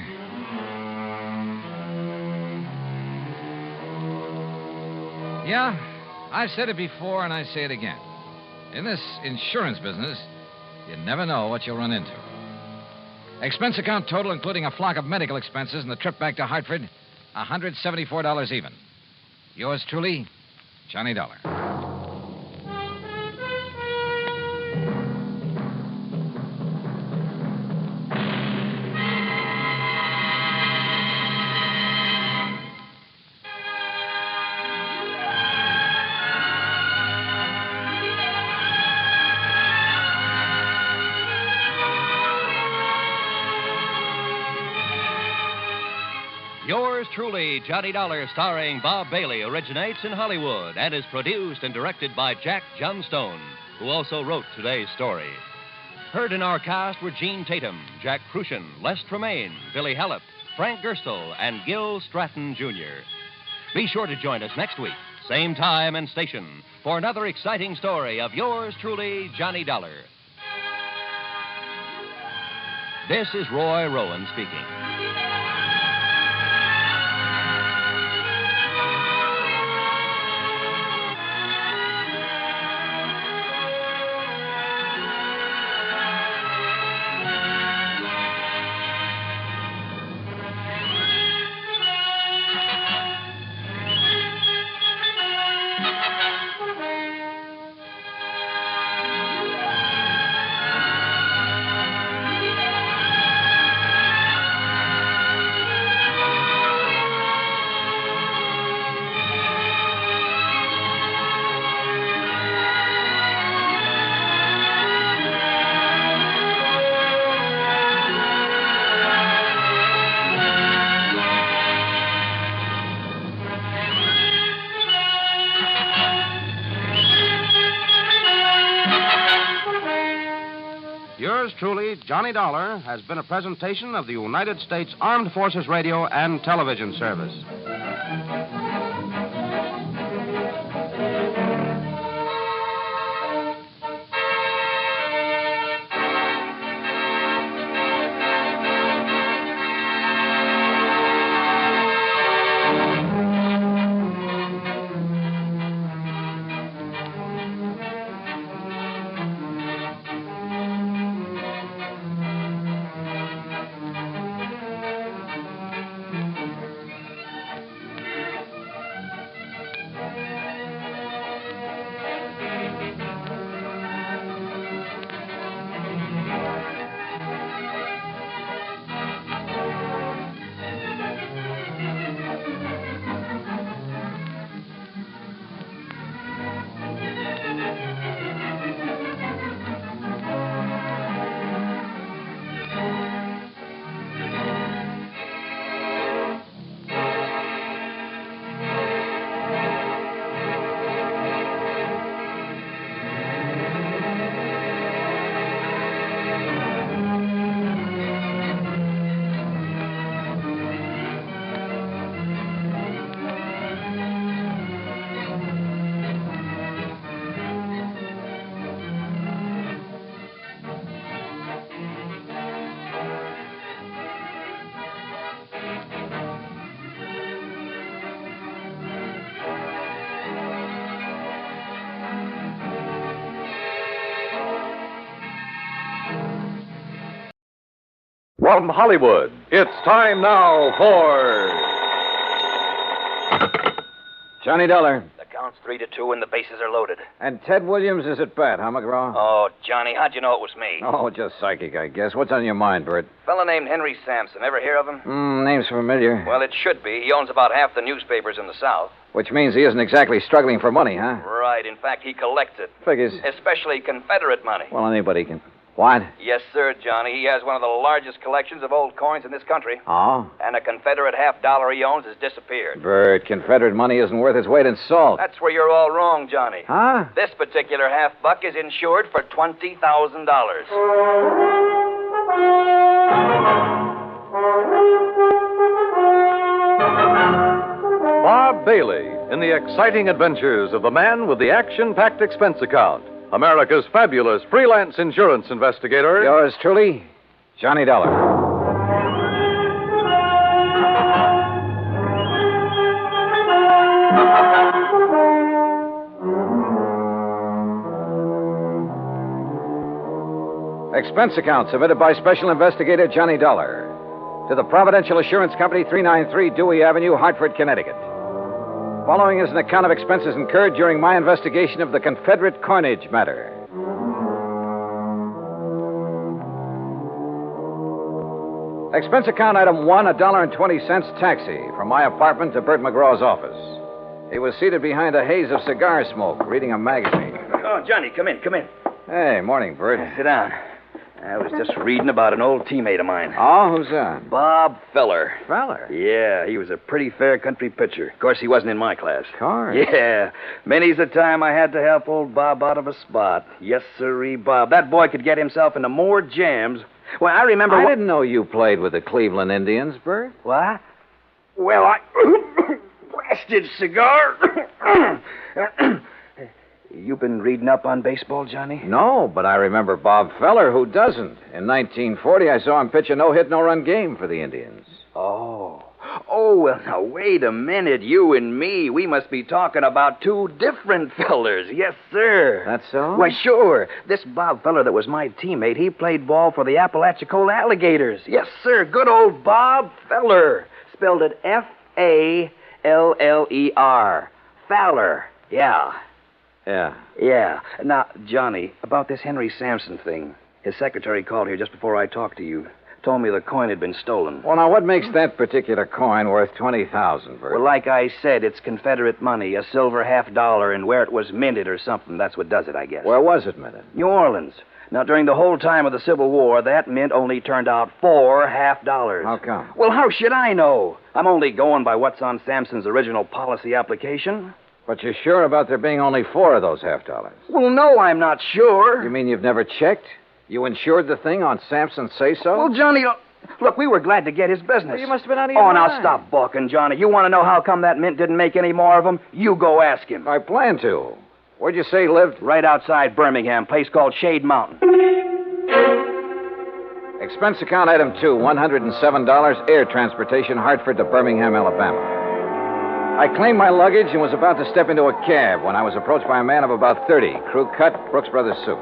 Speaker 12: Yeah, I've said it before and I say it again. In this insurance business, you never know what you'll run into. Expense account total, including a flock of medical expenses and the trip back to Hartford, $174 even. Yours truly, Johnny Dollar.
Speaker 15: Yours truly, Johnny Dollar, starring Bob Bailey, originates in Hollywood and is produced and directed by Jack Johnstone, who also wrote today's story. Heard in our cast were Gene Tatum, Jack Crucian, Les Tremaine, Billy Hallett, Frank Gerstle, and Gil Stratton, Jr. Be sure to join us next week, same time and station, for another exciting story of yours truly, Johnny Dollar. This is Roy Rowan speaking.
Speaker 7: truly, Johnny Dollar, has been a presentation of the United States Armed Forces Radio and Television Service.
Speaker 4: From Hollywood, it's time now for
Speaker 12: Johnny Dollar.
Speaker 19: The count's 3-2 and the bases are loaded.
Speaker 12: And Ted Williams is at bat, huh, McGraw?
Speaker 19: Oh, Johnny, how'd you know it was me?
Speaker 12: Oh, just psychic, I guess. What's on your mind, Bert?
Speaker 19: Fella named Henry Sampson. Ever hear of him?
Speaker 12: Name's familiar.
Speaker 19: Well, it should be. He owns about half the newspapers in the South.
Speaker 12: Which means he isn't exactly struggling for money, huh?
Speaker 19: Right. In fact, he collects it.
Speaker 12: Figures.
Speaker 19: Especially Confederate money.
Speaker 12: Well, anybody can. What?
Speaker 19: Yes, sir, Johnny. He has one of the largest collections of old coins in this country.
Speaker 12: Oh?
Speaker 19: And a Confederate $50 he owns has disappeared.
Speaker 12: Bert, Confederate money isn't worth its weight in salt.
Speaker 19: That's where you're all wrong, Johnny.
Speaker 12: Huh?
Speaker 19: This particular $50 is insured for $20,000.
Speaker 4: Bob Bailey in the exciting adventures of the man with the action-packed expense account, America's fabulous freelance insurance investigator.
Speaker 12: Yours truly, Johnny Dollar. Expense account submitted by Special Investigator Johnny Dollar to the Providential Assurance Company, 393 Dewey Avenue, Hartford, Connecticut. Following is an account of expenses incurred during my investigation of the Confederate coinage matter. Expense account item 1, $1.20 taxi from my apartment to Bert McGraw's office. He was seated behind a haze of cigar smoke, reading a magazine.
Speaker 19: Oh, Johnny, come in.
Speaker 12: Hey, morning, Bert.
Speaker 19: Sit down. I was just reading about an old teammate of mine.
Speaker 12: Oh, who's that?
Speaker 19: Bob Feller.
Speaker 12: Feller?
Speaker 19: Yeah, he was a pretty fair country pitcher. Of course, he wasn't in my class.
Speaker 12: Of course.
Speaker 19: Yeah. Many's the time I had to help old Bob out of a spot. Yes, sirree, Bob. That boy could get himself into more jams. Well, I remember...
Speaker 12: I didn't know you played with the Cleveland Indians, Bert.
Speaker 19: What? Well, I... Blasted cigar. You been reading up on baseball, Johnny?
Speaker 12: No, but I remember Bob Feller. Who doesn't? In 1940, I saw him pitch a no-hit, no-run game for the Indians.
Speaker 19: Oh, well, now, wait a minute. You and me, we must be talking about two different fellers. Yes, sir.
Speaker 12: That's so?
Speaker 19: Why, sure. This Bob Feller that was my teammate, he played ball for the Apalachicola Alligators. Yes, sir. Good old Bob Feller. Spelled it Faller. Fowler. Yeah. Yeah. Now, Johnny, about this Henry Sampson thing. His secretary called here just before I talked to you. Told me the coin had been stolen.
Speaker 12: Well, now, what makes that particular coin worth $20,000, Bert?
Speaker 19: Well, like I said, it's Confederate money, a silver $50, and where it was minted or something. That's what does it, I guess.
Speaker 12: Where was it minted?
Speaker 19: New Orleans. Now, during the whole time of the Civil War, that mint only turned out 4 $50.
Speaker 12: How come?
Speaker 19: Well, how should I know? I'm only going by what's on Sampson's original policy application.
Speaker 12: But you're sure about there being only 4 of those $50?
Speaker 19: Well, no, I'm not sure.
Speaker 12: You mean you've never checked? You insured the thing on Sampson's say-so?
Speaker 19: Well, Johnny, look, we were glad to get his business.
Speaker 12: Well, you must have been out of your
Speaker 19: Oh, now
Speaker 12: mind.
Speaker 19: stop balking, Johnny. You want to know how come that mint didn't make any more of them? You go ask him.
Speaker 12: I plan to. Where'd you say he lived?
Speaker 19: Right outside Birmingham, place called Shade Mountain.
Speaker 12: Expense account item 2, $107, air transportation, Hartford to Birmingham, Alabama. I claimed my luggage and was about to step into a cab when I was approached by a man of about 30, crew cut, Brooks Brothers suit.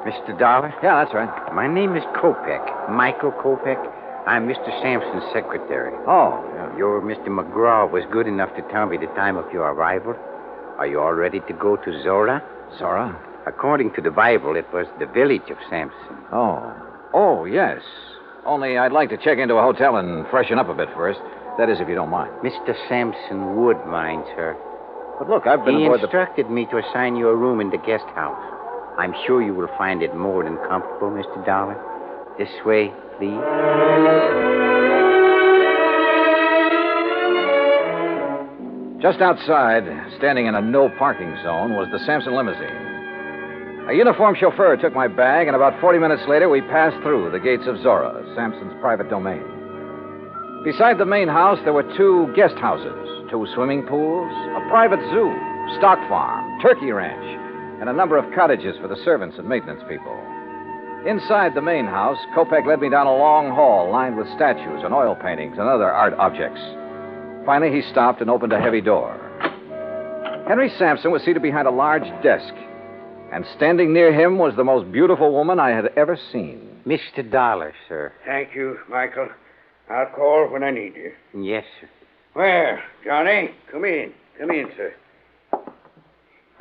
Speaker 2: Mr. Dollar?
Speaker 12: Yeah, that's right.
Speaker 2: My name is Kopek, Michael Kopek. I'm Mr. Sampson's secretary.
Speaker 12: Oh, yeah.
Speaker 2: Your Mr. McGraw was good enough to tell me the time of your arrival. Are you all ready to go to Zora?
Speaker 12: Zora?
Speaker 2: According to the Bible, it was the village of Sampson.
Speaker 12: Oh, yes. Only I'd like to check into a hotel and freshen up a bit first. That is, if you don't mind.
Speaker 2: Mr. Sampson would mind, sir.
Speaker 12: But look, I've been
Speaker 2: He
Speaker 12: aboard
Speaker 2: instructed me to assign you a room in the guest house. I'm sure you will find it more than comfortable, Mr. Dollar. This way, please.
Speaker 12: Just outside, standing in a no-parking zone, was the Sampson limousine. A uniformed chauffeur took my bag, and about 40 minutes later, we passed through the gates of Zora, Sampson's private domain. Beside the main house, there were 2 guest houses, 2 swimming pools, a private zoo, stock farm, turkey ranch, and a number of cottages for the servants and maintenance people. Inside the main house, Kopek led me down a long hall lined with statues and oil paintings and other art objects. Finally, he stopped and opened a heavy door. Henry Sampson was seated behind a large desk, and standing near him was the most beautiful woman I had ever seen.
Speaker 2: Mr. Dollar, sir.
Speaker 8: Thank you, Michael. I'll call when I need you.
Speaker 2: Yes, sir.
Speaker 8: Well, Johnny, come in. Come in, sir.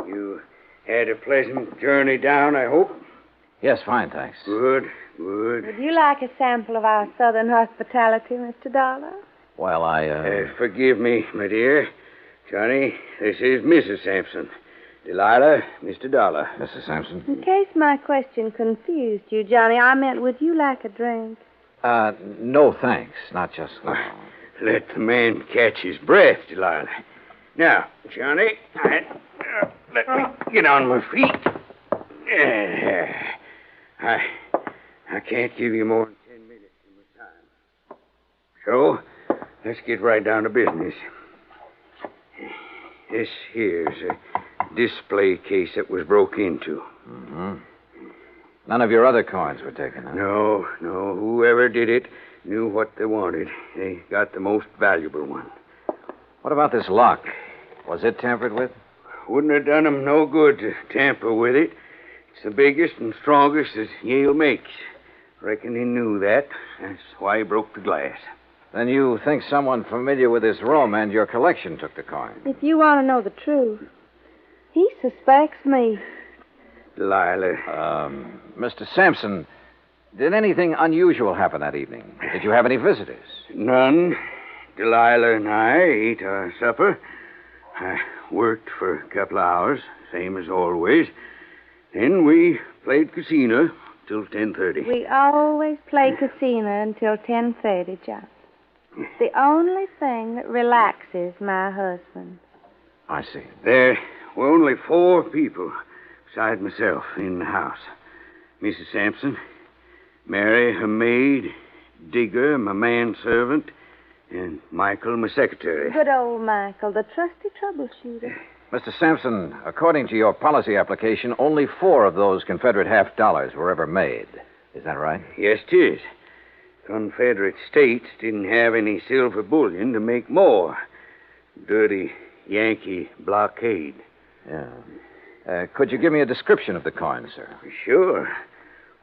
Speaker 8: You had a pleasant journey down, I hope?
Speaker 12: Yes, fine, thanks.
Speaker 8: Good, good.
Speaker 20: Would you like a sample of our southern hospitality, Mr. Dollar?
Speaker 12: Well,
Speaker 8: Forgive me, my dear. Johnny, this is Mrs. Sampson. Delilah, Mr. Dollar.
Speaker 12: Mrs. Sampson?
Speaker 20: In case my question confused you, Johnny, I meant, would you like a drink?
Speaker 12: No, thanks. Not just now.
Speaker 8: Let the man catch his breath, Delilah. Now, Johnny, let me get on my feet. I can't give you more than 10 minutes of my time. So, let's get right down to business. This here's a display case that was broke into.
Speaker 12: Mm-hmm. None of your other coins were taken, huh?
Speaker 8: No. Whoever did it knew what they wanted. They got the most valuable one.
Speaker 12: What about this lock? Was it tampered with?
Speaker 8: Wouldn't have done him no good to tamper with it. It's the biggest and strongest that Yale makes. Reckon he knew that. That's why he broke the glass.
Speaker 12: Then you think someone familiar with this room and your collection took the coin?
Speaker 20: If you want to know the truth, he suspects me.
Speaker 8: Delilah.
Speaker 12: Mr. Sampson, did anything unusual happen that evening? Did you have any visitors?
Speaker 8: None. Delilah and I ate our supper. I worked for a couple of hours, same as always. Then we played casino till 10:30.
Speaker 20: We always play casino until 10:30, John. It's the only thing that relaxes my husband.
Speaker 12: I see.
Speaker 8: There were only 4 people besides myself in the house. Mrs. Sampson, Mary, her maid, Digger, my manservant, and Michael, my secretary.
Speaker 20: Good old Michael, the trusty troubleshooter.
Speaker 12: Mr. Sampson, according to your policy application, only 4 of those Confederate $half were ever made. Is that right?
Speaker 8: Yes, 'tis. Confederate states didn't have any silver bullion to make more. Dirty Yankee blockade.
Speaker 12: Yeah. Could you give me a description of the coin, sir?
Speaker 8: Sure.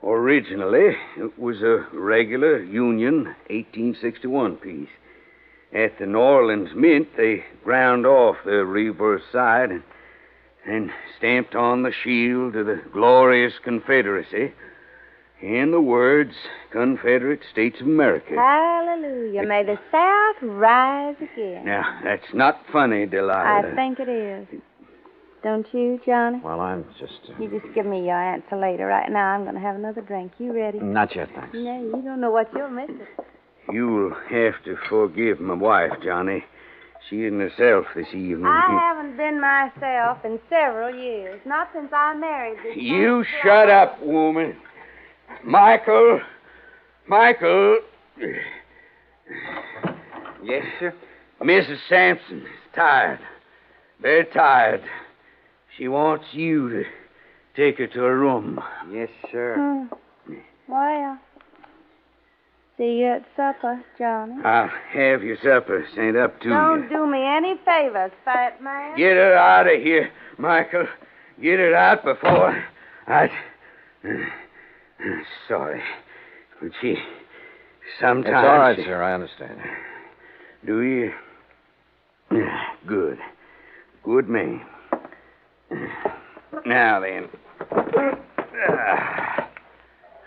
Speaker 8: Originally, it was a regular Union 1861 piece. At the New Orleans Mint, they ground off the reverse side and stamped on the shield of the glorious Confederacy and the words Confederate States of America.
Speaker 20: Hallelujah. May the South rise again.
Speaker 8: Now, that's not funny, Delilah.
Speaker 20: I think it is. Don't you, Johnny?
Speaker 12: Well, I'm just...
Speaker 20: You just give me your answer later. Right now, I'm going to have another drink. You ready?
Speaker 12: Not yet, thanks.
Speaker 20: No, you don't know what you're missing.
Speaker 8: You'll have to forgive my wife, Johnny. She isn't herself this evening.
Speaker 20: I haven't been myself in several years. Not since I married this
Speaker 8: You
Speaker 20: man.
Speaker 8: shut up, woman. Michael! Michael!
Speaker 2: Yes, sir?
Speaker 8: Mrs. Sampson is tired. Very tired. She wants you to take her to her room.
Speaker 2: Yes, sir.
Speaker 20: Well, see you at supper, Johnny.
Speaker 8: I'll have your supper sent up to
Speaker 20: Don't
Speaker 8: you.
Speaker 20: do me any favors, fat man.
Speaker 8: Get her out of here, Michael. Get her out before Sorry. But she... Sometimes...
Speaker 12: It's all right, sir. I understand.
Speaker 8: Do you? Good. Good man. Now then.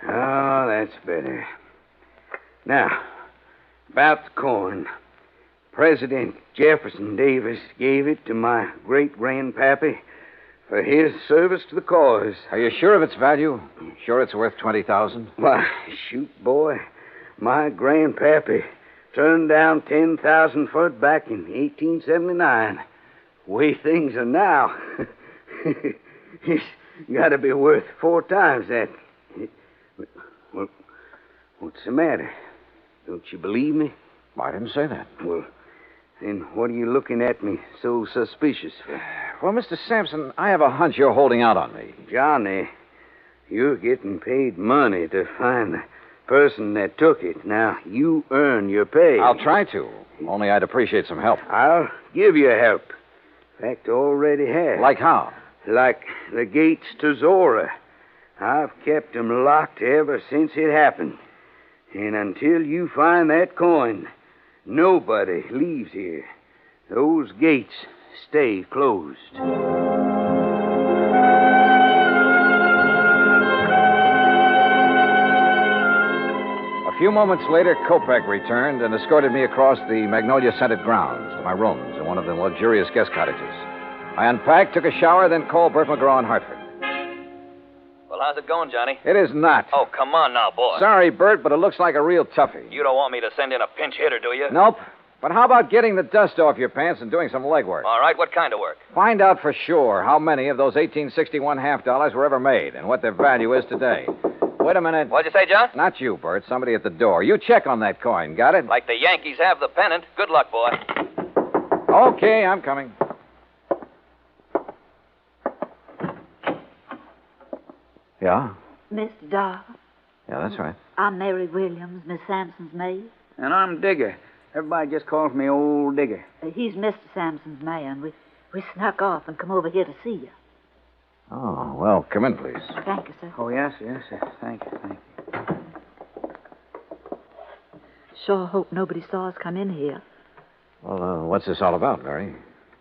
Speaker 8: Oh, that's better. Now, about the coin. President Jefferson Davis gave it to my great-grandpappy for his service to the cause.
Speaker 12: Are you sure of its value? Sure it's worth $20,000?
Speaker 8: Why, shoot, boy. My grandpappy turned down 10,000 for it back in 1879. Way things are now. It's got to be worth 4 times that. Well, what's the matter? Don't you believe me?
Speaker 12: I didn't say that.
Speaker 8: Well, then what are you looking at me so suspicious for?
Speaker 12: Well, Mr. Sampson, I have a hunch you're holding out on me.
Speaker 8: Johnny, you're getting paid money to find the person that took it. Now, you earn your pay.
Speaker 12: I'll try to. Only I'd appreciate some help.
Speaker 8: I'll give you help. In fact, already have.
Speaker 12: Like how?
Speaker 8: Like the gates to Zora. I've kept 'em locked ever since it happened. And until you find that coin, nobody leaves here. Those gates stay closed.
Speaker 12: A few moments later, Kopek returned and escorted me across the magnolia-scented grounds to my rooms in one of the luxurious guest cottages. I unpacked, took a shower, then called Bert McGraw in Hartford.
Speaker 5: Well, how's it going, Johnny?
Speaker 12: It is not.
Speaker 5: Oh, come on now, boy.
Speaker 12: Sorry, Bert, but it looks like a real toughie.
Speaker 5: You don't want me to send in a pinch hitter, do you?
Speaker 12: Nope. But how about getting the dust off your pants and doing some legwork?
Speaker 5: All right, what kind of work?
Speaker 12: Find out for sure how many of those 1861 half-dollars were ever made and what their value is today. Wait a minute.
Speaker 5: What'd you say, John?
Speaker 12: Not you, Bert. Somebody at the door. You check on that coin. Got it?
Speaker 5: Like the Yankees have the pennant. Good luck, boy.
Speaker 12: Okay, I'm coming. Yeah?
Speaker 9: Mr. Dollar,
Speaker 12: Yeah, that's right.
Speaker 9: I'm Mary Williams, Miss Sampson's maid.
Speaker 2: And I'm Digger. Everybody just calls me Old Digger.
Speaker 9: He's Mr. Sampson's man. We snuck off and come over here to see you.
Speaker 12: Oh, well, come in, please.
Speaker 9: Thank you, sir.
Speaker 2: Oh, yes, yes. Thank you.
Speaker 9: Sure hope nobody saw us come in here.
Speaker 12: Well, what's this all about, Mary?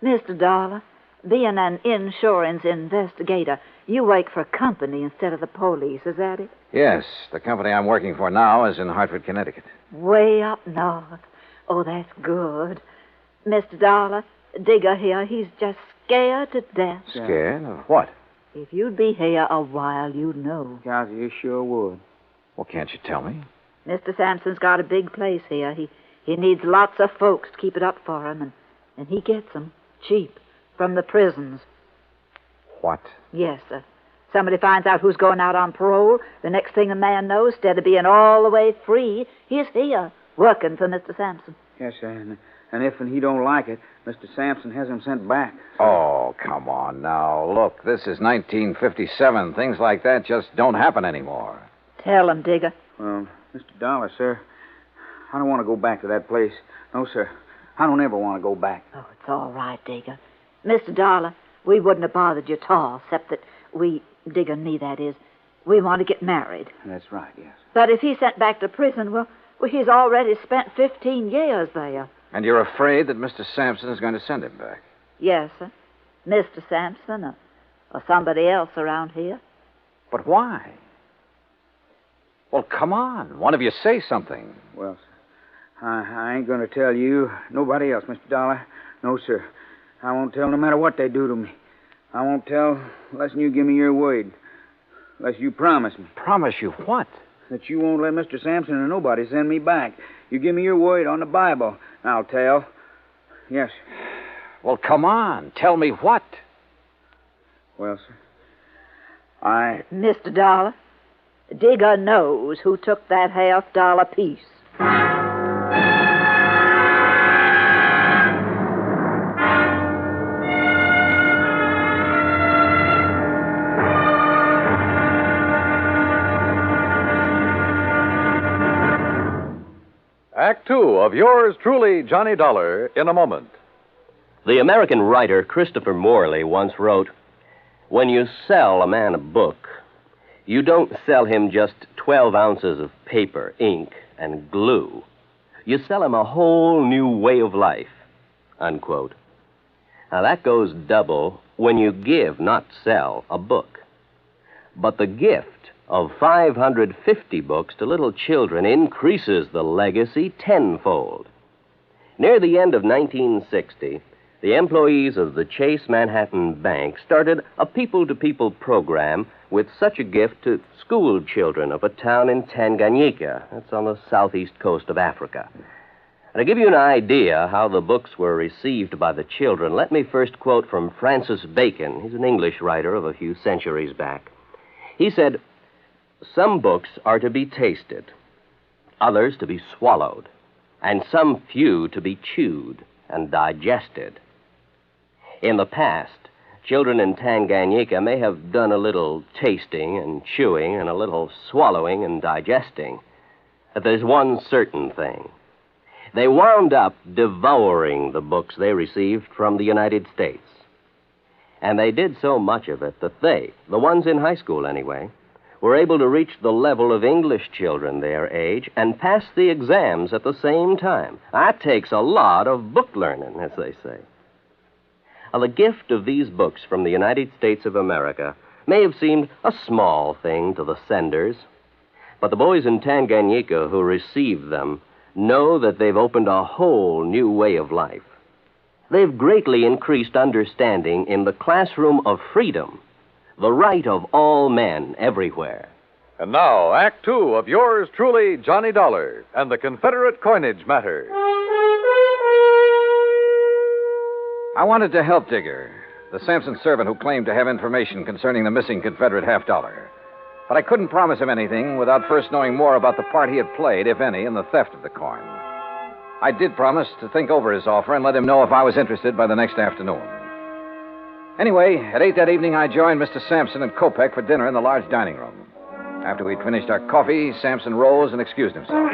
Speaker 9: Mr. Dollar, being an insurance investigator, you work for a company instead of the police, is that it?
Speaker 12: Yes, the company I'm working for now is in Hartford, Connecticut.
Speaker 9: Way up north. Oh, that's good. Mr. Dollar, Digger here, he's just scared to death.
Speaker 12: Scared of what?
Speaker 9: If you'd be here a while, you'd know.
Speaker 2: Gosh, you sure would.
Speaker 12: Well, can't you tell me?
Speaker 9: Mr. Sampson's got a big place here. He needs lots of folks to keep it up for him, and he gets them cheap from the prisons.
Speaker 12: What?
Speaker 9: Yes, sir. Somebody finds out who's going out on parole. The next thing a man knows, instead of being all the way free, he's here, working for Mr. Sampson.
Speaker 2: Yes, sir. And if he don't like it, Mr. Sampson has him sent back.
Speaker 12: Oh, come on now. Look, this is 1957. Things like that just don't happen anymore.
Speaker 9: Tell him, Digger.
Speaker 2: Well, Mr. Dollar, sir, I don't want to go back to that place. No, sir. I don't ever want to go back.
Speaker 9: Oh, it's all right, Digger. Mr. Dollar, we wouldn't have bothered you at all, except that Digger and me, that is, we want to get married.
Speaker 2: That's right, yes.
Speaker 9: But if he's sent back to prison, well, he's already spent 15 years there.
Speaker 12: And you're afraid that Mr. Sampson is going to send him back?
Speaker 9: Yes, sir. Mr. Sampson or somebody else around here.
Speaker 12: But why? Well, come on. One of you say something.
Speaker 2: Well, sir, I ain't going to tell you, nobody else, Mr. Dollar. No, sir. I won't tell no matter what they do to me. I won't tell unless you give me your word. Unless you promise me.
Speaker 12: Promise you what?
Speaker 2: That you won't let Mr. Sampson or nobody send me back. You give me your word on the Bible. I'll tell. Yes.
Speaker 12: Well, come on. Tell me what.
Speaker 2: Well, sir,
Speaker 9: Mr. Dollar, Digger knows who took that $50 piece.
Speaker 4: Act Two of yours truly, Johnny Dollar, in a moment.
Speaker 6: The American writer Christopher Morley once wrote, "When you sell a man a book, you don't sell him just 12 ounces of paper, ink, and glue. You sell him a whole new way of life," unquote. Now, that goes double when you give, not sell, a book. But the gift of 550 books to little children increases the legacy tenfold. Near the end of 1960, the employees of the Chase Manhattan Bank started a people-to-people program with such a gift to school children of a town in Tanganyika. That's on the southeast coast of Africa. And to give you an idea how the books were received by the children, let me first quote from Francis Bacon. He's an English writer of a few centuries back. He said, "Some books are to be tasted, others to be swallowed, and some few to be chewed and digested." In the past, children in Tanganyika may have done a little tasting and chewing and a little swallowing and digesting. But there's one certain thing. They wound up devouring the books they received from the United States. And they did so much of it that they, the ones in high school anyway, were able to reach the level of English children their age and pass the exams at the same time. That takes a lot of book learning, as they say. Now, the gift of these books from the United States of America may have seemed a small thing to the senders, but the boys in Tanganyika who received them know that they've opened a whole new way of life. They've greatly increased understanding in the classroom of freedom, the right of all men everywhere.
Speaker 4: And now, Act Two of yours truly, Johnny Dollar, and the Confederate coinage matter.
Speaker 12: I wanted to help Digger, the Sampson servant who claimed to have information concerning the missing Confederate $50. But I couldn't promise him anything without first knowing more about the part he had played, if any, in the theft of the coin. I did promise to think over his offer and let him know if I was interested by the next afternoon. Anyway, at 8 that evening, I joined Mr. Sampson and Kopek for dinner in the large dining room. After we'd finished our coffee, Sampson rose and excused himself.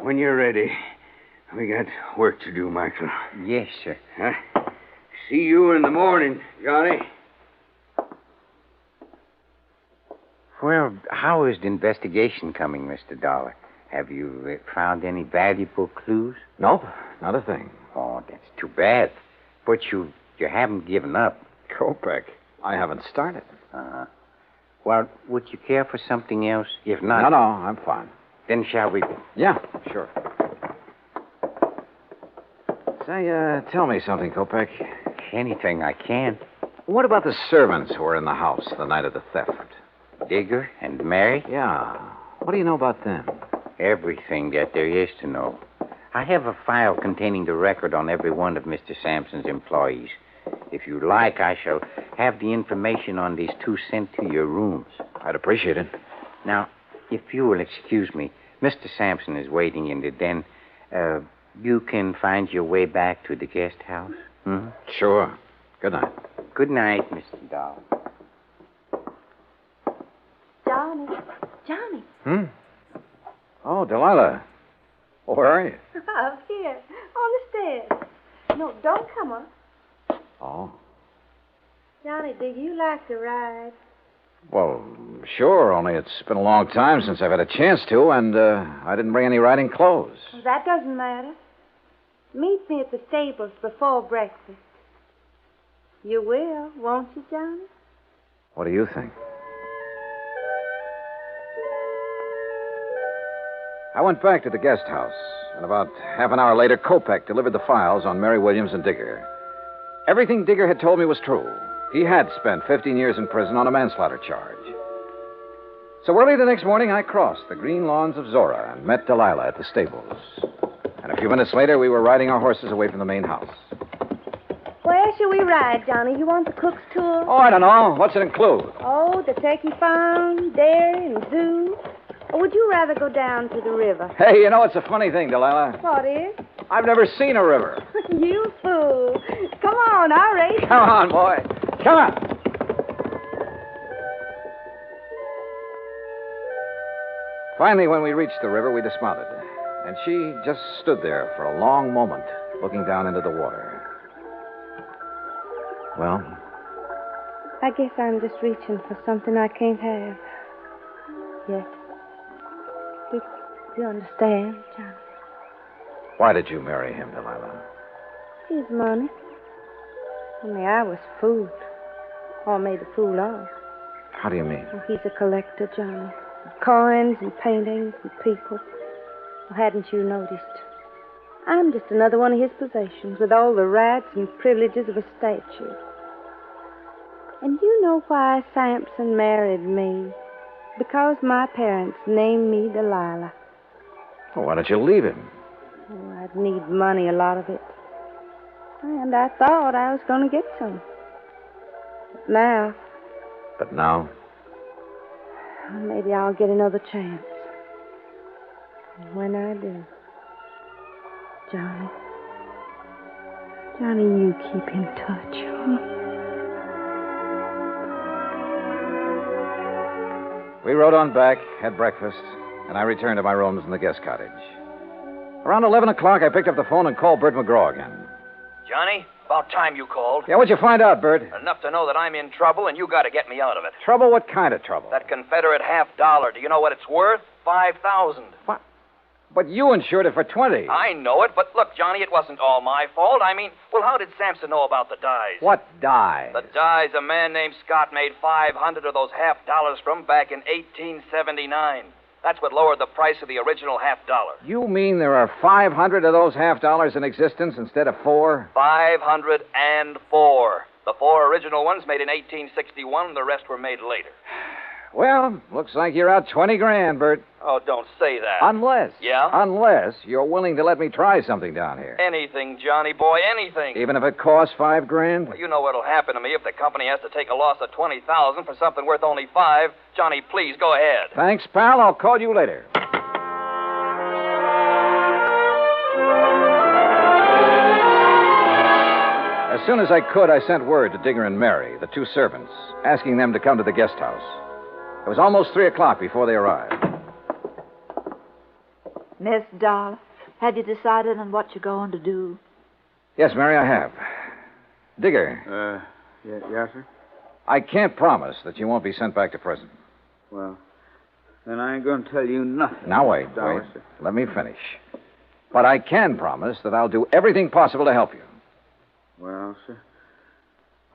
Speaker 8: When you're ready, we got work to do, Michael.
Speaker 2: Yes, sir.
Speaker 8: Huh? See you in the morning, Johnny.
Speaker 2: Well, how is the investigation coming, Mr. Dollar? Have you found any valuable clues?
Speaker 12: Nope, not a thing.
Speaker 2: Oh, that's too bad. But you haven't given up.
Speaker 12: Kopek, I haven't started.
Speaker 2: Well, would you care for something else? If not...
Speaker 12: No, I'm fine.
Speaker 2: Then shall we...
Speaker 12: Yeah, sure. Say, tell me something, Kopek.
Speaker 2: Anything I can.
Speaker 12: What about the servants who were in the house the night of the theft?
Speaker 2: Digger and Mary?
Speaker 12: Yeah. What do you know about them?
Speaker 2: Everything that there is to know. I have a file containing the record on every one of Mr. Sampson's employees. If you like, I shall have the information on these two sent to your rooms.
Speaker 12: I'd appreciate it.
Speaker 2: Now, if you will excuse me, Mr. Sampson is waiting in the den. You can find your way back to the guest house? Hmm?
Speaker 12: Sure. Good night.
Speaker 2: Good night, Mr. Doll.
Speaker 21: Johnny.
Speaker 12: Oh, Delilah. Oh, where are you?
Speaker 20: Up here, on the stairs. No, don't come up.
Speaker 12: Oh.
Speaker 20: Johnny, do you like to ride?
Speaker 12: Well, sure, only it's been a long time since I've had a chance to, and I didn't bring any riding clothes.
Speaker 20: That doesn't matter. Meet me at the stables before breakfast. You will, won't you, Johnny?
Speaker 12: What do you think? I went back to the guest house, and about half an hour later, Kopek delivered the files on Mary Williams and Digger. Everything Digger had told me was true. He had spent 15 years in prison on a manslaughter charge. So early the next morning, I crossed the green lawns of Zora and met Delilah at the stables. And a few minutes later, we were riding our horses away from the main house.
Speaker 20: Where's shall we ride, Johnny? You want the cook's tour?
Speaker 12: Oh, I don't know. What's it include?
Speaker 20: Oh, the turkey farm, dairy, and zoo. Or would you rather go down to the river?
Speaker 12: Hey, you know, it's a funny thing, Delilah.
Speaker 20: What is?
Speaker 12: I've never seen a river.
Speaker 20: You fool. Come on, I'll race.
Speaker 12: Come on, boy. Come on. Finally, when we reached the river, we dismounted. And she just stood there for a long moment, looking down into the water. Well?
Speaker 20: I guess I'm just reaching for something I can't have. Yes. Do you understand, John?
Speaker 12: Why did you marry him, Delilah?
Speaker 20: His money. Only I was fooled. Or made a fool of.
Speaker 12: How do you mean?
Speaker 20: Well, he's a collector, Johnny. Coins and paintings and people. Well, hadn't you noticed? I'm just another one of his possessions with all the rights and privileges of a statue. And you know why Sampson married me? Because my parents named me Delilah.
Speaker 12: Well, why don't you leave him?
Speaker 20: Oh, I'd need money, a lot of it. And I thought I was going to get some. But now...
Speaker 12: But now?
Speaker 20: Maybe I'll get another chance. And when I do... Johnny, you keep in touch, huh?
Speaker 12: We rode on back, had breakfast, and I returned to my rooms in the guest cottage. Around 11 o'clock, I picked up the phone and called Bert McGraw again.
Speaker 5: Johnny, about time you called.
Speaker 12: Yeah, what'd you find out, Bert?
Speaker 5: Enough to know that I'm in trouble, and you got to get me out of it.
Speaker 12: Trouble? What kind of trouble?
Speaker 5: That Confederate $50. Do you know what it's worth? $5,000.
Speaker 12: What? But you insured it for 20.
Speaker 5: I know it, but look, Johnny, it wasn't all my fault. I mean, well, how did Sampson know about the dies?
Speaker 12: What dies?
Speaker 5: The dies a man named Scott made 500 of those $50 from back in 1879. That's what lowered the price of the original $50.
Speaker 12: You mean there are 500 of those $50 in existence instead of 4?
Speaker 5: 504. The 4 original ones made in 1861, the rest were made later.
Speaker 12: Well, looks like you're out 20 grand, Bert.
Speaker 5: Oh, don't say that.
Speaker 12: Unless.
Speaker 5: Yeah?
Speaker 12: Unless you're willing to let me try something down here.
Speaker 5: Anything, Johnny boy, anything.
Speaker 12: Even if it costs $5 grand?
Speaker 5: Well, you know what'll happen to me if the company has to take a loss of $20,000 for something worth only $5. Johnny, please, go ahead.
Speaker 12: Thanks, pal. I'll call you later. As soon as I could, I sent word to Digger and Mary, the 2 servants, asking them to come to the guest house. It was almost 3 o'clock before they arrived.
Speaker 9: Miss Dollar, have you decided on what you're going to do?
Speaker 12: Yes, Mary, I have. Digger.
Speaker 2: Yes, sir?
Speaker 12: I can't promise that you won't be sent back to prison.
Speaker 2: Well, then I ain't going to tell you nothing.
Speaker 12: Now, wait.
Speaker 2: Sir.
Speaker 12: Let me finish. But I can promise that I'll do everything possible to help you.
Speaker 2: Well, sir,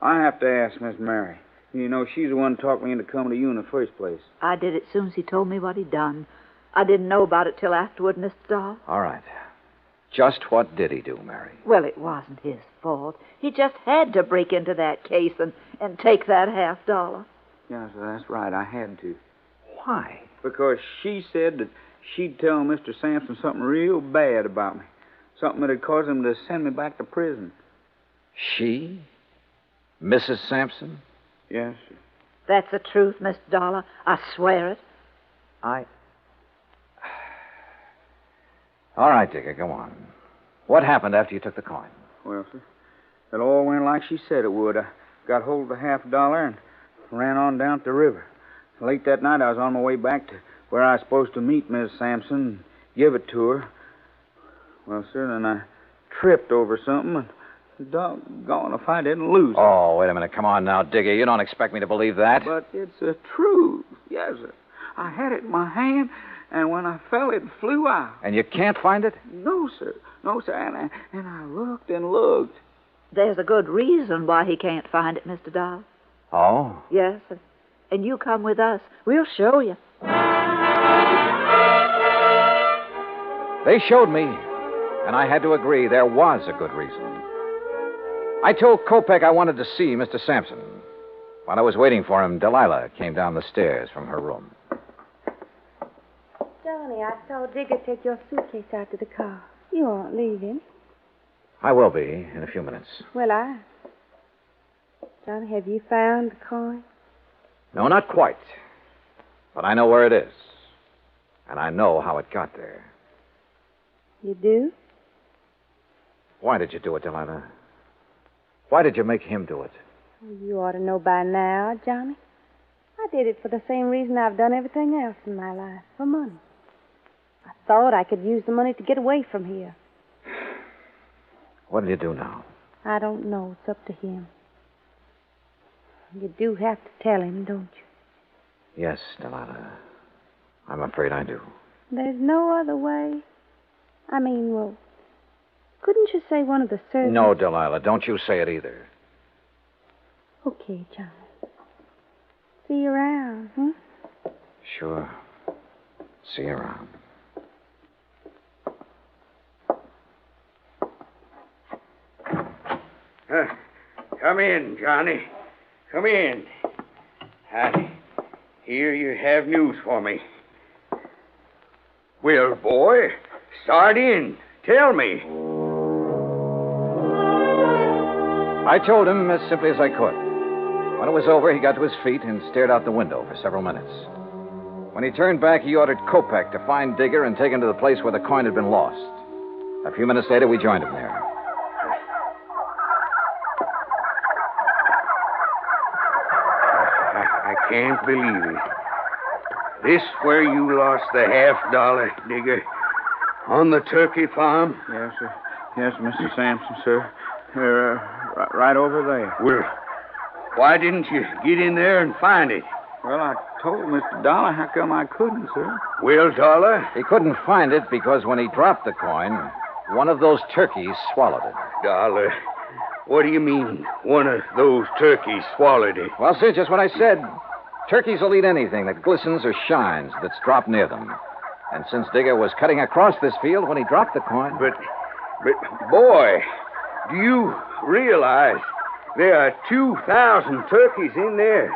Speaker 2: I have to ask Miss Mary. You know, she's the one who talked me into coming to you in the first place.
Speaker 9: I did it as soon as he told me what he'd done. I didn't know about it till afterward, Mr. Dahl.
Speaker 12: All right. Just what did he do, Mary?
Speaker 9: Well, it wasn't his fault. He just had to break into that case and take that $50.
Speaker 2: Yes, sir, that's right. I had to.
Speaker 12: Why?
Speaker 2: Because she said that she'd tell Mr. Sampson something real bad about me. Something that'd cause him to send me back to prison.
Speaker 12: She? Mrs. Sampson?
Speaker 2: Yes, sir.
Speaker 9: That's the truth, Mr. Dollar. I swear it.
Speaker 12: All right, Digger, go on. What happened after you took the coin?
Speaker 2: Well, sir, it all went like she said it would. I got hold of the $50 and ran on down to the river. Late that night, I was on my way back to where I was supposed to meet Miss Sampson and give it to her. Well, sir, then I tripped over something and doggone if I didn't lose it.
Speaker 12: Oh, wait a minute. Come on now, Digger. You don't expect me to believe that.
Speaker 2: But it's the truth. Yes, sir. I had it in my hand, and when I fell, it flew out.
Speaker 12: And you can't find it?
Speaker 2: No, sir. No, sir. And I looked and looked.
Speaker 9: There's a good reason why he can't find it, Mr. Dahl.
Speaker 12: Oh?
Speaker 9: Yes, and you come with us. We'll show you.
Speaker 12: They showed me, and I had to agree there was a good reason. I told Kopek I wanted to see Mr. Sampson. While I was waiting for him, Delilah came down the stairs from her room.
Speaker 20: Johnny, I saw Digger take your suitcase out to the car. You aren't leaving.
Speaker 12: I will be in a few minutes.
Speaker 20: Well, Johnny, have you found the coin?
Speaker 12: No, not quite. But I know where it is. And I know how it got there.
Speaker 20: You do?
Speaker 12: Why did you do it, Delilah? Why did you make him do it?
Speaker 20: You ought to know by now, Johnny. I did it for the same reason I've done everything else in my life, for money. I thought I could use the money to get away from here.
Speaker 12: What'll you do now?
Speaker 20: I don't know. It's up to him. You do have to tell him, don't you?
Speaker 12: Yes, Delilah. I'm afraid I do.
Speaker 20: There's no other way. I mean, well, couldn't you say one of the servants?
Speaker 12: No, Delilah, don't you say it either.
Speaker 20: Okay, Johnny. See you around, huh?
Speaker 12: Sure. See you around.
Speaker 8: Come in, Johnny. Come in. I hear you have news for me. Well, boy, start in. Tell me.
Speaker 12: I told him as simply as I could. When it was over, he got to his feet and stared out the window for several minutes. When he turned back, he ordered Kopeck to find Digger and take him to the place where the coin had been lost. A few minutes later, we joined him there.
Speaker 8: I can't believe it. This where you lost the $50, Digger? On the turkey farm?
Speaker 2: Yes, sir. Yes, Mr. Sampson, sir. Right over there.
Speaker 8: Well, why didn't you get in there and find it?
Speaker 2: Well, I told Mr. Dollar. How come I couldn't, sir?
Speaker 8: Well, Dollar?
Speaker 12: He couldn't find it because when he dropped the coin, one of those turkeys swallowed it.
Speaker 8: Dollar, what do you mean, one of those turkeys swallowed it?
Speaker 12: Well, sir, just what I said. Turkeys will eat anything that glistens or shines that's dropped near them. And since Digger was cutting across this field when he dropped the coin...
Speaker 8: But, boy, do you realize there are 2,000 turkeys in there,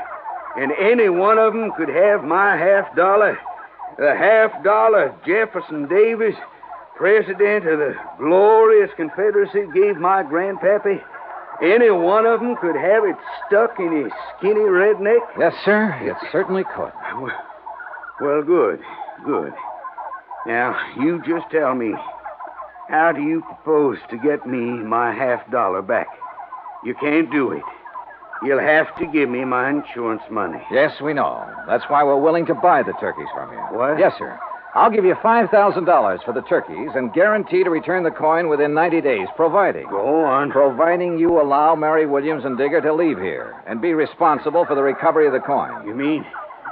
Speaker 8: and any one of them could have my $50? The $50 Jefferson Davis, president of the glorious Confederacy, gave my grandpappy. Any one of them could have it stuck in his skinny redneck?
Speaker 12: Yes, sir, it certainly could.
Speaker 8: Well, good. Now, you just tell me, how do you propose to get me my $50 back? You can't do it. You'll have to give me my insurance money.
Speaker 12: Yes, we know. That's why we're willing to buy the turkeys from you.
Speaker 8: What?
Speaker 12: Yes, sir. I'll give you $5,000 for the turkeys and guarantee to return the coin within 90 days, providing...
Speaker 8: Go on.
Speaker 12: Providing you allow Mary Williams and Digger to leave here and be responsible for the recovery of the coin.
Speaker 8: You mean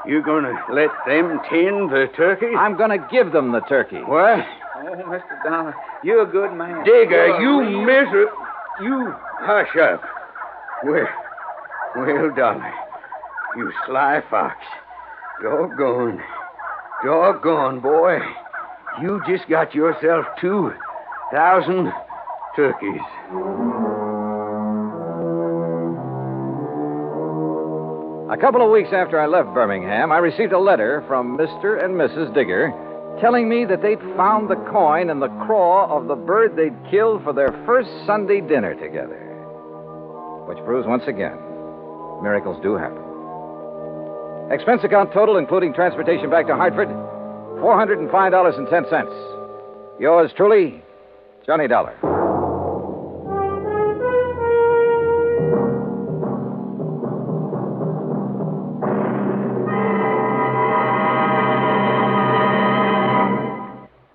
Speaker 8: you're going to let them tend the turkeys?
Speaker 12: I'm going to give them the turkey.
Speaker 8: What?
Speaker 2: Oh, Mr. Dollar, you're a good man.
Speaker 8: Digger, you miserable... You hush up. Well, Dollar, you sly fox. Doggone, boy. You just got yourself 2,000 turkeys.
Speaker 12: A couple of weeks after I left Birmingham, I received a letter from Mr. and Mrs. Digger telling me that they'd found the coin in the craw of the bird they'd killed for their first Sunday dinner together. Which proves once again, miracles do happen. Expense account total, including transportation back to Hartford, $405.10. Yours truly, Johnny Dollar.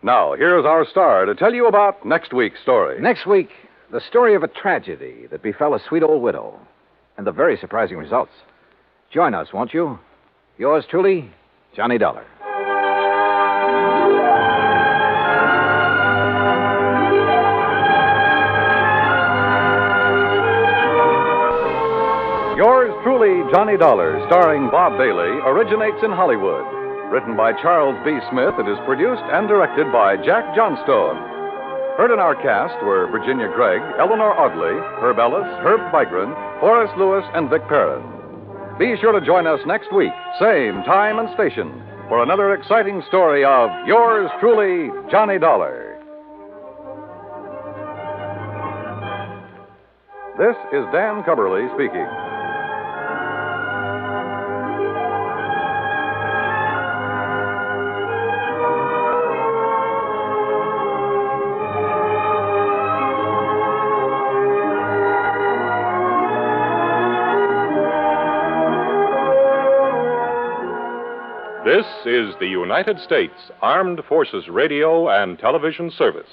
Speaker 4: Now, here's our star to tell you about next week's story.
Speaker 12: Next week, the story of a tragedy that befell a sweet old widow, and the very surprising results. Join us, won't you? Yours truly, Johnny Dollar.
Speaker 4: Yours truly, Johnny Dollar, starring Bob Bailey, originates in Hollywood. Written by Charles B. Smith, it is produced and directed by Jack Johnstone. Heard in our cast were Virginia Gregg, Eleanor Audley, Herb Ellis, Herb Vigran, Forrest Lewis, and Vic Perrin. Be sure to join us next week, same time and station, for another exciting story of Yours truly, Johnny Dollar. This is Dan Cubberly speaking.
Speaker 13: is the United States Armed Forces Radio and Television Service.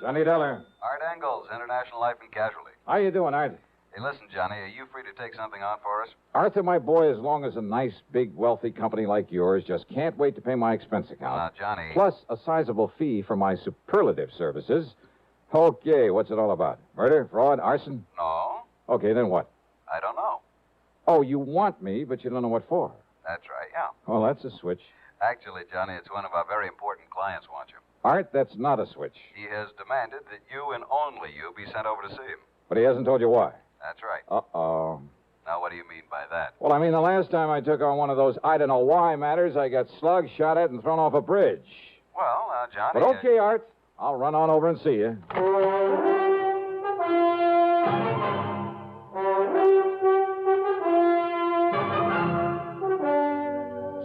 Speaker 12: Johnny Dollar.
Speaker 14: Art Engels, International Life and Casualty.
Speaker 12: How you doing, Art?
Speaker 14: Hey, listen, Johnny, are you free to take something on for us?
Speaker 12: Arthur, my boy, as long as a nice, big, wealthy company like yours just can't wait to pay my expense account.
Speaker 14: Now, Johnny.
Speaker 12: Plus a sizable fee for my superlative services. Okay, what's it all about? Murder, fraud, arson?
Speaker 14: No.
Speaker 12: Okay, then what?
Speaker 14: I don't know.
Speaker 12: Oh, you want me, but you don't know what for.
Speaker 14: That's right, yeah.
Speaker 12: Well, that's a switch.
Speaker 14: Actually, Johnny, it's one of our very important clients wants you.
Speaker 12: Art, that's not a switch.
Speaker 14: He has demanded that you and only you be sent over to see him.
Speaker 12: But he hasn't told you why.
Speaker 14: That's right.
Speaker 12: Uh-oh.
Speaker 14: Now, what do you mean by that?
Speaker 12: Well, I mean, the last time I took on one of those I don't know why matters, I got slugged, shot at, and thrown off a bridge.
Speaker 14: Well, Johnny...
Speaker 12: But okay, Art. I'll run on over and see you.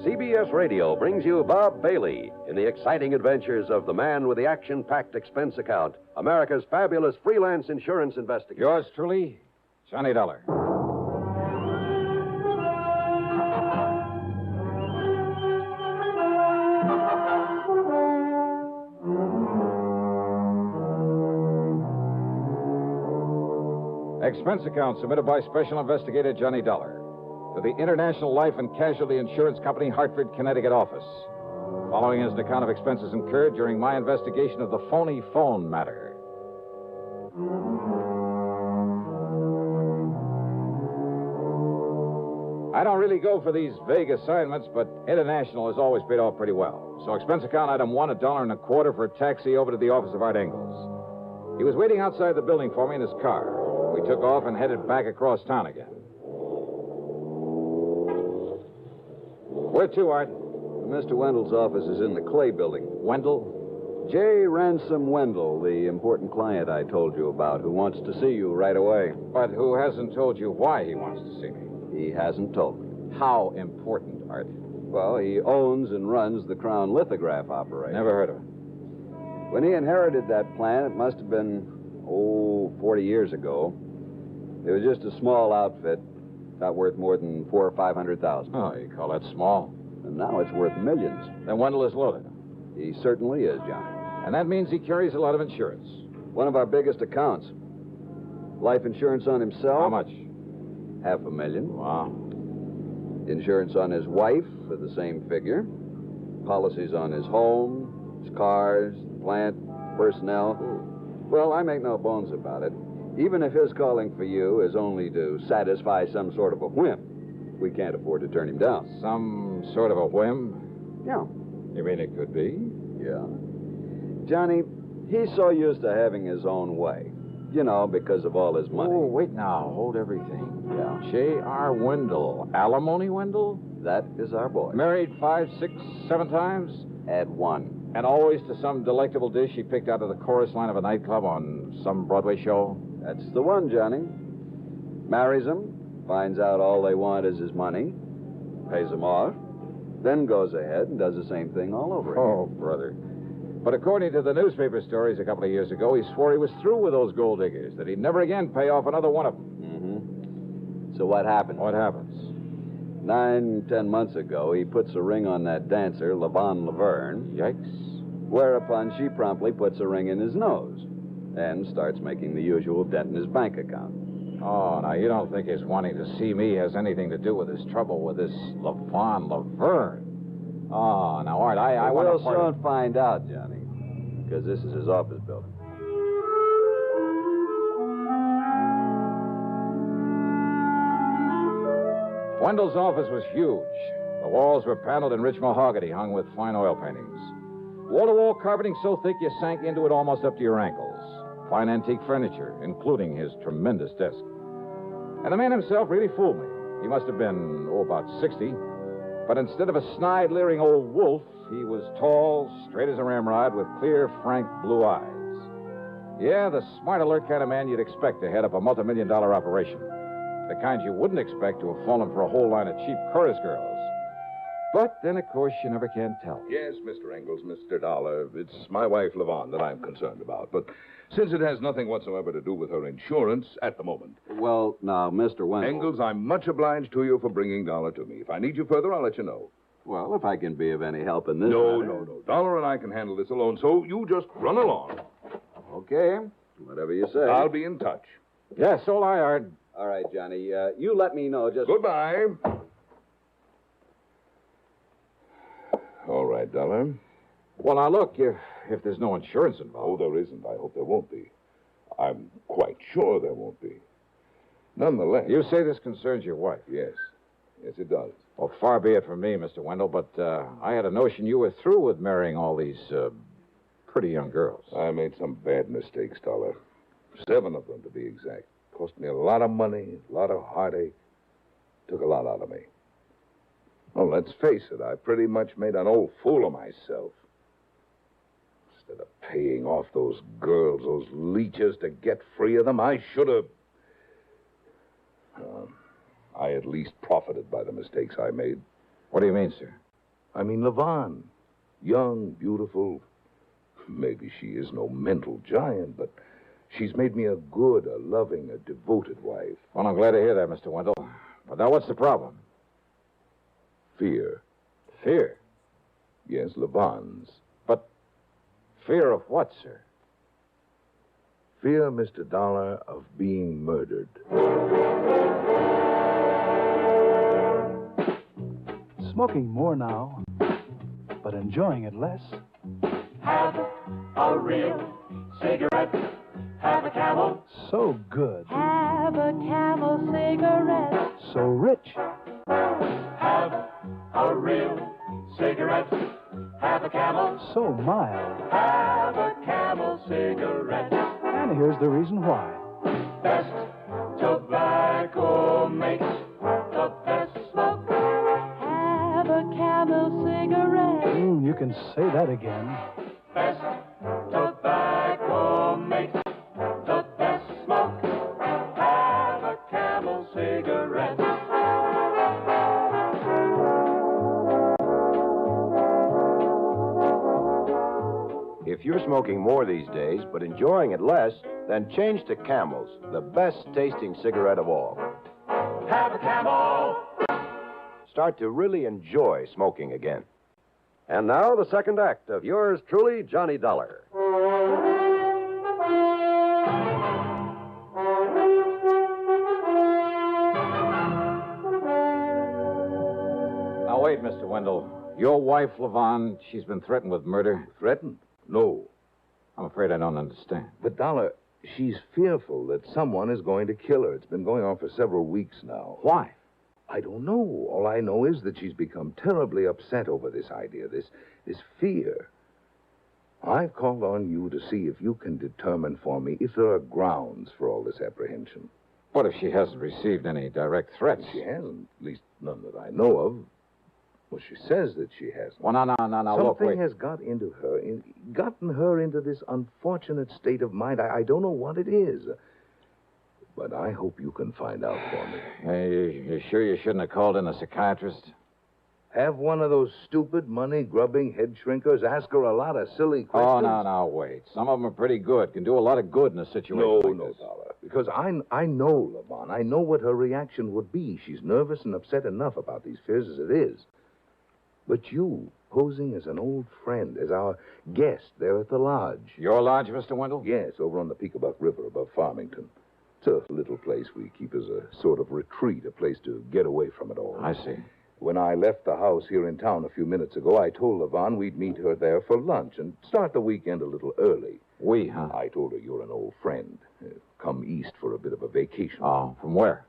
Speaker 16: CBS Radio brings you Bob Bailey in the exciting adventures of the man with the action-packed expense account, America's fabulous freelance insurance investigator.
Speaker 12: Yours truly, Johnny Dollar. Expense account submitted by Special Investigator Johnny Dollar to the International Life and Casualty Insurance Company, Hartford, Connecticut office. Following is an account of expenses incurred during my investigation of the phony phone matter. I don't really go for these vague assignments, but International has always paid off pretty well. So expense account item 1, $1.25 for a taxi over to the office of Art Engels. He was waiting outside the building for me in his car. We took off and headed back across town again. Where to, Art?
Speaker 23: Mr. Wendell's office is in the Clay building.
Speaker 12: Wendell?
Speaker 23: J. Ransom Wendell, the important client I told you about, who wants to see you right away.
Speaker 12: But who hasn't told you why he wants to see me?
Speaker 23: He hasn't told me.
Speaker 12: How important, Art?
Speaker 23: Well, he owns and runs the Crown Lithograph operation.
Speaker 12: Never heard of it.
Speaker 23: When he inherited that plant, it must have been, 40 years ago. It was just a small outfit, not worth more than $400,000 or $500,000.
Speaker 12: Oh, you call that small?
Speaker 23: And now it's worth millions.
Speaker 12: Then Wendell is loaded.
Speaker 23: He certainly is, Johnny.
Speaker 12: And that means he carries a lot of insurance.
Speaker 23: One of our biggest accounts. Life insurance on himself.
Speaker 12: How much?
Speaker 23: $500,000.
Speaker 12: Wow.
Speaker 23: Insurance on his wife for the same figure. Policies on his home, his cars, plant, personnel. Well, I make no bones about it. Even if his calling for you is only to satisfy some sort of a whim, we can't afford to turn him down.
Speaker 12: Some sort of a whim?
Speaker 23: Yeah.
Speaker 12: You mean it could be?
Speaker 23: Yeah. Johnny, he's so used to having his own way. You know, because of all his money.
Speaker 12: Oh, wait now. Hold everything.
Speaker 23: Yeah.
Speaker 12: J.R. Wendell. Alimony Wendell?
Speaker 23: That is our boy.
Speaker 12: Married 5, 6, 7 times?
Speaker 23: Add 1.
Speaker 12: And always to some delectable dish he picked out of the chorus line of a nightclub on some Broadway show?
Speaker 23: That's the one, Johnny. Marries them, finds out all they want is his money, pays them off, then goes ahead and does the same thing all over again.
Speaker 12: Oh, brother. But according to the newspaper stories a couple of years ago, he swore he was through with those gold diggers, that he'd never again pay off another one of them.
Speaker 23: Mm-hmm. So what happens?
Speaker 12: What happens?
Speaker 23: 9-10 months ago, he puts a ring on that dancer, Levon Laverne.
Speaker 12: Yikes.
Speaker 23: Whereupon she promptly puts a ring in his nose and starts making the usual dent in his bank account.
Speaker 12: Oh, now you don't think his wanting to see me has anything to do with his trouble with this Levon Laverne? Oh, now, Art, I want
Speaker 23: We'll
Speaker 12: to...
Speaker 23: soon find out, Johnny, because this is his office building.
Speaker 12: Wendell's office was huge. The walls were paneled in rich mahogany hung with fine oil paintings. Wall-to-wall carpeting so thick you sank into it almost up to your ankles. Fine antique furniture, including his tremendous desk. And the man himself really fooled me. He must have been, about 60. But instead of a snide, leering old wolf, he was tall, straight as a ramrod, with clear, frank blue eyes. Yeah, the smart, alert kind of man you'd expect to head up a multi-million-dollar operation. The kind you wouldn't expect to have fallen for a whole line of cheap chorus girls. But then, of course, you never can tell.
Speaker 3: Yes, Mr. Engels, Mr. Dollar. It's my wife, Levon, that I'm concerned about. But since it has nothing whatsoever to do with her insurance at the moment.
Speaker 23: Well, now, Mr. Wendell...
Speaker 3: Engels, I'm much obliged to you for bringing Dollar to me. If I need you further, I'll let you know.
Speaker 23: Well, if I can be of any help in this
Speaker 3: No. Dollar and I can handle this alone, so you just run along.
Speaker 23: Okay. Whatever you say.
Speaker 3: I'll be in touch.
Speaker 12: Yes, so I heard.
Speaker 23: All right, Johnny. You let me know just...
Speaker 3: Goodbye. All right, Dollar.
Speaker 12: Well, now, look, if there's no insurance involved...
Speaker 3: Oh, there isn't. I hope there won't be. I'm quite sure there won't be. Nonetheless...
Speaker 12: You say this concerns your wife?
Speaker 3: Yes. Yes, it does.
Speaker 12: Well, far be it from me, Mr. Wendell, but I had a notion you were through with marrying all these pretty young girls.
Speaker 3: I made some bad mistakes, Dollar. 7 of them, to be exact. Cost me a lot of money, a lot of heartache. Took a lot out of me. Well, let's face it, I pretty much made an old fool of myself. Instead of paying off those girls, those leeches, to get free of them, I should have... I at least profited by the mistakes I made.
Speaker 12: What do you mean, sir?
Speaker 3: I mean, Levon. Young, beautiful. Maybe she is no mental giant, but she's made me a good, a loving, a devoted wife.
Speaker 12: Well, I'm glad to hear that, Mr. Wendell. But now what's the problem?
Speaker 3: Fear.
Speaker 12: Fear?
Speaker 3: Yes, Levon's.
Speaker 12: But fear of what, sir?
Speaker 3: Fear, Mr. Dollar, of being murdered.
Speaker 10: Smoking more now, but enjoying it less.
Speaker 17: Have a real cigarette. Have a Camel.
Speaker 10: So good.
Speaker 17: Have a Camel cigarette.
Speaker 10: So rich.
Speaker 17: Have a real cigarette. Have a Camel.
Speaker 10: So mild.
Speaker 17: Have a Camel cigarette.
Speaker 10: And here's the reason why.
Speaker 17: Best tobacco makes the best smoke. Have a Camel cigarette.
Speaker 10: You can say that again.
Speaker 17: Best tobacco makes the best smoke. Have a Camel cigarette.
Speaker 22: If you're smoking more these days, but enjoying it less, then change to Camels, the best-tasting cigarette of all.
Speaker 17: Have a Camel.
Speaker 22: Start to really enjoy smoking again.
Speaker 16: And now, the second act of yours truly, Johnny Dollar.
Speaker 12: Now, wait, Mr. Wendell. Your wife, Levon, she's been threatened with murder?
Speaker 3: Threatened? No.
Speaker 12: I'm afraid I don't understand.
Speaker 3: But, Dollar, she's fearful that someone is going to kill her. It's been going on for several weeks now.
Speaker 12: Why?
Speaker 3: I don't know. All I know is that she's become terribly upset over this idea, this fear. I've called on you to see if you can determine for me if there are grounds for all this apprehension.
Speaker 12: What if she hasn't received any direct threats?
Speaker 3: She hasn't, at least none that I know of. Well, she says that she hasn't.
Speaker 12: Well, now, look,
Speaker 3: Something
Speaker 12: wait.
Speaker 3: has gotten her into this unfortunate state of mind. I don't know what it is. But I hope you can find out for me.
Speaker 12: You sure you shouldn't have called in a psychiatrist?
Speaker 3: Have one of those stupid, money-grubbing head shrinkers ask her a lot of silly questions?
Speaker 12: Oh, now, wait. Some of them are pretty good. Can do a lot of good in a situation like this.
Speaker 3: Dollar. Because I know Levon. I know what her reaction would be. She's nervous and upset enough about these fears as it is. But you, posing as an old friend, as our guest there at the lodge.
Speaker 12: Your lodge, Mr. Wendell?
Speaker 3: Yes, over on the Peekabuck River above Farmington. It's a little place we keep as a sort of retreat, a place to get away from it all.
Speaker 12: I see.
Speaker 3: When I left the house here in town a few minutes ago, I told Levon we'd meet her there for lunch and start the weekend a little early.
Speaker 12: We, huh?
Speaker 3: I told her you're an old friend. Come east for a bit of a vacation.
Speaker 12: Oh, from where?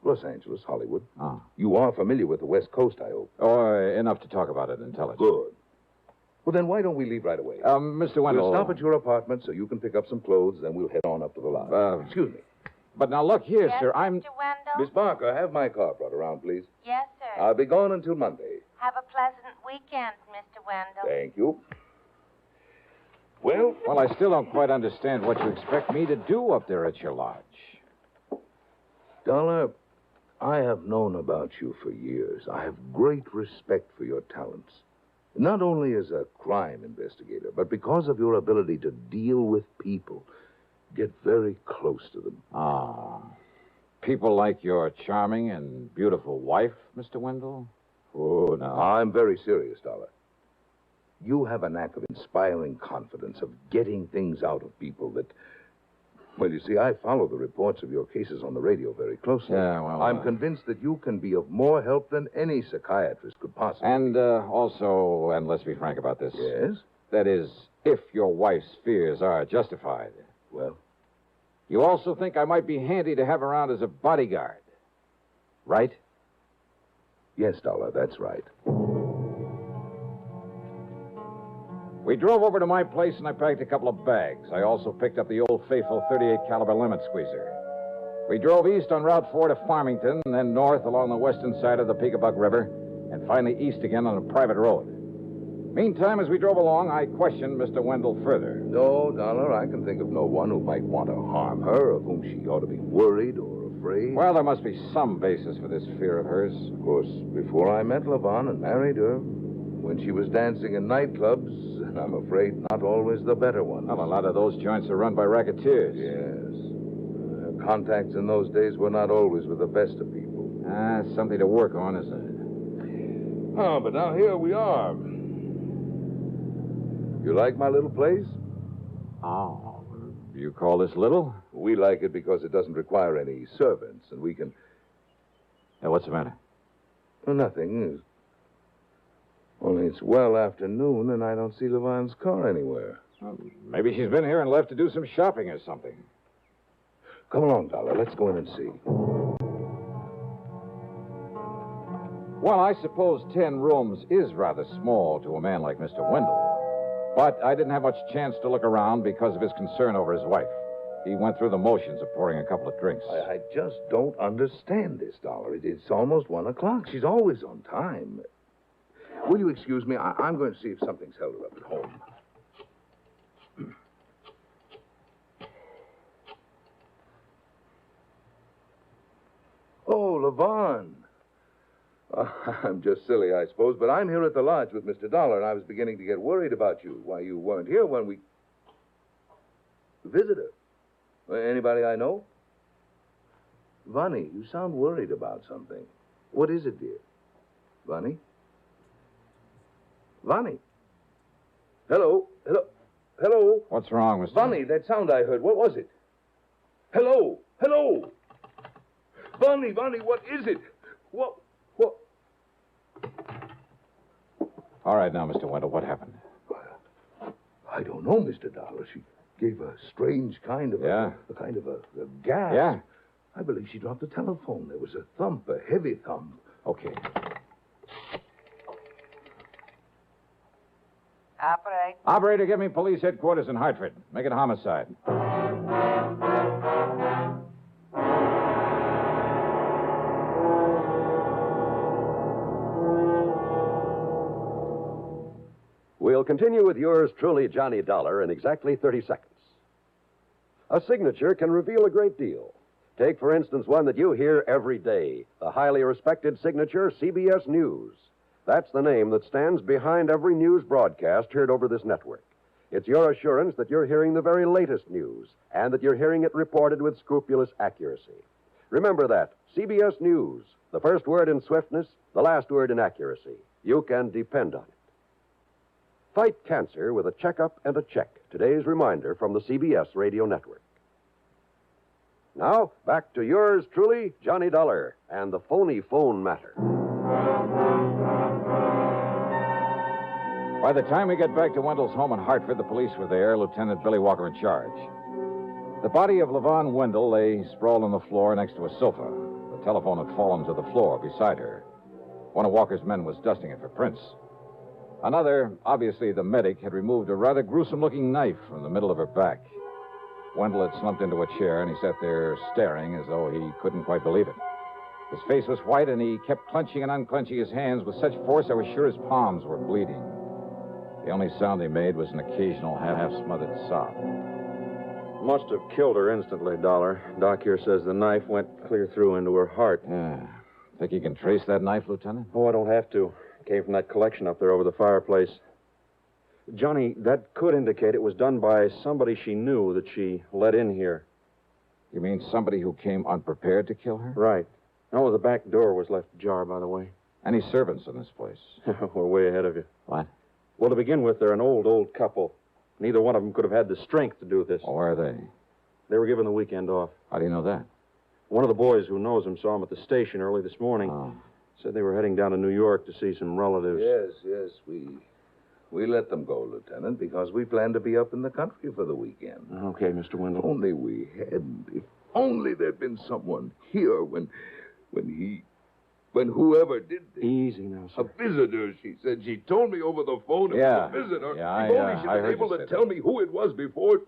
Speaker 3: Los Angeles, Hollywood.
Speaker 12: Oh.
Speaker 3: You are familiar with the West Coast, I hope.
Speaker 12: Oh, enough to talk about it intelligently.
Speaker 3: Good. Well, then why don't we leave right away?
Speaker 12: Mr. Wendell...
Speaker 3: We'll stop at your apartment so you can pick up some clothes, then we'll head on up to the lodge. Excuse me.
Speaker 12: But now, look here,
Speaker 1: Yes,
Speaker 12: sir. I'm...
Speaker 1: Mr. Wendell?
Speaker 3: Miss Barker, have my car brought around, please.
Speaker 1: Yes, sir.
Speaker 3: I'll be gone until Monday.
Speaker 1: Have a pleasant weekend, Mr. Wendell.
Speaker 3: Thank you. Well...
Speaker 12: Well, I still don't quite understand what you expect me to do up there at your lodge.
Speaker 3: Dollar, I have known about you for years. I have great respect for your talents. Not only as a crime investigator, but because of your ability to deal with people. Get very close to them.
Speaker 12: Ah. People like your charming and beautiful wife, Mr. Wendell? Oh, no.
Speaker 3: I'm very serious, Dollar. You have a knack of inspiring confidence, of getting things out of people that... Well, you see, I follow the reports of your cases on the radio very closely.
Speaker 12: Yeah, well...
Speaker 3: I'm convinced that you can be of more help than any psychiatrist could possibly.
Speaker 12: And also, and let's be frank about this.
Speaker 3: Yes?
Speaker 12: That is, if your wife's fears are justified.
Speaker 3: Well?
Speaker 12: You also think I might be handy to have around as a bodyguard, right?
Speaker 3: Yes, Dollar, that's right.
Speaker 12: We drove over to my place and I packed a couple of bags. I also picked up the old faithful 38 caliber lemon squeezer. We drove east on Route 4 to Farmington, and then north along the western side of the Peekabuck River, and finally east again on a private road. Meantime, as we drove along, I questioned Mr. Wendell further.
Speaker 3: No, Dollar, I can think of no one who might want to harm her, of whom she ought to be worried or afraid.
Speaker 12: Well, there must be some basis for this fear of hers.
Speaker 3: Of course, before I met Levon and married her, when she was dancing in nightclubs, I'm afraid not always the better ones.
Speaker 12: Well, a lot of those joints are run by racketeers.
Speaker 3: Yes. Her contacts in those days were not always with the best of people.
Speaker 12: Something to work on, isn't it?
Speaker 3: Oh, but now here we are. You like my little place?
Speaker 12: Oh, you call this little?
Speaker 3: We like it because it doesn't require any servants, and we can...
Speaker 12: What's the matter?
Speaker 3: Oh, nothing. Only it's well after noon, and I don't see Levon's car anywhere.
Speaker 12: Well, maybe she's been here and left to do some shopping or something.
Speaker 3: Come along, Dollar. Let's go in and see.
Speaker 12: Well, I suppose 10 rooms is rather small to a man like Mr. Wendell. But I didn't have much chance to look around because of his concern over his wife. He went through the motions of pouring a couple of drinks.
Speaker 3: I just don't understand this, Dollar. It's almost 1 o'clock. She's always on time. Will you excuse me? I'm going to see if something's held her up at home. Oh, Levon. I'm just silly, I suppose, but I'm here at the lodge with Mr. Dollar, and I was beginning to get worried about you. Why, you weren't here when we... Visitor? Anybody I know? Vonnie, you sound worried about something. What is it, dear? Vonnie? Vonnie? Hello? Hello? Hello?
Speaker 12: What's wrong, Mr.
Speaker 3: Vonnie, that sound I heard, what was it? Hello? Hello? Vonnie, what is it? What?
Speaker 12: All right, now, Mr. Wendell, what happened?
Speaker 3: I don't know, Mr. Dollar. She gave a strange kind of a gasp.
Speaker 12: Yeah?
Speaker 3: I believe she dropped the telephone. There was a thump, a heavy thump.
Speaker 12: Okay.
Speaker 1: Operator,
Speaker 12: get me police headquarters in Hartford. Make it homicide.
Speaker 16: We'll continue with yours truly, Johnny Dollar, in exactly 30 seconds. A signature can reveal a great deal. Take, for instance, one that you hear every day, the highly respected signature CBS News. That's the name that stands behind every news broadcast heard over this network. It's your assurance that you're hearing the very latest news and that you're hearing it reported with scrupulous accuracy. Remember that. CBS News. The first word in swiftness, the last word in accuracy. You can depend on it. Fight cancer with a checkup and a check. Today's reminder from the CBS Radio Network. Now, back to yours truly, Johnny Dollar, and the phony phone matter.
Speaker 12: By the time we get back to Wendell's home in Hartford, the police were there, Lieutenant Billy Walker in charge. The body of Levon Wendell lay sprawled on the floor next to a sofa. The telephone had fallen to the floor beside her. One of Walker's men was dusting it for prints. Another, obviously the medic, had removed a rather gruesome-looking knife from the middle of her back. Wendell had slumped into a chair, and he sat there staring as though he couldn't quite believe it. His face was white, and he kept clenching and unclenching his hands with such force I was sure his palms were bleeding. The only sound he made was an occasional half-smothered sob.
Speaker 11: Must have killed her instantly, Dollar. Doc here says the knife went clear through into her heart.
Speaker 12: Yeah. Think you can trace that knife, Lieutenant?
Speaker 11: Oh, I don't have to. Came from that collection up there over the fireplace. Johnny, that could indicate it was done by somebody she knew that she let in here.
Speaker 12: You mean somebody who came unprepared to kill her?
Speaker 11: Right. Oh, the back door was left ajar, by the way.
Speaker 12: Any servants in this place?
Speaker 11: We're way ahead of you.
Speaker 12: What?
Speaker 11: Well, to begin with, they're an old couple. Neither one of them could have had the strength to do this.
Speaker 12: Oh, where are they?
Speaker 11: They were given the weekend off.
Speaker 12: How do you know that?
Speaker 11: One of the boys who knows them saw them at the station early this morning.
Speaker 12: Oh.
Speaker 11: Said they were heading down to New York to see some relatives.
Speaker 3: Yes, we let them go, Lieutenant, because we planned to be up in the country for the weekend.
Speaker 11: Okay, Mr. Wendell.
Speaker 3: Only we hadn't. If only there'd been someone here when whoever did this.
Speaker 11: Easy now, sir.
Speaker 3: A visitor, she said. She told me over the phone it
Speaker 12: Yeah.
Speaker 3: was a visitor.
Speaker 12: Yeah,
Speaker 3: if only she'd
Speaker 12: I
Speaker 3: been
Speaker 12: heard
Speaker 3: able
Speaker 12: you
Speaker 3: to
Speaker 12: say
Speaker 3: tell
Speaker 12: that.
Speaker 3: me who it was before.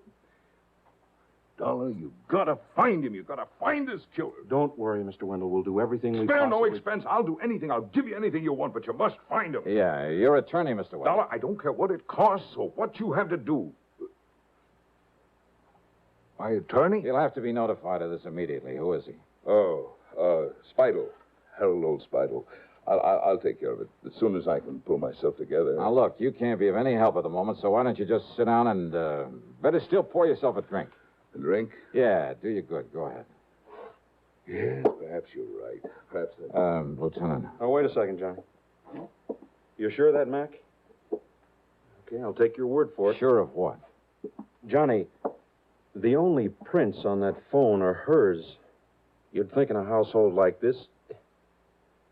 Speaker 3: Dollar, you gotta find him. You gotta find this killer.
Speaker 11: Don't worry, Mr. Wendell. We'll do everything we
Speaker 3: Spare no
Speaker 11: possibly...
Speaker 3: expense. I'll do anything. I'll give you anything you want, but you must find him.
Speaker 12: Yeah, your attorney, Mr. Wendell.
Speaker 3: Dollar, I don't care what it costs or what you have to do. My attorney?
Speaker 12: You'll have to be notified of this immediately. Who is he?
Speaker 3: Oh, Spidle. Harold Old Spidle. I'll take care of it as soon as I can pull myself together.
Speaker 12: Now, look, you can't be of any help at the moment, so why don't you just sit down and better still pour yourself a drink.
Speaker 3: A drink?
Speaker 12: Yeah, do you good. Go ahead.
Speaker 3: Yes, perhaps you're right. Perhaps
Speaker 12: Lieutenant.
Speaker 11: Oh, wait a second, Johnny. You're sure of that, Mac? Okay, I'll take your word for it.
Speaker 12: Sure of what?
Speaker 11: Johnny, the only prints on that phone are hers. You'd think in a household like this,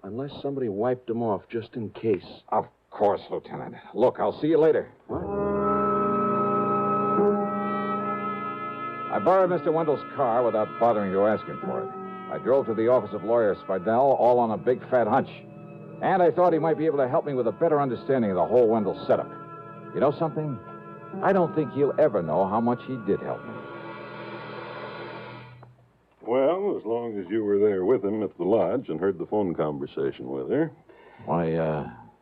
Speaker 11: unless somebody wiped them off just in case.
Speaker 12: Of course, Lieutenant. Look, I'll see you later.
Speaker 11: What?
Speaker 12: I borrowed Mr. Wendell's car without bothering to ask him for it. I drove to the office of lawyer Spidell, all on a big fat hunch. And I thought he might be able to help me with a better understanding of the whole Wendell setup. You know something? I don't think he'll ever know how much he did help me.
Speaker 13: Well, as long as you were there with him at the lodge and heard the phone conversation with her.
Speaker 12: Why,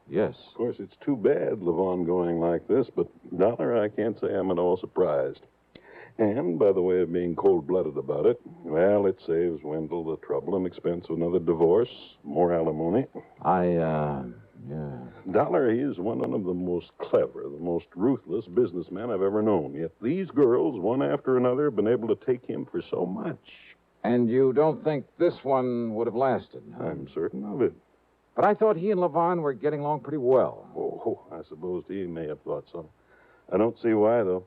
Speaker 12: yes.
Speaker 13: Of course, it's too bad, Levon, going like this, but, Dollar, I can't say I'm at all surprised. And, by the way of being cold-blooded about it, well, it saves Wendell the trouble and expense of another divorce, more alimony.
Speaker 12: Yeah.
Speaker 13: Dollar, he is one of the most clever, the most ruthless businessmen I've ever known. Yet these girls, one after another, have been able to take him for so much.
Speaker 12: And you don't think this one would have lasted? Huh?
Speaker 13: I'm certain of it.
Speaker 12: But I thought he and Levon were getting along pretty well.
Speaker 13: Oh, I suppose he may have thought so. I don't see why, though.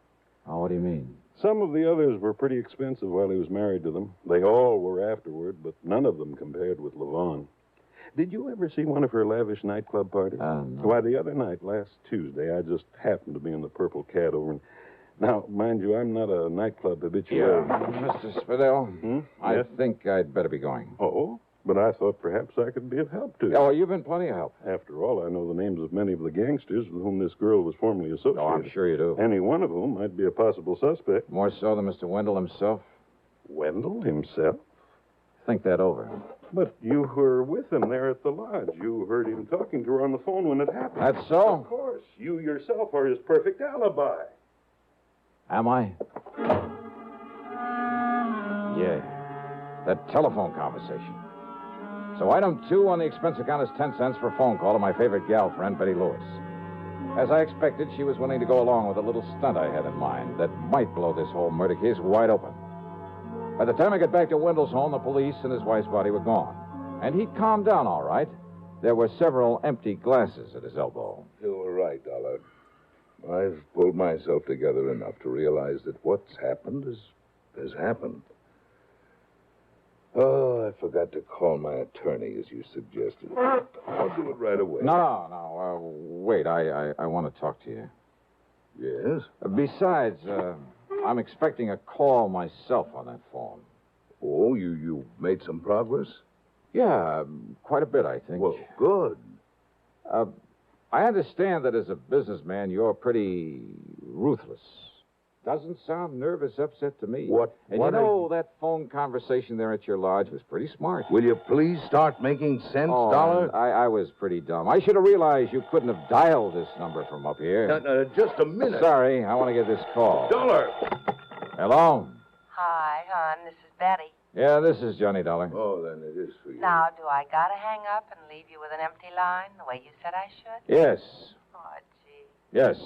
Speaker 12: Oh, what do you mean?
Speaker 13: Some of the others were pretty expensive while he was married to them. They all were afterward, but none of them compared with Levon. Did you ever see one of her lavish nightclub parties?
Speaker 12: No.
Speaker 13: Why, the other night, last Tuesday, I just happened to be in the Purple Cat over in... Now, mind you, I'm not a nightclub habitué.
Speaker 12: Yeah, Mr. Spidell, I
Speaker 13: Yes?
Speaker 12: think I'd better be going.
Speaker 13: Oh, but I thought perhaps I could be of help to you.
Speaker 12: Oh, you've been plenty of help.
Speaker 13: After all, I know the names of many of the gangsters with whom this girl was formerly associated.
Speaker 12: Oh, I'm sure you do.
Speaker 13: Any one of whom might be a possible suspect.
Speaker 12: More so than Mr. Wendell himself?
Speaker 13: Wendell himself?
Speaker 12: Think that over.
Speaker 13: But you were with him there at the lodge. You heard him talking to her on the phone when it happened.
Speaker 12: That's so?
Speaker 13: Of course. You yourself are his perfect alibi.
Speaker 12: Am I? Yeah. That telephone conversation. So item 2 on the expense account is 10 cents for a phone call to my favorite gal friend, Betty Lewis. As I expected, she was willing to go along with a little stunt I had in mind that might blow this whole murder case wide open. By the time I got back to Wendell's home, the police and his wife's body were gone. And he'd calmed down all right. There were several empty glasses at his elbow.
Speaker 3: You were right, Dollar. I've pulled myself together enough to realize that what's happened has happened. Oh, I forgot to call my attorney, as you suggested. I'll do it right away.
Speaker 12: No. Wait, I want to talk to you.
Speaker 3: Yes?
Speaker 12: Besides, I'm expecting a call myself on that phone.
Speaker 3: Oh, you made some progress?
Speaker 12: Yeah, quite a bit, I think.
Speaker 3: Well, good.
Speaker 12: I understand that as a businessman, you're pretty ruthless. Doesn't sound nervous upset to me.
Speaker 3: What?
Speaker 12: And
Speaker 3: what
Speaker 12: you know, that phone conversation there at your lodge was pretty smart.
Speaker 3: Will you please start making sense, Dollar?
Speaker 12: I was pretty dumb. I should have realized you couldn't have dialed this number from up here.
Speaker 3: Just a minute.
Speaker 12: Sorry, I want to get this call.
Speaker 3: Dollar!
Speaker 12: Hello?
Speaker 1: Hi, hon. This is Betty.
Speaker 12: Yeah, this is Johnny Dollar.
Speaker 3: Oh, then it is for you.
Speaker 1: Now, do I gotta hang up and leave you with an empty line the way you said I should?
Speaker 12: Yes.
Speaker 1: Oh, gee.
Speaker 12: Yes.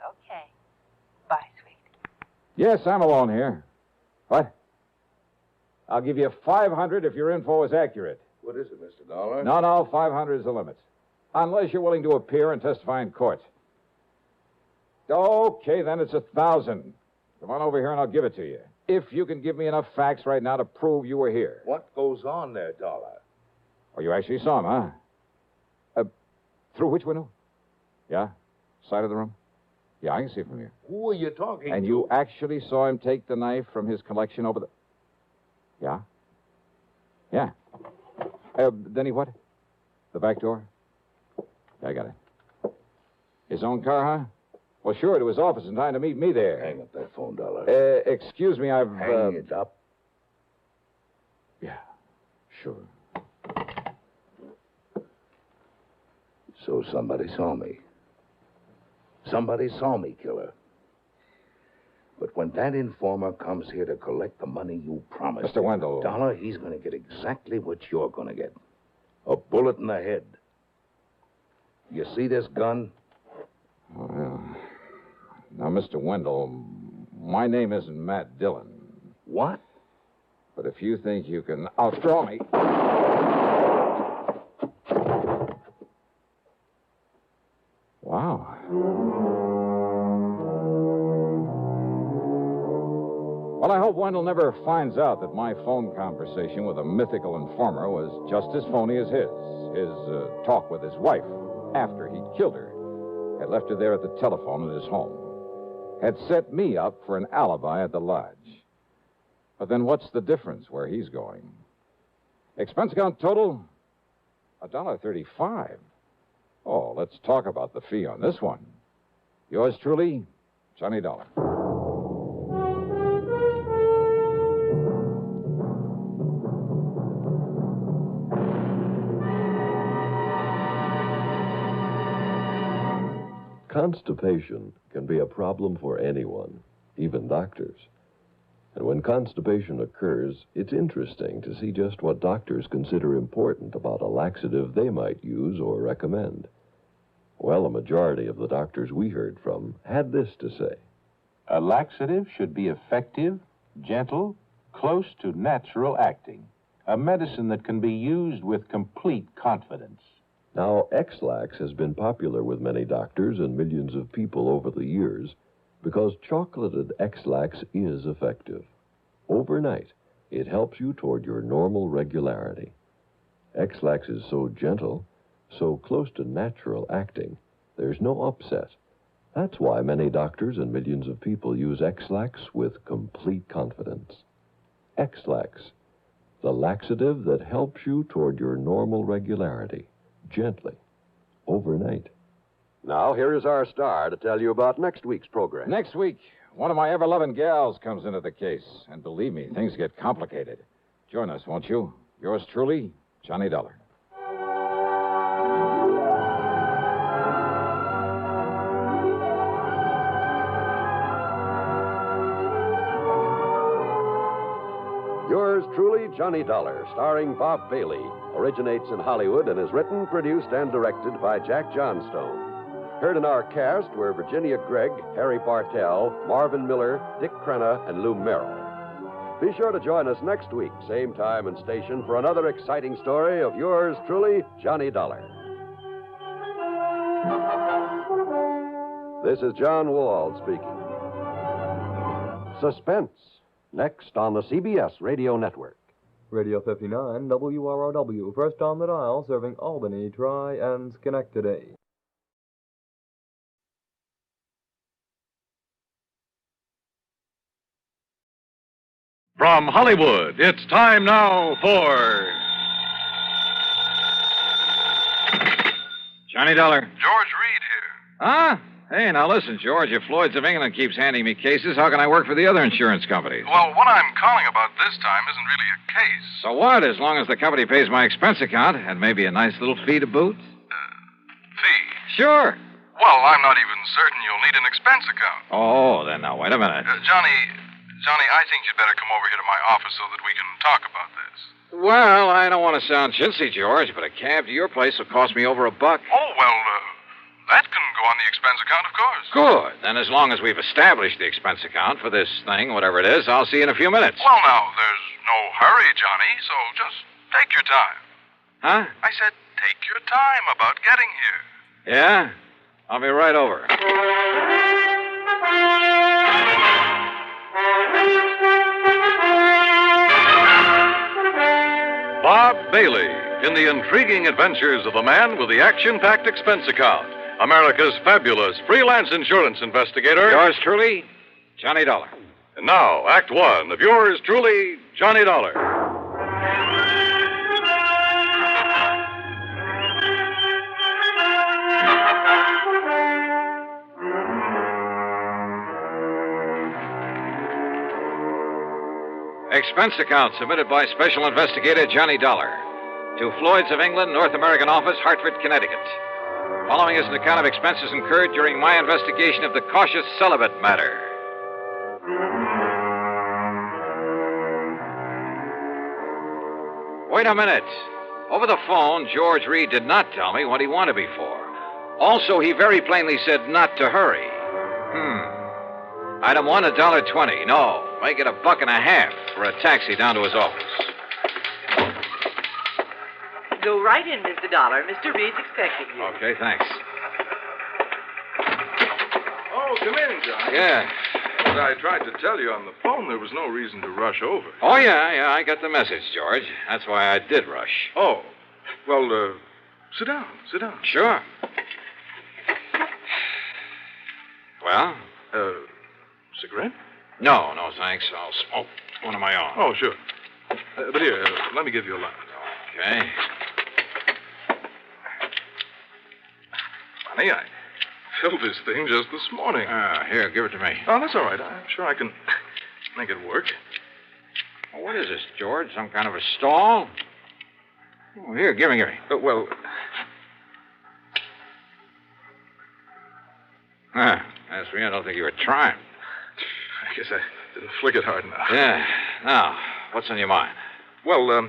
Speaker 1: Okay. Bye, sweet.
Speaker 12: Yes, I'm alone here. What? I'll give you $500 if your info is accurate.
Speaker 3: What is it, Mr. Dollar?
Speaker 12: No, 500 is the limit. Unless you're willing to appear and testify in court. Okay, then it's 1,000. Come on over here and I'll give it to you. If you can give me enough facts right now to prove you were here.
Speaker 3: What goes on there, Dollar?
Speaker 12: Oh, you actually saw him, huh? Through which window? Yeah? Side of the room? Yeah, I can see from here.
Speaker 3: Who are you talking
Speaker 12: And
Speaker 3: to?
Speaker 12: you actually saw him take the knife from his collection over the... Yeah? Yeah. Then he what? The back door? Yeah, I got it. His own car, huh? Well, sure, to his office in time to meet me there.
Speaker 3: Hang up that phone, Dollar.
Speaker 12: Excuse me, I've...
Speaker 3: Hang it up.
Speaker 12: Yeah, sure.
Speaker 3: So somebody saw me. Somebody saw me, killer. But when that informer comes here to collect the money you promised
Speaker 12: Mr. Wendell.
Speaker 3: Dollar, he's going to get exactly what you're going to get. A bullet in the head. You see this gun?
Speaker 12: Oh, yeah. Now, Mr. Wendell, my name isn't Matt Dillon.
Speaker 3: What?
Speaker 12: But if you think you can outdraw me... Wow. Well, I hope Wendell never finds out that my phone conversation with a mythical informer was just as phony as his. His talk with his wife after he'd killed her. Had left her there at the telephone at his home. Had set me up for an alibi at the lodge. But then what's the difference where he's going? Expense account total? $1.35. Oh, let's talk about the fee on this one. Yours truly, Johnny Dollar.
Speaker 22: Constipation can be a problem for anyone, even doctors. And when constipation occurs, it's interesting to see just what doctors consider important about a laxative they might use or recommend. Well, a majority of the doctors we heard from had this to say.
Speaker 7: A laxative should be effective, gentle, close to natural acting. A medicine that can be used with complete confidence.
Speaker 22: Now, X-Lax has been popular with many doctors and millions of people over the years because chocolated X-Lax is effective. Overnight, it helps you toward your normal regularity. X-Lax is so gentle, so close to natural acting, there's no upset. That's why many doctors and millions of people use X-Lax with complete confidence. X-Lax, the laxative that helps you toward your normal regularity, gently, overnight.
Speaker 16: Now, here is our star to tell you about next week's program.
Speaker 12: Next week, one of my ever-loving gals comes into the case. And believe me, things get complicated. Join us, won't you? Yours truly, Johnny Dollar.
Speaker 16: Yours Yours truly, Johnny Dollar, starring Bob Bailey, originates in Hollywood and is written, produced, and directed by Jack Johnstone. Heard in our cast were Virginia Gregg, Harry Bartell, Marvin Miller, Dick Crenna, and Lou Merrill. Be sure to join us next week, same time and station, for another exciting story of yours truly, Johnny Dollar. This is John Wall speaking. Suspense, next on the CBS Radio Network.
Speaker 15: Radio 59, WROW, first on the dial, serving Albany, Tri, and Schenectady.
Speaker 4: From Hollywood, it's time now for
Speaker 12: Johnny Dollar.
Speaker 14: George Reed here.
Speaker 12: Huh? Hey, now listen, George. If Floyd's of England keeps handing me cases, how can I work for the other insurance companies?
Speaker 14: Well, what I'm calling about this time isn't really a case.
Speaker 12: So what? As long as the company pays my expense account and maybe a nice little fee to boot?
Speaker 14: Fee?
Speaker 12: Sure.
Speaker 14: Well, I'm not even certain you'll need an expense account.
Speaker 12: Oh, then now, wait a minute.
Speaker 14: Johnny, I think you'd better come over here to my office so that we can talk about this.
Speaker 12: Well, I don't want to sound chintzy, George, but a cab to your place will cost me over $1.
Speaker 14: Oh, well, that can go on the expense account, of course.
Speaker 12: Good. Then as long as we've established the expense account for this thing, whatever it is, I'll see you in a few minutes.
Speaker 14: Well, now, there's no hurry, Johnny, so just take your time.
Speaker 12: Huh?
Speaker 14: I said take your time about getting here.
Speaker 12: Yeah? I'll be right over.
Speaker 4: Bob Bailey in the intriguing adventures of the man with the action-packed expense account. America's fabulous freelance insurance investigator.
Speaker 12: Yours truly, Johnny Dollar.
Speaker 4: And now, Act One of yours truly, Johnny Dollar.
Speaker 12: Expense account submitted by Special Investigator Johnny Dollar to Floyd's of England, North American Office, Hartford, Connecticut. Following is an account of expenses incurred during my investigation of the cautious celibate matter. Wait a minute. Over the phone, George Reed did not tell me what he wanted me for. Also, he very plainly said not to hurry. Item 1, $1.20. No, make it $1.50 for a taxi down to his office.
Speaker 1: Go right in, Mr. Dollar. Mr. Reed's expecting you.
Speaker 12: Okay, thanks.
Speaker 3: Oh, come in, John.
Speaker 12: Yeah.
Speaker 3: As I tried to tell you on the phone, there was no reason to rush over.
Speaker 12: Oh, yeah, I got the message, George. That's why I did rush.
Speaker 3: Oh, well, sit down.
Speaker 12: Sure. Well?
Speaker 3: Cigarette?
Speaker 12: No, thanks. I'll smoke one of my own.
Speaker 3: Oh, sure. But here, let me give you a light.
Speaker 12: Okay.
Speaker 3: Funny, I filled this thing just this morning.
Speaker 12: Here, give it to me.
Speaker 3: Oh, that's all right. I'm sure I can make it work.
Speaker 12: Well, what is this, George? Some kind of a stall? Oh, here, give me.
Speaker 3: Well...
Speaker 12: As for me, I don't think you were trying.
Speaker 3: I guess I didn't flick it hard enough.
Speaker 12: Yeah. Now, what's on your mind?
Speaker 3: Well,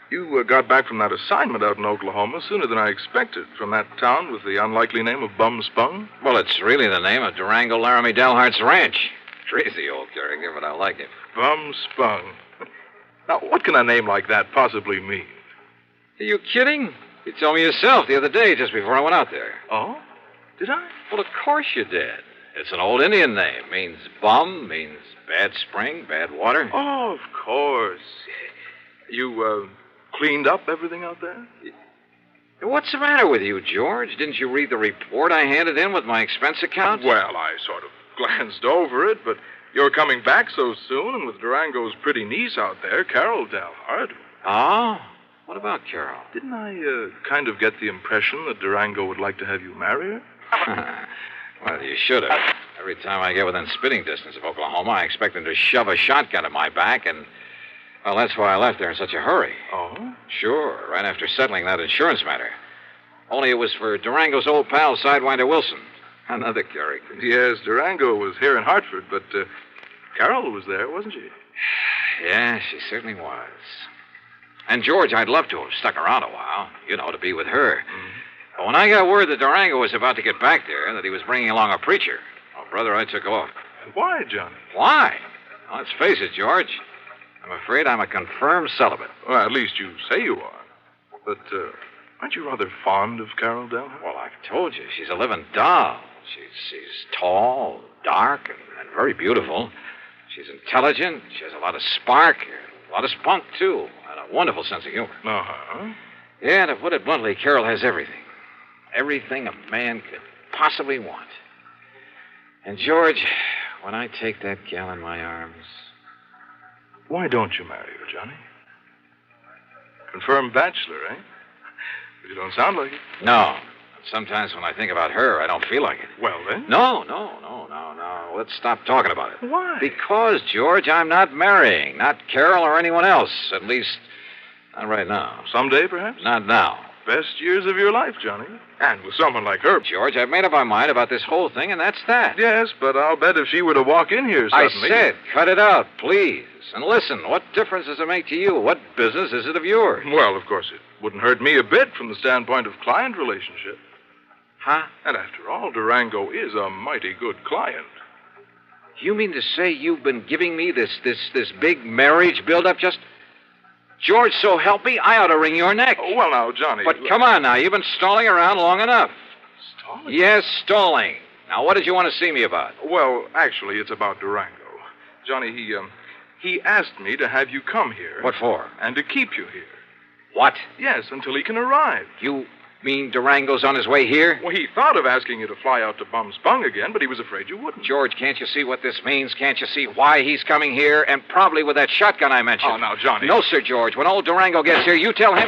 Speaker 3: you got back from that assignment out in Oklahoma sooner than I expected, from that town with the unlikely name of Bum Spung.
Speaker 12: Well, it's really the name of Durango Laramie Delhart's ranch. Crazy old character, but I like it.
Speaker 3: Bum Spung. Now, what can a name like that possibly mean?
Speaker 12: Are you kidding? You told me yourself the other day, just before I went out there.
Speaker 3: Oh? Did I?
Speaker 12: Well, of course you did. It's an old Indian name. Means bum, means bad spring, bad water.
Speaker 3: Oh, of course. You, cleaned up everything out there?
Speaker 12: What's the matter with you, George? Didn't you read the report I handed in with my expense account?
Speaker 3: Well, I sort of glanced over it, but you're coming back so soon, and with Durango's pretty niece out there, Carol Dalhart.
Speaker 12: Oh? What about Carol?
Speaker 3: Didn't I, kind of get the impression that Durango would like to have you marry her?
Speaker 12: Well, you should have. Every time I get within spitting distance of Oklahoma, I expect them to shove a shotgun at my back, and, well, that's why I left there in such a hurry.
Speaker 3: Oh?
Speaker 12: Sure, right after settling that insurance matter. Only it was for Durango's old pal, Sidewinder Wilson. Another character.
Speaker 3: Yes, Durango was here in Hartford, but Carol was there, wasn't she?
Speaker 12: Yeah, she certainly was. And George, I'd love to have stuck around a while, to be with her. But when I got word that Durango was about to get back there and that he was bringing along a preacher, brother, I took off.
Speaker 14: Why, Johnny?
Speaker 12: Why? Well, let's face it, George. I'm afraid I'm a confirmed celibate.
Speaker 14: Well, at least you say you are. But, aren't you rather fond of Carol Delhart?
Speaker 12: Well, I've told you, she's a living doll. She's tall, dark, and very beautiful. She's intelligent. She has a lot of spark, a lot of spunk, too, and a wonderful sense of humor.
Speaker 14: Uh-huh.
Speaker 12: Yeah, to put it bluntly, Carol has everything. Everything a man could possibly want. And, George, when I take that gal in my arms...
Speaker 14: Why don't you marry her, Johnny? Confirmed bachelor, eh? You don't sound like it.
Speaker 12: No. Sometimes when I think about her, I don't feel like it.
Speaker 14: Well, then?
Speaker 12: No. Let's stop talking about it.
Speaker 14: Why?
Speaker 12: Because, George, I'm not marrying. Not Carol or anyone else. At least, not right now.
Speaker 14: Someday, perhaps?
Speaker 12: Not now.
Speaker 14: Best years of your life, Johnny. And with someone like her.
Speaker 12: George, I've made up my mind about this whole thing, and that's that.
Speaker 14: Yes, but I'll bet if she were to walk in here suddenly...
Speaker 12: I said, cut it out, please. And listen, what difference does it make to you? What business is it of yours?
Speaker 14: Well, of course, it wouldn't hurt me a bit from the standpoint of client relationship.
Speaker 12: Huh?
Speaker 14: And after all, Durango is a mighty good client.
Speaker 12: You mean to say you've been giving me this big marriage build-up just... George, so help me, I ought to wring your neck.
Speaker 14: Oh, well, now, Johnny...
Speaker 12: But come on now, you've been stalling around long enough.
Speaker 14: Stalling?
Speaker 12: Yes, stalling. Now, what did you want to see me about?
Speaker 14: Well, actually, it's about Durango. Johnny, he asked me to have you come here.
Speaker 12: What for?
Speaker 14: And to keep you here.
Speaker 12: What?
Speaker 14: Yes, until he can arrive.
Speaker 12: You mean Durango's on his way here?
Speaker 14: Well, he thought of asking you to fly out to Bum Spung again, but he was afraid you wouldn't.
Speaker 12: George, can't you see what this means? Can't you see why he's coming here? And probably with that shotgun I mentioned.
Speaker 14: Oh, now, Johnny.
Speaker 12: No, sir, George. When old Durango gets here, you tell him...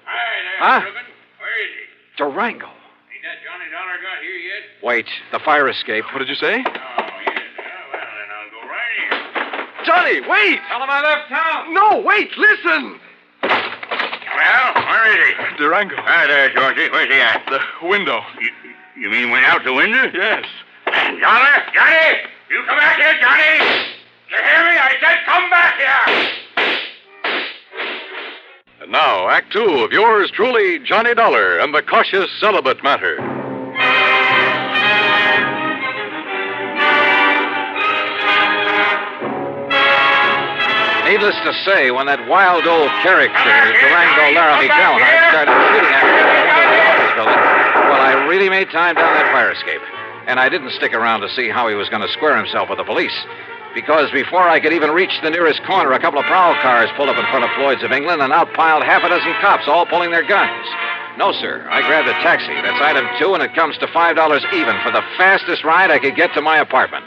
Speaker 6: Hi there, Reuben. Where is he?
Speaker 12: Durango.
Speaker 6: Ain't that Johnny Dollar got here yet?
Speaker 12: Wait, the fire escape.
Speaker 14: What did you say?
Speaker 6: Oh, yes. Well, then I'll go right here.
Speaker 14: Johnny, wait!
Speaker 6: Tell him I left town.
Speaker 14: No, wait, listen!
Speaker 6: Well, where is he?
Speaker 14: Durango.
Speaker 6: Hi there, Georgie. Where's he at?
Speaker 14: The window.
Speaker 6: You mean went out the window?
Speaker 14: Yes.
Speaker 6: Dollar, Johnny! You come back here, Johnny! You hear me? I said come back here!
Speaker 4: And now, Act Two of yours truly, Johnny Dollar and the Cautious Celibate Matter.
Speaker 12: Needless to say, when that wild old character, Durango Laramie Delhart, started shooting at me from the window of the office building, well, I really made time down that fire escape. And I didn't stick around to see how he was going to square himself with the police. Because before I could even reach the nearest corner, a couple of prowl cars pulled up in front of Floyd's of England and out piled half a dozen cops, all pulling their guns. No, sir. I grabbed a taxi. That's item 2, and it comes to $5 even for the fastest ride I could get to my apartment.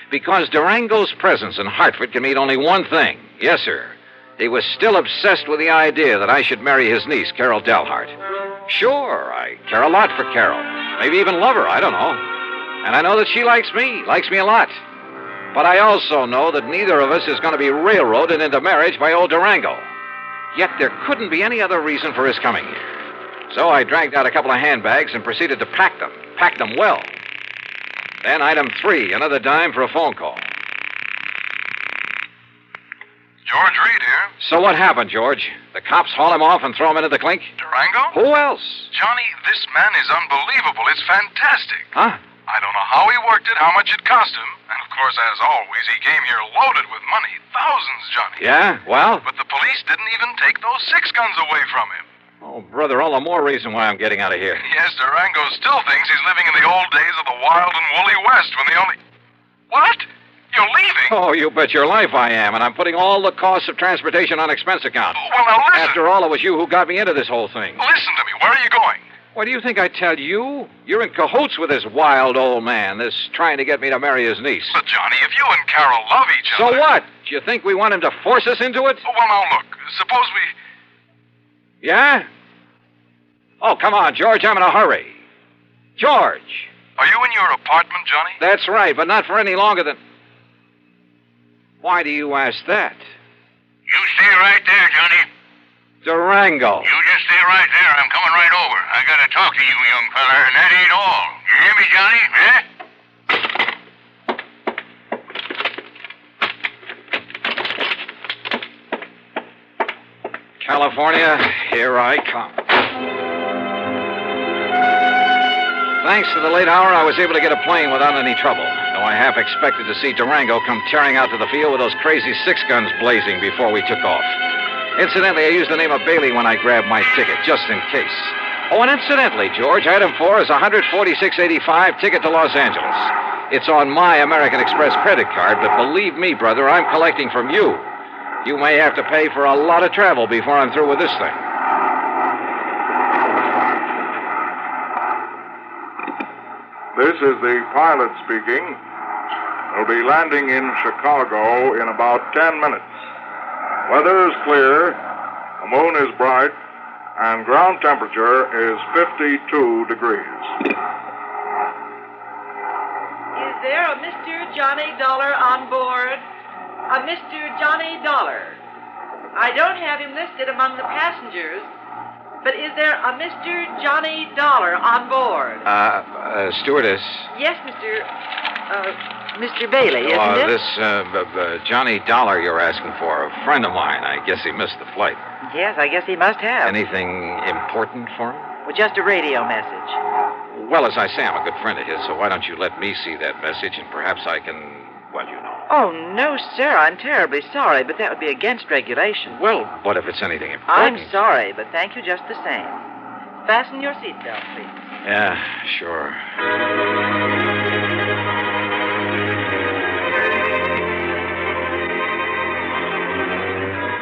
Speaker 12: Because Durango's presence in Hartford can mean only one thing. Yes, sir. He was still obsessed with the idea that I should marry his niece, Carol Delhart. Sure, I care a lot for Carol. Maybe even love her, I don't know. And I know that she likes me a lot. But I also know that neither of us is going to be railroaded into marriage by old Durango. Yet there couldn't be any other reason for his coming here. So I dragged out a couple of handbags and proceeded to pack them well. Then item 3, another dime for a phone call.
Speaker 14: George Reed here.
Speaker 12: So what happened, George? The cops haul him off and throw him into the clink?
Speaker 14: Durango?
Speaker 12: Who else?
Speaker 14: Johnny, this man is unbelievable. It's fantastic.
Speaker 12: Huh?
Speaker 14: I don't know how he worked it, how much it cost him. And, of course, as always, he came here loaded with money. Thousands, Johnny.
Speaker 12: Yeah? Well?
Speaker 14: But the police didn't even take those 6 guns away from him.
Speaker 12: Oh, brother, all the more reason why I'm getting out of here.
Speaker 14: Yes, Durango still thinks he's living in the old days of the wild and woolly West when the only... What? You're leaving?
Speaker 12: Oh, you bet your life I am, and I'm putting all the costs of transportation on expense account.
Speaker 14: Well, now listen.
Speaker 12: After all, it was you who got me into this whole thing.
Speaker 14: Listen to me. Where are you going?
Speaker 12: What do you think I tell you? You're in cahoots with this wild old man, this trying to get me to marry his niece.
Speaker 14: But, Johnny, if you and Carol love each other...
Speaker 12: So what? Do you think we want him to force us into it?
Speaker 14: Oh, well, now, look. Suppose we...
Speaker 12: Yeah? Oh, come on, George. I'm in a hurry. George!
Speaker 14: Are you in your apartment, Johnny?
Speaker 12: That's right, but not for any longer than... Why do you ask that?
Speaker 6: You stay right there, Johnny.
Speaker 12: Durango.
Speaker 6: You just stay right there. I'm coming right over. I gotta talk to you, young feller, and that ain't all. You hear me, Johnny? Eh?
Speaker 12: California, here I come. Thanks to the late hour, I was able to get a plane without any trouble, though I half expected to see Durango come tearing out to the field with those crazy 6-guns blazing before we took off. Incidentally, I used the name of Bailey when I grabbed my ticket, just in case. Oh, and incidentally, George, item 4 is a $146.85 ticket to Los Angeles. It's on my American Express credit card, but believe me, brother, I'm collecting from you. You may have to pay for a lot of travel before I'm through with this thing.
Speaker 18: This is the pilot speaking. We'll be landing in Chicago in about 10 minutes. Weather is clear, the moon is bright, and ground temperature is 52 degrees.
Speaker 19: Is there a Mr. Johnny Dollar on board? A Mr. Johnny Dollar. I don't have him listed among the passengers, but is there a Mr. Johnny Dollar on board?
Speaker 12: Stewardess.
Speaker 19: Yes, Mr. Bailey, isn't it?
Speaker 12: This Johnny Dollar you're asking for, a friend of mine. I guess he missed the flight.
Speaker 19: Yes, I guess he must have.
Speaker 12: Anything important for him?
Speaker 19: Well, just a radio message.
Speaker 12: Well, as I say, I'm a good friend of his, so why don't you let me see that message, and perhaps I can, well, you know.
Speaker 19: Oh, no, sir. I'm terribly sorry, but that would be against regulation.
Speaker 12: Well, what if it's anything important?
Speaker 19: I'm sorry, but thank you just the same. Fasten your seatbelt, please.
Speaker 12: Yeah, sure.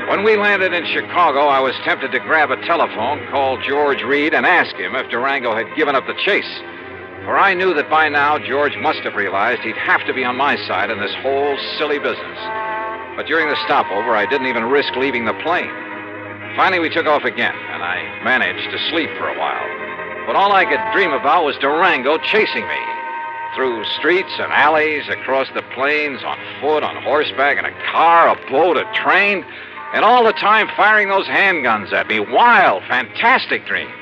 Speaker 12: When we landed in Chicago, I was tempted to grab a telephone, call George Reed, and ask him if Durango had given up the chase. For I knew that by now George must have realized he'd have to be on my side in this whole silly business. But during the stopover, I didn't even risk leaving the plane. Finally, we took off again, and I managed to sleep for a while. But all I could dream about was Durango chasing me. Through streets and alleys, across the plains, on foot, on horseback, in a car, a boat, a train, and all the time firing those handguns at me. Wild, fantastic dreams.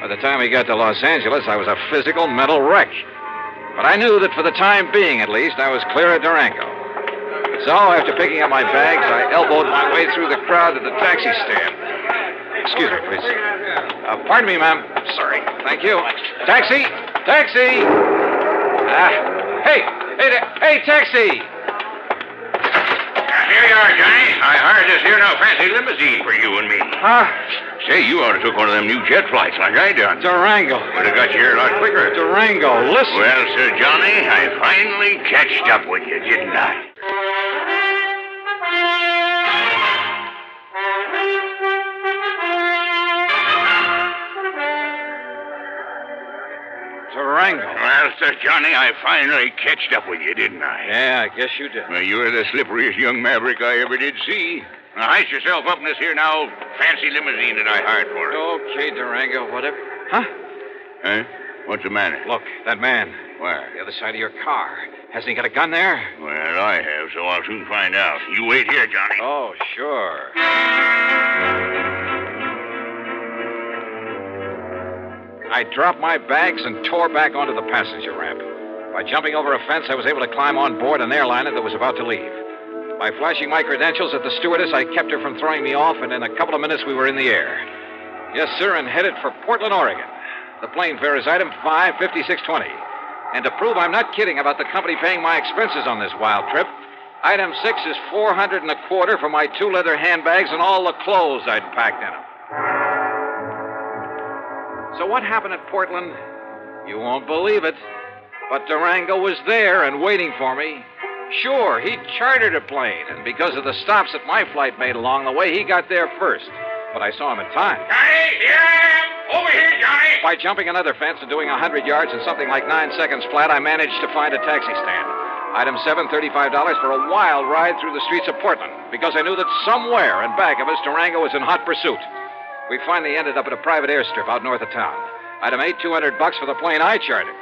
Speaker 12: By the time we got to Los Angeles, I was a physical, mental wreck. But I knew that for the time being, at least, I was clear of Durango. So, after picking up my bags, I elbowed my way through the crowd to the taxi stand. Excuse me, please. Pardon me, ma'am. Sorry. Thank you. Taxi! Taxi! Hey, taxi!
Speaker 6: Here you are, Johnny. I hired this here now fancy limousine for you and me.
Speaker 12: Huh?
Speaker 6: Say, you ought to took one of them new jet flights like I done.
Speaker 12: Durango.
Speaker 6: Would have got you here a lot quicker.
Speaker 12: Durango, listen.
Speaker 6: Well, Sir Johnny, I finally catched up with you, didn't I?
Speaker 12: Durango.
Speaker 6: Well, Sir Johnny, I finally catched up with you, didn't I?
Speaker 12: Yeah, I guess you did.
Speaker 6: Well, you're the slipperiest young maverick I ever did see. Now, heist yourself up in this here now fancy limousine that I hired for you.
Speaker 12: Okay, Durango, whatever. Huh?
Speaker 6: Huh? What's the matter?
Speaker 12: Look, that man.
Speaker 6: Where?
Speaker 12: The other side of your car. Hasn't he got a gun there?
Speaker 6: Well, I have, so I'll soon find out. You wait here, Johnny.
Speaker 12: Oh, sure. I dropped my bags and tore back onto the passenger ramp. By jumping over a fence, I was able to climb on board an airliner that was about to leave. By flashing my credentials at the stewardess, I kept her from throwing me off, and in a couple of minutes we were in the air. Yes, sir, and headed for Portland, Oregon. The plane fare is item 55620. And to prove I'm not kidding about the company paying my expenses on this wild trip, item 6 is $425 for my 2 leather handbags and all the clothes I'd packed in them. So what happened at Portland? You won't believe it. But Durango was there and waiting for me. Sure, he chartered a plane, and because of the stops that my flight made along the way, he got there first. But I saw him in time.
Speaker 6: Johnny, here I am! Over here, Johnny!
Speaker 12: By jumping another fence and doing 100 yards in something like 9 seconds flat, I managed to find a taxi stand. Item 7, $35 for a wild ride through the streets of Portland, because I knew that somewhere in back of us, Durango was in hot pursuit. We finally ended up at a private airstrip out north of town. Item 8, $200 for the plane I chartered.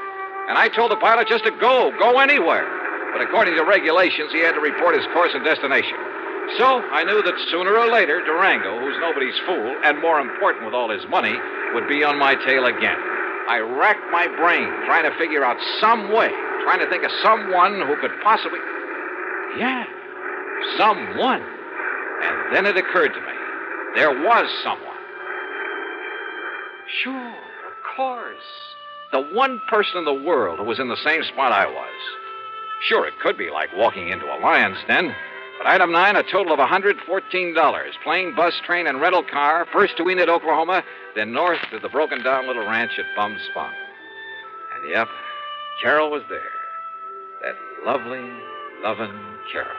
Speaker 12: And I told the pilot just to go anywhere. But according to regulations, he had to report his course and destination. So I knew that sooner or later, Durango, who's nobody's fool, and more important with all his money, would be on my tail again. I racked my brain trying to figure out some way, trying to think of someone who could possibly... Yeah, someone. And then it occurred to me. There was someone. Sure, of course. The one person in the world who was in the same spot I was. Sure, it could be like walking into a lion's den. But item 9, a total of $114. Plane, bus, train, and rental car. First to Enid, Oklahoma, then north to the broken-down little ranch at Bum Spot. And yep, Carol was there. That lovely, loving Carol.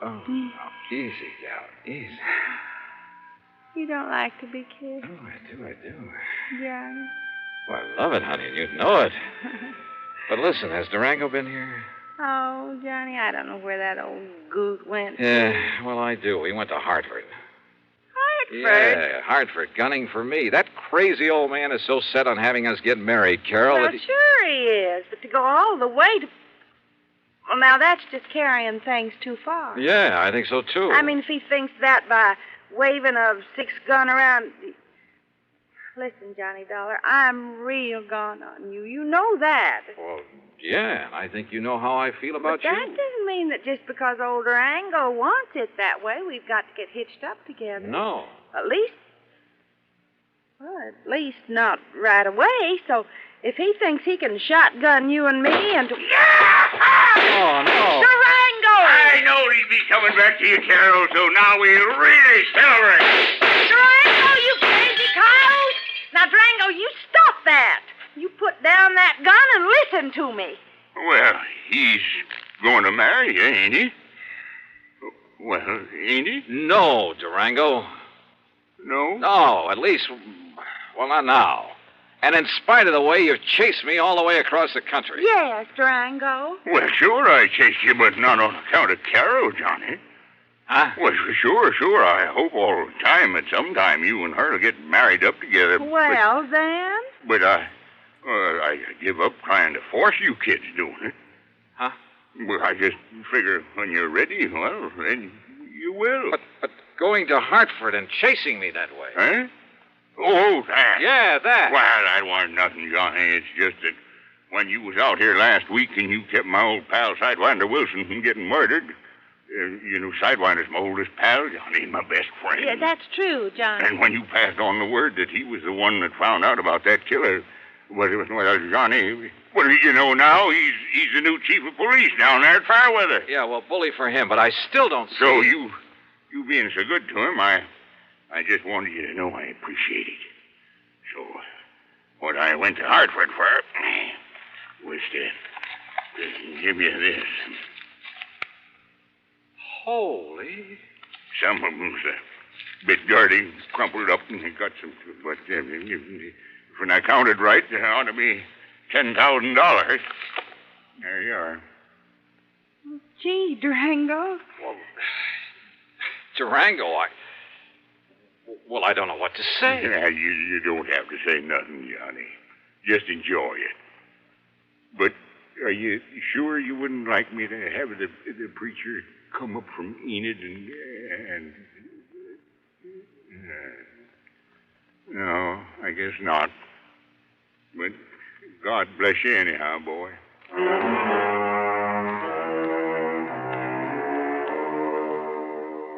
Speaker 12: Oh, easy, gal, easy.
Speaker 20: You don't like to be kissed?
Speaker 12: Oh, I do.
Speaker 20: Johnny.
Speaker 12: Well, I love it, honey, and you'd know it. But listen, has Durango been here?
Speaker 20: Oh, Johnny, I don't know where that old goot went.
Speaker 12: Yeah, well, I do. He went to Hartford.
Speaker 20: Hartford?
Speaker 12: Yeah, Hartford, gunning for me. That crazy old man is so set on having us get married, Carol.
Speaker 20: Well,
Speaker 12: that
Speaker 20: sure he is, but to go all the way to... Well, now, that's just carrying things too far.
Speaker 12: Yeah, I think so, too.
Speaker 20: I mean, if he thinks that by waving a 6-gun around... Listen, Johnny Dollar, I'm real gone on you. You know that.
Speaker 12: Well, yeah, and I think you know how I feel about
Speaker 20: But that doesn't mean that just because old Durango wants it that way, we've got to get hitched up together.
Speaker 12: No.
Speaker 20: At least not right away. So if he thinks he can shotgun you and me and...
Speaker 12: Oh, no.
Speaker 20: Durango!
Speaker 6: I knowed he'd be coming back to you, Carol, so now we really celebrate.
Speaker 20: Durango, you crazy coyote! Now, Durango, you stop that. You put down that gun and listen to me.
Speaker 6: Well, he's going to marry you, ain't he? Well, ain't he?
Speaker 12: No, Durango.
Speaker 6: No?
Speaker 12: No, at least, well, not now. And in spite of the way you've chased me all the way across the country.
Speaker 20: Yes, Durango.
Speaker 6: Well, sure I chased you, but not on account of Carol, Johnny.
Speaker 12: Huh?
Speaker 6: Well, sure. I hope all the time that sometime you and her will get married up together.
Speaker 20: Well, then?
Speaker 6: But I give up trying to force you kids doing it.
Speaker 12: Huh?
Speaker 6: Well, I just figure when you're ready, well, then you will.
Speaker 12: But going to Hartford and chasing me that way.
Speaker 6: Huh? Oh, that.
Speaker 12: Yeah, that.
Speaker 6: Well, that wasn't nothing, Johnny. It's just that when you was out here last week and you kept my old pal Sidewinder Wilson from getting murdered, you know, Sidewinder's my oldest pal, Johnny, my best friend.
Speaker 20: Yeah, that's true, Johnny.
Speaker 6: And when you passed on the word that he was the one that found out about that killer, well, Johnny, well, you know now, he's the new chief of police down there at Fairweather.
Speaker 12: Yeah, well, bully for him, but I still don't see...
Speaker 6: So you being so good to him, I just wanted you to know I appreciate it. So, what I went to Hartford for was to give you this.
Speaker 12: Holy...
Speaker 6: Some of them's a bit dirty, crumpled up, and they got some... But when I counted right, there ought to be $10,000. There you are.
Speaker 20: Gee, Durango.
Speaker 12: Well, Durango, Well, I don't know what to say.
Speaker 6: Yeah, you don't have to say nothing, Johnny. Just enjoy it. But are you sure you wouldn't like me to have the preacher come up from Enid and no, I guess not. But God bless you anyhow, boy.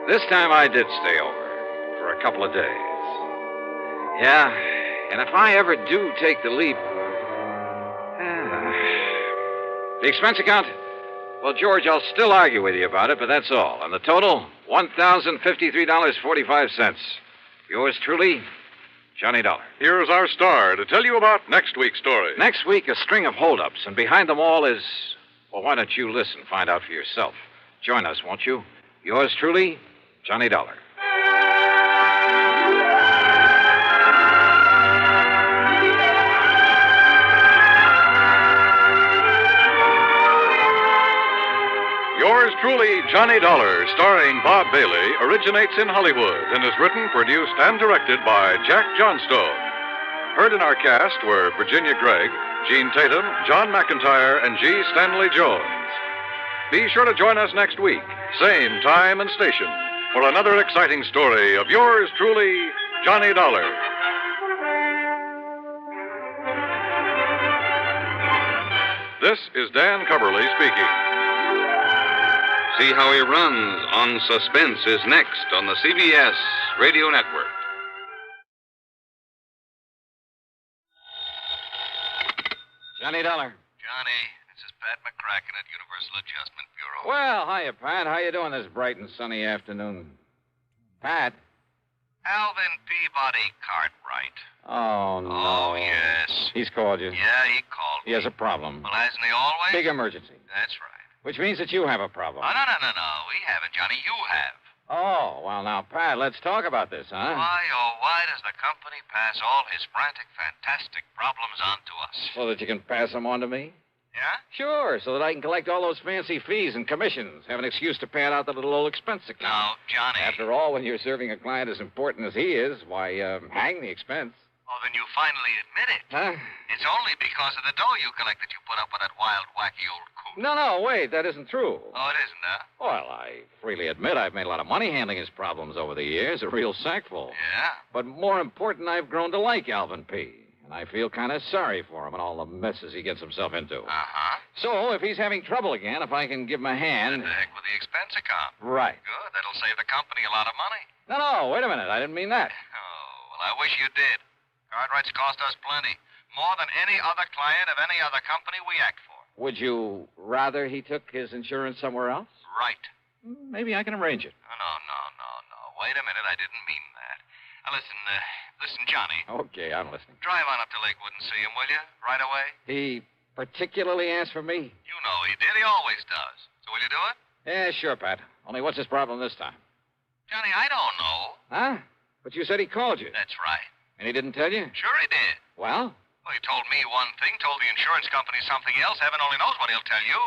Speaker 12: This time I did stay over for a couple of days. Yeah, and if I ever do take the leap... The expense account? Well, George, I'll still argue with you about it, but that's all. And the total, $1,053.45. Yours truly, Johnny Dollar.
Speaker 4: Here's our star to tell you about next week's story.
Speaker 12: Next week, a string of holdups, and behind them all is... Well, why don't you listen, find out for yourself. Join us, won't you? Yours truly, Johnny Dollar.
Speaker 4: Yours truly, Johnny Dollar, starring Bob Bailey, originates in Hollywood and is written, produced, and directed by Jack Johnstone. Heard in our cast were Virginia Gregg, Gene Tatum, John McIntyre, and G. Stanley Jones. Be sure to join us next week, same time and station, for another exciting story of yours truly, Johnny Dollar. This is Dan Coverly speaking.
Speaker 23: See How He Runs on Suspense is next on the CBS Radio Network.
Speaker 12: Johnny Dollar.
Speaker 5: Johnny, this is Pat McCracken at Universal Adjustment Bureau.
Speaker 12: Well, hiya, Pat. How you doing this bright and sunny afternoon? Pat?
Speaker 5: Alvin Peabody Cartwright.
Speaker 12: Oh, no.
Speaker 5: Oh, yes.
Speaker 12: He's called you.
Speaker 5: Yeah, he called
Speaker 12: He has a problem.
Speaker 5: Well, hasn't he always?
Speaker 12: Big emergency.
Speaker 5: That's right.
Speaker 12: Which means that you have a problem.
Speaker 5: Oh, no. We haven't, Johnny. You have.
Speaker 12: Oh, well, now, Pat, let's talk about this, huh?
Speaker 5: Why does the company pass all his frantic, fantastic problems on to us?
Speaker 12: So that you can pass them on to me?
Speaker 5: Yeah?
Speaker 12: Sure, so that I can collect all those fancy fees and commissions, have an excuse to pad out the little old expense account.
Speaker 5: Now, Johnny.
Speaker 12: After all, when you're serving a client as important as he is, why, hang the expense.
Speaker 5: Oh, then you finally admit it.
Speaker 12: Huh?
Speaker 5: It's only because of the dough you collect that you put up with that wild, wacky old coot.
Speaker 12: No, wait, that isn't true.
Speaker 5: Oh, it isn't, huh?
Speaker 12: Well, I freely admit I've made a lot of money handling his problems over the years, a real sackful.
Speaker 5: Yeah?
Speaker 12: But more important, I've grown to like Alvin P., and I feel kind of sorry for him and all the messes he gets himself into.
Speaker 5: Uh-huh.
Speaker 12: So, if he's having trouble again, if I can give him a hand...
Speaker 5: The heck with the expense account.
Speaker 12: Right.
Speaker 5: Good. That'll save the company a lot of money.
Speaker 12: No, wait a minute. I didn't mean that.
Speaker 5: Oh, well, I wish you did. Cartwright's cost us plenty. More than any other client of any other company we act for.
Speaker 12: Would you rather he took his insurance somewhere else?
Speaker 5: Right.
Speaker 12: Maybe I can arrange it.
Speaker 5: No. Wait a minute. I didn't mean that. Now, listen, Johnny.
Speaker 12: Okay, I'm listening.
Speaker 5: Drive on up to Lakewood and see him, will you? Right away?
Speaker 12: He particularly asked for me?
Speaker 5: You know he did. He always does. So will you do it?
Speaker 12: Yeah, sure, Pat. Only what's his problem this time?
Speaker 5: Johnny, I don't know.
Speaker 12: Huh? But you said he called you.
Speaker 5: That's right.
Speaker 12: And he didn't tell you?
Speaker 5: Sure he did.
Speaker 12: Well?
Speaker 5: Well, he told me one thing, told the insurance company something else. Heaven only knows what he'll tell you.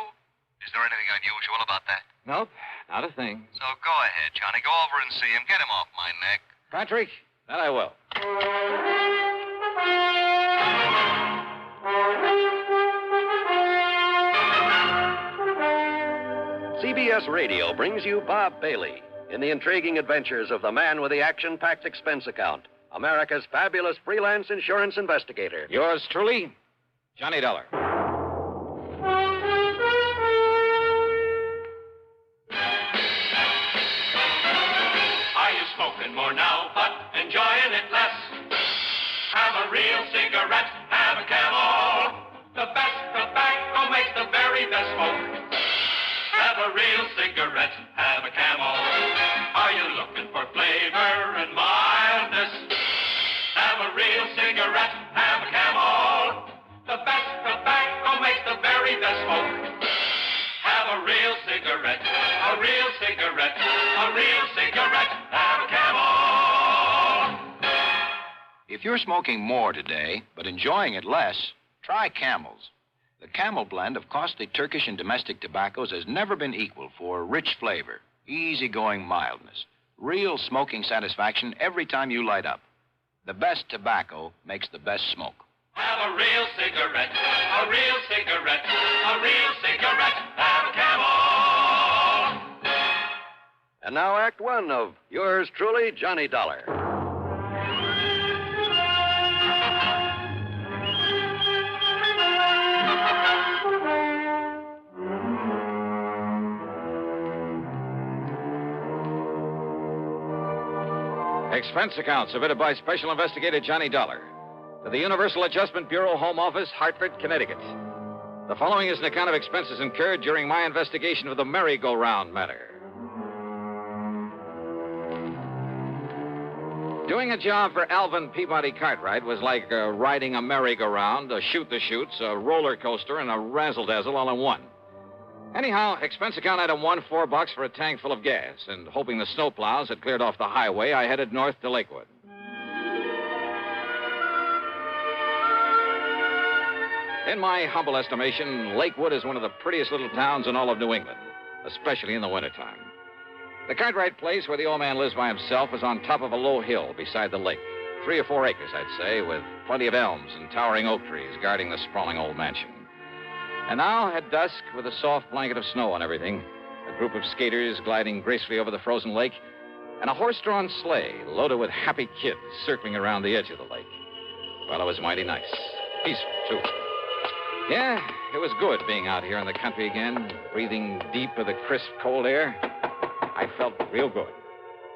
Speaker 5: Is there anything unusual about that?
Speaker 12: Nope, not a thing.
Speaker 5: So go ahead, Johnny. Go over and see him. Get him off my neck.
Speaker 12: Patrick, that I will.
Speaker 9: CBS Radio brings you Bob Bailey in the intriguing adventures of the man with the action-packed expense account, America's fabulous freelance insurance investigator.
Speaker 12: Yours truly, Johnny Dollar.
Speaker 21: Are you smoking more now, but enjoying it less? Have a real cigarette, have a Camel. The best tobacco makes the very best smoke. Have a real cigarette, have a Camel. Are you looking for flavor and mildness? Have a real cigarette, have a Camel. The best tobacco makes the very best smoke. Have a real cigarette, a real cigarette, a real cigarette, have a Camel.
Speaker 24: If you're smoking more today, but enjoying it less, try Camels. The Camel blend of costly Turkish and domestic tobaccos has never been equal for rich flavor, easygoing mildness, real smoking satisfaction every time you light up. The best tobacco makes the best smoke.
Speaker 21: Have a real cigarette, a real cigarette, a real cigarette, have a Camel.
Speaker 9: And now Act One of yours truly, Johnny Dollar.
Speaker 12: Expense account submitted by Special Investigator Johnny Dollar to the Universal Adjustment Bureau Home Office, Hartford, Connecticut. The following is an account of expenses incurred during my investigation of the merry-go-round matter. Doing a job for Alvin Peabody Cartwright was like riding a merry-go-round, a shoot-the-chutes, a roller coaster, and a razzle-dazzle all in one. Anyhow, expense account item 1, $4 for a tank full of gas, and hoping the snowplows had cleared off the highway, I headed north to Lakewood. In my humble estimation, Lakewood is one of the prettiest little towns in all of New England, especially in the wintertime. The Cartwright place where the old man lives by himself is on top of a low hill beside the lake. 3 or 4 acres, I'd say, with plenty of elms and towering oak trees guarding the sprawling old mansion. And now, at dusk, with a soft blanket of snow on everything, a group of skaters gliding gracefully over the frozen lake, and a horse-drawn sleigh loaded with happy kids circling around the edge of the lake. Well, it was mighty nice. Peaceful, too. Yeah, it was good being out here in the country again, breathing deep of the crisp, cold air. I felt real good.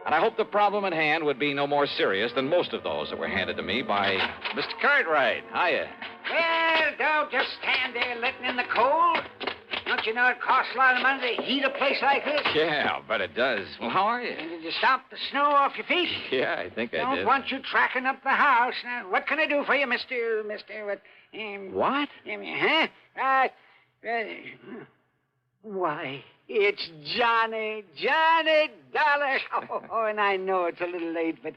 Speaker 12: And I hope the problem at hand would be no more serious than most of those that were handed to me by Mr. Cartwright. Hiya.
Speaker 2: Well, don't just stand there letting in the cold. Don't you know it costs a lot of money to heat a place like this?
Speaker 12: Yeah, I'll bet it does. Well, how are you?
Speaker 2: And did you stop the snow off your feet?
Speaker 12: Yeah, I think I
Speaker 2: Don't
Speaker 12: did.
Speaker 2: want you tracking up the house. Now, what can I do for you, Mr.
Speaker 12: What?
Speaker 2: Huh? Why, it's Johnny Dollar. Oh, and I know it's a little late, but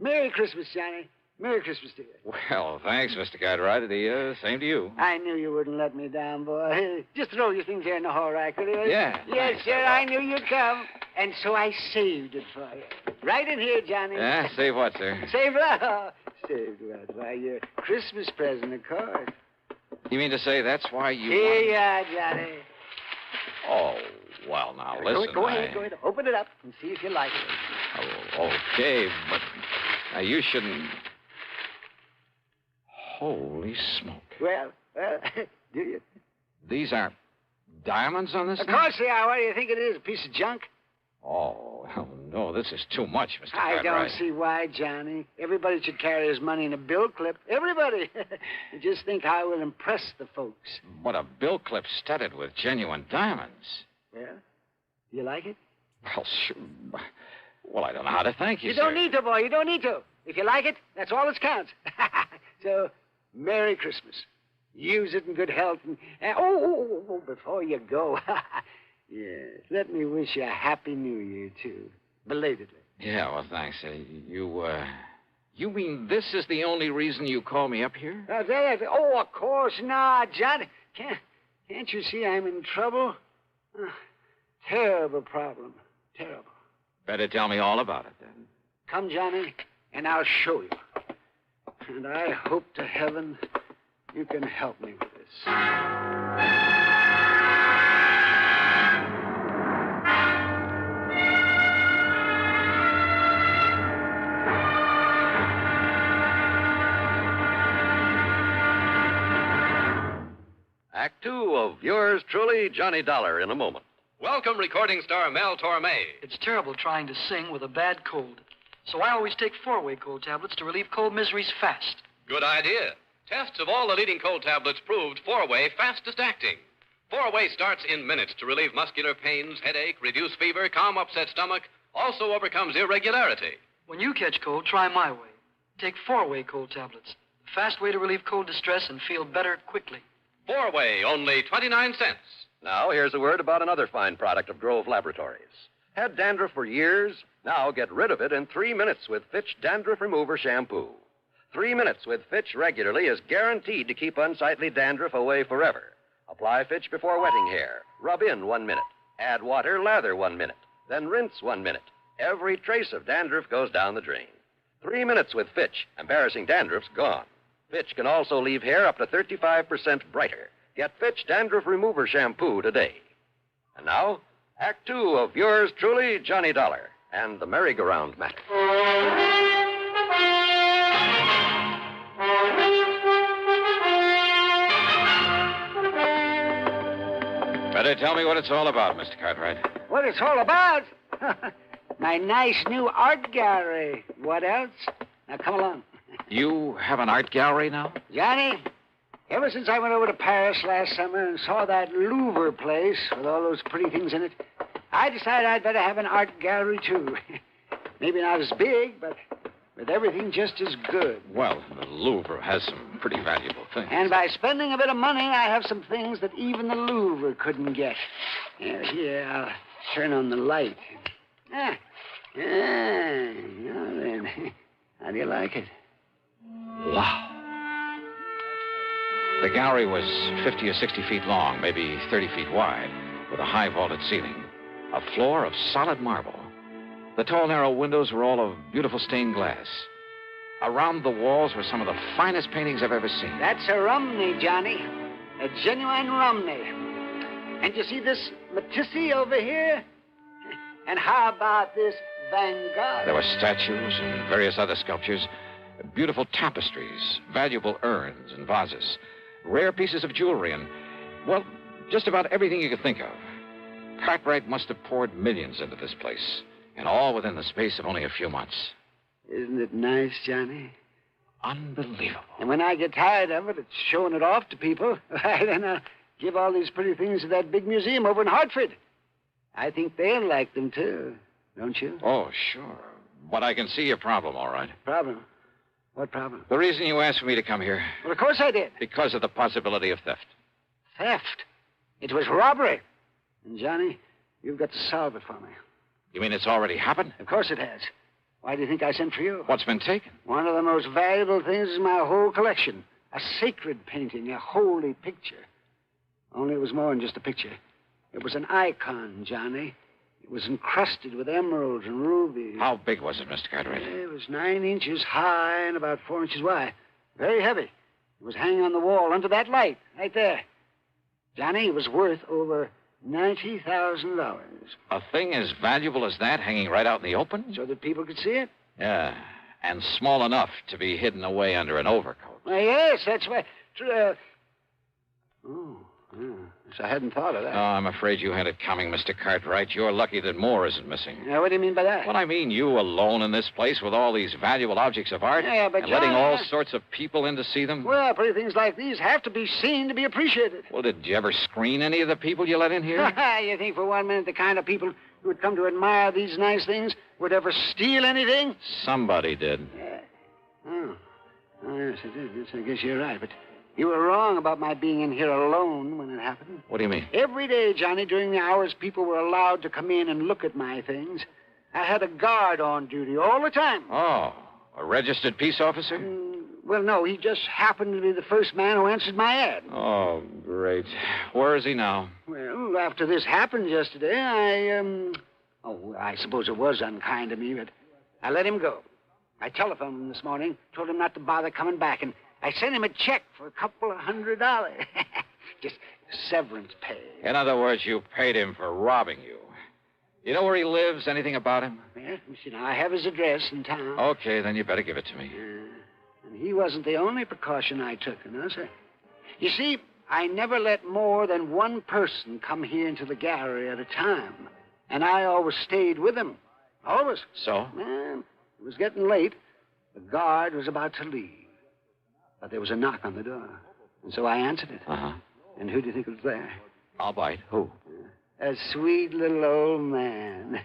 Speaker 2: Merry Christmas, Johnny. Merry Christmas to you.
Speaker 12: Well, thanks, Mr. Cartwright. Same to you.
Speaker 2: I knew you wouldn't let me down, boy. Just throw your things here in the hall rack, will you?
Speaker 12: Yeah.
Speaker 2: Yes,
Speaker 12: Thanks.
Speaker 2: sir, I knew you'd come. And so I saved it for you. Right in here, Johnny.
Speaker 12: Yeah, save what, sir?
Speaker 2: Saved what? Saved what? Why, your Christmas present, of course.
Speaker 12: You mean to say that's why you...
Speaker 2: Here you are, Johnny.
Speaker 12: Oh, well, now, listen.
Speaker 2: Go ahead. Open it up and see if you like it.
Speaker 12: Oh, okay, but now you shouldn't... Holy smoke.
Speaker 2: Well, do you?
Speaker 12: These are diamonds on this
Speaker 2: Of
Speaker 12: thing?
Speaker 2: course they are. What do you think it is? A piece of junk?
Speaker 12: Oh, hell no, this is too much, Mr.
Speaker 2: I
Speaker 12: Cartwright.
Speaker 2: don't see why, Johnny. Everybody should carry his money in a bill clip. Everybody. Just think how it will impress the folks.
Speaker 12: But a bill clip studded with genuine diamonds.
Speaker 2: Well, do you like it?
Speaker 12: Well, sure. Well, I don't know how to thank you,
Speaker 2: You
Speaker 12: sir.
Speaker 2: don't need to, boy. You don't need to. If you like it, that's all that counts. So, Merry Christmas. Use it in good health. And before you go, yes, let me wish you a Happy New Year, too. Belatedly.
Speaker 12: Yeah, well, thanks. You mean this is the only reason you call me up here?
Speaker 2: Of course not, Johnny. Can't you see I'm in trouble? Terrible problem. Terrible.
Speaker 12: Better tell me all about it, then.
Speaker 2: Come, Johnny, and I'll show you. And I hope to heaven you can help me with this.
Speaker 9: Act two of yours truly, Johnny Dollar, in a moment.
Speaker 8: Welcome, recording star Mel Torme. It's terrible trying to sing with a bad cold. So I always take 4-way cold tablets to relieve cold miseries fast.
Speaker 14: Good idea. Tests of all the leading cold tablets proved 4-way fastest acting. 4-way starts in minutes to relieve muscular pains, headache, reduce fever, calm upset stomach, also overcomes irregularity.
Speaker 8: When you catch cold, try my way. Take 4-way cold tablets. The fast way to relieve cold distress and feel better quickly.
Speaker 14: 4-way, only 29 cents.
Speaker 9: Now, here's a word about another fine product of Grove Laboratories. Had dandruff for years? Now get rid of it in 3 minutes with Fitch Dandruff Remover Shampoo. 3 minutes with Fitch regularly is guaranteed to keep unsightly dandruff away forever. Apply Fitch before wetting hair. Rub in 1 minute. Add water, lather 1 minute. Then rinse 1 minute. Every trace of dandruff goes down the drain. 3 minutes with Fitch. Embarrassing dandruff's gone. Fitch can also leave hair up to 35% brighter. Get Fitch Dandruff Remover Shampoo today. And now, Act two of yours truly, Johnny Dollar, and the merry-go-round matter.
Speaker 12: Better tell me what it's all about, Mr. Cartwright.
Speaker 2: What it's all about? My nice new art gallery. What else? Now, come along.
Speaker 12: You have an art gallery now?
Speaker 2: Johnny, ever since I went over to Paris last summer and saw that Louvre place with all those pretty things in it, I decided I'd better have an art gallery, too. Maybe not as big, but with everything just as good.
Speaker 12: Well, the Louvre has some pretty valuable things.
Speaker 2: And by spending a bit of money, I have some things that even the Louvre couldn't get. Here, I'll turn on the light. Now then, how do you like it?
Speaker 12: Wow. The gallery was 50 or 60 feet long, maybe 30 feet wide, with a high vaulted ceiling, a floor of solid marble. The tall, narrow windows were all of beautiful stained glass. Around the walls were some of the finest paintings I've ever seen.
Speaker 2: That's a Romney, Johnny. A genuine Romney. And you see this Matisse over here? And how about this Van Gogh?
Speaker 12: There were statues and various other sculptures, beautiful tapestries, valuable urns and vases, rare pieces of jewelry, and, well, just about everything you could think of. Cartwright must have poured millions into this place, and all within the space of only a few months.
Speaker 2: Isn't it nice, Johnny?
Speaker 12: Unbelievable.
Speaker 2: And when I get tired of it, it's showing it off to people. Then I'll give all these pretty things to that big museum over in Hartford. I think they'll like them, too. Don't you?
Speaker 12: Oh, sure. But I can see your problem, all right.
Speaker 2: Problem? What problem?
Speaker 12: The reason you asked for me to come here.
Speaker 2: Well, of course I did.
Speaker 12: Because of the possibility of theft.
Speaker 2: Theft? It was robbery. And, Johnny, you've got to solve it for me.
Speaker 12: You mean it's already happened?
Speaker 2: Of course it has. Why do you think I sent for you?
Speaker 12: What's been taken?
Speaker 2: One of the most valuable things in my whole collection. A sacred painting, a holy picture. Only it was more than just a picture. It was an icon, Johnny. It was encrusted with emeralds and rubies.
Speaker 12: How big was it, Mr. Cartwright?
Speaker 2: It was 9 inches high and about 4 inches wide. Very heavy. It was hanging on the wall under that light, right there. Johnny, it was worth over $90,000.
Speaker 12: A thing as valuable as that hanging right out in the open?
Speaker 2: So that people could see it?
Speaker 12: Yeah, and small enough to be hidden away under an overcoat.
Speaker 2: Well, yes, that's why. So I hadn't thought of that.
Speaker 12: Oh, I'm afraid you had it coming, Mr. Cartwright. You're lucky that more isn't missing.
Speaker 2: Now, what do you mean by that?
Speaker 12: Well, I mean you alone in this place with all these valuable objects of art.
Speaker 2: Yeah, but
Speaker 12: and letting
Speaker 2: John,
Speaker 12: all sorts of people in to see them.
Speaker 2: Well, pretty things like these have to be seen to be appreciated.
Speaker 12: Well, did you ever screen any of the people you let in here?
Speaker 2: You think for 1 minute the kind of people who would come to admire these nice things would ever steal anything?
Speaker 12: Somebody did.
Speaker 2: Yeah. Oh, yes, I did. Yes, I guess you're right, but you were wrong about my being in here alone when it happened.
Speaker 12: What do you mean?
Speaker 2: Every day, Johnny, during the hours people were allowed to come in and look at my things, I had a guard on duty all the time.
Speaker 12: Oh, a registered peace officer?
Speaker 2: Well, no, he just happened to be the first man who answered my ad.
Speaker 12: Oh, great. Where is he now?
Speaker 2: Well, after this happened yesterday, I suppose it was unkind of me, but I let him go. I telephoned him this morning, told him not to bother coming back, and I sent him a check for $200. Just severance pay.
Speaker 12: In other words, you paid him for robbing you. You know where he lives? Anything about him?
Speaker 2: Well, you know, I have his address in town.
Speaker 12: Okay, then you better give it to me.
Speaker 2: And he wasn't the only precaution I took, you know, sir. You see, I never let more than one person come here into the gallery at a time. And I always stayed with him. Always.
Speaker 12: So?
Speaker 2: Well, it was getting late. The guard was about to leave. But there was a knock on the door. And so I answered it.
Speaker 12: Uh-huh.
Speaker 2: And who do you think was there?
Speaker 12: I'll bite. Who?
Speaker 2: A sweet little old man.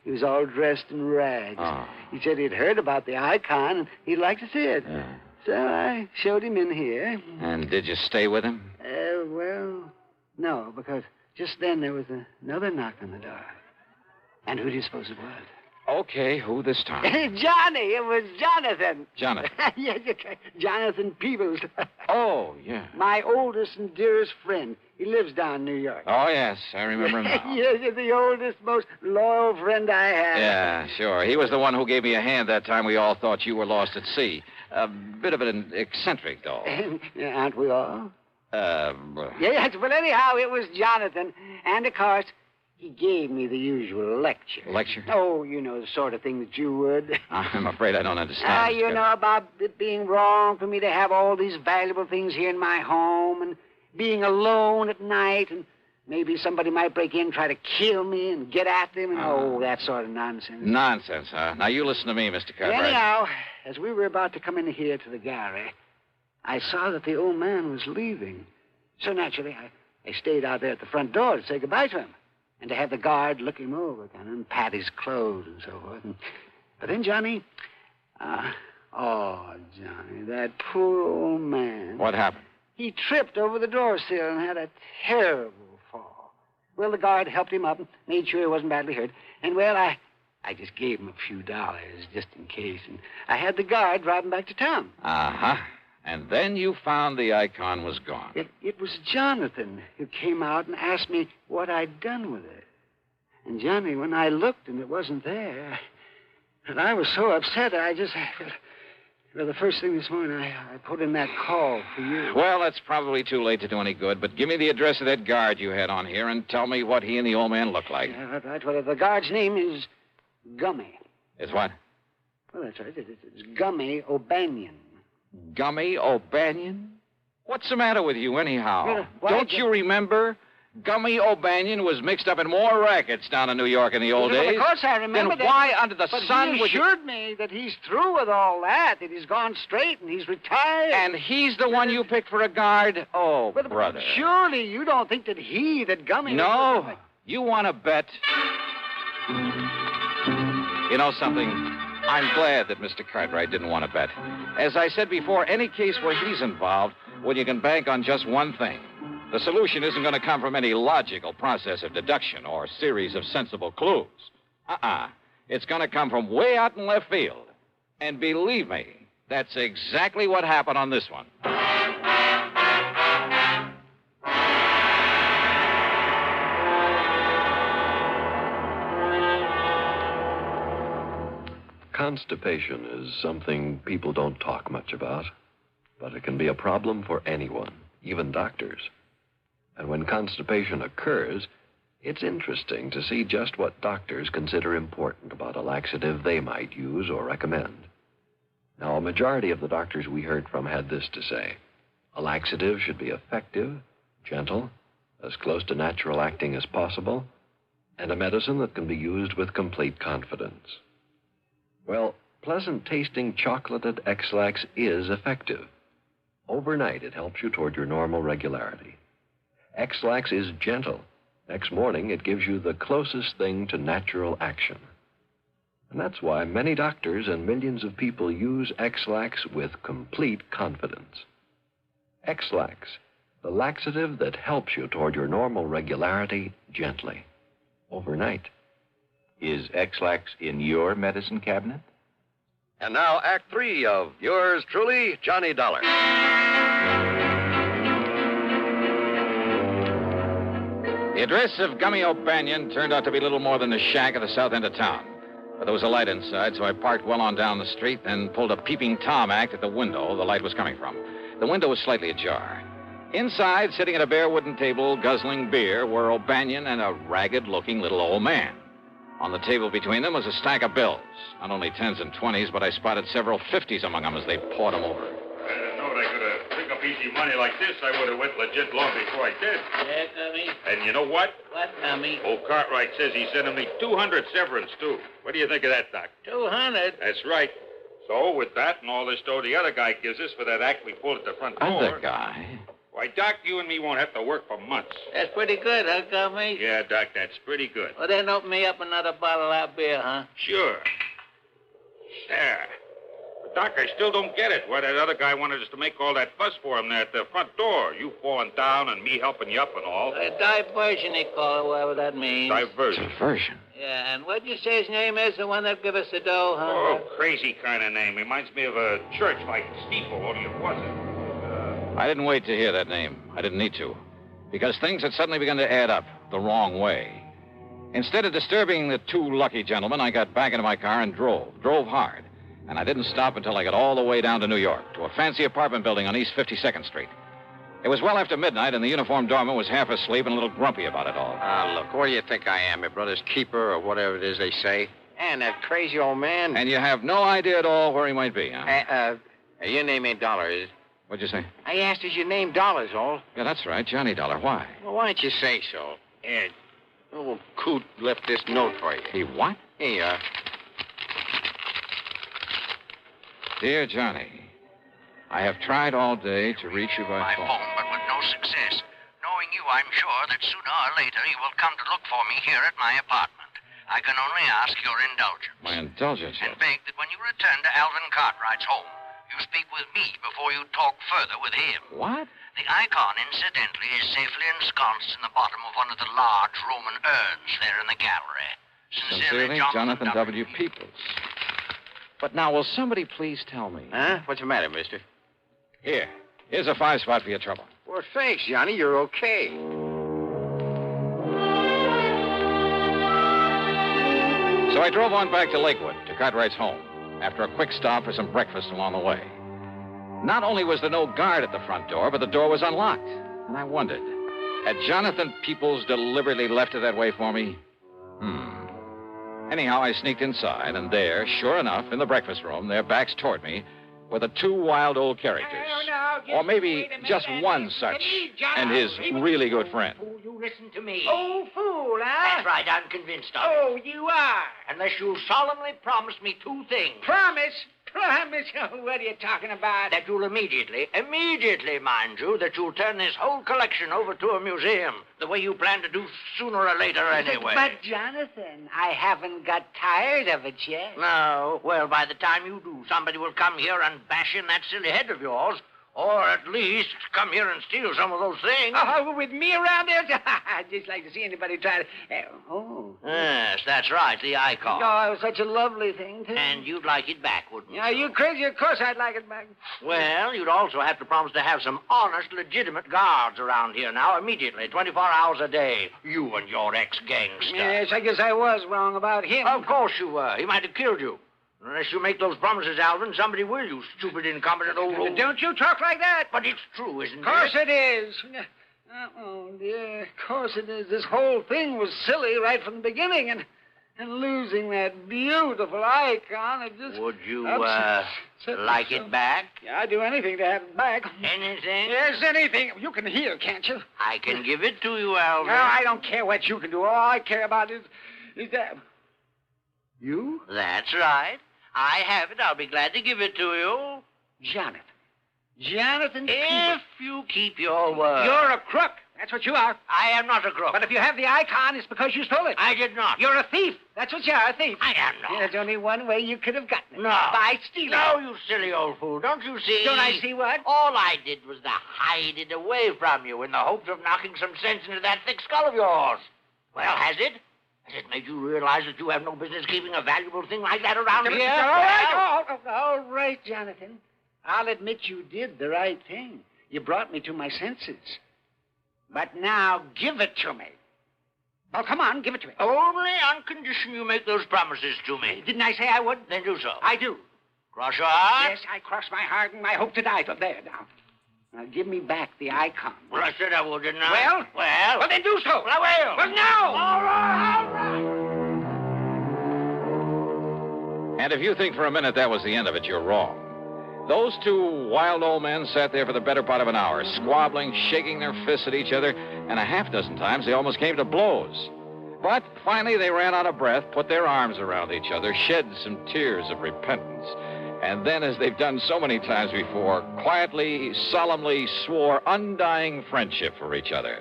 Speaker 2: He was all dressed in rags.
Speaker 12: Oh.
Speaker 2: He said he'd heard about the icon and he'd like to see it.
Speaker 12: Yeah.
Speaker 2: So I showed him in here.
Speaker 12: And did you stay with him?
Speaker 2: Well, no, because just then there was another knock on the door. And who do you suppose it was?
Speaker 12: Okay, who this time?
Speaker 2: Johnny, it was Jonathan.
Speaker 12: Jonathan?
Speaker 2: Yes, Jonathan Peebles.
Speaker 12: Oh, yeah.
Speaker 2: My oldest and dearest friend. He lives down in New York.
Speaker 12: Oh, yes, I remember him now.
Speaker 2: Yes, he's the oldest, most loyal friend I have.
Speaker 12: Yeah, sure. He was the one who gave me a hand that time we all thought you were lost at sea. A bit of an eccentric, though.
Speaker 2: Yeah, aren't we all?
Speaker 12: Well...
Speaker 2: Yes, well, anyhow, it was Jonathan. And, of course, he gave me the usual lecture.
Speaker 12: Lecture?
Speaker 2: Oh, you know, the sort of thing that you would.
Speaker 12: I'm afraid I don't understand.
Speaker 2: You know, about it being wrong for me to have all these valuable things here in my home and being alone at night and maybe somebody might break in and try to kill me and get at them and, that sort of nonsense.
Speaker 12: Nonsense, huh? Now, you listen to me, Mr. Cartwright.
Speaker 2: Anyhow, as we were about to come in here to the gallery, I saw that the old man was leaving. So naturally, I stayed out there at the front door to say goodbye to him. And to have the guard look him over, kind of, and pat his clothes and so forth. But then, Johnny, Johnny, that poor old man.
Speaker 12: What happened?
Speaker 2: He tripped over the door sill and had a terrible fall. Well, the guard helped him up and made sure he wasn't badly hurt. And, well, I just gave him a few dollars just in case. And I had the guard drive him back to town.
Speaker 12: Uh-huh. And then you found the icon was gone.
Speaker 2: It was Jonathan who came out and asked me what I'd done with it. And, Johnny, when I looked and it wasn't there, and I was so upset, well, the first thing this morning, I put in that call for you.
Speaker 12: Well, that's probably too late to do any good, but give me the address of that guard you had on here and tell me what he and the old man look like.
Speaker 2: Yeah, right. Well, the guard's name is Gummy.
Speaker 12: Is what?
Speaker 2: Well, that's right. It's Gummy O'Banion.
Speaker 12: Gummy O'Banion? What's the matter with you, anyhow?
Speaker 2: Yeah, why
Speaker 12: Don't you remember? Gummy O'Banion was mixed up in more rackets down in New York in the old
Speaker 2: Well,
Speaker 12: days.
Speaker 2: of course I remember
Speaker 12: Then
Speaker 2: that.
Speaker 12: why under the
Speaker 2: but
Speaker 12: sun
Speaker 2: he
Speaker 12: would you...
Speaker 2: assured me that he's through with all that he's gone straight and he's retired.
Speaker 12: And he's the one you picked for a guard? Oh,
Speaker 2: But
Speaker 12: brother.
Speaker 2: surely you don't think that Gummy...
Speaker 12: No? You want to bet? You know something? I'm glad that Mr. Cartwright didn't want to bet. As I said before, any case where he's involved, well, you can bank on just one thing. The solution isn't going to come from any logical process of deduction or series of sensible clues. It's going to come from way out in left field. And believe me, that's exactly what happened on this one.
Speaker 22: Constipation is something people don't talk much about, but it can be a problem for anyone, even doctors. And when constipation occurs, it's interesting to see just what doctors consider important about a laxative they might use or recommend. Now, a majority of the doctors we heard from had this to say. A laxative should be effective, gentle, as close to natural acting as possible, and a medicine that can be used with complete confidence. Well, pleasant-tasting chocolated X-Lax is effective. Overnight, it helps you toward your normal regularity. X-Lax is gentle. Next morning, it gives you the closest thing to natural action. And that's why many doctors and millions of people use X-Lax with complete confidence. X-Lax, the laxative that helps you toward your normal regularity gently, overnight.
Speaker 10: Is X-Lax in your medicine cabinet?
Speaker 9: And now, Act 3 of yours truly, Johnny Dollar.
Speaker 12: The address of Gummy O'Banion turned out to be little more than a shack at the south end of town. But there was a light inside, so I parked well on down the street, then pulled a peeping Tom act at the window the light was coming from. The window was slightly ajar. Inside, sitting at a bare wooden table, guzzling beer, were O'Banion and a ragged-looking little old man. On the table between them was a stack of bills. Not only 10s and 20s, but I spotted several 50s among them as they poured them over.
Speaker 6: If I'd known I could have picked up easy money like this, I would have went legit long before I did.
Speaker 11: Yeah, Gummy?
Speaker 6: And you know what?
Speaker 11: What, Gummy?
Speaker 6: Old Cartwright says he's sending me 200 severance, too. What do you think of that, Doc?
Speaker 11: 200?
Speaker 6: That's right. So, with that and all this dough the other guy gives us for that act we pulled at the front door...
Speaker 12: Other guy?
Speaker 6: Why, Doc, you and me won't have to work for months.
Speaker 11: That's pretty good, huh, Gummy?
Speaker 6: Yeah, Doc, that's pretty good.
Speaker 11: Well, then open me up another bottle of that beer, huh?
Speaker 6: Sure. There. But, Doc, I still don't get it. Why that other guy wanted us to make all that fuss for him there at the front door. You falling down and me helping you up and all.
Speaker 11: A diversion, they call it, whatever that means.
Speaker 6: Diversion.
Speaker 12: Diversion?
Speaker 11: Yeah, and what'd you say his name is, the one that'll give us the dough, huh?
Speaker 6: Oh, crazy kind of name. Reminds me of a church like Steeple, only it wasn't.
Speaker 12: I didn't wait to hear that name. I didn't need to. Because things had suddenly begun to add up the wrong way. Instead of disturbing the two lucky gentlemen, I got back into my car and drove hard. And I didn't stop until I got all the way down to New York, to a fancy apartment building on East 52nd Street. It was well after midnight, and the uniformed doorman was half asleep and a little grumpy about it all.
Speaker 24: Look, what do you think I am, your brother's keeper or whatever it is they say? And that crazy old man.
Speaker 12: And you have no idea at all where he might be, huh?
Speaker 24: Your name ain't Dollar, is it?
Speaker 12: What'd you say?
Speaker 24: I asked, is your name Dollar's all?
Speaker 12: Yeah, that's right, Johnny Dollar. Why?
Speaker 24: Well, why don't you say so? Here, old Coot left this note for you.
Speaker 12: He what?
Speaker 24: Here you are.
Speaker 12: Dear Johnny, I have tried all day to reach you by phone.
Speaker 5: But with no success. Knowing you, I'm sure that sooner or later you will come to look for me here at my apartment. I can only ask your indulgence.
Speaker 12: My indulgence?
Speaker 5: And beg that when you return to Alvin Cartwright's home, you speak with me before you talk further with him.
Speaker 12: What?
Speaker 5: The icon, incidentally, is safely ensconced in the bottom of one of the large Roman urns there in the gallery.
Speaker 12: Sincerely, Jonathan W. Peoples. But now, will somebody please tell me?
Speaker 24: Huh? What's the matter, mister?
Speaker 12: Here's a 5-spot for your trouble.
Speaker 24: Well, thanks, Johnny. You're okay.
Speaker 12: So I drove on back to Lakewood, to Cartwright's home, after a quick stop for some breakfast along the way. Not only was there no guard at the front door, but the door was unlocked. And I wondered, had Jonathan Peoples deliberately left it that way for me? Anyhow, I sneaked inside, and there, sure enough, in the breakfast room, their backs toward me, with the two wild old characters. Or maybe just one such, and his really good friend.
Speaker 5: You listen to me.
Speaker 11: Oh, fool, huh?
Speaker 5: That's right, I'm convinced of it.
Speaker 11: Oh, you are.
Speaker 5: Unless you'll solemnly promise me two things.
Speaker 11: Promise? Promise? Oh, what are you talking about?
Speaker 5: That you'll immediately, mind you, that you'll turn this whole collection over to a museum, the way you plan to do sooner or later anyway.
Speaker 11: But, Jonathan, I haven't got tired of it yet.
Speaker 5: No. Well, by the time you do, somebody will come here and bash in that silly head of yours. Or at least come here and steal some of those things.
Speaker 11: Oh, with me around there? I'd just like to see anybody try to...
Speaker 5: Yes, that's right, the icon.
Speaker 11: Oh, it was such a lovely thing, too.
Speaker 5: And you'd like it back, wouldn't you?
Speaker 11: Are you crazy? Of course I'd like it back.
Speaker 5: Well, you'd also have to promise to have some honest, legitimate guards around here now, immediately, 24 hours a day. You and your ex-gangster.
Speaker 11: Yes, I guess I was wrong about him.
Speaker 5: Of course you were. He might have killed you. Unless you make those promises, Alvin, somebody will, you stupid, incompetent old...
Speaker 11: Don't you talk like that.
Speaker 5: But it's true, isn't it?
Speaker 11: Of course it is. Oh, dear, of course it is. This whole thing was silly right from the beginning, and losing that beautiful icon, it just...
Speaker 5: Would you, like it back?
Speaker 11: Yeah, I'd do anything to have it back.
Speaker 5: Anything?
Speaker 11: Yes, anything. You can hear, can't you?
Speaker 5: I can give it to you, Alvin.
Speaker 11: No, I don't care what you can do. All I care about is that... You?
Speaker 5: That's right. I have it. I'll be glad to give it to you.
Speaker 11: Jonathan. Jonathan.
Speaker 5: If you keep your word.
Speaker 11: You're a crook. That's what you are.
Speaker 5: I am not a crook.
Speaker 11: But if you have the icon, it's because you stole it.
Speaker 5: I did not.
Speaker 11: You're a thief. That's what you are, a thief.
Speaker 5: I am not.
Speaker 11: There's only one way you could have gotten it.
Speaker 5: No.
Speaker 11: By stealing.
Speaker 5: No, you silly old fool. Don't you see?
Speaker 11: Don't I see what?
Speaker 5: All I did was to hide it away from you in the hopes of knocking some sense into that thick skull of yours. Well, has it? Has it made you realize that you have no business keeping a valuable thing like that around here?
Speaker 11: All right, Jonathan. I'll admit you did the right thing. You brought me to my senses. But now, give it to me. Oh, come on, give it to me.
Speaker 5: Only on condition you make those promises to me.
Speaker 11: Didn't I say I would?
Speaker 5: Then do so.
Speaker 11: I do.
Speaker 5: Cross your heart?
Speaker 11: Yes, I cross my heart and I hope to die. There, now. Now, give me back the icon.
Speaker 5: Well, I said I would, didn't I?
Speaker 11: Well, then do so.
Speaker 5: Well, I will.
Speaker 11: Well, now.
Speaker 5: All right.
Speaker 12: And if you think for a minute that was the end of it, you're wrong. Those two wild old men sat there for the better part of an hour, squabbling, shaking their fists at each other, and a half dozen times they almost came to blows. But finally they ran out of breath, put their arms around each other, shed some tears of repentance, and then, as they've done so many times before, quietly, solemnly swore undying friendship for each other.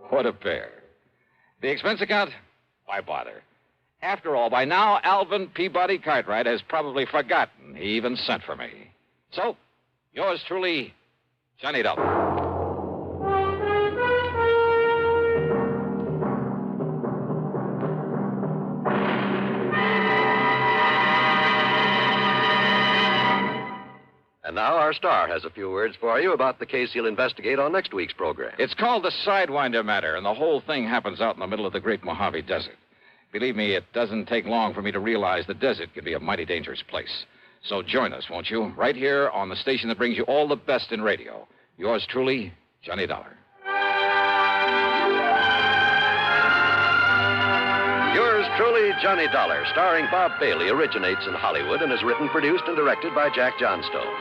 Speaker 12: What a pair. The expense account? Why bother? After all, by now, Alvin Peabody Cartwright has probably forgotten he even sent for me. So, yours truly, Johnny Dollar.
Speaker 9: And now our star has a few words for you about the case he'll investigate on next week's program.
Speaker 12: It's called the Sidewinder matter, and the whole thing happens out in the middle of the Great Mojave Desert. Believe me, it doesn't take long for me to realize the desert can be a mighty dangerous place. So join us, won't you? Right here on the station that brings you all the best in radio. Yours truly, Johnny Dollar.
Speaker 9: Yours truly, Johnny Dollar, starring Bob Bailey, originates in Hollywood and is written, produced, and directed by Jack Johnstone.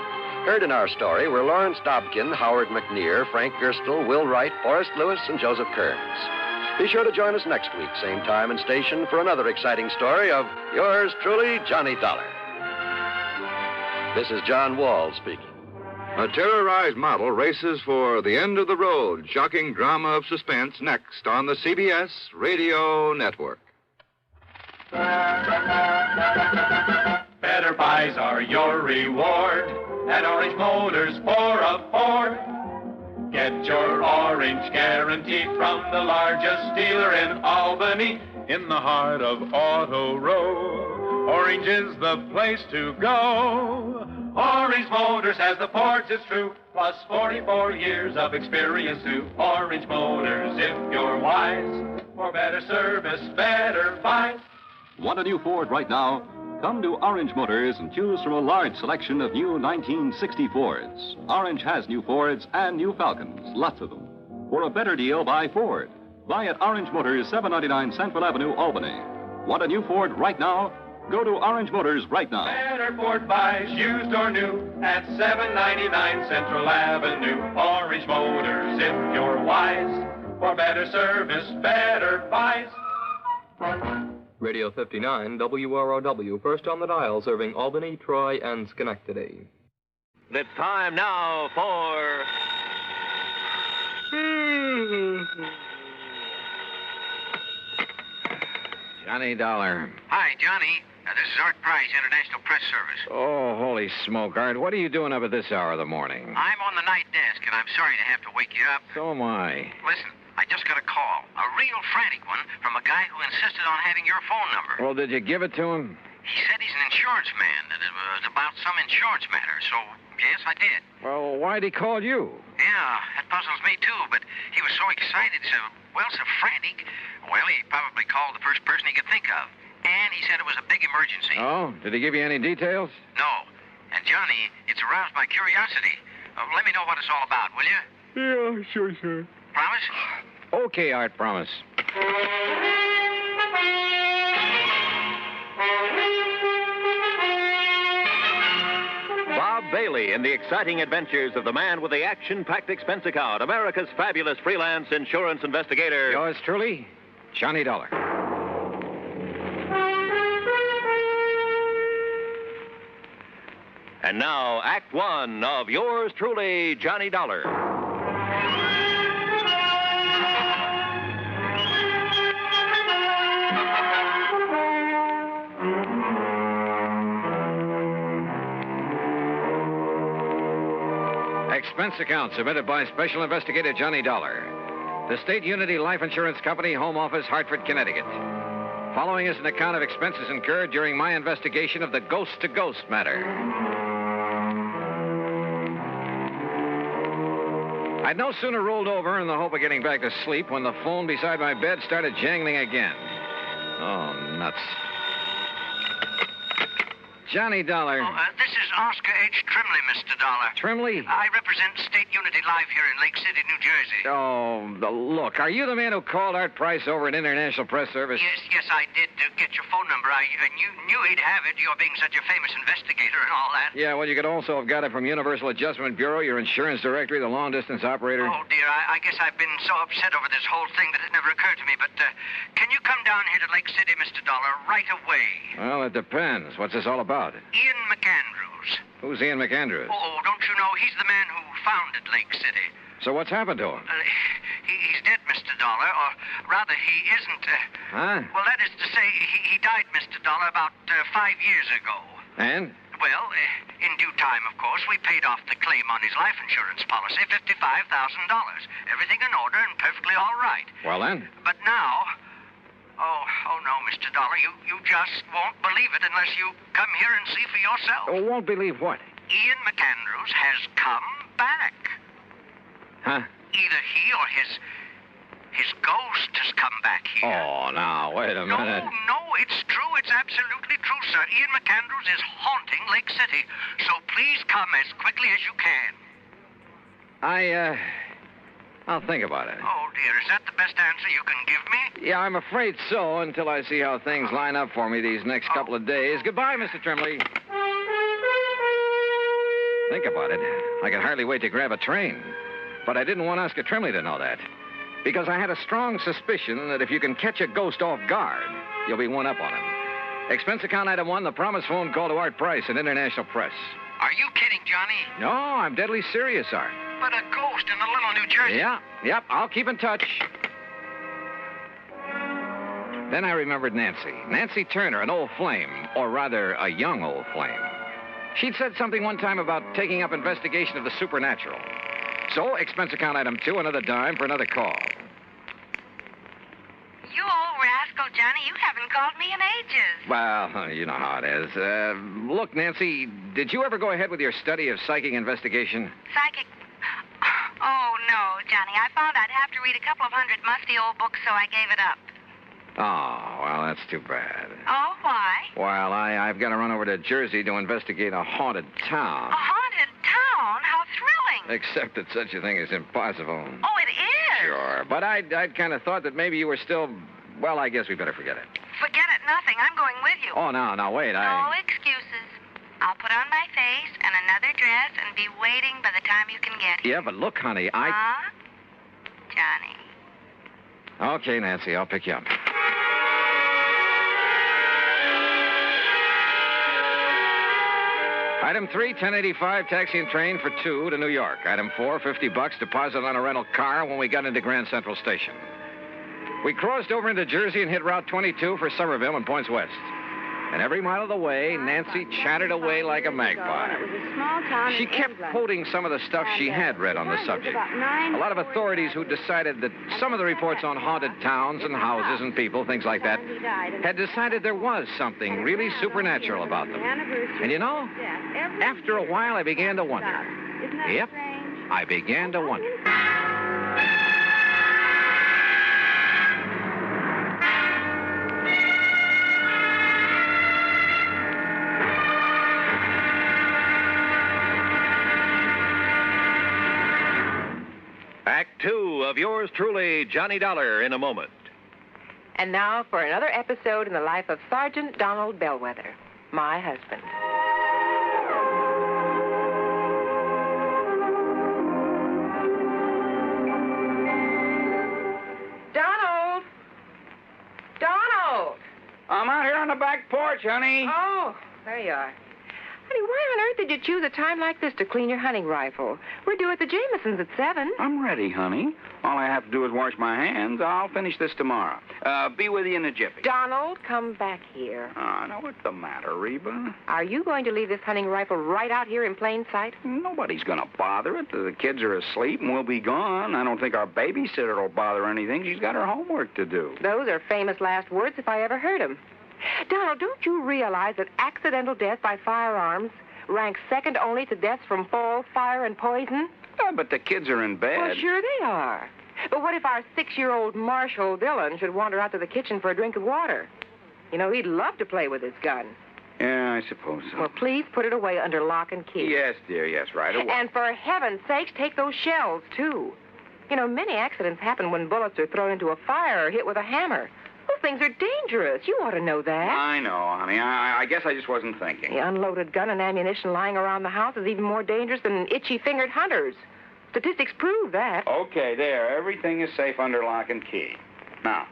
Speaker 9: Heard in our story were Lawrence Dobkin, Howard McNear, Frank Gerstle, Will Wright, Forrest Lewis, and Joseph Kearns. Be sure to join us next week, same time and station, for another exciting story of yours truly, Johnny Dollar. This is John Wall speaking.
Speaker 3: A terrorized model races for the end of the road. Shocking drama of suspense next on the CBS Radio Network.
Speaker 21: Better buys are your reward at Orange Motors for a Ford. Get your orange guaranteed from the largest dealer in Albany, in the heart of Auto Row. Orange is the place to go. Orange Motors has the ports, it's true, plus 44 years of experience too. Orange Motors, if you're wise, for better service, better buys.
Speaker 7: Want a new Ford right now? Come to Orange Motors and choose from a large selection of new 1960 Fords. Orange has new Fords and new Falcons, lots of them. For a better deal, buy Ford. Buy at Orange Motors, 799 Sanford Avenue, Albany. Want a new Ford right now? Go to Orange Motors right now.
Speaker 21: Better Ford buys, used or new, at $7.99 Central Avenue. Orange Motors, if you're wise, for better service, better buys.
Speaker 13: Radio 59, WROW, first on the dial, serving Albany, Troy, and Schenectady.
Speaker 15: It's time now for...
Speaker 12: Johnny Dollar.
Speaker 5: Hi, Johnny. This is Art Price, International Press Service.
Speaker 12: Oh, holy smoke, Art. What are you doing up at this hour of the morning?
Speaker 5: I'm on the night desk, and I'm sorry to have to wake you up.
Speaker 12: So am I.
Speaker 5: Listen, I just got a call, a real frantic one, from a guy who insisted on having your phone number.
Speaker 12: Well, did you give it to him?
Speaker 5: He said he's an insurance man, and it was about some insurance matter, so yes, I did.
Speaker 12: Well, why'd he call you?
Speaker 5: Yeah, that puzzles me, too, but he was so excited, so frantic. Well, he probably called the first person he could think of. And he said it was a big emergency.
Speaker 12: Oh, did he give you any details?
Speaker 5: No. And, Johnny, it's aroused my curiosity. Let me know what it's all about, will you?
Speaker 12: Yeah, sure, sir.
Speaker 5: Promise?
Speaker 12: Okay, Art, promise.
Speaker 15: Bob Bailey in the exciting adventures of the man with the action-packed expense account, America's fabulous freelance insurance investigator.
Speaker 12: Yours truly, Johnny Dollar.
Speaker 15: And now, Act One of yours truly, Johnny Dollar.
Speaker 12: Expense account submitted by Special Investigator Johnny Dollar. The State Unity Life Insurance Company, Home Office, Hartford, Connecticut. Following is an account of expenses incurred during my investigation of the ghost-to-ghost matter. I'd no sooner rolled over in the hope of getting back to sleep when the phone beside my bed started jangling again. Oh, nuts. Johnny Dollar.
Speaker 5: This is Oscar H. Trimley, Mr. Dollar.
Speaker 12: Trimley?
Speaker 5: I represent State Unity Life here in Lake City, New Jersey.
Speaker 12: Oh, look, are you the man who called Art Price over at International Press Service?
Speaker 5: Yes, I did get your phone number. I knew he'd have it, you're being such a famous investigator and all that.
Speaker 12: Yeah, well, you could also have got it from Universal Adjustment Bureau, your insurance directory, the long-distance operator.
Speaker 5: Oh, dear, I guess I've been so upset over this whole thing that it never occurred to me, but can you come down here to Lake City, Mr. Dollar, right away?
Speaker 12: Well, it depends. What's this all about?
Speaker 5: Ian McAndrews.
Speaker 12: Who's Ian McAndrews?
Speaker 5: Oh, don't you know, he's the man who founded Lake City.
Speaker 12: So what's happened to him?
Speaker 5: He's dead, Mr. Dollar, or rather, he isn't.
Speaker 12: Huh?
Speaker 5: Well, that is to say, he died, Mr. Dollar, about 5 years ago.
Speaker 12: And?
Speaker 5: Well, in due time, of course, we paid off the claim on his life insurance policy, $55,000. Everything in order and perfectly all right.
Speaker 12: Well, then?
Speaker 5: But now... Oh, no, Mr. Dollar, you just won't believe it unless you come here and see for yourself.
Speaker 12: Oh, won't believe what?
Speaker 5: Ian McAndrews has come back.
Speaker 12: Huh?
Speaker 5: Either he or his ghost has come back here.
Speaker 12: Oh, now, wait a minute.
Speaker 5: No, it's true. It's absolutely true, sir. Ian McAndrews is haunting Lake City. So please come as quickly as you can.
Speaker 12: I'll think about it.
Speaker 5: Oh, dear, is that the best answer you can give me?
Speaker 12: Yeah, I'm afraid so, until I see how things line up for me these next couple of days. Goodbye, Mr. Trimley. Think about it. I could hardly wait to grab a train. But I didn't want Oscar Trimley to know that. Because I had a strong suspicion that if you can catch a ghost off guard, you'll be one up on him. Expense account item 1, the promise phone call to Art Price in International Press.
Speaker 5: Are you kidding, Johnny?
Speaker 12: No, I'm deadly serious, Art.
Speaker 5: But a ghost in a little New Jersey.
Speaker 12: Yep, I'll keep in touch. Then I remembered Nancy. Nancy Turner, an old flame, or rather, a young old flame. She'd said something one time about taking up investigation of the supernatural. So, expense account item 2, another dime for another call.
Speaker 16: You old rascal, Johnny, you haven't called me in ages.
Speaker 12: Well, you know how it is. Look, Nancy, did you ever go ahead with your study of psychic investigation?
Speaker 16: Psychic... Oh, no, Johnny. I found I'd have to read a couple of hundred musty old books, so I gave it up.
Speaker 12: Oh, well, that's too bad.
Speaker 16: Oh, why?
Speaker 12: Well, I've got to run over to Jersey to investigate a haunted town.
Speaker 16: A haunted town? How thrilling.
Speaker 12: Except that such a thing is impossible.
Speaker 16: Oh, it is?
Speaker 12: Sure, but I'd kind of thought that maybe you were still... Well, I guess we better forget it.
Speaker 16: Forget it? nothing. I'm going with you.
Speaker 12: Oh, no, wait.
Speaker 16: No excuses. I'll put on my face and another dress and be waiting by the time you can get here.
Speaker 12: Yeah, but look, honey,
Speaker 16: Huh? Johnny.
Speaker 12: Okay, Nancy, I'll pick you up. Item 3, 1085, taxi and train for 2 to New York. Item 4, $50 deposit on a rental car when we got into Grand Central Station. We crossed over into Jersey and hit Route 22 for Somerville and points west. And every mile of the way, Nancy chattered away like a magpie.
Speaker 20: It was a small town
Speaker 12: She
Speaker 20: in
Speaker 12: kept
Speaker 20: England.
Speaker 12: quoting some of the stuff she had read on the subject. A lot of authorities who decided that some of the reports on haunted towns and houses and people, things like that, had decided there was something really supernatural about them. And you know, after a while, I began to wonder. Yep, I began to wonder.
Speaker 15: Act 2 of yours truly, Johnny Dollar, in a moment.
Speaker 1: And now for another episode in the life of Sergeant Donald Bellwether, my husband. Donald! Donald!
Speaker 2: I'm out here on the back porch, honey.
Speaker 1: Oh, there you are. Honey, why on earth did you choose a time like this to clean your hunting rifle? We're due at the Jamesons at 7.
Speaker 2: I'm ready, honey. All I have to do is wash my hands. I'll finish this tomorrow. Be with you in a jiffy.
Speaker 1: Donald, come back here.
Speaker 2: Oh, now, what's the matter, Reba?
Speaker 1: Are you going to leave this hunting rifle right out here in plain sight?
Speaker 2: Nobody's going to bother it. The kids are asleep and we'll be gone. I don't think our babysitter will bother anything. She's got her homework to do.
Speaker 1: Those are famous last words if I ever heard them. Donald, don't you realize that accidental death by firearms ranks second only to deaths from fall, fire, and poison?
Speaker 2: Yeah, but the kids are in bed.
Speaker 1: Well, sure they are. But what if our 6-year-old Marshall Dillon should wander out to the kitchen for a drink of water? You know, he'd love to play with his gun.
Speaker 2: Yeah, I suppose so.
Speaker 1: Well, please put it away under lock and key.
Speaker 2: Yes, dear, yes, right away.
Speaker 1: And for heaven's sakes, take those shells, too. You know, many accidents happen when bullets are thrown into a fire or hit with a hammer. Those things are dangerous. You ought to know that.
Speaker 2: I know, honey. I guess I just wasn't thinking.
Speaker 1: The unloaded gun and ammunition lying around the house is even more dangerous than itchy-fingered hunters. Statistics prove that.
Speaker 2: Okay, there. Everything is safe under lock and key. Now,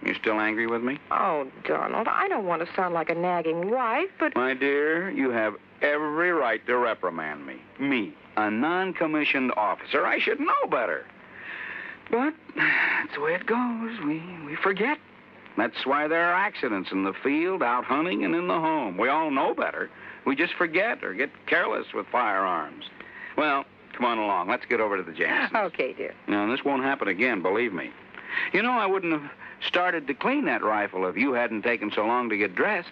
Speaker 2: you still angry with me?
Speaker 1: Oh, Donald, I don't want to sound like a nagging wife, but...
Speaker 2: My dear, you have every right to reprimand me. Me, a non-commissioned officer. I should know better. But that's the way it goes. We forget. That's why there are accidents in the field, out hunting, and in the home. We all know better. We just forget or get careless with firearms. Well, come on along. Let's get over to the Jamesons.
Speaker 1: Okay, dear.
Speaker 2: Now, this won't happen again, believe me. You know, I wouldn't have started to clean that rifle if you hadn't taken so long to get dressed.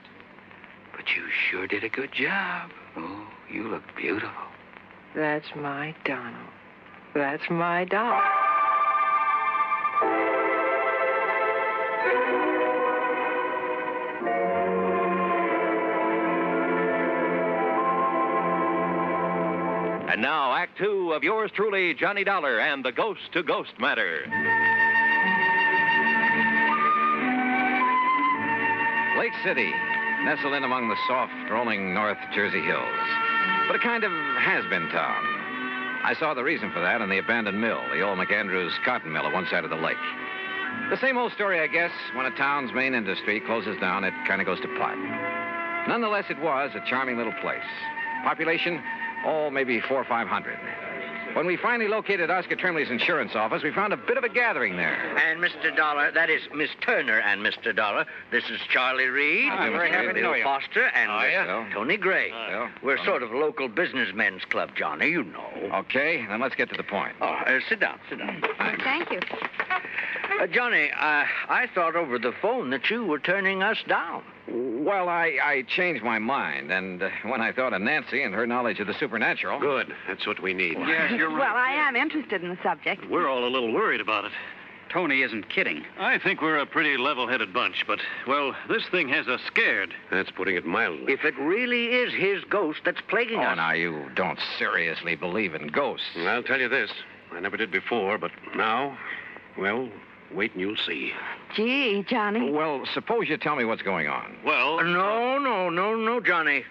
Speaker 2: But you sure did a good job. Oh, you look beautiful.
Speaker 1: That's my Donald. That's my doll.
Speaker 15: And now, Act 2 of yours truly, Johnny Dollar, and the Ghost-to-Ghost Matter.
Speaker 12: Lake City, nestled in among the soft, rolling North Jersey hills. But a kind of has-been town. I saw the reason for that in the abandoned mill, the old McAndrews cotton mill at one side of the lake. The same old story, I guess. When a town's main industry closes down, it kind of goes to pot. Nonetheless, it was a charming little place. Population, maybe 400 or 500. When we finally located Oscar Trimley's insurance office, we found a bit of a gathering there.
Speaker 5: And Mr. Dollar, that is Miss Turner and Mr. Dollar. This is Charlie Reed.
Speaker 12: Hi,
Speaker 5: We're
Speaker 12: Mr.
Speaker 5: happy
Speaker 12: Reed.
Speaker 5: to know you. Foster and Tony Gray.
Speaker 12: Bill.
Speaker 5: We're sort of local businessmen's club, Johnny, you know.
Speaker 12: Okay, then let's get to the point.
Speaker 5: Sit down.
Speaker 20: Thank you.
Speaker 5: Johnny, I thought over the phone that you were turning us down.
Speaker 12: Well, I changed my mind, and when I thought of Nancy and her knowledge of the supernatural...
Speaker 17: Good. That's what we need.
Speaker 2: Yes, you're right.
Speaker 20: Well, I am interested in the subject.
Speaker 17: We're all a little worried about it.
Speaker 2: Tony isn't kidding.
Speaker 17: I think we're a pretty level-headed bunch, but, well, this thing has us scared. That's putting it mildly.
Speaker 5: If it really is his ghost that's plaguing us...
Speaker 12: Oh, now, you don't seriously believe in ghosts.
Speaker 17: I'll tell you this. I never did before, but now, well, Wait and you'll see.
Speaker 16: Gee, Johnny.
Speaker 12: Well, suppose you tell me what's going on.
Speaker 17: Well...
Speaker 5: No, Johnny.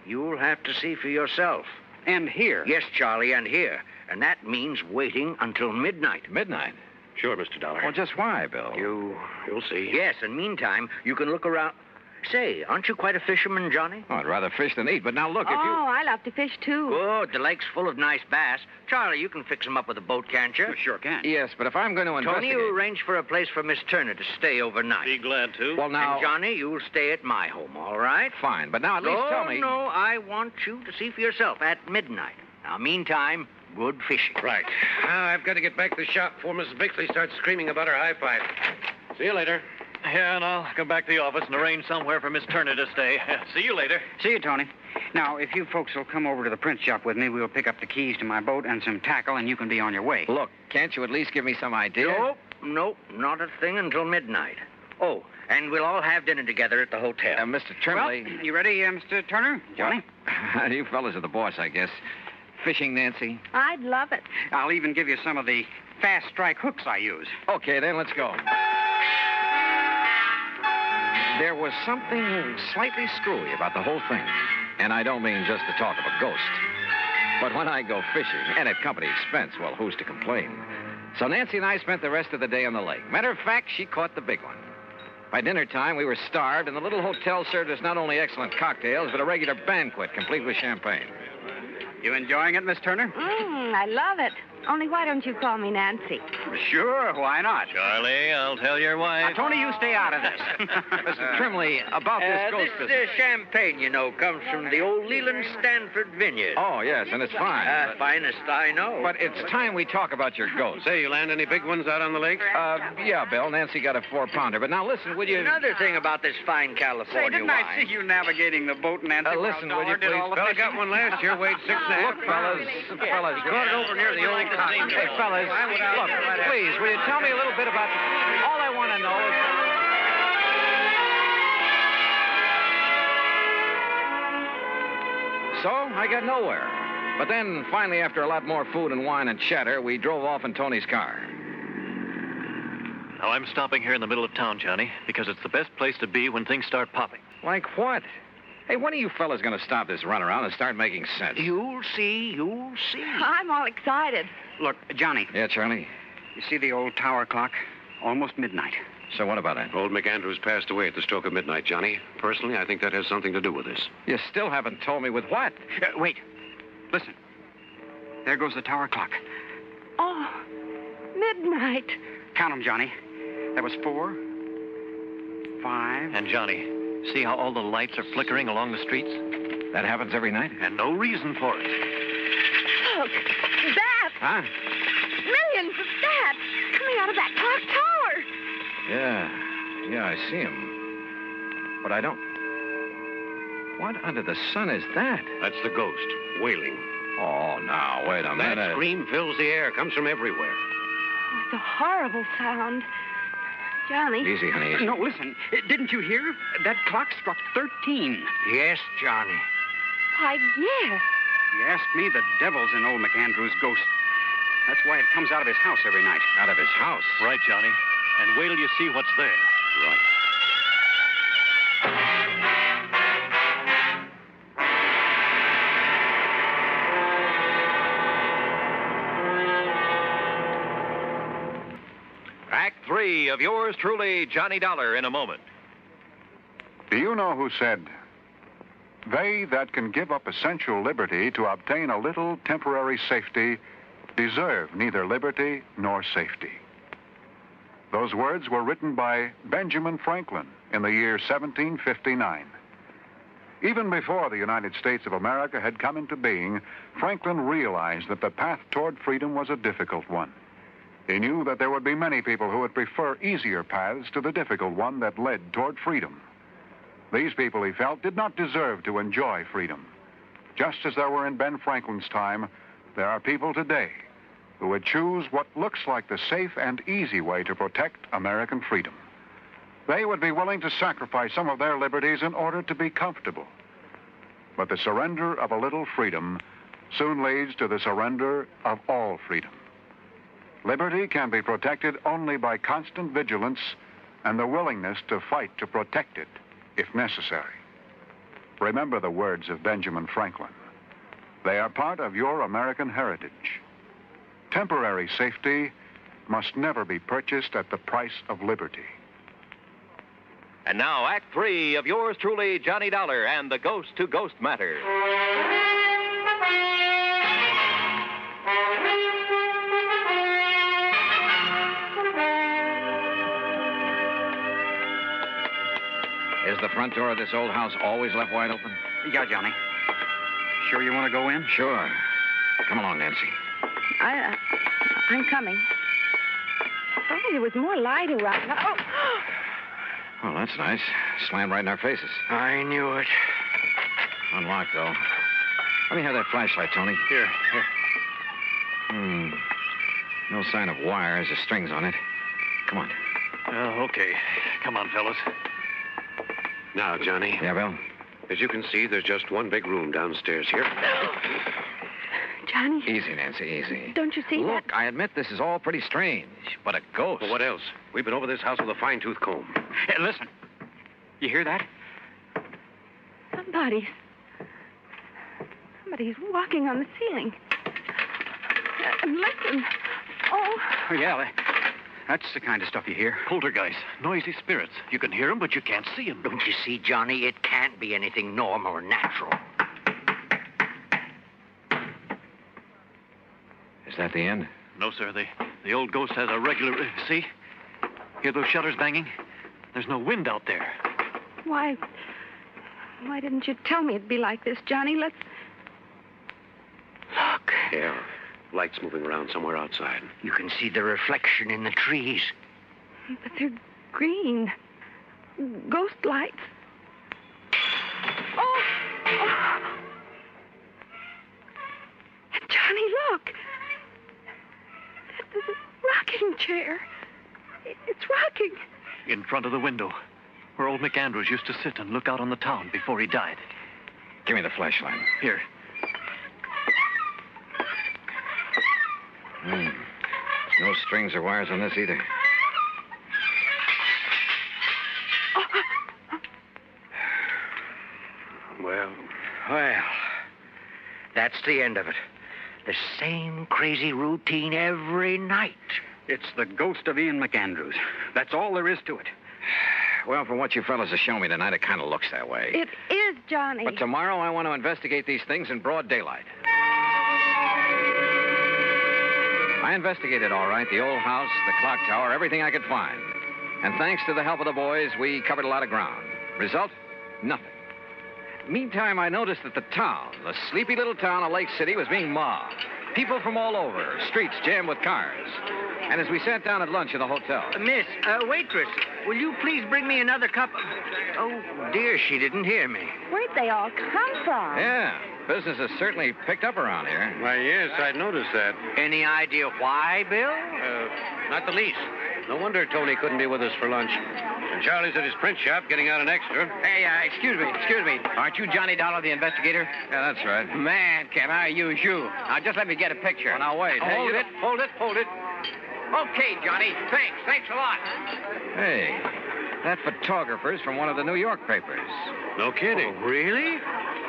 Speaker 5: You'll have to see for yourself.
Speaker 2: And here?
Speaker 5: Yes, Charlie, and here. And that means waiting until midnight.
Speaker 12: Midnight?
Speaker 17: Sure, Mr. Dollar.
Speaker 12: Well, just why, Bill?
Speaker 17: You'll see.
Speaker 5: Yes, and meantime, you can look around. Say, aren't you quite a fisherman, Johnny?
Speaker 12: Oh, I'd rather fish than eat, but now look, if you...
Speaker 16: Oh, I love to fish, too.
Speaker 5: Good. The lake's full of nice bass. Charlie, you can fix them up with a boat, can't you?
Speaker 2: Sure can.
Speaker 12: Yes, but if I'm going to investigate...
Speaker 5: Tony, you arrange for a place for Miss Turner to stay overnight.
Speaker 17: Be glad to.
Speaker 12: Well, now...
Speaker 5: And Johnny, you'll stay at my home, all right?
Speaker 12: Fine, but now at least tell me...
Speaker 5: No, I want you to see for yourself at midnight. Now, meantime, good fishing.
Speaker 17: Right. Now, I've got to get back to the shop before Mrs. Bixley starts screaming about her high five. See you later.
Speaker 15: Yeah, and I'll come back to the office and arrange somewhere for Miss Turner to stay. See you later.
Speaker 2: See you, Tony. Now, if you folks will come over to the print shop with me, we'll pick up the keys to my boat and some tackle, and you can be on your way.
Speaker 12: Look, can't you at least give me some idea?
Speaker 5: Nope, not a thing until midnight. Oh, and we'll all have dinner together at the hotel.
Speaker 12: Mr. Trimley...
Speaker 2: Well, you ready, Mr. Turner? Johnny?
Speaker 12: Well, you fellas are the boss, I guess. Fishing, Nancy?
Speaker 16: I'd love it.
Speaker 2: I'll even give you some of the fast strike hooks I use.
Speaker 12: Okay, then, let's go. There was something slightly screwy about the whole thing. And I don't mean just the talk of a ghost. But when I go fishing, and at company expense, well, who's to complain? So Nancy and I spent the rest of the day on the lake. Matter of fact, she caught the big one. By dinner time, we were starved, and the little hotel served us not only excellent cocktails, but a regular banquet, complete with champagne.
Speaker 2: You enjoying it, Miss Turner?
Speaker 16: I love it. Only why don't you call me Nancy?
Speaker 2: Sure, why not?
Speaker 15: Charlie, I'll tell your wife.
Speaker 2: Now, Tony, you stay out of this.
Speaker 12: Mr. Trimley, about this ghost business.
Speaker 5: This champagne, you know, comes from the old Leland Stanford vineyard.
Speaker 12: Oh, yes, and it's fine.
Speaker 5: Finest I know.
Speaker 12: But it's time we talk about your ghost.
Speaker 17: Say, you land any big ones out on the lake?
Speaker 12: Yeah, Bill. Nancy got a 4-pounder. But now listen, will you...
Speaker 5: Another thing about this fine California
Speaker 2: Say, didn't
Speaker 5: wine.
Speaker 2: I see you navigating the boat, Nancy?
Speaker 12: Listen, will you please?
Speaker 17: Fella got one last year, weighed 6.5.
Speaker 12: Look, fellas.
Speaker 17: Caught it over near the old cock.
Speaker 12: Hey, fellas, look, please, will you tell me a little bit about... All I want to know is... So, I got nowhere. But then, finally, after a lot more food and wine and chatter, we drove off in Tony's car.
Speaker 15: Now, I'm stopping here in the middle of town, Johnny, because it's the best place to be when things start popping.
Speaker 12: Like what? Hey, when are you fellas going to stop this runaround and start making sense?
Speaker 5: You'll see.
Speaker 16: I'm all excited.
Speaker 2: Look, Johnny.
Speaker 12: Yeah, Charlie?
Speaker 2: You see the old tower clock? Almost midnight.
Speaker 12: So what about that?
Speaker 17: Old McAndrews passed away at the stroke of midnight, Johnny. Personally, I think that has something to do with this.
Speaker 12: You still haven't told me with what?
Speaker 2: Wait. Listen. There goes the tower clock.
Speaker 16: Oh, midnight.
Speaker 2: Count them, Johnny. That was 4, 5...
Speaker 15: And, Johnny, see how all the lights are flickering along the streets?
Speaker 12: That happens every night?
Speaker 15: And no reason for it.
Speaker 16: Look, bats.
Speaker 12: Huh?
Speaker 16: Millions of bats coming out of that clock tower.
Speaker 12: Yeah, I see him. But I don't... What under the sun is that?
Speaker 17: That's the ghost, wailing.
Speaker 12: Oh, now, wait a minute.
Speaker 17: That scream fills the air, comes from everywhere.
Speaker 16: Oh, it's a horrible sound. Johnny.
Speaker 12: Easy, honey. Easy.
Speaker 2: No, listen. Didn't you hear? That clock struck 13.
Speaker 5: Yes, Johnny.
Speaker 16: Why, yes.
Speaker 2: You ask me, the devil's in old McAndrew's ghost. That's why it comes out of his house every night.
Speaker 12: Out of his house?
Speaker 15: Right, Johnny. And wait till you see what's there.
Speaker 12: Right.
Speaker 15: Act 3 of yours truly, Johnny Dollar, in a moment.
Speaker 4: Do you know who said, "They that can give up essential liberty to obtain a little temporary safety deserve neither liberty nor safety"? Those words were written by Benjamin Franklin in the year 1759. Even before the United States of America had come into being, Franklin realized that the path toward freedom was a difficult one. He knew that there would be many people who would prefer easier paths to the difficult one that led toward freedom. These people, he felt, did not deserve to enjoy freedom. Just as there were in Ben Franklin's time, there are people today who would choose what looks like the safe and easy way to protect American freedom. They would be willing to sacrifice some of their liberties in order to be comfortable. But the surrender of a little freedom soon leads to the surrender of all freedom. Liberty can be protected only by constant vigilance and the willingness to fight to protect it, if necessary. Remember the words of Benjamin Franklin. They are part of your American heritage. Temporary safety must never be purchased at the price of liberty.
Speaker 15: And now, Act 3 of yours truly, Johnny Dollar and the Ghost to Ghost Matter.
Speaker 12: Is the front door of this old house always left wide open?
Speaker 8: Yeah, Johnny. Sure you want to go in?
Speaker 12: Sure. Come along, Nancy.
Speaker 20: I'm coming. If only there was more light around. Oh!
Speaker 12: Well, that's nice. Slammed right in our faces.
Speaker 8: I knew it.
Speaker 12: Unlocked, though. Let me have that flashlight, Tony.
Speaker 8: Here.
Speaker 12: No sign of wires or strings on it. Come on.
Speaker 17: Okay. Come on, fellas. Now, Johnny.
Speaker 12: Yeah, Bill?
Speaker 17: As you can see, there's just one big room downstairs here.
Speaker 20: Johnny.
Speaker 12: Easy, Nancy, easy.
Speaker 20: Don't you see that?
Speaker 12: Look, I admit this is all pretty strange, but a ghost.
Speaker 17: Well, what else? We've been over this house with a fine-tooth comb.
Speaker 8: Hey, listen. You hear that?
Speaker 20: Somebody's walking on the ceiling. And listen. Oh.
Speaker 8: Yeah, that's the kind of stuff you hear.
Speaker 17: Poltergeist, noisy spirits. You can hear them, but you can't see them.
Speaker 5: Don't you see, Johnny? It can't be anything normal or natural.
Speaker 12: Is that the end?
Speaker 17: No, sir. The old ghost has a regular... see? Hear those shutters banging? There's no wind out there.
Speaker 20: Why didn't you tell me it'd be like this, Johnny? Let's...
Speaker 5: Look.
Speaker 17: Yeah, lights moving around somewhere outside.
Speaker 5: You can see the reflection in the trees.
Speaker 20: But they're green. Ghost lights. Oh! Johnny, look. There's a rocking chair. It's rocking.
Speaker 17: In front of the window, where old McAndrews used to sit and look out on the town before he died.
Speaker 12: Give me the flashlight.
Speaker 17: Here.
Speaker 12: No strings or wires on this either.
Speaker 5: Well, that's the end of it. The same crazy routine every night.
Speaker 8: It's the ghost of Ian McAndrews. That's all there is to it.
Speaker 12: Well, from what you fellas have shown me tonight, it kind of looks that way.
Speaker 20: It is, Johnny.
Speaker 12: But tomorrow I want to investigate these things in broad daylight. I investigated all right, the old house, the clock tower, everything I could find. And thanks to the help of the boys, we covered a lot of ground. Result? Nothing. Meantime, I noticed that the town, the sleepy little town of Lake City, was being mobbed. People from all over, streets jammed with cars. And as we sat down at lunch in the hotel...
Speaker 5: Miss, waitress, will you please bring me another cup of... Oh, dear, she didn't hear me.
Speaker 20: Where'd they all come from?
Speaker 12: Yeah, business has certainly picked up around here.
Speaker 17: Why, yes, I noticed that.
Speaker 5: Any idea why, Bill?
Speaker 17: Not the least. No wonder Tony couldn't be with us for lunch. And Charlie's at his print shop getting out an extra.
Speaker 8: Hey, excuse me. Aren't you Johnny Dollar, the investigator?
Speaker 12: Yeah, that's right.
Speaker 8: Man, can I use you? Now, just let me get a picture.
Speaker 12: Well, now, wait.
Speaker 8: Hold it. Okay, Johnny. Thanks a lot.
Speaker 12: Hey, that photographer's from one of the New York papers.
Speaker 17: No kidding.
Speaker 5: Oh, really?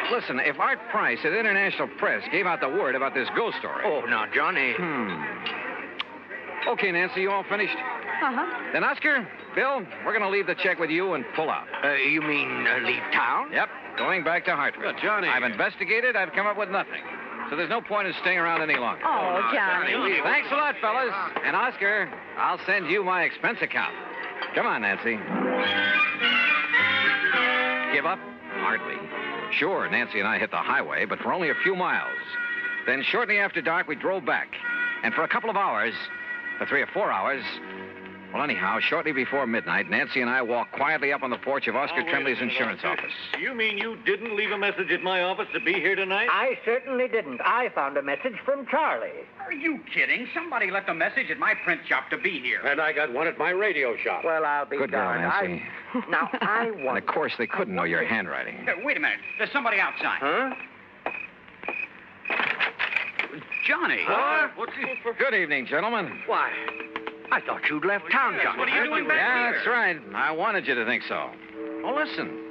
Speaker 12: Listen, if Art Price at International Press gave out the word about this ghost story...
Speaker 5: Oh, now, Johnny...
Speaker 12: Okay, Nancy, you all finished?
Speaker 20: Uh-huh.
Speaker 12: Then, Oscar, Bill, we're going to leave the check with you and pull out.
Speaker 5: You mean leave town?
Speaker 12: Yep, going back to Hartford.
Speaker 17: Johnny.
Speaker 12: I've investigated. I've come up with nothing. So there's no point in staying around any longer.
Speaker 20: Oh, Johnny.
Speaker 12: Thanks a lot, fellas. And, Oscar, I'll send you my expense account. Come on, Nancy. Give up? Hardly. Sure, Nancy and I hit the highway, but for only a few miles. Then shortly after dark, we drove back. And for a couple of hours, for 3 or 4 hours... Well, anyhow, shortly before midnight, Nancy and I walked quietly up on the porch of Oscar Trembley's insurance office.
Speaker 15: You mean you didn't leave a message at my office to be here tonight?
Speaker 5: I certainly didn't. I found a message from Charlie.
Speaker 8: Are you kidding? Somebody left a message at my print shop to be here.
Speaker 17: And I got one at my radio shop.
Speaker 5: Well, I'll be
Speaker 12: Good girl,
Speaker 5: darned.
Speaker 12: Nancy.
Speaker 5: Now, I
Speaker 12: And,
Speaker 5: want...
Speaker 12: of course, they couldn't know your handwriting.
Speaker 8: Wait a minute. There's somebody outside.
Speaker 5: Huh?
Speaker 8: Johnny.
Speaker 12: What? Good evening, gentlemen.
Speaker 8: Why, I thought you'd left town, Johnny. What are you doing back
Speaker 12: Yeah,
Speaker 8: here?
Speaker 12: that's right. I wanted you to think so. Well, listen.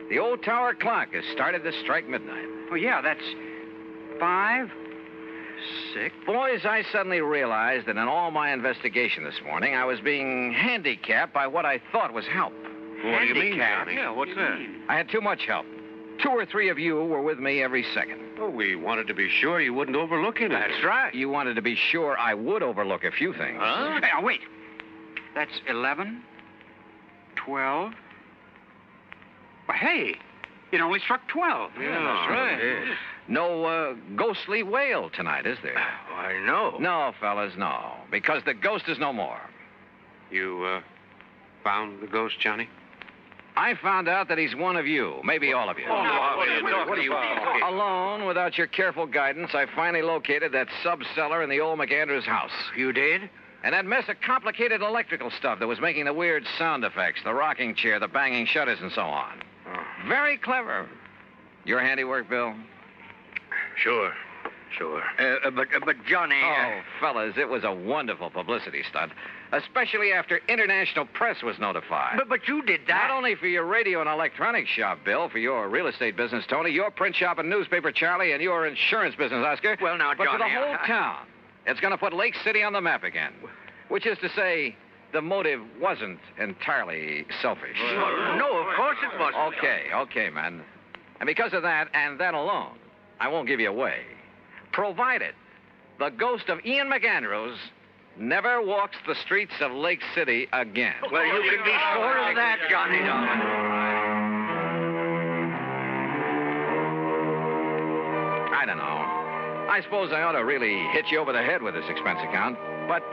Speaker 12: The old tower clock has started to strike midnight.
Speaker 8: Oh, yeah, that's 5, 6.
Speaker 12: Boys, I suddenly realized that in all my investigation this morning, I was being handicapped by what I thought was help.
Speaker 17: What do you mean,
Speaker 8: Handicap?
Speaker 17: Johnny?
Speaker 8: Yeah, what's that?
Speaker 12: I had too much help. 2 or 3 of you were with me every second.
Speaker 17: Oh, we wanted to be sure you wouldn't overlook anything.
Speaker 8: That's right.
Speaker 12: You wanted to be sure I would overlook a few things.
Speaker 17: Huh?
Speaker 8: Now, wait. That's 11, 12. Well, hey, it only struck 12.
Speaker 17: Yeah, that's right.
Speaker 8: Yeah.
Speaker 12: No ghostly wail tonight, is there?
Speaker 8: I know.
Speaker 12: No, fellas, no. Because the ghost is no more.
Speaker 17: You, found the ghost, Johnny?
Speaker 12: I found out that he's one of you, maybe all of you.
Speaker 17: What are you talking about?
Speaker 12: Alone, without your careful guidance, I finally located that sub-cellar in the old McAndrews house.
Speaker 8: You did?
Speaker 12: And that mess of complicated electrical stuff that was making the weird sound effects, the rocking chair, the banging shutters, and so on. Very clever. Your handiwork, Bill?
Speaker 17: Sure.
Speaker 8: But Johnny...
Speaker 12: Oh, fellas, it was a wonderful publicity stunt, especially after international press was notified.
Speaker 8: But you did that.
Speaker 12: Not only for your radio and electronics shop, Bill, for your real estate business, Tony, your print shop and newspaper, Charlie, and your insurance business, Oscar.
Speaker 8: Well, now,
Speaker 12: but for the
Speaker 8: Johnny,
Speaker 12: whole town. It's going to put Lake City on the map again. Which is to say, the motive wasn't entirely selfish.
Speaker 8: No, of course it wasn't.
Speaker 12: Okay, man. And because of that, and that alone, I won't give you away. Provided the ghost of Ian McAndrews never walks the streets of Lake City again.
Speaker 8: Well, you can be sure of that, Johnny, darling.
Speaker 12: I don't know. I suppose I ought to really hit you over the head with this expense account. But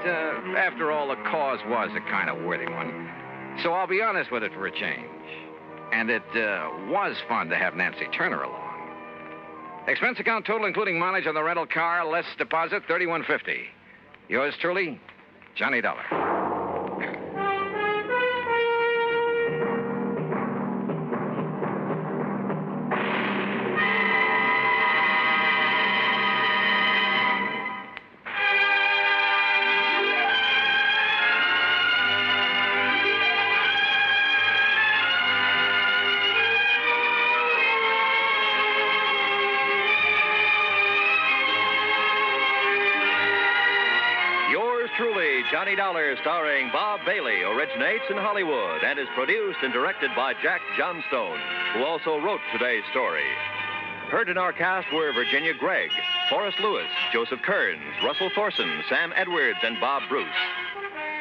Speaker 12: after all, the cause was a kind of worthy one. So I'll be honest with it for a change. And it was fun to have Nancy Turner along. Expense account total, including mileage on the rental car, less deposit, $31.50. Yours truly, Johnny Dollar.
Speaker 15: Johnny Dollar, starring Bob Bailey, originates in Hollywood and is produced and directed by Jack Johnstone, who also wrote today's story. Heard in our cast were Virginia Gregg, Forrest Lewis, Joseph Kearns, Russell Thorson, Sam Edwards, and Bob Bruce.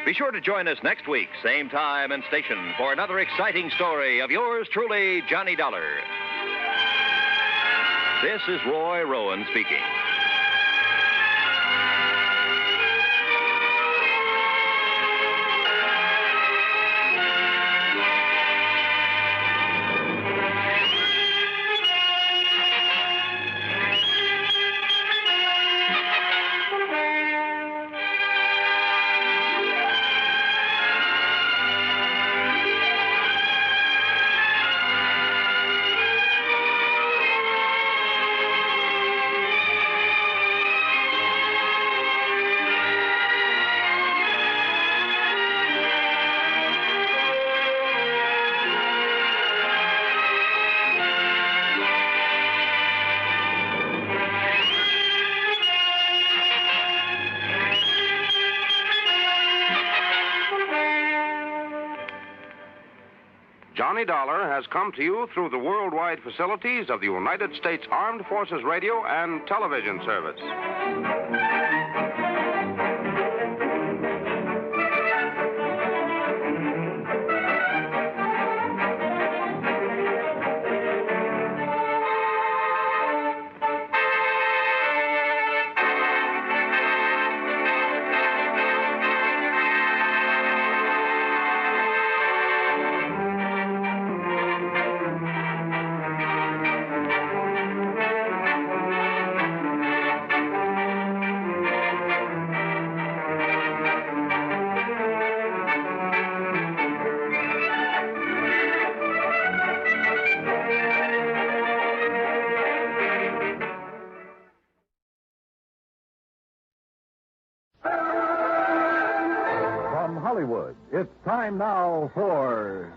Speaker 15: Be sure to join us next week, same time and station, for another exciting story of yours truly, Johnny Dollar. This is Roy Rowan speaking.
Speaker 14: Johnny Dollar has come to you through the worldwide facilities of the United States Armed Forces Radio and Television Service.
Speaker 18: Hollywood. It's time now for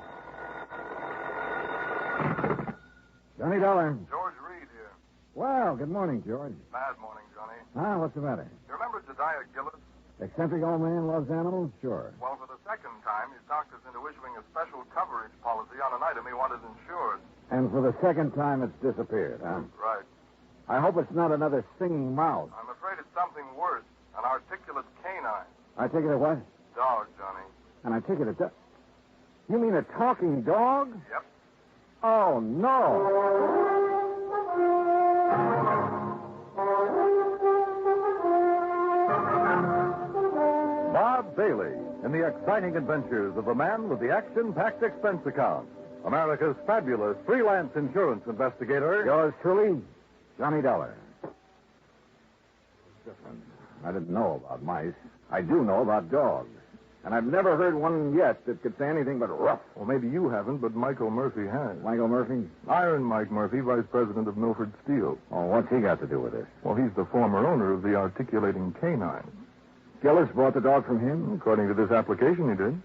Speaker 18: Johnny Dollar.
Speaker 19: George Reed here.
Speaker 18: Well, good morning, George.
Speaker 19: Bad morning, Johnny.
Speaker 18: What's the matter?
Speaker 19: You remember Jediah Gillis?
Speaker 18: Eccentric old man loves animals? Sure.
Speaker 19: Well, for the second time, he's talked us into issuing a special coverage policy on an item he wanted insured.
Speaker 18: And for the second time, it's disappeared, huh?
Speaker 19: Right.
Speaker 18: I hope it's not another singing mouse.
Speaker 19: I'm afraid it's something worse. An articulate canine.
Speaker 18: I take it a what?
Speaker 19: Dog, Johnny.
Speaker 18: And I take it a You mean a talking dog?
Speaker 19: Yep.
Speaker 18: Oh, no. Bob Bailey in the exciting adventures of the man with the action-packed expense account. America's fabulous freelance insurance investigator. Yours truly, Johnny Dollar. I didn't know about mice. I do know about dogs. And I've never heard one yet that could say anything but rough.
Speaker 19: Well, maybe you haven't, but Michael Murphy has.
Speaker 18: Michael Murphy?
Speaker 19: Iron Mike Murphy, vice president of Milford Steel.
Speaker 18: Oh, what's he got to do with this?
Speaker 19: Well, he's the former owner of the articulating canine.
Speaker 18: Gillis bought the dog from him?
Speaker 19: According to this application, he did.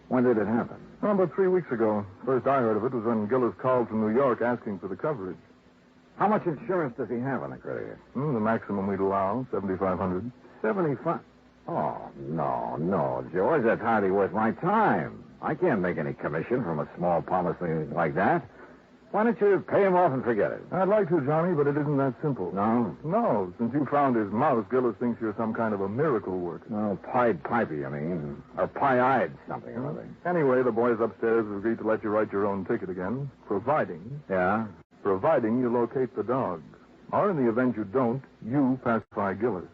Speaker 18: When did it happen?
Speaker 19: Oh, about 3 weeks ago. First I heard of it was when Gillis called from New York asking for the coverage.
Speaker 18: How much insurance does he have on the credit?
Speaker 19: The maximum we'd allow, $7,500.
Speaker 18: 75? Oh, no, George. That's hardly worth my time. I can't make any commission from a small policy like that. Why don't you pay him off and forget it?
Speaker 19: I'd like to, Johnny, but it isn't that simple.
Speaker 18: No?
Speaker 19: No. Since you found his mouse, Gillis thinks you're some kind of a miracle worker.
Speaker 18: Oh, Pied Piper, you mean. Or pie-eyed something or other.
Speaker 19: Anyway, the boys upstairs have agreed to let you write your own ticket again, providing...
Speaker 18: Yeah?
Speaker 19: Providing you locate the dog. Or in the event you don't, you pacify Gillis.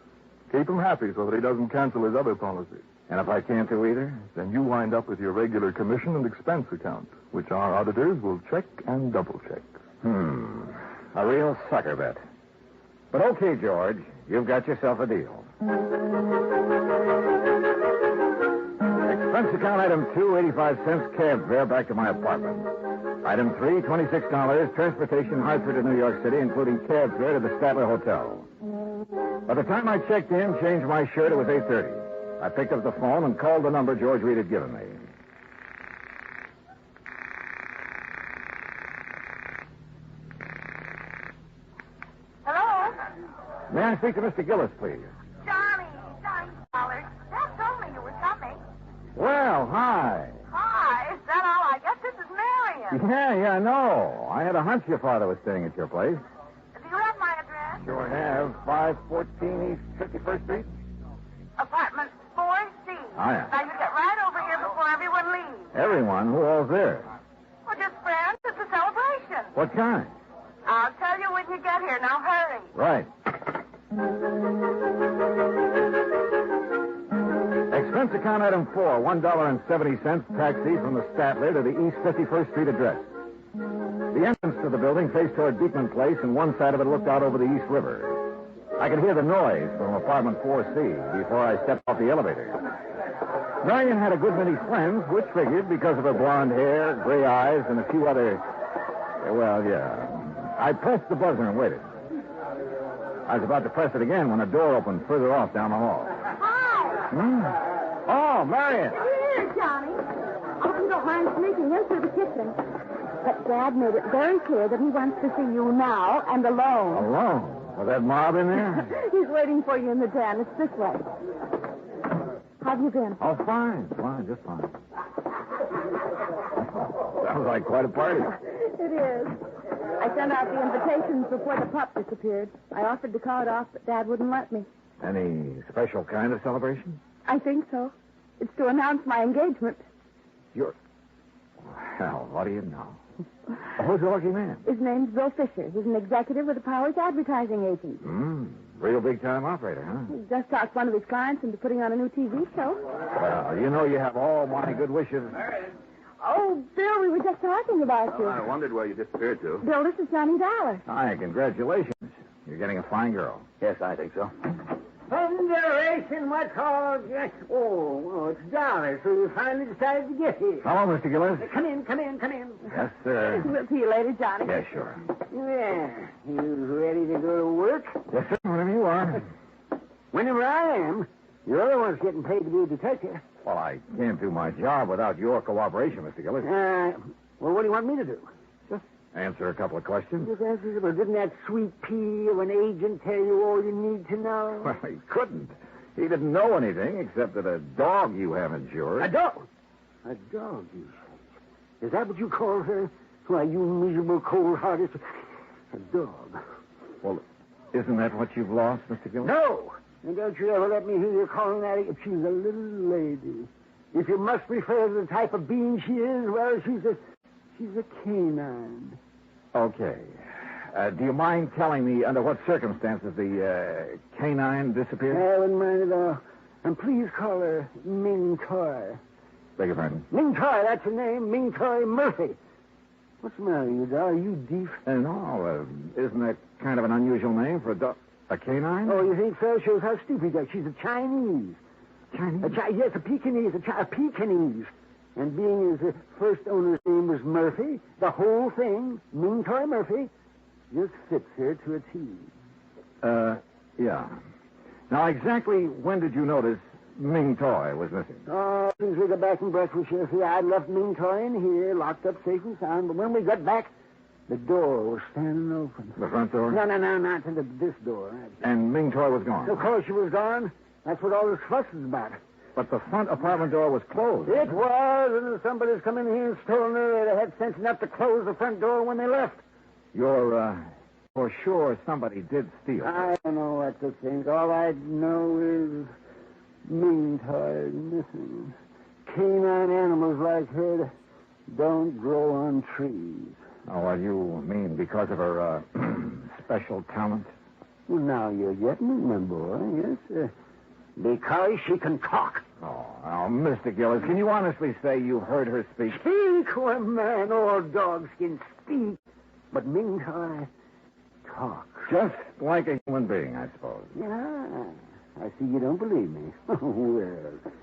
Speaker 19: Keep him happy so that he doesn't cancel his other policy.
Speaker 18: And if I can't do either?
Speaker 19: Then you wind up with your regular commission and expense account, which our auditors will check and double-check.
Speaker 18: A real sucker bet. But okay, George, you've got yourself a deal. Expense account item 2, 85 cents cab fare back to my apartment. Item 3, $26, transportation Hartford to New York City, including cab fare to the Statler Hotel. By the time I checked in, changed my shirt, it was 8:30. I picked up the phone and called the number George Reed had given me.
Speaker 16: Hello?
Speaker 18: May I speak to Mr. Gillis, please?
Speaker 16: Johnny Dollar. Dad told me you were coming.
Speaker 18: Well, hi.
Speaker 16: Hi, is that all? I guess this is Marion.
Speaker 18: Yeah, no. I had a hunch your father was staying at your place.
Speaker 16: Do you have my address?
Speaker 18: Sure have. 514 East 51st Street.
Speaker 16: Apartment 4C.
Speaker 18: Oh, yeah.
Speaker 16: Now, you get right over here before everyone leaves.
Speaker 18: Everyone? Who all's there?
Speaker 16: Well, just friends. It's a celebration.
Speaker 18: What kind?
Speaker 16: I'll tell you when you get here. Now, hurry.
Speaker 18: Right. Expense account item 4, $1.70, taxi from the Statler to the East 51st Street address. The entrance to the building faced toward Beekman Place, and one side of it looked out over the East River. I could hear the noise from apartment 4C before I stepped off the elevator. Marion had a good many friends, which figured because of her blonde hair, gray eyes, and a few other... Well, yeah. I pressed the buzzer and waited. I was about to press it again when a door opened further off down the hall.
Speaker 16: Hi.
Speaker 18: Oh, Marion.
Speaker 20: Here, Johnny. I hope you don't mind sneaking in through the kitchen. But Dad made it very clear that he wants to see you now and alone.
Speaker 18: Alone? With that mob in there?
Speaker 20: He's waiting for you in the den. It's this way. How've you been?
Speaker 18: Oh, fine, just fine. Sounds like quite a party.
Speaker 20: It is. I sent out the invitations before the pup disappeared. I offered to call it off, but Dad wouldn't let me.
Speaker 18: Any special kind of celebration?
Speaker 20: I think so. It's to announce my engagement.
Speaker 18: Well, what do you know? Who's the lucky man?
Speaker 20: His name's Bill Fisher. He's an executive with the Powers advertising agent.
Speaker 18: Real big-time operator, huh?
Speaker 20: He just talked one of his clients into putting on a new TV show.
Speaker 18: Well, you know you have all my good wishes.
Speaker 20: Oh, Bill, we were just talking about you.
Speaker 18: I wondered where you disappeared to.
Speaker 20: Bill, this is Johnny Dollar.
Speaker 18: Hi, congratulations. You're getting a fine girl. Yes, I think so.
Speaker 11: Thunderation, what's all... Oh, it's Dollar, so you finally decided to get here.
Speaker 18: Hello, Mr. Gillis.
Speaker 11: Come in.
Speaker 18: Yes, sir.
Speaker 20: We'll see you later, Johnny.
Speaker 18: Yes, sure.
Speaker 11: Yeah, you ready to go to work?
Speaker 18: Yes, sir, whenever you are.
Speaker 11: Whenever I am.
Speaker 2: You're the one's getting paid to be a detective.
Speaker 18: Well, I can't do my job without your cooperation, Mr. Gillis.
Speaker 2: Well, what do you want me to do?
Speaker 18: Just answer a couple of questions.
Speaker 2: Just answer, but didn't that sweet pea of an agent tell you all you need to know?
Speaker 18: Well, he couldn't. He didn't know anything except that a dog you have insured.
Speaker 2: A dog? A dog, you say? Is that what you call her? Why, you miserable, cold-hearted... A dog.
Speaker 18: Well, isn't that what you've lost, Mr. Gillis?
Speaker 2: No! And don't you ever let me hear you calling that if she's a little lady. If you must refer to the type of being she is, well, she's a canine.
Speaker 18: Okay. Do you mind telling me under what circumstances the canine disappeared?
Speaker 2: I wouldn't mind at all. And please call her Ming Toy.
Speaker 18: Beg your pardon?
Speaker 2: Ming Toy, that's her name. Ming Toy Murphy. What's the matter, you dog? Are you deaf?
Speaker 18: No, isn't that kind of an unusual name for a dog? A canine?
Speaker 2: Oh, you think so? Shows how stupid you are. She's a Chinese.
Speaker 18: Chinese?
Speaker 2: Yes, a Pekingese. A Pekingese. And being as the first owner's name was Murphy, the whole thing, Ming Toy Murphy, just fits her to a T.
Speaker 18: Yeah. Now, exactly when did you notice Ming Toy was missing?
Speaker 2: Oh, since we got back from breakfast, you see, I'd left Ming Toy in here, locked up safe and sound, but when we got back, the door was standing open.
Speaker 18: The front door?
Speaker 2: No, not to this door.
Speaker 18: And Ming Toy was gone?
Speaker 2: Of course she was gone. That's what all this fuss is about.
Speaker 18: But the front apartment door was closed.
Speaker 2: It was, and somebody's come in here and stolen her. They had sense enough to close the front door when they left.
Speaker 18: You're for sure somebody did steal it.
Speaker 2: I don't know what to think. All I know is Ming Toy missing. Canine animals like her don't grow on trees.
Speaker 18: Oh, well, you mean because of her special talent?
Speaker 2: Well, now you're getting it, my boy. Yes, because she can talk.
Speaker 18: Oh, Mr. Gillis, can you honestly say you've heard her speak?
Speaker 2: Speak? Why, man, all dogs can speak. But Ming Toy talk.
Speaker 18: Just like a human being, I suppose.
Speaker 2: Yeah. I see you don't believe me. Well,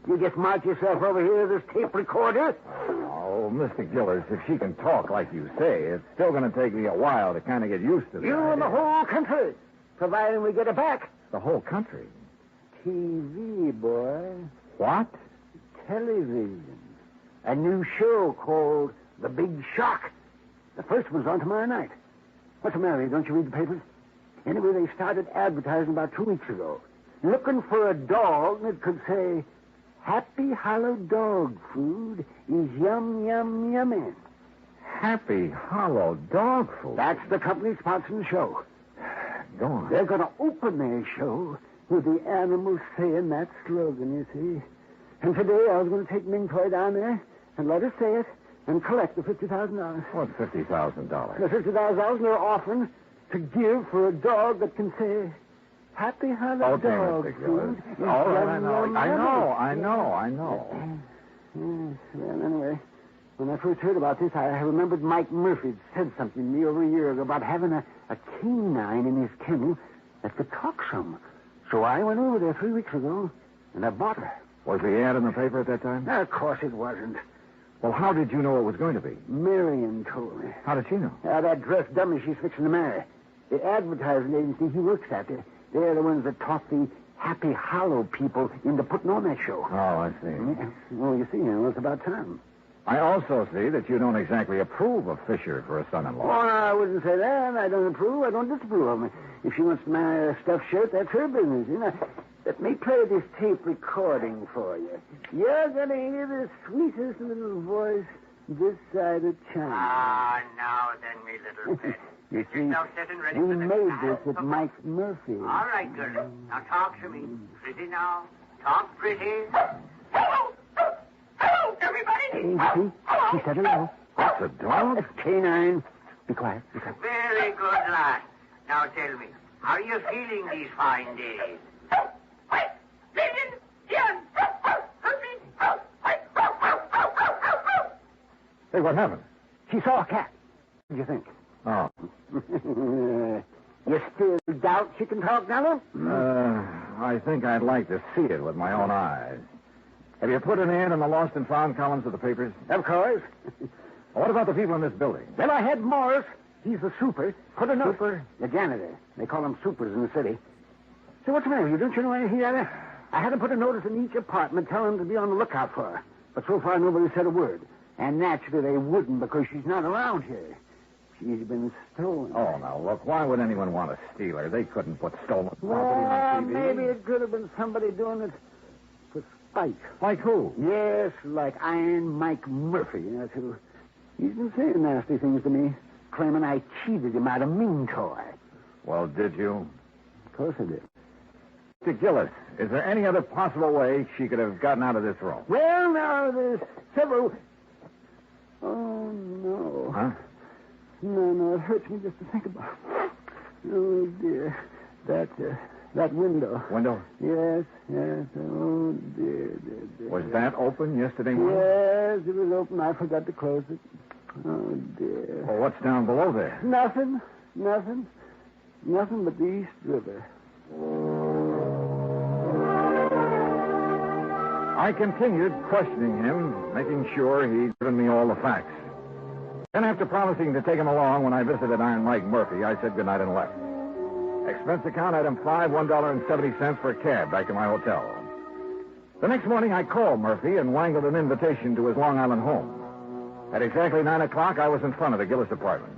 Speaker 2: you just march yourself over here to this tape recorder.
Speaker 18: Oh, Mr. Gillis, if she can talk like you say, it's still going to take me a while to kind of get used to that.
Speaker 2: You and the whole country, providing we get it back.
Speaker 18: The whole country?
Speaker 2: TV, boy.
Speaker 18: What?
Speaker 2: Television. A new show called The Big Shock. The first one's on tomorrow night. What's the matter? Don't you read the papers? Anyway, they started advertising about 2 weeks ago. Looking for a dog that could say, Happy Hollow Dog Food is yum, yum, yummy.
Speaker 18: Happy Hollow Dog Food?
Speaker 2: That's the company sponsoring the show.
Speaker 18: Go on.
Speaker 2: They're going to open their show with the animals saying that slogan, you see. And today I was going to take Ming Toy down there and let her say it and collect the $50,000.
Speaker 18: What $50,000?
Speaker 2: The $50,000 they're offering to give for a dog that can say, Happy Hollow Dog Food.
Speaker 18: All right, I know.
Speaker 2: Yes, well, anyway, when I first heard about this, I remembered Mike Murphy said something to me over a year ago about having a canine in his kennel that could talk some. So I went over there 3 weeks ago, and I bought her.
Speaker 18: Was the ad in the paper at that time?
Speaker 2: Of course it wasn't.
Speaker 18: Well, how did you know it was going to be?
Speaker 2: Marion told me.
Speaker 18: How did she know?
Speaker 2: That dressed dummy she's fixing to marry. The advertising agency he works at, they're the ones that taught the Happy Hollow people into putting on that show.
Speaker 18: Oh, I see.
Speaker 2: Yeah. Well, you see, it's about time.
Speaker 18: I also see that you don't exactly approve of Fisher for a son-in-law.
Speaker 2: Oh, no, I wouldn't say that. I don't approve. I don't disapprove of him. If she wants to marry a stuffed shirt, that's her business. Let me play this tape recording for you. You're going to hear the sweetest little voice this side of China.
Speaker 5: Ah, now then, me little pet.
Speaker 2: You see,
Speaker 5: Yourself sitting ready
Speaker 2: we
Speaker 5: for the
Speaker 2: made
Speaker 5: trial.
Speaker 2: this at Mike Murphy.
Speaker 5: All right, girl. Now talk to me. Pretty now. Talk pretty. Hello! Hello, everybody!
Speaker 2: Hey, see? She said hello.
Speaker 18: That's a dog?
Speaker 2: It's canine. Be quiet.
Speaker 5: Very good, lad. Now tell me, how are you feeling these fine days?
Speaker 18: Hey, what happened?
Speaker 2: She saw a cat. What do you think?
Speaker 18: Oh.
Speaker 2: You still doubt she can talk, Nello?
Speaker 18: I think I'd like to see it with my own eyes. Have you put an ad in the lost and found columns of the papers?
Speaker 2: Of course.
Speaker 18: What about the people in this building?
Speaker 2: Well, I had Morris. He's the super. Put a note.
Speaker 18: Super?
Speaker 2: The janitor. They call him supers in the city. So what's the matter with you? Don't you know anything about it?
Speaker 11: I had them put a notice in each apartment telling them to be on the lookout for her. But so far, nobody said a word. And naturally, they wouldn't because she's not around here. She's been stolen.
Speaker 18: Oh, now, look, why would anyone want to steal her? They couldn't put stolen property
Speaker 11: Well,
Speaker 18: on TV.
Speaker 11: maybe it could have been somebody doing it for spite.
Speaker 18: Like who?
Speaker 11: Yes, like Iron Mike Murphy. That's who. He's been saying nasty things to me, claiming I cheated him out of Mean Toy.
Speaker 18: Well, did you?
Speaker 11: Of course I did.
Speaker 18: Mr. Gillis, is there any other possible way she could have gotten out of this room?
Speaker 11: Well, now, there's several... Oh, no.
Speaker 18: Huh?
Speaker 11: No, it hurts me just to think about it. Oh, dear. That window.
Speaker 18: Window?
Speaker 11: Yes. Oh, dear.
Speaker 18: Was that open yesterday morning?
Speaker 11: Yes, it was open. I forgot to close it. Oh, dear.
Speaker 18: Well, what's down below there?
Speaker 11: Nothing but the East River.
Speaker 18: I continued questioning him, making sure he'd given me all the facts. Then, after promising to take him along when I visited Iron Mike Murphy, I said goodnight and left. Expense account item 5, $1.70 for a cab back to my hotel. The next morning, I called Murphy and wangled an invitation to his Long Island home. At exactly 9 o'clock, I was in front of the Gillis apartment.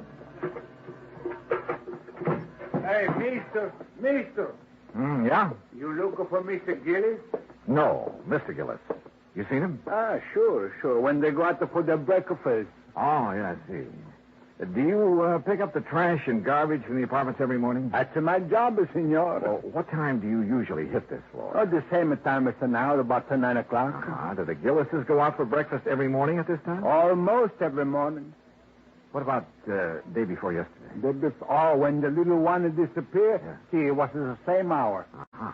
Speaker 6: Hey, Mister.
Speaker 18: Yeah?
Speaker 6: You looking for Mr. Gillis?
Speaker 18: No, Mr. Gillis. You seen him?
Speaker 6: Sure. When they go out for their breakfast.
Speaker 18: Oh, yeah, I see. Do you pick up the trash and garbage from the apartments every morning?
Speaker 6: That's my job, senor.
Speaker 18: Well, what time do you usually hit this floor?
Speaker 6: The same time as now, about 9 o'clock.
Speaker 18: Do the Gillises go out for breakfast every morning at this time?
Speaker 6: Almost every morning.
Speaker 18: What about day before yesterday?
Speaker 6: When the little one disappeared, see, it was the same hour.
Speaker 18: Uh-huh.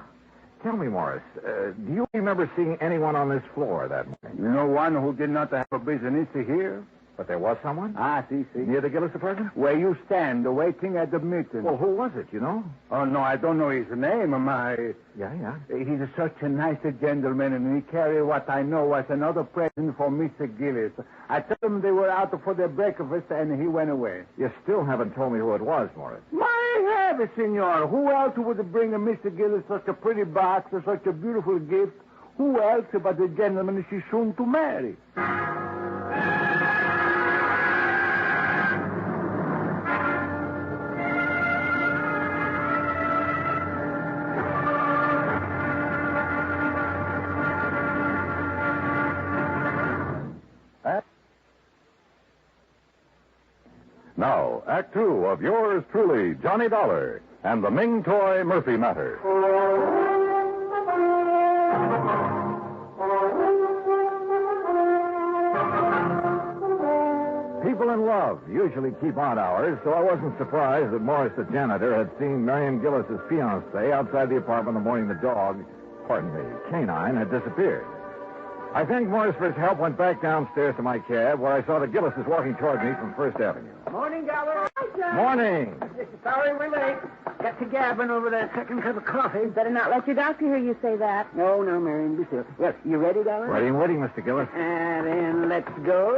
Speaker 18: Tell me, Morris, do you remember seeing anyone on this floor that morning?
Speaker 6: You know one who did not have a business here?
Speaker 18: But there was someone?
Speaker 6: See.
Speaker 18: Near the Gillis apartment?
Speaker 6: Where you stand, waiting at the meeting.
Speaker 18: Well, who was it, you know?
Speaker 6: Oh, no, I don't know his name.
Speaker 18: Yeah.
Speaker 6: He's such a nice gentleman, and he carried what I know was another present for Mr. Gillis. I told him they were out for their breakfast, and he went away.
Speaker 18: You still haven't told me who it was, Morris.
Speaker 6: My heavens, senor. Who else would bring Mr. Gillis such a pretty box or such a beautiful gift? Who else but the gentleman she's soon to marry?
Speaker 15: Now, Act Two of yours truly, Johnny Dollar, and the Ming Toy Murphy matter.
Speaker 18: People in love usually keep odd hours, so I wasn't surprised that Morris, the janitor, had seen Marion Gillis's fiancée outside the apartment the morning the dog, canine, had disappeared. I thanked Morris for his help, went back downstairs to my cab, where I saw the Gillises walking toward me from First Avenue.
Speaker 11: Morning, Dollar.
Speaker 18: Morning.
Speaker 11: Sorry we're late. Got to gabbing over that second cup of coffee.
Speaker 20: Better not let your doctor hear you say that.
Speaker 11: No, Marion, be still. Well, you ready, Dollar?
Speaker 18: Ready and waiting, Mr. Gillis.
Speaker 11: And then let's go.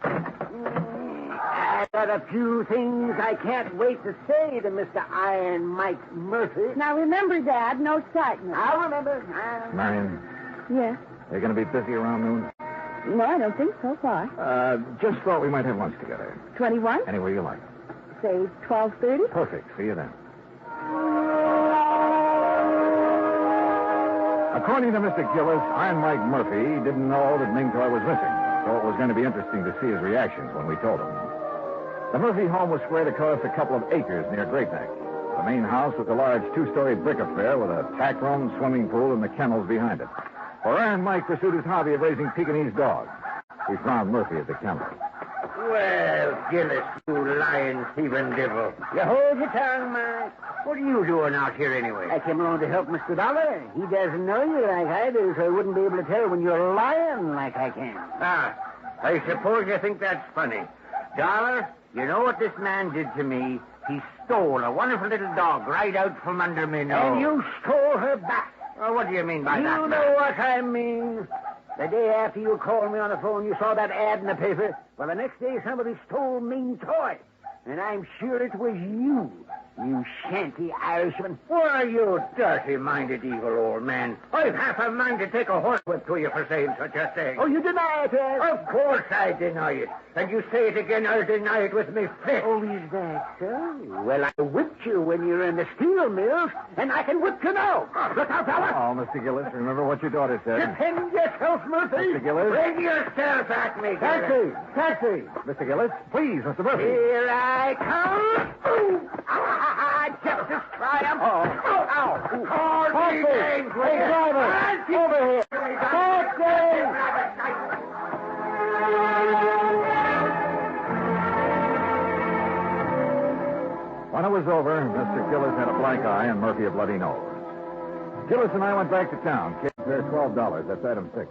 Speaker 11: I got a few things I can't wait to say to Mr. Iron Mike Murphy.
Speaker 20: Now remember, Dad, no excitement.
Speaker 11: I'll remember.
Speaker 18: Marion.
Speaker 20: Yes?
Speaker 18: Are you going to be busy around noon?
Speaker 20: No, I don't think so far.
Speaker 18: Just thought we might have lunch together.
Speaker 20: 21?
Speaker 18: Anywhere you like.
Speaker 20: Say 12:30?
Speaker 18: Perfect. See you then. According to Mr. Gillis, Iron Mike Murphy didn't know that Ming Toy was missing, so it was going to be interesting to see his reactions when we told him. The Murphy home was spread across a couple of acres near Great Neck. The main house was a large two-story brick affair with a tack room, swimming pool, and the kennels behind it. For Iron Mike pursued his hobby of raising Pekingese dogs. We found Murphy at the kennel.
Speaker 11: Well, Gillis, you lying, thieving devil. You hold your tongue, Mike. What are you doing out here anyway? I came along to help Mr. Dollar. He doesn't know you like I do, so I wouldn't be able to tell when you're lying like I can. I suppose you think that's funny. Dollar, you know what this man did to me? He stole a wonderful little dog right out from under me nose. And you stole her back. Oh, what do you mean by that? You know what I mean. The day after you called me on the phone, you saw that ad in the paper. Well, the next day, somebody stole Mean Toy. And I'm sure it was you. You shanty Irishman. Why, you dirty-minded evil old man. I've half a mind to take a horsewhip to you for saying such a thing.
Speaker 6: Oh, you deny it, eh?
Speaker 11: Of course I deny it. And you say it again, I'll deny it with me fist.
Speaker 6: Oh, is that so?
Speaker 11: Well, I whipped you when you were in the steel mills, and I can whip you now. Look out, fella.
Speaker 18: Oh, Mr. Gillis, remember what your daughter said.
Speaker 11: Defend yourself, Murphy.
Speaker 18: Mr. Gillis.
Speaker 11: Bring yourself at me,
Speaker 18: Taxi!
Speaker 11: Gillis.
Speaker 18: Taxi! Mr. Gillis, please, Mr. Murphy.
Speaker 11: Here I come. Ooh. Justice triumph.
Speaker 18: Oh.
Speaker 11: Call me names, will
Speaker 18: Hey,
Speaker 11: you?
Speaker 18: driver! Over here! Taxi! When it was over, Mr. Gillis had a black eye and Murphy a bloody nose. Gillis and I went back to town. Kids there $12. That's item 6.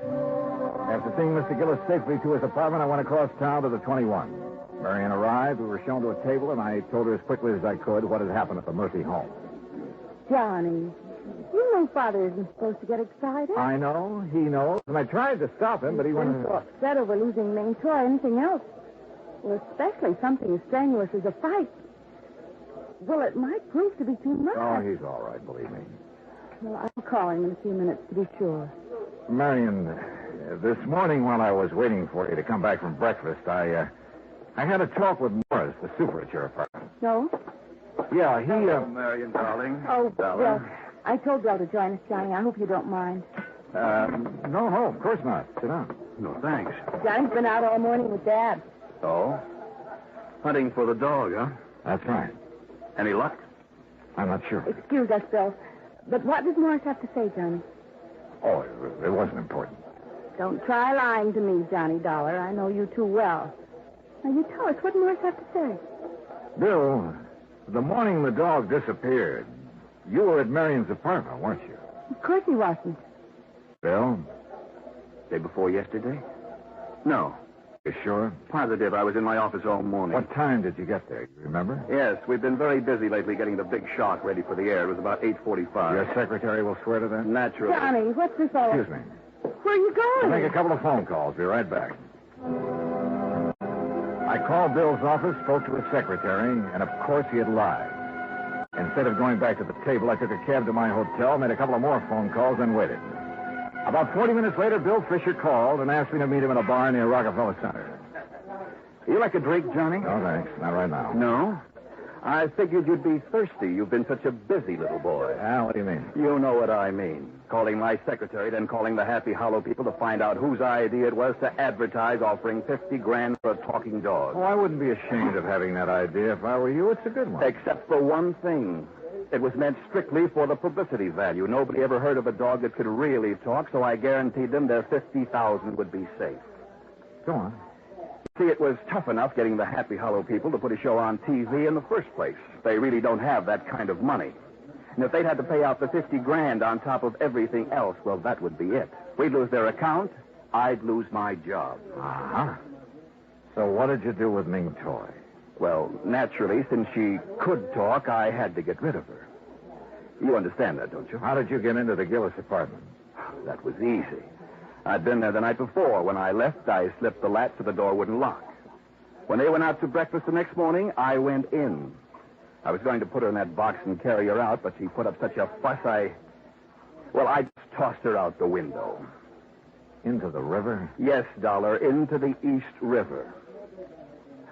Speaker 18: After seeing Mr. Gillis safely to his apartment, I went across town to the 21. Marion arrived. We were shown to a table, and I told her as quickly as I could what had happened at the Murphy home.
Speaker 20: Johnny, you know Father isn't supposed to get excited.
Speaker 18: I know. He knows. And I tried to stop him, but he went...
Speaker 20: so upset over losing Ming Toy or anything else. Well, especially something as strenuous as a fight. Well, it might prove to be too much.
Speaker 18: Oh, he's all right, believe me.
Speaker 20: Well, I'll call him in a few minutes to be sure.
Speaker 18: Marion, this morning while I was waiting for you to come back from breakfast, I had a talk with Morris, the super at your apartment.
Speaker 20: No?
Speaker 18: Yeah, he...
Speaker 19: Marion, darling.
Speaker 20: Oh, well, I told Bill to join us, Johnny. I hope you don't mind.
Speaker 18: No, of course not. Sit down.
Speaker 19: No, thanks.
Speaker 20: Johnny's been out all morning with Dad.
Speaker 19: Oh? Hunting for the dog, huh?
Speaker 18: That's right.
Speaker 19: Any luck?
Speaker 18: I'm not sure.
Speaker 20: Excuse us, Bill. But what does Morris have to say, Johnny?
Speaker 18: Oh, it wasn't important.
Speaker 20: Don't try lying to me, Johnny Dollar. I know you too well. Now, you tell us what Morris have to say.
Speaker 18: Bill, the morning the dog disappeared, you were at Marion's apartment, weren't you?
Speaker 20: Of course he wasn't.
Speaker 18: Bill?
Speaker 19: Day before yesterday? No.
Speaker 18: You sure?
Speaker 19: Positive. I was in my office all morning.
Speaker 18: What time did you get there? You remember?
Speaker 19: Yes, we've been very busy lately getting the big shot ready for the air. It was about 8:45.
Speaker 18: Your secretary will swear to that?
Speaker 19: Naturally.
Speaker 20: Johnny, what's this all...
Speaker 18: Excuse me.
Speaker 20: Where are you going?
Speaker 18: I'll make a couple of phone calls. Be right back. I called Bill's office, spoke to his secretary, and of course he had lied. Instead of going back to the table, I took a cab to my hotel, made a couple of more phone calls, and waited. About 40 minutes later, Bill Fisher called and asked me to meet him in a bar near Rockefeller Center.
Speaker 19: You like a drink, Johnny?
Speaker 18: No, thanks. Not right now.
Speaker 19: No? I figured you'd be thirsty. You've been such a busy little boy.
Speaker 18: What do you mean?
Speaker 19: You know what I mean. Calling my secretary, then calling the Happy Hollow people to find out whose idea it was to advertise offering $50,000 for a talking dog.
Speaker 18: Oh, I wouldn't be ashamed of having that idea if I were you. It's a good one.
Speaker 19: Except for one thing. It was meant strictly for the publicity value. Nobody ever heard of a dog that could really talk, so I guaranteed them their $50,000 would be safe.
Speaker 18: Go on.
Speaker 19: See, it was tough enough getting the Happy Hollow people to put a show on TV in the first place. They really don't have that kind of money. And if they'd had to pay out the $50,000 on top of everything else, well, that would be it. We'd lose their account. I'd lose my job.
Speaker 18: Uh-huh. So what did you do with Ming Toy?
Speaker 19: Well, naturally, since she could talk, I had to get rid of her. You understand that, don't you?
Speaker 18: How did you get into the Gillis apartment?
Speaker 19: That was easy. I'd been there the night before. When I left, I slipped the latch so the door wouldn't lock. When they went out to breakfast the next morning, I went in. I was going to put her in that box and carry her out, but she put up such a fuss, I just tossed her out the window.
Speaker 18: Into the river?
Speaker 19: Yes, Dollar, into the East River.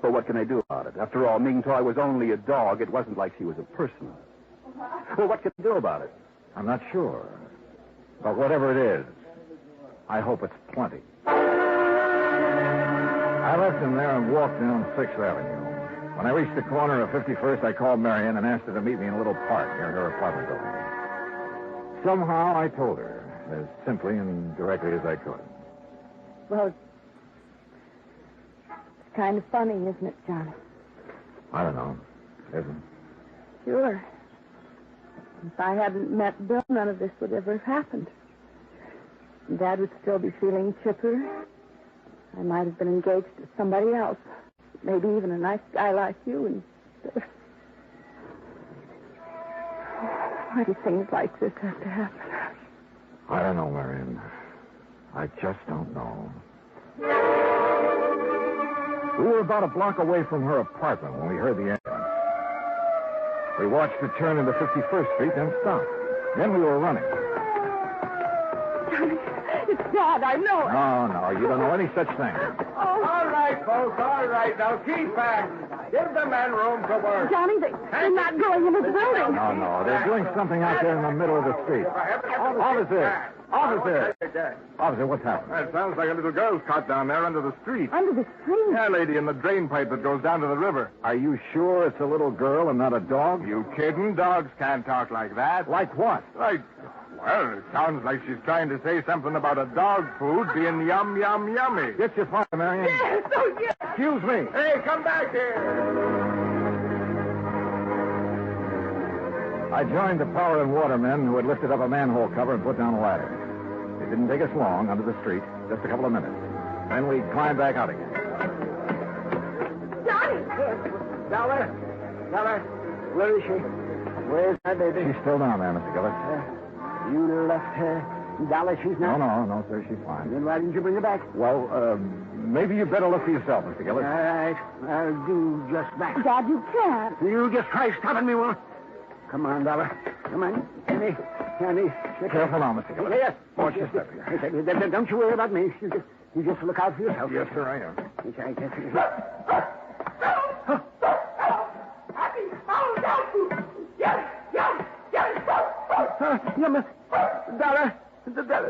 Speaker 19: Well, what can I do about it? After all, Ming Toy was only a dog. It wasn't like she was a person. Well, what can I do about it?
Speaker 18: I'm not sure. But whatever it is, I hope it's plenty. I left him there and walked down 6th Avenue. When I reached the corner of 51st, I called Marion and asked her to meet me in a little park near her apartment building. Somehow I told her, as simply and directly as I could.
Speaker 20: Well, it's kind of funny, isn't it, Johnny?
Speaker 18: I don't know. Isn't it?
Speaker 20: Sure. If I hadn't met Bill, none of this would ever have happened. Dad would still be feeling chipper. I might have been engaged to somebody else. Maybe even a nice guy like you. And why do things like this have to happen?
Speaker 18: I don't know, Marion. I just don't know. We were about a block away from her apartment when we heard the ambulance. We watched it turn into 51st Street, then stop. Then we were running.
Speaker 20: Johnny, it's Dad, I know it.
Speaker 18: No, you don't know any such thing.
Speaker 20: Oh.
Speaker 6: All right, folks, all right. Now keep back. Give the men room to work.
Speaker 20: Johnny, they're not going into the building.
Speaker 18: No, they're doing something out there in the middle of the street. Officer! Officer, what's happened?
Speaker 10: It sounds like a little girl's caught down there under the street.
Speaker 20: Under the street?
Speaker 10: Yeah, lady, in the drain pipe that goes down to the river.
Speaker 18: Are you sure it's a little girl and not a dog?
Speaker 10: You kidding? Dogs can't talk like that.
Speaker 18: Like what?
Speaker 10: Well, it sounds like she's trying to say something about a dog food being yum, yummy.
Speaker 18: Get your fire, Marion.
Speaker 20: Yes, oh, yes.
Speaker 18: Excuse me.
Speaker 6: Hey, come back here.
Speaker 18: I joined the power and water men who had lifted up a manhole cover and put down a ladder. It didn't take us long under the street, just a couple of minutes. Then we climbed back out again.
Speaker 20: Johnny!
Speaker 11: Dollar, where is she? Where's my baby?
Speaker 18: She's still down there, Mr. Gillis.
Speaker 11: You left her. Dollar, she's not.
Speaker 18: No, sir, she's fine.
Speaker 11: Then why didn't you bring her back?
Speaker 18: Well, maybe you'd better look for yourself, Mr. Gillis.
Speaker 11: All right, I'll do just that.
Speaker 20: Dad, you can't.
Speaker 11: You just try stopping me, woman. Come on, Dollar. Come on. Candy.
Speaker 18: Careful now, Mr. Gillis.
Speaker 11: Yes.
Speaker 18: Watch your step here.
Speaker 11: Don't you worry about me. You just look out for yourself.
Speaker 18: Yes, sir, I am.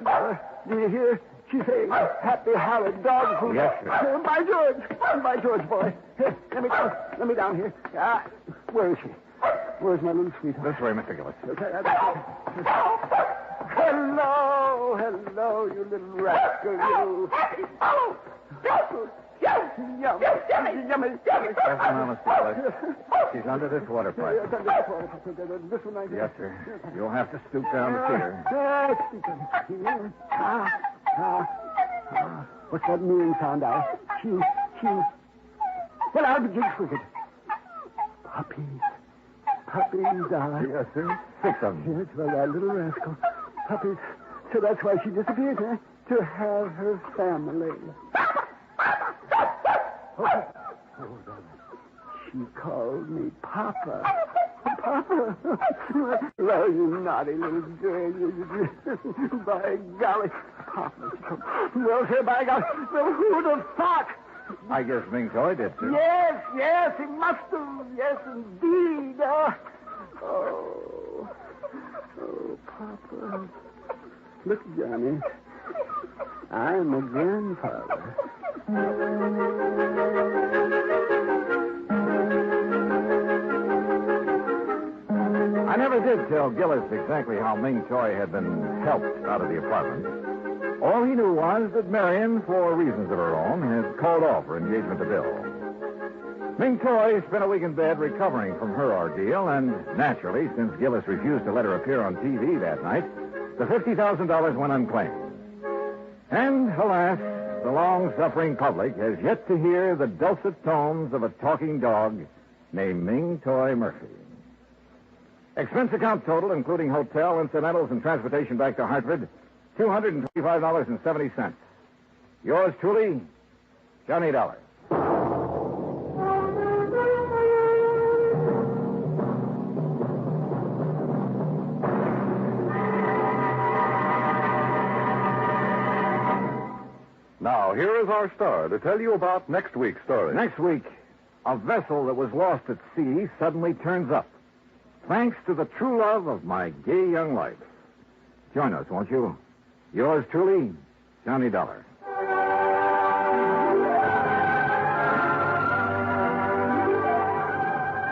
Speaker 11: Dollar. Do you hear? She's saying happy horrid dog food.
Speaker 18: Yes, sir.
Speaker 11: By George, boy. Here, let me down here. Where is she? Where's my little sweetheart?
Speaker 18: This way, Mr. Gillis.
Speaker 11: Hello, you little rascal, you. Yummy.
Speaker 18: Careful now, Mr. Gillis. She's under this water pipe.
Speaker 11: This one right here.
Speaker 18: Yes, sir. You'll have to stoop down to see her.
Speaker 11: What's that meaning sound out? She. Well, I'll be jigs with it. Puppies, Dollar.
Speaker 18: Yes, sir. 6 of them.
Speaker 11: Yes, well, that little rascal. Puppies. So that's why she disappeared, huh? To have her family. She called me Papa. Papa? Well, you naughty little girl. By golly. Papa. Well, sir, by golly. Well, who'd have thought?
Speaker 18: I guess Ming Toy did, sir.
Speaker 11: Yes, he must have. Yes, indeed. Oh, Papa. Look, Johnny. I'm a grandfather.
Speaker 18: I never did tell Gillis exactly how Ming Toy had been helped out of the apartment. All he knew was that Marion, for reasons of her own, had called off her engagement to Bill. Ming Toy spent a week in bed recovering from her ordeal, and naturally, since Gillis refused to let her appear on TV that night, the $50,000 went unclaimed. And, alas, the long-suffering public has yet to hear the dulcet tones of a talking dog named Ming Toy Murphy. Expense account total, including hotel, incidentals, and transportation back to Hartford, $225.70. Yours truly, Johnny Dollar.
Speaker 10: Now, here is our star to tell you about next week's story.
Speaker 18: Next week, a vessel that was lost at sea suddenly turns up, thanks to the true love of my gay young life. Join us, won't you? Yours truly, Johnny Dollar.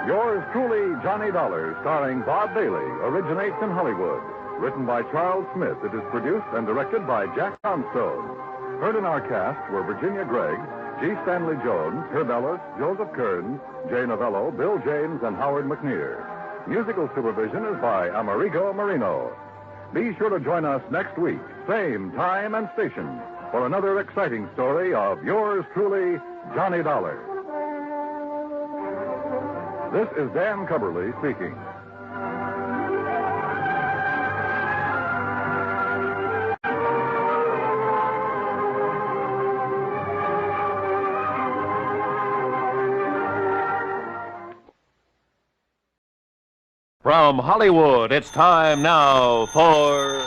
Speaker 10: Yours truly, Johnny Dollar, starring Bob Bailey, originates in Hollywood. Written by Charles Smith, it is produced and directed by Jack Johnstone. Heard in our cast were Virginia Gregg, G. Stanley Jones, Herb Ellis, Joseph Kearns, Jay Novello, Bill James, and Howard McNear. Musical supervision is by Amerigo Marino. Be sure to join us next week, same time and station, for another exciting story of yours truly, Johnny Dollar. This is Dan Cubberly speaking.
Speaker 9: From Hollywood, it's time now for...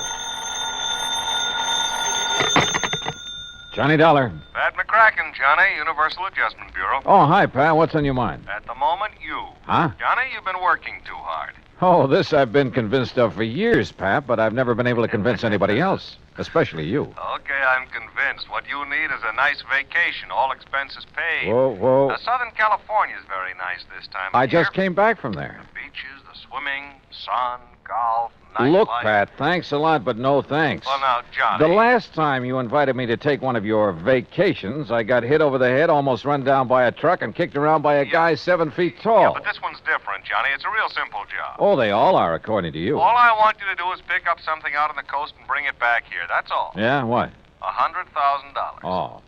Speaker 12: Johnny Dollar.
Speaker 22: Pat McCracken, Johnny, Universal Adjustment Bureau.
Speaker 12: Oh, hi, Pat. What's on your mind?
Speaker 22: At the moment, you.
Speaker 12: Huh?
Speaker 22: Johnny, you've been working too hard.
Speaker 12: Oh, this I've been convinced of for years, Pat, but I've never been able to convince anybody else, especially you.
Speaker 22: Okay, I'm convinced. What you need is a nice vacation, all expenses paid.
Speaker 12: Whoa.
Speaker 22: Southern California's very nice this time of
Speaker 12: I
Speaker 22: year.
Speaker 12: just came back from there.
Speaker 22: The beaches, the swimming, sun, golf,
Speaker 12: Look,
Speaker 22: nightlife.
Speaker 12: Pat, thanks a lot, but no thanks.
Speaker 22: Well, now, Johnny.
Speaker 12: The last time you invited me to take one of your vacations, I got hit over the head, almost run down by a truck, and kicked around by a guy 7 feet tall.
Speaker 22: Yeah, but this one's different, Johnny. It's a real simple job.
Speaker 12: Oh, they all are, according to you.
Speaker 22: All I want you to do is pick up something out on the coast and bring it back here. That's all.
Speaker 12: Yeah, what?
Speaker 22: $100,000.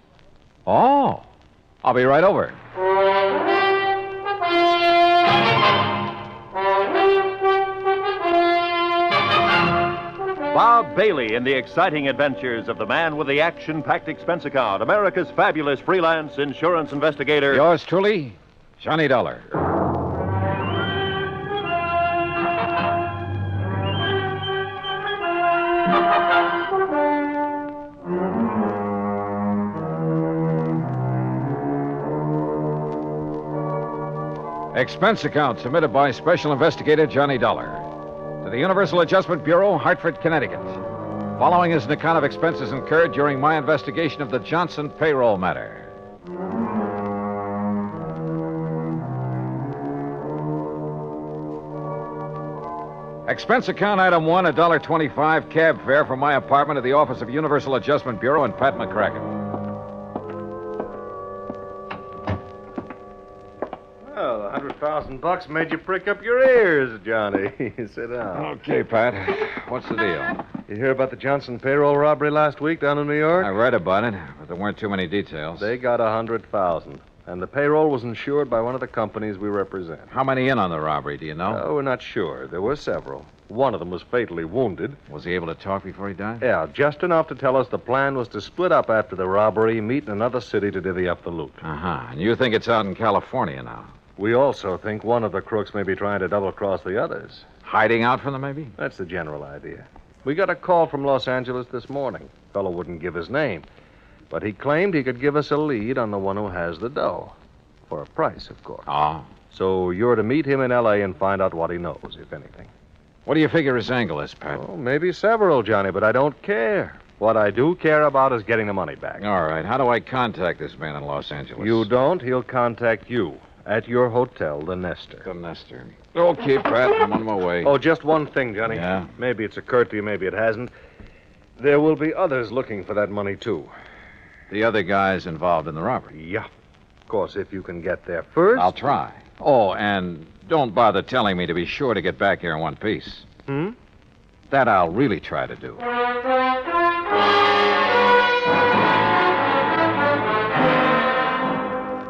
Speaker 12: Oh. I'll be right over.
Speaker 9: Bob Bailey in the exciting adventures of the man with the action-packed expense account, America's fabulous freelance insurance investigator.
Speaker 12: Yours truly, Johnny Dollar. Expense account submitted by Special Investigator Johnny Dollar to the Universal Adjustment Bureau, Hartford, Connecticut. Following is an account of expenses incurred during my investigation of the Johnson payroll matter. Expense account item 1, $1.25 cab fare from my apartment to the office of Universal Adjustment Bureau and Pat McCracken.
Speaker 23: Well, $100,000 made you prick up your ears, Johnny. Sit down.
Speaker 12: Okay, Pat. What's the deal?
Speaker 23: You hear about the Johnson payroll robbery last week down in New York?
Speaker 12: I read about it, but there weren't too many details.
Speaker 23: They got $100,000, and the payroll was insured by one of the companies we represent.
Speaker 12: How many in on the robbery, do you know?
Speaker 23: Oh, we're not sure. There were several. One of them was fatally wounded.
Speaker 12: Was he able to talk before he died?
Speaker 23: Yeah, just enough to tell us the plan was to split up after the robbery, meet in another city to divvy up the loot.
Speaker 12: Uh-huh. And you think it's out in California now?
Speaker 23: We also think one of the crooks may be trying to double-cross the others.
Speaker 12: Hiding out from them, maybe?
Speaker 23: That's the general idea. We got a call from Los Angeles this morning. Fellow wouldn't give his name, but he claimed he could give us a lead on the one who has the dough. For a price, of course.
Speaker 12: Oh.
Speaker 23: So you're to meet him in L.A. and find out what he knows, if anything.
Speaker 12: What do you figure his angle is, Pat?
Speaker 23: Oh, maybe several, Johnny, but I don't care. What I do care about is getting the money back.
Speaker 12: All right. How do I contact this man in Los Angeles?
Speaker 23: You don't, he'll contact you. At your hotel, the Nestor.
Speaker 12: The Nestor. Okay, Pat, I'm on my way.
Speaker 23: Oh, just one thing, Johnny.
Speaker 12: Yeah?
Speaker 23: Maybe it's occurred to you, maybe it hasn't. There will be others looking for that money, too.
Speaker 12: The other guys involved in the robbery?
Speaker 23: Yeah. Of course, if you can get there first.
Speaker 12: I'll try. Oh, and don't bother telling me to be sure to get back here in one piece. That I'll really try to do.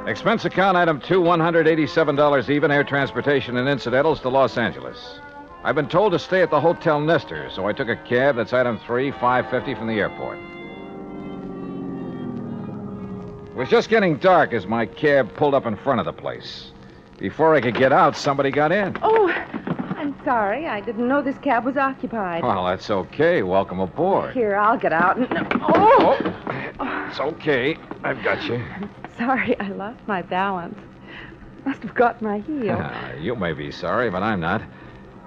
Speaker 12: Expense account item 2, $187 even, air transportation and incidentals to Los Angeles. I've been told to stay at the Hotel Nestor, so I took a cab. That's item 3, $5.50 from the airport. It was just getting dark as my cab pulled up in front of the place. Before I could get out, somebody got in.
Speaker 20: Oh, I'm sorry. I didn't know this cab was occupied.
Speaker 12: Well, that's okay. Welcome aboard.
Speaker 20: Here, I'll get out and... Oh!
Speaker 12: It's okay. I've got you.
Speaker 20: Sorry, I lost my balance. Must have got my heel.
Speaker 12: You may be sorry, but I'm not.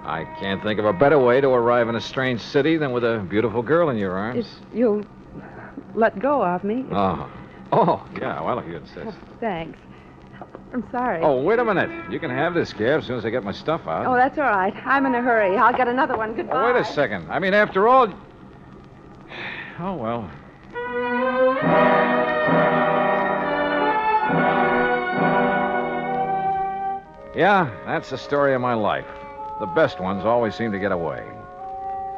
Speaker 12: I can't think of a better way to arrive in a strange city than with a beautiful girl in your arms.
Speaker 20: If you'll let go of me.
Speaker 12: Oh, yeah, well, if you insist.
Speaker 20: Thanks. I'm sorry.
Speaker 12: Oh, wait a minute. You can have this cab as soon as I get my stuff out.
Speaker 20: Oh, that's all right. I'm in a hurry. I'll get another one. Goodbye.
Speaker 12: Oh, wait a second. I mean, after all... Oh, well. Yeah, that's the story of my life. The best ones always seem to get away.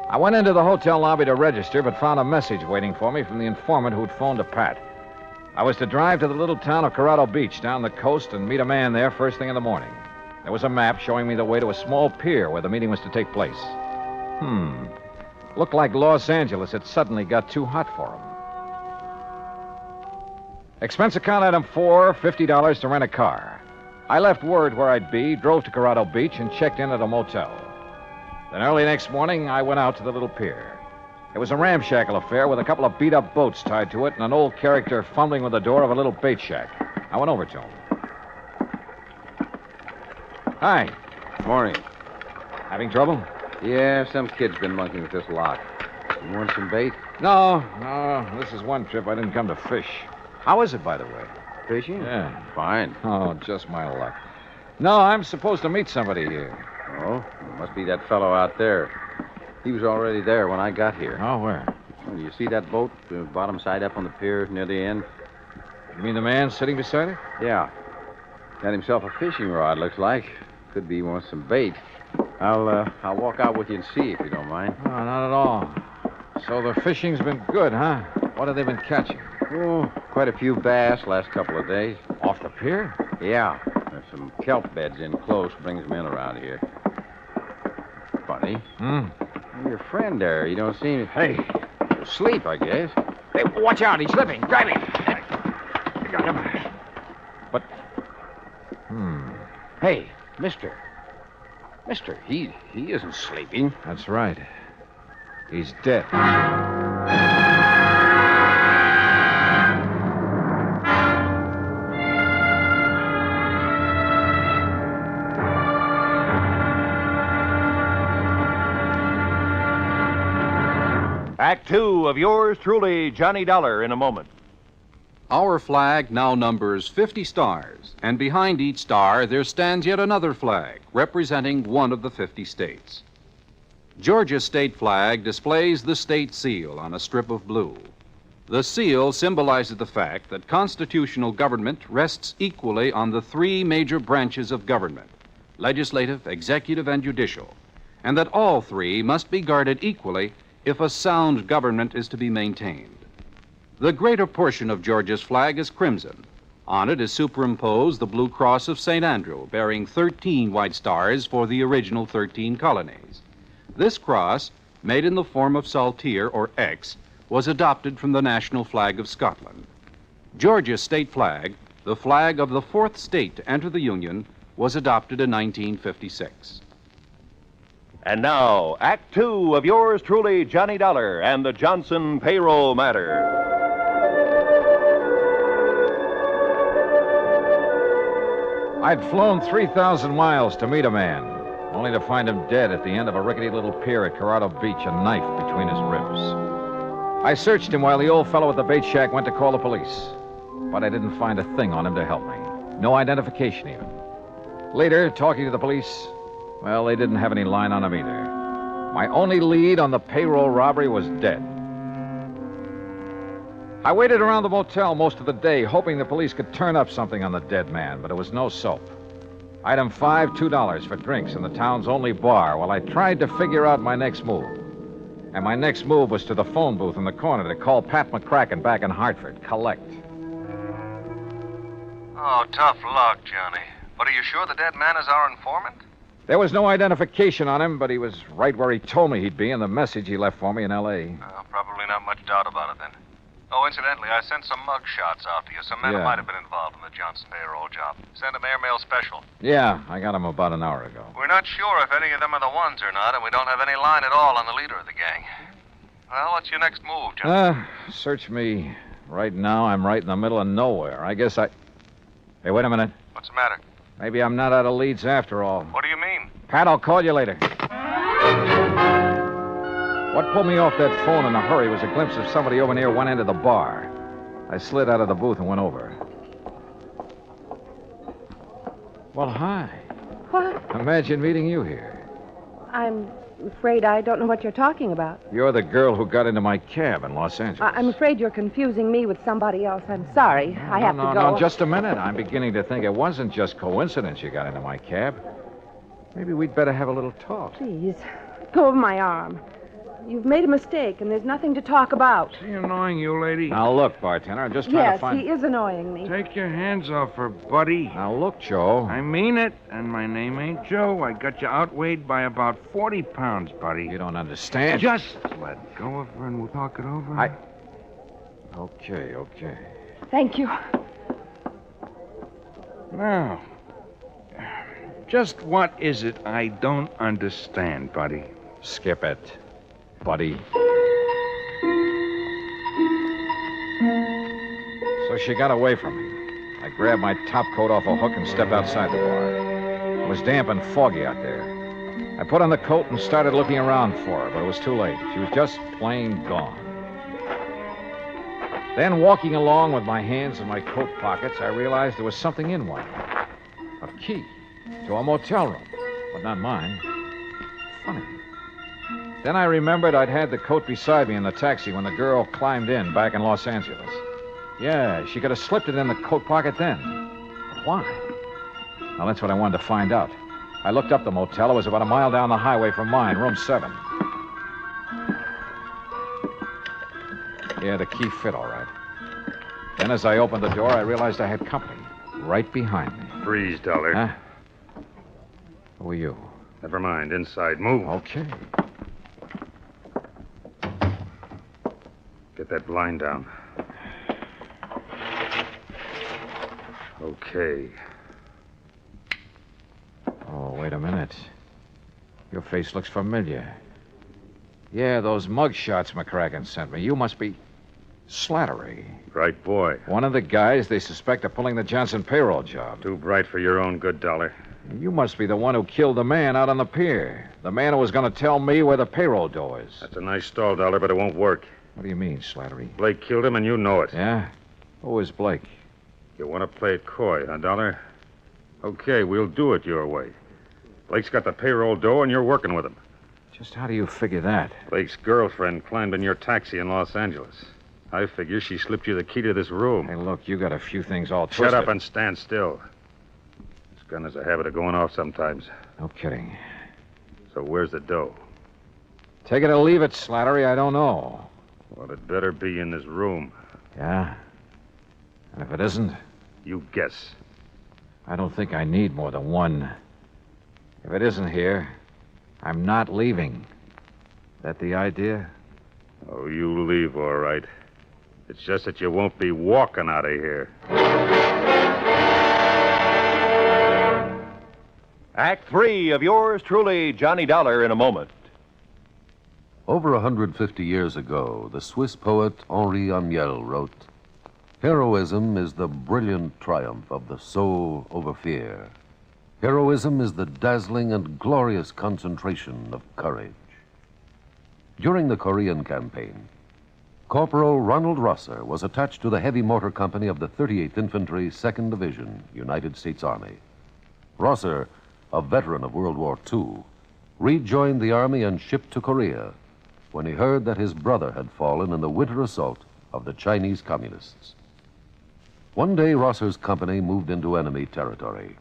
Speaker 12: I went into the hotel lobby to register, but found a message waiting for me from the informant who'd phoned to Pat. I was to drive to the little town of Corrado Beach down the coast and meet a man there first thing in the morning. There was a map showing me the way to a small pier where the meeting was to take place. Looked like Los Angeles had suddenly got too hot for him. Expense account item 4, $50 to rent a car. I left word where I'd be, drove to Corrado Beach, and checked in at a motel. Then early next morning, I went out to the little pier. It was a ramshackle affair with a couple of beat-up boats tied to it and an old character fumbling with the door of a little bait shack. I went over to him. Hi.
Speaker 3: Morning.
Speaker 12: Having trouble?
Speaker 3: Yeah, some kid's been monkeying with this lock. You want some bait?
Speaker 12: No. This is one trip I didn't come to fish. How is it, by the way?
Speaker 3: Fishing?
Speaker 12: Yeah.
Speaker 3: Fine.
Speaker 12: Oh, just my luck. No, I'm supposed to meet somebody here.
Speaker 3: Oh, must be that fellow out there. He was already there when I got here.
Speaker 12: Oh, where?
Speaker 3: Well, you see that boat, bottom side up on the pier near the end?
Speaker 12: You mean the man sitting beside it?
Speaker 3: Yeah. Got himself a fishing rod, looks like. Could be he wants some bait. I'll walk out with you and see if you don't mind.
Speaker 12: Oh, not at all. So the fishing's been good, huh? What have they been catching?
Speaker 3: Oh, quite a few bass last couple of days.
Speaker 12: Off the pier?
Speaker 3: Yeah. There's some kelp beds in close. Brings them in around here. Funny. Your friend there, you don't seem...
Speaker 12: Hey.
Speaker 3: Asleep, I guess.
Speaker 12: Hey, watch out. He's slipping. Grab him. I got him. But...
Speaker 3: Hey, mister. Mister, he isn't sleeping.
Speaker 12: That's right. He's dead.
Speaker 9: Act 2 of yours truly, Johnny Dollar, in a moment.
Speaker 7: Our flag now numbers 50 stars, and behind each star there stands yet another flag representing one of the 50 states. Georgia's state flag displays the state seal on a strip of blue. The seal symbolizes the fact that constitutional government rests equally on the three major branches of government, legislative, executive, and judicial, and that all three must be guarded equally if a sound government is to be maintained. The greater portion of Georgia's flag is crimson. On it is superimposed the blue cross of St. Andrew, bearing 13 white stars for the original 13 colonies. This cross, made in the form of saltire or X, was adopted from the national flag of Scotland. Georgia's state flag, the flag of the fourth state to enter the Union, was adopted in 1956.
Speaker 9: And now, Act 2 of yours truly, Johnny Dollar, and the Johnson payroll matter.
Speaker 12: I'd flown 3,000 miles to meet a man, only to find him dead at the end of a rickety little pier at Corrado Beach, a knife between his ribs. I searched him while the old fellow at the bait shack went to call the police, but I didn't find a thing on him to help me. No identification, even. Later, talking to the police, well, they didn't have any line on him either. My only lead on the payroll robbery was dead. I waited around the motel most of the day, hoping the police could turn up something on the dead man, but it was no soap. Item 5, $2 for drinks in the town's only bar while I tried to figure out my next move. And my next move was to the phone booth in the corner to call Pat McCracken back in Hartford. Collect.
Speaker 22: Oh, tough luck, Johnny. But are you sure the dead man is our informant?
Speaker 12: There was no identification on him, but he was right where he told me he'd be in the message he left for me in L.A.
Speaker 22: Probably not much doubt about it, then. Oh, incidentally, I sent some mug shots out to you. Some men who
Speaker 12: Yeah.
Speaker 22: might have been involved in the Johnson payroll job. Sent them airmail special.
Speaker 12: Yeah, I got him about an hour ago.
Speaker 22: We're not sure if any of them are the ones or not, and we don't have any line at all on the leader of the gang. Well, what's your next move, Johnny?
Speaker 12: Search me. Right now, I'm right in the middle of nowhere. I guess I... Hey, wait a minute.
Speaker 22: What's the matter?
Speaker 12: Maybe I'm not out of leads after all.
Speaker 22: What do you mean?
Speaker 12: Pat, I'll call you later. What pulled me off that phone in a hurry was a glimpse of somebody over near one end of the bar. I slid out of the booth and went over. Well, hi.
Speaker 20: What?
Speaker 12: Imagine meeting you here.
Speaker 20: I'm afraid I don't know what you're talking about.
Speaker 12: You're the girl who got into my cab in Los Angeles.
Speaker 20: I'm afraid you're confusing me with somebody else. I'm sorry. I have to go.
Speaker 12: No, just a minute. I'm beginning to think it wasn't just coincidence you got into my cab. Maybe we'd better have a little talk.
Speaker 20: Please, let go of my arm. You've made a mistake, and there's nothing to talk about.
Speaker 21: Is he annoying you, lady?
Speaker 12: Now, look, bartender, I'm just trying
Speaker 20: Yes,
Speaker 12: to find...
Speaker 20: he is annoying me.
Speaker 21: Take your hands off her, buddy.
Speaker 12: Now, look, Joe.
Speaker 21: I mean it, and my name ain't Joe. I got you outweighed by about 40 pounds, buddy.
Speaker 12: You don't understand.
Speaker 21: Just let go of her and we'll talk it over.
Speaker 12: Okay.
Speaker 20: Thank you.
Speaker 21: Now, just what is it I don't understand, buddy?
Speaker 12: Skip it, buddy. So she got away from me. I grabbed my top coat off a hook and stepped outside the bar. It was damp and foggy out there. I put on the coat and started looking around for her, but it was too late. She was just plain gone. Then, walking along with my hands in my coat pockets, I realized there was something in one. A key to a motel room, but not mine. Funny. Then I remembered I'd had the coat beside me in the taxi when the girl climbed in back in Los Angeles. Yeah, she could have slipped it in the coat pocket then. But why? Now, that's what I wanted to find out. I looked up the motel. It was about a mile down the highway from mine, room 7. Yeah, the key fit all right. Then as I opened the door, I realized I had company right behind me.
Speaker 1: Freeze, Dollar.
Speaker 12: Huh? Who are you?
Speaker 1: Never mind. Inside. Move.
Speaker 12: Okay.
Speaker 1: Get that blind down. Okay.
Speaker 12: Oh, wait a minute. Your face looks familiar. Yeah, those mug shots McCracken sent me. You must be Slattery.
Speaker 1: Right boy.
Speaker 12: One of the guys they suspect of pulling the Johnson payroll job.
Speaker 1: Too bright for your own good, Dollar.
Speaker 12: You must be the one who killed the man out on the pier. The man who was going to tell me where the payroll dough is.
Speaker 1: That's a nice stall, Dollar, but it won't work.
Speaker 12: What do you mean, Slattery?
Speaker 1: Blake killed him, and you know it.
Speaker 12: Yeah? Who is Blake?
Speaker 1: You want to play it coy, huh, Dollar? Okay, we'll do it your way. Blake's got the payroll dough, and you're working with him.
Speaker 12: Just how do you figure that?
Speaker 1: Blake's girlfriend climbed in your taxi in Los Angeles. I figure she slipped you the key to this room.
Speaker 12: Hey, look, you got a few things all twisted.
Speaker 1: Shut up and stand still. This gun has a habit of going off sometimes.
Speaker 12: No kidding.
Speaker 1: So where's the dough?
Speaker 12: Take it or leave it, Slattery. I don't know.
Speaker 1: Well, it better be in this room.
Speaker 12: Yeah? And if it isn't?
Speaker 1: You guess.
Speaker 12: I don't think I need more than one. If it isn't here, I'm not leaving. That the idea?
Speaker 1: Oh, you leave, all right. It's just that you won't be walking out of here.
Speaker 9: Act 3 of yours truly, Johnny Dollar, in a moment.
Speaker 4: Over 150 years ago, the Swiss poet Henri Amiel wrote, "Heroism is the brilliant triumph of the soul over fear. Heroism is the dazzling and glorious concentration of courage." During the Korean campaign, Corporal Ronald Rosser was attached to the heavy mortar company of the 38th Infantry, 2nd Division, United States Army. Rosser, a veteran of World War II, rejoined the Army and shipped to Korea when he heard that his brother had fallen in the winter assault of the Chinese Communists. One day, Rosser's company moved into enemy territory.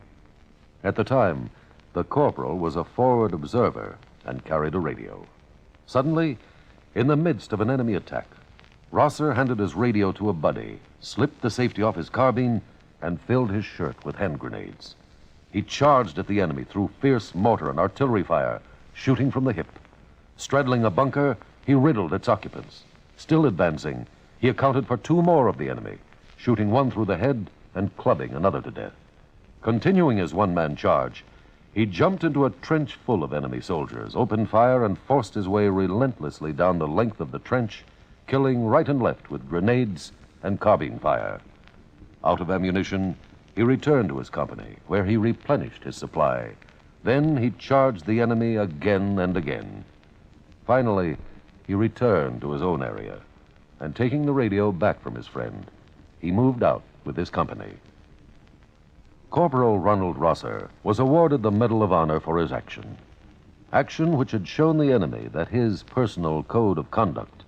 Speaker 4: At the time, the corporal was a forward observer and carried a radio. Suddenly, in the midst of an enemy attack, Rosser handed his radio to a buddy, slipped the safety off his carbine, and filled his shirt with hand grenades. He charged at the enemy through fierce mortar and artillery fire, shooting from the hip. Straddling a bunker, he riddled its occupants. Still advancing, he accounted for 2 more of the enemy, shooting one through the head and clubbing another to death. Continuing his one-man charge, he jumped into a trench full of enemy soldiers, opened fire, and forced his way relentlessly down the length of the trench, killing right and left with grenades and carbine fire. Out of ammunition, he returned to his company, where he replenished his supply. Then he charged the enemy again and again. Finally, he returned to his own area, and taking the radio back from his friend, he moved out with his company. Corporal Ronald Rosser was awarded the Medal of Honor for his action. Action which had shown the enemy that his personal code of conduct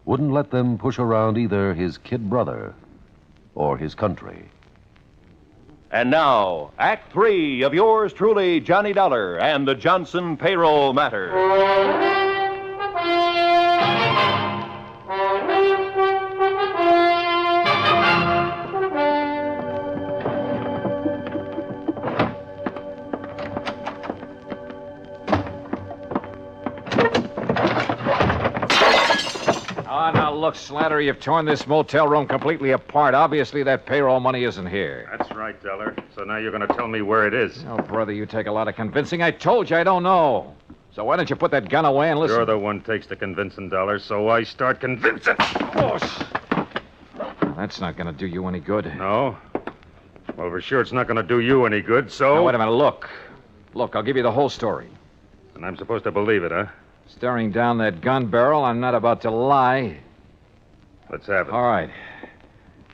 Speaker 4: wouldn't let them push around either his kid brother or his country.
Speaker 9: And now, Act 3 of yours truly, Johnny Dollar, and the Johnson payroll matter.
Speaker 12: Now, look, Slattery, you've torn this motel room completely apart. Obviously, that payroll money isn't here.
Speaker 1: That's right, Dollar. So now you're going to tell me where it is.
Speaker 12: Oh, brother, you take a lot of convincing. I told you I don't know. So why don't you put that gun away and listen?
Speaker 1: You're the one takes the convincing, Dollar, so I start convincing.
Speaker 12: Well, that's not going to do you any good.
Speaker 1: No? Well, for sure it's not going to do you any good, so...
Speaker 12: Now, wait a minute. Look, I'll give you the whole story.
Speaker 1: And I'm supposed to believe it, huh?
Speaker 12: Staring down that gun barrel, I'm not about to lie.
Speaker 1: Let's have it.
Speaker 12: All right.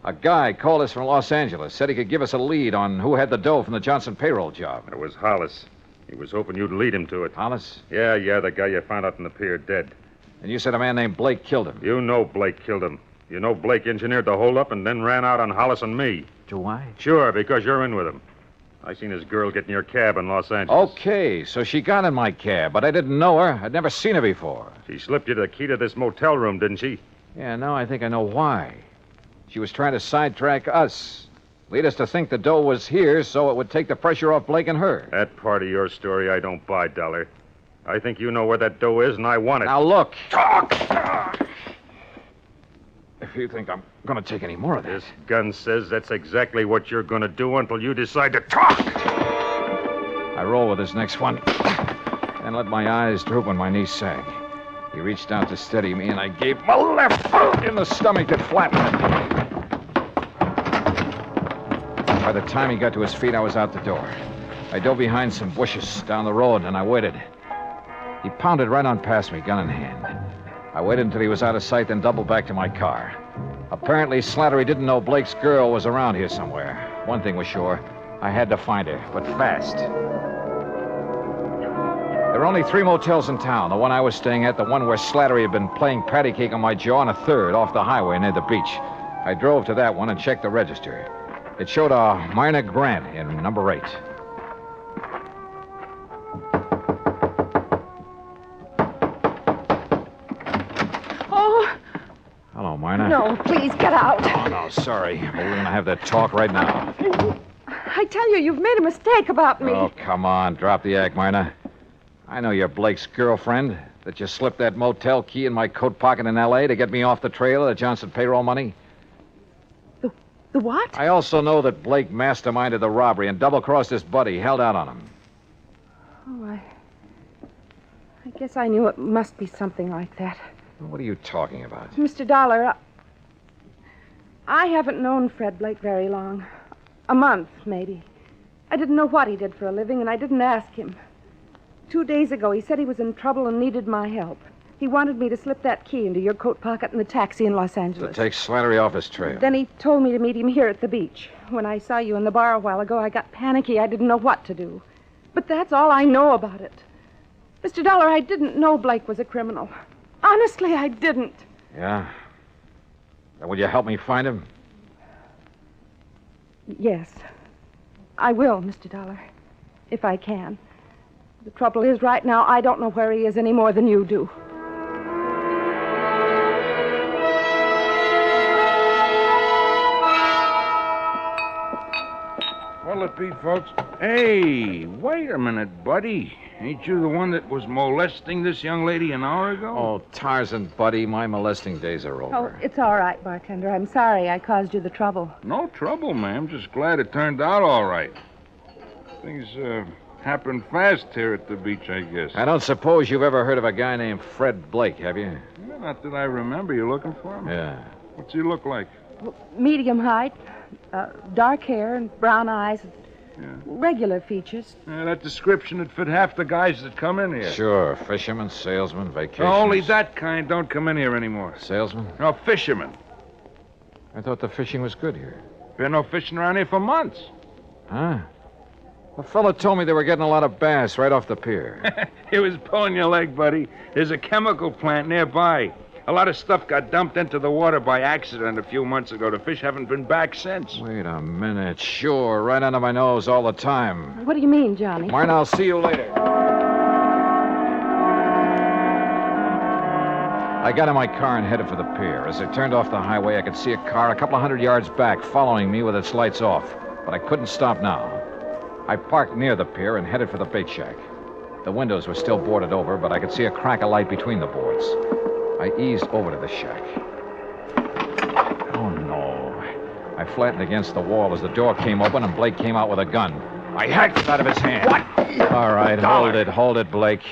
Speaker 12: A guy called us from Los Angeles, said he could give us a lead on who had the dough from the Johnson payroll job.
Speaker 1: It was Hollis. He was hoping you'd lead him to it.
Speaker 12: Hollis?
Speaker 1: Yeah, the guy you found out in the pier dead.
Speaker 12: And you said a man named Blake killed him.
Speaker 1: You know Blake killed him. You know Blake engineered the holdup and then ran out on Hollis and me.
Speaker 12: Do I?
Speaker 1: Sure, because you're in with him. I seen his girl get in your cab in Los Angeles.
Speaker 12: Okay, so she got in my cab, but I didn't know her. I'd never seen her before.
Speaker 1: She slipped you the key to this motel room, didn't she?
Speaker 12: Yeah, now I think I know why. She was trying to sidetrack us. Lead us to think the dough was here so it would take the pressure off Blake and her.
Speaker 1: That part of your story I don't buy, Dollar. I think you know where that dough is, and I want it.
Speaker 12: Now, look.
Speaker 1: Talk!
Speaker 12: If you think I'm going to take any more of this.
Speaker 1: This gun says that's exactly what you're going to do until you decide to talk.
Speaker 12: I roll with this next one and let my eyes droop when my knees sag. He reached out to steady me, and I gave him a left hook in the stomach that flattened him. By the time he got to his feet, I was out the door. I dove behind some bushes down the road, and I waited. He pounded right on past me, gun in hand. I waited until he was out of sight, then doubled back to my car. Apparently, Slattery didn't know Blake's girl was around here somewhere. One thing was sure. I had to find her, but fast. There were only 3 motels in town. The one I was staying at, the one where Slattery had been playing patty cake on my jaw, and a third off the highway near the beach. I drove to that one and checked the register. It showed a Myrna Grant in number 8. Hello, Myrna.
Speaker 8: No, please, get out.
Speaker 12: Oh, no, sorry. But we're going to have that talk right now.
Speaker 8: I tell you, you've made a mistake about me.
Speaker 12: Oh, come on. Drop the act, Myrna. I know you're Blake's girlfriend, that you slipped that motel key in my coat pocket in L.A. to get me off the trail of the Johnson payroll money.
Speaker 8: The what?
Speaker 12: I also know that Blake masterminded the robbery and double-crossed his buddy, held out on him.
Speaker 8: Oh, I guess I knew it must be something like that.
Speaker 12: What are you talking about?
Speaker 8: Mr. Dollar, I haven't known Fred Blake very long. A month, maybe. I didn't know what he did for a living, and I didn't ask him. 2 days ago, he said he was in trouble and needed my help. He wanted me to slip that key into your coat pocket in the taxi in Los Angeles.
Speaker 12: To take Slattery off his trail.
Speaker 8: Then he told me to meet him here at the beach. When I saw you in the bar a while ago, I got panicky. I didn't know what to do. But that's all I know about it. Mr. Dollar, I didn't know Blake was a criminal. Honestly, I didn't.
Speaker 12: Yeah? Now, will you help me find him?
Speaker 8: Yes. I will, Mr. Dollar. If I can. The trouble is, right now, I don't know where he is any more than you do.
Speaker 21: What'll it be, folks? Hey, wait a minute, buddy. Ain't you the one that was molesting this young lady an hour ago?
Speaker 12: Oh, Tarzan, buddy, my molesting days are over.
Speaker 8: Oh, it's all right, bartender. I'm sorry I caused you the trouble.
Speaker 21: No trouble, ma'am. Just glad it turned out all right. Things happen fast here at the beach, I guess.
Speaker 12: I don't suppose you've ever heard of a guy named Fred Blake, have you?
Speaker 21: Well, not that I remember. You looking for him?
Speaker 12: Yeah.
Speaker 21: What's he look like?
Speaker 8: Medium height, dark hair and brown eyes. Regular features.
Speaker 21: That description would fit half the guys that come in here.
Speaker 12: Sure. Fishermen, salesmen, vacationers.
Speaker 21: Only that kind don't come in here anymore.
Speaker 12: Salesmen?
Speaker 21: No, fishermen.
Speaker 12: I thought the fishing was good here.
Speaker 21: Been no fishing around here for months.
Speaker 12: Huh? A fella told me they were getting a lot of bass right off the pier.
Speaker 21: He was pulling your leg, buddy. There's a chemical plant nearby. A lot of stuff got dumped into the water by accident a few months ago. The fish haven't been back since.
Speaker 12: Wait a minute. Sure, right under my nose all the time.
Speaker 8: What do you mean, Johnny?
Speaker 12: Martin, I'll see you later. I got in my car and headed for the pier. As I turned off the highway, I could see a car a couple of 100 yards back following me with its lights off. But I couldn't stop now. I parked near the pier and headed for the bait shack. The windows were still boarded over, but I could see a crack of light between the boards. I eased over to the shack. Oh, no. I flattened against the wall as the door came open and Blake came out with a gun. I hacked it out of his hand.
Speaker 21: What?
Speaker 12: All right, hold it, Blake.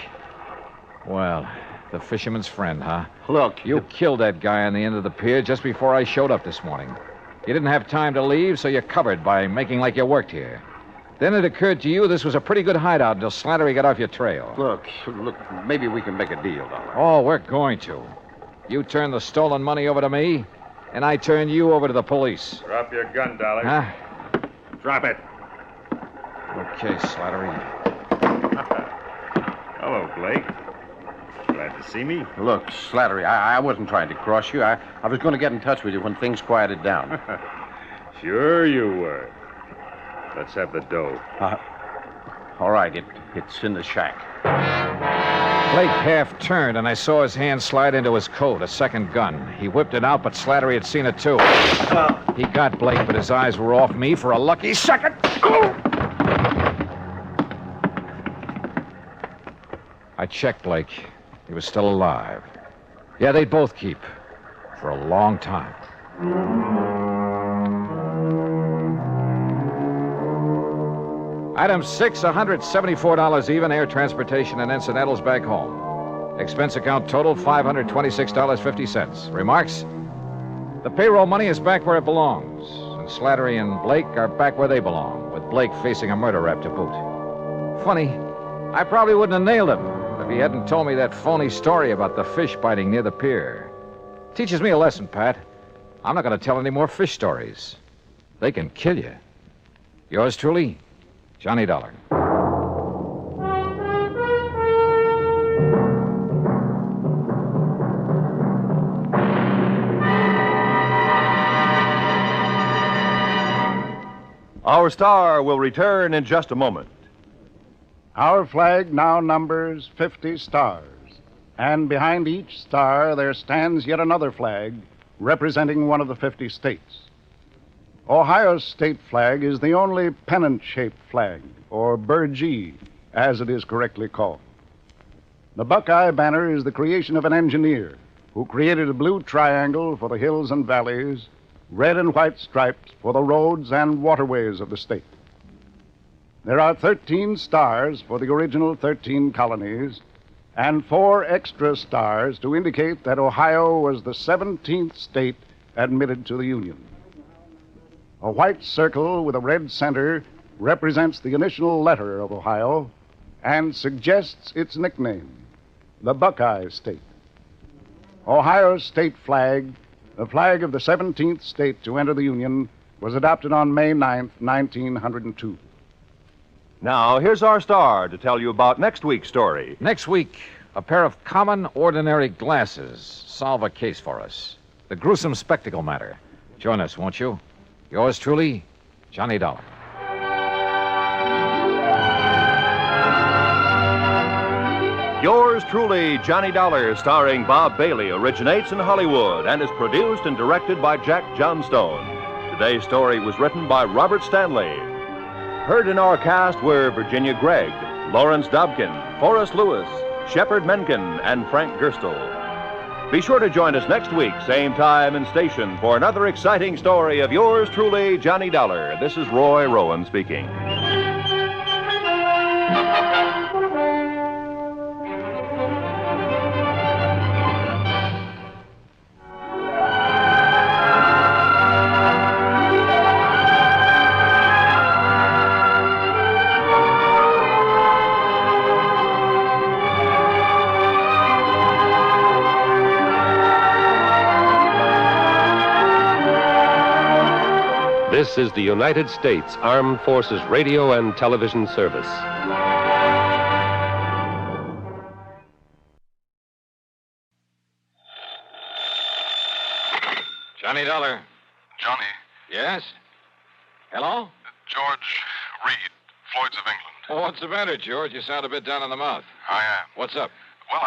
Speaker 12: Well, the fisherman's friend, huh?
Speaker 23: Look,
Speaker 12: You killed that guy on the end of the pier just before I showed up this morning. You didn't have time to leave, so you covered by making like you worked here. Then it occurred to you this was a pretty good hideout until Slattery got off your trail.
Speaker 23: Look, maybe we can make a deal, Dollar.
Speaker 12: Oh, we're going to. You turn the stolen money over to me, and I turn you over to the police.
Speaker 1: Drop your gun, Dollar.
Speaker 12: Huh?
Speaker 1: Drop it.
Speaker 12: Okay, Slattery.
Speaker 1: Hello, Blake. Glad to see me.
Speaker 3: Look, Slattery, I wasn't trying to cross you. I was going to get in touch with you when things quieted down.
Speaker 1: Sure you were. Let's have the dough.
Speaker 3: All right, it's in the shack.
Speaker 12: Blake half turned, and I saw his hand slide into his coat, a second gun. He whipped it out, but Slattery had seen it, too. He got Blake, but his eyes were off me for a lucky second. I checked Blake. He was still alive. Yeah, they'd both keep. For a long time. Item 6, $174 even, air transportation and incidentals back home. Expense account total, $526.50. Remarks? The payroll money is back where it belongs, and Slattery and Blake are back where they belong, with Blake facing a murder rap to boot. Funny, I probably wouldn't have nailed him if he hadn't told me that phony story about the fish biting near the pier. Teaches me a lesson, Pat. I'm not going to tell any more fish stories. They can kill you. Yours truly, Johnny Dollar.
Speaker 9: Our star will return in just a moment.
Speaker 13: Our flag now numbers 50 stars, and behind each star there stands yet another flag representing one of the 50 states. Ohio's state flag is the only pennant-shaped flag, or burgee, as it is correctly called. The Buckeye banner is the creation of an engineer who created a blue triangle for the hills and valleys, red and white stripes for the roads and waterways of the state. There are 13 stars for the original 13 colonies, and 4 extra stars to indicate that Ohio was the 17th state admitted to the Union. A white circle with a red center represents the initial letter of Ohio and suggests its nickname, the Buckeye State. Ohio's state flag, the flag of the 17th state to enter the Union, was adopted on May 9th, 1902.
Speaker 9: Now, here's our star to tell you about next week's story.
Speaker 12: Next week, a pair of common, ordinary glasses solve a case for us. The gruesome spectacle matter. Join us, won't you? Yours truly, Johnny Dollar.
Speaker 9: Yours truly, Johnny Dollar, starring Bob Bailey, originates in Hollywood and is produced and directed by Jack Johnstone. Today's story was written by Robert Stanley. Heard in our cast were Virginia Gregg, Lawrence Dobkin, Forrest Lewis, Shepard Menken, and Frank Gerstle. Be sure to join us next week, same time and station, for another exciting story of yours truly, Johnny Dollar. This is Roy Rowan speaking.
Speaker 14: This is the United States Armed Forces Radio and Television Service.
Speaker 12: Johnny Dollar.
Speaker 22: Johnny.
Speaker 12: Yes? Hello?
Speaker 22: George Reed, Floyd's of England.
Speaker 12: Oh, what's the matter, George? You sound a bit down in the mouth.
Speaker 22: I am.
Speaker 12: What's up?
Speaker 22: Well,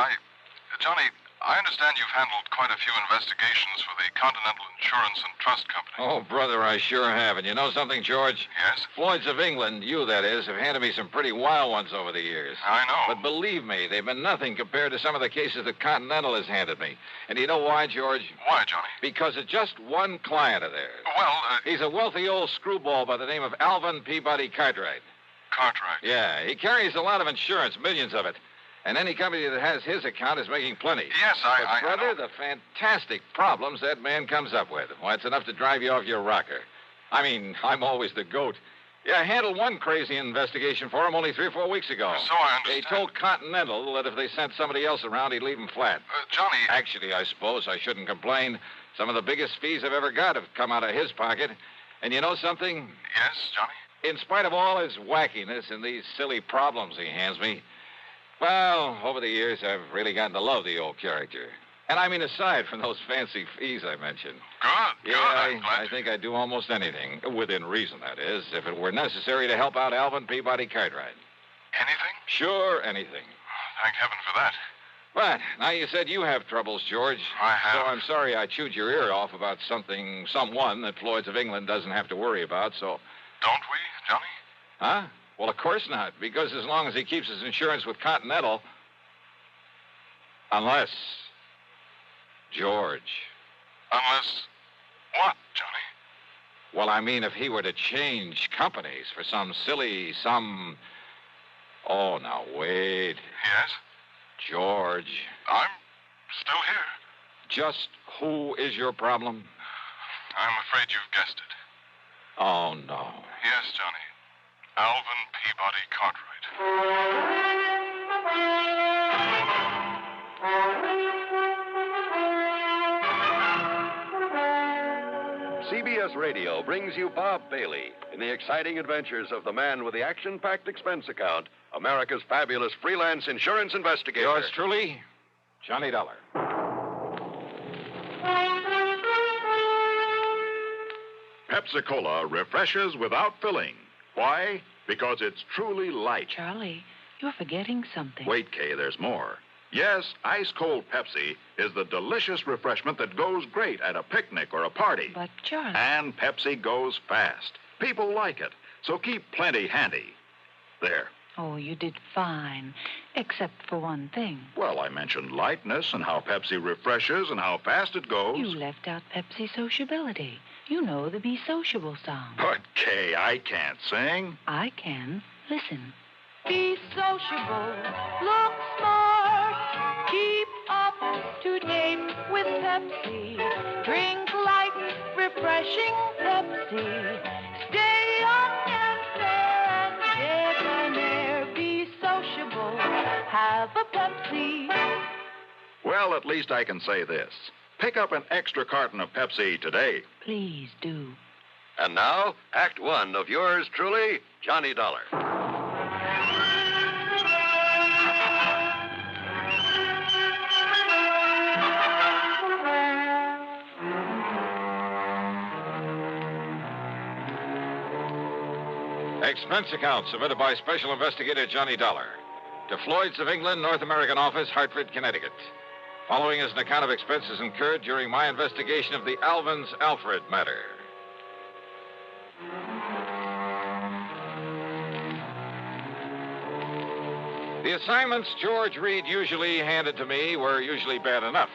Speaker 22: Johnny, I understand you've handled quite a few investigations for the Continental Insurance and Trust Company.
Speaker 12: Oh, brother, I sure have. And you know something, George?
Speaker 22: Yes?
Speaker 12: Floyd's of England, you that is, have handed me some pretty wild ones over the years.
Speaker 22: I know.
Speaker 12: But believe me, they've been nothing compared to some of the cases that Continental has handed me. And you know why, George?
Speaker 22: Why, Johnny?
Speaker 12: Because it's just one client of theirs.
Speaker 22: Well,
Speaker 12: He's a wealthy old screwball by the name of Alvin Peabody Cartwright.
Speaker 22: Cartwright?
Speaker 12: Yeah, he carries a lot of insurance, millions of it. And any company that has his account is making plenty.
Speaker 5: Yes,
Speaker 12: But, brother, the fantastic problems that man comes up with. Why, it's enough to drive you off your rocker. I mean, I'm always the goat. Yeah, I handled one crazy investigation for him only 3 or 4 weeks ago.
Speaker 5: So I understand.
Speaker 12: He told Continental that if they sent somebody else around, he'd leave him flat.
Speaker 5: Johnny...
Speaker 12: Actually, I suppose I shouldn't complain. Some of the biggest fees I've ever got have come out of his pocket. And you know something?
Speaker 5: Yes, Johnny?
Speaker 12: In spite of all his wackiness and these silly problems he hands me, well, over the years, I've really gotten to love the old character. And I mean, aside from those fancy fees I mentioned.
Speaker 5: Good,
Speaker 12: Yeah, I think I'd do almost anything, within reason, that is, if it were necessary to help out Alvin Peabody Cartwright.
Speaker 5: Anything?
Speaker 12: Sure, anything.
Speaker 5: Thank heaven for that.
Speaker 12: But now you said you have troubles, George.
Speaker 5: I have.
Speaker 12: So I'm sorry I chewed your ear off about someone that Floyd's of England doesn't have to worry about, so...
Speaker 5: Don't we, Johnny?
Speaker 12: Huh? Well, of course not, because as long as he keeps his insurance with Continental... Unless... George.
Speaker 5: Unless... what, Johnny?
Speaker 12: Well, I mean, if he were to change companies for some... Oh, now, wait.
Speaker 5: Yes?
Speaker 12: George.
Speaker 5: I'm still here.
Speaker 12: Just who is your problem?
Speaker 5: I'm afraid you've guessed it.
Speaker 12: Oh, no.
Speaker 5: Yes, Johnny. Alvin Peabody Cartwright.
Speaker 9: CBS Radio brings you Bob Bailey in the exciting adventures of the man with the action-packed expense account, America's fabulous freelance insurance investigator.
Speaker 12: Yours truly, Johnny Dollar.
Speaker 16: Pepsi-Cola refreshes without filling. Why? Because it's truly light.
Speaker 17: Charlie, you're forgetting something.
Speaker 16: Wait, Kay, there's more. Yes, ice-cold Pepsi is the delicious refreshment that goes great at a picnic or a party.
Speaker 17: But, Charlie...
Speaker 16: And Pepsi goes fast. People like it, so keep plenty handy. There.
Speaker 17: Oh, you did fine, except for one thing.
Speaker 16: Well, I mentioned lightness and how Pepsi refreshes and how fast it goes.
Speaker 17: You left out Pepsi sociability. You know the Be Sociable song.
Speaker 16: But, Kay, I can't sing.
Speaker 17: I can. Listen. Be sociable, look smart, keep up to date with Pepsi. Drink light, refreshing Pepsi. Stay young and fair and debonair. Be sociable, have a Pepsi.
Speaker 16: Well, at least I can say this. Pick up an extra carton of Pepsi today.
Speaker 17: Please do.
Speaker 9: And now, Act One of yours truly, Johnny Dollar.
Speaker 12: Expense account submitted by Special Investigator Johnny Dollar to Floyd's of England, North American Office, Hartford, Connecticut. Following is an account of expenses incurred during my investigation of the Alvin's Alfred matter. The assignments George Reed usually handed to me were usually bad enough.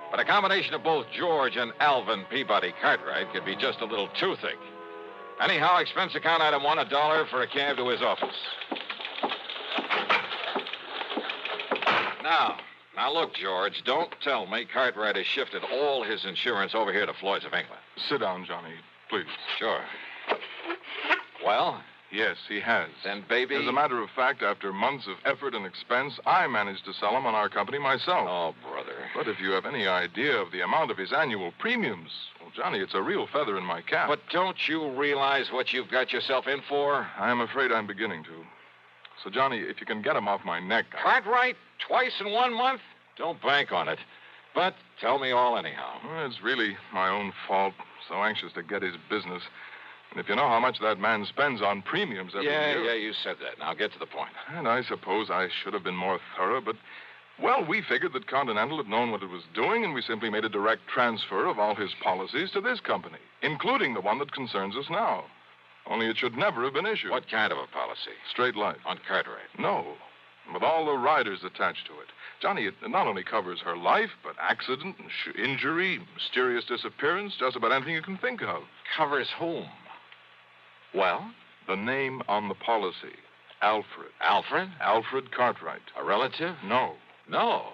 Speaker 12: But a combination of both George and Alvin Peabody Cartwright could be just a little too thick. Anyhow, expense account item $1, $1 for a cab to his office. Now look, George, don't tell me Cartwright has shifted all his insurance over here to Floyd's of England.
Speaker 5: Sit down, Johnny, please.
Speaker 12: Sure. Well?
Speaker 5: Yes, he has.
Speaker 12: Then, baby...
Speaker 5: As a matter of fact, after months of effort and expense, I managed to sell him on our company myself.
Speaker 12: Oh, brother.
Speaker 5: But if you have any idea of the amount of his annual premiums, well, Johnny, it's a real feather in my cap.
Speaker 12: But don't you realize what you've got yourself in for?
Speaker 5: I'm afraid I'm beginning to. So, Johnny, if you can get him off my neck...
Speaker 12: Cartwright? Twice in 1 month? Don't bank on it. But tell me all anyhow.
Speaker 5: Well, it's really my own fault. So anxious to get his business. And if you know how much that man spends on premiums every year...
Speaker 12: Yeah, you said that. Now get to the point.
Speaker 5: And I suppose I should have been more thorough, but... Well, we figured that Continental had known what it was doing, and we simply made a direct transfer of all his policies to this company, including the one that concerns us now. Only it should never have been issued.
Speaker 12: What kind of a policy?
Speaker 5: Straight life.
Speaker 12: On Cartwright?
Speaker 5: No. With all the riders attached to it. Johnny, it not only covers her life, but accident, injury, mysterious disappearance, just about anything you can think of.
Speaker 12: Covers whom? Well?
Speaker 5: The name on the policy. Alfred.
Speaker 12: Alfred?
Speaker 5: Alfred Cartwright.
Speaker 12: A relative?
Speaker 5: No.
Speaker 12: No.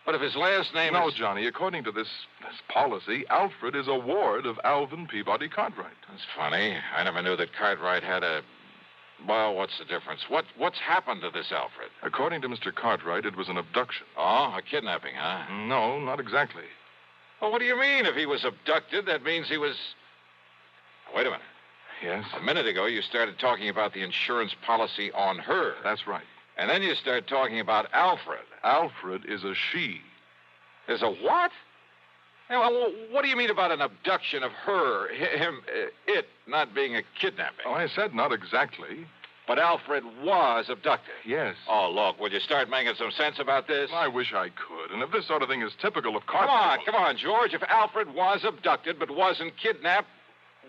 Speaker 12: But if his last name
Speaker 5: No,
Speaker 12: is...
Speaker 5: Johnny. According to this policy, Alfred is a ward of Alvin Peabody Cartwright.
Speaker 12: That's funny. I never knew that Cartwright had a... Well, what's the difference? What's happened to this Alfred?
Speaker 5: According to Mr. Cartwright, it was an abduction.
Speaker 12: Oh, a kidnapping, huh?
Speaker 5: No, not exactly.
Speaker 12: Well, what do you mean? If he was abducted, that means he was... Wait a minute.
Speaker 5: Yes?
Speaker 12: A minute ago, you started talking about the insurance policy on her.
Speaker 5: That's right.
Speaker 12: And then you started talking about Alfred.
Speaker 5: Alfred is a she.
Speaker 12: Is a what? Hey, well, what do you mean about an abduction of her, it not being a kidnapping?
Speaker 5: Oh, I said not exactly.
Speaker 12: But Alfred was abducted.
Speaker 5: Yes.
Speaker 12: Oh, look, would you start making some sense about this?
Speaker 5: I wish I could. And if this sort of thing is typical of Cartwright...
Speaker 12: Come on, George. If Alfred was abducted but wasn't kidnapped,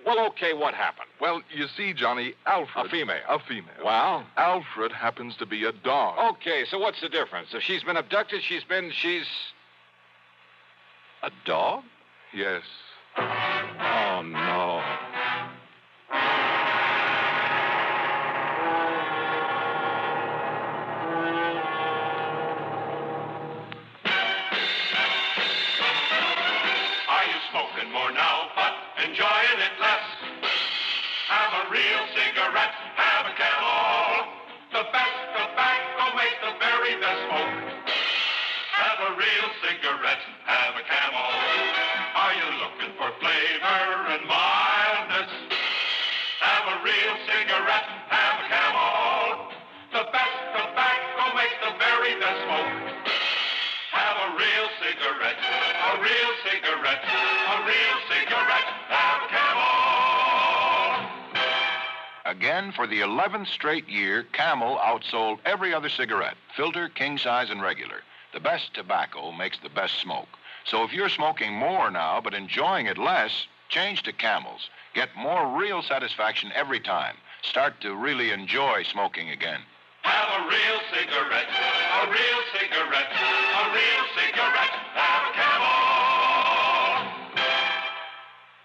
Speaker 12: well, okay, what happened?
Speaker 5: Well, you see, Johnny, Alfred...
Speaker 12: A female.
Speaker 5: A female.
Speaker 12: Well?
Speaker 5: Alfred happens to be a dog.
Speaker 12: Okay, so what's the difference? If she's been abducted, she's... A dog?
Speaker 5: Yes.
Speaker 12: Oh, no.
Speaker 2: Are you smoking more now, but enjoying it less? Have a real cigarette, have a Camel. The best tobacco makes the very best smoke. Have a real cigarette, have a Camel. Are you looking for flavor and mildness? Have a real cigarette, have a Camel. The best tobacco makes the very best smoke. Have a real cigarette, a real cigarette, a real cigarette, have a Camel.
Speaker 16: Again, for the 11th straight year, Camel outsold every other cigarette, filter, king size, and regular. The best tobacco makes the best smoke. So if you're smoking more now but enjoying it less, change to Camels. Get more real satisfaction every time. Start to really enjoy smoking again.
Speaker 2: Have a real cigarette, a real cigarette, a real cigarette, have a Camel.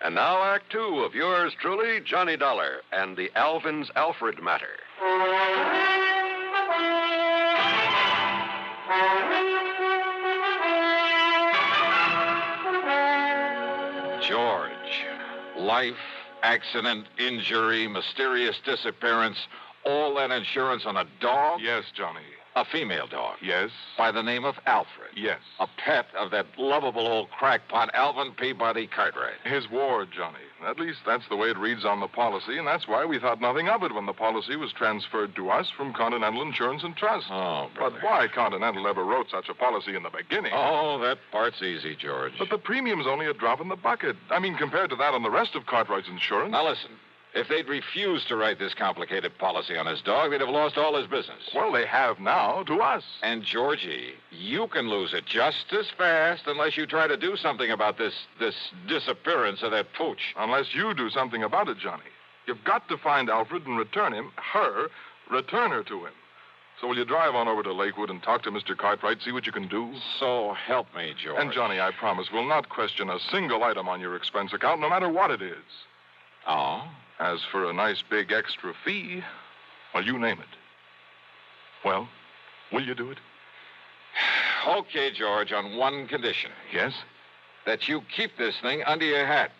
Speaker 9: And now, Act Two of yours truly, Johnny Dollar, and the Alvin's Alfred matter.
Speaker 12: George, life, accident, injury, mysterious disappearance, all that insurance on a dog?
Speaker 5: Yes, Johnny.
Speaker 12: A female dog?
Speaker 5: Yes.
Speaker 12: By the name of Alfred?
Speaker 5: Yes.
Speaker 12: A pet of that lovable old crackpot Alvin Peabody Cartwright?
Speaker 5: His ward, Johnny. At least that's the way it reads on the policy, and that's why we thought nothing of it when the policy was transferred to us from Continental Insurance and Trust.
Speaker 12: Oh, brother.
Speaker 5: But why Continental ever wrote such a policy in the beginning?
Speaker 12: Oh, that part's easy, George.
Speaker 5: But the premium's only a drop in the bucket. I mean, compared to that on the rest of Cartwright's insurance.
Speaker 12: Now, listen. If they'd refused to write this complicated policy on his dog, they'd have lost all his business.
Speaker 5: Well, they have now, to us.
Speaker 12: And, Georgie, you can lose it just as fast unless you try to do something about this disappearance of that pooch.
Speaker 5: Unless you do something about it, Johnny. You've got to find Alfred and return her to him. So will you drive on over to Lakewood and talk to Mr. Cartwright, see what you can do?
Speaker 12: So help me, George.
Speaker 5: And, Johnny, I promise we'll not question a single item on your expense account, no matter what it is.
Speaker 12: Oh?
Speaker 5: As for a nice big extra fee, well, you name it. Well, will you do it?
Speaker 12: Okay, George, on one condition.
Speaker 5: Yes?
Speaker 12: That you keep this thing under your hat.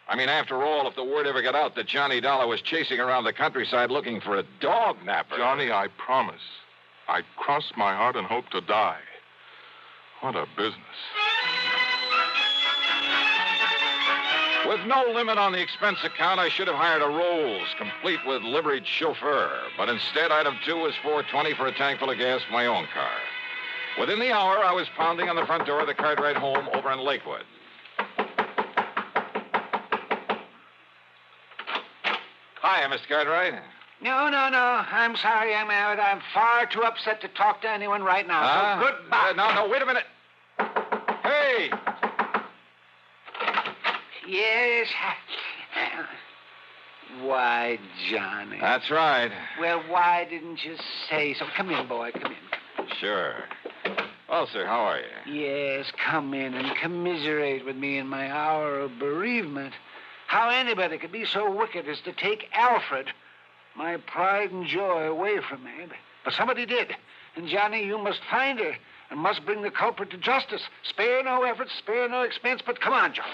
Speaker 12: I mean, after all, if the word ever got out that Johnny Dollar was chasing around the countryside looking for a dog napper...
Speaker 5: Johnny, I promise. I cross my heart and hope to die. What a business.
Speaker 12: With no limit on the expense account, I should have hired a Rolls, complete with liveried chauffeur. But instead, item 2 was $4.20 for a tank full of gas for my own car. Within the hour, I was pounding on the front door of the Cartwright home over in Lakewood. Hi, Mr. Cartwright.
Speaker 11: No. I'm sorry, I'm far too upset to talk to anyone right now. So goodbye.
Speaker 12: No, wait a minute. Hey!
Speaker 11: Yes. Why, Johnny?
Speaker 12: That's right.
Speaker 11: Well, why didn't you say so? Come in, boy, come in.
Speaker 12: Sure. Well, sir, how are you?
Speaker 11: Yes, come in and commiserate with me in my hour of bereavement. How anybody could be so wicked as to take Alfred my pride and joy away from me. But somebody did. And, Johnny, you must find her and must bring the culprit to justice. Spare no effort, spare no expense, but come on, Johnny.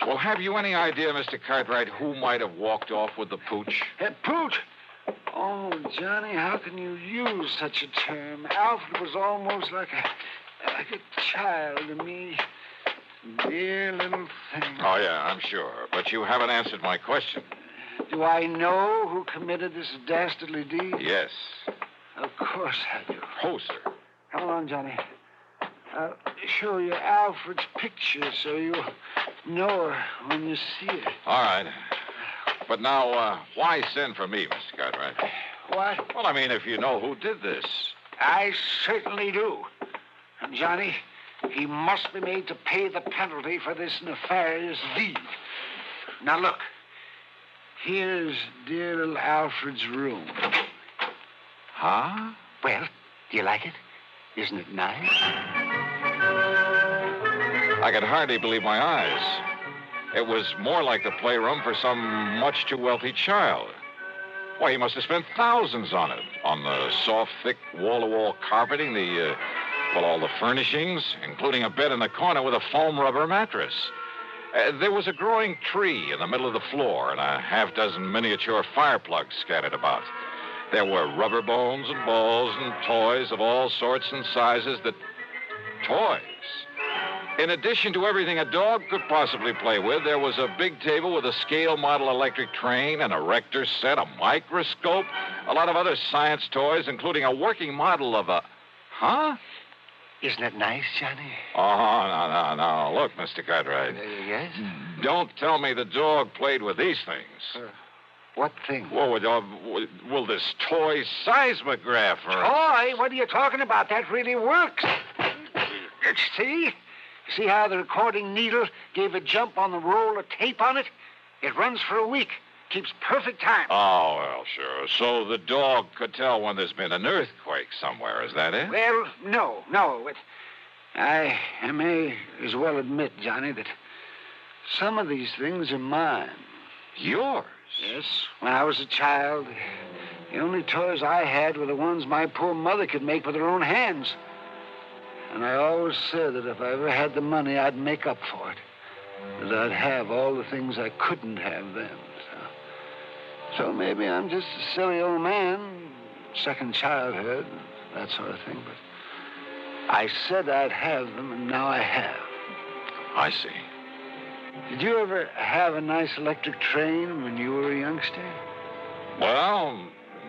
Speaker 12: Well, have you any idea, Mr. Cartwright, who might have walked off with the pooch?
Speaker 11: Pooch? Oh, Johnny, how can you use such a term? Alfred was almost like a child to me. Dear little thing.
Speaker 12: Oh, yeah, I'm sure. But you haven't answered my question.
Speaker 11: Do I know who committed this dastardly deed?
Speaker 12: Yes.
Speaker 11: Of course I do.
Speaker 12: Oh, sir.
Speaker 11: Come along, Johnny. I'll show you Alfred's picture so you'll know her when you see her.
Speaker 12: All right. But now, why send for me, Mr. Cartwright?
Speaker 11: What?
Speaker 12: Well, I mean, if you know who did this.
Speaker 11: I certainly do. And, Johnny, he must be made to pay the penalty for this nefarious deed. Now, look. Here's dear little Alfred's room.
Speaker 12: Huh?
Speaker 11: Well, do you like it? Isn't it nice?
Speaker 12: I could hardly believe my eyes. It was more like the playroom for some much too wealthy child. Why, he must have spent thousands on it. On the soft, thick, wall-to-wall carpeting, all the furnishings, including a bed in the corner with a foam rubber mattress. There was a growing tree in the middle of the floor and a half-dozen miniature fire plugs scattered about. There were rubber bones and balls and toys of all sorts and sizes Toys? In addition to everything a dog could possibly play with, there was a big table with a scale model electric train, an erector set, a microscope, a lot of other science toys, including a working model of a... Huh?
Speaker 11: Isn't it nice, Johnny?
Speaker 12: Oh, no. Look, Mr. Cartwright.
Speaker 11: Yes?
Speaker 12: Don't tell me the dog played with these things.
Speaker 11: What thing?
Speaker 12: Well, this toy seismograph.
Speaker 11: Toy? What are you talking about? That really works. See? See how the recording needle gave a jump on the roll of tape on it? It runs for a week. Keeps perfect time.
Speaker 12: Oh, well, sure. So the dog could tell when there's been an earthquake somewhere, is that it?
Speaker 11: Well, no. I may as well admit, Johnny, that some of these things are mine.
Speaker 12: Yours?
Speaker 11: Yes. When I was a child, the only toys I had were the ones my poor mother could make with her own hands. And I always said that if I ever had the money, I'd make up for it. That I'd have all the things I couldn't have then. So maybe I'm just a silly old man, second childhood, that sort of thing. But I said I'd have them, and now I have.
Speaker 12: I see.
Speaker 11: Did you ever have a nice electric train when you were a youngster?
Speaker 12: Well,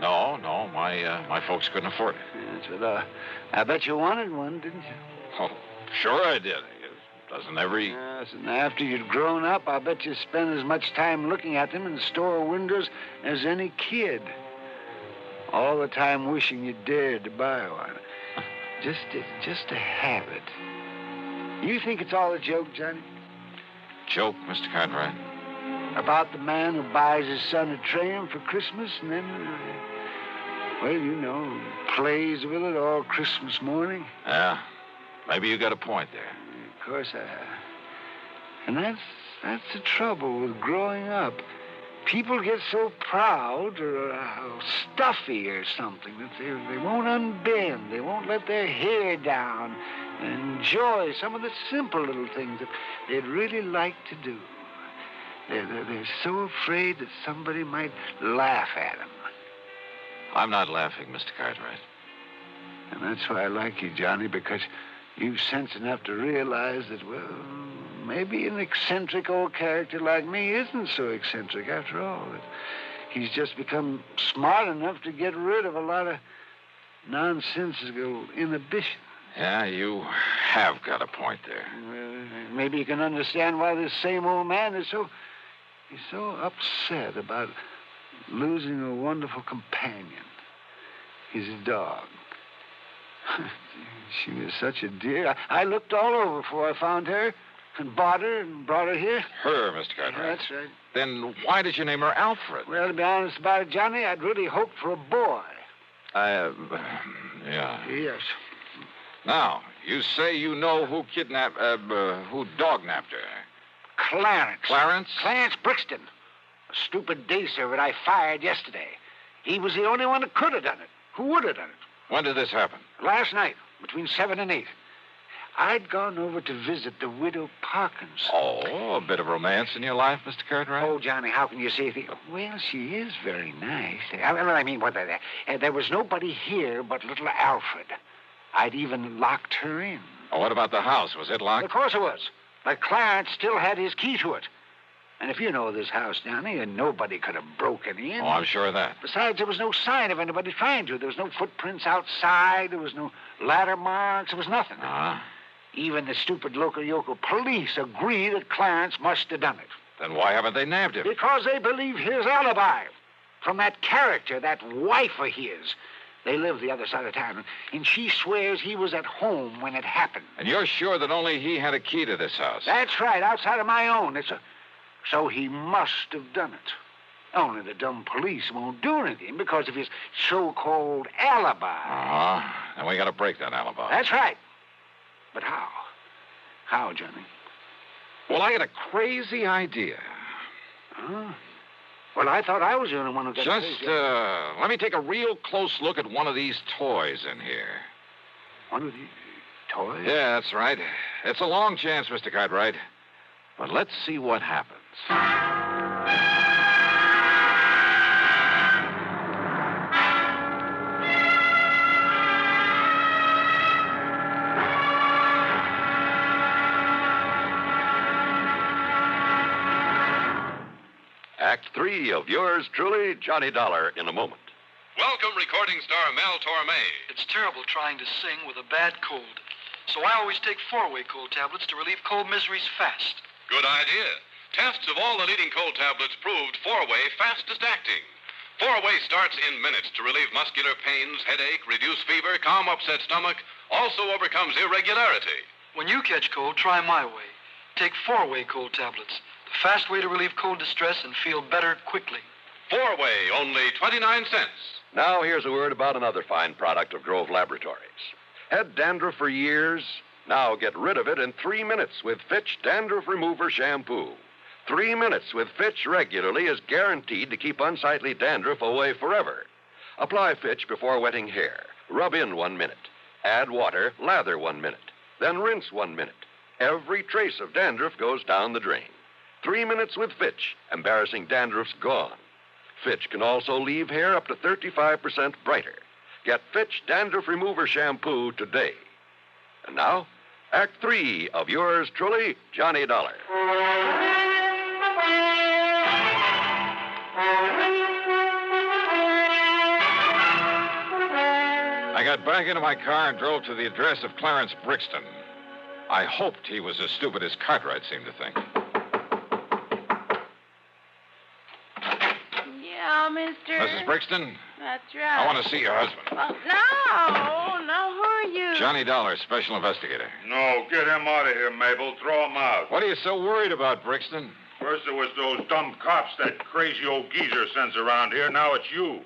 Speaker 12: no. My folks couldn't afford it.
Speaker 11: Yes, but I bet you wanted one, didn't you?
Speaker 12: Oh, sure I did. Doesn't every...
Speaker 11: Yes, and after you'd grown up, I bet you spent as much time looking at them in the store windows as any kid. All the time wishing you dared to buy one. Just to have it. You think it's all a joke, Johnny?
Speaker 12: Joke, Mr. Cartwright?
Speaker 11: About the man who buys his son a train for Christmas and then, plays with it all Christmas morning?
Speaker 12: Yeah, maybe you got a point there.
Speaker 11: Of course I have. And that's the trouble with growing up. People get so proud or stuffy or something that they won't unbend. They won't let their hair down and enjoy some of the simple little things that they'd really like to do. They're so afraid that somebody might laugh at them.
Speaker 12: I'm not laughing, Mr. Cartwright.
Speaker 11: And that's why I like you, Johnny, because you've sense enough to realize that, well, maybe an eccentric old character like me isn't so eccentric after all. That he's just become smart enough to get rid of a lot of nonsensical inhibition.
Speaker 12: Yeah, you have got a point there.
Speaker 11: Well, maybe you can understand why this same old man is so upset about losing a wonderful companion, his dog. She was such a dear. I looked all over before I found her and bought her and brought her here.
Speaker 12: Her, Mr. Cartwright?
Speaker 11: That's right.
Speaker 12: Then why did you name her Alfred?
Speaker 11: Well, to be honest about it, Johnny, I'd really hoped for a boy.
Speaker 12: Yeah.
Speaker 11: Yes.
Speaker 12: Now, you say you know who who dog-napped her?
Speaker 11: Clarence.
Speaker 12: Clarence?
Speaker 11: Clarence Brixton. A stupid day servant I fired yesterday. He was the only one that could have done it. Who would have done it?
Speaker 12: When did this happen?
Speaker 11: Last night, between 7 and 8. I'd gone over to visit the widow Parkins.
Speaker 12: Oh, a bit of romance in your life, Mr. Cartwright?
Speaker 11: Oh, Johnny, how can you say anything? Well, she is very nice. I mean, there was nobody here but little Alfred. I'd even locked her in.
Speaker 12: Oh, what about the house? Was it locked?
Speaker 11: Of course it was. But Clarence still had his key to it. And if you know this house, Johnny, and nobody could have broken in.
Speaker 12: Oh, I'm sure of that.
Speaker 11: Besides, there was no sign of anybody trying to. There was no footprints outside. There was no ladder marks. There was nothing.
Speaker 12: Uh-huh.
Speaker 11: Even the stupid local police agree that Clarence must have done it.
Speaker 12: Then why haven't they nabbed him?
Speaker 11: Because they believe his alibi. From that character, that wife of his. They live the other side of town, and she swears he was at home when it happened.
Speaker 12: And you're sure that only he had a key to this house?
Speaker 11: That's right, outside of my own. So he must have done it. Only the dumb police won't do anything because of his so-called alibi.
Speaker 12: Uh-huh. And we got to break that alibi.
Speaker 11: That's right. But how? How, Johnny?
Speaker 12: Well, I got a crazy idea.
Speaker 11: Huh? Well, I thought I was the only one who got
Speaker 12: Just,
Speaker 11: crazy.
Speaker 12: let me take a real close look at one of these toys in here.
Speaker 11: One of these toys?
Speaker 12: Yeah, that's right. It's a long chance, Mr. Cartwright. But let's see what happens.
Speaker 14: Act 3 of yours truly, Johnny Dollar, in a moment.
Speaker 6: Welcome, recording star Mel Torme. It's terrible trying to sing with a bad cold. So I always take 4-way cold tablets to relieve cold miseries fast.
Speaker 15: Good idea. Tests of all the leading cold tablets proved 4-way fastest acting. 4-way starts in minutes to relieve muscular pains, headache, reduce fever, calm upset stomach, also overcomes irregularity.
Speaker 6: When you catch cold, try my way. Take 4-way cold tablets. The fast way to relieve cold distress and feel better quickly.
Speaker 15: 4-way, only 29 cents.
Speaker 14: Now, here's a word about another fine product of Grove Laboratories. Had dandruff for years? Now get rid of it in 3 minutes with Fitch Dandruff Remover Shampoo. 3 minutes with Fitch regularly is guaranteed to keep unsightly dandruff away forever. Apply Fitch before wetting hair. Rub in 1 minute. Add water, lather 1 minute. Then rinse 1 minute. Every trace of dandruff goes down the drain. 3 minutes with Fitch. Embarrassing dandruff's gone. Fitch can also leave hair up to 35% brighter. Get Fitch Dandruff Remover Shampoo today. And now, Act 3 of yours truly, Johnny Dollar.
Speaker 12: I got back into my car and drove to the address of Clarence Brixton. I hoped he was as stupid as Cartwright seemed to think.
Speaker 19: Yeah, mister.
Speaker 12: Mrs. Brixton,
Speaker 19: That's right.
Speaker 12: I want to see your husband.
Speaker 19: Oh, no, who are you?
Speaker 12: Johnny Dollar, special investigator.
Speaker 1: No, get him out of here, Mabel. Throw him out.
Speaker 12: What are you so worried about, Brixton?
Speaker 1: First it was those dumb cops that crazy old geezer sends around here. Now it's you.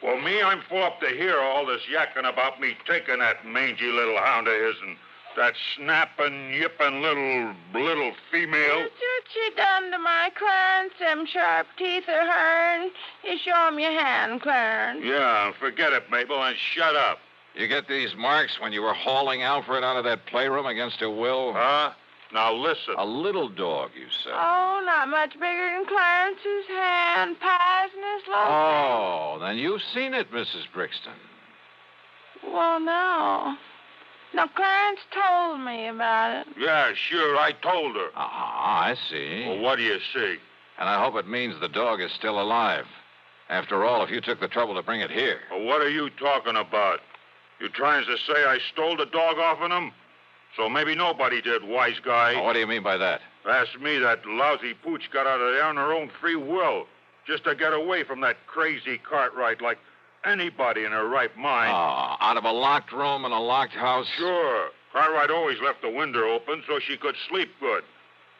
Speaker 1: Well, me, I'm full up to hear all this yakking about me taking that mangy little hound of his and that snapping, yipping little female.
Speaker 19: What you done to my Clarence? Them sharp teeth are hurting. You show him your hand, Clarence.
Speaker 1: Yeah, forget it, Mabel, and shut up.
Speaker 12: You get these marks when you were hauling Alfred out of that playroom against her will?
Speaker 1: Huh? Now listen.
Speaker 12: A little dog, you said.
Speaker 19: Oh, not much bigger than Clarence's hand. Poisonous looking.
Speaker 12: Oh, then you've seen it, Mrs. Brixton.
Speaker 19: Well, no. Now, Clarence told me about it.
Speaker 1: Yeah, sure, I told her.
Speaker 12: Ah, I see.
Speaker 1: Well, what do you see?
Speaker 12: And I hope it means the dog is still alive. After all, if you took the trouble to bring it here.
Speaker 1: Well, what are you talking about? You trying to say I stole the dog off of him? So maybe nobody did, wise guy.
Speaker 12: Oh, what do you mean by that?
Speaker 1: Ask me, that lousy pooch got out of there on her own free will, just to get away from that crazy Cartwright like anybody in her right mind.
Speaker 12: Oh, out of a locked room in a locked house?
Speaker 1: Sure. Cartwright always left the window open so she could sleep good.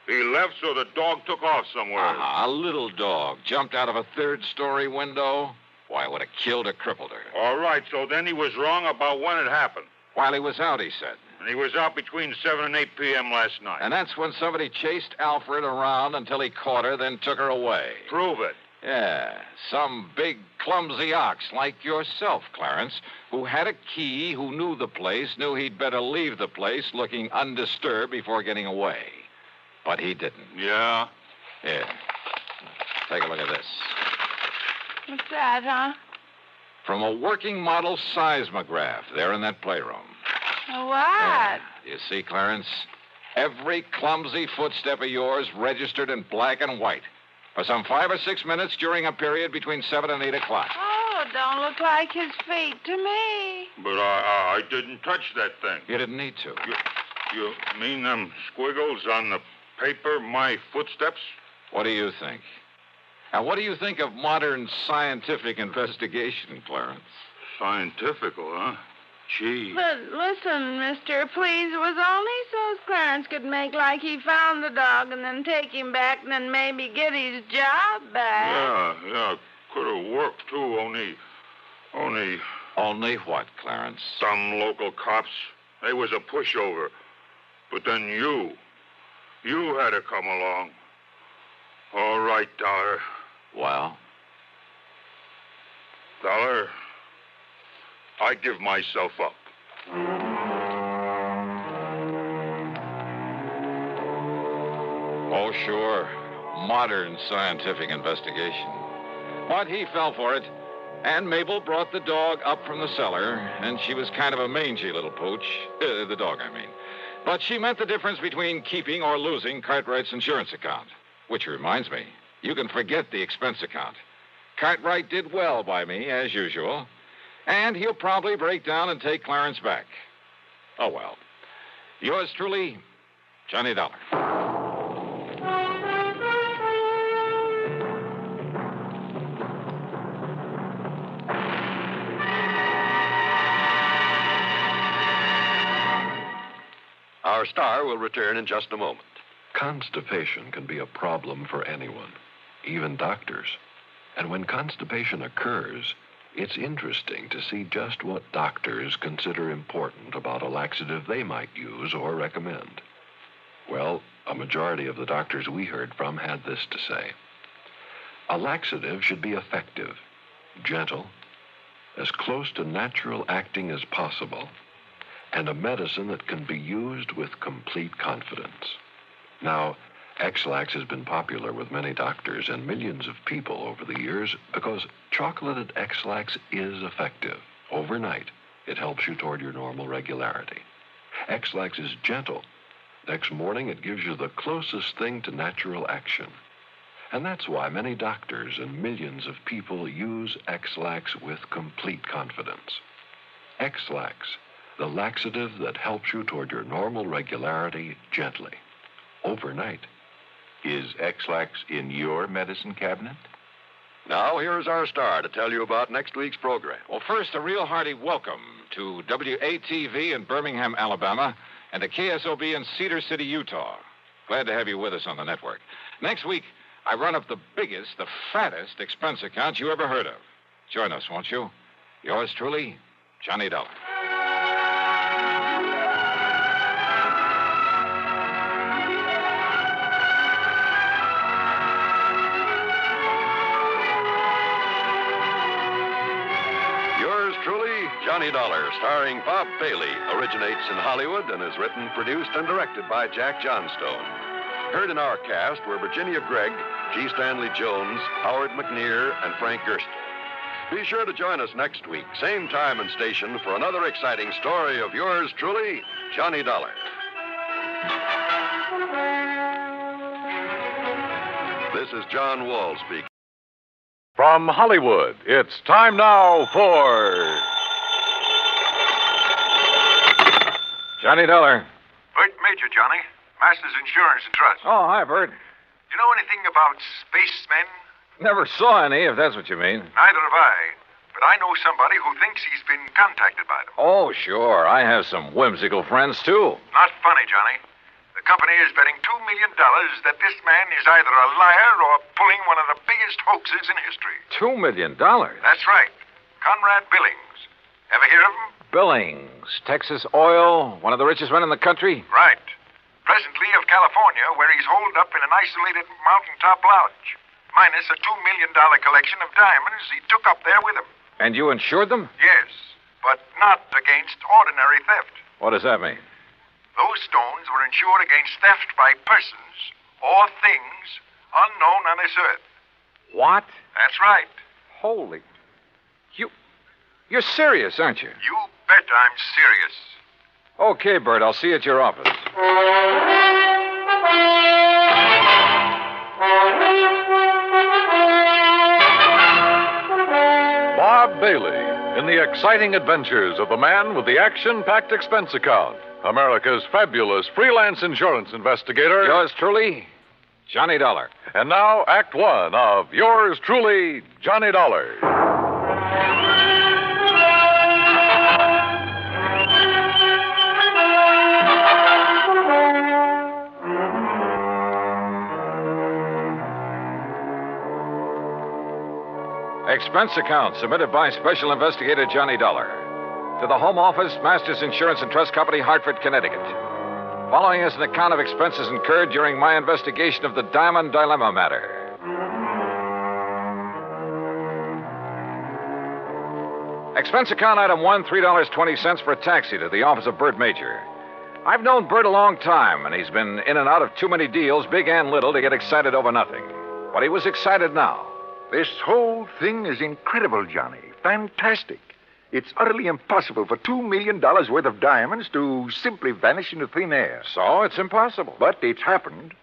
Speaker 1: He left so the dog took off somewhere.
Speaker 12: A little dog jumped out of a third-story window? Why, it would have killed or crippled her.
Speaker 1: All right, so then he was wrong about when it happened.
Speaker 12: While he was out, he said.
Speaker 1: And he was out between 7 and 8 p.m. last night.
Speaker 12: And that's when somebody chased Alfred around until he caught her, then took her away.
Speaker 1: Prove it.
Speaker 12: Yeah, some big, clumsy ox like yourself, Clarence, who had a key, who knew the place, knew he'd better leave the place looking undisturbed before getting away. But he didn't.
Speaker 1: Yeah?
Speaker 12: Here, take a look at this.
Speaker 19: What's that, huh?
Speaker 12: From a working model seismograph there in that playroom.
Speaker 19: What?
Speaker 12: You see, Clarence? Every clumsy footstep of yours registered in black and white for some 5 or 6 minutes during a period between 7 and 8 o'clock.
Speaker 19: Oh, don't look like his feet to me.
Speaker 1: But I didn't touch that thing.
Speaker 12: You didn't need to.
Speaker 1: You mean them squiggles on the paper, my footsteps?
Speaker 12: What do you think? And what do you think of modern scientific investigation, Clarence?
Speaker 1: Scientifical, huh? Gee.
Speaker 19: But listen, mister, please, it was only so's Clarence could make like he found the dog and then take him back and then maybe get his job back.
Speaker 1: Yeah, could have worked, too, only...
Speaker 12: Only what, Clarence?
Speaker 1: Some local cops. They was a pushover. But then you had to come along. All right, Dollar.
Speaker 12: Well?
Speaker 1: Dollar, I give myself up.
Speaker 12: Oh, sure. Modern scientific investigation. But he fell for it. And Mabel brought the dog up from the cellar, and she was kind of a mangy little pooch. The dog, I mean. But she meant the difference between keeping or losing Cartwright's insurance account. Which reminds me, you can forget the expense account. Cartwright did well by me, as usual. And he'll probably break down and take Clarence back. Oh, well. Yours truly, Johnny Dollar.
Speaker 14: Our star will return in just a moment.
Speaker 4: Constipation can be a problem for anyone, even doctors. And when constipation occurs, it's interesting to see just what doctors consider important about a laxative they might use or recommend. Well, a majority of the doctors we heard from had this to say. A laxative should be effective, gentle, as close to natural acting as possible, and a medicine that can be used with complete confidence. Now, X-Lax has been popular with many doctors and millions of people over the years because chocolated X-Lax is effective. Overnight, it helps you toward your normal regularity. X-Lax is gentle. Next morning, it gives you the closest thing to natural action. And that's why many doctors and millions of people use X-Lax with complete confidence. X-Lax, the laxative that helps you toward your normal regularity gently, overnight.
Speaker 16: Is X-Lax in your medicine cabinet?
Speaker 14: Now, here's our star to tell you about next week's program.
Speaker 12: Well, first, a real hearty welcome to WATV in Birmingham, Alabama, and to KSOB in Cedar City, Utah. Glad to have you with us on the network. Next week, I run up the biggest, the fattest expense account you ever heard of. Join us, won't you? Yours truly, Johnny Dollar.
Speaker 14: Johnny Dollar, starring Bob Bailey, originates in Hollywood and is written, produced, and directed by Jack Johnstone. Heard in our cast were Virginia Gregg, G. Stanley Jones, Howard McNear, and Frank Gerstle. Be sure to join us next week, same time and station, for another exciting story of yours truly, Johnny Dollar. This is John Wall speaking.
Speaker 9: From Hollywood, it's time now for Johnny Dollar.
Speaker 7: Bert Major, Johnny. Masters Insurance and Trust.
Speaker 12: Oh, hi, Bert.
Speaker 7: You know anything about spacemen?
Speaker 12: Never saw any, if that's what you mean.
Speaker 7: Neither have I. But I know somebody who thinks he's been contacted by them.
Speaker 12: Oh, sure. I have some whimsical friends, too.
Speaker 7: Not funny, Johnny. The company is betting $2 million that this man is either a liar or pulling one of the biggest hoaxes in history.
Speaker 12: $2 million?
Speaker 7: That's right. Conrad Billings. Ever hear of him?
Speaker 12: Billings, Texas Oil, one of the richest men in the country?
Speaker 7: Right. Presently of California, where he's holed up in an isolated mountaintop lodge. minus a $2 million collection of diamonds he took up there with him.
Speaker 12: And you insured them?
Speaker 7: Yes, but not against ordinary theft.
Speaker 12: What does that mean?
Speaker 7: Those stones were insured against theft by persons or things unknown on this earth.
Speaker 12: What?
Speaker 7: That's right.
Speaker 12: Holy. You're serious, aren't you?
Speaker 7: You bet I'm serious.
Speaker 12: Okay, Bert, I'll see you at your office.
Speaker 10: Bob Bailey in the exciting adventures of the man with the action-packed expense account. America's fabulous freelance insurance investigator.
Speaker 12: Yours truly, Johnny Dollar.
Speaker 10: And now, Act One of yours truly, Johnny Dollar.
Speaker 12: Expense account submitted by Special Investigator Johnny Dollar to the Home Office, Masters Insurance and Trust Company, Hartford, Connecticut. Following is an account of expenses incurred during my investigation of the Diamond Dilemma matter. Expense account item 1, $3.20 for a taxi to the office of Bert Major. I've known Bert a long time, and he's been in and out of too many deals, big and little, to get excited over nothing. But he was excited now.
Speaker 18: This whole thing is incredible, Johnny. Fantastic. It's utterly impossible for $2 million worth of diamonds to simply vanish into thin air.
Speaker 12: So it's impossible.
Speaker 18: But it's happened.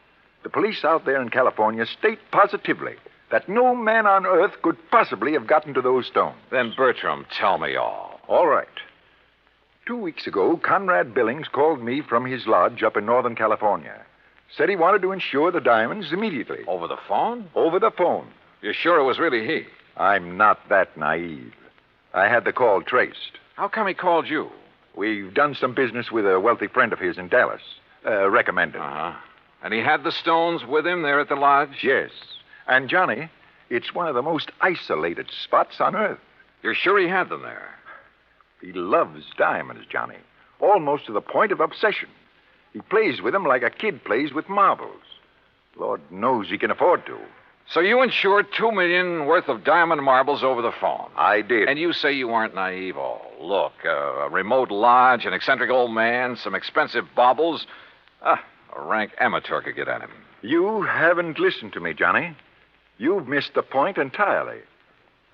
Speaker 18: The police out there in California state positively that no man on earth could possibly have gotten to those stones.
Speaker 12: Then, Bertram, tell me all.
Speaker 18: All right. 2 weeks ago, Conrad Billings called me from his lodge up in Northern California. Said he wanted to insure the diamonds immediately.
Speaker 12: Over the phone?
Speaker 18: Over the phone.
Speaker 12: You're sure it was really he?
Speaker 18: I'm not that naive. I had the call traced.
Speaker 12: How come he called you?
Speaker 18: We've done some business with a wealthy friend of his in Dallas. Recommended.
Speaker 12: Uh-huh. And he had the stones with him there at the lodge?
Speaker 18: Yes. And, Johnny, it's one of the most isolated spots on Earth.
Speaker 12: You're sure he had them there?
Speaker 18: He loves diamonds, Johnny. Almost to the point of obsession. He plays with them like a kid plays with marbles. Lord knows he can afford to.
Speaker 12: So you insured $2 million worth of diamond marbles over the phone?
Speaker 18: I did.
Speaker 12: And you say you weren't naive. Oh, look, a remote lodge, an eccentric old man, some expensive baubles. A rank amateur could get at him.
Speaker 18: You haven't listened to me, Johnny. You've missed the point entirely.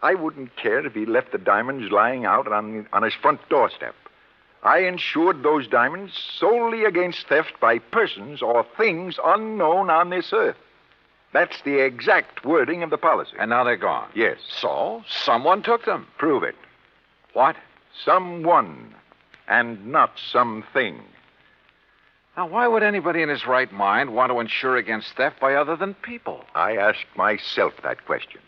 Speaker 18: I wouldn't care if he left the diamonds lying out on his front doorstep. I insured those diamonds solely against theft by persons or things unknown on this earth. That's the exact wording of the policy.
Speaker 12: And now they're gone?
Speaker 18: Yes.
Speaker 12: So, someone took them?
Speaker 18: Prove it.
Speaker 12: What?
Speaker 18: Someone, and not something.
Speaker 12: Now, why would anybody in his right mind want to insure against theft by other than people?
Speaker 18: I asked myself that question.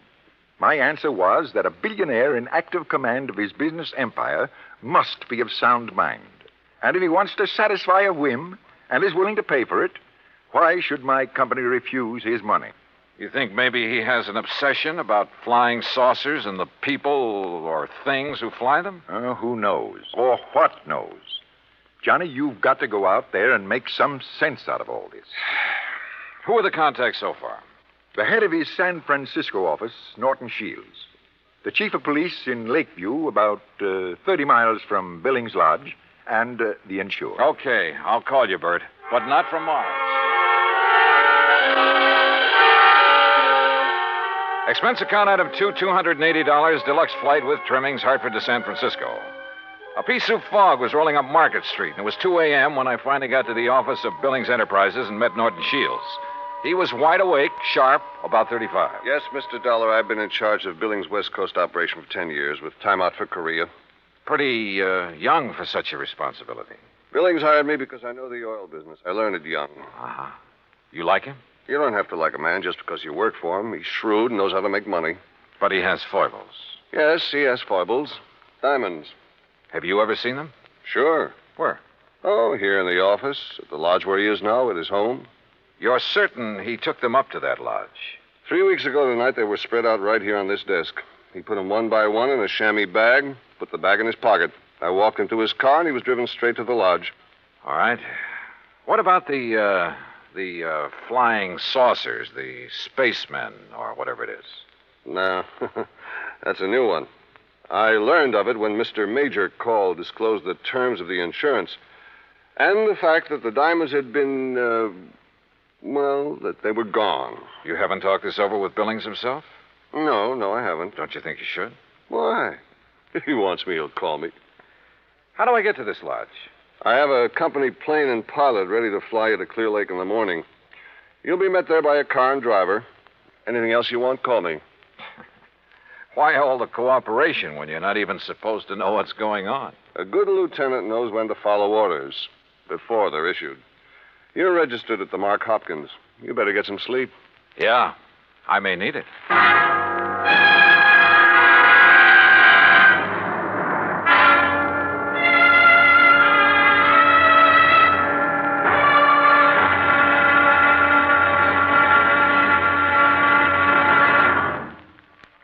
Speaker 18: My answer was that a billionaire in active command of his business empire must be of sound mind. And if he wants to satisfy a whim and is willing to pay for it, why should my company refuse his money?
Speaker 12: You think maybe he has an obsession about flying saucers and the people or things who fly them?
Speaker 18: Who knows? Or what knows? Johnny, you've got to go out there and make some sense out of all this.
Speaker 12: Who are the contacts so far?
Speaker 18: The head of his San Francisco office, Norton Shields. The chief of police in Lakeview, about 30 miles from Billings Lodge, and the insured.
Speaker 12: Okay, I'll call you, Bert, but not from Mars. Expense account item 2, $280, deluxe flight with trimmings, Hartford to San Francisco. A pea soup fog was rolling up Market Street, and it was 2 a.m. when I finally got to the office of Billings Enterprises and met Norton Shields. He was wide awake, sharp, about 35.
Speaker 23: Yes, Mr. Dollar, I've been in charge of Billings West Coast operation for 10 years, with time out for Korea.
Speaker 12: Pretty young for such a responsibility.
Speaker 23: Billings hired me because I know the oil business. I learned it young.
Speaker 12: Uh-huh. You like him?
Speaker 23: You don't have to like a man just because you work for him. He's shrewd and knows how to make money.
Speaker 12: But he has foibles.
Speaker 23: Yes, he has foibles. Diamonds.
Speaker 12: Have you ever seen them?
Speaker 23: Sure.
Speaker 12: Where?
Speaker 23: Oh, here in the office, at the lodge where he is now, at his home.
Speaker 12: You're certain he took them up to that lodge?
Speaker 23: 3 weeks ago tonight, they were spread out right here on this desk. He put them one by one in a chamois bag, put the bag in his pocket. I walked into his car, and he was driven straight to the lodge.
Speaker 12: All right. What about the The flying saucers, the spacemen, or whatever it is.
Speaker 8: No, that's a new one. I learned of it when Mr. Major called, disclosed the terms of the insurance. And the fact that the diamonds had been, that they were gone.
Speaker 12: You haven't talked this over with Billings himself?
Speaker 8: No, I haven't.
Speaker 12: Don't you think you should?
Speaker 8: Why? If he wants me, he'll call me.
Speaker 12: How do I get to this lodge?
Speaker 8: I have a company plane and pilot ready to fly you to Clear Lake in the morning. You'll be met there by a car and driver. Anything else you want, call me.
Speaker 12: Why all the cooperation when you're not even supposed to know what's going on?
Speaker 8: A good lieutenant knows when to follow orders before they're issued. You're registered at the Mark Hopkins. You better get some sleep.
Speaker 12: Yeah, I may need it.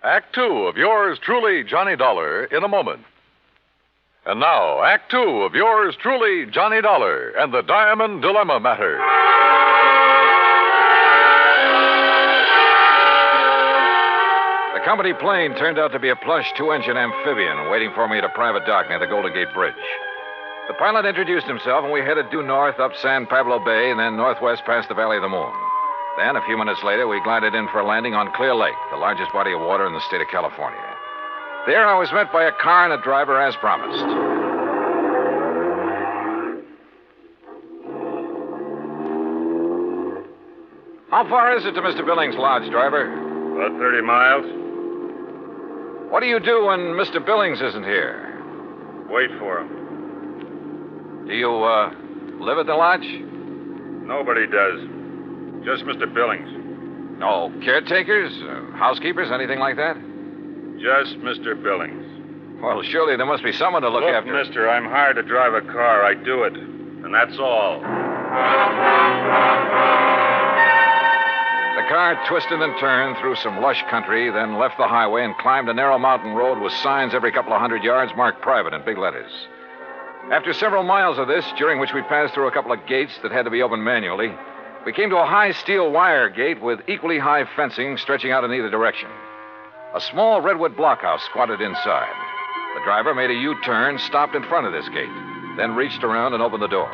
Speaker 10: Act Two of yours truly, Johnny Dollar, in a moment. And now, Act Two of yours truly, Johnny Dollar, and the Diamond Dilemma Matter.
Speaker 12: The company plane turned out to be a plush two-engine amphibian waiting for me at a private dock near the Golden Gate Bridge. The pilot introduced himself, and we headed due north up San Pablo Bay and then northwest past the Valley of the Moon. Then, a few minutes later, we glided in for a landing on Clear Lake, the largest body of water in the state of California. There, I was met by a car and a driver as promised. How far is it to Mr. Billings' lodge, driver?
Speaker 1: About 30 miles.
Speaker 12: What do you do when Mr. Billings isn't here?
Speaker 1: Wait for him.
Speaker 12: Do you, live at the lodge?
Speaker 1: Nobody does. Just Mr. Billings.
Speaker 12: No caretakers, housekeepers, anything like that?
Speaker 1: Just Mr. Billings.
Speaker 12: Well, surely there must be someone to look after.
Speaker 1: Look, mister, I'm hired to drive a car. I do it. And that's all.
Speaker 12: The car twisted and turned through some lush country, then left the highway and climbed a narrow mountain road with signs every couple of hundred yards marked private in big letters. After several miles of this, during which we passed through a couple of gates that had to be opened manually, we came to a high steel wire gate with equally high fencing stretching out in either direction. A small redwood blockhouse squatted inside. The driver made a U-turn, stopped in front of this gate, then reached around and opened the door.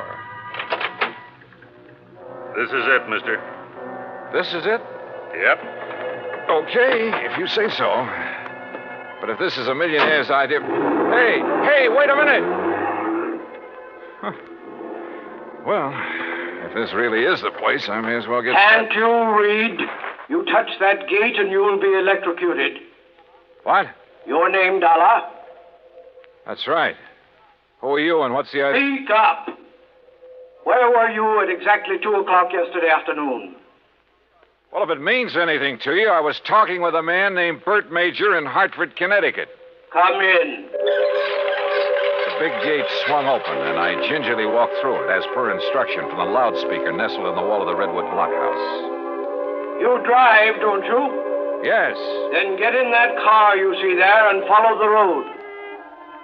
Speaker 1: This is it, mister.
Speaker 12: This is it?
Speaker 1: Yep.
Speaker 12: Okay, if you say so. But if this is a millionaire's idea... Hey, wait a minute! Huh. Well, if this really is the place, I may as well get...
Speaker 20: Can't you read? You touch that gate and you'll be electrocuted.
Speaker 12: What?
Speaker 20: Your name, Dollar?
Speaker 12: That's right. Who are you and what's the idea?
Speaker 20: Speak up. Where were you at exactly 2 o'clock yesterday afternoon?
Speaker 12: Well, if it means anything to you, I was talking with a man named Bert Major in Hartford, Connecticut.
Speaker 20: Come in.
Speaker 12: The big gate swung open, and I gingerly walked through it, as per instruction from the loudspeaker nestled in the wall of the redwood blockhouse.
Speaker 20: You drive, don't you?
Speaker 12: Yes.
Speaker 20: Then get in that car you see there and follow the road.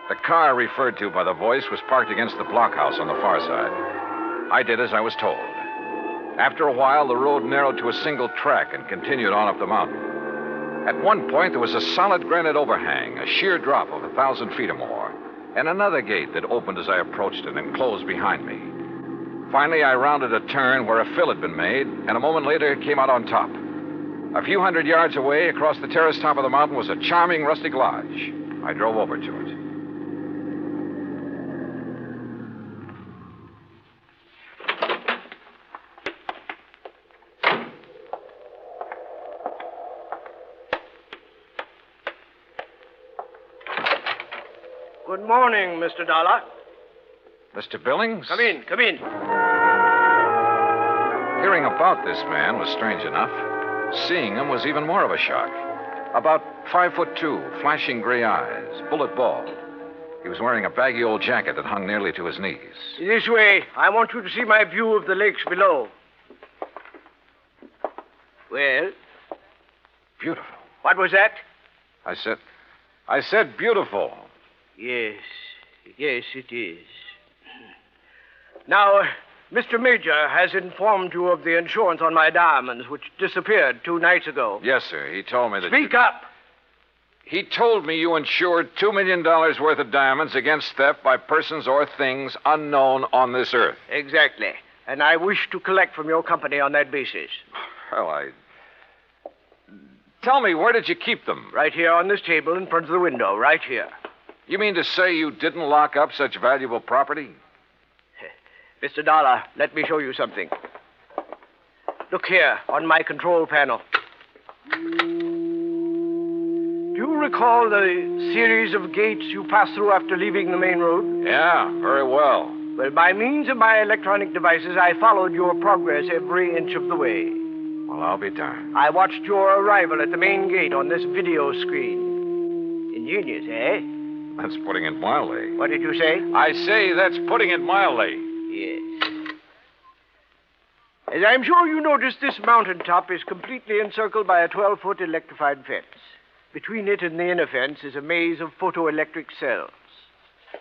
Speaker 12: The car referred to by the voice was parked against the blockhouse on the far side. I did as I was told. After a while, the road narrowed to a single track and continued on up the mountain. At one point, there was a solid granite overhang, a sheer drop of 1,000 feet or more, and another gate that opened as I approached it and closed behind me. Finally, I rounded a turn where a fill had been made, and a moment later came out on top. A few hundred yards away, across the terrace top of the mountain, was a charming rustic lodge. I drove over to it.
Speaker 20: Good morning, Mr. Dollar.
Speaker 12: Mr. Billings?
Speaker 20: Come in.
Speaker 12: Hearing about this man was strange enough. Seeing him was even more of a shock. About 5'2", flashing gray eyes, bullet bald. He was wearing a baggy old jacket that hung nearly to his knees.
Speaker 20: This way. I want you to see my view of the lakes below. Well?
Speaker 12: Beautiful.
Speaker 20: What was that?
Speaker 12: I said beautiful.
Speaker 20: Yes, it is. Now, Mr. Major has informed you of the insurance on my diamonds, which disappeared 2 nights ago.
Speaker 12: Yes, sir. He told me that.
Speaker 20: Speak up!
Speaker 12: He told me you insured $2 million worth of diamonds against theft by persons or things unknown on this earth.
Speaker 20: Exactly. And I wish to collect from your company on that basis.
Speaker 12: Well, Tell me, where did you keep them?
Speaker 20: Right here on this table in front of the window, right here.
Speaker 12: You mean to say you didn't lock up such valuable property?
Speaker 20: Mr. Dollar, let me show you something. Look here, on my control panel. Do you recall the series of gates you passed through after leaving the main road?
Speaker 12: Yeah, very well.
Speaker 20: Well, by means of my electronic devices, I followed your progress every inch of the way.
Speaker 12: Well, I'll be darned.
Speaker 20: I watched your arrival at the main gate on this video screen. Ingenious, eh?
Speaker 12: That's putting it mildly.
Speaker 20: What did you say?
Speaker 12: I say that's putting it mildly.
Speaker 20: Yes. As I'm sure you noticed, this mountaintop is completely encircled by a 12-foot electrified fence. Between it and the inner fence is a maze of photoelectric cells.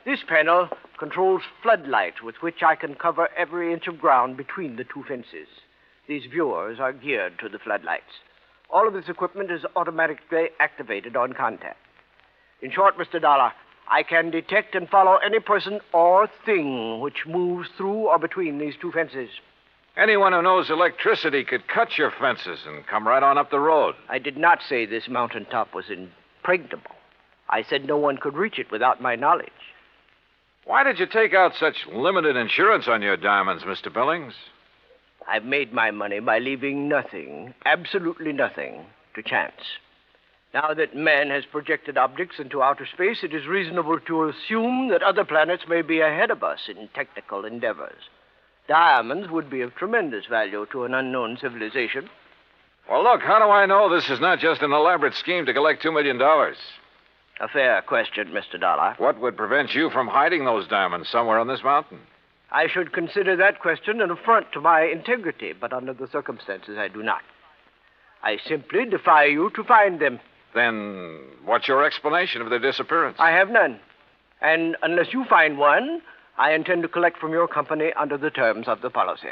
Speaker 20: This panel controls floodlights with which I can cover every inch of ground between the two fences. These viewers are geared to the floodlights. All of this equipment is automatically activated on contact. In short, Mr. Dollar, I can detect and follow any person or thing which moves through or between these two fences.
Speaker 12: Anyone who knows electricity could cut your fences and come right on up the road.
Speaker 20: I did not say this mountaintop was impregnable. I said no one could reach it without my knowledge.
Speaker 12: Why did you take out such limited insurance on your diamonds, Mr. Billings?
Speaker 20: I've made my money by leaving nothing, absolutely nothing, to chance. Now that man has projected objects into outer space, it is reasonable to assume that other planets may be ahead of us in technical endeavors. Diamonds would be of tremendous value to an unknown civilization.
Speaker 12: Well, look, how do I know this is not just an elaborate scheme to collect $2 million?
Speaker 20: A fair question, Mr. Dollar.
Speaker 12: What would prevent you from hiding those diamonds somewhere on this mountain?
Speaker 20: I should consider that question an affront to my integrity, but under the circumstances, I do not. I simply defy you to find them.
Speaker 12: Then what's your explanation of their disappearance?
Speaker 20: I have none. And unless you find one, I intend to collect from your company under the terms of the policy.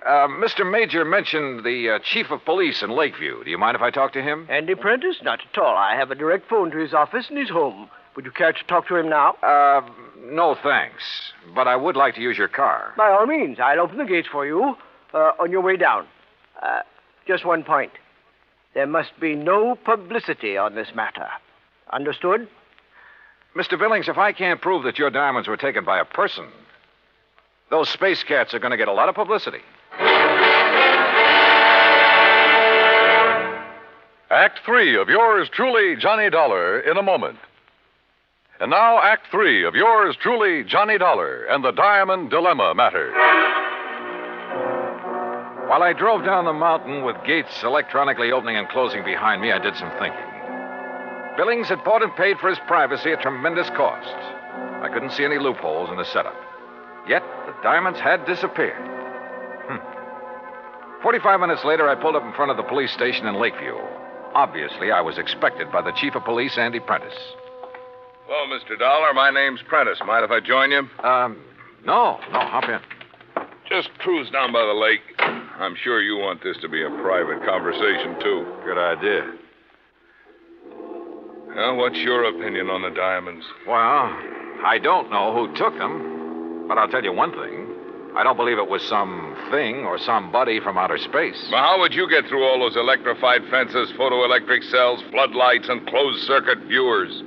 Speaker 12: Mr. Major mentioned the chief of police in Lakeview. Do you mind if I talk to him?
Speaker 20: Andy Prentice? Not at all. I have a direct phone to his office and he's home. Would you care to talk to him now?
Speaker 12: No, thanks. But I would like to use your car.
Speaker 20: By all means. I'll open the gates for you on your way down. Just one point. There must be no publicity on this matter. Understood?
Speaker 12: Mr. Billings, if I can't prove that your diamonds were taken by a person, those space cats are going to get a lot of publicity.
Speaker 10: Act 3 of yours truly, Johnny Dollar, in a moment. And now, Act 3 of yours truly, Johnny Dollar, and the Diamond Dilemma matter.
Speaker 12: While I drove down the mountain with gates electronically opening and closing behind me, I did some thinking. Billings had bought and paid for his privacy at tremendous cost. I couldn't see any loopholes in the setup. Yet, the diamonds had disappeared. 45 minutes later, I pulled up in front of the police station in Lakeview. Obviously, I was expected by the chief of police, Andy Prentice.
Speaker 3: Hello, Mr. Dollar. My name's Prentice. Mind if I join you?
Speaker 12: No, hop in.
Speaker 3: Just cruise down by the lake. I'm sure you want this to be a private conversation, too.
Speaker 12: Good idea.
Speaker 3: Well, what's your opinion on the diamonds?
Speaker 12: Well, I don't know who took them, but I'll tell you one thing. I don't believe it was some thing or somebody from outer space.
Speaker 3: Well, how would you get through all those electrified fences, photoelectric cells, floodlights, and closed-circuit viewers?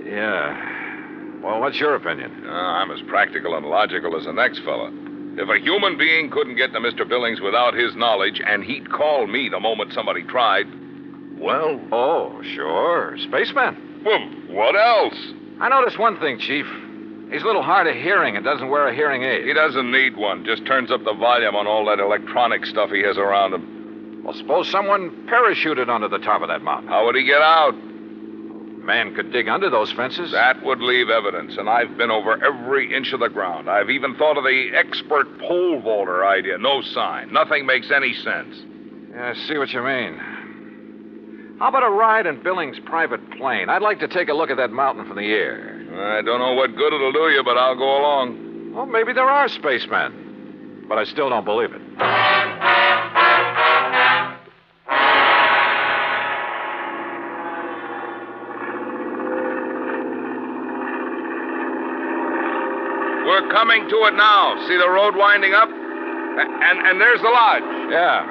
Speaker 12: Yeah. Well, what's your opinion?
Speaker 3: I'm as practical and logical as the next fella. If a human being couldn't get to Mr. Billings without his knowledge, and he'd call me the moment somebody tried, well...
Speaker 12: Oh, sure. Spaceman.
Speaker 3: Well, what else?
Speaker 12: I noticed one thing, Chief. He's a little hard of hearing and doesn't wear a hearing aid.
Speaker 3: He doesn't need one. Just turns up the volume on all that electronic stuff he has around him.
Speaker 12: Well, suppose someone parachuted onto the top of that mountain.
Speaker 3: How would he get out?
Speaker 12: Man could dig under those fences.
Speaker 3: That would leave evidence, and I've been over every inch of the ground. I've even thought of the expert pole vaulter idea. No sign. Nothing makes any sense.
Speaker 12: Yeah, I see what you mean. How about a ride in Billings' private plane? I'd like to take a look at that mountain from the air.
Speaker 3: I don't know what good it'll do you, but I'll go along.
Speaker 10: Well, maybe there are spacemen, but I still don't believe it.
Speaker 3: We're coming to it now. See the road winding up? And there's the lodge.
Speaker 10: Yeah.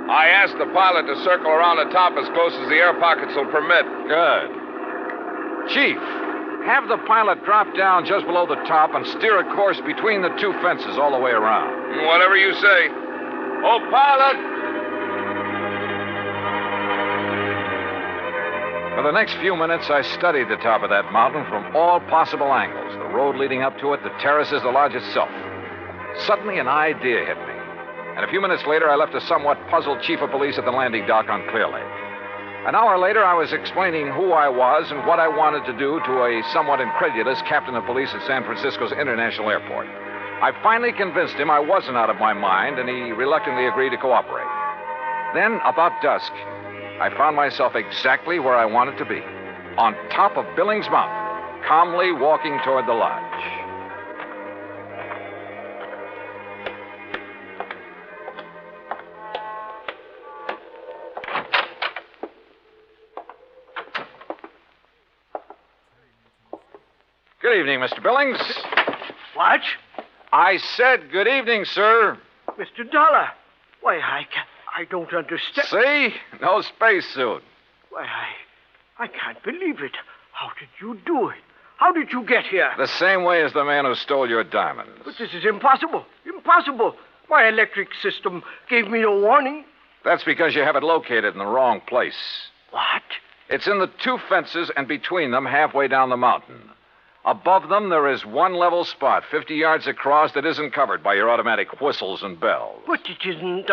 Speaker 3: I asked the pilot to circle around the top as close as the air pockets will permit.
Speaker 10: Good. Chief, have the pilot drop down just below the top and steer a course between the two fences all the way around.
Speaker 3: Whatever you say. Oh, pilot!
Speaker 10: For the next few minutes, I studied the top of that mountain from all possible angles. The road leading up to it, the terraces, the lodge itself. Suddenly, an idea hit me. And a few minutes later, I left a somewhat puzzled chief of police at the landing dock on Clear Lake. An hour later, I was explaining who I was and what I wanted to do to a somewhat incredulous captain of police at San Francisco's International Airport. I finally convinced him I wasn't out of my mind, and he reluctantly agreed to cooperate. Then, about dusk, I found myself exactly where I wanted to be, on top of Billings Mountain, calmly walking toward the lodge. Good evening, Mr. Billings.
Speaker 20: What?
Speaker 10: I said good evening, sir.
Speaker 20: Mr. Dollar. Why, I don't understand.
Speaker 10: See? No spacesuit.
Speaker 20: Why, I can't believe it. How did you do it? How did you get here?
Speaker 10: The same way as the man who stole your diamonds.
Speaker 20: But this is impossible. Impossible. My electric system gave me no warning.
Speaker 10: That's because you have it located in the wrong place.
Speaker 20: What?
Speaker 10: It's in the two fences and between them halfway down the mountain. Above them, there is one level spot 50 yards across that isn't covered by your automatic whistles and bells.
Speaker 20: But it isn't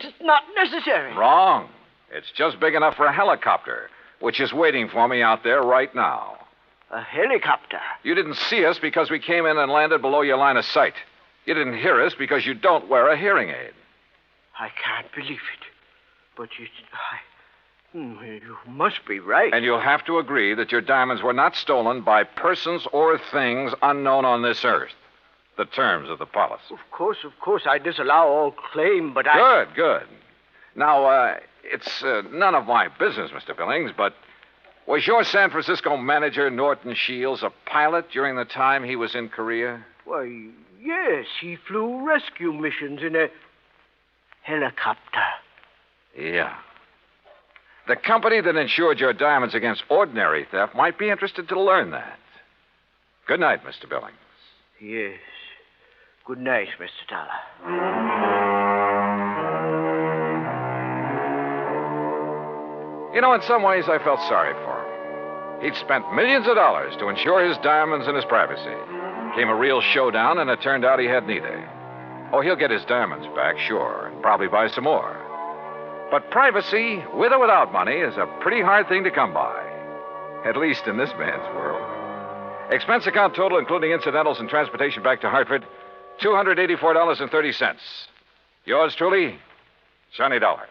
Speaker 20: it's not necessary.
Speaker 10: Wrong. It's just big enough for a helicopter, which is waiting for me out there right now.
Speaker 20: A helicopter?
Speaker 10: You didn't see us because we came in and landed below your line of sight. You didn't hear us because you don't wear a hearing aid.
Speaker 20: I can't believe it. But you must be right.
Speaker 10: And you'll have to agree that your diamonds were not stolen by persons or things unknown on this earth. The terms of the policy.
Speaker 20: Of course, I disallow all claim, but
Speaker 10: Good. Now, it's none of my business, Mr. Billings, but was your San Francisco manager, Norton Shields, a pilot during the time he was in Korea?
Speaker 20: Why, yes, he flew rescue missions in a helicopter.
Speaker 10: Yeah. The company that insured your diamonds against ordinary theft might be interested to learn that. Good night, Mr. Billings.
Speaker 20: Yes. Good night, Mr. Dollar.
Speaker 10: You know, in some ways, I felt sorry for him. He'd spent millions of dollars to insure his diamonds and his privacy. Came a real showdown, and it turned out he had neither. Oh, he'll get his diamonds back, sure, and probably buy some more. But privacy, with or without money, is a pretty hard thing to come by. At least in this man's world. Expense account total, including incidentals and transportation back to Hartford, $284.30. Yours truly, Johnny Dollar.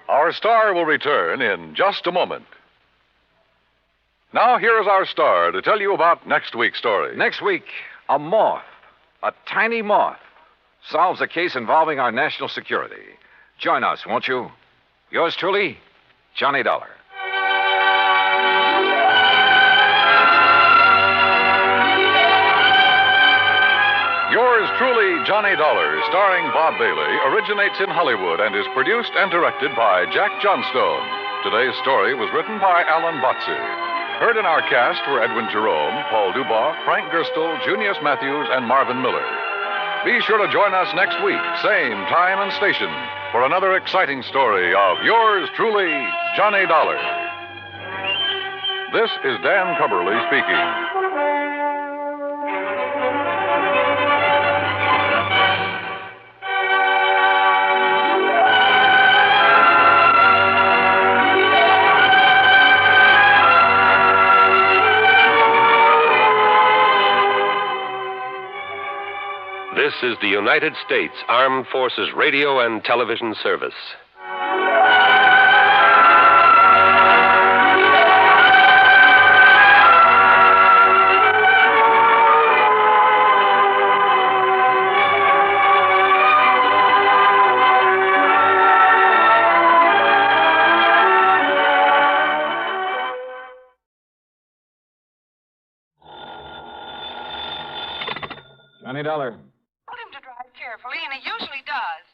Speaker 10: Our star will return in just a moment. Now, here is our star to tell you about next week's story. Next week, a moth, a tiny moth, solves a case involving our national security. Join us, won't you? Yours truly, Johnny Dollar. Yours truly, Johnny Dollar, starring Bob Bailey, originates in Hollywood and is produced and directed by Jack Johnstone. Today's story was written by Alan Botsey. Heard in our cast were Edwin Jerome, Paul Dubois, Frank Gerstle, Junius Matthews, and Marvin Miller. Be sure to join us next week, same time and station, for another exciting story of yours truly, Johnny Dollar. This is Dan Cubberly speaking.
Speaker 15: This
Speaker 13: is the United States Armed Forces Radio and Television Service.
Speaker 12: $20.
Speaker 21: Told him to drive carefully, and he usually does.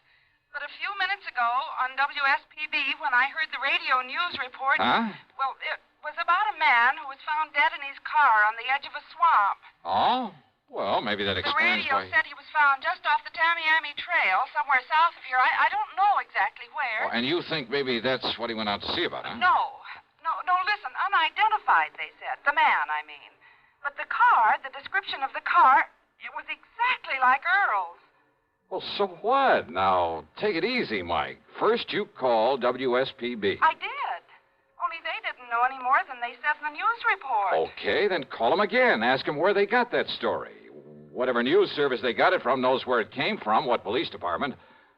Speaker 21: But a few minutes ago on WSPB, when I heard the radio news report,
Speaker 12: Huh?
Speaker 21: well, it was about a man who was found dead in his car on the edge of a swamp.
Speaker 12: Oh? Well, maybe that
Speaker 21: The
Speaker 12: explains
Speaker 21: radio
Speaker 12: why.
Speaker 21: said he was found just off the Tamiami Trail, somewhere south of here. I don't know exactly where.
Speaker 12: Oh, and you think maybe that's what he went out to see about, huh?
Speaker 21: No, listen, unidentified, they said. The man, I mean. But the car, the description of the car, it was exactly like Earl's.
Speaker 12: Well, so what? Now, take it easy, Mike. First you call WSPB.
Speaker 21: I did. Only they didn't know any more than they said in the news report.
Speaker 12: Okay, then call them again. Ask them where they got that story. Whatever news service they got it from knows where it came from, what police department.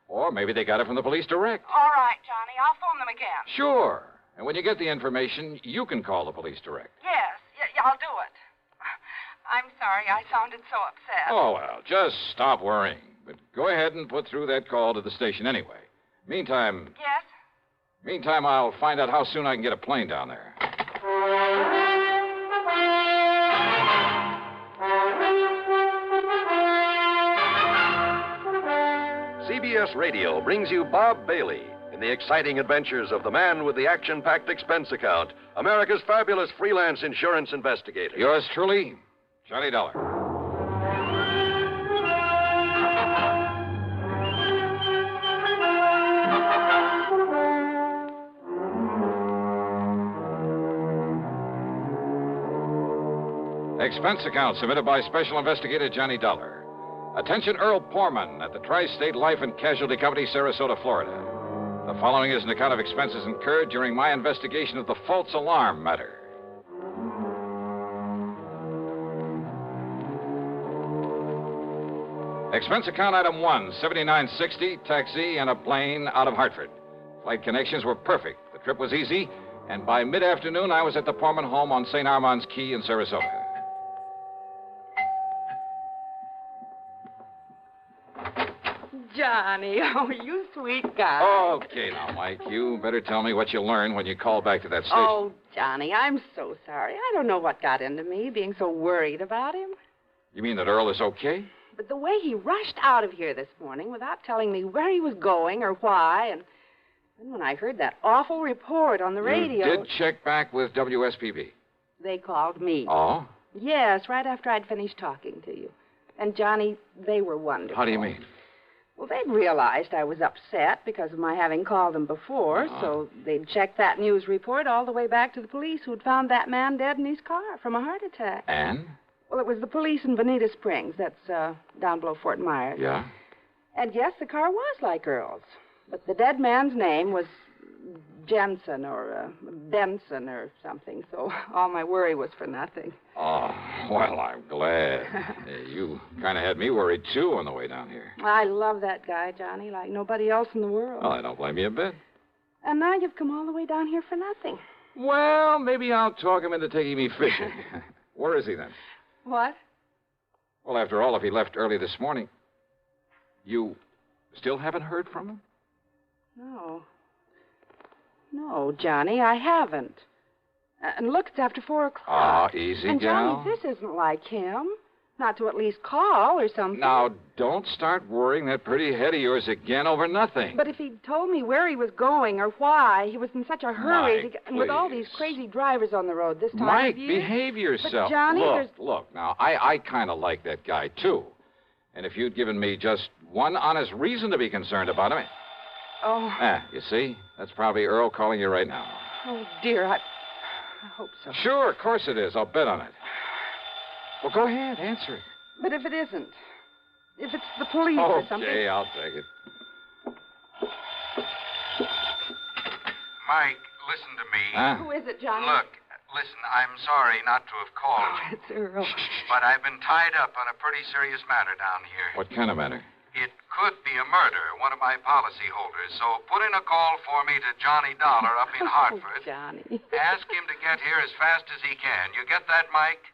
Speaker 12: Or maybe they got it from the police direct.
Speaker 21: All right, Johnny. I'll phone them again.
Speaker 12: Sure. And when you get the information, you can call the police direct.
Speaker 21: Yes, I'll do it. I'm sorry I sounded so upset.
Speaker 12: Oh, well, just stop worrying. But go ahead and put through that call to the station anyway. Meantime, I'll find out how soon I can get a plane down there.
Speaker 14: CBS Radio brings you Bob Bailey in the exciting adventures of the man with the action-packed expense account, America's fabulous freelance insurance investigator.
Speaker 12: Yours truly, Johnny Dollar. Expense account submitted by Special Investigator Johnny Dollar. Attention Earl Poorman at the Tri-State Life and Casualty Company, Sarasota, Florida. The following is an account of expenses incurred during my investigation of the false alarm matter. Expense account item 1, $79.60, taxi and a plane out of Hartford. Flight connections were perfect. The trip was easy, and by mid-afternoon, I was at the Poorman home on St. Armand's Key in Sarasota.
Speaker 19: Johnny, oh, you sweet guy.
Speaker 12: Okay, now, Mike, you better tell me what you learned when you called back to that station.
Speaker 19: Oh, Johnny, I'm so sorry. I don't know what got into me, being so worried about him.
Speaker 12: You mean that Earl is okay?
Speaker 19: But the way he rushed out of here this morning without telling me where he was going or why, and then when I heard that awful report on the radio...
Speaker 12: You did check back with WSPB?
Speaker 19: They called me.
Speaker 12: Oh?
Speaker 19: Yes, right after I'd finished talking to you. And, Johnny, they were wonderful.
Speaker 12: How do you mean?
Speaker 19: Well, they'd realized I was upset because of my having called them before, so they'd checked that news report all the way back to the police who'd found that man dead in his car from a heart attack.
Speaker 12: And?
Speaker 19: Well, it was the police in Bonita Springs. That's down below Fort Myers.
Speaker 12: Yeah?
Speaker 19: And yes, the car was like Earl's. But the dead man's name was Jensen or Benson or something, so all my worry was for nothing.
Speaker 12: Oh, well, I'm glad. You kind of had me worried, too, on the way down here.
Speaker 19: I love that guy, Johnny, like nobody else in the world.
Speaker 12: Well, I don't blame you a bit.
Speaker 19: And now you've come all the way down here for nothing.
Speaker 12: Well, maybe I'll talk him into taking me fishing. Where is he, then?
Speaker 19: What?
Speaker 12: Well, after all, if he left early this morning, you still haven't heard from him?
Speaker 19: No, Johnny, I haven't. And look, it's after 4 o'clock.
Speaker 12: Ah, easy,
Speaker 19: and
Speaker 12: gal.
Speaker 19: Johnny, this isn't like him. Not to at least call or something.
Speaker 12: Now, don't start worrying that pretty head of yours again over nothing.
Speaker 19: But if he'd told me where he was going or why, he was in such a hurry
Speaker 12: Mike,
Speaker 19: and with all these crazy drivers on the road this time
Speaker 12: Mike,
Speaker 19: of year.
Speaker 12: behave yourself.
Speaker 19: But Johnny,
Speaker 12: Look, now, I kind of like that guy, too. And if you'd given me just one honest reason to be concerned about him...
Speaker 19: Oh.
Speaker 12: You see? That's probably Earl calling you right now.
Speaker 19: Oh, dear, I hope so.
Speaker 12: Sure, of course it is. I'll bet on it. Well, go ahead, answer it.
Speaker 19: But if it isn't? If it's the police or something?
Speaker 12: Okay, I'll take it.
Speaker 7: Mike, listen to me.
Speaker 12: Huh?
Speaker 19: Who is it, Johnny?
Speaker 7: Look,
Speaker 2: Listen, I'm sorry not to have called you.
Speaker 19: It's Earl.
Speaker 2: But I've been tied up on a pretty serious matter down here.
Speaker 12: What kind of matter?
Speaker 2: It could be a murder, one of my policy holders. So put in a call for me to Johnny Dollar up in Hartford.
Speaker 19: Johnny.
Speaker 2: Ask him to get here as fast as he can. You get that, Mike?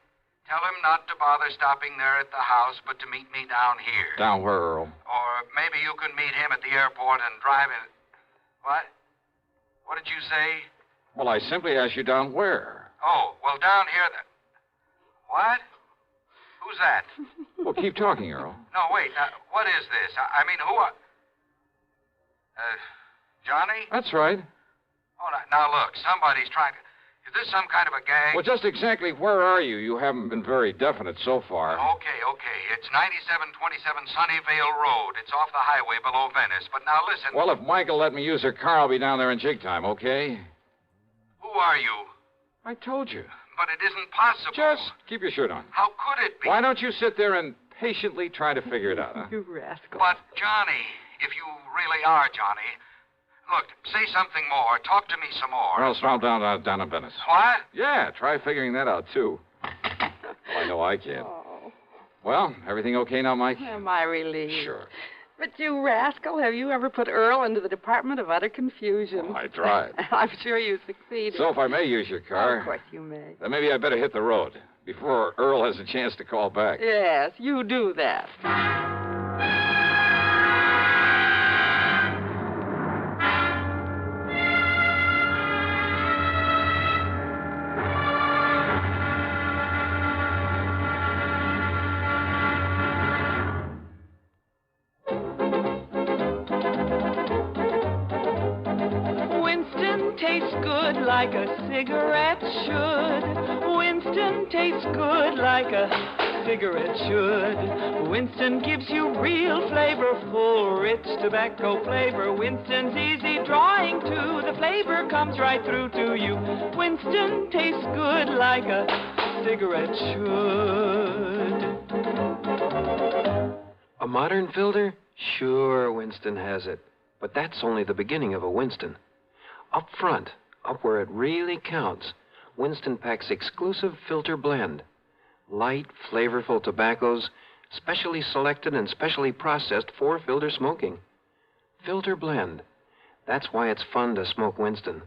Speaker 2: Tell him not to bother stopping there at the house, but to meet me down here.
Speaker 12: Down where, Earl?
Speaker 2: Or maybe you can meet him at the airport and drive in. What? What did you say?
Speaker 12: Well, I simply asked you down where.
Speaker 2: Oh, well, down here. What? Who's that?
Speaker 12: Well, keep talking, Earl.
Speaker 2: No, wait. What is this? I mean, who are... Johnny?
Speaker 12: That's right.
Speaker 2: Oh, now look, somebody's trying to... Is this some kind of a gang?
Speaker 12: Well, just exactly where are you? You haven't been very definite so far.
Speaker 2: Okay. It's 9727 Sunnyvale Road. It's off the highway below Venice. But now listen...
Speaker 12: Well, if Michael let me use her car, I'll be down there in jig time, okay?
Speaker 2: Who are you?
Speaker 12: I told you.
Speaker 2: But it isn't possible.
Speaker 12: Just keep your shirt on.
Speaker 2: How could it be?
Speaker 12: Why don't you sit there and patiently try to figure it out, huh?
Speaker 19: You rascal.
Speaker 2: But, Johnny, if you really are Johnny... Look, say something more. Talk to me some more.
Speaker 12: Or else I'll down in Venice.
Speaker 2: What?
Speaker 12: Yeah, try figuring that out, too. Well, I know I can.
Speaker 19: Oh.
Speaker 12: Well, everything okay now, Mike?
Speaker 19: Am I relieved?
Speaker 12: Sure.
Speaker 19: But you rascal, have you ever put Earl into the Department of Utter Confusion?
Speaker 12: Well, I tried.
Speaker 19: I'm sure you succeeded.
Speaker 12: So if I may use your car...
Speaker 19: Of course you may.
Speaker 12: Then maybe I better hit the road before Earl has a chance to call back.
Speaker 19: Yes, you do that.
Speaker 17: Tastes good like a cigarette should. Winston tastes good like a cigarette should. Winston gives you real flavorful, rich tobacco flavor. Winston's easy drawing too. The flavor comes right through to you. Winston tastes good like a cigarette should.
Speaker 22: A modern filter? Sure, Winston has it. But that's only the beginning of a Winston. Up front, up where it really counts, Winston packs exclusive filter blend. Light, flavorful tobaccos, specially selected and specially processed for filter smoking. Filter blend. That's why it's fun to smoke Winston,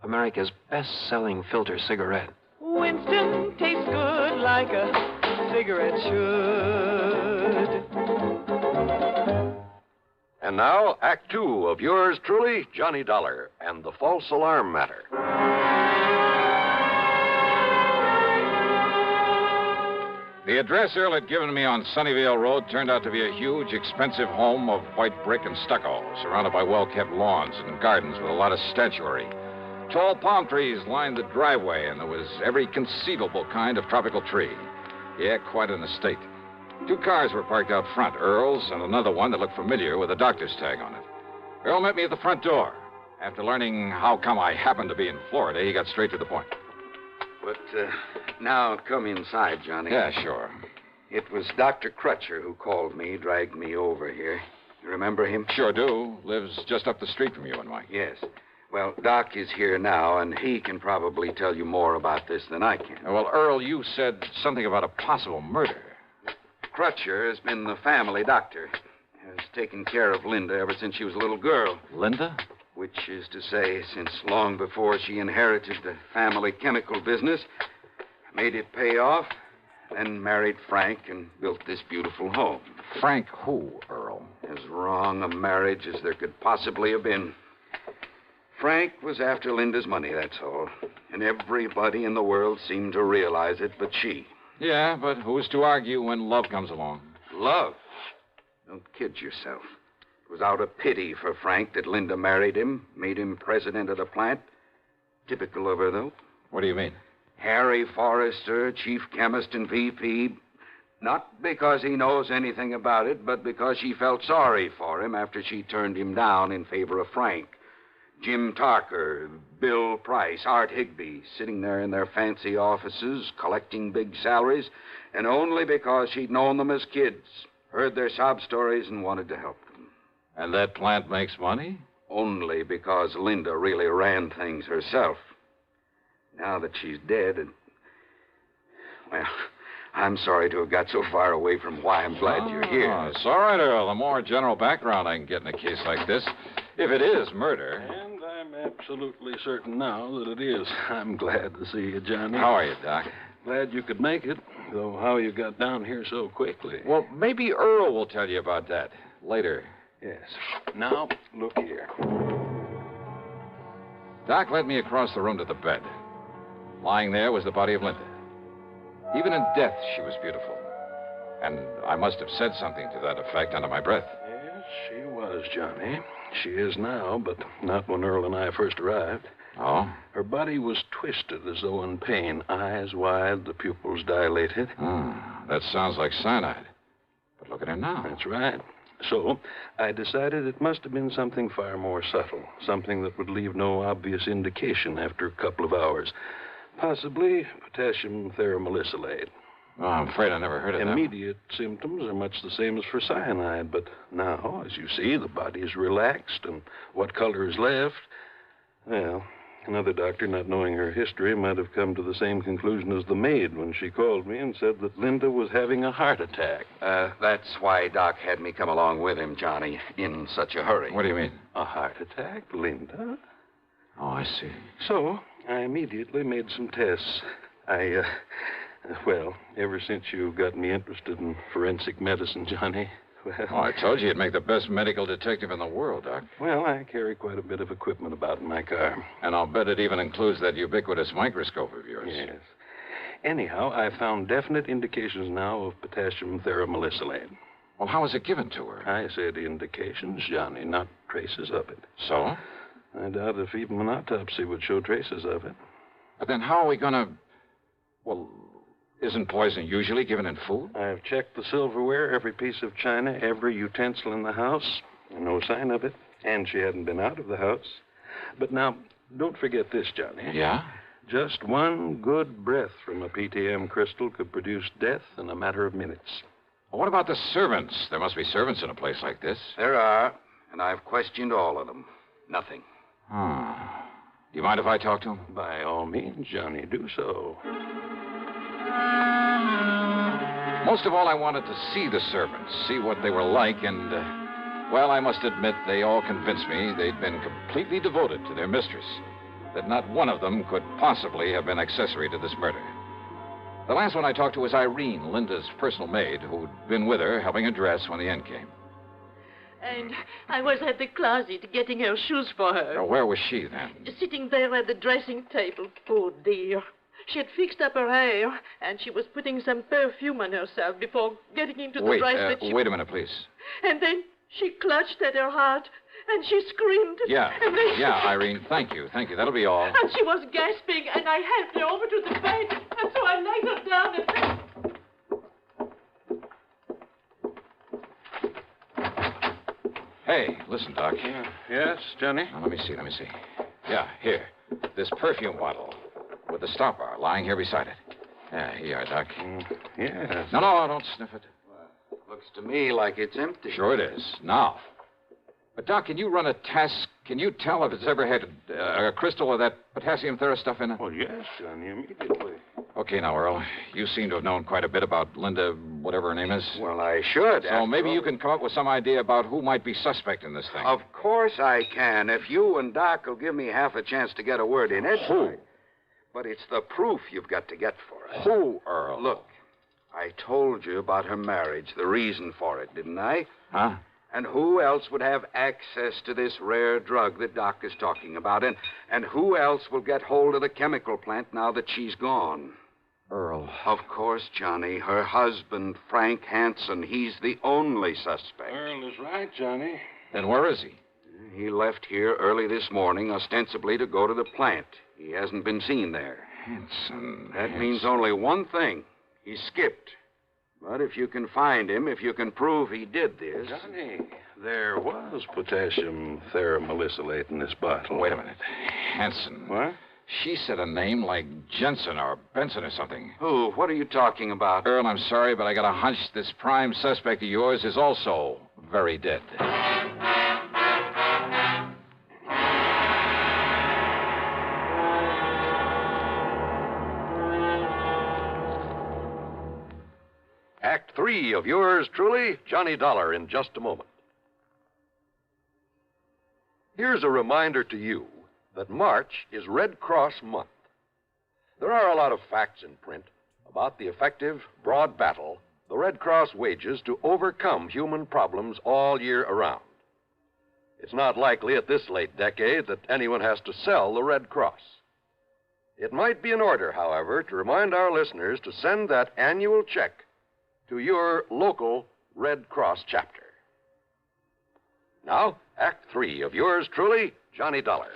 Speaker 22: America's best-selling filter cigarette.
Speaker 17: Winston tastes good like a cigarette should.
Speaker 14: And now, Act Two of yours truly, Johnny Dollar, and the false alarm matter.
Speaker 12: The address Earl had given me on Sunnyvale Road turned out to be a huge, expensive home of white brick and stucco, surrounded by well-kept lawns and gardens with a lot of statuary. Tall palm trees lined the driveway, and there was every conceivable kind of tropical tree. Yeah, quite an estate. 2 cars were parked out front, Earl's and another one that looked familiar with a doctor's tag on it. Earl met me at the front door. After learning how come I happened to be in Florida, he got straight to the point.
Speaker 24: But now come inside, Johnny.
Speaker 12: Yeah, sure.
Speaker 24: It was Dr. Crutcher who called me, dragged me over here. You remember him?
Speaker 12: Sure do. Lives just up the street from you and Mike.
Speaker 24: Yes. Well, Doc is here now, and he can probably tell you more about this than I can.
Speaker 12: Well, Earl, you said something about a possible murder.
Speaker 24: Crutcher has been the family doctor. Has taken care of Linda ever since she was a little girl.
Speaker 12: Linda?
Speaker 24: Which is to say, since long before she inherited the family chemical business, made it pay off, then married Frank and built this beautiful home.
Speaker 12: Frank who, Earl?
Speaker 24: As wrong a marriage as there could possibly have been. Frank was after Linda's money, that's all. And everybody in the world seemed to realize it but she.
Speaker 12: Yeah, but who's to argue when love comes along?
Speaker 24: Love? Don't kid yourself. It was out of pity for Frank that Linda married him, made him president of the plant. Typical of her, though.
Speaker 12: What do you mean?
Speaker 24: Harry Forrester, chief chemist and VP. Not because he knows anything about it, but because she felt sorry for him after she turned him down in favor of Frank. Jim Tarker, Bill Price, Art Higbee, sitting there in their fancy offices, collecting big salaries, and only because she'd known them as kids, heard their sob stories, and wanted to help them.
Speaker 12: And that plant makes money?
Speaker 24: Only because Linda really ran things herself. Now that she's dead, well, I'm sorry to have got so far away from why I'm glad you're here.
Speaker 10: Oh, it's all right, Earl. The more general background I can get in a case like this, if it is murder.
Speaker 4: And I'm absolutely certain now that it is. I'm glad to see you, Johnny.
Speaker 10: How are you, Doc?
Speaker 4: Glad you could make it, though how you got down here so quickly.
Speaker 10: Well, maybe Earl will tell you about that later.
Speaker 4: Yes. Now, look here.
Speaker 10: Doc led me across the room to the bed. Lying there was the body of Linda. Even in death, she was beautiful. And I must have said something to that effect under my breath.
Speaker 4: Yes, she was, Johnny. She is now, but not when Earl and I first arrived.
Speaker 10: Oh?
Speaker 4: Her body was twisted as though in pain, eyes wide, the pupils dilated.
Speaker 10: That sounds like cyanide. But look at her now.
Speaker 4: That's right. So, I decided it must have been something far more subtle, something that would leave no obvious indication after a couple of hours. Possibly potassium theramolysilate.
Speaker 10: Oh, I'm afraid I never heard of that.
Speaker 4: Immediate symptoms are much the same as for cyanide, but now, as you see, the body is relaxed, and what color is left? Well, another doctor, not knowing her history, might have come to the same conclusion as the maid when she called me and said that Linda was having a heart attack.
Speaker 24: That's why Doc had me come along with him, Johnny, in such a hurry.
Speaker 10: What do you mean?
Speaker 4: A heart attack, Linda?
Speaker 10: Oh, I see.
Speaker 4: So, I immediately made some tests. Well, ever since you got me interested in forensic medicine, Johnny, well...
Speaker 10: Oh, I told you you'd make the best medical detective in the world, Doc.
Speaker 4: Well, I carry quite a bit of equipment about in my car.
Speaker 10: And I'll bet it even includes that ubiquitous microscope of yours.
Speaker 4: Yes. Anyhow, I found definite indications now of potassium theramolysilate.
Speaker 10: Well, how was it given to her?
Speaker 4: I said indications, Johnny, not traces of it.
Speaker 10: So?
Speaker 4: I doubt if even an autopsy would show traces of it.
Speaker 10: But then how are we going to... Well, isn't poison usually given in food?
Speaker 4: I've checked the silverware, every piece of china, every utensil in the house. No sign of it. And she hadn't been out of the house. But now, don't forget this, Johnny.
Speaker 10: Yeah?
Speaker 4: Just one good breath from a PTM crystal could produce death in a matter of minutes.
Speaker 10: Well, what about the servants? There must be servants in a place like this.
Speaker 24: There are, and I've questioned all of them. Nothing.
Speaker 10: Do you mind if I talk to him?
Speaker 4: By all means, Johnny, do so.
Speaker 10: Most of all, I wanted to see the servants, see what they were like, and, well, I must admit, they all convinced me they'd been completely devoted to their mistress, that not one of them could possibly have been accessory to this murder. The last one I talked to was Irene, Linda's personal maid, who'd been with her helping her dress when the end came.
Speaker 5: And I was at the closet getting her shoes for her.
Speaker 10: Now, where was she then?
Speaker 5: Sitting there at the dressing table, poor dear. She had fixed up her hair, and she was putting some perfume on herself before getting into the dress that she...
Speaker 10: Wait a minute, please.
Speaker 5: And then she clutched at her heart, and she screamed.
Speaker 10: Yeah,
Speaker 5: and then
Speaker 10: Irene, thank you. That'll be all.
Speaker 5: And she was gasping, and I helped her over to the bed, and so I laid her down and...
Speaker 10: Hey, listen, Doc.
Speaker 4: Yes, Johnny?
Speaker 10: Now, let me see. Yeah, here. This perfume bottle with the stopper lying here beside it. Yeah, here you are, Doc.
Speaker 4: Yes.
Speaker 10: No, don't sniff it.
Speaker 24: Looks to me like it's empty.
Speaker 10: Sure it is. Now. But, Doc, can you run a test? Can you tell if it's ever had a crystal of that potassium thera stuff in it?
Speaker 4: Well, yes, Johnny, immediately.
Speaker 10: Okay, now, Earl. You seem to have known quite a bit about Linda, whatever her name is.
Speaker 24: Well, I should.
Speaker 10: So maybe you can come up with some idea about who might be suspect in this thing.
Speaker 24: Of course I can, if you and Doc will give me half a chance to get a word in it.
Speaker 10: Who?
Speaker 24: But it's the proof you've got to get for it.
Speaker 10: Who, Earl?
Speaker 24: Look, I told you about her marriage, the reason for it, didn't I?
Speaker 10: Huh?
Speaker 24: And who else would have access to this rare drug that Doc is talking about? And who else will get hold of the chemical plant now that she's gone?
Speaker 10: Earl.
Speaker 24: Of course, Johnny. Her husband, Frank Hansen. He's the only suspect.
Speaker 4: Earl is right, Johnny.
Speaker 10: Then where is he?
Speaker 24: He left here early this morning, ostensibly to go to the plant. He hasn't been seen there.
Speaker 10: Hansen.
Speaker 24: That means only one thing. He skipped. But if you can find him, if you can prove he did this...
Speaker 4: Johnny, there was potassium theramolysilate in this bottle.
Speaker 10: Wait a minute. Hansen.
Speaker 4: What?
Speaker 10: She said a name like Jensen or Benson or something.
Speaker 24: Who? What are you talking about?
Speaker 10: Earl, I'm sorry, but I got a hunch this prime suspect of yours is also very dead.
Speaker 14: Act 3 of yours truly, Johnny Dollar, in just a moment. Here's a reminder to you that March is Red Cross Month. There are a lot of facts in print about the effective, broad battle the Red Cross wages to overcome human problems all year around. It's not likely at this late decade that anyone has to sell the Red Cross. It might be in order, however, to remind our listeners to send that annual check to your local Red Cross chapter. Now, Act 3 of yours truly, Johnny Dollar.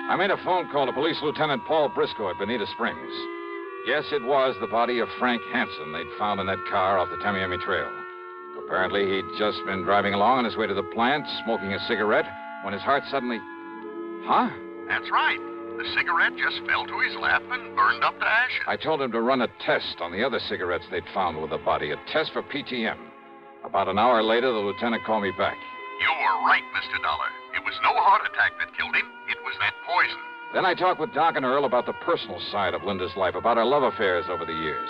Speaker 12: I made a phone call to Police Lieutenant Paul Briscoe at Bonita Springs. Yes, it was the body of Frank Hansen they'd found in that car off the Tamiami Trail. Apparently, he'd just been driving along on his way to the plant, smoking a cigarette, when his heart suddenly... Huh?
Speaker 7: That's right. The cigarette just fell to his lap and burned up to ashes.
Speaker 12: I told him to run a test on the other cigarettes they'd found with the body, a test for PTM. About an hour later, the lieutenant called me back.
Speaker 7: You were right, Mr. Dollar. It was no heart attack that killed him. It was that poison.
Speaker 12: Then I talked with Doc and Earl about the personal side of Linda's life, about her love affairs over the years.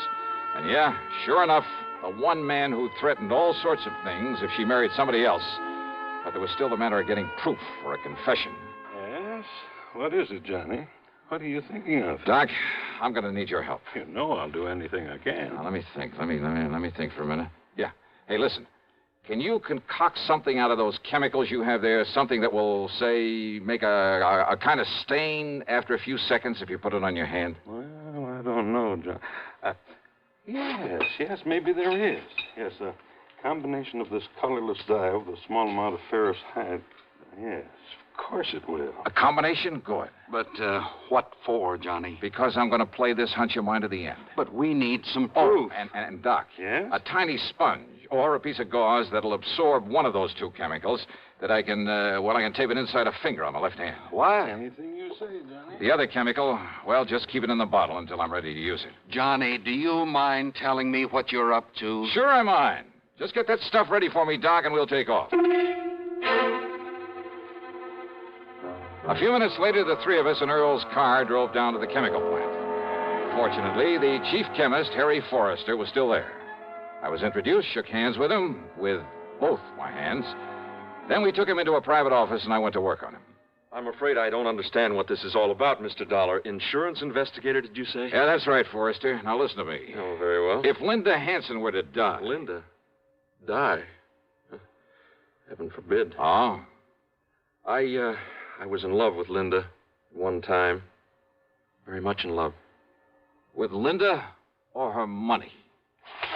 Speaker 12: And yeah, sure enough, the one man who threatened all sorts of things if she married somebody else. But there was still the matter of getting proof for a confession.
Speaker 4: Yes? What is it, Johnny? What are you thinking of?
Speaker 12: Doc, I'm going to need your help.
Speaker 4: You know I'll do anything I can.
Speaker 12: Now, let me think. Let me think for a minute. Yeah. Hey, listen. Can you concoct something out of those chemicals you have there? Something that will, say, make a kind of stain after a few seconds if you put it on your hand?
Speaker 4: Well, I don't know, John. Yes, maybe there is. Yes, a combination of this colorless dye with a small amount of ferrous hide. Yes, of course it will.
Speaker 12: A combination? Good.
Speaker 24: But what for, Johnny?
Speaker 12: Because I'm going to play this hunch of mine to the end.
Speaker 24: But we need some proof.
Speaker 12: Oh, and Doc.
Speaker 4: Yes?
Speaker 12: A tiny sponge or a piece of gauze that'll absorb one of those two chemicals that I can tape it inside a finger on my left hand.
Speaker 24: Why?
Speaker 4: Anything you say, Johnny.
Speaker 12: The other chemical, well, just keep it in the bottle until I'm ready to use it.
Speaker 24: Johnny, do you mind telling me what you're up to?
Speaker 12: Sure I mind. Just get that stuff ready for me, Doc, and we'll take off. A few minutes later, the three of us in Earl's car drove down to the chemical plant. Fortunately, the chief chemist, Harry Forrester, was still there. I was introduced, shook hands with him, with both my hands. Then we took him into a private office, and I went to work on him.
Speaker 6: I'm afraid I don't understand what this is all about, Mr. Dollar. Insurance investigator, did you say?
Speaker 12: Yeah, that's right, Forrester. Now listen to me.
Speaker 6: Oh, very well.
Speaker 12: If Linda Hansen were to die...
Speaker 6: Linda? Die? Heaven forbid.
Speaker 12: Oh?
Speaker 6: I was in love with Linda at one time. Very much in love.
Speaker 12: With Linda or her money?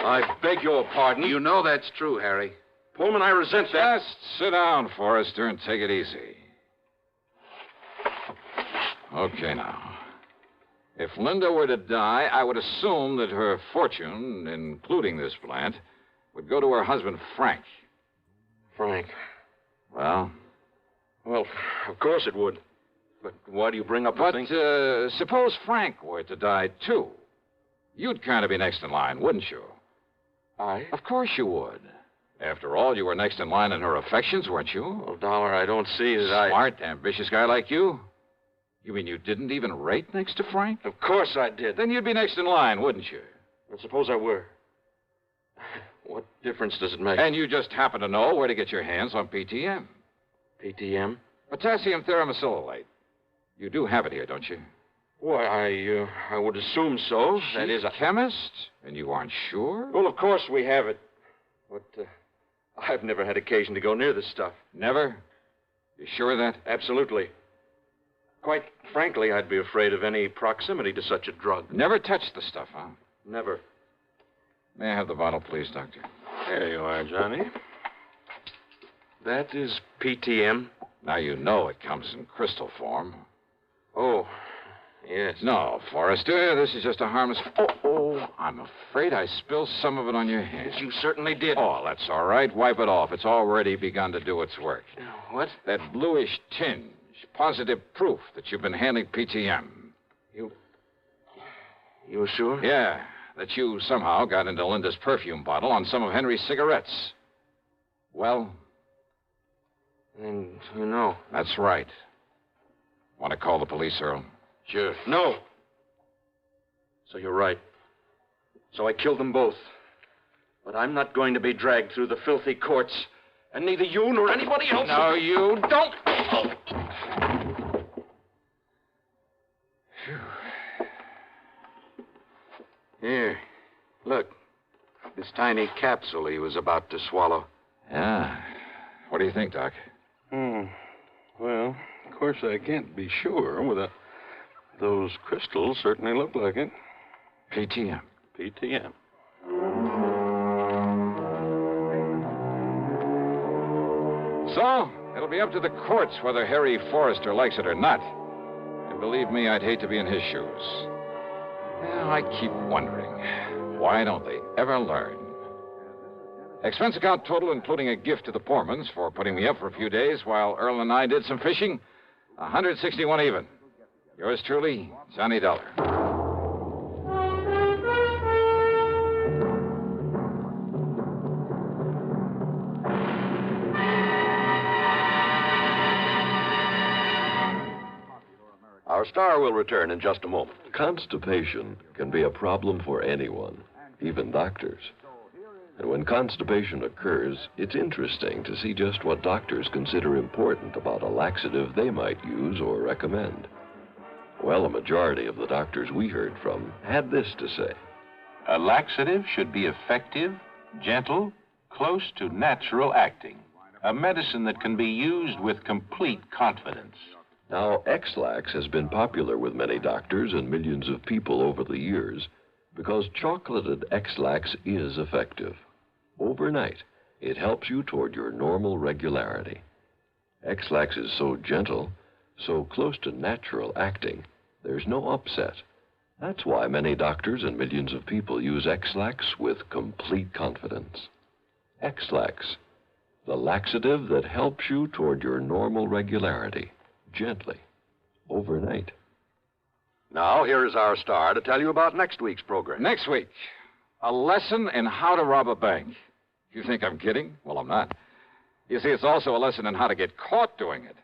Speaker 6: I beg your pardon.
Speaker 24: You know that's true, Harry.
Speaker 6: Pullman, I resent that.
Speaker 12: Just sit down, Forrester, and take it easy. Okay, now. If Linda were to die, I would assume that her fortune, including this plant, would go to her husband, Frank.
Speaker 6: Frank?
Speaker 12: Well?
Speaker 6: Well, of course it would. But why do you bring up the thing?
Speaker 12: But suppose Frank were to die, too. You'd kind of be next in line, wouldn't you?
Speaker 6: I?
Speaker 12: Of course you would. After all, you were next in line in her affections, weren't you?
Speaker 6: Well, Dollar, I don't see that
Speaker 12: Smart, ambitious guy like you? You mean you didn't even rate next to Frank?
Speaker 6: Of course I did.
Speaker 12: Then you'd be next in line, wouldn't you?
Speaker 6: Well, suppose I were. What difference does it make?
Speaker 12: And you just happen to know where to get your hands on PTM.
Speaker 6: PTM?
Speaker 12: Potassium thimerosylate. You do have it here, don't you?
Speaker 6: Why, I would assume so. That is,
Speaker 12: a chemist? And you aren't sure?
Speaker 6: Well, of course we have it. But I've never had occasion to go near this stuff.
Speaker 12: Never? You sure of that?
Speaker 6: Absolutely. Quite frankly, I'd be afraid of any proximity to such a drug.
Speaker 12: Never touched the stuff, huh?
Speaker 6: Never.
Speaker 12: May I have the bottle, please, Doctor?
Speaker 4: There you are, Johnny.
Speaker 6: That is PTM.
Speaker 12: Now you know it comes in crystal form.
Speaker 6: Oh, yes.
Speaker 12: No, Forrester, this is just a harmless... Oh, I'm afraid I spilled some of it on your hands.
Speaker 6: You certainly did.
Speaker 12: Oh, that's all right. Wipe it off. It's already begun to do its work.
Speaker 6: What?
Speaker 12: That bluish tinge. Positive proof that you've been handling PTM.
Speaker 6: You sure?
Speaker 12: Yeah, that you somehow got into Linda's perfume bottle on some of Henry's cigarettes. Well?
Speaker 6: And you know.
Speaker 12: That's right. Want to call the police, Earl?
Speaker 6: Sure. No. So you're right. So I killed them both. But I'm not going to be dragged through the filthy courts, and neither you nor anybody else.
Speaker 12: No, you don't.
Speaker 24: Here, look. This tiny capsule he was about to swallow.
Speaker 12: Yeah. What do you think, Doc?
Speaker 4: Well, of course, I can't be sure without... Those crystals certainly look like it.
Speaker 12: PTM.
Speaker 4: PTM.
Speaker 12: So, it'll be up to the courts whether Harry Forrester likes it or not. And believe me, I'd hate to be in his shoes. Well, I keep wondering, why don't they ever learn? Expense account total, including a gift to the Pormans for putting me up for a few days while Earl and I did some fishing, $161 even. Yours truly, Johnny Dollar.
Speaker 14: Our star will return in just a moment.
Speaker 13: Constipation can be a problem for anyone, even doctors. And when constipation occurs, it's interesting to see just what doctors consider important about a laxative they might use or recommend. Well, a majority of the doctors we heard from had this to say.
Speaker 9: A laxative should be effective, gentle, close to natural acting. A medicine that can be used with complete confidence.
Speaker 13: Now, X-Lax has been popular with many doctors and millions of people over the years because chocolated X-Lax is effective. Overnight, it helps you toward your normal regularity. X-Lax is so gentle, so close to natural acting, there's no upset. That's why many doctors and millions of people use X-Lax with complete confidence. X-Lax, the laxative that helps you toward your normal regularity, gently, overnight.
Speaker 14: Now, here is our star to tell you about next week's program.
Speaker 12: Next week, a lesson in how to rob a bank. You think I'm kidding? Well, I'm not. You see, it's also a lesson in how to get caught doing it.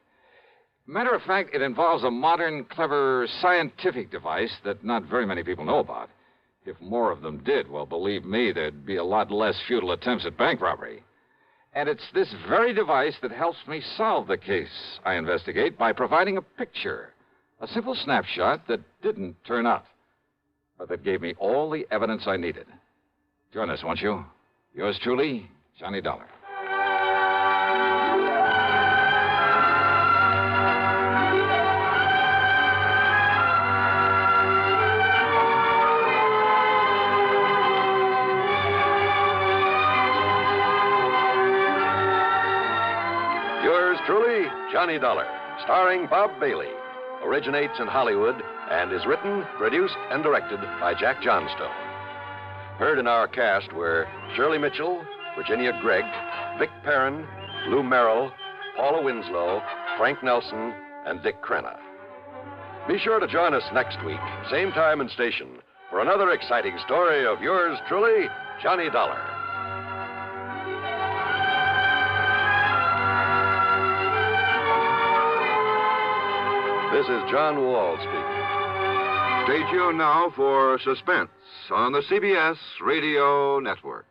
Speaker 12: Matter of fact, it involves a modern, clever, scientific device that not very many people know about. If more of them did, well, believe me, there'd be a lot less futile attempts at bank robbery. And it's this very device that helps me solve the case I investigate by providing a picture, a simple snapshot that didn't turn up, but that gave me all the evidence I needed. Join us, won't you? Yours truly, Johnny Dollar.
Speaker 14: Yours truly, Johnny Dollar, starring Bob Bailey. Originates in Hollywood and is written, produced, and directed by Jack Johnstone. Heard in our cast were Shirley Mitchell, Virginia Gregg, Vic Perrin, Lou Merrill, Paula Winslow, Frank Nelson, and Dick Crenna. Be sure to join us next week, same time and station, for another exciting story of yours truly, Johnny Dollar. This is John Wall speaking. Stay tuned now for Suspense on the CBS Radio Network.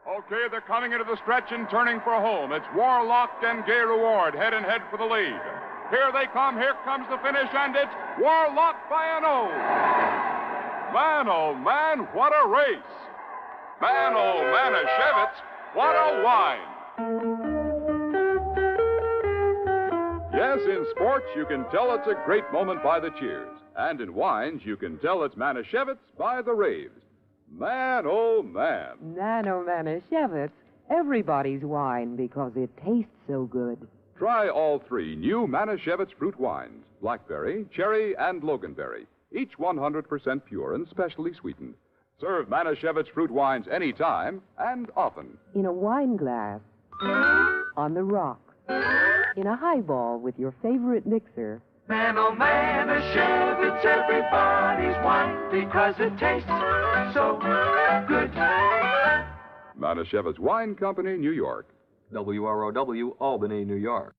Speaker 11: Okay, they're coming into the stretch and turning for home. It's Warlock and Gay Reward head and head for the lead. Here they come. Here comes the finish, and it's Warlock by an O. Man, oh, man, what a race. Man, oh, Manischewitz, what a wine. Yes, in sports, you can tell it's a great moment by the cheers. And in wines, you can tell it's Manischewitz by the raves. Man, oh, man.
Speaker 16: Nano Manischewitz, everybody's wine because it tastes so good.
Speaker 11: Try all three new Manischewitz fruit wines, blackberry, cherry, and loganberry, each 100% pure and specially sweetened. Serve Manischewitz fruit wines anytime and often.
Speaker 16: In a wine glass, on the rocks, in a highball with your favorite mixer.
Speaker 17: Man, oh man, Manischewitz, everybody's wine because it tastes so good.
Speaker 11: Manischewitz Wine Company, New York.
Speaker 23: WROW, Albany, New York.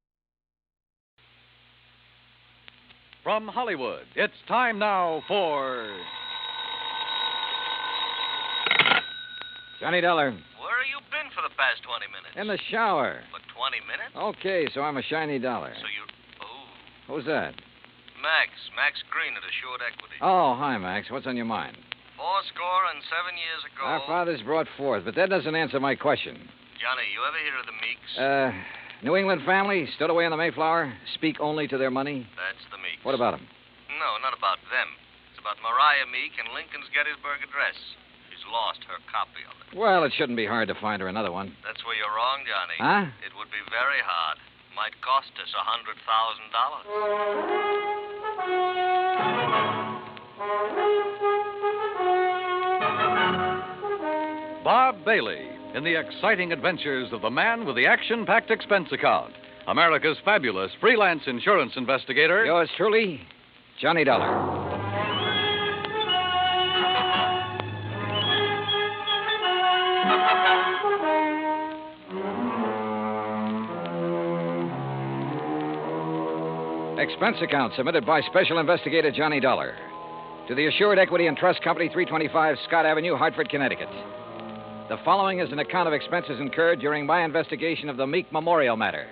Speaker 1: from Hollywood, it's time now for...
Speaker 12: Johnny Dollar.
Speaker 3: Where have you been for the past 20 minutes?
Speaker 12: In the shower.
Speaker 3: For 20 minutes?
Speaker 12: Okay, so I'm a shiny dollar.
Speaker 3: So you... Oh.
Speaker 12: Who's that?
Speaker 3: Max Green at Assured Equity.
Speaker 12: Oh, hi, Max. What's on your mind?
Speaker 3: 7 years ago...
Speaker 12: Our fathers brought forth, but that doesn't answer my question.
Speaker 3: Johnny, you ever hear of the Meeks?
Speaker 12: New England family, stood away on the Mayflower, speak only to their money.
Speaker 3: That's the Meeks.
Speaker 12: What about them?
Speaker 3: No, not about them. It's about Mariah Meek and Lincoln's Gettysburg Address. She's lost her copy of it.
Speaker 12: Well, it shouldn't be hard to find her another one.
Speaker 3: That's where you're wrong, Johnny.
Speaker 12: Huh?
Speaker 3: It would be very hard. Might cost us $100,000.
Speaker 1: Bob Bailey in the exciting adventures of the man with the action-packed expense account. America's fabulous freelance insurance investigator.
Speaker 12: Yours truly, Johnny Dollar. Expense account submitted by Special Investigator Johnny Dollar to the Assured Equity and Trust Company, 325 Scott Avenue, Hartford, Connecticut. The following is an account of expenses incurred during my investigation of the Meek Memorial matter.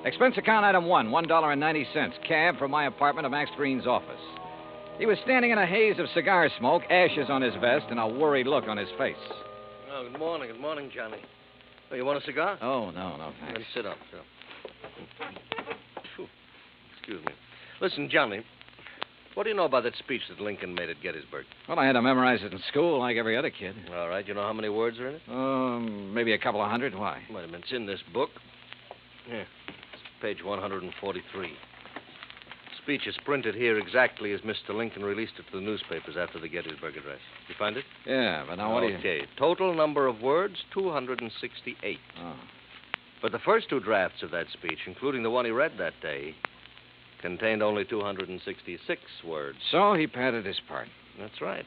Speaker 12: Expense account item 1, $1.90, cab from my apartment to Max Green's office. He was standing in a haze of cigar smoke, ashes on his vest, and a worried look on his face.
Speaker 23: Oh, good morning, Johnny. Oh, you want a cigar?
Speaker 12: Oh, no, thanks.
Speaker 23: Then sit up. Phew. Excuse me. Listen, Johnny, what do you know about that speech that Lincoln made at Gettysburg?
Speaker 12: Well, I had to memorize it in school like every other kid.
Speaker 23: All right. You know how many words are in it?
Speaker 12: Maybe a couple of hundred. Why?
Speaker 23: Wait a minute. It's in this book. Here. It's page 143. Speech is printed here exactly as Mr. Lincoln released it to the newspapers after the Gettysburg Address. You find it?
Speaker 12: Yeah, but now what do you...
Speaker 23: Okay. Total number of words, 268.
Speaker 12: Oh.
Speaker 23: But the first two drafts of that speech, including the one he read that day, contained only 266 words.
Speaker 12: So he padded his part.
Speaker 23: That's right.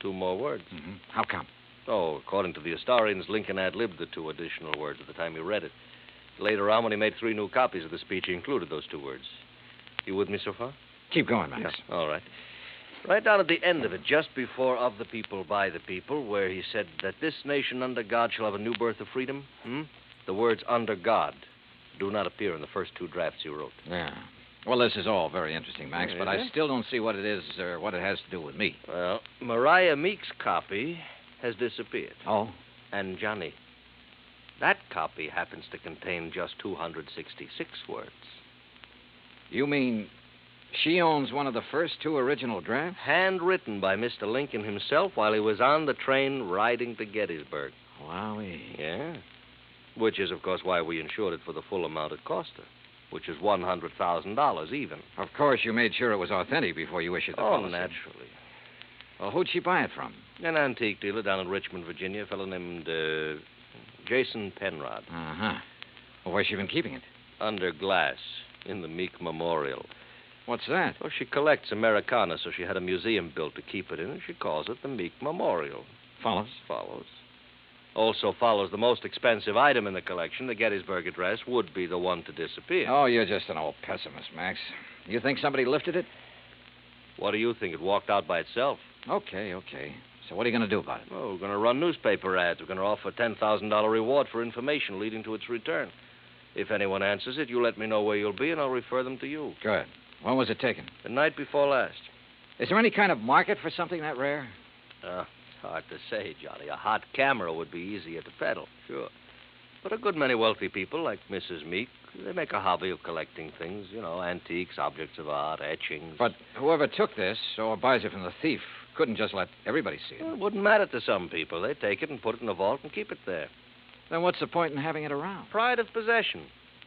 Speaker 23: 2 more words.
Speaker 12: Mm-hmm. How come?
Speaker 23: Oh, according to the historians, Lincoln ad-libbed the 2 additional words at the time he read it. Later on, when he made 3 new copies of the speech, he included those 2 words. You with me so far?
Speaker 12: Keep going, Max.
Speaker 23: Yeah. All right. Right down at the end of it, just before of the people, by the people, where he said that this nation under God shall have a new birth of freedom, the words under God do not appear in the first 2 drafts you wrote.
Speaker 12: Yeah. Well, this is all very interesting, Max, but I still don't see what it is or what it has to do with me.
Speaker 23: Well, Mariah Meek's copy has disappeared.
Speaker 12: Oh?
Speaker 23: And, Johnny, that copy happens to contain just 266 words.
Speaker 12: You mean she owns one of the first 2 original drafts?
Speaker 23: Handwritten by Mr. Lincoln himself while he was on the train riding to Gettysburg.
Speaker 12: Wowee.
Speaker 23: Yeah. Which is, of course, why we insured it for the full amount it cost her, which is $100,000 even.
Speaker 12: Of course, you made sure it was authentic before you issued the policy.
Speaker 23: Oh, naturally.
Speaker 12: Well, who'd she buy it from?
Speaker 23: An antique dealer down in Richmond, Virginia, a fellow named Jason Penrod.
Speaker 12: Uh-huh. Well, where's she been keeping it?
Speaker 23: Under glass. In the Meek Memorial.
Speaker 12: What's that?
Speaker 23: Well, she collects Americana, so she had a museum built to keep it in, and she calls it the Meek Memorial.
Speaker 12: Follows?
Speaker 23: Follows. Also follows the most expensive item in the collection, the Gettysburg Address, would be the one to disappear.
Speaker 12: Oh, you're just an old pessimist, Max. You think somebody lifted it?
Speaker 23: What do you think? It walked out by itself.
Speaker 12: Okay. So what are you going to do about it?
Speaker 23: Oh, we're going to run newspaper ads. We're going to offer a $10,000 reward for information leading to its return. If anyone answers it, you let me know where you'll be, and I'll refer them to you.
Speaker 12: Good. When was it taken?
Speaker 23: The night before last.
Speaker 12: Is there any kind of market for something that rare?
Speaker 23: Hard to say, Johnny. A hot camera would be easier to peddle, sure. But a good many wealthy people, like Mrs. Meek, they make a hobby of collecting things, antiques, objects of art, etchings.
Speaker 12: But whoever took this, or buys it from the thief, couldn't just let everybody see it.
Speaker 23: Well, it wouldn't matter to some people. They take it and put it in a vault and keep it there.
Speaker 12: Then what's the point in having it around?
Speaker 23: Pride of possession.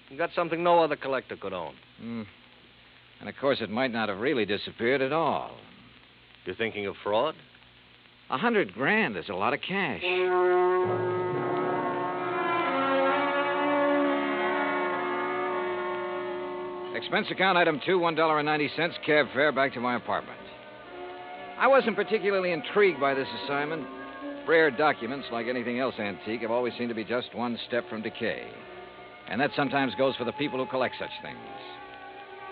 Speaker 23: You got something no other collector could own.
Speaker 12: And, of course, it might not have really disappeared at all.
Speaker 23: You're thinking of fraud?
Speaker 12: $100,000 is a lot of cash. Expense account item 2, $1.90, cab fare back to my apartment. I wasn't particularly intrigued by this assignment. Rare documents, like anything else antique, have always seemed to be just one step from decay. And that sometimes goes for the people who collect such things.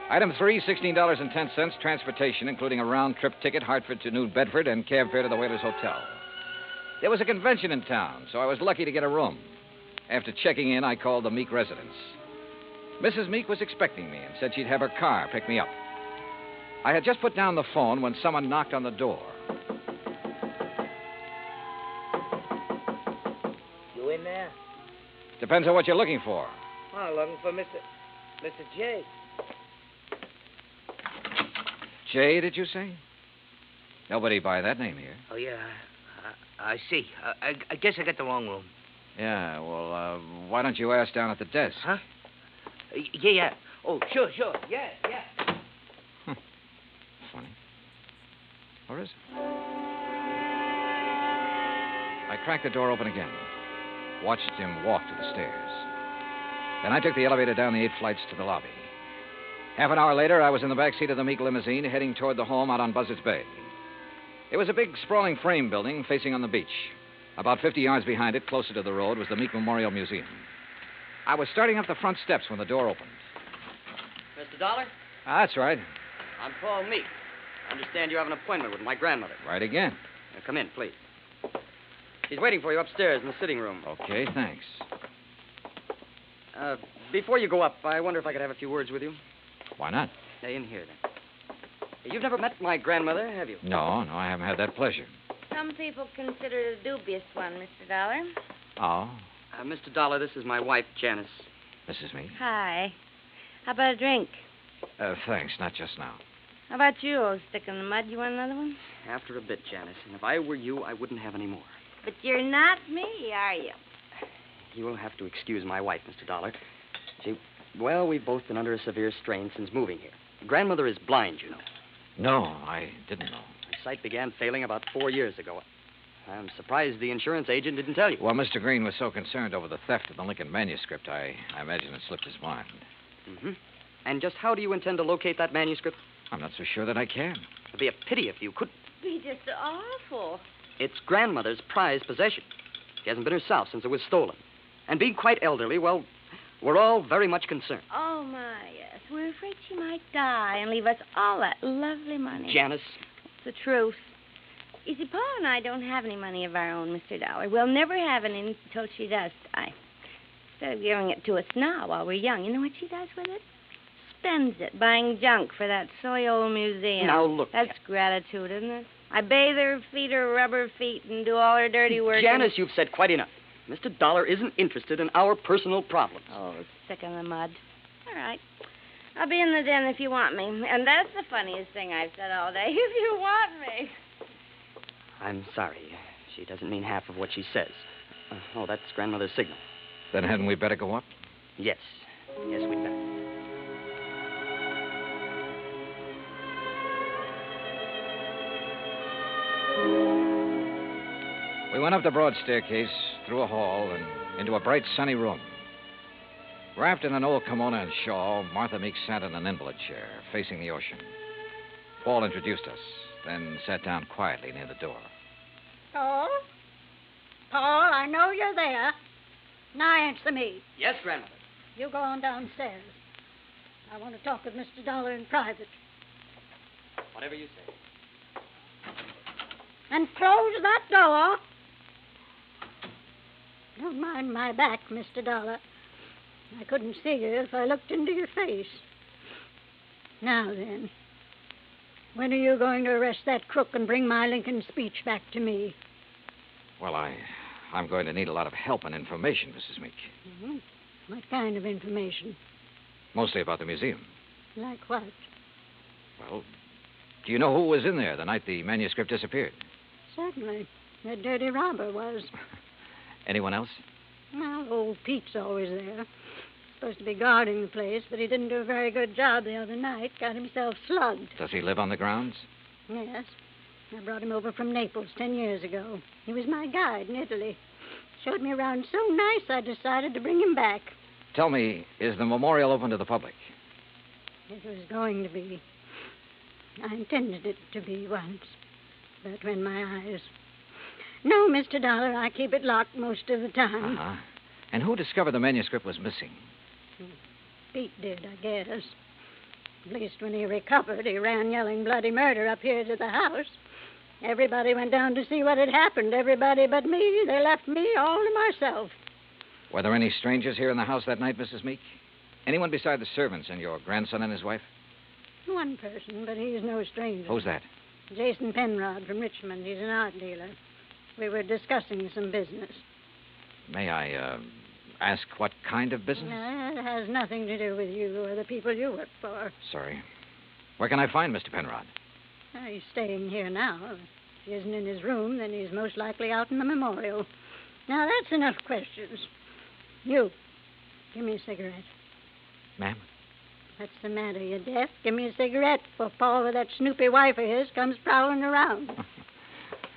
Speaker 12: Item 3, $16.10, transportation, including a round-trip ticket, Hartford to New Bedford, and cab fare to the Whalers Hotel. There was a convention in town, so I was lucky to get a room. After checking in, I called the Meek residence. Mrs. Meek was expecting me and said she'd have her car pick me up. I had just put down the phone when someone knocked on the door.
Speaker 8: You in there?
Speaker 12: Depends on what you're looking for.
Speaker 8: Oh, looking for Mr. J.
Speaker 12: Jay, did you say? Nobody by that name here.
Speaker 8: Oh, yeah. I see. I guess I got the wrong room.
Speaker 12: Yeah, well, why don't you ask down at the desk?
Speaker 8: Huh? Yeah. Oh, sure. Yeah.
Speaker 12: Funny. Or is it? I cracked the door open again. Watched him walk to the stairs. Then I took the elevator down the 8 flights to the lobby. Half an hour later, I was in the back seat of the Meek limousine heading toward the home out on Buzzards Bay. It was a big, sprawling frame building facing on the beach. About 50 yards behind it, closer to the road, was the Meek Memorial Museum. I was starting up the front steps when the door opened.
Speaker 15: Mr. Dollar?
Speaker 12: That's right.
Speaker 15: I'm Paul Meek. I understand you have an appointment with my grandmother.
Speaker 12: Right again.
Speaker 15: Now, come in, please. She's waiting for you upstairs in the sitting room.
Speaker 12: Okay, thanks.
Speaker 15: Before you go up, I wonder if I could have a few words with you.
Speaker 12: Why not?
Speaker 15: In here, then. You've never met my grandmother, have you?
Speaker 12: No, I haven't had that pleasure.
Speaker 18: Some people consider it a dubious one, Mr. Dollar.
Speaker 12: Oh?
Speaker 15: Mr. Dollar, this is my wife, Janice.
Speaker 12: Mrs. Meek?
Speaker 18: Hi. How about a drink?
Speaker 12: Thanks, not just now.
Speaker 18: How about you, old stick in the mud? You want another one?
Speaker 15: After a bit, Janice. And if I were you, I wouldn't have any more.
Speaker 18: But you're not me, are you?
Speaker 15: You'll have to excuse my wife, Mr. Dollar. Well, we've both been under a severe strain since moving here. Grandmother is blind, you know.
Speaker 12: No, I didn't know.
Speaker 15: Her sight began failing about 4 years ago. I'm surprised the insurance agent didn't tell you.
Speaker 12: Well, Mr. Green was so concerned over the theft of the Lincoln manuscript, I imagine it slipped his mind.
Speaker 15: Mm-hmm. And just how do you intend to locate that manuscript?
Speaker 12: I'm not so sure that I can.
Speaker 15: It'd be a pity if you couldn't.
Speaker 18: It'd be just awful.
Speaker 15: It's grandmother's prized possession. She hasn't been herself since it was stolen. And being quite elderly, well, we're all very much concerned.
Speaker 18: Oh, my, yes. We're afraid she might die and leave us all that lovely money.
Speaker 15: Janice.
Speaker 18: It's the truth. You see, Paul and I don't have any money of our own, Mr. Dollar. We'll never have any until she does die. Instead of giving it to us now while we're young, you know what she does with it? Spends it buying junk for that silly old museum.
Speaker 15: Now, look.
Speaker 18: That's gratitude, isn't it? I bathe her, feed her rubber feet, and do all her dirty work.
Speaker 15: Janice, you've said quite enough. Mr. Dollar isn't interested in our personal problems.
Speaker 18: Oh, stick in the mud. All right. I'll be in the den if you want me. And that's the funniest thing I've said all day. If you want me.
Speaker 15: I'm sorry. She doesn't mean half of what she says. That's grandmother's signal.
Speaker 12: Then hadn't we better go up?
Speaker 15: Yes. Yes, we'd better.
Speaker 12: We went up the broad staircase, through a hall, and into a bright, sunny room. Wrapped in an old kimono and shawl, Martha Meek sat in an invalid chair, facing the ocean. Paul introduced us, then sat down quietly near the door.
Speaker 20: Paul? Paul, I know you're there. Now answer me.
Speaker 15: Yes, grandmother.
Speaker 20: You go on downstairs. I want to talk with Mr. Dollar in private.
Speaker 15: Whatever you say.
Speaker 20: And close that door. Don't mind my back, Mr. Dollar. I couldn't see you if I looked into your face. Now then, when are you going to arrest that crook and bring my Lincoln speech back to me?
Speaker 12: Well, I'm going to need a lot of help and information, Mrs. Meek.
Speaker 20: Mm-hmm. What kind of information?
Speaker 12: Mostly about the museum.
Speaker 20: Like what?
Speaker 12: Well, do you know who was in there the night the manuscript disappeared?
Speaker 20: Certainly. The dirty robber was.
Speaker 12: Anyone else?
Speaker 20: Well, old Pete's always there. Supposed to be guarding the place, but he didn't do a very good job the other night. Got himself slugged.
Speaker 12: Does he live on the grounds?
Speaker 20: Yes. I brought him over from Naples 10 years ago. He was my guide in Italy. Showed me around so nice I decided to bring him back.
Speaker 12: Tell me, is the memorial open to the public?
Speaker 20: It was going to be. I intended it to be once. But when my eyes... No, Mr. Dollar, I keep it locked most of the time.
Speaker 12: Uh-huh. And who discovered the manuscript was missing?
Speaker 20: Pete did, I guess. At least when he recovered, he ran yelling bloody murder up here to the house. Everybody went down to see what had happened. Everybody but me. They left me all to myself.
Speaker 12: Were there any strangers here in the house that night, Mrs. Meek? Anyone beside the servants and your grandson and his wife?
Speaker 20: One person, but he's no stranger.
Speaker 12: Who's that?
Speaker 20: Jason Penrod from Richmond. He's an art dealer. We were discussing some business.
Speaker 12: May I, ask what kind of business?
Speaker 20: It has nothing to do with you or the people you work for.
Speaker 12: Sorry. Where can I find Mr. Penrod?
Speaker 20: He's staying here now. If he isn't in his room, then he's most likely out in the memorial. Now, that's enough questions. You, give me a cigarette.
Speaker 12: Ma'am?
Speaker 20: What's the matter? You deaf? Give me a cigarette before Paul with that snoopy wife of his comes prowling around.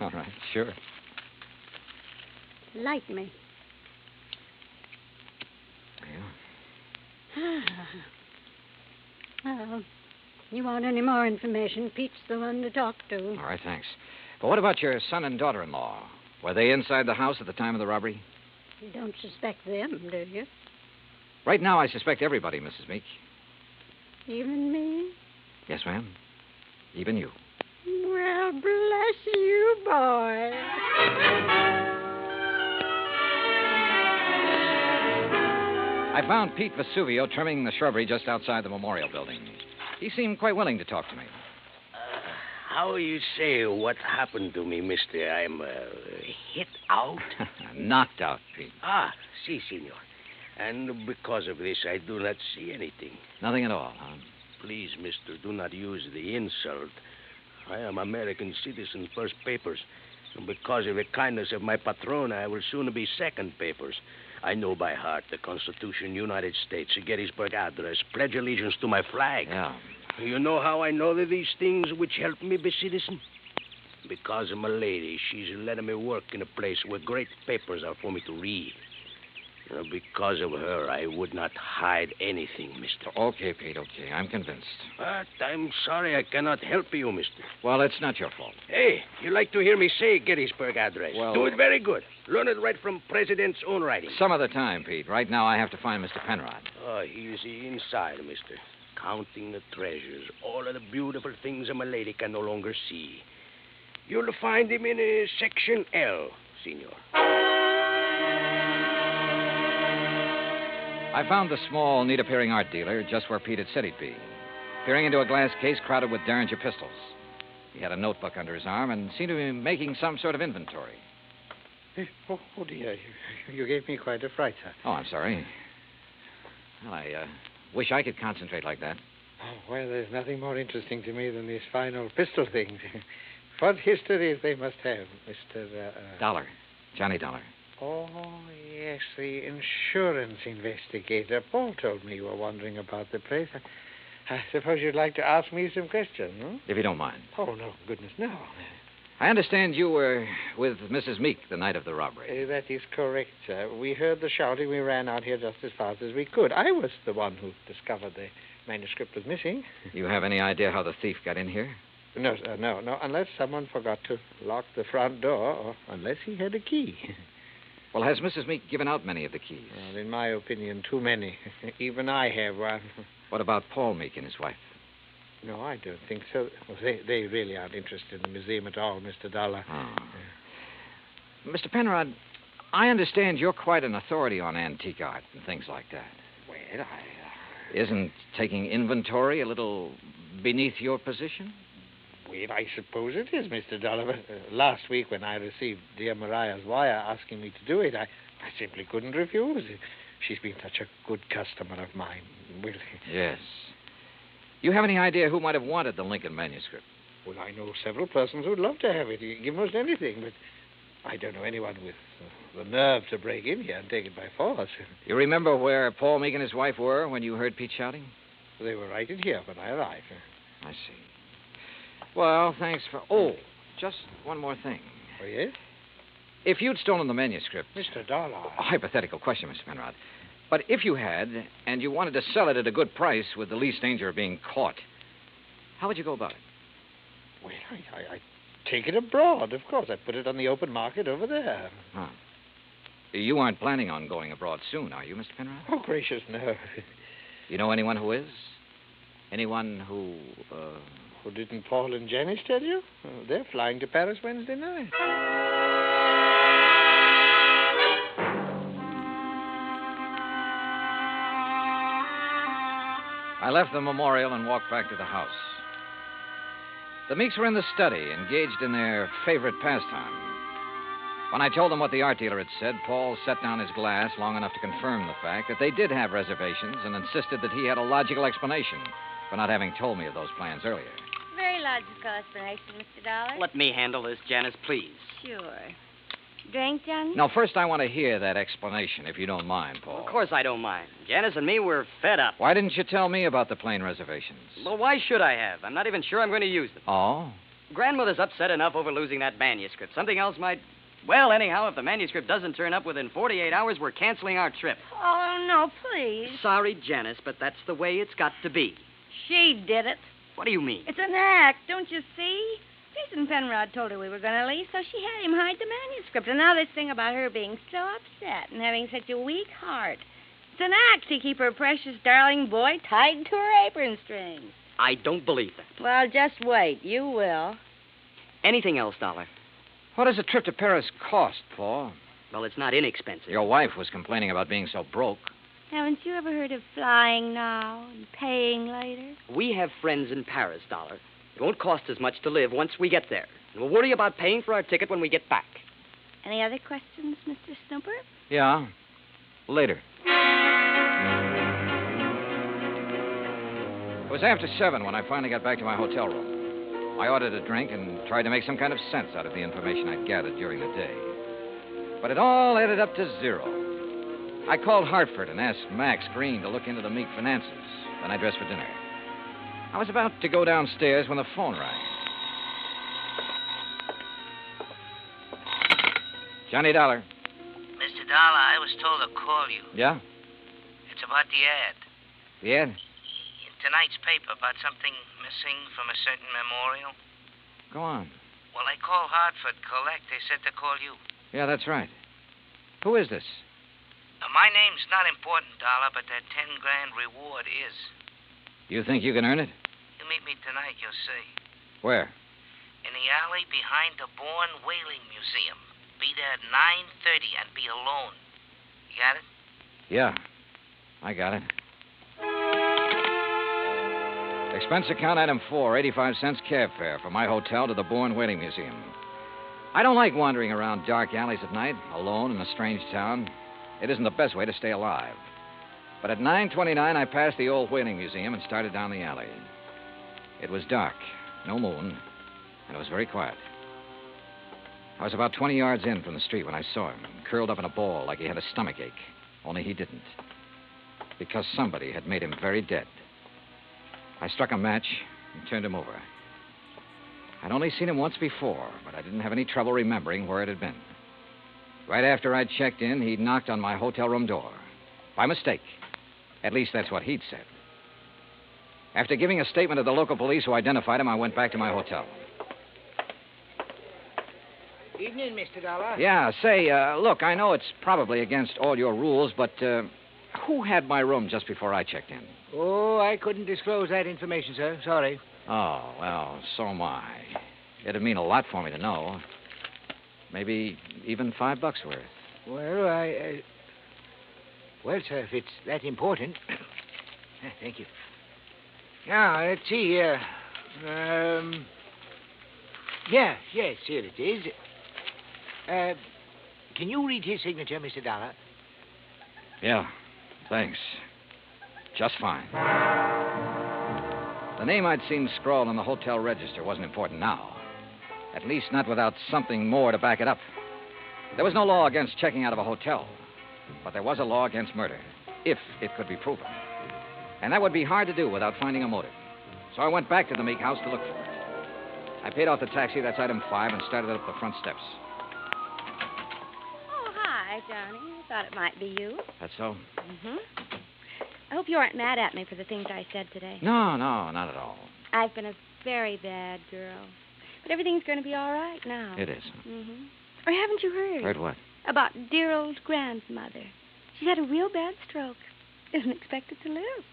Speaker 12: All right, sure.
Speaker 20: Light me.
Speaker 12: Yeah.
Speaker 20: Well, you want any more information, Pete's the one to talk to.
Speaker 12: All right, thanks. But what about your son and daughter-in-law? Were they inside the house at the time of the robbery?
Speaker 20: You don't suspect them, do you?
Speaker 12: Right now, I suspect everybody, Mrs. Meek.
Speaker 20: Even me?
Speaker 12: Yes, ma'am. Even you.
Speaker 20: Well, bless you, boy.
Speaker 12: I found Pete Vesuvio trimming the shrubbery just outside the memorial building. He seemed quite willing to talk to me.
Speaker 8: How you say what happened to me, mister? I'm hit out?
Speaker 12: Knocked out, Pete.
Speaker 8: Ah, si, senor. And because of this, I do not see anything.
Speaker 12: Nothing at all, huh?
Speaker 8: Please, mister, do not use the insult. I am American citizen, first papers. And because of the kindness of my patron, I will soon be second papers. I know by heart the Constitution, United States, Gettysburg Address, pledge allegiance to my flag.
Speaker 12: Yeah.
Speaker 8: You know how I know these things which help me be citizen? Because of my lady. She's letting me work in a place where great papers are for me to read. Because of her, I would not hide anything, mister.
Speaker 12: Okay, Pete, okay. I'm convinced.
Speaker 8: But I'm sorry I cannot help you, mister.
Speaker 12: Well, it's not your fault.
Speaker 8: Hey, you like to hear me say Gettysburg Address?
Speaker 12: Well...
Speaker 8: Do it very good. Learn it right from President's own writing.
Speaker 12: Some other time, Pete. Right now, I have to find Mr. Penrod.
Speaker 8: Oh, he's inside, mister. Counting the treasures. All of the beautiful things a lady can no longer see. You'll find him in Section L, senor.
Speaker 12: I found the small, neat-appearing art dealer just where Pete had said he'd be, peering into a glass case crowded with Derringer pistols. He had a notebook under his arm and seemed to be making some sort of inventory.
Speaker 2: Oh, dear. You gave me quite a fright, sir.
Speaker 12: Oh, I'm sorry. Well, I wish I could concentrate like that.
Speaker 2: Oh, well, there's nothing more interesting to me than these fine old pistol things. What histories they must have, Mr.
Speaker 12: Dollar. Johnny Dollar.
Speaker 2: Oh, yes, the insurance investigator. Paul told me you were wandering about the place. I suppose you'd like to ask me some questions, hmm?
Speaker 12: If you don't mind.
Speaker 2: Oh, no, goodness, no.
Speaker 12: I understand you were with Mrs. Meek the night of the robbery.
Speaker 2: That is correct, sir. We heard the shouting. We ran out here just as fast as we could. I was the one who discovered the manuscript was missing.
Speaker 12: You have any idea how the thief got in here?
Speaker 2: No, sir, no. Unless someone forgot to lock the front door, or unless he had a key.
Speaker 12: Well, has Mrs. Meek given out many of the keys?
Speaker 2: Well, in my opinion, too many. Even I have one.
Speaker 12: What about Paul Meek and his wife?
Speaker 2: No, I don't think so. Well, they really aren't interested in the museum at all, Mr. Dollar.
Speaker 12: Oh. Mr. Penrod, I understand you're quite an authority on antique art and things like that.
Speaker 2: Well,
Speaker 12: Isn't taking inventory a little beneath your position?
Speaker 2: Well, I suppose it is, Mr. Dollar. But, last week when I received dear Mariah's wire asking me to do it, I simply couldn't refuse. She's been such a good customer of mine. Well,
Speaker 12: yes. You have any idea who might have wanted the Lincoln manuscript?
Speaker 2: Well, I know several persons who'd love to have it. Give most anything, but I don't know anyone with the nerve to break in here and take it by force.
Speaker 12: You remember where Paul Meek and his wife were when you heard Pete shouting?
Speaker 2: They were right in here when I arrived.
Speaker 12: I see. Well, thanks for... Oh, just one more thing.
Speaker 2: Oh, yes?
Speaker 12: If you'd stolen the manuscript...
Speaker 2: Mr. Dollar.
Speaker 12: A hypothetical question, Mr. Penrod. But if you had, and you wanted to sell it at a good price with the least danger of being caught, how would you go about it?
Speaker 2: Well, I'd take it abroad, of course. I'd put it on the open market over there.
Speaker 12: Huh. You aren't planning on going abroad soon, are you, Mr. Penrod?
Speaker 2: Oh, gracious, no.
Speaker 12: You know anyone who is? Anyone who,
Speaker 2: Who didn't Paul and Janice tell you? Oh, they're flying to Paris Wednesday night.
Speaker 12: I left the memorial and walked back to the house. The Meeks were in the study, engaged in their favorite pastime. When I told them what the art dealer had said, Paul set down his glass long enough to confirm the fact that they did have reservations and insisted that he had a logical explanation for not having told me of those plans earlier.
Speaker 18: Very logical explanation, Mr. Dollar.
Speaker 15: Let me handle this, Janice, please.
Speaker 18: Sure. Drink, Johnny?
Speaker 12: Now, first, I want to hear that explanation, if you don't mind, Paul.
Speaker 15: Of course I don't mind. Janice and me, we're fed up.
Speaker 12: Why didn't you tell me about the plane reservations?
Speaker 15: Well, why should I have? I'm not even sure I'm going to use them.
Speaker 12: Oh?
Speaker 15: Grandmother's upset enough over losing that manuscript. Something else might... Well, anyhow, if the manuscript doesn't turn up within 48 hours, we're canceling our trip.
Speaker 18: Oh, no, please.
Speaker 15: Sorry, Janice, but that's the way it's got to be.
Speaker 18: She did it.
Speaker 15: What do you mean?
Speaker 18: It's an act, don't you see? Jason Penrod told her we were going to leave, so she had him hide the manuscript. And now this thing about her being so upset and having such a weak heart. It's an act to keep her precious darling boy tied to her apron strings.
Speaker 15: I don't believe that.
Speaker 18: Well, just wait. You will.
Speaker 15: Anything else, Dollar?
Speaker 12: What does a trip to Paris cost, Paul?
Speaker 15: Well, it's not inexpensive.
Speaker 12: Your wife was complaining about being so broke.
Speaker 18: Haven't you ever heard of flying now and paying later?
Speaker 15: We have friends in Paris, Dollar. It won't cost as much to live once we get there. And we'll worry about paying for our ticket when we get back.
Speaker 18: Any other questions, Mr. Snooper?
Speaker 12: Yeah. Later. It was after 7 when I finally got back to my hotel room. I ordered a drink and tried to make some kind of sense out of the information I'd gathered during the day. But it all added up to 0. I called Hartford and asked Max Green to look into the Meek finances. Then I dressed for dinner. I was about to go downstairs when the phone rang. Johnny Dollar.
Speaker 5: Mr. Dollar, I was told to call you.
Speaker 12: Yeah?
Speaker 5: It's about the ad.
Speaker 12: The ad?
Speaker 5: In tonight's paper about something missing from a certain memorial.
Speaker 12: Go on.
Speaker 5: Well, I called Hartford Collect. They said to call you.
Speaker 12: Yeah, that's right. Who is this?
Speaker 5: My name's not important, Dollar, but that 10 grand reward is.
Speaker 12: You think you can earn it?
Speaker 5: You meet me tonight, you'll see.
Speaker 12: Where?
Speaker 5: In the alley behind the Bourne Whaling Museum. Be there at 9:30 and be alone. You got it?
Speaker 12: Yeah, I got it. Expense account item 4, 85 cents cab fare from my hotel to the Bourne Whaling Museum. I don't like wandering around dark alleys at night, alone in a strange town. It isn't the best way to stay alive. But at 9:29, I passed the old whaling museum and started down the alley. It was dark, no moon, and it was very quiet. I was about 20 yards in from the street when I saw him, curled up in a ball like he had a stomachache. Only he didn't. Because somebody had made him very dead. I struck a match and turned him over. I'd only seen him once before, but I didn't have any trouble remembering where it had been. Right after I'd checked in, he'd knocked on my hotel room door. By mistake. At least that's what he'd said. After giving a statement to the local police who identified him, I went back to my hotel.
Speaker 19: Evening, Mr. Dollar.
Speaker 12: Yeah, say, look, I know it's probably against all your rules, but who had my room just before I checked in?
Speaker 19: Oh, I couldn't disclose that information, sir. Sorry.
Speaker 12: Oh, well, so am I. It'd mean a lot for me to know. Maybe even $5 worth.
Speaker 19: Well, well, sir, if it's that important. Thank you. Now, let's see. Yes, here it is. Can you read his signature, Mr. Dollar?
Speaker 12: Yeah, thanks. Just fine. The name I'd seen scrawled on the hotel register wasn't important now. At least not without something more to back it up. There was no law against checking out of a hotel, but there was a law against murder, if it could be proven. And that would be hard to do without finding a motive. So I went back to the Meek house to look for it. I paid off the taxi, that's item 5, and started up the front steps.
Speaker 18: Oh, hi, Johnny. I thought it might be you.
Speaker 12: That's so?
Speaker 18: Mm-hmm. I hope you aren't mad at me for the things I said today.
Speaker 12: No, not at all.
Speaker 18: I've been a very bad girl. But everything's going to be all right now.
Speaker 12: It is.
Speaker 18: Mm-hmm. Or haven't you heard?
Speaker 12: Heard what?
Speaker 18: about dear old grandmother. She's had a real bad stroke. Isn't expected to live.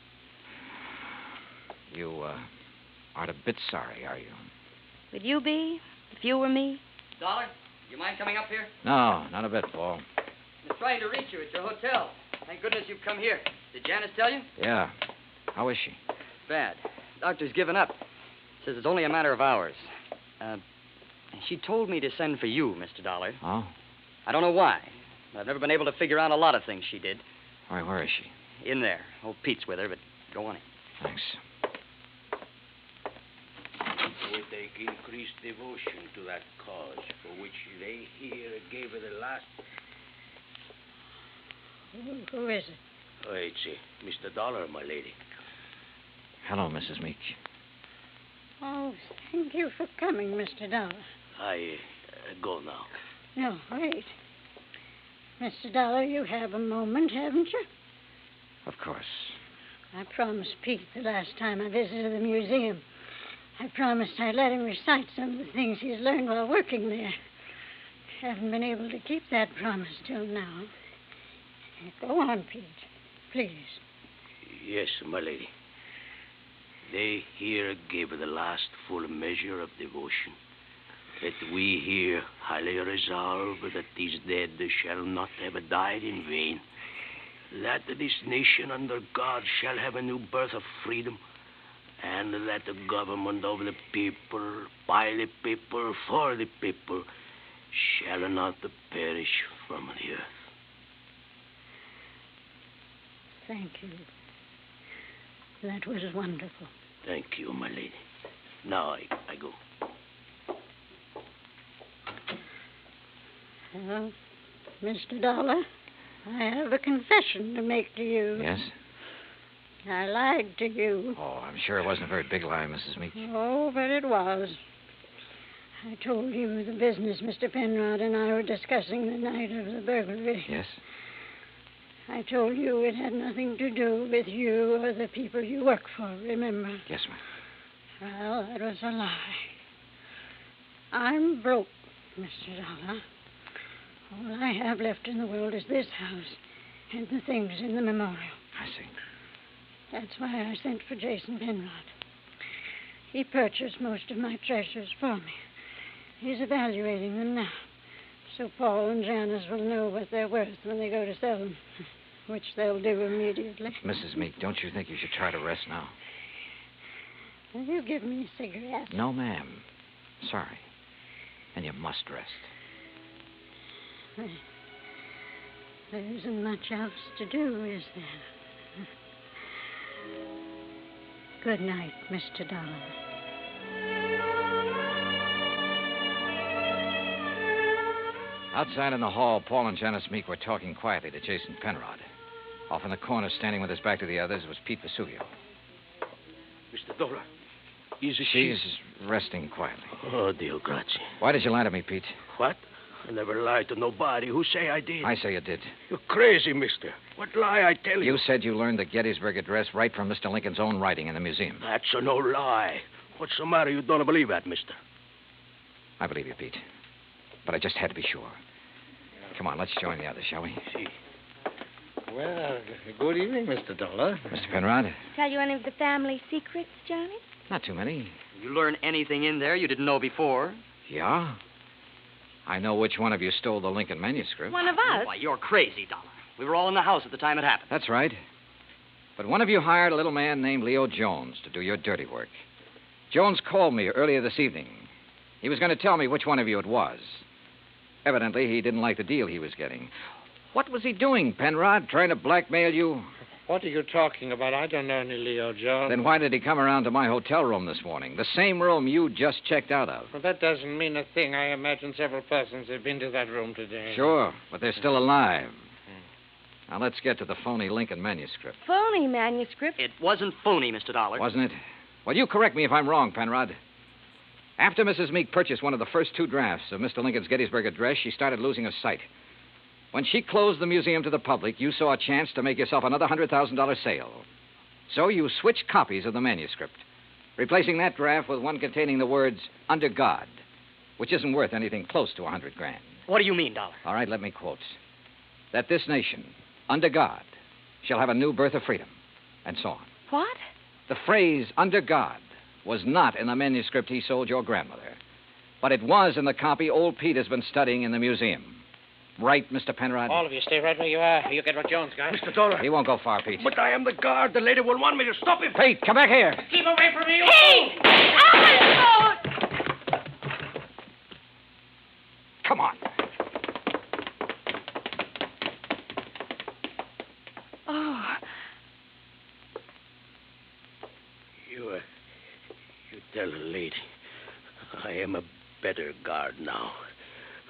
Speaker 12: You, aren't a bit sorry, are you?
Speaker 18: Would you be, if you were me?
Speaker 15: Dollar, you mind coming up here?
Speaker 12: No, not a bit, Paul.
Speaker 15: I'm trying to reach you at your hotel. Thank goodness you've come here. Did Janice tell you?
Speaker 12: Yeah. How is she?
Speaker 15: Bad. Doctor's given up. Says it's only a matter of hours. She told me to send for you, Mr. Dollar.
Speaker 12: Oh?
Speaker 15: I don't know why. I've never been able to figure out a lot of things she did.
Speaker 12: All right, where is she?
Speaker 15: In there. Old Pete's with her, but go on in.
Speaker 12: Thanks.
Speaker 8: We take increased devotion to that cause for which they here gave her the last...
Speaker 20: Who is it?
Speaker 8: Oh, it's Mr. Dollar, my lady.
Speaker 12: Hello, Mrs. Meek.
Speaker 20: Oh, thank you for coming, Mr. Dollar.
Speaker 8: I go now.
Speaker 20: No, wait. Mr. Dollar, you have a moment, haven't you?
Speaker 12: Of course.
Speaker 20: I promised Pete the last time I visited the museum. I promised I'd let him recite some of the things he's learned while working there. Haven't been able to keep that promise till now. Go on, Pete. Please.
Speaker 8: Yes, my lady. They here gave her the last full measure of devotion. That we here highly resolve that these dead shall not have died in vain. That this nation under God shall have a new birth of freedom. And that the government of the people, by the people, for the people, shall not perish from the earth.
Speaker 20: Thank you. That was wonderful.
Speaker 8: Thank you, my lady. Now I go.
Speaker 20: Well, Mr. Dollar, I have a confession to make to you.
Speaker 12: Yes?
Speaker 20: I lied to you.
Speaker 12: Oh, I'm sure it wasn't a very big lie, Mrs. Meek.
Speaker 20: Oh, but it was. I told you the business Mr. Penrod and I were discussing the night of the burglary.
Speaker 12: Yes?
Speaker 20: I told you it had nothing to do with you or the people you work for, remember?
Speaker 12: Yes, ma'am.
Speaker 20: Well, that was a lie. I'm broke, Mr. Dollar. All I have left in the world is this house and the things in the memorial.
Speaker 12: I see.
Speaker 20: That's why I sent for Jason Penrod. He purchased most of my treasures for me. He's evaluating them now, so Paul and Janice will know what they're worth when they go to sell them, which they'll do immediately.
Speaker 12: Mrs. Meek, don't you think you should try to rest now?
Speaker 20: Will you give me a cigarette?
Speaker 12: No, ma'am. Sorry. And you must rest.
Speaker 20: There isn't much else to do, is there? Good night, Mr. Dollar.
Speaker 12: Outside in the hall, Paul and Janice Meek were talking quietly to Jason Penrod. Off in the corner, standing with his back to the others, was Pete Vesuvio.
Speaker 8: Mr. Dollar, is
Speaker 12: She's resting quietly.
Speaker 8: Oh, Dio grazie.
Speaker 12: Why did you lie to me, Pete?
Speaker 8: What? I never lied to nobody. Who say I did?
Speaker 12: I say you did.
Speaker 8: You're crazy, mister. What lie I tell you?
Speaker 12: You said you learned the Gettysburg Address right from Mr. Lincoln's own writing in the museum.
Speaker 8: That's no lie. What's the matter? You don't believe that, mister?
Speaker 12: I believe you, Pete. But I just had to be sure. Come on, let's join the others, shall we?
Speaker 8: See.
Speaker 2: Well, good evening, Mr. Dollar.
Speaker 12: Mr. Penrod?
Speaker 18: Tell you any of the family secrets, Johnny?
Speaker 12: Not too many.
Speaker 15: You learn anything in there you didn't know before?
Speaker 12: Yeah? I know which one of you stole the Lincoln manuscript.
Speaker 18: One of us?
Speaker 15: Why, you're crazy, Dollar. We were all in the house at the time it happened.
Speaker 12: That's right. But one of you hired a little man named Leo Jones to do your dirty work. Jones called me earlier this evening. He was going to tell me which one of you it was. Evidently, he didn't like the deal he was getting. What was he doing, Penrod? Trying to blackmail you?
Speaker 2: What are you talking about? I don't know any Leo Jones.
Speaker 12: Then why did he come around to my hotel room this morning? The same room you just checked out of.
Speaker 2: Well, that doesn't mean a thing. I imagine several persons have been to that room today.
Speaker 12: Sure, but they're still alive. Now, let's get to the phony Lincoln manuscript.
Speaker 18: Phony manuscript?
Speaker 15: It wasn't phony, Mr. Dollar.
Speaker 12: Wasn't it? Well, you correct me if I'm wrong, Penrod. After Mrs. Meek purchased one of the first two drafts of Mr. Lincoln's Gettysburg Address, she started losing her sight. When she closed the museum to the public, you saw a chance to make yourself another $100,000 sale. So you switched copies of the manuscript, replacing that draft with one containing the words, under God, which isn't worth anything close to $100,000.
Speaker 15: What do you mean, Dollar?
Speaker 12: All right, let me quote. That this nation, under God, shall have a new birth of freedom, and so on.
Speaker 18: What?
Speaker 12: The phrase, under God, was not in the manuscript he sold your grandmother, but it was in the copy old Pete has been studying in the museum. Right, Mr. Penrod?
Speaker 19: All of you stay right where you are. You get what Jones got.
Speaker 8: Mr. Dollar.
Speaker 12: He won't go far, Pete.
Speaker 8: But I am the guard. The lady will want me to stop him.
Speaker 12: Pete, come back here.
Speaker 19: Keep away from me.
Speaker 18: Pete!
Speaker 12: Come on.
Speaker 18: Oh.
Speaker 8: You tell the lady I am a better guard now.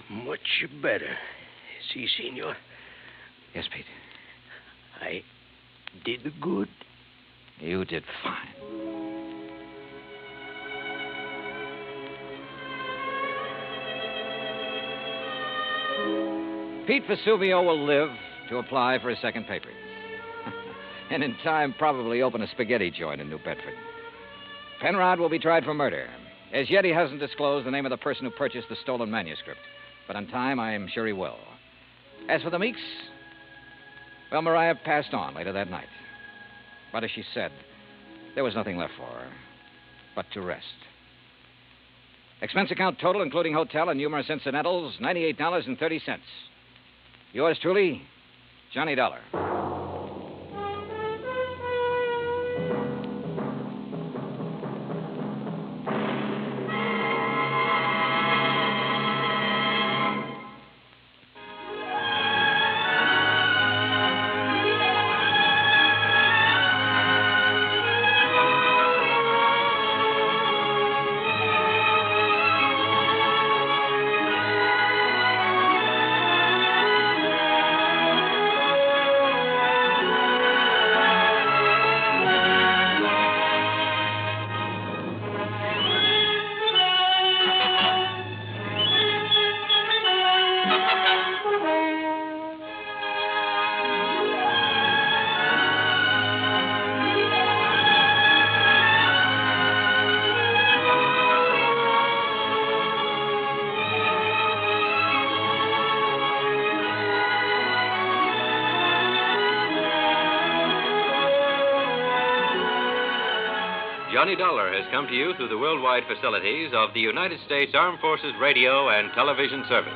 Speaker 8: Much better. Si, senor.
Speaker 12: Yes, Pete.
Speaker 8: I did good.
Speaker 12: You did fine. Pete Vesuvio will live to apply for his second papers. And in time, probably open a spaghetti joint in New Bedford. Penrod will be tried for murder. As yet, he hasn't disclosed the name of the person who purchased the stolen manuscript. But in time, I'm sure he will. As for the Meeks, well, Mariah passed on later that night. But as she said, there was nothing left for her but to rest. Expense account total, including hotel and numerous incidentals, $98.30. Yours truly, Johnny Dollar.
Speaker 7: Johnny Dollar has come to you through the worldwide facilities of the United States Armed Forces Radio and Television Service.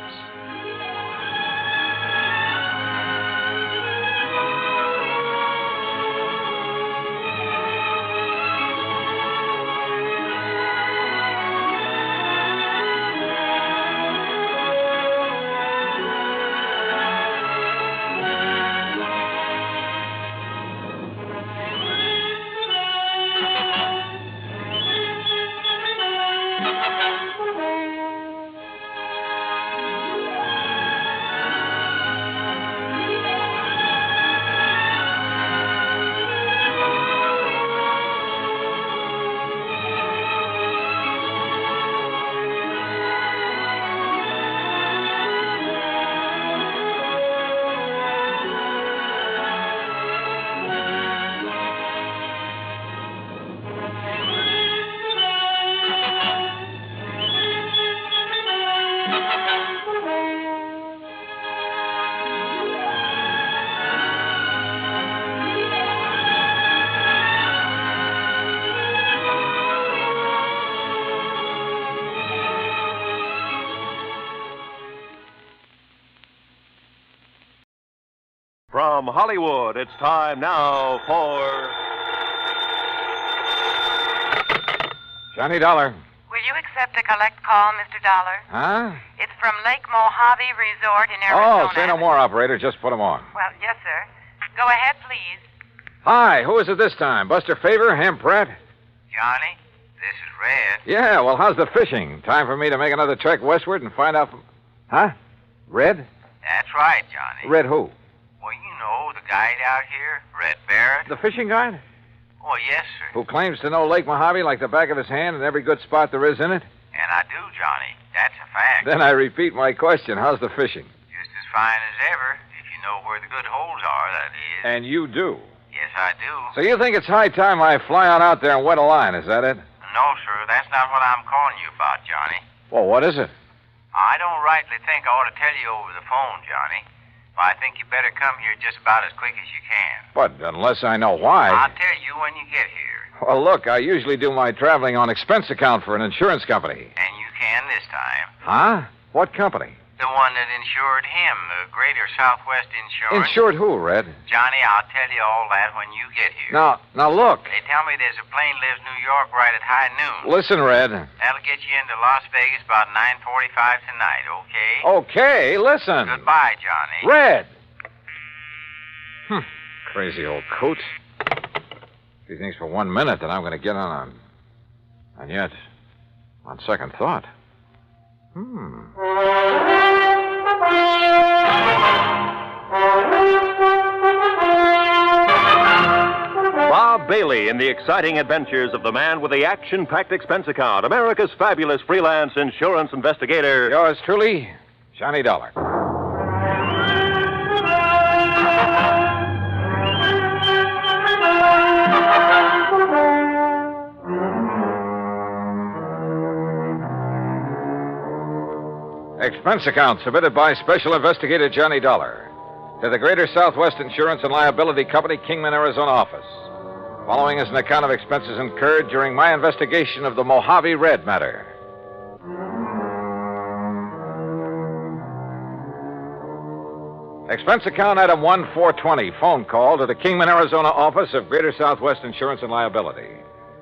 Speaker 10: From Hollywood, it's time now for...
Speaker 12: Johnny Dollar.
Speaker 21: Will you accept a collect call, Mr. Dollar?
Speaker 12: Huh?
Speaker 21: It's from Lake Mojave Resort in Arizona.
Speaker 12: Oh, say no more, operator. Just put him on.
Speaker 21: Well, yes, sir. Go ahead, please.
Speaker 12: Hi, who is it this time? Buster Favor, Ham Pratt?
Speaker 22: Johnny, this is Red.
Speaker 12: Yeah, well, how's the fishing? Time for me to make another trek westward and find out from... Huh? Red?
Speaker 22: That's right, Johnny.
Speaker 12: Red who?
Speaker 22: Well, you know, the guide out here, Red Barrett.
Speaker 12: The fishing guide?
Speaker 22: Oh, yes, sir.
Speaker 12: Who claims to know Lake Mojave like the back of his hand and every good spot there is in it?
Speaker 22: And I do, Johnny. That's a fact.
Speaker 12: Then I repeat my question. How's the fishing?
Speaker 22: Just as fine as ever, if you know where the good holes are, that is.
Speaker 12: And you do?
Speaker 22: Yes, I do.
Speaker 12: So you think it's high time I fly on out there and wet a line, is that it?
Speaker 22: No, sir, that's not what I'm calling you about, Johnny.
Speaker 12: Well, what is it?
Speaker 22: I don't rightly think I ought to tell you over the phone, Johnny. I think you better come here just about as quick as you can.
Speaker 12: But unless I know why.
Speaker 22: I'll tell you when you get here.
Speaker 12: Well, look, I usually do my traveling on expense account for an insurance company.
Speaker 22: And you can this time.
Speaker 12: Huh? What company?
Speaker 22: The one that insured him, the Greater Southwest Insurance.
Speaker 12: Insured who, Red?
Speaker 22: Johnny, I'll tell you all that when you get here.
Speaker 12: Now look.
Speaker 22: They tell me there's a plane leaves New York right at high noon.
Speaker 12: Listen, Red.
Speaker 22: That'll get you into Las Vegas about 9:45 tonight, okay?
Speaker 12: Okay, listen.
Speaker 22: Goodbye, Johnny.
Speaker 12: Red! Crazy old coot. He thinks for 1 minute that I'm going to get on. And yet, on second thought.
Speaker 10: Bob Bailey in the exciting adventures of the man with the action-packed expense account, America's fabulous freelance insurance investigator.
Speaker 12: Yours truly, Johnny Dollar. Expense account submitted by Special Investigator Johnny Dollar to the Greater Southwest Insurance and Liability Company, Kingman, Arizona office. Following is an account of expenses incurred during my investigation of the Mojave Red matter. Expense account item 1420, phone call to the Kingman, Arizona office of Greater Southwest Insurance and Liability.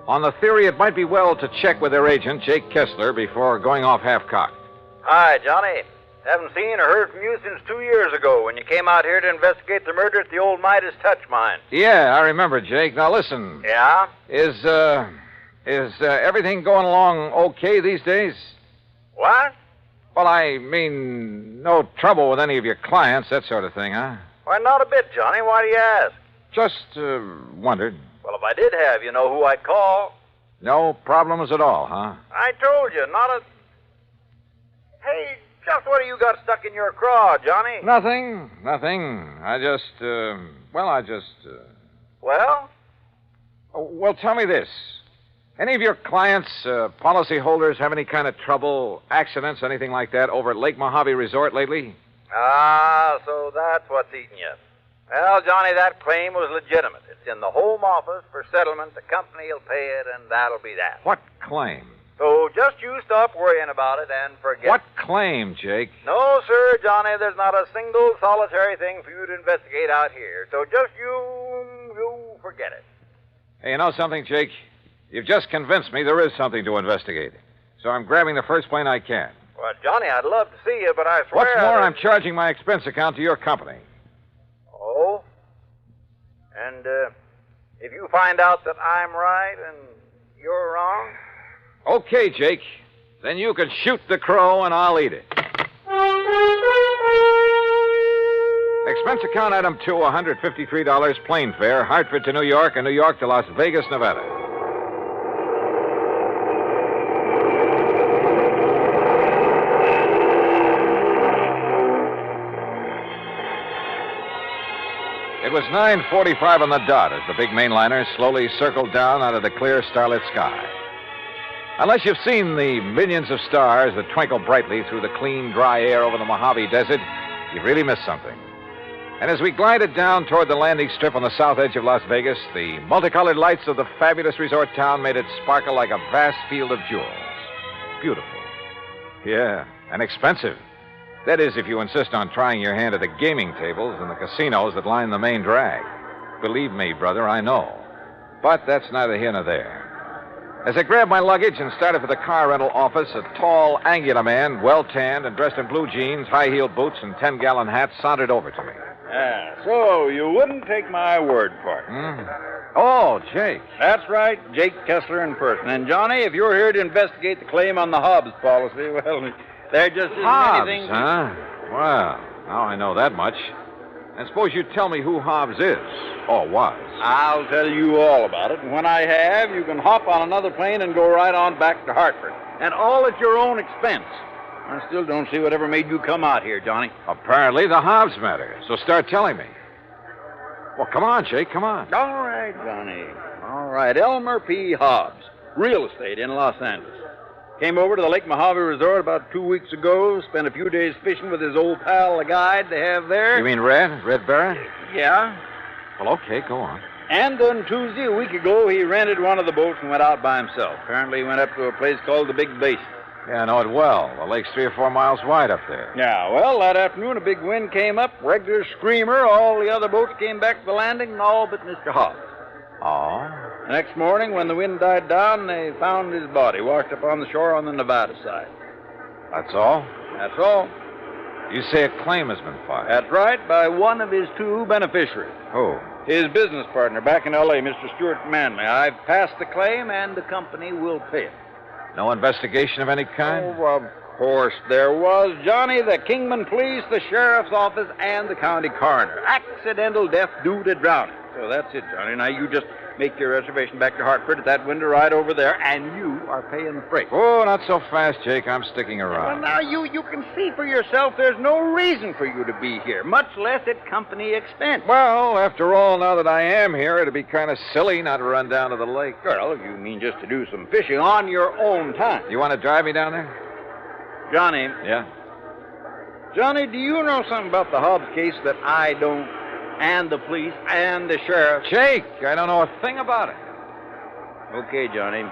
Speaker 12: On the theory it might be well to check with their agent, Jake Kessler, before going off half-cocked.
Speaker 4: Hi, Johnny. Haven't seen or heard from you since 2 years ago when you came out here to investigate the murder at the old Midas Touch mine.
Speaker 12: Yeah, I remember, Jake. Now listen.
Speaker 4: Yeah?
Speaker 12: Is everything going along okay these days?
Speaker 4: What?
Speaker 12: Well, I mean, no trouble with any of your clients, that sort of thing, huh?
Speaker 4: Why, not a bit, Johnny. Why do you ask?
Speaker 12: Just wondered.
Speaker 4: Well, if I did have, you know who I'd call.
Speaker 12: No problems at all, huh?
Speaker 4: I told you, not a... Hey, just what have you got stuck in your craw, Johnny?
Speaker 12: Nothing. I just...
Speaker 4: Well?
Speaker 12: Well, tell me this. Any of your clients, policyholders, have any kind of trouble, accidents, anything like that, over at Lake Mojave Resort lately?
Speaker 4: Ah, so that's what's eating you. Well, Johnny, that claim was legitimate. It's in the home office for settlement. The company will pay it, and that'll be that.
Speaker 12: What claim?
Speaker 4: So just you stop worrying about it and forget
Speaker 12: What claim, Jake?
Speaker 4: No, sir, Johnny, there's not a single solitary thing for you to investigate out here. So just you forget it.
Speaker 12: Hey, you know something, Jake? You've just convinced me there is something to investigate. So I'm grabbing the first plane I can.
Speaker 4: Well, Johnny, I'd love to see you, but I swear...
Speaker 12: What's more, I'm charging my expense account to your company.
Speaker 4: Oh? And, if you find out that I'm right and you're wrong...
Speaker 12: Okay, Jake. Then you can shoot the crow and I'll eat it. Expense account item 2, $153 plane fare, Hartford to New York and New York to Las Vegas, Nevada. It was 9:45 on the dot as the big mainliner slowly circled down out of the clear, starlit sky. Unless you've seen the millions of stars that twinkle brightly through the clean, dry air over the Mojave Desert, you've really missed something. And as we glided down toward the landing strip on the south edge of Las Vegas, the multicolored lights of the fabulous resort town made it sparkle like a vast field of jewels. Beautiful. Yeah, and expensive. That is, if you insist on trying your hand at the gaming tables and the casinos that line the main drag. Believe me, brother, I know. But that's neither here nor there. As I grabbed my luggage and started for the car rental office, a tall, angular man, well-tanned and dressed in blue jeans, high-heeled boots, and 10-gallon hat sauntered over to me.
Speaker 6: So you wouldn't take my word for it.
Speaker 12: Oh, Jake.
Speaker 6: That's right, Jake Kessler in person. And, Johnny, if you're here to investigate the claim on the Hobbs policy, well, there just isn't
Speaker 12: Hobbs,
Speaker 6: anything...
Speaker 12: huh? Well, now I know that much. And suppose you tell me who Hobbs is, or was.
Speaker 6: I'll tell you all about it, and when I have, you can hop on another plane and go right on back to Hartford. And all at your own expense. I still don't see whatever made you come out here, Johnny.
Speaker 12: Apparently the Hobbs matter, so start telling me. Well, come on, Jake, come on.
Speaker 6: All right, Johnny. All right, Elmer P. Hobbs, real estate in Los Angeles. Came over to the Lake Mojave Resort about 2 weeks ago. Spent a few days fishing with his old pal, the guide they have there.
Speaker 12: You mean Red? Red Barrett?
Speaker 6: Yeah.
Speaker 12: Well, okay, go on.
Speaker 6: And on Tuesday, a week ago, he rented one of the boats and went out by himself. Apparently, he went up to a place called the Big Basin.
Speaker 12: Yeah, I know it well. The lake's 3 or 4 miles wide up there.
Speaker 6: Yeah, well, that afternoon, a big wind came up, regular screamer. All the other boats came back to the landing, and all but Mr. Hobbs.
Speaker 12: Oh?
Speaker 6: The next morning, when the wind died down, they found his body washed up on the shore on the Nevada side.
Speaker 12: That's all?
Speaker 6: That's all.
Speaker 12: You say a claim has been filed?
Speaker 6: That's right, by one of his 2 beneficiaries.
Speaker 12: Who?
Speaker 6: His business partner back in L.A., Mr. Stuart Manley. I've passed the claim, and the company will pay it.
Speaker 12: No investigation of any kind?
Speaker 6: Oh, of course there was, Johnny. The Kingman Police, the Sheriff's Office, and the County Coroner. Accidental death due to drowning. So that's it, Johnny. Now, you just make your reservation back to Hartford at that window right over there, and you are paying the freight.
Speaker 12: Oh, not so fast, Jake. I'm sticking
Speaker 6: Well,
Speaker 12: around.
Speaker 6: now, you can see for yourself there's no reason for you to be here, much less at company expense.
Speaker 12: Well, after all, now that I am here, it'd be kind of silly not to run down to the lake.
Speaker 6: Well, you mean just to do some fishing on your own time.
Speaker 12: You want to drive me down there?
Speaker 6: Johnny.
Speaker 12: Yeah?
Speaker 6: Johnny, do you know something about the Hobbs case that I don't? And the police and the sheriff?
Speaker 12: Jake, I don't know a thing about it.
Speaker 6: Okay, Johnny.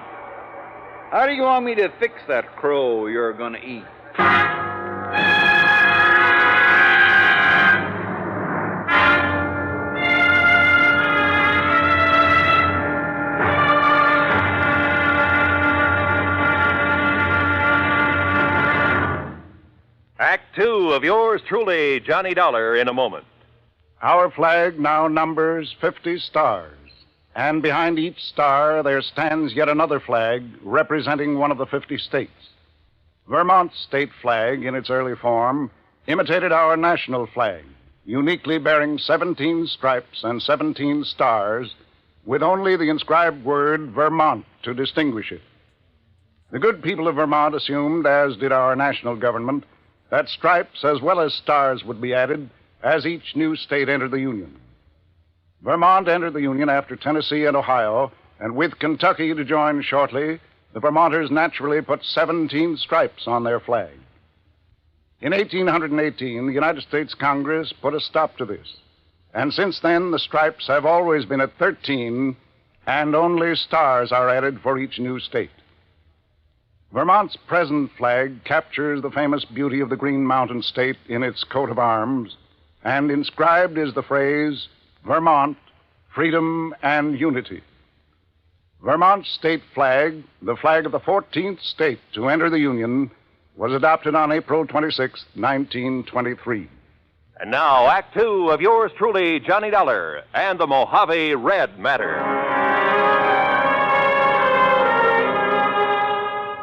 Speaker 6: How do you want me to fix that crow you're going to eat?
Speaker 10: Act 2 of yours truly, Johnny Dollar, in a moment.
Speaker 9: Our flag now numbers 50 stars, and behind each star there stands yet another flag representing one of the 50 states. Vermont's state flag, in its early form, imitated our national flag, uniquely bearing 17 stripes and 17 stars, with only the inscribed word Vermont to distinguish it. The good people of Vermont assumed, as did our national government, that stripes as well as stars would be added as each new state entered the Union. Vermont entered the Union after Tennessee and Ohio, and with Kentucky to join shortly, the Vermonters naturally put 17 stripes on their flag. In 1818, the United States Congress put a stop to this, and since then the stripes have always been at 13, and only stars are added for each new state. Vermont's present flag captures the famous beauty of the Green Mountain State in its coat of arms, and inscribed is the phrase, Vermont, freedom and unity. Vermont's state flag, the flag of the 14th state to enter the Union, was adopted on April 26, 1923.
Speaker 10: And now, Act 2 of yours truly, Johnny Dollar, and the Mojave Red Matter.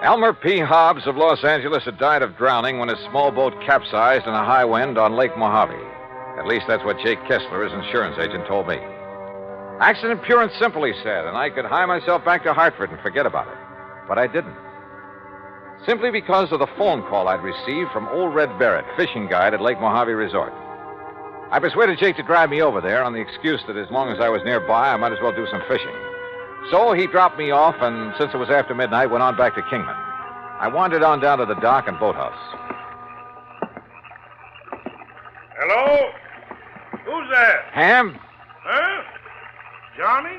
Speaker 12: Elmer P. Hobbs of Los Angeles had died of drowning when his small boat capsized in a high wind on Lake Mojave. At least that's what Jake Kessler, his insurance agent, told me. Accident pure and simple, he said, and I could hie myself back to Hartford and forget about it. But I didn't. Simply because of the phone call I'd received from old Red Barrett, fishing guide at Lake Mojave Resort. I persuaded Jake to drive me over there on the excuse that as long as I was nearby, I might as well do some fishing. So he dropped me off, and since it was after midnight, went on back to Kingman. I wandered on down to the dock and boathouse.
Speaker 13: Hello? Who's that?
Speaker 12: Ham?
Speaker 13: Huh? Johnny?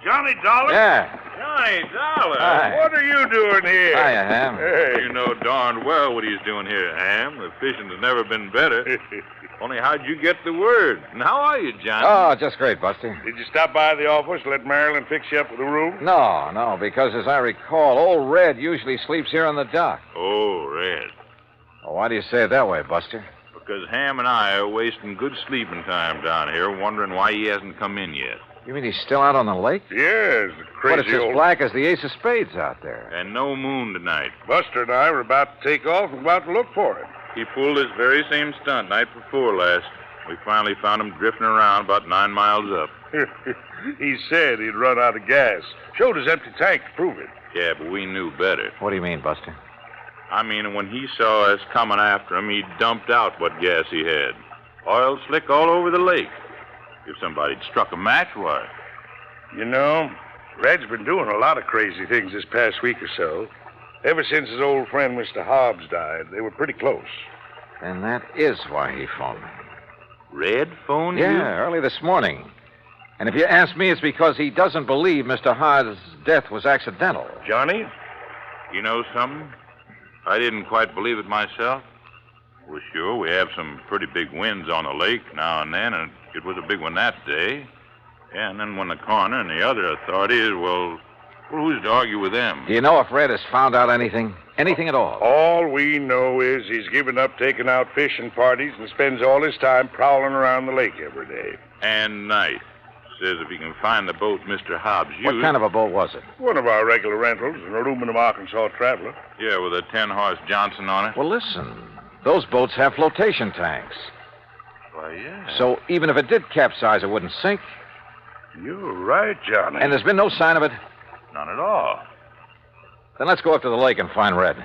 Speaker 13: Johnny Dollar?
Speaker 12: Yeah.
Speaker 13: Johnny Dollar?
Speaker 12: Hi.
Speaker 13: What are you doing here?
Speaker 12: Hiya, Ham.
Speaker 13: Hey. You know darn well what he's doing here, Ham. The fishing has never been better. Only how'd you get the word? And how are you, Johnny?
Speaker 12: Oh, just great, Buster.
Speaker 13: Did you stop by the office, let Marilyn fix you up with a room?
Speaker 12: No, because as I recall, old Red usually sleeps here on the dock.
Speaker 13: Oh, Red.
Speaker 12: Well, why do you say it that way, Buster?
Speaker 13: Because Ham and I are wasting good sleeping time down here, wondering why he hasn't come in yet.
Speaker 12: You mean he's still out on the lake?
Speaker 13: Yes, crazy
Speaker 12: But it's as black as the ace of spades out there.
Speaker 13: And no moon tonight. Buster and I were about to take off and about to look for it. He pulled this very same stunt night before last. We finally found him drifting around about 9 miles up. He said he'd run out of gas. Showed his empty tank to prove it. Yeah, but we knew better.
Speaker 12: What do you mean, Buster?
Speaker 13: I mean, when he saw us coming after him, he dumped out what gas he had. Oil slick all over the lake. If somebody'd struck a match, why? You know, Red's been doing a lot of crazy things this past week or so. Ever since his old friend, Mr. Hobbs, died, they were pretty close.
Speaker 12: And that is why he phoned me.
Speaker 10: Red phoned you?
Speaker 12: Yeah, early this morning. And if you ask me, it's because he doesn't believe Mr. Hobbs' death was accidental.
Speaker 13: Johnny?
Speaker 14: You know something? I didn't quite believe it myself. Well, sure, we have some pretty big winds on the lake now and then, and it was a big one that day. Yeah, and then when the coroner and the other authorities, well, who's to argue with them?
Speaker 12: Do you know if Red has found out anything? Anything at all?
Speaker 13: All we know is he's given up taking out fishing parties and spends all his time prowling around the lake every day.
Speaker 14: And night. Says if he can find the boat Mr. Hobbs used.
Speaker 12: What kind of a boat was it?
Speaker 13: One of our regular rentals, an aluminum Arkansas Traveler.
Speaker 14: Yeah, with a 10-horse Johnson on it.
Speaker 12: Well, listen. Those boats have flotation tanks.
Speaker 14: Why, yeah.
Speaker 12: So even if it did capsize, it wouldn't sink.
Speaker 13: You're right, Johnny.
Speaker 12: And there's been no sign of it?
Speaker 14: None at all.
Speaker 12: Then let's go up to the lake and find Red.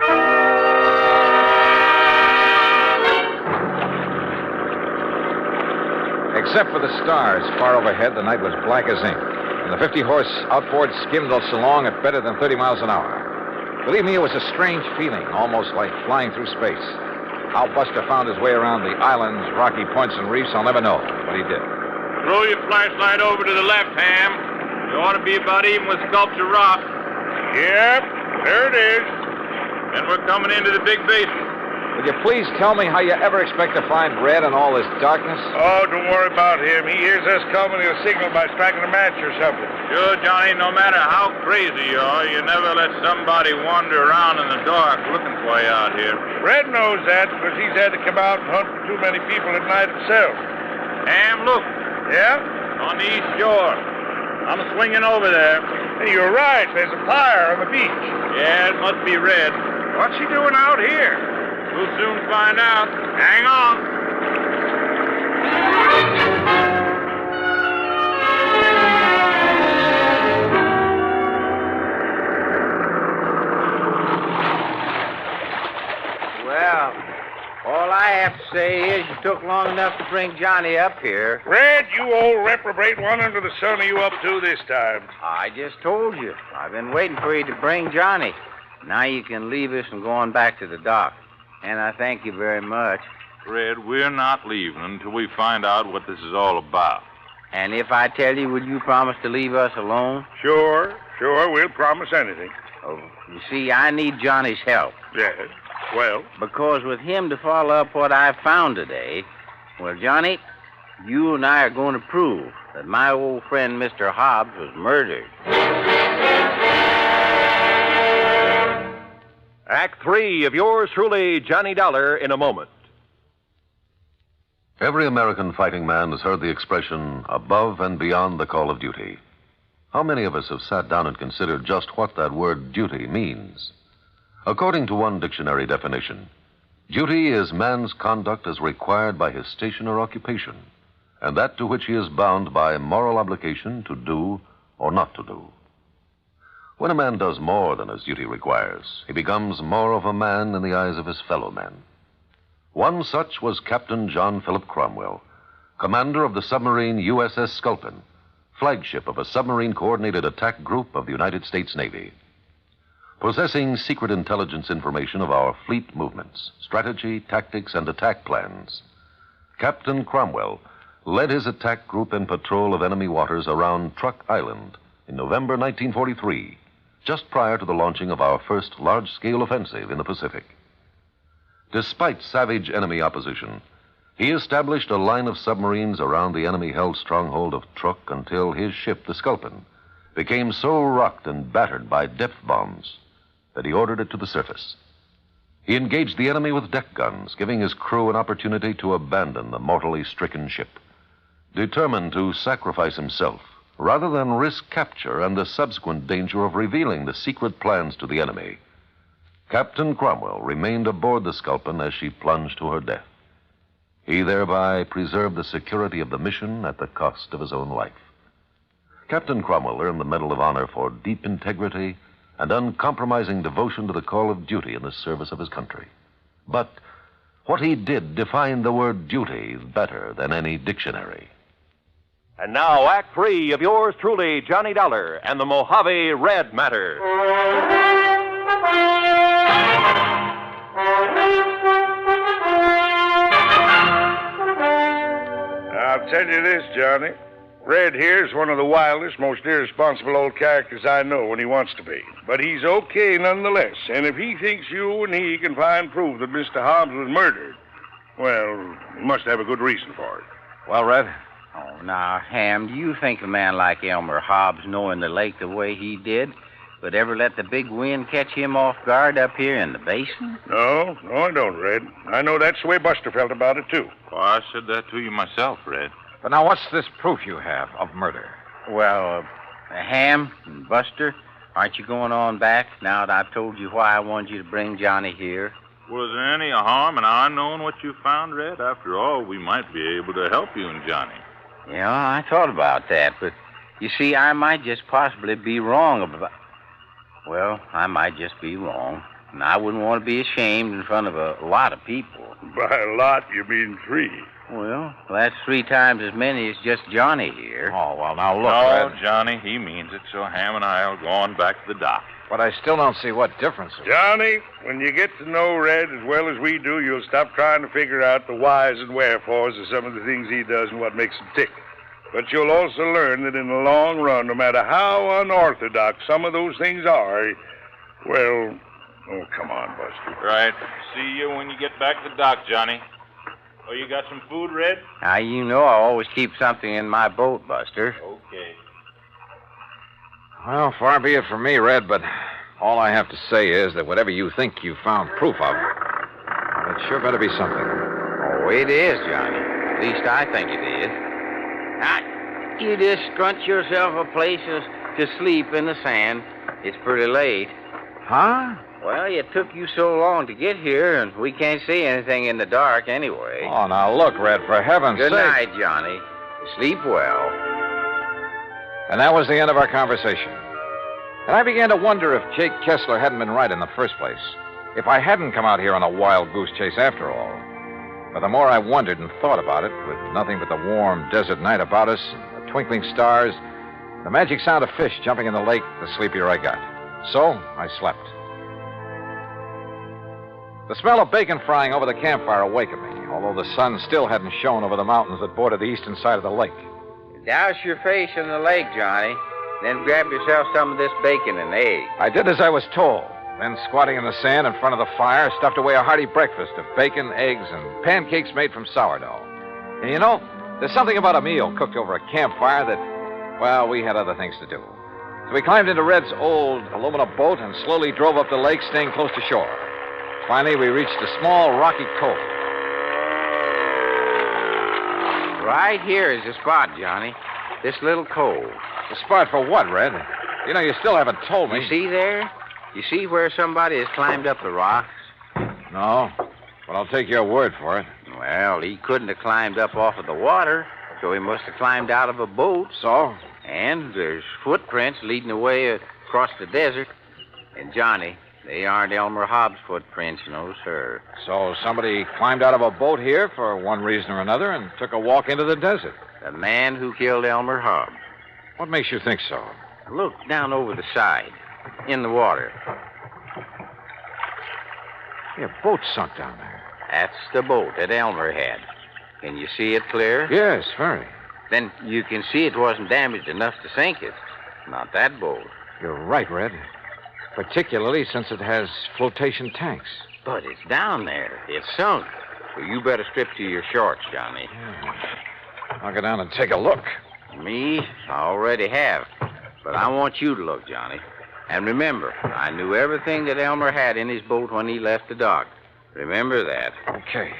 Speaker 12: Except for the stars far overhead, the night was black as ink. And the 50-horse outboard skimmed us along at better than 30 miles an hour. Believe me, it was a strange feeling, almost like flying through space. How Buster found his way around the islands, rocky points, and reefs, I'll never know, but he did.
Speaker 14: Throw your flashlight over to the left, Ham. You ought to be about even with Sculpture Rock.
Speaker 13: Yep, there it is.
Speaker 14: Then we're coming into the big basin.
Speaker 12: Would you please tell me how you ever expect to find Red in all this darkness?
Speaker 13: Oh, don't worry about him. He hears us coming. He'll signal by striking a match or something.
Speaker 14: Sure, Johnny, no matter how crazy you are, you never let somebody wander around in the dark looking for you out here.
Speaker 13: Red knows that because he's had to come out and hunt for too many people at night himself.
Speaker 14: Ham, look.
Speaker 13: Yeah?
Speaker 14: On the east shore. I'm swinging over there.
Speaker 13: Hey, you're right. There's a fire on the beach.
Speaker 14: Yeah, it must be Red.
Speaker 13: What's he doing out here?
Speaker 14: We'll soon find out. Hang on.
Speaker 2: Well, all I have to say is you took long enough to bring Johnny up here.
Speaker 13: Red, you old reprobate, what under the sun are you up to this time?
Speaker 2: I just told you. I've been waiting for you to bring Johnny. Now you can leave us and go on back to the dock. And I thank you very much.
Speaker 14: Red, we're not leaving until we find out what this is all about.
Speaker 2: And if I tell you, will you promise to leave us alone?
Speaker 13: Sure, we'll promise anything.
Speaker 2: Oh, you see, I need Johnny's help.
Speaker 13: Yes, well?
Speaker 2: Because with him to follow up what I found today, well, Johnny, you and I are going to prove that my old friend Mr. Hobbs was murdered.
Speaker 10: Act 3 of yours truly, Johnny Dollar, in a moment.
Speaker 16: Every American fighting man has heard the expression, above and beyond the call of duty. How many of us have sat down and considered just what that word duty means? According to one dictionary definition, duty is man's conduct as required by his station or occupation, and that to which he is bound by moral obligation to do or not to do. When a man does more than his duty requires, he becomes more of a man in the eyes of his fellow men. One such was Captain John Philip Cromwell, commander of the submarine USS Sculpin, flagship of a submarine-coordinated attack group of the United States Navy. Possessing secret intelligence information of our fleet movements, strategy, tactics, and attack plans, Captain Cromwell led his attack group in patrol of enemy waters around Truck Island in November 1943, just prior to the launching of our first large-scale offensive in the Pacific. Despite savage enemy opposition, he established a line of submarines around the enemy-held stronghold of Truk until his ship, the Sculpin, became so rocked and battered by depth bombs that he ordered it to the surface. He engaged the enemy with deck guns, giving his crew an opportunity to abandon the mortally stricken ship. Determined to sacrifice himself, rather than risk capture and the subsequent danger of revealing the secret plans to the enemy, Captain Cromwell remained aboard the Sculpin as she plunged to her death. He thereby preserved the security of the mission at the cost of his own life. Captain Cromwell earned the Medal of Honor for deep integrity and uncompromising devotion to the call of duty in the service of his country. But what he did defined the word duty better than any dictionary.
Speaker 10: And now, Act 3 of yours truly, Johnny Dollar, and the Mojave Red Matter.
Speaker 13: I'll tell you this, Johnny. Red here's one of the wildest, most irresponsible old characters I know when he wants to be. But he's okay nonetheless. And if he thinks you and he can find proof that Mr. Hobbs was murdered, well, he must have a good reason for it.
Speaker 6: Well, Red? Oh, now, Ham, do you think a man like Elmer Hobbs, knowing the lake the way he did, would ever let the big wind catch him off guard up here in the basin?
Speaker 13: No, I don't, Red. I know that's the way Buster felt about it, too.
Speaker 14: Well, I said that to you myself, Red.
Speaker 12: But now, what's this proof you have of murder?
Speaker 6: Well, Ham and Buster, aren't you going on back now that I've told you why I wanted you to bring Johnny here?
Speaker 14: Was there any harm in our knowing what you found, Red? After all, we might be able to help you and Johnny.
Speaker 6: Yeah, I thought about that, but you see, I might just possibly be wrong about... Well, I might just be wrong, and I wouldn't want to be ashamed in front of a lot of people.
Speaker 13: By a lot, you mean 3.
Speaker 6: Well, that's 3 times as many as just Johnny here.
Speaker 12: Oh, well, now look,
Speaker 14: No,
Speaker 12: Red.
Speaker 14: Johnny, he means it, so Ham and I'll go on back to the dock.
Speaker 12: But I still don't see what difference it
Speaker 13: Johnny, when you get to know Red as well as we do, you'll stop trying to figure out the whys and wherefores of some of the things he does and what makes him tick. But you'll also learn that in the long run, no matter how unorthodox some of those things are, well, oh, come on, Buster.
Speaker 14: Right. See you when you get back to the dock, Johnny. Oh, you got some food, Red?
Speaker 6: Now, you know I always keep something in my boat, Buster.
Speaker 14: Okay.
Speaker 12: Well, far be it from me, Red, but all I have to say is that whatever you think you found proof of, it sure better be something.
Speaker 6: Oh, it is, Johnny. At least I think it is. Now, you just scrunch yourself a place to sleep in the sand. It's pretty late.
Speaker 12: Huh?
Speaker 6: Well, it took you so long to get here, and we can't see anything in the dark anyway.
Speaker 12: Oh, now look, Red, for heaven's sake.
Speaker 6: Good night, Johnny. Sleep well.
Speaker 12: And that was the end of our conversation. And I began to wonder if Jake Kessler hadn't been right in the first place. If I hadn't come out here on a wild goose chase after all. But the more I wondered and thought about it, with nothing but the warm desert night about us, and the twinkling stars, the magic sound of fish jumping in the lake, the sleepier I got. So I slept. The smell of bacon frying over the campfire awakened me, although the sun still hadn't shone over the mountains that border the eastern side of the lake.
Speaker 6: Douse your face in the lake, Johnny. Then grab yourself some of this bacon and eggs.
Speaker 12: I did as I was told. Then, squatting in the sand in front of the fire, stuffed away a hearty breakfast of bacon, eggs, and pancakes made from sourdough. And you know, there's something about a meal cooked over a campfire that, well, we had other things to do. So we climbed into Red's old aluminum boat and slowly drove up the lake, staying close to shore. Finally, we reached a small rocky cove.
Speaker 6: Right here is the spot, Johnny. This little cove.
Speaker 12: The spot for what, Red? You know, you still haven't told me.
Speaker 6: You see there? You see where somebody has climbed up the rocks?
Speaker 12: No, but I'll take your word for it.
Speaker 6: Well, he couldn't have climbed up off of the water, so he must have climbed out of a boat.
Speaker 12: So?
Speaker 6: And there's footprints leading away across the desert. And, Johnny, they aren't Elmer Hobbs' footprints, no, sir.
Speaker 12: So somebody climbed out of a boat here for one reason or another and took a walk into the desert.
Speaker 6: The man who killed Elmer Hobbs.
Speaker 12: What makes you think so?
Speaker 6: Look down over the side, in the water.
Speaker 12: Yeah, a boat sunk down there.
Speaker 6: That's the boat that Elmer had. Can you see it clear?
Speaker 12: Yes, very.
Speaker 6: Then you can see it wasn't damaged enough to sink it. Not that boat.
Speaker 12: You're right, Red. Particularly since it has flotation tanks.
Speaker 6: But it's down there. It's sunk. So you better strip to your shorts, Johnny.
Speaker 12: Yeah. I'll go down and take a look.
Speaker 6: Me? I already have. But I want you to look, Johnny. And remember, I knew everything that Elmer had in his boat when he left the dock. Remember that.
Speaker 12: Okay.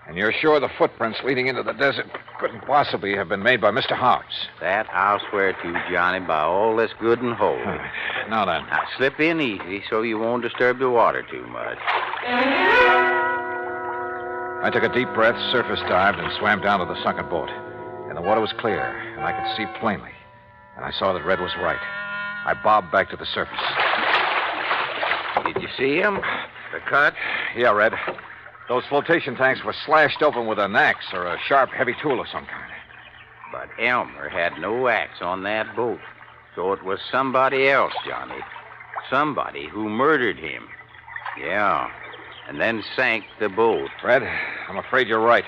Speaker 12: And you're sure the footprints leading into the desert couldn't possibly have been made by Mr. Hobbs?
Speaker 6: That I'll swear to, Johnny, by all that's good and holy.
Speaker 12: All right. Now then.
Speaker 6: Now, slip in easy so you won't disturb the water too much.
Speaker 12: I took a deep breath, surface dived, and swam down to the sunken boat. And the water was clear, and I could see plainly. And I saw that Red was right. I bobbed back to the surface.
Speaker 6: Did you see him? The cut?
Speaker 12: Yeah, Red. Those flotation tanks were slashed open with an axe or a sharp, heavy tool of some kind.
Speaker 6: But Elmer had no axe on that boat. So it was somebody else, Johnny.
Speaker 3: somebody who murdered him. Yeah, and then sank the boat.
Speaker 12: Fred, I'm afraid you're right.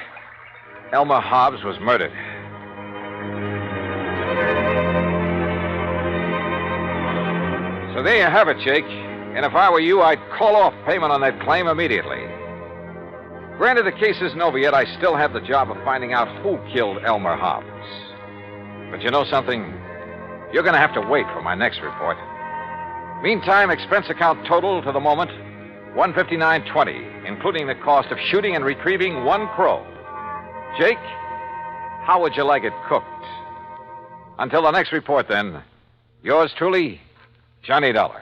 Speaker 12: Elmer Hobbs was murdered. So there you have it, Jake. And if I were you, I'd call off payment on that claim immediately. Granted, the case isn't over yet, I still have the job of finding out who killed Elmer Hobbs. But you know something? You're going to have to wait for my next report. Meantime, expense account total to the moment, $159.20, including the cost of shooting and retrieving one crow. Jake, how would you like it cooked? Until the next report, then, yours truly, Johnny Dollar.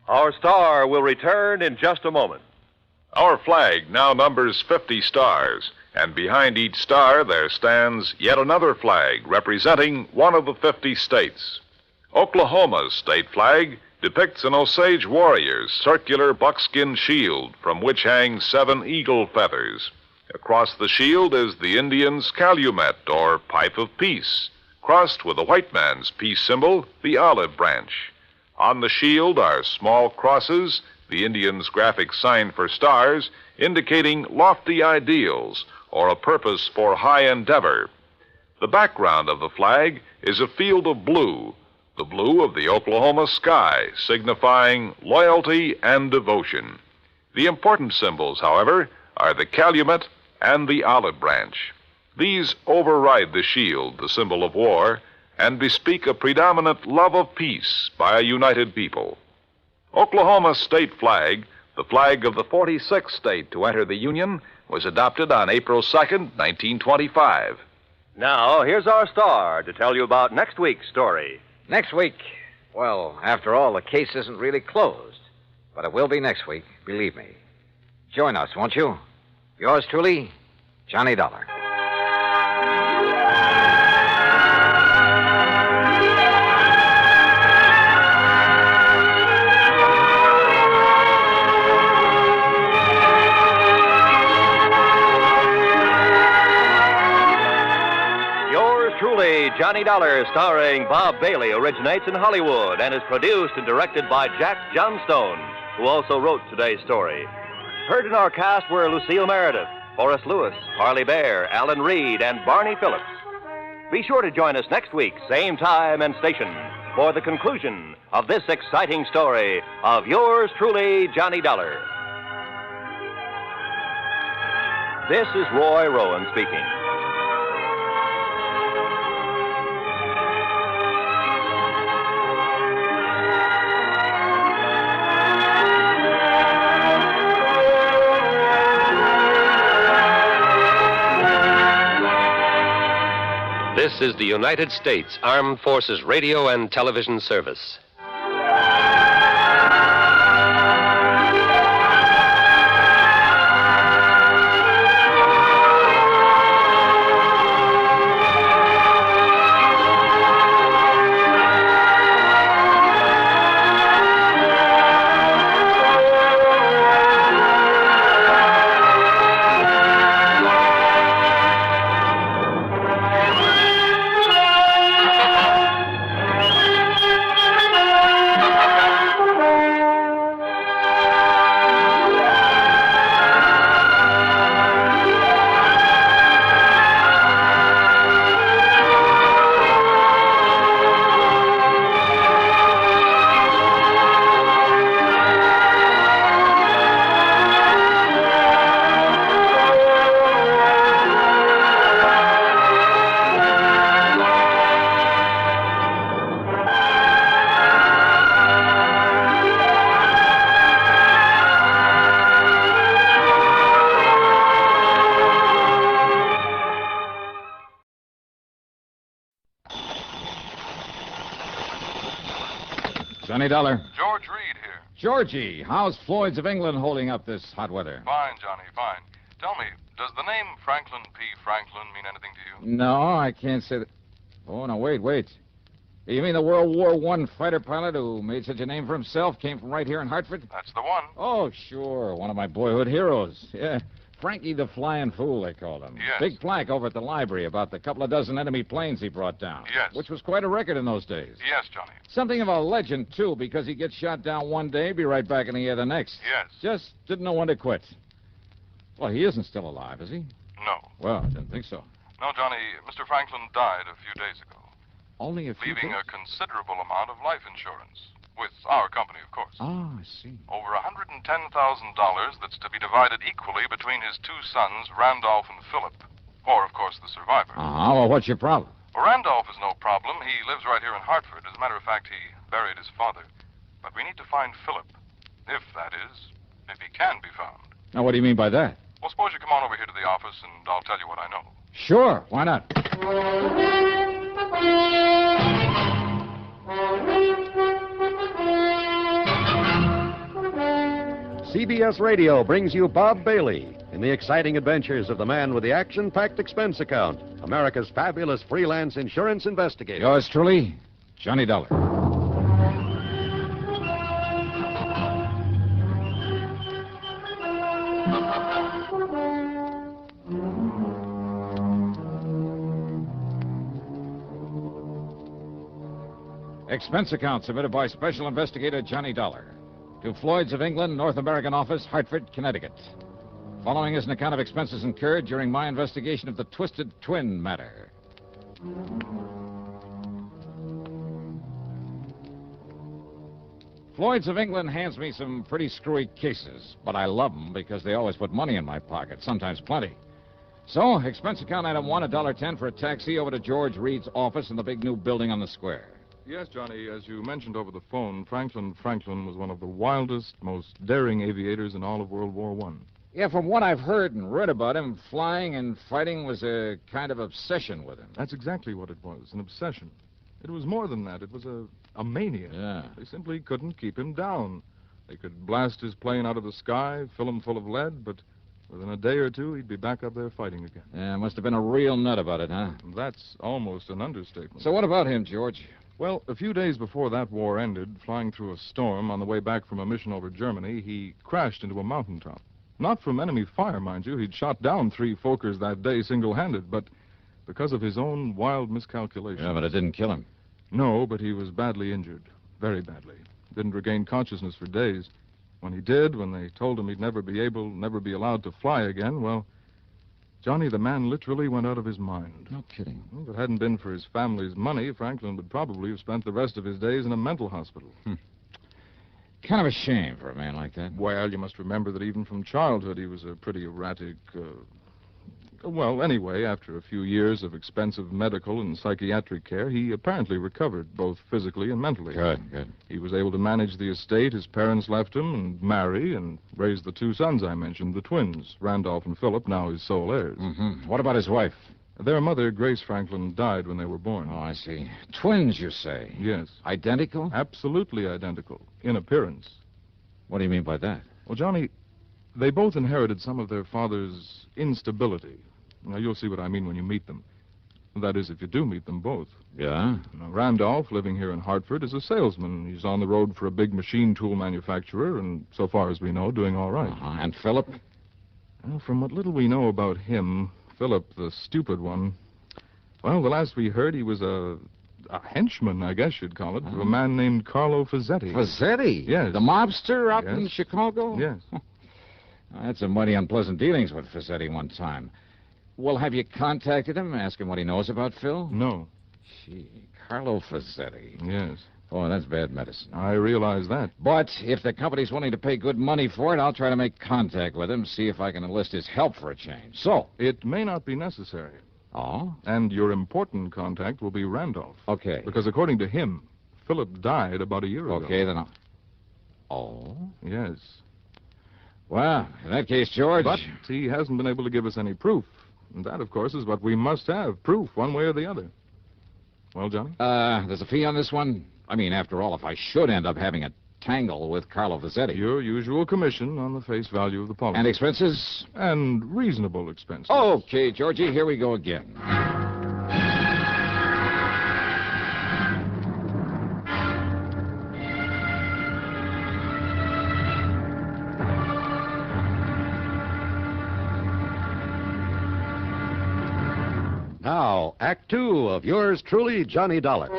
Speaker 10: Our star will return in just a moment.
Speaker 11: Our flag now numbers 50 stars, and behind each star there stands yet another flag representing one of the 50 states. Oklahoma's state flag depicts an Osage warrior's circular buckskin shield from which hang 7 eagle feathers. Across the shield is the Indian's calumet, or pipe of peace, crossed with the white man's peace symbol, the olive branch. On the shield are small crosses, the Indian's graphic sign for stars, indicating lofty ideals or a purpose for high endeavor. The background of the flag is a field of blue, the blue of the Oklahoma sky, signifying loyalty and devotion. The important symbols, however, are the calumet and the olive branch. These override the shield, the symbol of war, and bespeak a predominant love of peace by a united people. Oklahoma's state flag, the flag of the 46th state to enter the Union, was adopted on April 2nd, 1925.
Speaker 10: Now, here's our star to tell you about next week's story.
Speaker 12: Next week? Well, after all, the case isn't really closed. But it will be next week, believe me. Join us, won't you? Yours truly, Johnny Dollar.
Speaker 10: Truly, Johnny Dollar, starring Bob Bailey, originates in Hollywood and is produced and directed by Jack Johnstone, who also wrote today's story. Heard in our cast were Lucille Meredith, Horace Lewis, Harley Bear, Alan Reed, and Barney Phillips. Be sure to join us next week, same time and station, for the conclusion of this exciting story of yours truly, Johnny Dollar. This is Roy Rowan speaking.
Speaker 17: This is the United States Armed Forces Radio and Television Service.
Speaker 12: Johnny Dollar.
Speaker 24: George Reed here.
Speaker 12: Georgie, how's Floyd's of England holding up this hot weather?
Speaker 24: Fine, Johnny, fine. Tell me, does the name Franklin P. Franklin mean anything to you?
Speaker 12: No, I can't say that. Oh, no, wait. You mean the World War I fighter pilot who made such a name for himself came from right here in Hartford?
Speaker 24: That's the one.
Speaker 12: Oh, sure. One of my boyhood heroes. Yeah. Frankie the Flying Fool, they called him.
Speaker 24: Yes.
Speaker 12: Big plaque over at the library about the couple of dozen enemy planes he brought down.
Speaker 24: Yes.
Speaker 12: Which was quite a record in those days.
Speaker 24: Yes, Johnny.
Speaker 12: Something of a legend, too, because he'd get shot down one day, be right back in the air the next.
Speaker 24: Yes.
Speaker 12: Just didn't know when to quit. Well, he isn't still alive, is he?
Speaker 24: No.
Speaker 12: Well, I didn't think so.
Speaker 24: No, Johnny. Mr. Franklin died a few days ago.
Speaker 12: Only a few
Speaker 24: leaving
Speaker 12: days?
Speaker 24: a considerable amount of life insurance. With our company, of course.
Speaker 12: Oh, I see.
Speaker 24: Over $110,000 that's to be divided equally between his two sons, Randolph and Philip. Or, of course, the survivor.
Speaker 12: Well, what's your problem?
Speaker 24: Well, Randolph is no problem. He lives right here in Hartford. As a matter of fact, he buried his father. But we need to find Philip. If that is, if he can be found.
Speaker 12: Now, what do you mean by that?
Speaker 24: Well, suppose you come on over here to the office, and I'll tell you what I know.
Speaker 12: Sure, why not?
Speaker 1: CBS Radio brings you Bob Bailey in the exciting adventures of the man with the action-packed expense account, America's fabulous freelance insurance investigator.
Speaker 12: Yours truly, Johnny Dollar. Expense account submitted by Special Investigator Johnny Dollar to Floyd's of England, North American Office, Hartford, Connecticut. Following is an account of expenses incurred during my investigation of the Twisted Twin matter. Floyd's of England hands me some pretty screwy cases, but I love them because they always put money in my pocket, sometimes plenty. So, expense account item 1, $1.10 for a taxi over to George Reed's office in the big new building on the square.
Speaker 24: Yes, Johnny, as you mentioned over the phone, Franklin was one of the wildest, most daring aviators in all of World War I.
Speaker 12: Yeah, from what I've heard and read about him, flying and fighting was a kind of obsession with him.
Speaker 24: That's exactly what it was, an obsession. It was more than that. It was a mania.
Speaker 12: Yeah.
Speaker 24: They simply couldn't keep him down. They could blast his plane out of the sky, fill him full of lead, but within a day or two, he'd be back up there fighting again.
Speaker 12: Yeah, must have been a real nut about it, huh?
Speaker 24: That's almost an understatement.
Speaker 12: So what about him, George?
Speaker 24: Well, a few days before that war ended, flying through a storm on the way back from a mission over Germany, he crashed into a mountaintop. Not from enemy fire, mind you. He'd shot down 3 Fokkers that day single-handed, but because of his own wild miscalculation.
Speaker 12: Yeah, but it didn't kill him.
Speaker 24: No, but he was badly injured. Very badly. Didn't regain consciousness for days. When he did, when they told him he'd never be allowed to fly again, well, Johnny, the man literally went out of his mind.
Speaker 12: No kidding.
Speaker 24: Well, if it hadn't been for his family's money, Franklin would probably have spent the rest of his days in a mental hospital.
Speaker 12: Kind of a shame for a man like that.
Speaker 24: Well, you must remember that even from childhood he was a pretty erratic, Well, anyway, after a few years of expensive medical and psychiatric care, he apparently recovered, both physically and mentally.
Speaker 12: Good.
Speaker 24: He was able to manage the estate his parents left him and marry and raise the 2 sons I mentioned, the twins, Randolph and Philip, now his sole heirs.
Speaker 12: Mm-hmm. What about his wife?
Speaker 24: Their mother, Grace Franklin, died when they were born.
Speaker 12: Oh, I see. Twins, you say?
Speaker 24: Yes.
Speaker 12: Identical?
Speaker 24: Absolutely identical, in appearance.
Speaker 12: What do you mean by that?
Speaker 24: Well, Johnny, they both inherited some of their father's instability. Now, you'll see what I mean when you meet them. That is, if you do meet them both.
Speaker 12: Yeah?
Speaker 24: Now, Randolph, living here in Hartford, is a salesman. He's on the road for a big machine tool manufacturer, and so far as we know, doing all right.
Speaker 12: And Philip?
Speaker 24: Well, from what little we know about him, Philip, the stupid one, well, the last we heard, he was a henchman, I guess you'd call it, of a man named Carlo Fazzetti.
Speaker 12: Fazzetti?
Speaker 24: Yes.
Speaker 12: The mobster out in Chicago?
Speaker 24: Yes.
Speaker 12: I had some mighty unpleasant dealings with Fazzetti one time. Well, have you contacted him? Ask him what he knows about Phil?
Speaker 24: No.
Speaker 12: Gee, Carlo Fazzetti.
Speaker 24: Yes.
Speaker 12: Oh, that's bad medicine.
Speaker 24: I realize that.
Speaker 12: But if the company's willing to pay good money for it, I'll try to make contact with him, see if I can enlist his help for a change. So?
Speaker 24: It may not be necessary.
Speaker 12: Oh?
Speaker 24: And your important contact will be Randolph.
Speaker 12: Okay.
Speaker 24: Because according to him, Philip died about a year ago.
Speaker 12: Okay, then Oh?
Speaker 24: Yes.
Speaker 12: Well, in that case, George...
Speaker 24: But he hasn't been able to give us any proof. And that, of course, is what we must have, proof, one way or the other. Well, Johnny?
Speaker 12: There's a fee on this one? I mean, after all, if I should end up having a tangle with Carlo Fazzetti.
Speaker 24: Your usual commission on the face value of the policy.
Speaker 12: And expenses?
Speaker 24: And reasonable expenses.
Speaker 12: Okay, Georgie, here we go again.
Speaker 1: Now, Act Two of yours truly, Johnny Dollar.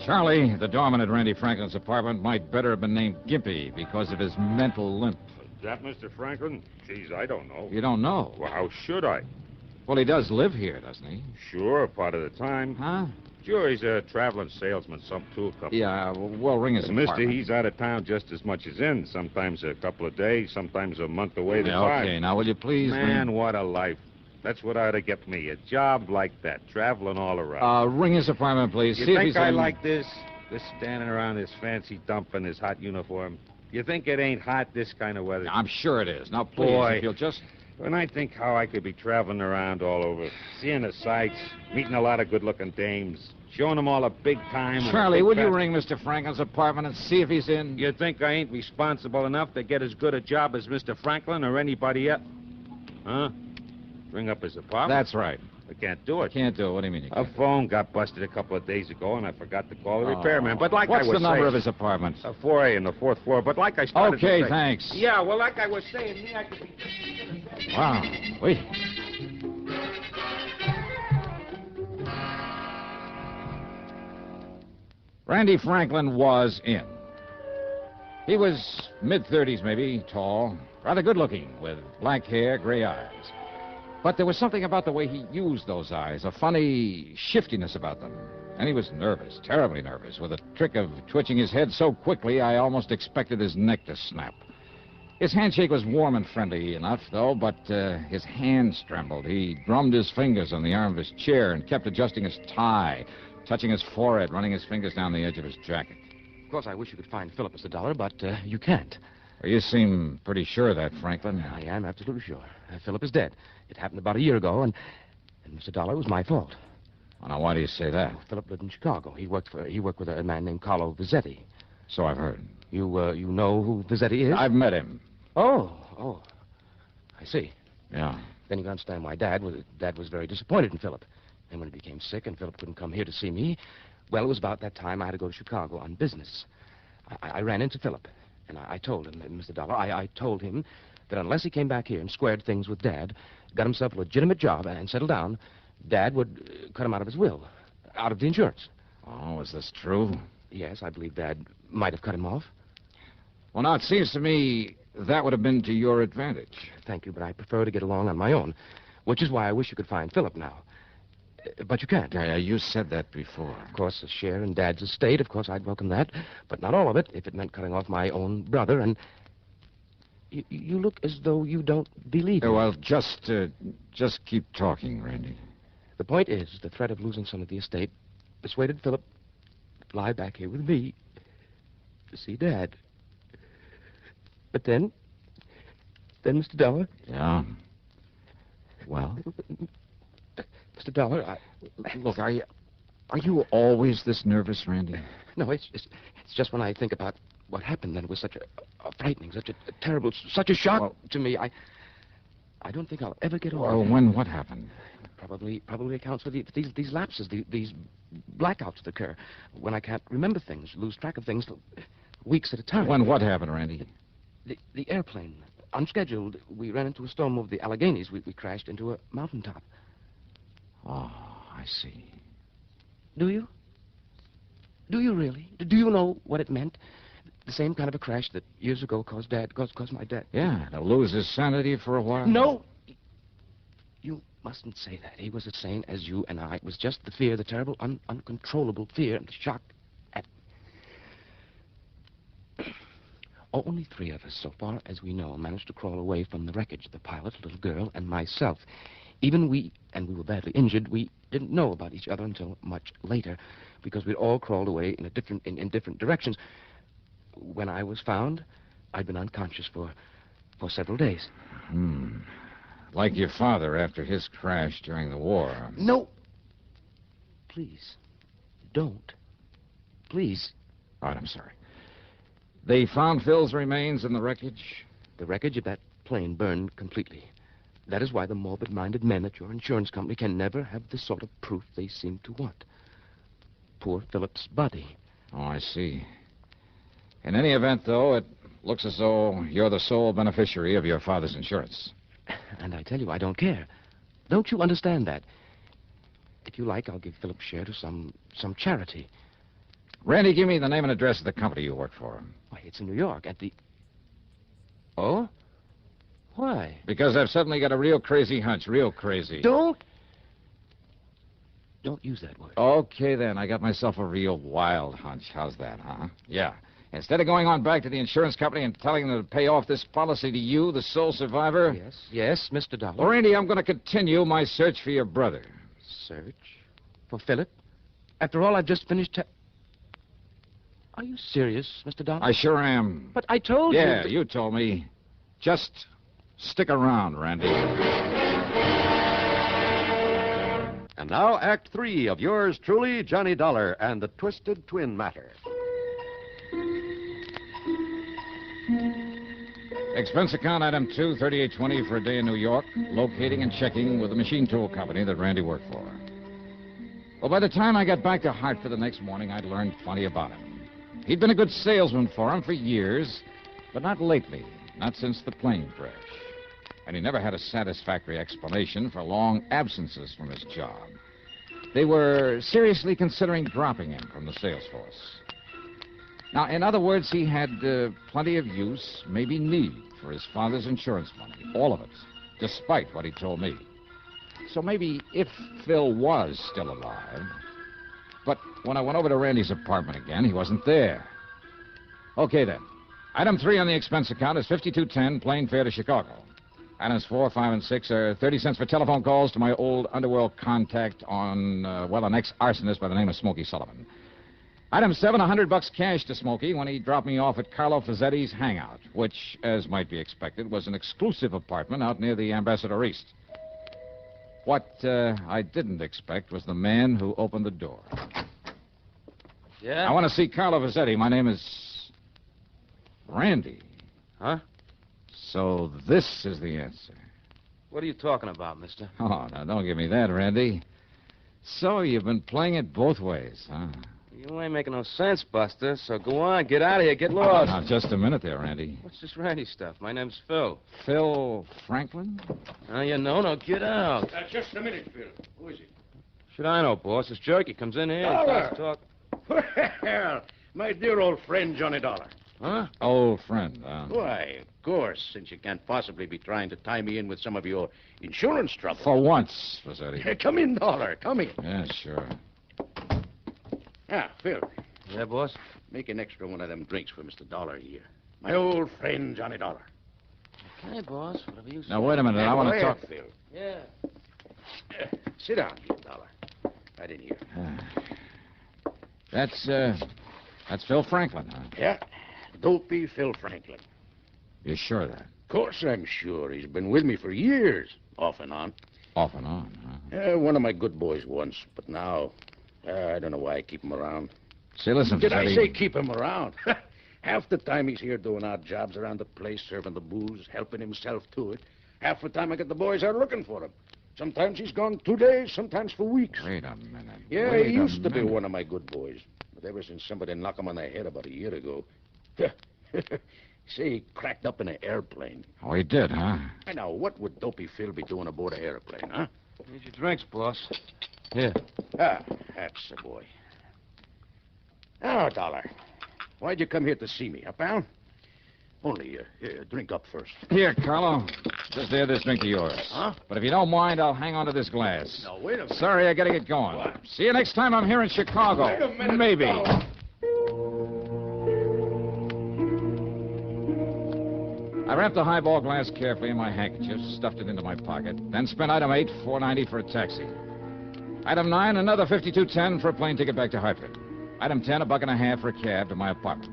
Speaker 12: Charlie, the doorman at Randy Franklin's apartment might better have been named Gimpy because of his mental limp.
Speaker 5: Is that Mr. Franklin? Geez, I don't know.
Speaker 12: You don't know?
Speaker 5: Well, how should I?
Speaker 12: Well, he does live here, doesn't he?
Speaker 5: Sure, part of the time.
Speaker 12: Huh?
Speaker 5: Sure, he's a traveling salesman, some tool company.
Speaker 12: Yeah, well, ring his
Speaker 5: Mister,
Speaker 12: apartment.
Speaker 5: he's out of town just as much as in. Sometimes a couple of days, sometimes a month away.
Speaker 12: Yeah, okay, now will you please
Speaker 5: Man,
Speaker 12: ring...
Speaker 5: what a life. That's what ought to get me, a job like that, traveling all around.
Speaker 12: Ring his apartment, please.
Speaker 5: You
Speaker 12: See if
Speaker 5: think
Speaker 12: he's
Speaker 5: I
Speaker 12: in...
Speaker 5: like this? This standing around this fancy dump in this hot uniform? You think it ain't hot this kind of weather?
Speaker 12: I'm sure it is. Now, please,
Speaker 5: Boy,
Speaker 12: if you'll just...
Speaker 5: When I think how I could be traveling around all over, seeing the sights, meeting a lot of good-looking dames, showing them all a big time...
Speaker 12: Charlie, will you ring Mr. Franklin's apartment and see if he's in?
Speaker 5: You think I ain't responsible enough to get as good a job as Mr. Franklin or anybody else? Huh? Ring up his apartment?
Speaker 12: That's right.
Speaker 5: I can't do it.
Speaker 12: Can't do it. What do you mean you
Speaker 5: A
Speaker 12: can't?
Speaker 5: phone got busted a couple of days ago, and I forgot to call the repairman. But like
Speaker 12: What's
Speaker 5: I was
Speaker 12: the number
Speaker 5: saying,
Speaker 12: of his apartment?
Speaker 5: 4A on the 4th floor. But like I started to
Speaker 12: Okay,
Speaker 5: say-
Speaker 12: thanks.
Speaker 5: Yeah, well, like I was saying, me, I could be...
Speaker 12: Wow. Wait. Randy Franklin was in. He was mid-30s, maybe, tall, rather good-looking, with black hair, gray eyes. But there was something about the way he used those eyes, a funny shiftiness about them. And he was nervous, terribly nervous, with a trick of twitching his head so quickly I almost expected his neck to snap. His handshake was warm and friendly enough, though, but his hands trembled. He drummed his fingers on the arm of his chair and kept adjusting his tie, touching his forehead, running his fingers down the edge of his jacket.
Speaker 15: Of course, I wish you could find Philip, Mr. Dollar, but you can't.
Speaker 12: Well, you seem pretty sure of that, Franklin.
Speaker 15: I am absolutely sure. Philip is dead. It happened about a year ago, and Mr. Dollar, it was my fault.
Speaker 12: Well, now, why do you say that?
Speaker 15: Philip lived in Chicago. He worked with a man named Carlo Vizetti.
Speaker 12: So I've heard.
Speaker 15: You know who Vizetti is?
Speaker 12: I've met him.
Speaker 15: Oh, I see.
Speaker 12: Yeah.
Speaker 15: Then you can understand why Dad was very disappointed in Philip. And when he became sick and Philip couldn't come here to see me, well, it was about that time I had to go to Chicago on business. I ran into Philip, and I told him, Mr. Dollar, I told him that unless he came back here and squared things with Dad, got himself a legitimate job and settled down, Dad would cut him out of his will, out of the insurance.
Speaker 12: Oh, is this true?
Speaker 15: Yes, I believe Dad might have cut him off.
Speaker 12: Well, now, it seems to me that would have been to your advantage.
Speaker 15: Thank you, but I prefer to get along on my own, which is why I wish you could find Philip now. But you can't.
Speaker 12: Yeah, you said that before.
Speaker 15: Of course, a share in Dad's estate, of course, I'd welcome that. But not all of it, if it meant cutting off my own brother. And you look as though you don't believe me.
Speaker 12: Well, just keep talking, Randy.
Speaker 15: The point is, the threat of losing some of the estate persuaded Philip to fly back here with me to see Dad. But then, Mr. Dollar...
Speaker 12: Yeah? Well?
Speaker 15: Mr. Dollar,
Speaker 12: Look, are you always this nervous, Randy?
Speaker 15: No, it's just when I think about what happened, then it was such a frightening, such a terrible, such a shock to me. I don't think I'll ever get over
Speaker 12: Well,
Speaker 15: it.
Speaker 12: what happened?
Speaker 15: Probably accounts for these lapses, these blackouts that occur when I can't remember things, lose track of things for weeks at a time.
Speaker 12: When what happened, Randy?
Speaker 15: The airplane, unscheduled, we ran into a storm over the Alleghenies. We crashed into a mountaintop.
Speaker 12: Oh, I see.
Speaker 15: Do you? Do you really? Do you know what it meant? The same kind of a crash that years ago caused my dad.
Speaker 12: Yeah, to lose his sanity for a while.
Speaker 15: No! You mustn't say that. He was as sane as you and I. It was just the fear, the terrible, uncontrollable fear and the shock at... Only 3 of us, so far as we know, managed to crawl away from the wreckage. The pilot, a little girl, and myself. Even we were badly injured, we didn't know about each other until much later, because we'd all crawled away in different directions. When I was found, I'd been unconscious for several days.
Speaker 12: Like your father after his crash during the war.
Speaker 15: No. Please, don't. Please.
Speaker 12: All right, I'm sorry. They found Phil's remains in the wreckage?
Speaker 15: The wreckage of that plane burned completely. That is why the morbid-minded men at your insurance company can never have the sort of proof they seem to want. Poor Philip's body.
Speaker 12: Oh, I see. In any event, though, it looks as though you're the sole beneficiary of your father's insurance.
Speaker 15: And I tell you, I don't care. Don't you understand that? If you like, I'll give Philip's share to some charity.
Speaker 12: Randy, give me the name and address of the company you work for.
Speaker 15: Why, it's in New York, at the... Oh? Why?
Speaker 12: Because I've suddenly got a real crazy hunch, real crazy.
Speaker 15: Don't use that word.
Speaker 12: Okay, then. I got myself a real wild hunch. How's that, huh? Yeah. Instead of going on back to the insurance company and telling them to pay off this policy to you, the sole survivor...
Speaker 15: Yes, Mr. Dollar.
Speaker 12: Well, Randy, I'm going to continue my search for your brother.
Speaker 15: Search? For Philip? After all, I've just finished... Are you serious, Mr. Dollar?
Speaker 12: I sure am.
Speaker 15: But I told you...
Speaker 12: Yeah, you told me. Just stick around, Randy.
Speaker 1: And now, Act 3 of yours truly, Johnny Dollar and the Twisted Twin Matter.
Speaker 12: Expense account item 2, 3820 for a day in New York, locating and checking with the machine tool company that Randy worked for. Well, by the time I got back to Hartford the next morning, I'd learned plenty about him. He'd been a good salesman for him for years, but not lately, not since the plane crash. And he never had a satisfactory explanation for long absences from his job. They were seriously considering dropping him from the sales force. Now, in other words, he had plenty of use, maybe need, for his father's insurance money. All of it, despite what he told me. So maybe if Phil was still alive... But when I went over to Randy's apartment again, he wasn't there. Okay, then. Item 3 on the expense account is $52.10, plane fare to Chicago. Items 4, 5, and 6 are 30 cents for telephone calls to my old underworld contact on, an ex-arsonist by the name of Smokey Sullivan. Item 7, $100 cash to Smokey when he dropped me off at Carlo Fazzetti's hangout, which, as might be expected, was an exclusive apartment out near the Ambassador East. What I didn't expect was the man who opened the door.
Speaker 15: Yeah?
Speaker 12: I want to see Carlo Fazzetti. My name is... Randy.
Speaker 15: Huh?
Speaker 12: So this is the answer.
Speaker 15: What are you talking about, mister?
Speaker 12: Oh, now, don't give me that, Randy. So you've been playing it both ways, huh?
Speaker 15: You ain't making no sense, Buster, so go on, get out of here, get lost.
Speaker 12: Now, just a minute there, Randy.
Speaker 15: What's this Randy stuff? My name's Phil.
Speaker 12: Phil Franklin?
Speaker 15: You know, now get out.
Speaker 8: Just a minute, Phil. Who is it?
Speaker 15: Should I know, boss? This jerky comes in here and starts talking.
Speaker 8: Well, my dear old friend, Johnny Dollar.
Speaker 15: Huh?
Speaker 12: Old friend, huh?
Speaker 8: Why, of course, since you can't possibly be trying to tie me in with some of your insurance trouble.
Speaker 12: For once, Fazzetti.
Speaker 8: Come in, Dollar, come in.
Speaker 12: Yeah, sure.
Speaker 8: Phil.
Speaker 15: Yeah, boss?
Speaker 8: Make an extra one of them drinks for Mr. Dollar here. My old friend, Johnny Dollar.
Speaker 15: Okay, boss, whatever you say.
Speaker 12: Now, wait a minute. I want to talk.
Speaker 8: Phil.
Speaker 15: Yeah.
Speaker 8: Sit down here, Dollar. Right in here.
Speaker 12: That's Phil Franklin, huh?
Speaker 8: Yeah. Dopey Phil Franklin.
Speaker 12: You're sure of that?
Speaker 8: Of course I'm sure. He's been with me for years, off and on.
Speaker 12: Off and on, huh?
Speaker 8: One of my good boys once, but now, I don't know why I keep him around.
Speaker 12: Say, listen,
Speaker 8: Did I
Speaker 12: Fazzetti.
Speaker 8: say keep him around? Half the time he's here doing odd jobs around the place, serving the booze, helping himself to it. Half the time I get the boys out looking for him. Sometimes he's gone 2 days, sometimes for weeks.
Speaker 12: Wait a minute.
Speaker 8: Yeah,
Speaker 12: Wait
Speaker 8: he
Speaker 12: a
Speaker 8: used to be
Speaker 12: minute.
Speaker 8: one of my good boys. But ever since somebody knocked him on the head about a year ago... Say, he cracked up in an airplane.
Speaker 12: Oh, he did, huh?
Speaker 8: I know, what would Dopey Phil be doing aboard an airplane, huh?
Speaker 15: Here's your drinks, boss. Here.
Speaker 8: That's the boy. Now, Dollar, why'd you come here to see me, huh, pal? Only, drink up first.
Speaker 12: Here, Carlo. Just add this drink of yours.
Speaker 8: Huh?
Speaker 12: But if you don't mind, I'll hang on to this glass.
Speaker 8: No, wait a minute.
Speaker 12: Sorry, I gotta get going.
Speaker 8: What?
Speaker 12: See you next time I'm here in Chicago.
Speaker 8: Wait a minute.
Speaker 12: Maybe.
Speaker 8: Dollar.
Speaker 12: I wrapped the highball glass carefully in my handkerchief, stuffed it into my pocket, then spent item 8, $4.90 for a taxi. Item 9, another $52.10 for a plane ticket back to Hartford. Item 10, $1.50 for a cab to my apartment.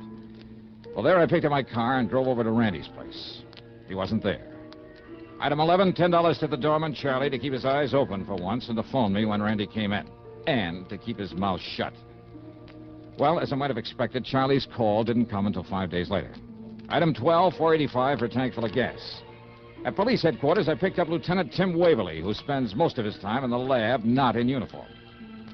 Speaker 12: Well, there I picked up my car and drove over to Randy's place. He wasn't there. Item 11, $10 to the doorman, Charlie, to keep his eyes open for once and to phone me when Randy came in. And to keep his mouth shut. Well, as I might have expected, Charlie's call didn't come until 5 days later. Item 12, $4.85 for a tank full of gas. At police headquarters, I picked up Lieutenant Tim Waverly, who spends most of his time in the lab, not in uniform.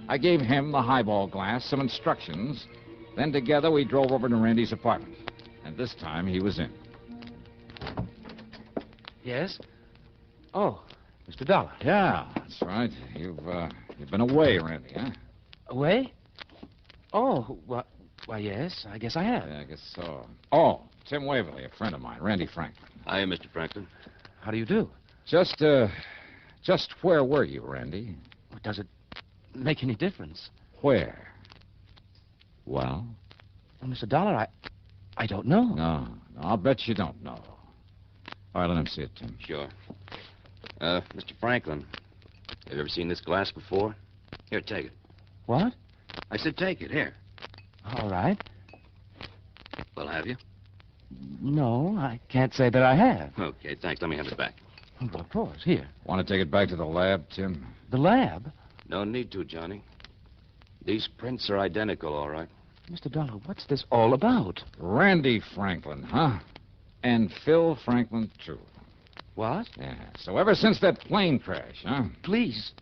Speaker 12: I gave him the highball glass, some instructions. Then together we drove over to Randy's apartment. And this time he was in.
Speaker 15: Yes? Oh, Mr. Dollar.
Speaker 12: Yeah, that's right. You've been away, Randy, huh?
Speaker 15: Away? Oh, why, yes, I guess I have.
Speaker 12: Yeah, I guess so. Oh, Tim Waverly, a friend of mine, Randy Franklin.
Speaker 18: Hi, Mr. Franklin.
Speaker 15: How do you do?
Speaker 12: Just where were you, Randy?
Speaker 15: Does it make any difference?
Speaker 12: Where? Well?
Speaker 15: Well, Mr. Dollar, I don't know.
Speaker 12: No, I'll bet you don't know. All right, let him see it, Tim.
Speaker 18: Sure. Mr. Franklin, have you ever seen this glass before? Here, take it.
Speaker 15: What?
Speaker 18: I said take it. Here.
Speaker 15: All right.
Speaker 18: Well, have you?
Speaker 15: No, I can't say that I have.
Speaker 18: Okay, thanks. Let me have it back.
Speaker 15: Well, of course. Here.
Speaker 12: Want to take it back to the lab, Tim?
Speaker 15: The lab?
Speaker 18: No need to, Johnny. These prints are identical, all right.
Speaker 15: Mr. Dollar, what's this all about?
Speaker 12: Randy Franklin, huh? And Phil Franklin, too.
Speaker 15: What?
Speaker 12: Yeah, so ever since that plane crash, huh?
Speaker 15: Please,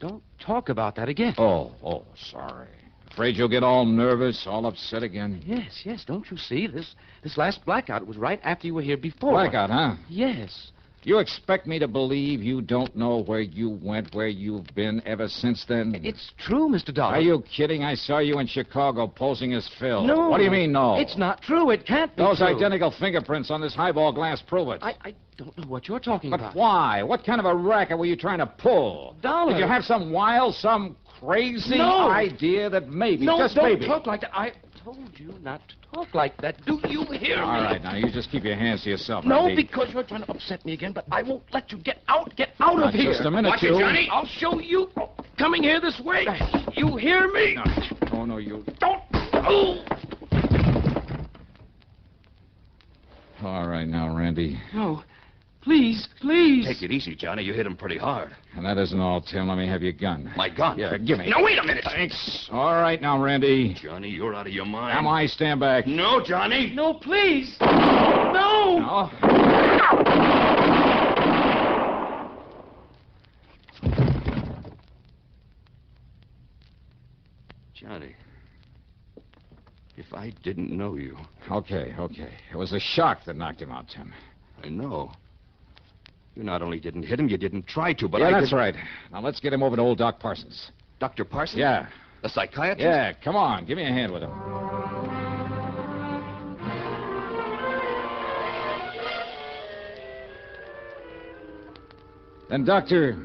Speaker 15: don't talk about that again.
Speaker 12: Oh, sorry. Afraid you'll get all nervous, all upset again?
Speaker 15: Yes, don't you see? This last blackout was right after you were here before.
Speaker 12: Blackout, huh?
Speaker 15: Yes.
Speaker 12: You expect me to believe you don't know where you went, where you've been ever since then?
Speaker 15: It's true, Mr. Dollar.
Speaker 12: Are you kidding? I saw you in Chicago posing as Phil.
Speaker 15: No.
Speaker 12: What do you mean, no?
Speaker 15: It's not true. It can't be
Speaker 12: Those
Speaker 15: true.
Speaker 12: identical fingerprints on this highball glass prove it.
Speaker 15: I don't know what you're talking
Speaker 12: But
Speaker 15: about.
Speaker 12: why? What kind of a racket were you trying to pull?
Speaker 15: Dollar.
Speaker 12: Did you have some crazy
Speaker 15: No.
Speaker 12: idea that maybe,
Speaker 15: No,
Speaker 12: just
Speaker 15: don't
Speaker 12: maybe...
Speaker 15: talk like that. I told you not to talk like that. Do you hear me?
Speaker 12: All right, now, you just keep your hands to yourself,
Speaker 15: No,
Speaker 12: Randy.
Speaker 15: because you're trying to upset me again, but I won't let you get out. Get out
Speaker 12: Now,
Speaker 15: of here.
Speaker 12: just a minute,
Speaker 15: Watch
Speaker 12: you.
Speaker 15: it, Johnny. I'll show you. Coming here this way. You hear me?
Speaker 12: No, you...
Speaker 15: Don't. Oh.
Speaker 12: All right, now, Randy.
Speaker 15: No. Please.
Speaker 18: Take it easy, Johnny. You hit him pretty hard.
Speaker 12: And that isn't all, Tim. Let me have your gun.
Speaker 18: My gun?
Speaker 12: Yeah, give me.
Speaker 18: No, wait a minute.
Speaker 12: Thanks. All right, now, Randy.
Speaker 18: Johnny, you're out of your mind.
Speaker 12: Am I? Stand back.
Speaker 18: No, Johnny.
Speaker 15: No, please. No.
Speaker 12: No.
Speaker 18: Johnny, if I didn't know you...
Speaker 12: Okay. It was the shock that knocked him out, Tim.
Speaker 18: I know. You not only didn't hit him, you didn't try to, but
Speaker 12: yeah,
Speaker 18: I
Speaker 12: that's right. Now, let's get him over to old Doc Parsons.
Speaker 18: Dr. Parsons?
Speaker 12: Yeah.
Speaker 18: The psychiatrist?
Speaker 12: Yeah, come on. Give me a hand with him. Then, Doctor,